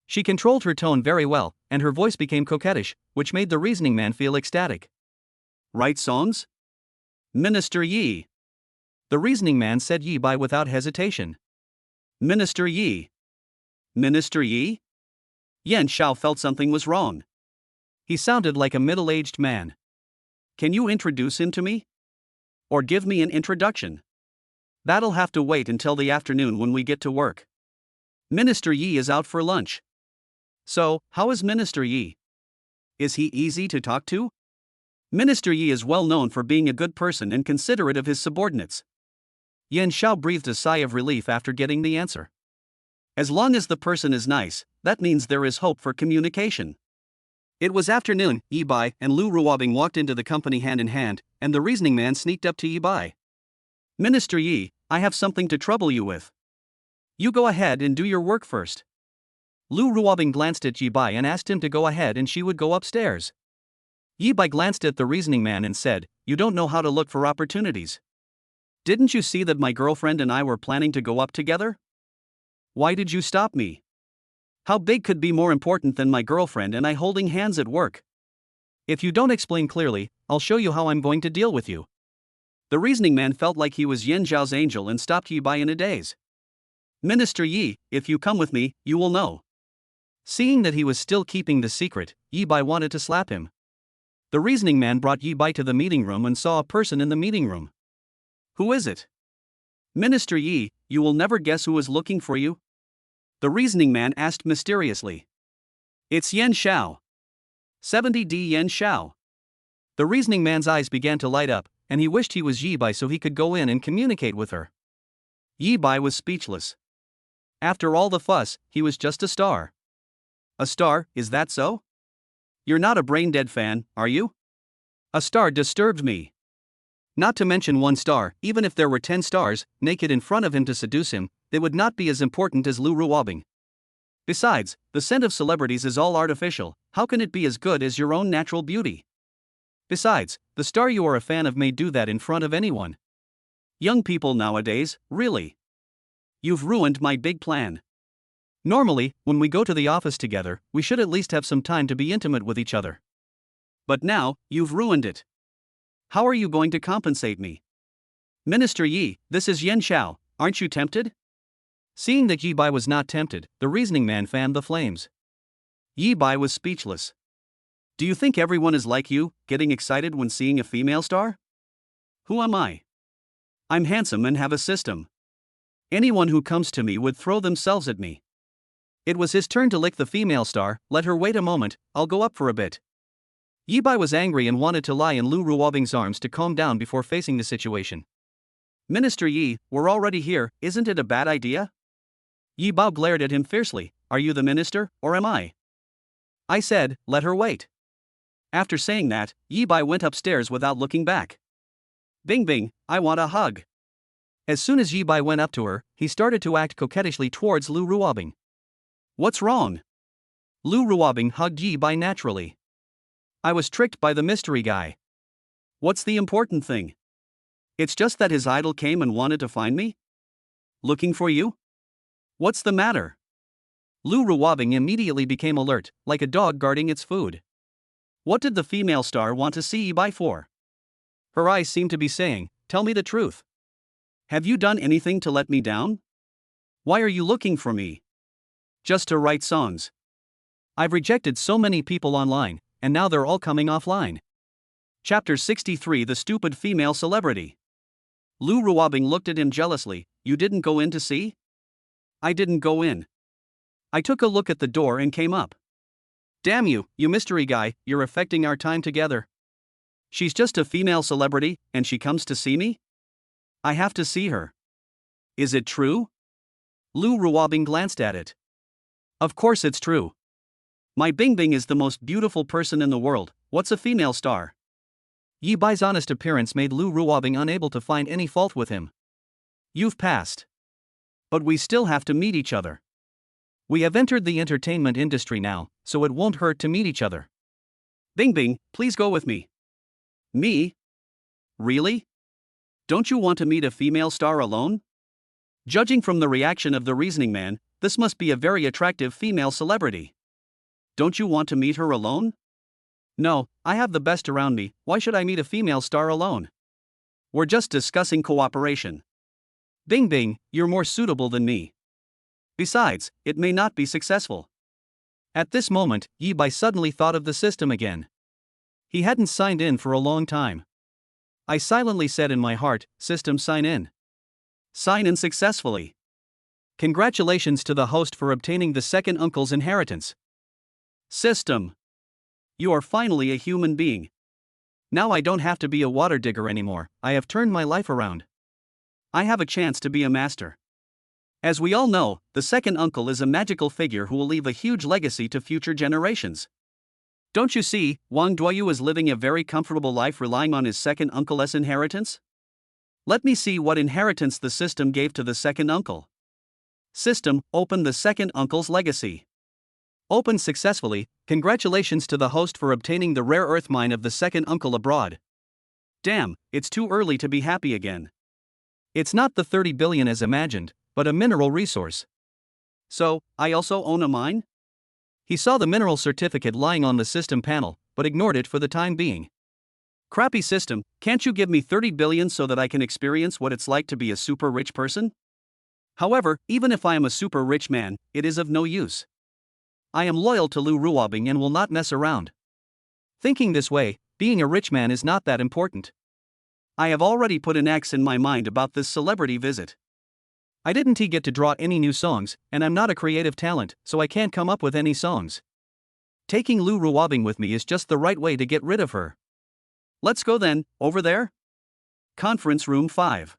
She controlled her tone very well, and her voice became coquettish, which made the reasoning man feel ecstatic. Write songs? Minister Yi. The reasoning man said Yi Bai without hesitation. Minister Yi. Minister Yi? Yan Xiao felt something was wrong. He sounded like a middle-aged man. Can you introduce him to me? Or give me an introduction? That'll have to wait until the afternoon when we get to work. Minister Yi is out for lunch. So, how is Minister Yi? Is he easy to talk to? Minister Yi is well known for being a good person and considerate of his subordinates. Yan Xiao breathed a sigh of relief after getting the answer. As long as the person is nice, that means there is hope for communication. It was afternoon. Yi Bai and Lu Ruobing walked into the company hand in hand, and the reasoning man sneaked up to Yi Bai. Minister Yi, I have something to trouble you with. You go ahead and do your work first. Lu Ruobing glanced at Yi Bai and asked him to go ahead and she would go upstairs. Yi Bai glanced at the reasoning man and said, You don't know how to look for opportunities. Didn't you see that my girlfriend and I were planning to go up together? Why did you stop me? How big could be more important than my girlfriend and I holding hands at work? If you don't explain clearly, I'll show you how I'm going to deal with you. The reasoning man felt like he was Yan Zhao's angel and stopped Yi Bai in a daze. Minister Yi, if you come with me, you will know. Seeing that he was still keeping the secret, Yi Bai wanted to slap him. The reasoning man brought Yi Bai to the meeting room and saw a person in the meeting room. Who is it? Minister Yi, you will never guess who is looking for you? The reasoning man asked mysteriously. It's Yan Xiao. 70D Yan Xiao. The reasoning man's eyes began to light up, and he wished he was Yi Bai so he could go in and communicate with her. Yi Bai was speechless. After all the fuss, he was just a star. A star, is that so? You're not a brain-dead fan, are you? A star disturbed me. Not to mention one star, even if there were 10 stars, naked in front of him to seduce him, they would not be as important as Lu Ruobing. Besides, the scent of celebrities is all artificial, how can it be as good as your own natural beauty? Besides, the star you are a fan of may do that in front of anyone. Young people nowadays, really. You've ruined my big plan. Normally, when we go to the office together, we should at least have some time to be intimate with each other. But now, you've ruined it. How are you going to compensate me? Minister Yi, this is Yan Xiao, aren't you tempted? Seeing that Yi Bai was not tempted, the reasoning man fanned the flames. Yi Bai was speechless. Do you think everyone is like you, getting excited when seeing a female star? Who am I? I'm handsome and have a system. Anyone who comes to me would throw themselves at me. It was his turn to lick the female star. Let her wait a moment, I'll go up for a bit. Yi Bai was angry and wanted to lie in Lu Ruobing's arms to calm down before facing the situation. Minister Yi, we're already here, isn't it a bad idea? Yi Bai glared at him fiercely. Are you the minister, or am I? I said, let her wait. After saying that, Yi Bai went upstairs without looking back. Bing bing, I want a hug. As soon as Yi Bai went up to her, he started to act coquettishly towards Lu Ruobing. What's wrong? Lu Ruobing hugged Yi Bai naturally. I was tricked by the mystery guy. What's the important thing? It's just that his idol came and wanted to find me? Looking for you? What's the matter? Lu Ruobing immediately became alert, like a dog guarding its food. What did the female star want to see Yi Bai for? Her eyes seemed to be saying, tell me the truth. Have you done anything to let me down? Why are you looking for me? Just to write songs. I've rejected so many people online, and now they're all coming offline. Chapter 63 The Stupid Female Celebrity. Lu Ruobing looked at him jealously. You didn't go in to see? I didn't go in. I took a look at the door and came up. Damn you, you mystery guy, you're affecting our time together. She's just a female celebrity, and she comes to see me? I have to see her. Is it true? Lu Ruobing glanced at it. Of course it's true. My Bing Bing is the most beautiful person in the world. What's a female star? Yi Bai's honest appearance made Lu Ruobing unable to find any fault with him. You've passed. But we still have to meet each other. We have entered the entertainment industry now, so it won't hurt to meet each other. Bing Bing, please go with me. Me? Really? Don't you want to meet a female star alone? Judging from the reaction of the reasoning man, this must be a very attractive female celebrity. Don't you want to meet her alone? No, I have the best around me, why should I meet a female star alone? We're just discussing cooperation. Bing Bing, you're more suitable than me. Besides, it may not be successful. At this moment, Yi Bai suddenly thought of the system again. He hadn't signed in for a long time. I silently said in my heart, system sign in. Sign in successfully. Congratulations to the host for obtaining the second uncle's inheritance. System. You are finally a human being. Now I don't have to be a water digger anymore, I have turned my life around. I have a chance to be a master. As we all know, the second uncle is a magical figure who will leave a huge legacy to future generations. Don't you see, Wang Duoyu is living a very comfortable life relying on his second uncle's inheritance? Let me see what inheritance the system gave to the second uncle. System, open the second uncle's legacy. Opened successfully. Congratulations to the host for obtaining the rare earth mine of the second uncle abroad. Damn, it's too early to be happy again. It's not the 30 billion as imagined, but a mineral resource. So, I also own a mine? He saw the mineral certificate lying on the system panel, but ignored it for the time being. Crappy system, can't you give me 30 billion so that I can experience what it's like to be a super rich person? However, even if I am a super rich man, it is of no use. I am loyal to Lu Ruobing and will not mess around. Thinking this way, being a rich man is not that important. I have already put an X in my mind about this celebrity visit. I didn't get to draw any new songs, and I'm not a creative talent, so I can't come up with any songs. Taking Lu Ruobing with me is just the right way to get rid of her. Let's go then, over there? Conference Room 5.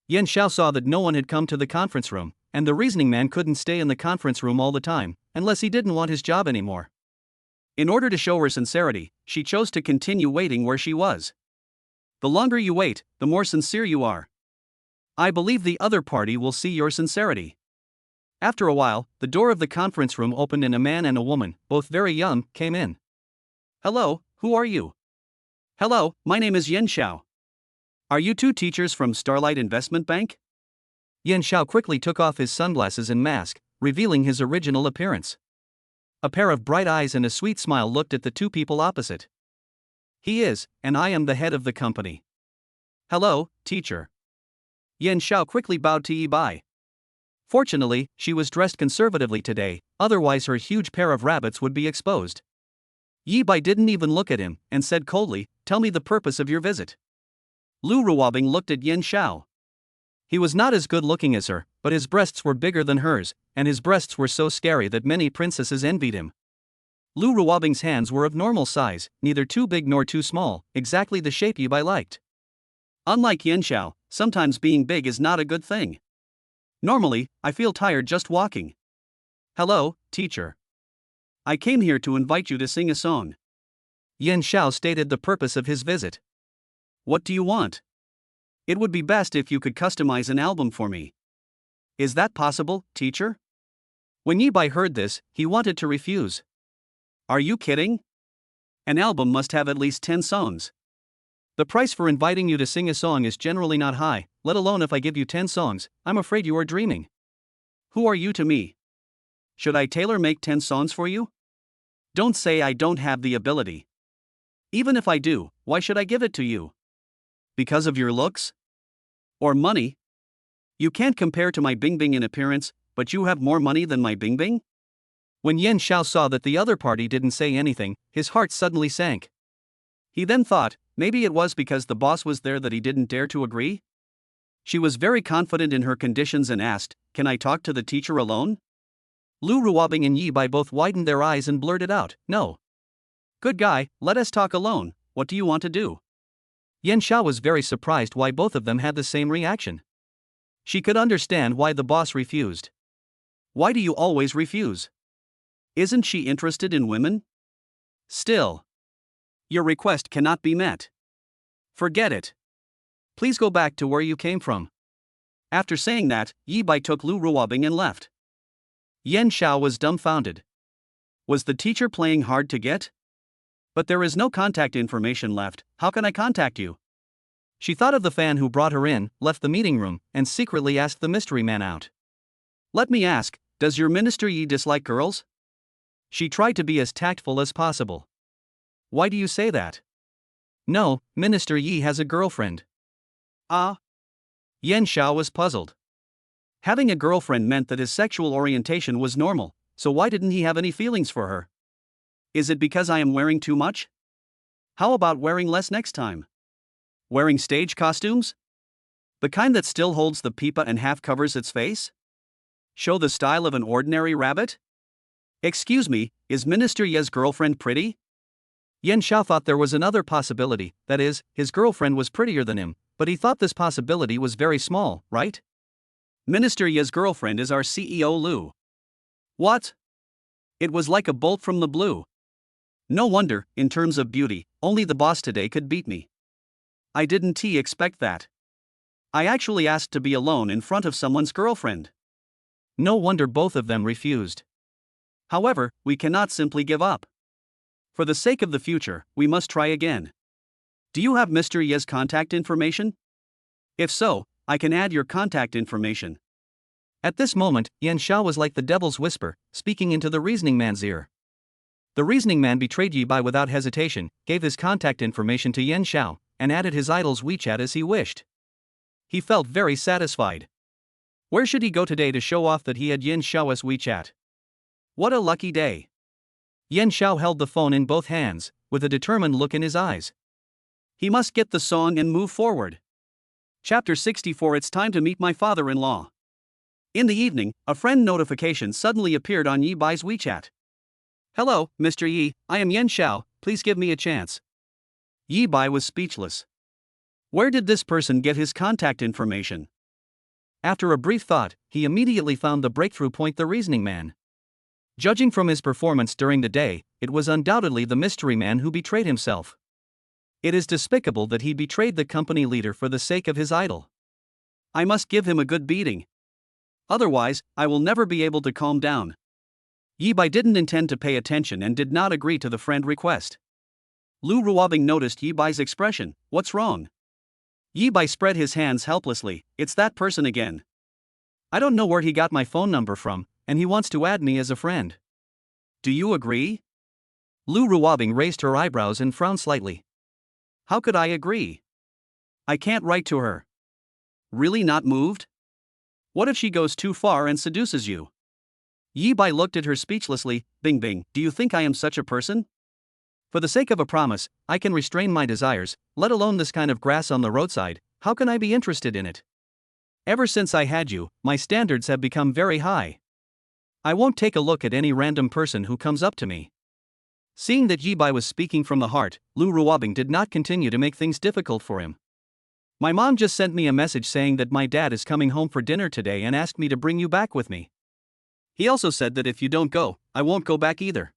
Yan Xiao saw that no one had come to the conference room, and the reasoning man couldn't stay in the conference room all the time, unless he didn't want his job anymore. In order to show her sincerity, she chose to continue waiting where she was. The longer you wait, the more sincere you are. I believe the other party will see your sincerity. After a while, the door of the conference room opened and a man and a woman, both very young, came in. Hello, who are you? Hello, my name is Yan Xiao. Are you two teachers from Starlight Investment Bank? Yan Xiao quickly took off his sunglasses and mask, revealing his original appearance. A pair of bright eyes and a sweet smile looked at the two people opposite. He is, and I am the head of the company. Hello, teacher. Yan Xiao quickly bowed to Yi Bai. Fortunately, she was dressed conservatively today, otherwise her huge pair of rabbits would be exposed. Yi Bai didn't even look at him, and said coldly, "Tell me the purpose of your visit." Lu Ruobing looked at Yan Xiao. He was not as good looking as her, but his breasts were bigger than hers, and his breasts were so scary that many princesses envied him. Lu Ruobing's hands were of normal size, neither too big nor too small, exactly the shape Yi Bai liked. Unlike Yan Xiao, sometimes being big is not a good thing. Normally, I feel tired just walking. Hello, teacher. I came here to invite you to sing a song. Yan Xiao stated the purpose of his visit. What do you want? It would be best if you could customize an album for me. Is that possible, teacher? When Yi Bai heard this, he wanted to refuse. Are you kidding? An album must have at least 10 songs. The price for inviting you to sing a song is generally not high, let alone if I give you 10 songs, I'm afraid you are dreaming. Who are you to me? Should I tailor-make 10 songs for you? Don't say I don't have the ability. Even if I do, why should I give it to you? Because of your looks? Or money? You can't compare to my Bingbing in appearance, but you have more money than my Bingbing? When Yan Xiao saw that the other party didn't say anything, his heart suddenly sank. He then thought, maybe it was because the boss was there that he didn't dare to agree? She was very confident in her conditions and asked, "Can I talk to the teacher alone?" Lu Ruobing and Yi Bai both widened their eyes and blurted out, "No." Good guy, let us talk alone, what do you want to do? Yan Xiao was very surprised why both of them had the same reaction. She could understand why the boss refused. Why do you always refuse? Isn't she interested in women? Still. Your request cannot be met. Forget it. Please go back to where you came from. After saying that, Yi Bai took Lu Ruobing and left. Yan Xiao was dumbfounded. Was the teacher playing hard to get? But there is no contact information left, how can I contact you? She thought of the fan who brought her in, left the meeting room, and secretly asked the mystery man out. Let me ask, does your Minister Yi dislike girls? She tried to be as tactful as possible. Why do you say that? No, Minister Yi has a girlfriend. Ah? Yan Xiao was puzzled. Having a girlfriend meant that his sexual orientation was normal, so why didn't he have any feelings for her? Is it because I am wearing too much? How about wearing less next time? Wearing stage costumes? The kind that still holds the pipa and half covers its face? Show the style of an ordinary rabbit? Excuse me, is Minister Ye's girlfriend pretty? Yan Xiao thought there was another possibility, that is, his girlfriend was prettier than him, but he thought this possibility was very small, right? Minister Ye's girlfriend is our CEO Lu. What? It was like a bolt from the blue. No wonder, in terms of beauty, only the boss today could beat me. I didn't expect that. I actually asked to be alone in front of someone's girlfriend. No wonder both of them refused. However, we cannot simply give up. For the sake of the future, we must try again. Do you have Mr. Ye's contact information? If so, I can add your contact information. At this moment, Yan Xiao was like the devil's whisper, speaking into the reasoning man's ear. The reasoning man betrayed Yi Bai without hesitation, gave his contact information to Yan Xiao, and added his idol's WeChat as he wished. He felt very satisfied. Where should he go today to show off that he had Yan Xiao's WeChat? What a lucky day! Yan Xiao held the phone in both hands, with a determined look in his eyes. He must get the song and move forward. Chapter 64. It's time to meet my father-in-law. In the evening, a friend notification suddenly appeared on Yi Bai's WeChat. Hello, Mr. Yi, I am Yan Xiao, please give me a chance. Yi Bai was speechless. Where did this person get his contact information? After a brief thought, he immediately found the breakthrough point: the reasoning man. Judging from his performance during the day, it was undoubtedly the mystery man who betrayed himself. It is despicable that he betrayed the company leader for the sake of his idol. I must give him a good beating. Otherwise, I will never be able to calm down. Yi Bai didn't intend to pay attention and did not agree to the friend request. Lu Ruobing noticed Yi Bai's expression. What's wrong? Yi Bai spread his hands helplessly. It's that person again. I don't know where he got my phone number from, and he wants to add me as a friend. Do you agree? Lu Ruobing raised her eyebrows and frowned slightly. How could I agree? I can't write to her. Really not moved? What if she goes too far and seduces you? Yi Bai looked at her speechlessly. Bing bing, do you think I am such a person? For the sake of a promise, I can restrain my desires, let alone this kind of grass on the roadside. How can I be interested in it? Ever since I had you, my standards have become very high. I won't take a look at any random person who comes up to me. Seeing that Yi Bai was speaking from the heart, Lu Ruobing did not continue to make things difficult for him. My mom just sent me a message saying that my dad is coming home for dinner today and asked me to bring you back with me. He also said that if you don't go, I won't go back either.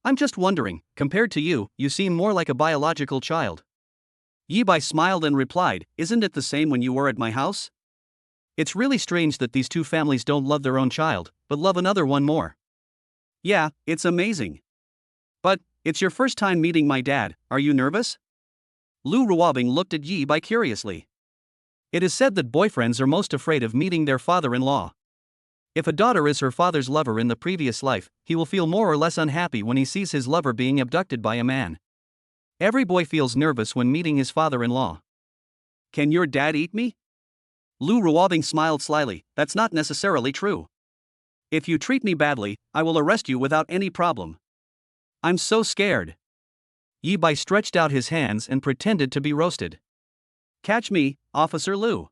I'm just wondering, compared to you, you seem more like a biological child. Yi Bai smiled and replied, isn't it the same when you were at my house? It's really strange that these two families don't love their own child, but love another one more. Yeah, it's amazing. But, it's your first time meeting my dad, are you nervous? Lu Ruobing looked at Yi Bai curiously. It is said that boyfriends are most afraid of meeting their father-in-law. If a daughter is her father's lover in the previous life, he will feel more or less unhappy when he sees his lover being abducted by a man. Every boy feels nervous when meeting his father-in-law. Can your dad eat me? Lu Ruobing smiled slyly. That's not necessarily true. If you treat me badly, I will arrest you without any problem. I'm so scared. Yi Bai stretched out his hands and pretended to be roasted. Catch me, Officer Lu.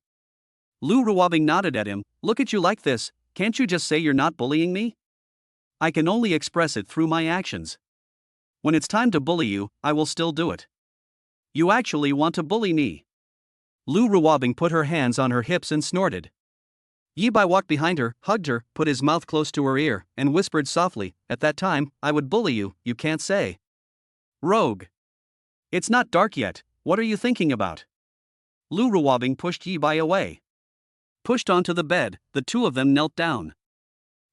Lu Ruobing nodded at him. Look at you like this, can't you just say you're not bullying me? I can only express it through my actions. When it's time to bully you, I will still do it. You actually want to bully me. Lu Ruobing put her hands on her hips and snorted. Yi Bai walked behind her, hugged her, put his mouth close to her ear, and whispered softly, at that time, I would bully you, you can't say. Rogue. It's not dark yet, what are you thinking about? Lu Ruobing pushed Yi Bai away. Pushed onto the bed, the two of them knelt down.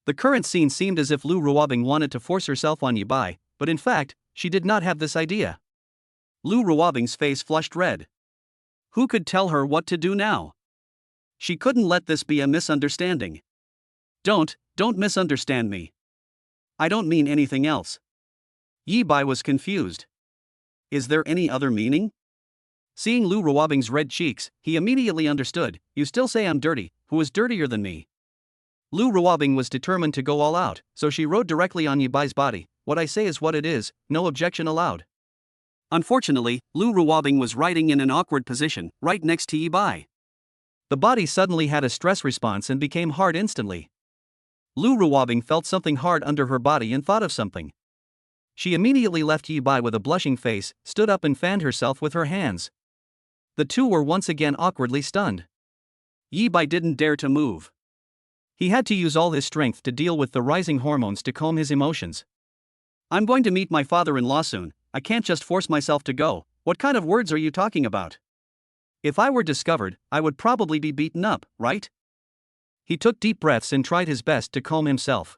The current scene seemed as if Lu Ruobing wanted to force herself on Yi Bai, but in fact, she did not have this idea. Lu Ruobing's face flushed red. Who could tell her what to do now? She couldn't let this be a misunderstanding. Don't misunderstand me. I don't mean anything else. Yi Bai was confused. Is there any other meaning? Seeing Lu Ruobing's red cheeks, he immediately understood. You still say I'm dirty, who is dirtier than me? Lu Ruobing was determined to go all out, so she rode directly on Yi Bai's body. What I say is what it is, no objection allowed. Unfortunately, Lu Ruobing was riding in an awkward position, right next to Yi Bai. The body suddenly had a stress response and became hard instantly. Lu Ruobing felt something hard under her body and thought of something. She immediately left Yi Bai with a blushing face, stood up and fanned herself with her hands. The two were once again awkwardly stunned. Yi Bai didn't dare to move. He had to use all his strength to deal with the rising hormones to calm his emotions. I'm going to meet my father-in-law soon, I can't just force myself to go. What kind of words are you talking about? If I were discovered, I would probably be beaten up, right? He took deep breaths and tried his best to calm himself.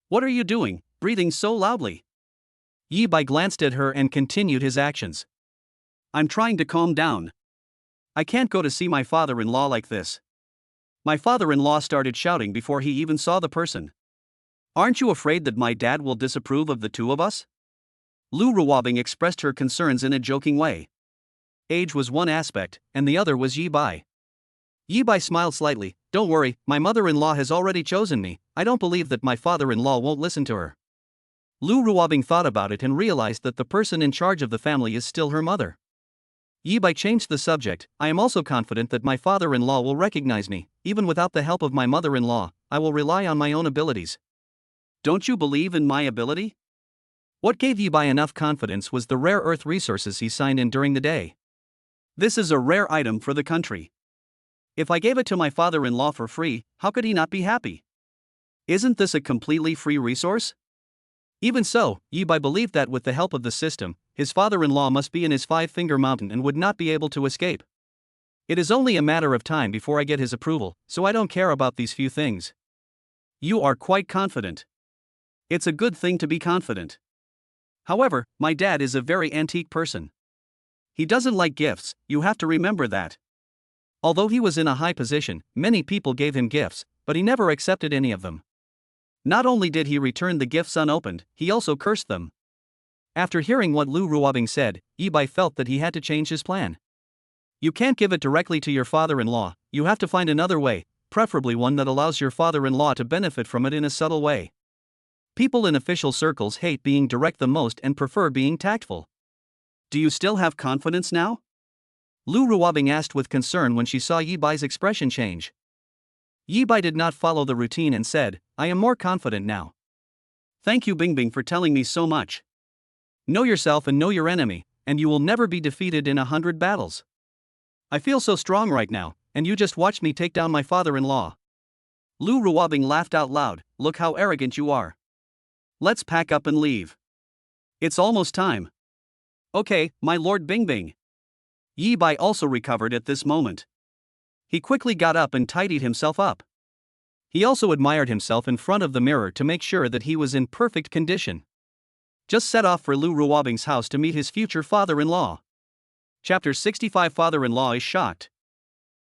What are you doing, breathing so loudly? Yi Bai glanced at her and continued his actions. I'm trying to calm down. I can't go to see my father-in-law like this. My father-in-law started shouting before he even saw the person. Aren't you afraid that my dad will disapprove of the two of us? Lu Ruobing expressed her concerns in a joking way. Age was one aspect, and the other was Yi Bai. Yi Bai smiled slightly. Don't worry, my mother-in-law has already chosen me. I don't believe that my father-in-law won't listen to her. Lu Ruobing thought about it and realized that the person in charge of the family is still her mother. Yi Bai changed the subject. I am also confident that my father-in-law will recognize me. Even without the help of my mother-in-law, I will rely on my own abilities. Don't you believe in my ability? What gave Yi Bai enough confidence was the rare earth resources he signed in during the day. This is a rare item for the country. If I gave it to my father-in-law for free, how could he not be happy? Isn't this a completely free resource? Even so, Yi Bai believed that with the help of the system, his father-in-law must be in his five-finger mountain and would not be able to escape. It is only a matter of time before I get his approval, so I don't care about these few things. You are quite confident. It's a good thing to be confident. However, my dad is a very antique person. He doesn't like gifts, you have to remember that. Although he was in a high position, many people gave him gifts, but he never accepted any of them. Not only did he return the gifts unopened, he also cursed them. After hearing what Lu Ruobing said, Yi Bai felt that he had to change his plan. You can't give it directly to your father-in-law, you have to find another way, preferably one that allows your father-in-law to benefit from it in a subtle way. People in official circles hate being direct the most and prefer being tactful. Do you still have confidence now? Lu Ruobing asked with concern when she saw Yi Bai's expression change. Yi Bai did not follow the routine and said, I am more confident now. Thank you Bingbing for telling me so much. Know yourself and know your enemy, and you will never be defeated in 100 battles. I feel so strong right now, and you just watched me take down my father-in-law. Lu Ruobing laughed out loud. Look how arrogant you are. Let's pack up and leave. It's almost time. Okay, my Lord Bingbing. Yi Bai also recovered at this moment. He quickly got up and tidied himself up. He also admired himself in front of the mirror to make sure that he was in perfect condition. Just set off for Lu Ruobing's house to meet his future father-in-law. Chapter 65 Father-in-law is shocked.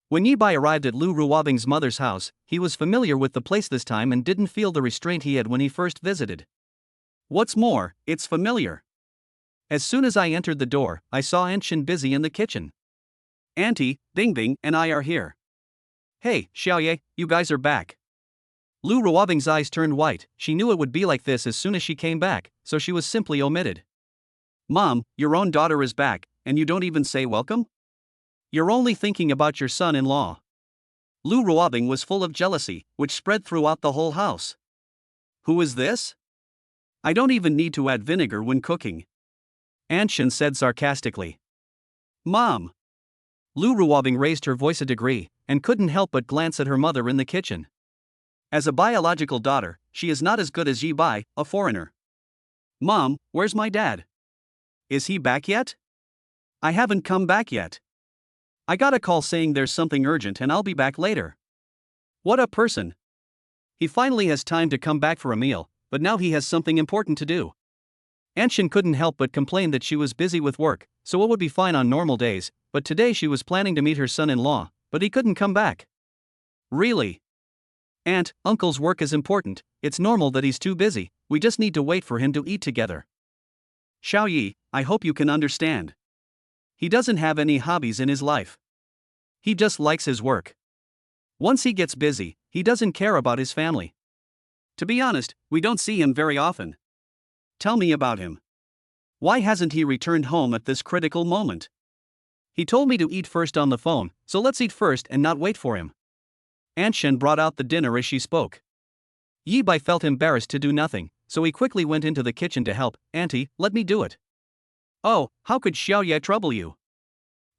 When Yi Bai arrived at Lu Ruobing's mother's house, he was familiar with the place this time and didn't feel the restraint he had when he first visited. What's more, it's familiar. As soon as I entered the door, I saw Aunt Shin busy in the kitchen. Auntie, Bingbing, and I are here. Hey, Xiaoye, you guys are back. Lu Ruobing's eyes turned white. She knew it would be like this as soon as she came back, so she was simply omitted. Mom, your own daughter is back, and you don't even say welcome? You're only thinking about your son-in-law. Lu Ruobing was full of jealousy, which spread throughout the whole house. Who is this? I don't even need to add vinegar when cooking. Aunt Shin said sarcastically. Mom! Lu Ruobing raised her voice a degree, and couldn't help but glance at her mother in the kitchen. As a biological daughter, she is not as good as Yi Bai, a foreigner. Mom, where's my dad? Is he back yet? I haven't come back yet. I got a call saying there's something urgent and I'll be back later. What a person. He finally has time to come back for a meal, but now he has something important to do. Aunt Shin couldn't help but complain that she was busy with work, so it would be fine on normal days, but today she was planning to meet her son-in-law, but he couldn't come back. Really? Aunt, Uncle's work is important, it's normal that he's too busy, we just need to wait for him to eat together. Xiaoyi, I hope you can understand. He doesn't have any hobbies in his life. He just likes his work. Once he gets busy, he doesn't care about his family. To be honest, we don't see him very often. Tell me about him. Why hasn't he returned home at this critical moment? He told me to eat first on the phone, so let's eat first and not wait for him. Aunt Shin brought out the dinner as she spoke. Yi Bai felt embarrassed to do nothing, so he quickly went into the kitchen to help. Auntie, let me do it. Oh, how could Xiao Ye trouble you?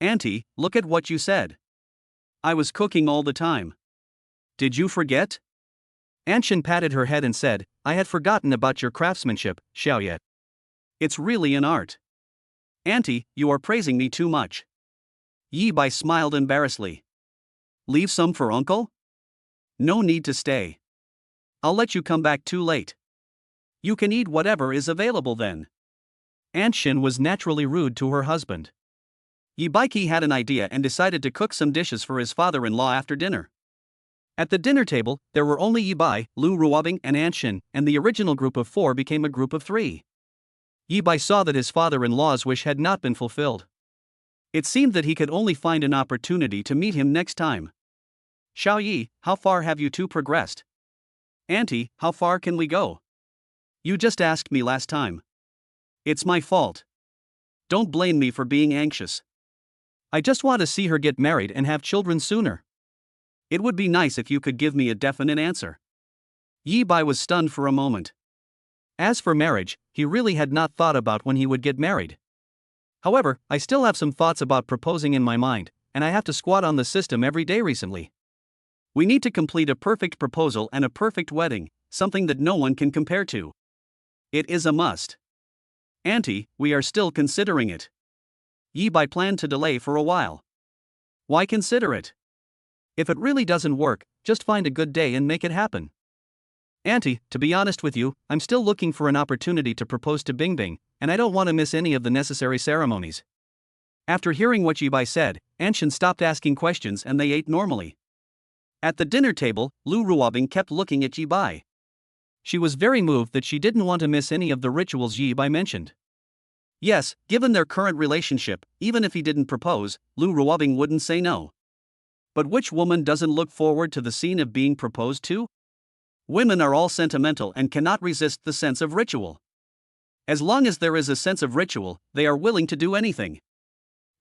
Auntie, look at what you said. I was cooking all the time. Did you forget? Anshin patted her head and said, I had forgotten about your craftsmanship, Xiao Ye. It's really an art. Auntie, you are praising me too much. Yi Bai smiled embarrassedly. Leave some for uncle? No need to stay. I'll let you come back too late. You can eat whatever is available then. Anshin was naturally rude to her husband. Yi Baiki had an idea and decided to cook some dishes for his father-in-law after dinner. At the dinner table, there were only Yi Bai, Lu Ruobing and Anshin, and the original group of 4 became a group of 3. Yi Bai saw that his father-in-law's wish had not been fulfilled. It seemed that he could only find an opportunity to meet him next time. Xiao Yi, how far have you two progressed? Auntie, how far can we go? You just asked me last time. It's my fault. Don't blame me for being anxious. I just want to see her get married and have children sooner. It would be nice if you could give me a definite answer. Yi Bai was stunned for a moment. As for marriage, he really had not thought about when he would get married. However, I still have some thoughts about proposing in my mind, and I have to squat on the system every day recently. We need to complete a perfect proposal and a perfect wedding, something that no one can compare to. It is a must. Auntie, we are still considering it. Yi Bai planned to delay for a while. Why consider it? If it really doesn't work, just find a good day and make it happen. Auntie, to be honest with you, I'm still looking for an opportunity to propose to Bingbing, and I don't want to miss any of the necessary ceremonies. After hearing what Yi Bai said, Anshin stopped asking questions and they ate normally. At the dinner table, Lu Ruobing kept looking at Yi Bai. She was very moved that she didn't want to miss any of the rituals Yi Bai mentioned. Yes, given their current relationship, even if he didn't propose, Lu Ruobing wouldn't say no. But which woman doesn't look forward to the scene of being proposed to? Women are all sentimental and cannot resist the sense of ritual. As long as there is a sense of ritual, they are willing to do anything.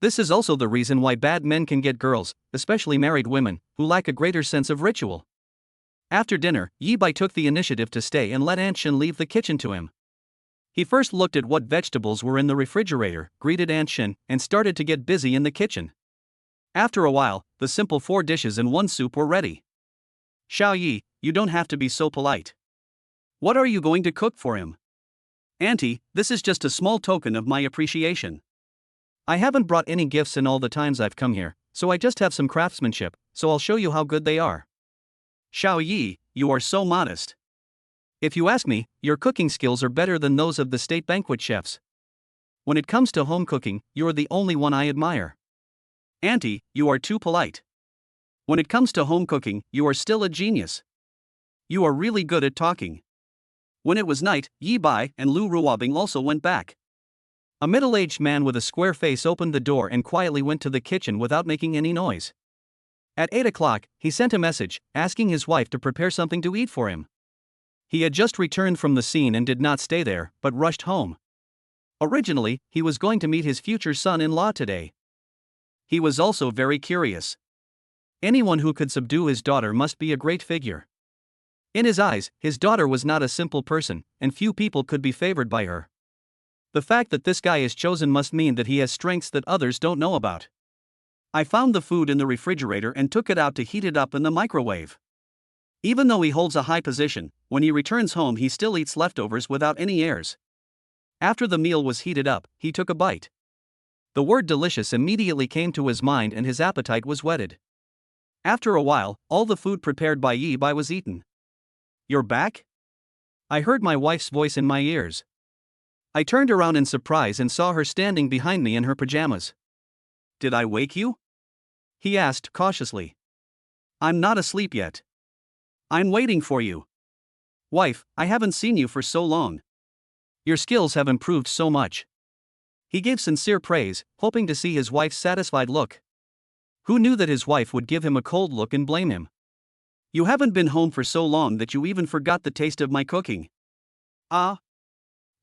This is also the reason why bad men can get girls, especially married women, who lack a greater sense of ritual. After dinner, Yi Bai took the initiative to stay and let Anshin leave the kitchen to him. He first looked at what vegetables were in the refrigerator, greeted Anshin, and started to get busy in the kitchen. After a while, the simple 4 dishes and 1 soup were ready. Xiao Yi, you don't have to be so polite. What are you going to cook for him? Auntie, this is just a small token of my appreciation. I haven't brought any gifts in all the times I've come here, so I just have some craftsmanship, so I'll show you how good they are. Xiao Yi, you are so modest. If you ask me, your cooking skills are better than those of the state banquet chefs. When it comes to home cooking, you're the only one I admire. Auntie, you are too polite. When it comes to home cooking, you are still a genius. You are really good at talking. When it was night, Yi Bai and Lu Ruobing also went back. A middle-aged man with a square face opened the door and quietly went to the kitchen without making any noise. At 8 o'clock, he sent a message, asking his wife to prepare something to eat for him. He had just returned from the scene and did not stay there, but rushed home. Originally, he was going to meet his future son-in-law today. He was also very curious. Anyone who could subdue his daughter must be a great figure. In his eyes, his daughter was not a simple person, and few people could be favored by her. The fact that this guy is chosen must mean that he has strengths that others don't know about. I found the food in the refrigerator and took it out to heat it up in the microwave. Even though he holds a high position, when he returns home he still eats leftovers without any airs. After the meal was heated up, he took a bite. The word delicious immediately came to his mind and his appetite was whetted. After a while, all the food prepared by Yi Bai was eaten. You're back? I heard my wife's voice in my ears. I turned around in surprise and saw her standing behind me in her pajamas. Did I wake you? He asked cautiously. I'm not asleep yet. I'm waiting for you. Wife, I haven't seen you for so long. Your skills have improved so much. He gave sincere praise, hoping to see his wife's satisfied look. Who knew that his wife would give him a cold look and blame him? You haven't been home for so long that you even forgot the taste of my cooking. Ah?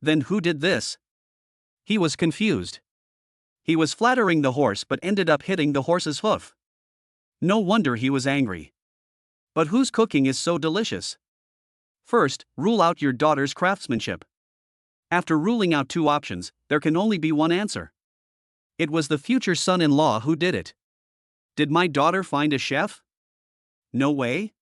Then who did this? He was confused. He was flattering the horse but ended up hitting the horse's hoof. No wonder he was angry. But whose cooking is so delicious? First, rule out your daughter's craftsmanship. After ruling out two options, there can only be one answer. It was the future son-in-law who did it. Did my daughter find a chef? No way.